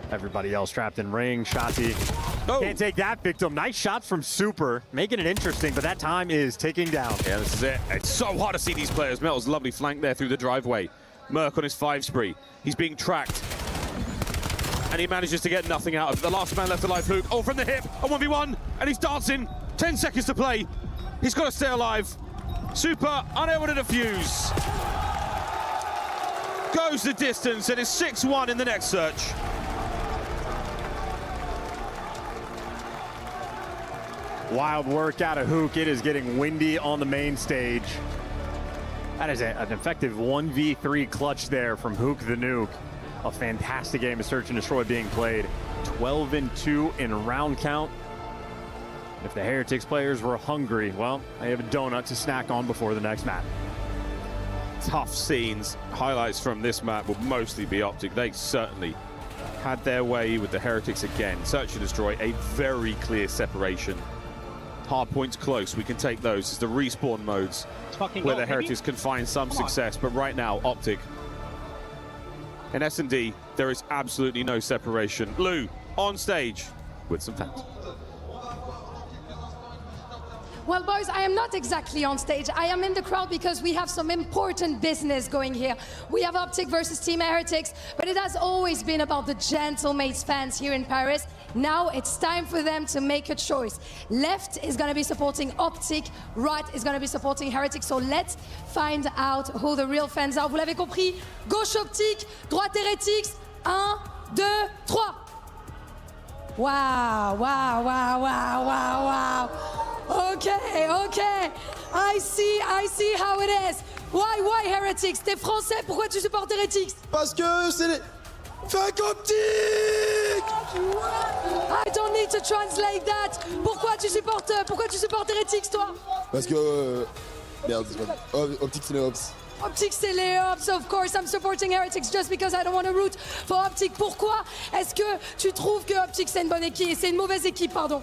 Everybody else trapped in ring. Shotzi can't take that victim. Nice shots from Super, making it interesting, but that time is ticking down. Yeah, this is it. It's so hard to see these players. Metal's lovely flank there through the driveway. Merc on his 5 spree. He's being tracked. And he manages to get nothing out of it. The last man left alive, Hook. Oh, from the hip, a 1v1, and he's dancing. 10 seconds to play. He's got to stay alive. Super unable to defuse. Goes the distance, and it's 6-1 in the next search. Wild work out of Hook. It is getting windy on the main stage. That is an effective 1v3 clutch there from Hook the Nuke. A fantastic game of search and destroy being played. 12-2 in round count. If the Heretics players were hungry, well, they have a donut to snack on before the next map. Tough scenes. Highlights from this map will mostly be Optic. They certainly had their way with the Heretics again. Search and destroy, a very clear separation. Hard points close, we can take those. It's the respawn modes where the Heretics can find some success, but right now, Optic. In S&D, there is absolutely no separation. Lou, on stage with some fans. Well, boys, I am not exactly on stage. I am in the crowd because we have some important business going here. We have Optic versus Team Heretics, but it has always been about the Gentlemates fans here in Paris. Now it's time for them to make a choice. Left is going to be supporting Optic, right is going to be supporting Heretics. So let's find out who the real fans are. Vous l'avez compris? Gauche Optic, droite Heretics. 1, 2, 3. Wow, wow, wow, wow, wow, wow. Okay, okay. I see how it is. Why Heretics? T'es français, pourquoi tu supportes Heretics? Parce que c'est les... Fuck Optic! I don't need to translate that. Pourquoi tu supportes Heretics, toi? Parce que... Merde, Optic c'est les Ops. Optic c'est les Ops, of course. I'm supporting Heretics just because I don't want to root for Optic. Pourquoi est-ce que tu trouves que Optic c'est une bonne équipe, c'est une mauvaise équipe, pardon?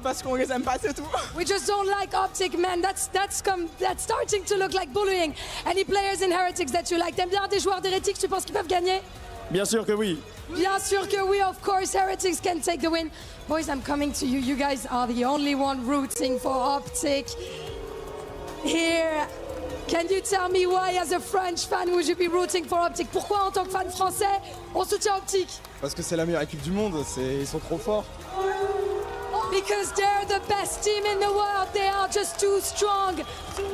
Parce qu'on les aime pas, c'est tout. We just don't like Optic, man. That's starting to look like bullying. Any players in Heretics that you like? T'aimes bien des joueurs d'Heretics? Tu penses qu'ils peuvent gagner? Bien sûr que oui. Bien sûr que oui, of course. Heretics can take the win. Boys, I'm coming to you. You guys are the only one rooting for Optic here. Can you tell me why, as a French fan, would you be rooting for Optic? Pourquoi, en tant que fan français, on soutient Optic? Parce que c'est la meilleure équipe du monde. Ils sont trop forts. Because they're the best team in the world. They are just too strong.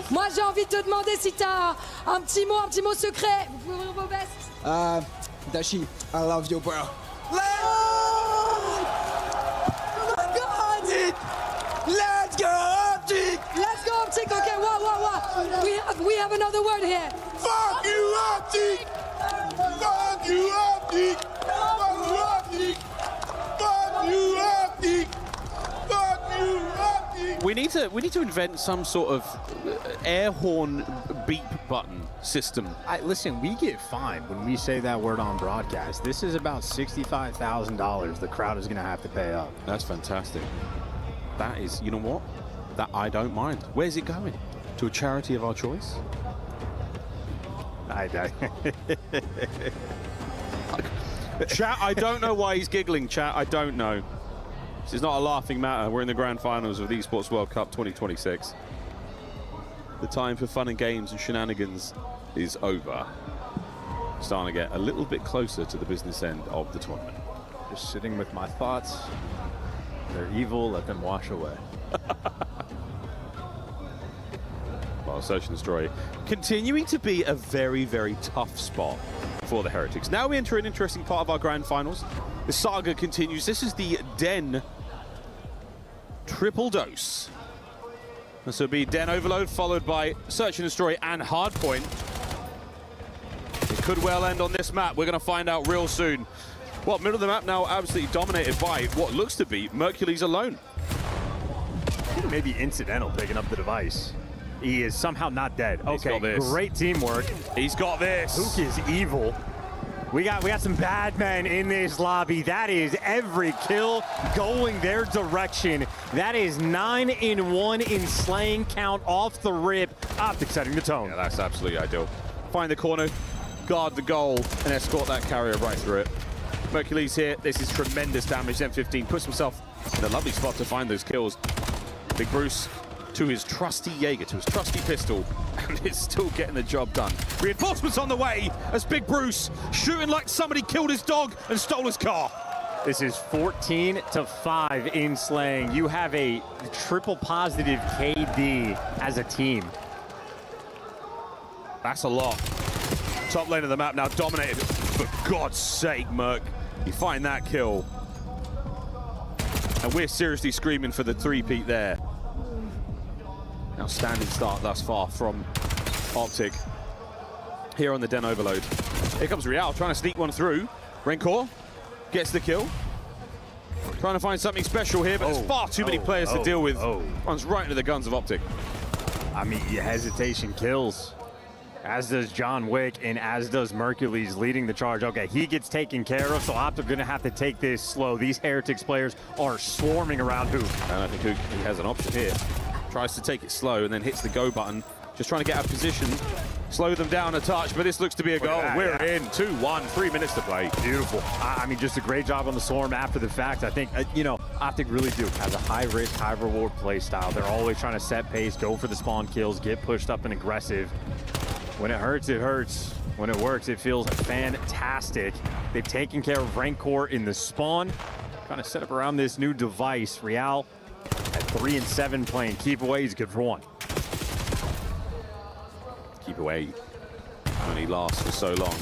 Moi, j'ai envie de te demander si t'as un petit mot secret. Vous pouvez ouvrir vos vestes. Dashi, I love you, bro. Let's go Optic! Let's go Optic. Okay, wow. We have another word here. Fuck you, Optic! Fuck Optic! Fuck you, Optic! Fuck you, Optic! Fuck you, Optic! We need to invent some sort of air horn beep button system. Listen, we get fined when we say that word on broadcast. This is about $65,000 the crowd is going to have to pay up. That's fantastic. That is, you know what? That I don't mind. Where's it going? To a charity of our choice? Chat, I don't know why he's giggling, chat. I don't know. This is not a laughing matter. We're in the grand finals of the Esports World Cup 2026. The time for fun and games and shenanigans is over. Starting to get a little bit closer to the business end of the tournament. Just sitting with my thoughts. They're evil, let them wash away. Well, Search and Destroy continuing to be a very, very tough spot for the Heretics. Now we enter an interesting part of our grand finals. The saga continues. This is the Den triple dose. This will be Den Overload followed by Search and Destroy and Hardpoint. It could well end on this map. We're going to find out real soon. Well, middle of the map now absolutely dominated by what looks to be Mercules alone. Maybe incidental picking up the device. He is somehow not dead. Okay, great teamwork. He's got this. Hook is evil. We got some bad men in this lobby. That is every kill going their direction. That is 9-in-1 in slaying count off the rip. Optic setting the tone. Yeah, that's absolutely ideal. Find the corner, guard the goal, and escort that carrier right through it. Mercules here. This is tremendous damage. M15 puts himself in a lovely spot to find those kills. Big Bruce to his trusty Jaeger, to his trusty pistol, and it's still getting the job done. Reinforcements on the way as Big Bruce shooting like somebody killed his dog and stole his car. This is 14-5 in slaying. You have a triple positive KD as a team. That's a lot. Top lane of the map now dominated. For God's sake, Merc, you find that kill. And we're seriously screaming for the three-peat there. Outstanding start thus far from Optic here on the Den Overload. Here comes Real trying to sneak one through. Rancor gets the kill. Trying to find something special here, but there's far too many players to deal with. Runs right into the guns of Optic. I mean, your hesitation kills. As does John Wick, and as does Mercules leading the charge. Okay, he gets taken care of, so Optic gonna have to take this slow. These Heretics players are swarming around Hook. And I think Hook he has an option here. Tries to take it slow and then hits the go button. Just trying to get out of position, slow them down a touch, but this looks to be a goal. We're in 2-1, 3 minutes to play. Beautiful. I mean, just a great job on the Swarm after the fact. I think, you know, Optic really do have a high-risk, high-reward play style. They're always trying to set pace, go for the spawn kills, get pushed up and aggressive. When it hurts, it hurts. When it works, it feels fantastic. They've taken care of Rancor in the spawn. Trying to set up around this new device. Real at 3-7 playing keep away. He's good for one. Keep away only lasts for so long.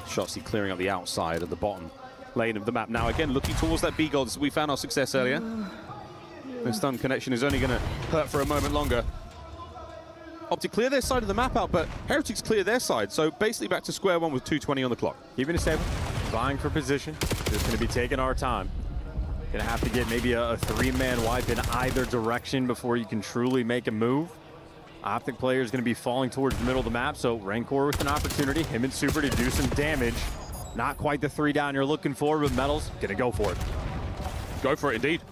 Shotzzy clearing up the outside of the bottom lane of the map. Now again looking towards that B goal. We found our success earlier. The stun connection is only going to hurt for a moment longer. Optic clear their side of the map out, but Heretics clear their side. So basically back to square one with 2:20 on the clock. Keeping it stable, vying for position. Just going to be taking our time. Going to have to get maybe a three-man wipe in either direction before you can truly make a move. Optic player is going to be falling towards the middle of the map, so Rancor with an opportunity, him and Super to do some damage. Not quite the 3 down you're looking for, but Metal's going to go for it. Go for it indeed.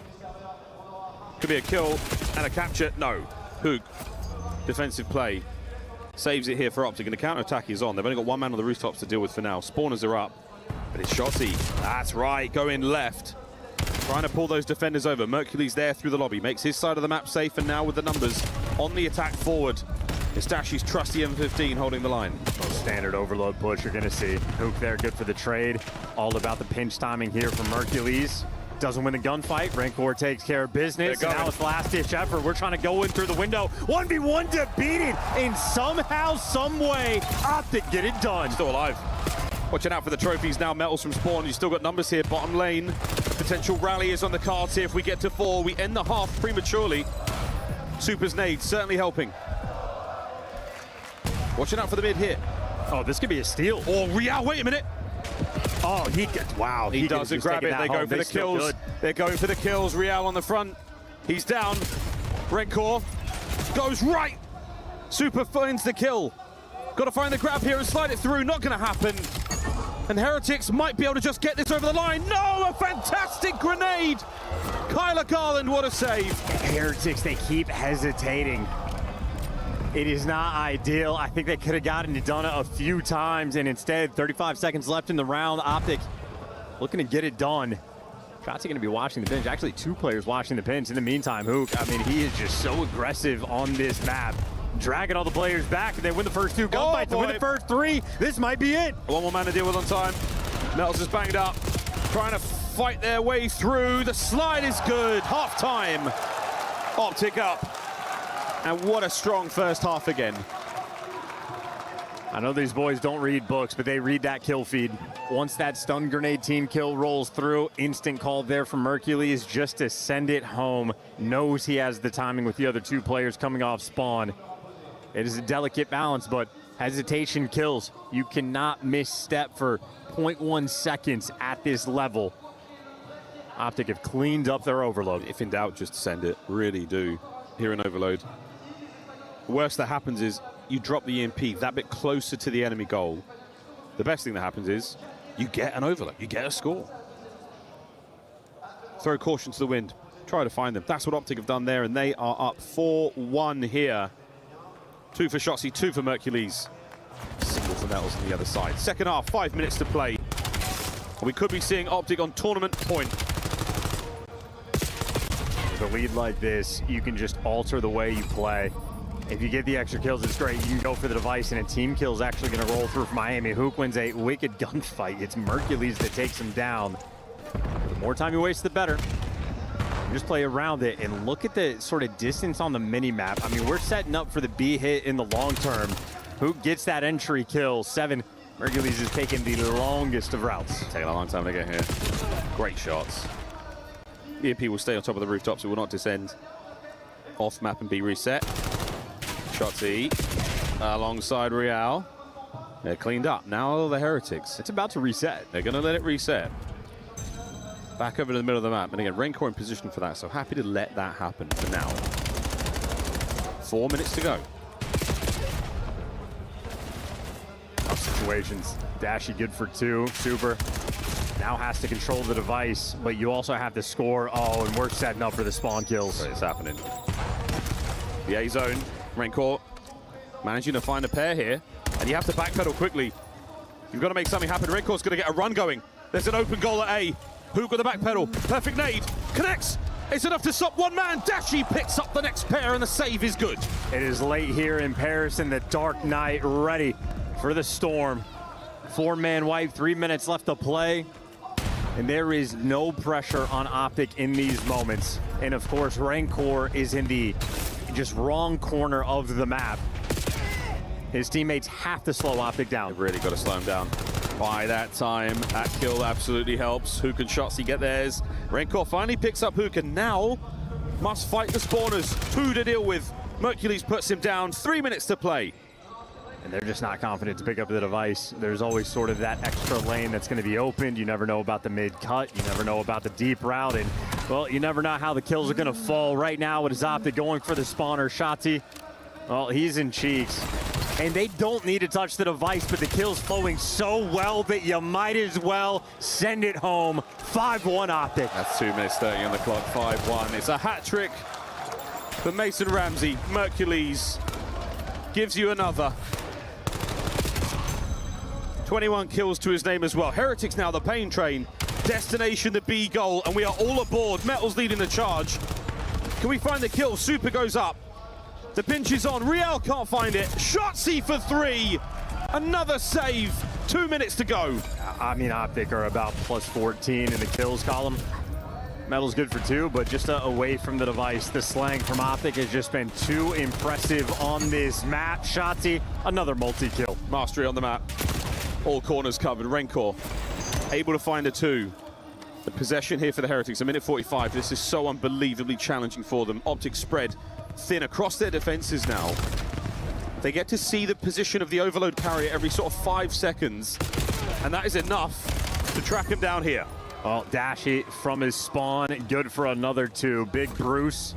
Could be a kill and a capture. No. Hook. Defensive play. Saves it here for Optic, and the counter-attack is on. They've only got one man on the rooftops to deal with for now. Spawners are up, but it's Shotzzy. That's right, going left. Trying to pull those defenders over. Mercules there through the lobby. Makes his side of the map safe, and now with the numbers on the attack forward. It's Dashy's trusty M15 holding the line. Standard overload push you're going to see. Hook there, good for the trade. All about the pinch timing here from Mercules. Doesn't win the gunfight. Rancor takes care of business. And now it's last-ditch effort. We're trying to go in through the window. 1v1 to beat it. And somehow, some way, Optic get it done. Still alive. Watching out for the trophies now. Metals from spawn. You've still got numbers here. Bottom lane. A potential rally is on the cards here. If we get to 4, we end the half prematurely. Super's nade certainly helping. Watching out for the mid here. Oh, this could be a steal. Oh, Real, wait a minute. Oh, wow. He doesn't grab it. They go for the kills. They're going for the kills. Real on the front. He's down. Rencor goes right. Super finds the kill. Got to find the grab here and slide it through. Not going to happen. And Heretics might be able to just get this over the line. No, a fantastic grenade. Kyler Garland, what a save. Heretics, they keep hesitating. It is not ideal. I think they could have gotten it done a few times, and instead, 35 seconds left in the round. Optic looking to get it done. Shotzi going to be watching the bench. Actually, 2 players watching the bench. In the meantime, Hook, I mean, he is just so aggressive on this map. Dragging all the players back, and they win the first 2 gunfights. They win the first 3. This might be it. One more man to deal with on time. Metals is banged up. Trying to fight their way through. The slide is good. Half time. Optic up. And what a strong first half again. I know these boys don't read books, but they read that kill feed. Once that stun grenade team kill rolls through, instant call there from Hercules just to send it home. Knows he has the timing with the other 2 players coming off spawn. It is a delicate balance, but hesitation kills. You cannot misstep for 0.1 seconds at this level. Optic have cleaned up their overload. If in doubt, just send it. Really do. Here in overload. The worst that happens is you drop the EMP that bit closer to the enemy goal. The best thing that happens is you get an overload. You get a score. Throw caution to the wind. Try to find them. That's what Optic have done there, and they are up 4-1 here. 2 for Shotzi, 2 for Hercules. Single for Metals on the other side. Second half, 5 minutes to play. We could be seeing Optic on tournament point. With a lead like this, you can just alter the way you play. If you get the extra kills, it's great. You go for the device, and a team kill is actually going to roll through for Miami. Hook wins a wicked gunfight. It's Hercules that takes him down. The more time you waste, the better. Just play around it and look at the sort of distance on the mini-map. I mean, we're setting up for the B hit in the long term. Who gets that entry kill? 7. Hercules is taking the longest of routes. Taking a long time to get here. Great shots. EMP will stay on top of the rooftops. It will not descend off map and be reset. Shotzi alongside Real. They're cleaned up. Now the Heretics. It's about to reset. They're going to let it reset. Back over to the middle of the map. And again, Rencor in position for that. So happy to let that happen for now. 4 minutes to go. Tough situations. Dashy good for 2. Super. Now has to control the device, but you also have to score. Oh, and we're setting up for the spawn kills. But it's happening. The A zone. Rencor managing to find a pair here. And you have to backpedal quickly. You've got to make something happen. Renkor's going to get a run going. There's an open goal at A. Hook with the back pedal. Perfect nade. Connects. It's enough to stop one man. Dashy picks up the next pair, and the save is good. It is late here in Paris in the Dark Knight, ready for the storm. 4-man wipe, 3 minutes left to play. And there is no pressure on Optic in these moments. And of course, Rencor is in the just wrong corner of the map. His teammates have to slow Optic down. They've really got to slow him down. By that time, that kill absolutely helps. Hook and Shotzi get theirs. Rencor finally picks up Hook and now must fight the spawners. 2 to deal with. Hercules puts him down. 3 minutes to play. And they're just not confident to pick up the device. There's always sort of that extra lane that's going to be opened. You never know about the mid-cut. You never know about the deep route. And, well, you never know how the kills are going to fall. Right now, it is Optic going for the spawner. Shotzi, well, he's in cheeks. And they don't need to touch the device, but the kill's flowing so well that you might as well send it home. 5-1 Optic. That's 2 minutes 30 on the clock, 5-1. It's a hat trick for Mason Ramsey. Hercules gives you another. 21 kills to his name as well. Heretics now the pain train. Destination the B goal, and we are all aboard. Metals leading the charge. Can we find the kill? Super goes up. The pinch is on. Real can't find it. Shotzi for 3. Another save. 2 minutes to go. I mean, Optic are about +14 in the kills column. Metal's good for 2, but just away from the device. The slang from Optic has just been too impressive on this map. Shotzi, another multi-kill. Mastery on the map. All corners covered. Rencor able to find a 2. The possession here for the Heretics, a minute 45. This is so unbelievably challenging for them. Optic spread thin across their defenses now. They get to see the position of the overload carrier every sort of 5 seconds, and that is enough to track him down here. Well, Dashy from his spawn, good for another 2. Big Bruce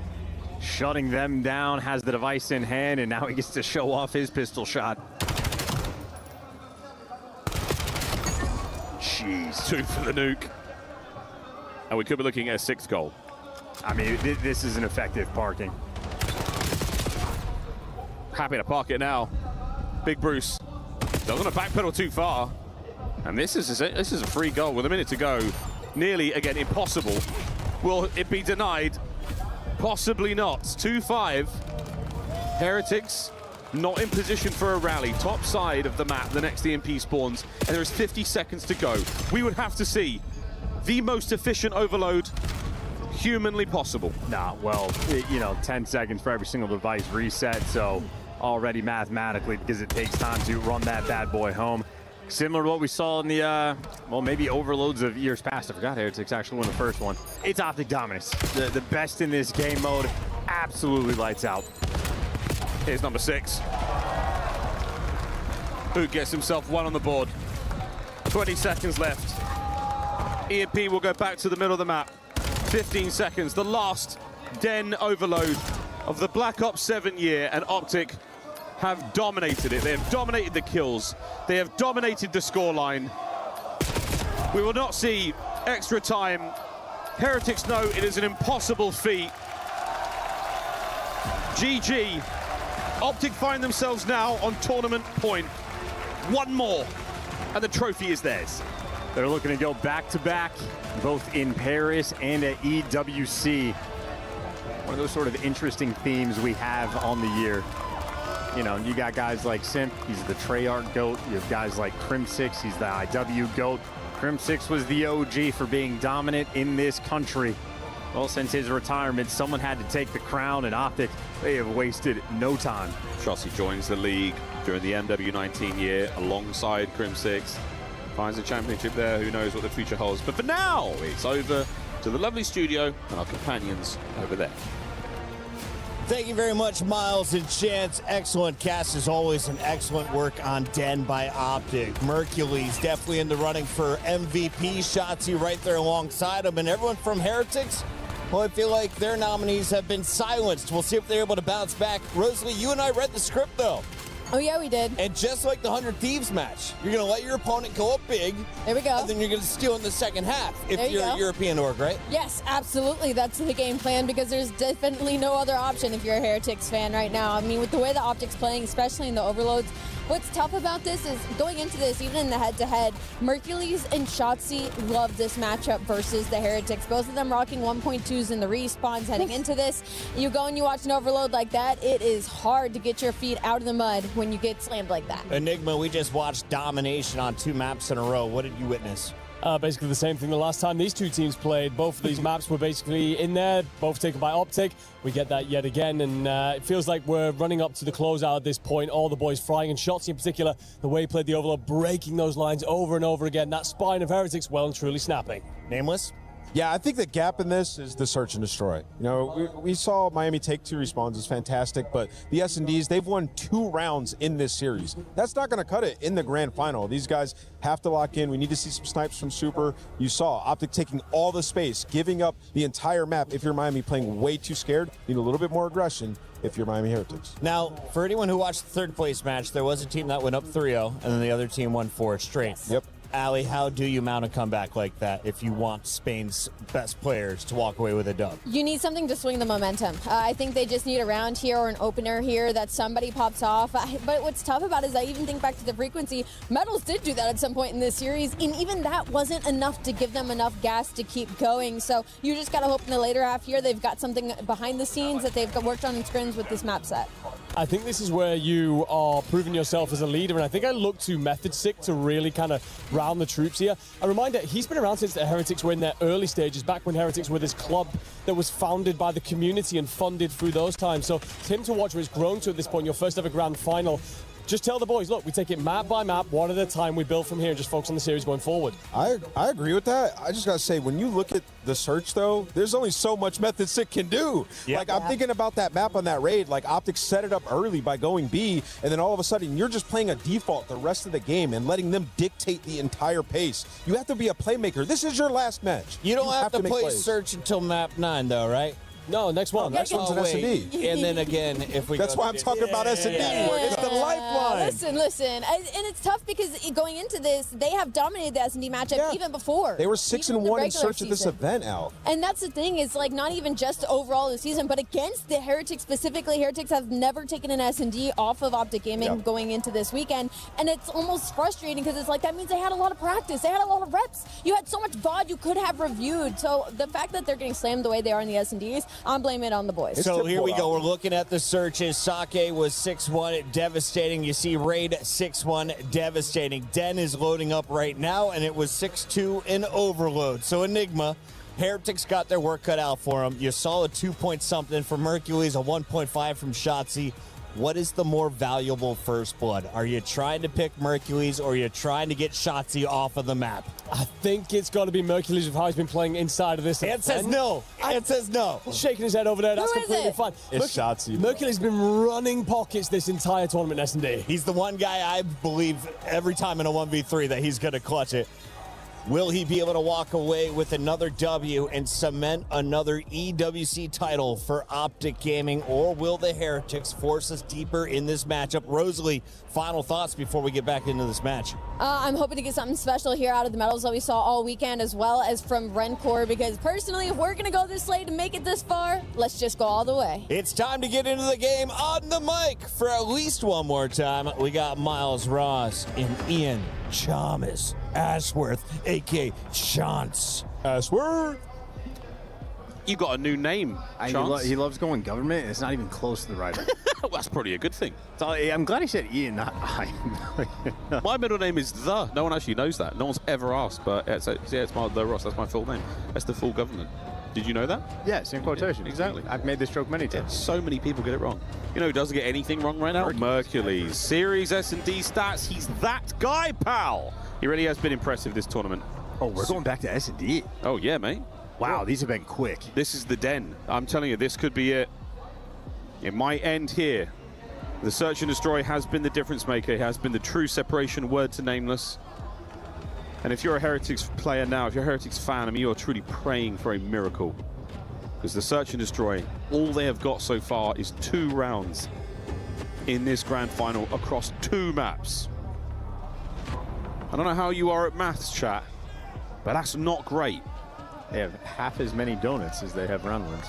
shutting them down, has the device in hand, and now he gets to show off his pistol shot. Jeez. 2 for the nuke. And we could be looking at a 6th goal. I mean, this is an effective parking. Happy to park it now. Big Bruce doesn't want to backpedal too far. And this is a free goal with a minute to go. Nearly, again, impossible. Will it be denied? Possibly not. 2-5. Heretics not in position for a rally. Top side of the map, the next EMP spawns, and there is 50 seconds to go. We would have to see the most efficient overload humanly possible. Nah, well, you know, 10 seconds for every single device reset, so already mathematically, because it takes time to run that bad boy home. Similar to what we saw in the, well, maybe overloads of years past. I forgot Heretics actually won the first one. It's Optic dominance. The best in this game mode, absolutely lights out. Here's number 6. Who gets himself 1 on the board. 20 seconds left. EMP will go back to the middle of the map. 15 seconds, the last den overload of the Black Ops 7 year, and Optic have dominated it. They have dominated the kills. They have dominated the scoreline. We will not see extra time. Heretics know it is an impossible feat. GG. Optic find themselves now on tournament point. 1 more, and the trophy is theirs. They're looking to go back-to-back, both in Paris and at EWC. One of those sort of interesting themes we have on the year. You know, you got guys like Simp, he's the Treyarch GOAT. You have guys like Crim6, he's the IW GOAT. Crim6 was the OG for being dominant in this country. Well, since his retirement, someone had to take the crown, and Optic, they have wasted no time. Chelsea joins the league during the MW19 year alongside Crim6. Finds a championship there, who knows what the future holds. But for now, it's over to the lovely studio and our companions over there. Thank you very much, Miles and Chance. Excellent cast as always, and excellent work on Den by Optic. Mercury's definitely in the running for MVP. Shotzi right there alongside him. And everyone from Heretics, well, I feel like their nominees have been silenced. We'll see if they're able to bounce back. Rosalie, you and I read the script, though. Oh, yeah, we did. And just like the 100 Thieves match, you're going to let your opponent go up big. There we go. And then you're going to steal in the second half if you're a European org, right? Yes, absolutely. That's the game plan, because there's definitely no other option if you're a Heretics fan right now. I mean, with the way the Optic's playing, especially in the overloads, what's tough about this is going into this, even in the head-to-head, Mercules and Shotzi love this matchup versus the Heretics. Both of them rocking 1.2s in the respawns heading into this. You go and you watch an overload like that, it is hard to get your feet out of the mud when you get slammed like that. Enigma, we just watched domination on 2 maps in a row. What did you witness? Basically the same thing the last time these two teams played. Both of these maps were basically in there, both taken by Optic. We get that yet again, and it feels like we're running up to the closeout at this point. All the boys flying, and Shotzi in particular, the way he played the overload, breaking those lines over and over again. That spine of Heretics well and truly snapping. Nameless? Yeah, I think the gap in this is the search and destroy. You know, we saw Miami take 2 respawns, it's fantastic, but the S&Ds, they've won 2 rounds in this series. That's not going to cut it in the grand final. These guys have to lock in. We need to see some snipes from Super. You saw Optic taking all the space, giving up the entire map. If you're Miami, playing way too scared, need a little bit more aggression if you're Miami Heretics. Now, for anyone who watched the third place match, there was a team that went up 3-0, and then the other team won 4 straight. Yep. Ali, how do you mount a comeback like that if you want Spain's best players to walk away with a dub? You need something to swing the momentum. I think they just need a round here or an opener here that somebody pops off. But what's tough about it is I even think back to the frequency. Metals did do that at some point in this series, and even that wasn't enough to give them enough gas to keep going. So you just got to hope in the later half here they've got something behind the scenes that they've worked on in scrims with this map set. I think this is where you are proving yourself as a leader, and I think I look to Method Sick to really kind of round the troops here. A reminder, he's been around since the Heretics were in their early stages, back when Heretics were this club that was founded by the community and funded through those times. So for him to watch where it's grown to at this point, your first ever grand final, just tell the boys, look, we take it map by map, one at a time. We build from here and just focus on the series going forward. I agree with that. I just got to say, when you look at the search, though, there's only so much Method Sick can do. Like, I'm thinking about that map on that raid. Like, Optic set it up early by going B, and then all of a sudden, you're just playing a default the rest of the game and letting them dictate the entire pace. You have to be a playmaker. This is your last match. You don't have to make play plays. search until map 9, though, right? No, next one. Next one's an S&D. And then again, if we That's why I'm talking about S&D. It's the lifeline. Listen. And it's tough because going into this, they have dominated the S&D matchup even before. They were 6-1 in search of this event, Al. And that's the thing, is like not even just overall this season, but against the Heretics specifically. Heretics have never taken an S&D off of Optic Gaming going into this weekend. And it's almost frustrating because it's like that means they had a lot of practice. They had a lot of reps. You had so much VOD you could have reviewed. So the fact that they're getting slammed the way they are in the S&Ds, I'm blaming it on the boys. So here we go. We're looking at the searches. Sake was 6-1, devastating. You see Raid 6-1, devastating. Den is loading up right now, and it was 6-2 in overload. So Enigma, Heretics got their work cut out for them. You saw a 2-point something from Hercules, a 1.5 from Shotzi. What is the more valuable first blood? Are you trying to pick Mercules, or are you trying to get Shotzi off of the map? I think it's got to be Mercules with how he's been playing inside of this. It says no. It says no. Shaking his head over there. That's completely fine. It's Shotzi. Mercules been running pockets this entire tournament, S&D. He's the one guy I believe every time in a 1v3 that he's going to clutch it. Will he be able to walk away with another W and cement another EWC title for Optic Gaming, or will the Heretics force us deeper in this matchup? Rosalie, final thoughts before we get back into this match. I'm hoping to get something special here out of the medals that we saw all weekend, as well as from Rencor, because personally, if we're going to go this late and make it this far, let's just go all the way. It's time to get into the game. On the mic for at least one more time, we got Miles Ross and Ian Chalmers Ashworth, a.k.a. Chance Ashworth. You got a new name, Chance. He loves going government. It's not even close to the right. Well, that's probably a good thing. So, I'm glad he said Ian, not I. My middle name is The. No one actually knows that. No one's ever asked, but it's my The Ross. That's my full name. That's the full government. Did you know that? Yes, in quotation. Yeah, exactly. I've made this joke many times. So many people get it wrong. You know who doesn't get anything wrong right now? Mercules. Series S&D stats. He's that guy, pal. He really has been impressive this tournament. Oh, we're going back to S&D. Oh, yeah, mate. Wow, these have been quick. This is the den. I'm telling you, this could be it. It might end here. The Search and Destroy has been the difference maker. It has been the true separation, word to nameless. And if you're a Heretics player now, if you're a Heretics fan, I mean, you're truly praying for a miracle. Because the Search and Destroy, all they have got so far is 2 rounds in this grand final across 2 maps. I don't know how you are at maths, chat, but that's not great. They have half as many donuts as they have round ones.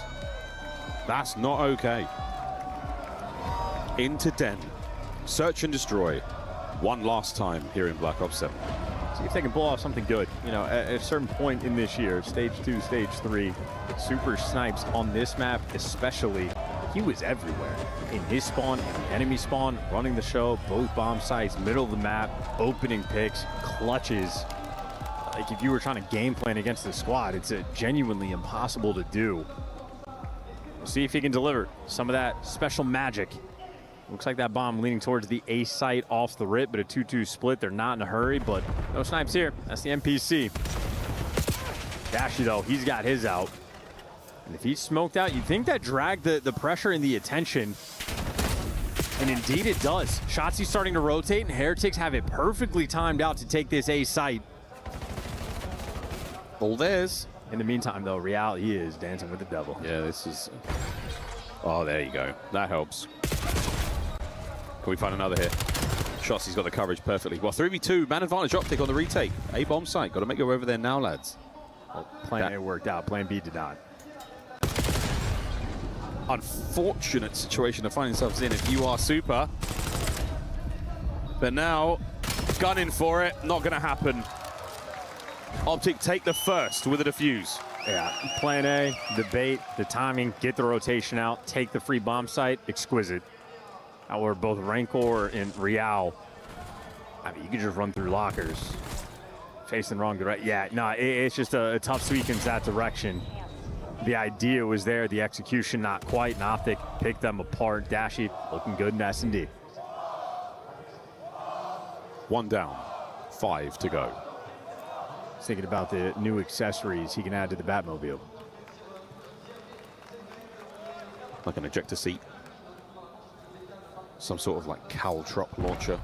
That's not okay. Into Den. Search and Destroy. One last time here in Black Ops 7. See if they can pull off something good. You know, at a certain point in this year, stage 2, stage 3, Super Snipes on this map especially, he was everywhere. In his spawn, in the enemy spawn, running the show, both bomb sites, middle of the map, opening picks, clutches. Like, if you were trying to game plan against the squad, it's genuinely impossible to do. We'll see if he can deliver some of that special magic. Looks like that bomb leaning towards the A site off the rip, but a 2-2 split. They're not in a hurry, but no snipes here. That's the NPC. Dashy, though, he's got his out. And if he's smoked out, you'd think that dragged the pressure and the attention. And indeed it does. Shotzi's starting to rotate, and Heretics have it perfectly timed out to take this A site. All theirs. In the meantime, though, reality is dancing with the devil. Yeah, this is... Oh, there you go. That helps. Can we find another here? Shotzi's got the coverage perfectly. Well, 3v2, man advantage Optic on the retake. A bomb site. Got to make your way over there now, lads. Well, plan A worked out. Plan B did not. Unfortunate situation to find themselves in if you are Super. But now, gunning for it. Not going to happen. Optic take the first with a defuse. Yeah, plan A, the bait, the timing, get the rotation out, take the free bomb site, exquisite. Now we're both Rancor and Real. I mean, you can just run through lockers. Facing the wrong direction. Yeah, no, it's just a tough sequence that direction. The idea was there, the execution not quite, and Optic picked them apart. Dashy looking good in S&D. 1 down, 5 to go. Thinking about the new accessories he can add to the Batmobile. Like an ejector seat. Some sort of like caltrop launcher.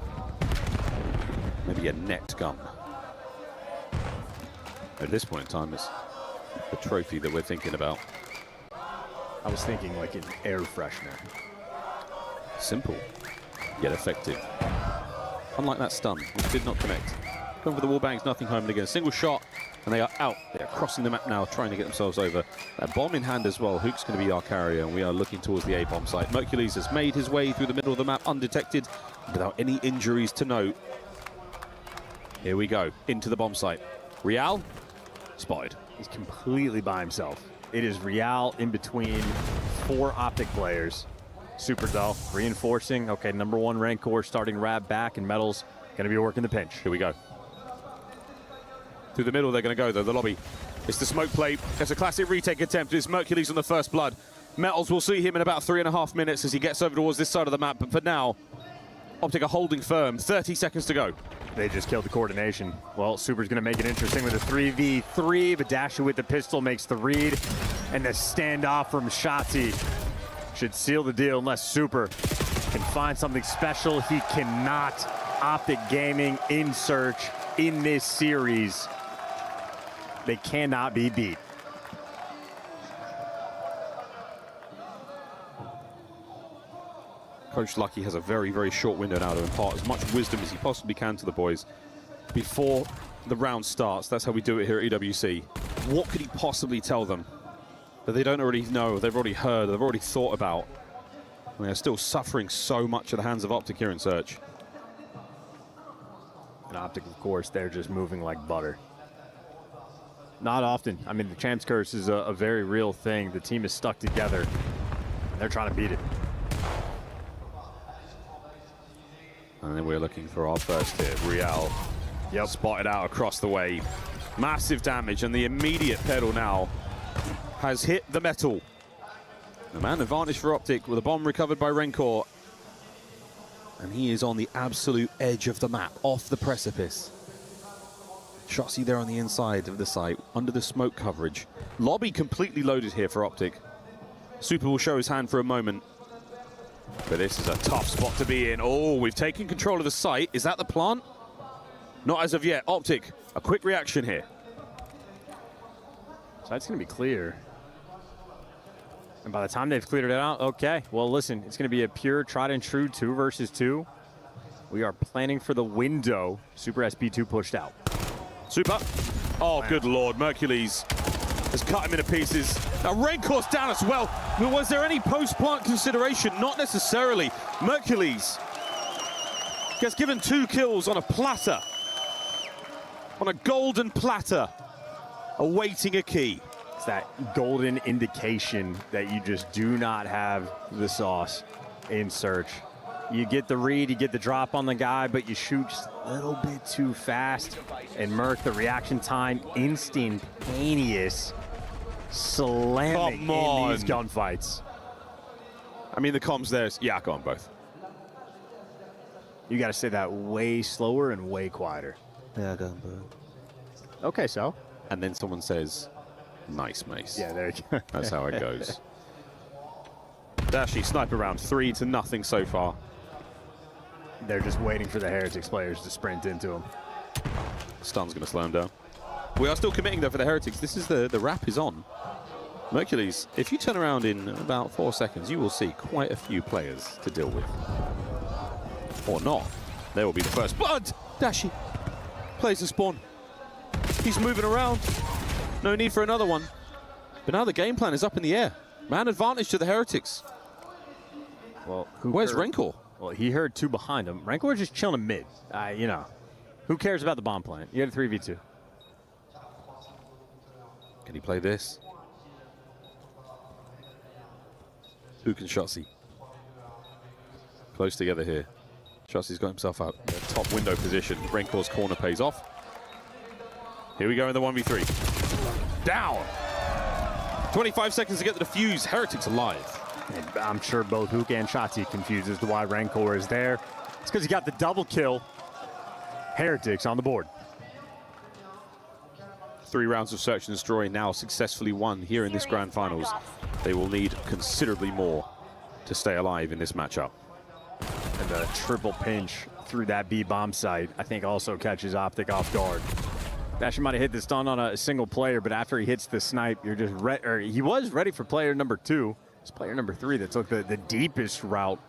Maybe a net gun. At this point in time, it's the trophy that we're thinking about. I was thinking like an air freshener. Simple, yet effective. Unlike that stun, which did not connect. Going for the wall bangs, nothing home, and again, a single shot, and they are out. They are crossing the map now, trying to get themselves over. That bomb in hand as well. Hook's going to be our carrier, and we are looking towards the A-bomb site. Mercules has made his way through the middle of the map undetected, without any injuries to note. Here we go, into the bomb site. Real, spotted. He's completely by himself. It is Real in between 4 Optic players. Super dull, reinforcing. Okay, number 1 Rancor starting Rab back, and Metal's gonna be working the pinch. Here we go. Through the middle they're gonna go though, the lobby. It's the smoke play. It's a classic retake attempt. It's Mercules on the first blood. Metals will see him in about 3.5 minutes as he gets over towards this side of the map, but for now, Optic are holding firm. 30 seconds to go. They just killed the coordination. Well, Super's gonna make it interesting with a 3v3, but Dasher with the pistol makes the read, and the standoff from Shotzi should seal the deal unless Super can find something special. He cannot. Optic Gaming in search in this series. They cannot be beat. Coach Lucky has a very, very short window now to impart as much wisdom as he possibly can to the boys before the round starts. That's how we do it here at EWC. What could he possibly tell them that they don't already know, they've already heard, they've already thought about? And they're still suffering so much at the hands of Optic here in search. And Optic, of course, they're just moving like butter. Not often. I mean, the Champ's Curse is a very real thing. The team is stuck together, and they're trying to beat it. And then we're looking for our first hit. Real, spotted out across the way. Massive damage, and the immediate pedal now has hit the metal. The man advantage for Optic with a bomb recovered by Rancor. And he is on the absolute edge of the map, off the precipice. Shotzi there on the inside of the site, under the smoke coverage. Lobby completely loaded here for Optic. Super will show his hand for a moment. But this is a tough spot to be in. Oh, we've taken control of the site. Is that the plant? Not as of yet. Optic, a quick reaction here. Site's going to be clear. And by the time they've cleared it out, okay. Well, listen, it's going to be a pure tried and true 2 versus 2. We are planning for the window. Super SP2 pushed out. Super. Oh, good Lord. Mercules has cut him into pieces. Now, Rancor's down as well. But was there any post-plant consideration? Not necessarily. Mercules gets given 2 kills on a platter. On a golden platter. Awaiting a key. It's that golden indication that you just do not have the sauce in search. You get the read, you get the drop on the guy, but you shoot just a little bit too fast. And Merc, the reaction time, instantaneous, slamming in these gunfights. I mean, the comms there, yeah, go on both. You got to say that way slower and way quieter. Yeah, go on both. Okay, so? And then someone says, nice, Mace. Yeah, there you go. That's how it goes. Dashy, sniper round, 3-0 so far. They're just waiting for the Heretics players to sprint into him. Stun's going to slow him down. We are still committing, though, for the Heretics. This is the wrap is on. Mercules, if you turn around in about 4 seconds, you will see quite a few players to deal with. Or not. There will be the first blood. Dashy plays the spawn. He's moving around. No need for another one. But now the game plan is up in the air. Man advantage to the Heretics. Well, where's Rancor? Well, he heard 2 behind him. Rancor just chilling in mid. You know, who cares about the bomb plant? You had a 3v2. Can he play this? Who can Shotzi? Close together here. Shotzi's got himself out in the top window position. Rancor's corner pays off. Here we go in the 1v3. Down! 25 seconds to get the defuse. Heretics alive. And I'm sure both Hook and Shotzi confused as to why Rancor is there. It's because he got the double kill. Heretics on the board. 3 rounds of search and destroy now successfully won here in this grand finals. They will need considerably more to stay alive in this matchup. And the triple pinch through that B bomb site, I think also catches Optic off guard. Dashy might have hit the stun on a single player, but after he hits the snipe, you're just he was ready for player number 2. It's player number 3 that took the deepest route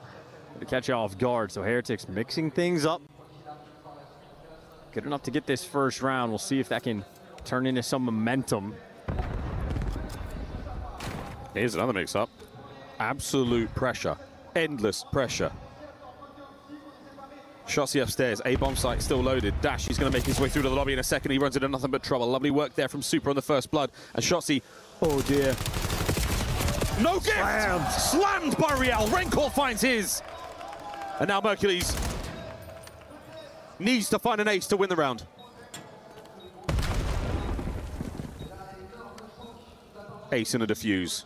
to catch you off guard. So Heretics mixing things up. Good enough to get this first round. We'll see if that can turn into some momentum. Here's another mix-up. Absolute pressure. Endless pressure. Shotzi upstairs. A-bomb site still loaded. Dash, he's going to make his way through to the lobby in a second. He runs into nothing but trouble. Lovely work there from Super on the first blood. And Shotzi, oh dear. No gift! Slammed by Real. Rencor finds his. And now Mercules needs to find an ace to win the round. Ace and a defuse.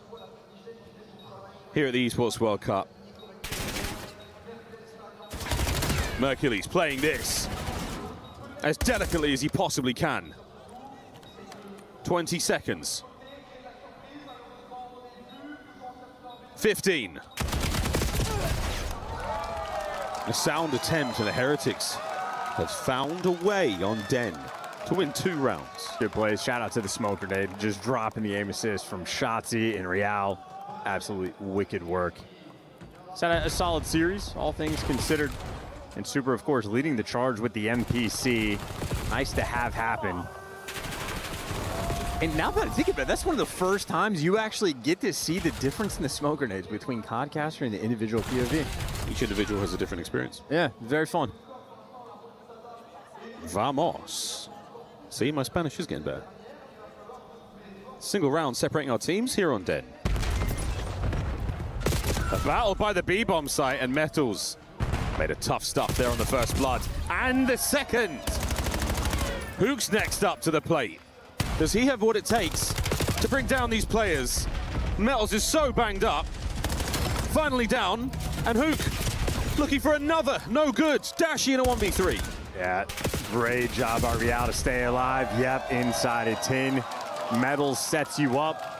Here at the Esports World Cup. Mercules playing this as delicately as he possibly can. 20 seconds. 15. A sound attempt, and the Heretics have found a way on Den to win 2 rounds. Good plays. Shout out to the smoke grenade. Just dropping the aim assist from Shotzi and Real. Absolutely wicked work. It's had a solid series, all things considered. And Super, of course, leading the charge with the MPC. Nice to have happen. And now that I think about it, that's one of the first times you actually get to see the difference in the smoke grenades between Codcaster and the individual POV. Each individual has a different experience. Yeah, very fun. Vamos. See, my Spanish is getting better. Single round separating our teams here on Den. A battle by the B-bomb site, and Metals made a tough stuff there on the first blood. And the second. Hook's next up to the plate. Does he have what it takes to bring down these players? Metals is so banged up. Finally down, and Hook looking for another. No good. Dashy in a 1v3. Yeah, great job by Real to stay alive. Yep, inside a tin. Metals sets you up.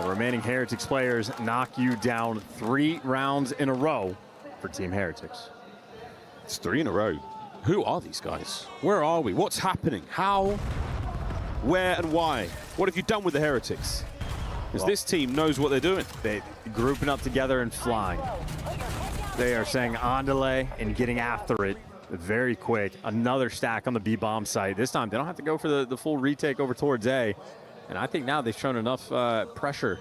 The remaining Heretics players knock you down 3 rounds in a row for Team Heretics. It's 3 in a row. Who are these guys? Where are we? What's happening? How? Where and why? What have you done with the Heretics? Because this team knows what they're doing. They grouping up together and flying. They are saying andale and getting after it very quick. Another stack on the B-bomb site. This time they don't have to go for the full retake over towards A. And I think now they've shown enough pressure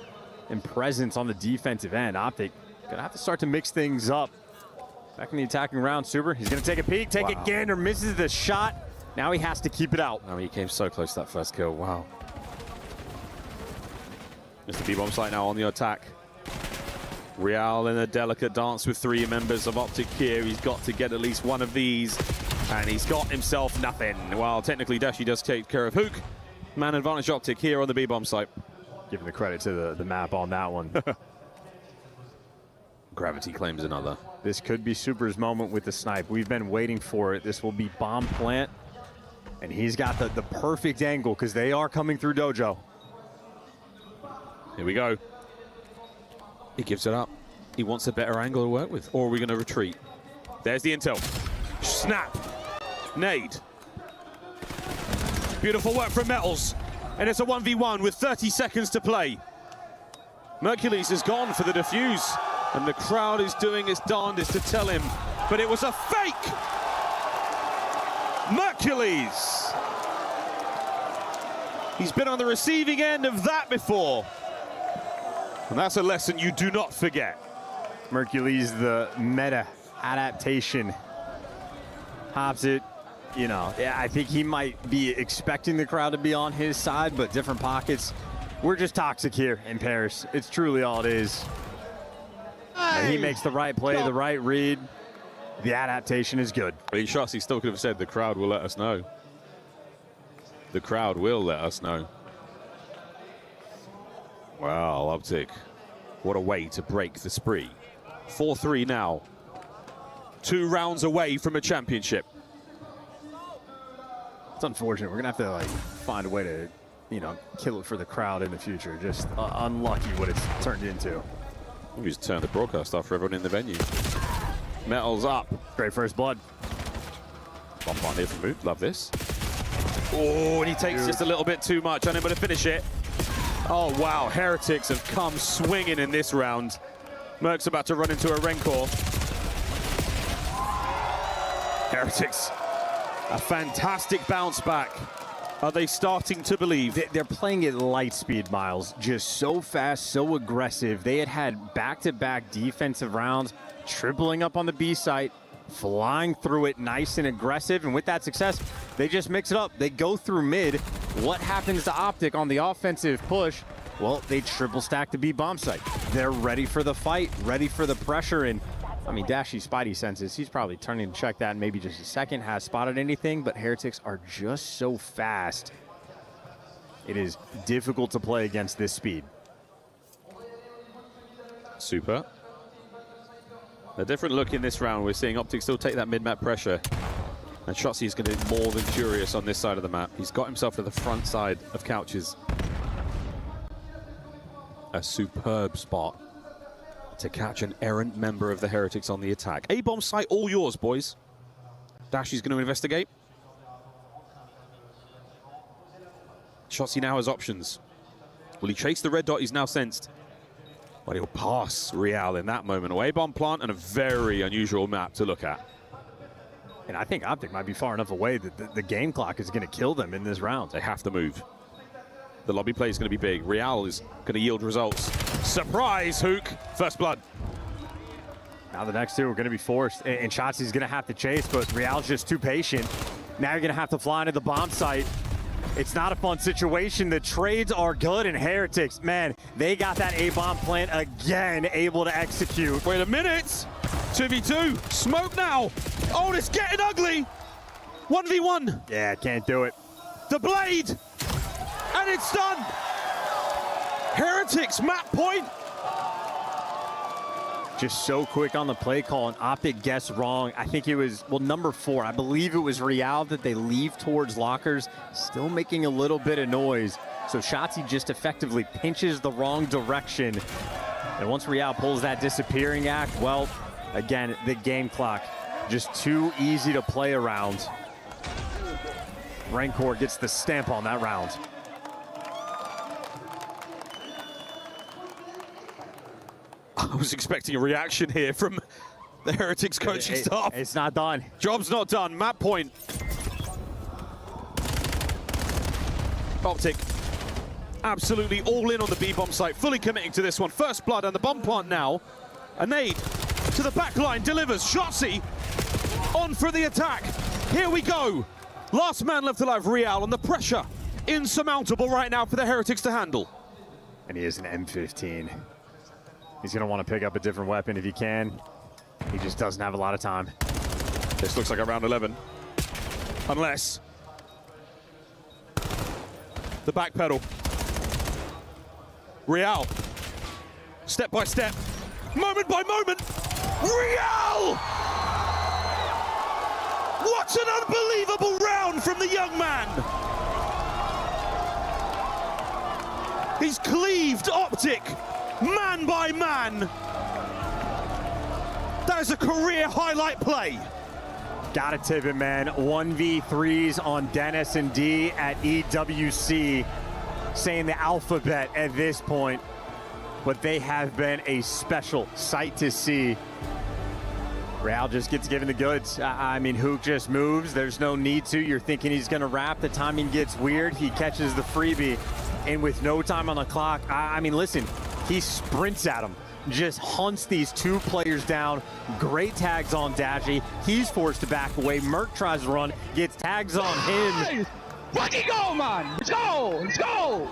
and presence on the defensive end. Optic gonna have to start to mix things up. Back in the attacking round, Super. He's gonna take a peek, take a gander, misses the shot. Now he has to keep it out. He came so close to that first kill. Wow. Mr. B-bomb site now on the attack. Real in a delicate dance with 3 members of Optic here. He's got to get at least one of these, and he's got himself nothing. While technically Dashi does take care of Hook. Man advantage Optic here on the B-bomb site. Giving the credit to the map on that one. Gravity claims another. This could be Super's moment with the snipe. We've been waiting for it. This will be bomb plant. And he's got the perfect angle because they are coming through Dojo. Here we go. He gives it up. He wants a better angle to work with. Or are we going to retreat? There's the intel. Snap. Nade. Beautiful work from Metals. And it's a 1v1 with 30 seconds to play. Mercules is gone for the defuse. And the crowd is doing its darndest to tell him. But it was a fake! Mercules! He's been on the receiving end of that before. And that's a lesson you do not forget. Mercules, the meta adaptation. Hops it. You know, I think he might be expecting the crowd to be on his side, but different pockets. We're just toxic here in Paris. It's truly all it is. And he makes the right play, the right read. The adaptation is good. I mean, Shotzi still could have said the crowd will let us know. The crowd will let us know. Wow, Optic. What a way to break the spree. 4-3 now. 2 rounds away from a championship. It's unfortunate. We're going to have to like find a way to, you know, kill it for the crowd in the future. Just unlucky what it's turned into. We just turned the broadcast off for everyone in the venue. Metal's up. Great first blood. Bomb plant here from Moot. Love this. Oh, and he takes just a little bit too much. Unable to finish it. Oh, wow. Heretics have come swinging in this round. Merc's about to run into a Rancor. Heretics, a fantastic bounce back. Are they starting to believe? They're playing at light speed, Miles. Just so fast, so aggressive. They had back-to-back defensive rounds, tripling up on the B site, flying through it nice and aggressive. And with that success, they just mix it up. They go through mid. What happens to Optic on the offensive push? Well, they triple stack the B bomb site. They're ready for the fight, ready for the pressure. And I mean, Dashy's Spidey senses, he's probably turning to check that in maybe just a second, has spotted anything, but Heretics are just so fast. It is difficult to play against this speed. Super. A different look in this round. We're seeing Optic still take that mid-map pressure. And Shotzi is going to be more than curious on this side of the map. He's got himself to the front side of Couches. A superb spot to catch an errant member of the Heretics on the attack. A-bomb site all yours, boys. Dashy's going to investigate. Shotzi now has options. Will he chase the red dot he's now sensed? But he'll pass Real in that moment. A-bomb plant and a very unusual map to look at. And I think Optic might be far enough away that the game clock is going to kill them in this round. They have to move. The lobby play is going to be big. Real is going to yield results. Surprise, Hook. First blood. Now the next two are going to be forced. And Shotzi's going to have to chase, but Real's just too patient. Now you're going to have to fly into the bomb site. It's not a fun situation. The trades are good, and Heretics, man, they got that A-bomb plant again, able to execute. Wait a minute. 2v2. Smoke now. Oh, it's getting ugly. 1v1. Yeah, can't do it. The blade. And it's done. Heretics map point. Just so quick on the play call, and Optic guessed wrong. I think it was, well, number 4. I believe it was Real that they leave towards lockers, still making a little bit of noise. So Shotzi just effectively pinches the wrong direction. And once Real pulls that disappearing act, well, again, the game clock just too easy to play around. Rancor gets the stamp on that round. I was expecting a reaction here from the Heretics coaching staff. It's not done. Job's not done. Map point. Optic absolutely all in on the B-bomb site, fully committing to this one. First blood and the bomb plant now. A nade to the back line delivers. Shotzi on for the attack. Here we go. Last man left alive, Real, and the pressure insurmountable right now for the Heretics to handle. And he is an M15. He's going to want to pick up a different weapon if he can. He just doesn't have a lot of time. This looks like a round 11. Unless the back pedal. Real. Step by step. Moment by moment. Real! What an unbelievable round from the young man. He's cleaved Optic. Man by man. That is a career highlight play. Gotta tip it, man. 1v3s on Dennis and D at EWC. Saying the alphabet at this point. But they have been a special sight to see. Real just gets given the goods. I mean, Hook just moves. There's no need to. You're thinking he's going to wrap. The timing gets weird. He catches the freebie. And with no time on the clock, I mean, listen, he sprints at him. Just hunts these two players down. Great tags on Dashy. He's forced to back away. Merc tries to run, gets tags on him. Fucking go, man! Let's go! Let's go!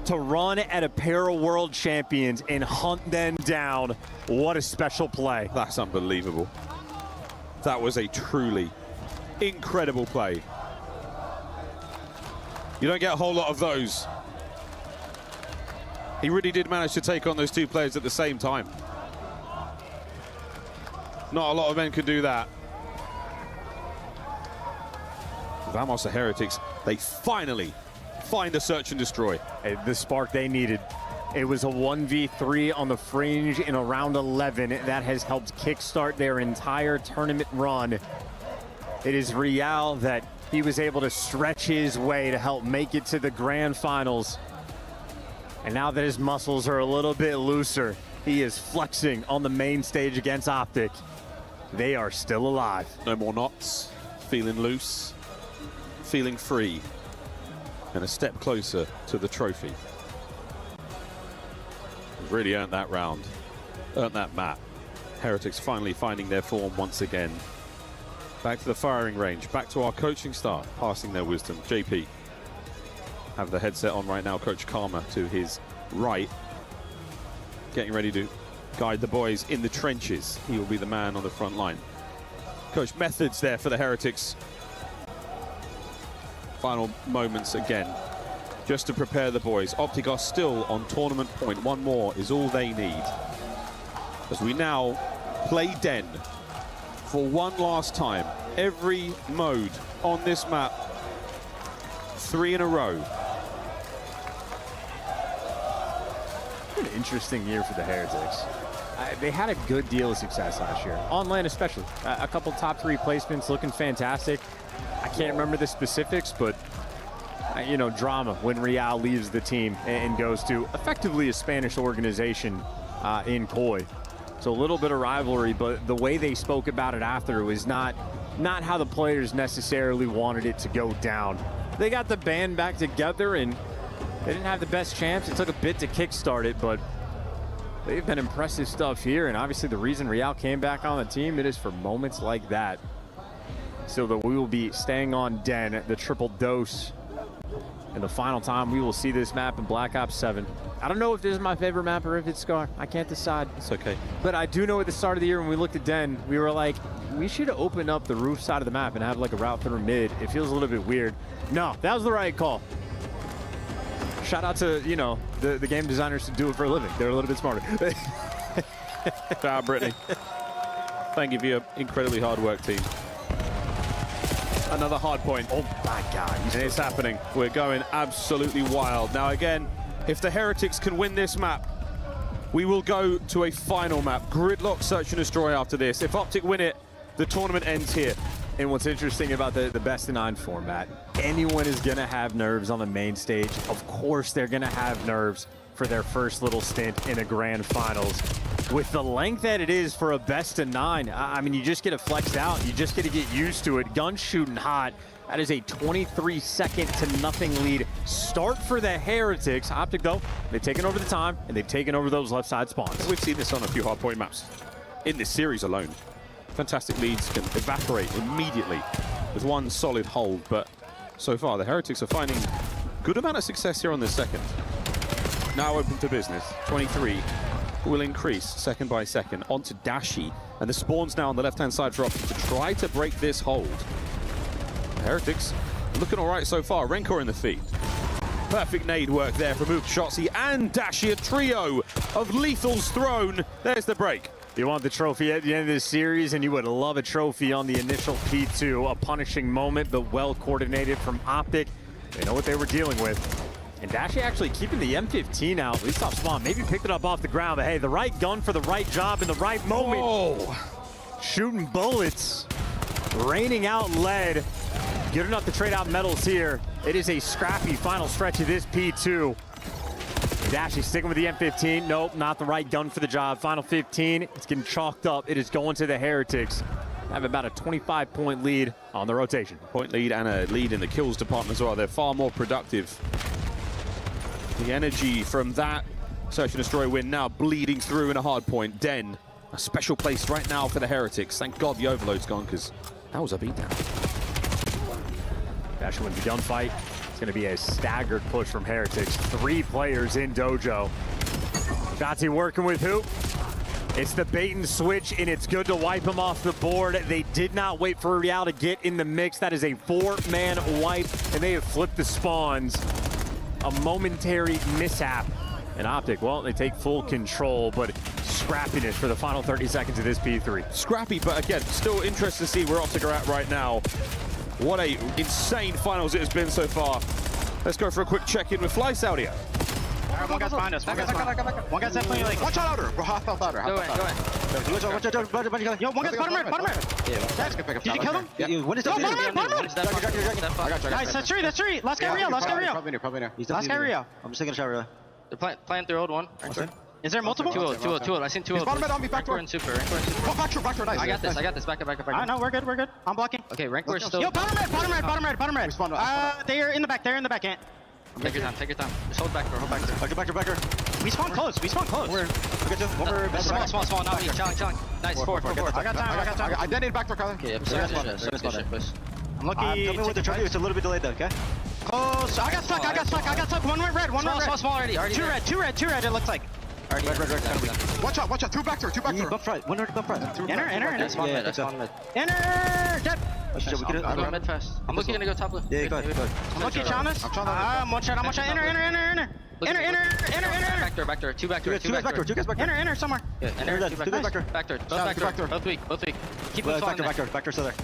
To run at a pair of world champions and hunt them down. What a special play. That's unbelievable. That was a truly incredible play. You don't get a whole lot of those. He really did manage to take on those two players at the same time. Not a lot of men could do that. Vamos, the Heretics They finally find a search and destroy. The spark they needed. It was a 1v3 on the fringe in around 11. That has helped kickstart their entire tournament run. It is Real that he was able to stretch his way to help make it to the grand finals. And now that his muscles are a little bit looser, he is flexing on the main stage against Optic. They are still alive. No more knots, feeling loose, feeling free, and a step closer to the trophy. Really earned that round, earned that map. Heretics finally finding their form once again. Back to the firing range, back to our coaching staff, passing their wisdom. JP, have the headset on right now. Coach Karma to his right, getting ready to guide the boys in the trenches. He will be the man on the front line. Coach, methods there for the Heretics. Final moments again, just to prepare the boys. Optic are still on tournament point. One more is all they need. As we now play Den for one last time. Every mode on this map, 3 in a row. An interesting year for the Heretics. They had a good deal of success last year, on land especially. A couple top 3 placements looking fantastic. I can't remember the specifics, but you know, drama when Real leaves the team and goes to effectively a Spanish organization in Koi. So a little bit of rivalry, but the way they spoke about it after was not how the players necessarily wanted it to go down. They got the band back together and they didn't have the best chance. It took a bit to kickstart it, but they've been impressive stuff here. And obviously the reason Real came back on the team, it is for moments like that. So that we will be staying on Den, the triple dose. And the final time we will see this map in Black Ops 7. I don't know if this is my favorite map or if it's Scar. I can't decide. It's okay. But I do know at the start of the year when we looked at Den, we were like, we should open up the roof side of the map and have like a route through mid. It feels a little bit weird. No, that was the right call. Shout out to, you know, the game designers who do it for a living. They're a little bit smarter. Shout out, Brittany. Thank you for your incredibly hard work, team. Another hard point. Oh my God. And it's happening. We're going absolutely wild. Now again, if the Heretics can win this map, we will go to a final map. Gridlock Search and Destroy after this. If Optic win it, the tournament ends here. And what's interesting about the best of 9 format, anyone is gonna have nerves on the main stage. Of course they're gonna have nerves for their first little stint in a grand finals. With the length that it is for a best of 9, I mean, you just get it flexed out. You just get to get used to it. Guns shooting hot. That is a 23-second to nothing lead start for the Heretics. Optic, though, they've taken over the time, and they've taken over those left side spawns. We've seen this on a few hardpoint maps in this series alone. Fantastic leads can evaporate immediately with one solid hold, but so far the Heretics are finding good amount of success here on this second. Now open to business. 23 will increase second by second onto Dashi, and the spawns now on the left-hand side for Optic to try to break this hold. Heretics looking all right so far. Rencor in the feed. Perfect nade work there from Shotzi and Dashi, a trio of lethals thrown. There's the break. You want the trophy at the end of this series, and you would love a trophy on the initial P2. A punishing moment, but well coordinated from Optic. They know what they were dealing with. And Dashi actually keeping the M15 out, at least off spawn. Maybe picked it up off the ground, but hey, the right gun for the right job in the right moment. Whoa. Shooting bullets, raining out lead. Good enough to trade out medals here. It is a scrappy final stretch of this P2. Dashi sticking with the M15. Nope, not the right gun for the job. Final 15, it's getting chalked up. It is going to the Heretics. Have about a 25-point lead on the rotation. Point lead and a lead in the kills department as well. They're far more productive. The energy from that Search and Destroy win now bleeding through in a hard point. Den, a special place right now for the Heretics. Thank God the overload's gone, because that was a beatdown. Dashi wins the gunfight. It's going to be a staggered push from Heretics. 3 players in Dojo. Shotzi working with who? It's the bait and switch, and it's good to wipe him off the board. They did not wait for Real to get in the mix. That is a 4-man wipe, and they have flipped the spawns. A momentary mishap. And Optic, well, they take full control, but scrappiness for the final 30 seconds of this P3. Scrappy, but again, still interested to see where Optic are at right now. What a insane finals it has been so far. Let's go for a quick check-in with Fly Saudio. One guy's behind us. One guy's definitely like. Watch out louder. Bro, half health louder. Go in. Yo, one guy's bottom red. Did you kill him? Yeah. What is that? Bottom red. Nice, that's three. Last guy Rio. Probably near. Last guy Rio. I'm just taking a shot, really. They're playing through old one. Is there multiple? Two old. I seen two old. He's bottom red on me, back door. Rancor and Super. Back door, nice. I got this. Back up. I know, we're good. I'm blocking. Okay, Rancor is still. Yo, bottom red. They're in the back, Ant. Take your time. Just hold back door. Back door. We spawn close. We're small. Not me. Challenge. Nice. Four. I got time. I detonated back door, Kyler. Okay, push. I'm lucky. Tell me what the trophy. It's a little bit delayed though, okay? Close. I got stuck. One went red. Small already. Two red. It looks like. Red. Watch out. Two back door. Bump right. One bump right. Enter. Spawn mid. Enter. Dead. I'm going mid fast. I'm looking to go top blue. Yeah, go ahead. I'm lucky, Chalmers. I'm one shot. Enter. Back door. Two back door. Enter somewhere. Yeah, enter. Two back door. Both weak. Keep moving Back door, still there.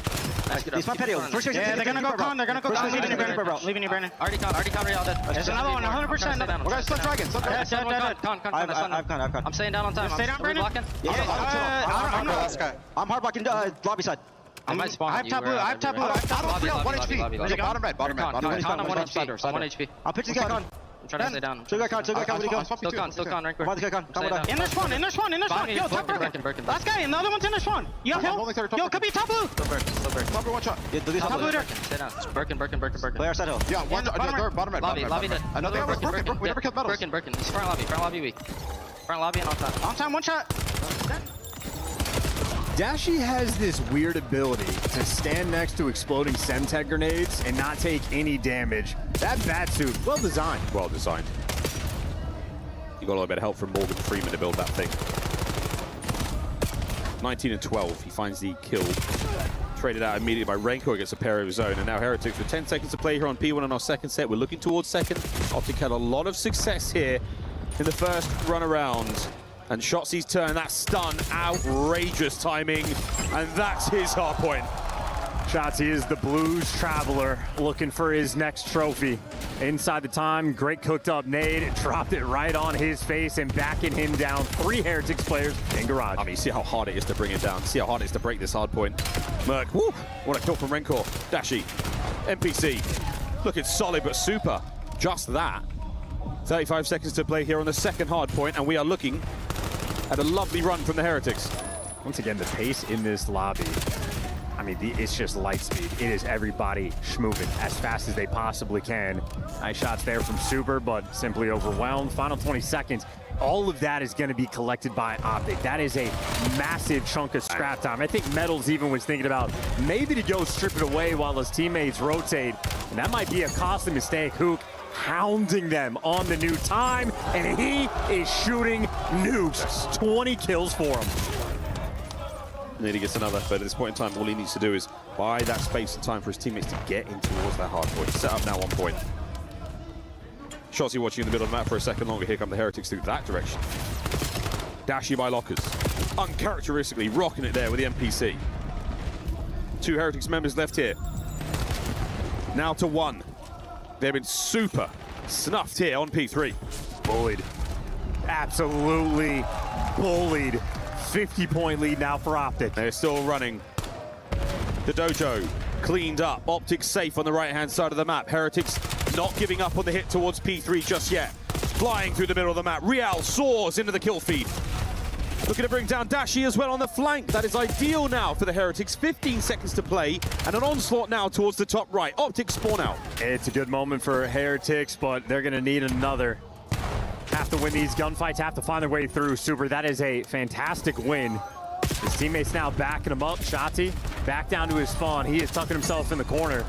He's my patio. Yeah, they're gonna go con. Leaving you, Brandon. Already con. Real dead. There's another one, 100%. We're gonna stun dragon. Con. I'm staying down on time. Stay down, Brandon. I'm hard blocking lobby side. I might spawn. I have tab blue. I don't feel 1 HP. Bottom red. Con on 1 HP. I'll pitch this guy con. I'm trying to stay down. Still got con. Still con, Rancor. In their spawn. Yo, top Birkin. Last guy, and the other one's in their spawn. You have hill? Yo, could be top blue. Still Top one shot. Top blue. Stay down. Birkin. Play our side hill. Yeah, one. Bottom red. Lobby dead. Another one was Birkin. We never killed metals. Birkin. He's front lobby weak. Front lobby and on top. On time, one shot. Dashi has this weird ability to stand next to exploding Semtech grenades and not take any damage. That bat suit, well designed. Well designed. You got a little bit of help from Morgan Freeman to build that thing. 19 and 12, he finds the kill. Traded out immediately by Rancor against a pair of his own. And now Heretics with 10 seconds to play here on P1 on our second set. We're looking towards second. Optic had a lot of success here in the first run around. And Shotzi's turn, that stun, outrageous timing, and that's his hard point. Shotzi is the Blues traveler looking for his next trophy. Inside the time, great cooked up nade, dropped it right on his face and backing him down. 3 Heretics players in garage. I mean, see how hard it is to bring it down. See how hard it is to break this hard point. Merc, woo, what a kill from Rancor. Dashi, NPC, looking solid but super. Just that. 35 seconds to play here on the second hard point, and we are looking at a lovely run from the Heretics. Once again, the pace in this lobby, I mean, it's just light speed. It is everybody schmoving as fast as they possibly can. Nice shots there from Super, but simply overwhelmed. Final 20 seconds. All of that is going to be collected by Optic. That is a massive chunk of scrap time. I think Metals even was thinking about maybe to go strip it away while his teammates rotate. And that might be a costly mistake. Hook hounding them on the new time, and he is shooting nukes. 20 kills for him. And then he gets another, but at this point in time, all he needs to do is buy that space and time for his teammates to get in towards that hard point. Set up now on point. Shotzi watching in the middle of the map for a second longer. Here come the Heretics through that direction. Dashi by Lockers. Uncharacteristically rocking it there with the NPC. 2 Heretics members left here. Now to 1. They've been super snuffed here on P3. Bullied. Absolutely bullied. 50-point lead now for Optic. They're still running. The dojo cleaned up. Optic safe on the right-hand side of the map. Heretics not giving up on the hit towards P3 just yet. Flying through the middle of the map. Real soars into the kill feed. Looking to bring down Dashi as well on the flank. That is ideal now for the Heretics. 15 seconds to play, and an onslaught now towards the top right. Optic spawn out. It's a good moment for Heretics, but they're going to need another. Have to win these gunfights, have to find their way through. Super, that is a fantastic win. His teammates now backing him up. Shotzi back down to his spawn. He is tucking himself in the corner.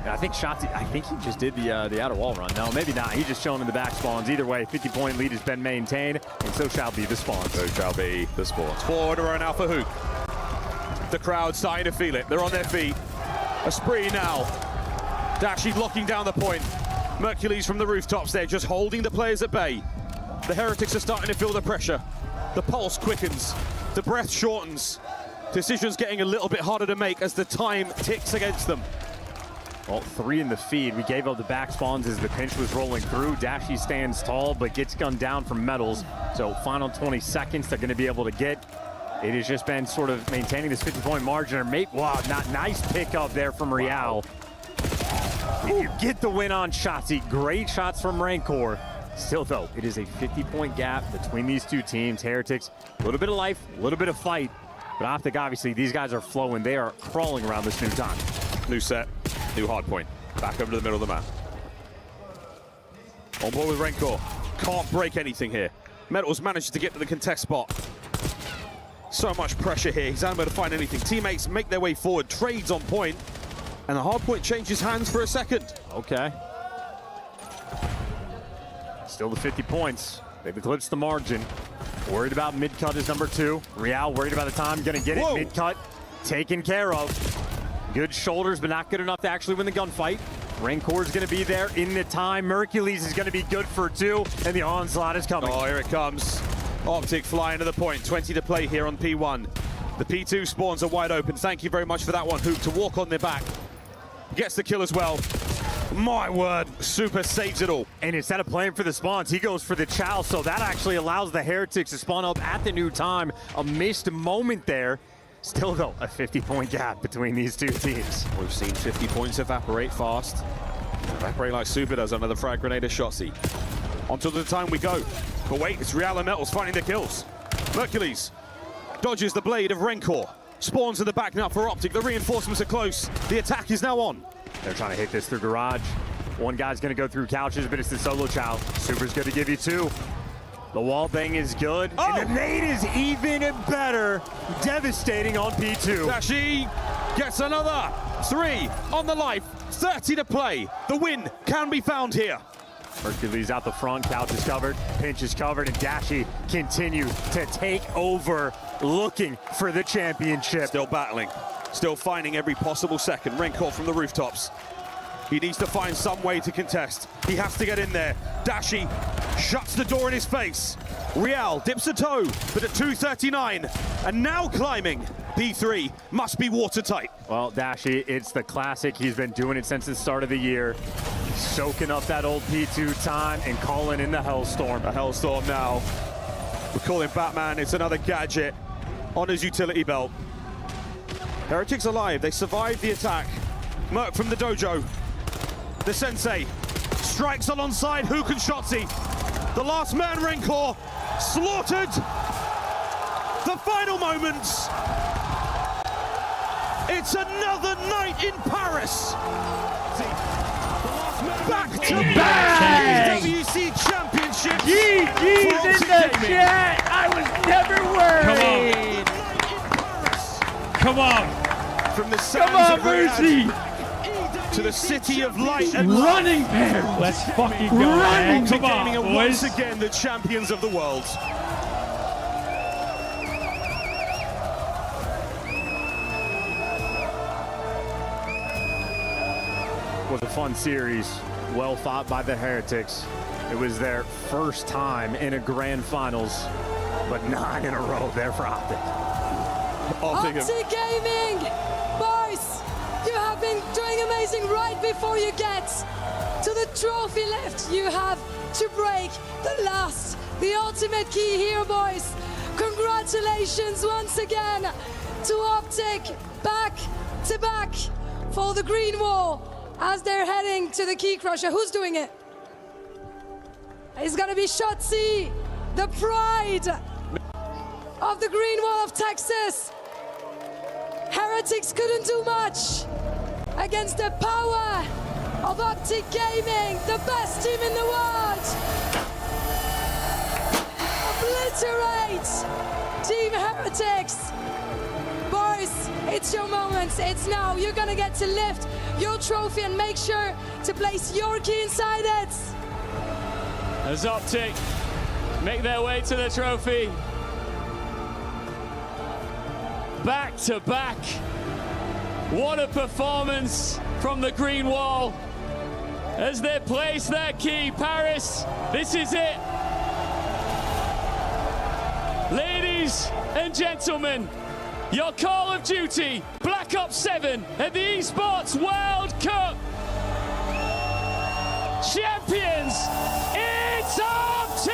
And I think Shotzi, he just did the outer wall run. No, maybe not. He's just chilling in the back spawns. Either way, 50-point lead has been maintained, and so shall be the spawns. So shall be the spawns. Forward around now for Hook. The crowd starting to feel it. They're on their feet. A spree now. Dashi locking down the point. Mercules from the rooftops there, just holding the players at bay. The Heretics are starting to feel the pressure. The pulse quickens. The breath shortens. Decisions getting a little bit harder to make as the time ticks against them. Well, 3 in the feed. We gave up the back spawns as the pinch was rolling through. Dashy stands tall, but gets gunned down from Metals. So final 20 seconds they're going to be able to get. It has just been sort of maintaining this 50-point margin. Wow, nice pickup there from Real. You get the win on Shotzi. Great shots from Rancor. Still, though, it is a 50-point gap between these two teams. Heretics, a little bit of life, a little bit of fight. But Optic, obviously, these guys are flowing. They are crawling around this new time. New set, new hard point. Back over to the middle of the map. On board with Rancor. Can't break anything here. Metals managed to get to the contest spot. So much pressure here. He's unable to find anything. Teammates make their way forward. Trades on point. And the hard point changes hands for a second. Okay. Still the 50 points. They've eclipsed the margin. Worried about mid-cut is number 2. Real worried about the time. Gonna get it. Mid-cut taken care of. Good shoulders, but not good enough to actually win the gunfight. Rancor's gonna be there in the time. Mercules is gonna be good for 2, and the onslaught is coming. Oh, here it comes. Optic flying to the point. 20 to play here on P1. The P2 spawns are wide open. Thank you very much for that one, Hoop, to walk on their back. Gets the kill as well. My word, Super saves it all. And instead of playing for the spawns, he goes for the chow, so that actually allows the Heretics to spawn up at the new time. A missed moment there. Still, though, a 50-point gap between these two teams. We've seen 50 points evaporate fast. Evaporate like Super does under the frag grenade of Shotzi. Onto the time we go. But wait, it's Real and Metals finding the kills. Mercules dodges the blade of Rancor. Spawns in the back now for Optic. The reinforcements are close. The attack is now on. They're trying to hit this through garage. One guy's going to go through couches, but it's the solo chow. Super's going to give you 2. The wall bang is good. Oh! And the nade is even better. Devastating on P2. Dashi gets another 3 on the life. 30 to play. The win can be found here. Hercules out the front, couch is covered, pinch is covered, and Dashi continue to take over, looking for the championship. Still battling, still finding every possible second. Rancor from the rooftops. He needs to find some way to contest. He has to get in there. Dashi shuts the door in his face. Real dips a toe, but at 2:39, and now climbing. P3 must be watertight. Well, Dashi, it's the classic. He's been doing it since the start of the year. Soaking up that old P2 time and calling in the Hellstorm. A Hellstorm now. We call him Batman. It's another gadget on his utility belt. Heretics alive. They survived the attack. Merc from the dojo. The sensei strikes alongside Hook and Shotzi. The last man, Rancor, slaughtered. The final moments. It's another night in Paris. Back to back WC Championship. GG's in the chat. I was never worried. Come on. From the sands of Mercy. Riyadh to the city of light and Running love. pair. Let's fucking go. Running Come on, Gaming are boys. once again the champions of the world. Was a fun series, well fought by the Heretics. It was their first time in a grand finals, but 9 in a row there for Optic. Optic Gaming! Boys, you have been doing amazing right before you get to the trophy left. You have to break the ultimate key here, boys. Congratulations once again to Optic, back to back for the green wall as they're heading to the key crusher. Who's doing it? It's gonna be Shotzi, the pride of the green wall of Texas. Heretics couldn't do much against the power of Optic Gaming, the best team in the world. Obliterate Team Heretics. Boys, it's your moment. It's now. You're gonna get to lift your trophy and make sure to place your key inside it. As Optic make their way to the trophy. Back to back. What a performance from the green wall as they place their key. Paris, this is it. Ladies and gentlemen, your Call of Duty Black Ops 7 at the Esports World Cup. Champions, it's Optic!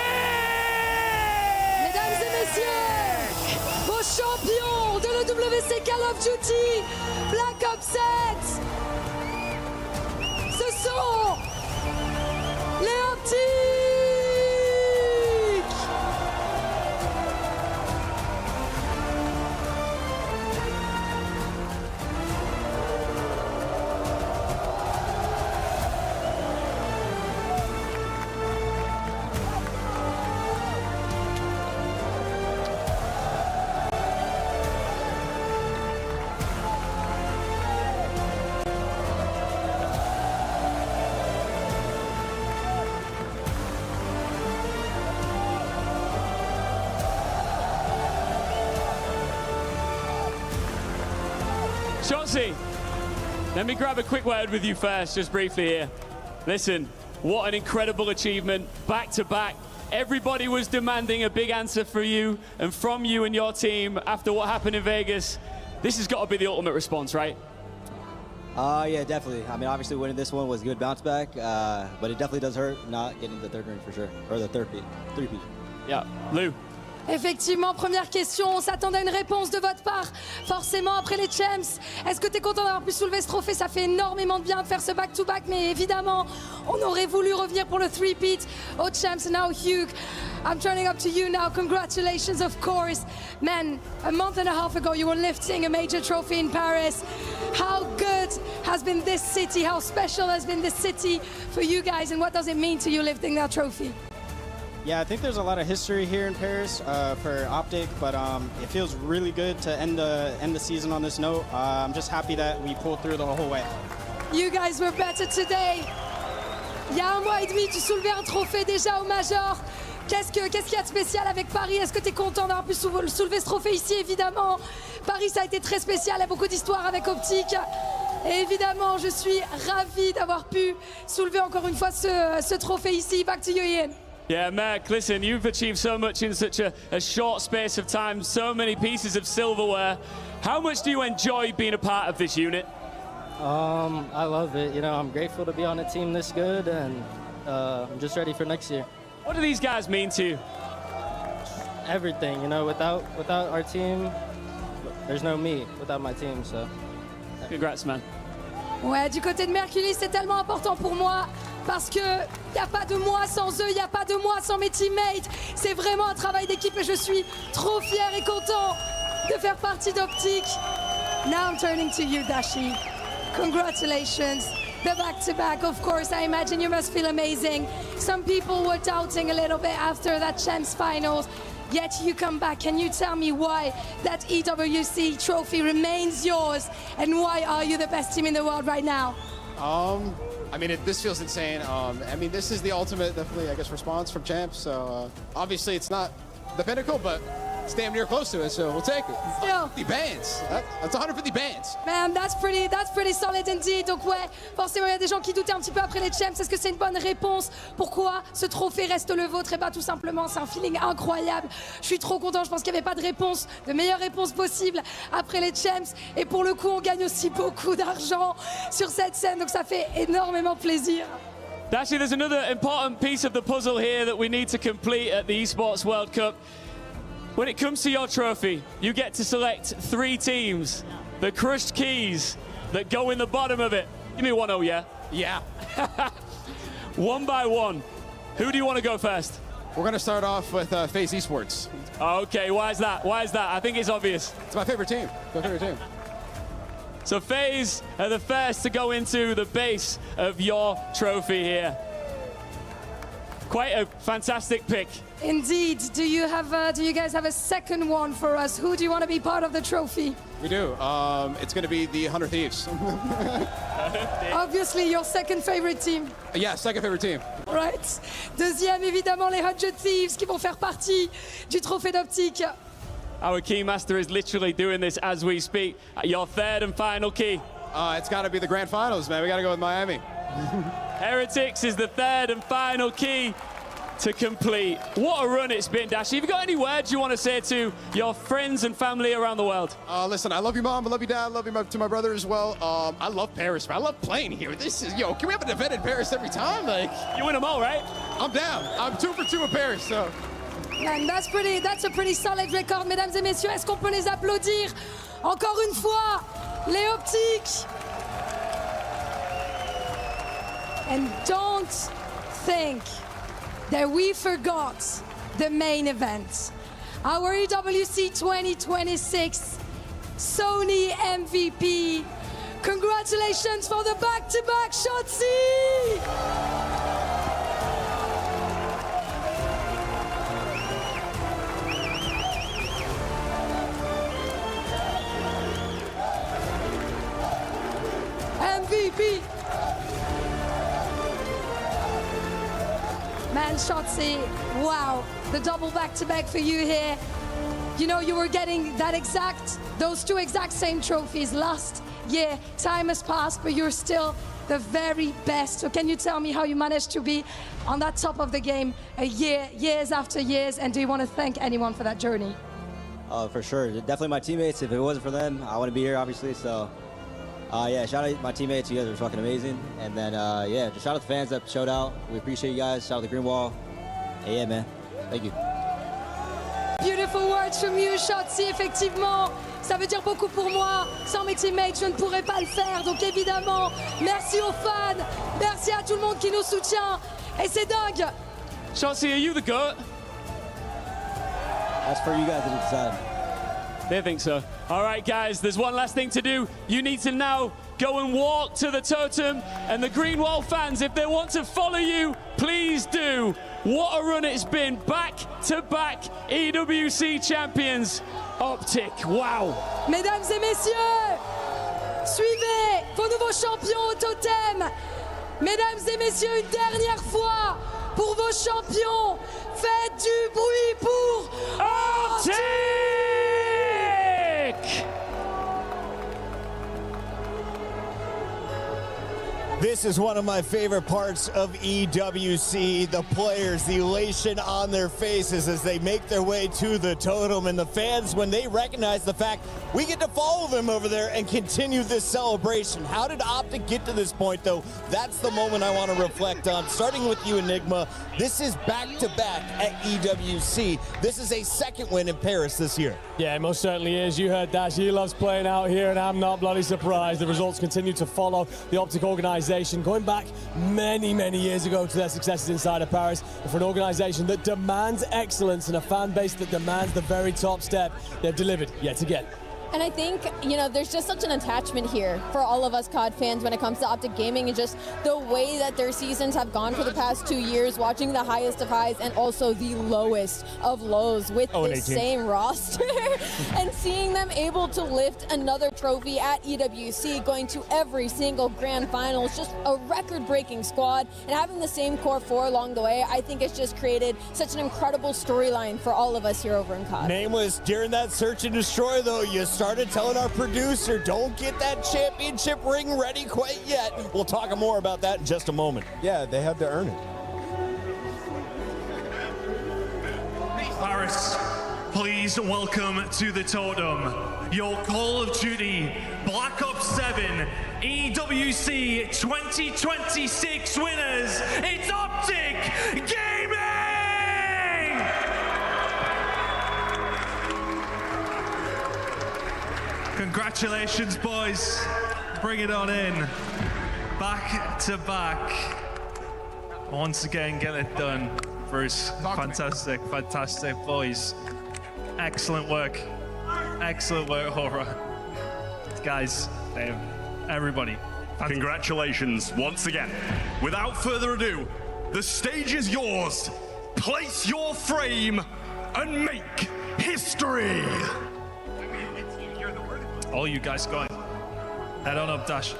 Mesdames et messieurs, vos champions de l'EWC Call of Duty Black Ops 7, ce sont les Optic! Shotzi, let me grab a quick word with you first, just briefly here. Listen, what an incredible achievement, back to back. Everybody was demanding a big answer for you and from you and your team after what happened in Vegas. This has got to be the ultimate response, right? Yeah, definitely. I mean, obviously winning this one was a good bounce back, but it definitely does hurt not getting the third ring for sure, or the three-peat. Yeah, Lou. Effectivement, première question, on s'attendait à une réponse de votre part, forcément après les champs. Est-ce que tu es content d'avoir pu soulever ce trophée? Ça fait énormément de bien de faire ce back-to-back, mais évidemment, on aurait voulu revenir pour le three-peat aux champs. Now, Hugh, I'm turning up to you now. Congratulations, of course. Man, a month and a half ago, you were lifting a major trophy in Paris. How good has been this city? How special has been this city for you guys? And what does it mean to you lifting that trophy? Yeah, I think there's a lot of history here in Paris for Optic, but it feels really good to end the season on this note. I'm just happy that we pulled through the whole way. You guys were better today. Il y a un mois et demi, tu soulevais un trophée déjà au Major. Qu'est-ce qu'il y a de spécial avec Paris? Est-ce que tu es content d'avoir pu soulever ce trophée ici? Évidemment, Paris, ça a été très spécial. Il y a beaucoup d'histoires avec Optic. Et évidemment, je suis ravie d'avoir pu soulever encore une fois ce trophée ici. Back to you, Ian. Yeah, Mac, listen, you've achieved so much in such a short space of time, so many pieces of silverware. How much do you enjoy being a part of this unit? I love it. You know, I'm grateful to be on a team this good, and I'm just ready for next year. What do these guys mean to you? Everything, you know, without our team, there's no me without my team, so. Congrats, man. Ouais, du côté de Mercury, c'est tellement important pour moi parce que il n'y a pas de moi sans eux, il n'y a pas de moi sans mes teammates. C'est vraiment un travail d'équipe et je suis trop fier et content de faire partie d'Optic. Now I'm turning to you, Dashi. Congratulations. The back-to-back, of course, I imagine you must feel amazing. Some people were doubting a little bit after that Champs Finals. Yet you come back. Can you tell me why that EWC trophy remains yours and why are you the best team in the world right now? I mean, this feels insane. I mean, this is the ultimate, definitely, I guess, response from champs. So obviously it's not the pinnacle, but it's damn near close to it, so we'll take it. Still. 150 bands. That's 150 bands. Man, that's pretty solid indeed. Donc ouais, forcément il y a des gens qui doutaient un petit peu après les champs. Est-ce que c'est une bonne réponse? Pourquoi ce trophée reste le vôtre? Et bah tout simplement, c'est un feeling incroyable. Je suis trop content. Je pense qu'il n'y avait pas de réponse, de meilleure réponse possible après les champs. Et pour le coup, on gagne aussi beaucoup d'argent sur cette scène. Donc ça fait énormément plaisir. Actually, there's another important piece of the puzzle here that we need to complete at the Esports World Cup. When it comes to your trophy, you get to select 3 teams, the crushed keys that go in the bottom of it. Give me 1-0, yeah? Yeah. One by one. Who do you want to go first? We're going to start off with FaZe Esports. Okay, why is that? Why is that? I think it's obvious. It's my favorite team. My favorite team. So FaZe are the first to go into the base of your trophy here. Quite a fantastic pick. Indeed. Do you guys have a second one for us? Who do you want to be part of the trophy? We do. It's going to be the 100 Thieves. Obviously, your second favorite team. Yeah, second favorite team. Right. Deuxième, évidemment, les 100 Thieves qui vont faire partie du trophée d'Optic. Our keymaster is literally doing this as we speak. Your third and final key. It's got to be the grand finals, man. We got to go with Miami. Heretics is the third and final key. to complete. What a run it's been, Dashi. Have you got any words you want to say to your friends and family around the world? Listen, I love you, Mom. I love you, Dad. I love you to my brother as well. I love Paris, man. I love playing here. This is, can we have an event in Paris every time? Like, you win them all, right? I'm down. I'm 2 for 2 in Paris, so. And that's a pretty solid record, mesdames et messieurs. Est-ce qu'on peut les applaudir encore une fois, les Optiques? And don't think that we forgot the main event. Our EWC 2026 Sony MVP. Congratulations for the back-to-back Shotzi! MVP! Man, Shotzi, wow, the double back-to-back for you here. You know, you were getting those two exact same trophies last year. Time has passed, but you're still the very best. So can you tell me how you managed to be on that top of the game years after years, and do you want to thank anyone for that journey? For sure, definitely my teammates. If it wasn't for them, I wouldn't be here, obviously, so. Yeah, shout out to my teammates. You guys are fucking amazing. And then, yeah, just shout out to the fans that showed out. We appreciate you guys. Shout out to Green Wall. And yeah, man. Thank you. Beautiful words from you, Shotzi. Effectivement, ça veut dire beaucoup pour moi. Sans mes teammates, je ne pourrais pas le faire. Donc évidemment, merci aux fans. Merci à tout le monde qui nous soutient. Et c'est dingue. Shotzi, are you the GOAT? That's for you guys to decide. They think so. All right, guys, there's one last thing to do. You need to now go and walk to the totem. And the Green Wall fans, if they want to follow you, please do. What a run it's been. Back-to-back EWC champions. Optic, wow. Mesdames et messieurs, suivez vos nouveaux champions au totem. Mesdames et messieurs, une dernière fois pour vos champions. Faites du bruit pour Optic! This is one of my favorite parts of EWC. The players, the elation on their faces as they make their way to the totem, and the fans when they recognize the fact we get to follow them over there and continue this celebration. How did Optic get to this point, though? That's the moment I want to reflect on. Starting with you, Enigma, this is back-to-back at EWC. This is a second win in Paris this year. Yeah, it most certainly is. You heard Dash, he loves playing out here, and I'm not bloody surprised. The results continue to follow the Optic organization, going back many, many years ago to their successes inside of Paris. And for an organization that demands excellence and a fan base that demands the very top step, they've delivered yet again. And I think, there's just such an attachment here for all of us COD fans when it comes to Optic Gaming, and just the way that their seasons have gone for the past 2 years, watching the highest of highs and also the lowest of lows with the same roster, and seeing them able to lift another trophy at EWC, going to every single grand final. It's just a record-breaking squad, and having the same core four along the way, I think it's just created such an incredible storyline for all of us here over in COD. Nameless, during that search and destroy, though, you started telling our producer, don't get that championship ring ready quite yet. We'll talk more about that in just a moment. Yeah, they had to earn it. Paris, please welcome to the totem your Call of Duty Black Ops 7 EWC 2026 winners. It's Optic Gaming! Congratulations, boys. Bring it on in. Back to back. Once again, get it done. Bruce, fantastic, fantastic, boys. Excellent work. Excellent work, Hora. Guys, everybody. Congratulations once again. Without further ado, the stage is yours. Place your frame and make history. All you guys going. Head on up, Dash.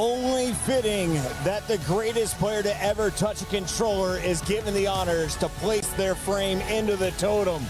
Only fitting that the greatest player to ever touch a controller is given the honors to place their frame into the totem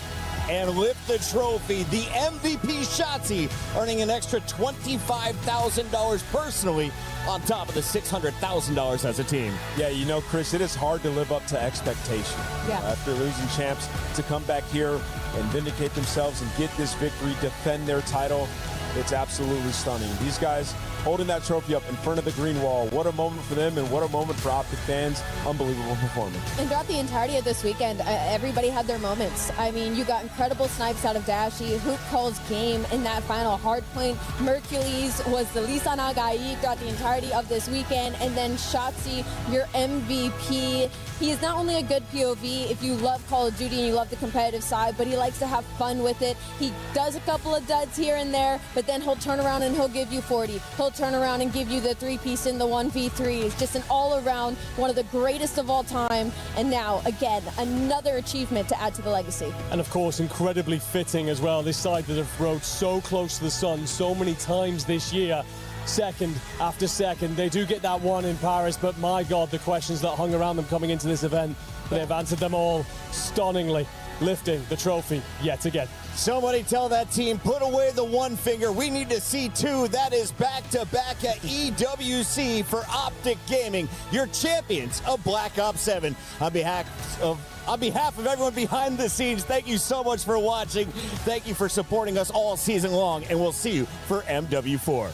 and lift the trophy. The MVP Shotzi earning an extra $25,000 personally on top of the $600,000 as a team. Yeah, you know, Chris, it is hard to live up to expectation. Yeah. After losing champs, to come back here and vindicate themselves and get this victory, defend their title, it's absolutely stunning. These guys holding that trophy up in front of the green wall. What a moment for them and what a moment for Optic fans. Unbelievable performance. And throughout the entirety of this weekend, everybody had their moments. I mean, you got incredible snipes out of Dashi. Hoop calls game in that final hard point. Mercules was the Lisan Agai throughout the entirety of this weekend. And then Shotzi, your MVP. He is not only a good POV if you love Call of Duty and you love the competitive side, but he likes to have fun with it. He does a couple of duds here and there, but then he'll turn around and he'll give you 40. He'll turn around and give you the 3-piece in the 1v3. It's just an all-around, one of the greatest of all time. And now, again, another achievement to add to the legacy. And of course, incredibly fitting as well. This side that have rode so close to the sun so many times this year. Second after second. They do get that one in Paris, but my God, the questions that hung around them coming into this event, they've answered them all stunningly, lifting the trophy yet again. Somebody tell that team, put away the one finger. We need to see two. That is back-to-back at EWC for Optic Gaming, your champions of Black Ops 7. On behalf of everyone behind the scenes, thank you so much for watching. Thank you for supporting us all season long, and we'll see you for MW4.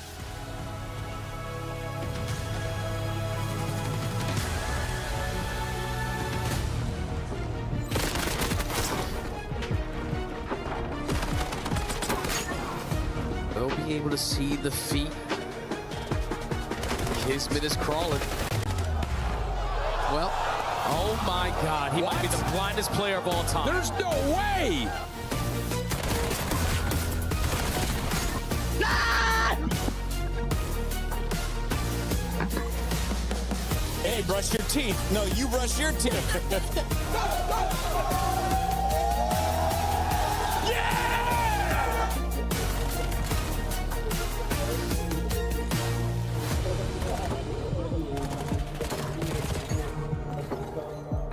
They'll be able to see the feet. Kismet is crawling. Well, oh my God, he might be the blindest player of all time. There's no way! Hey, brush your teeth. No, you brush your teeth.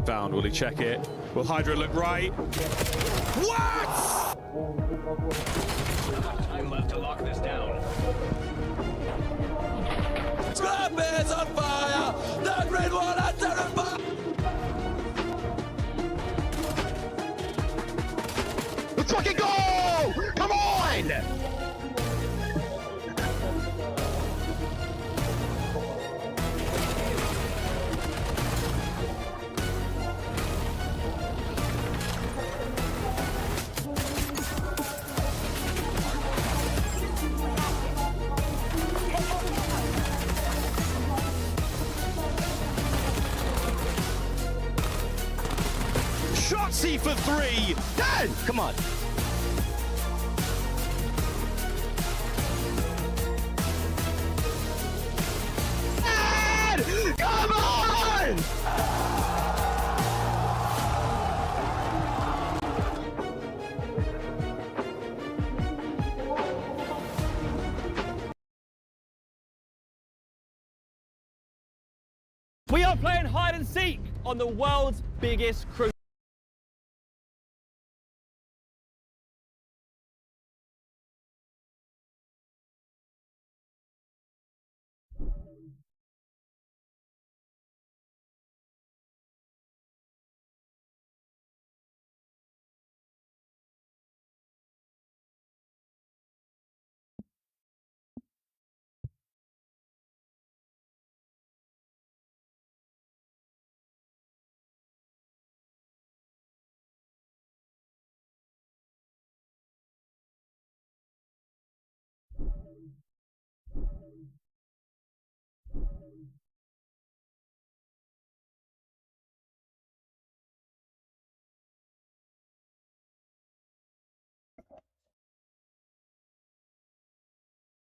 Found. Will he check it? Will Hydra look right? What? Time left to lock this down. Scrap is on fire! The green one is terrified! Let's fucking go! Come on! Shotzi for 3! Dead! Come on. Dead! Come on! We are playing hide and seek on the world's biggest cruise.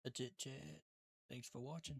That's it, chat. Thanks for watching.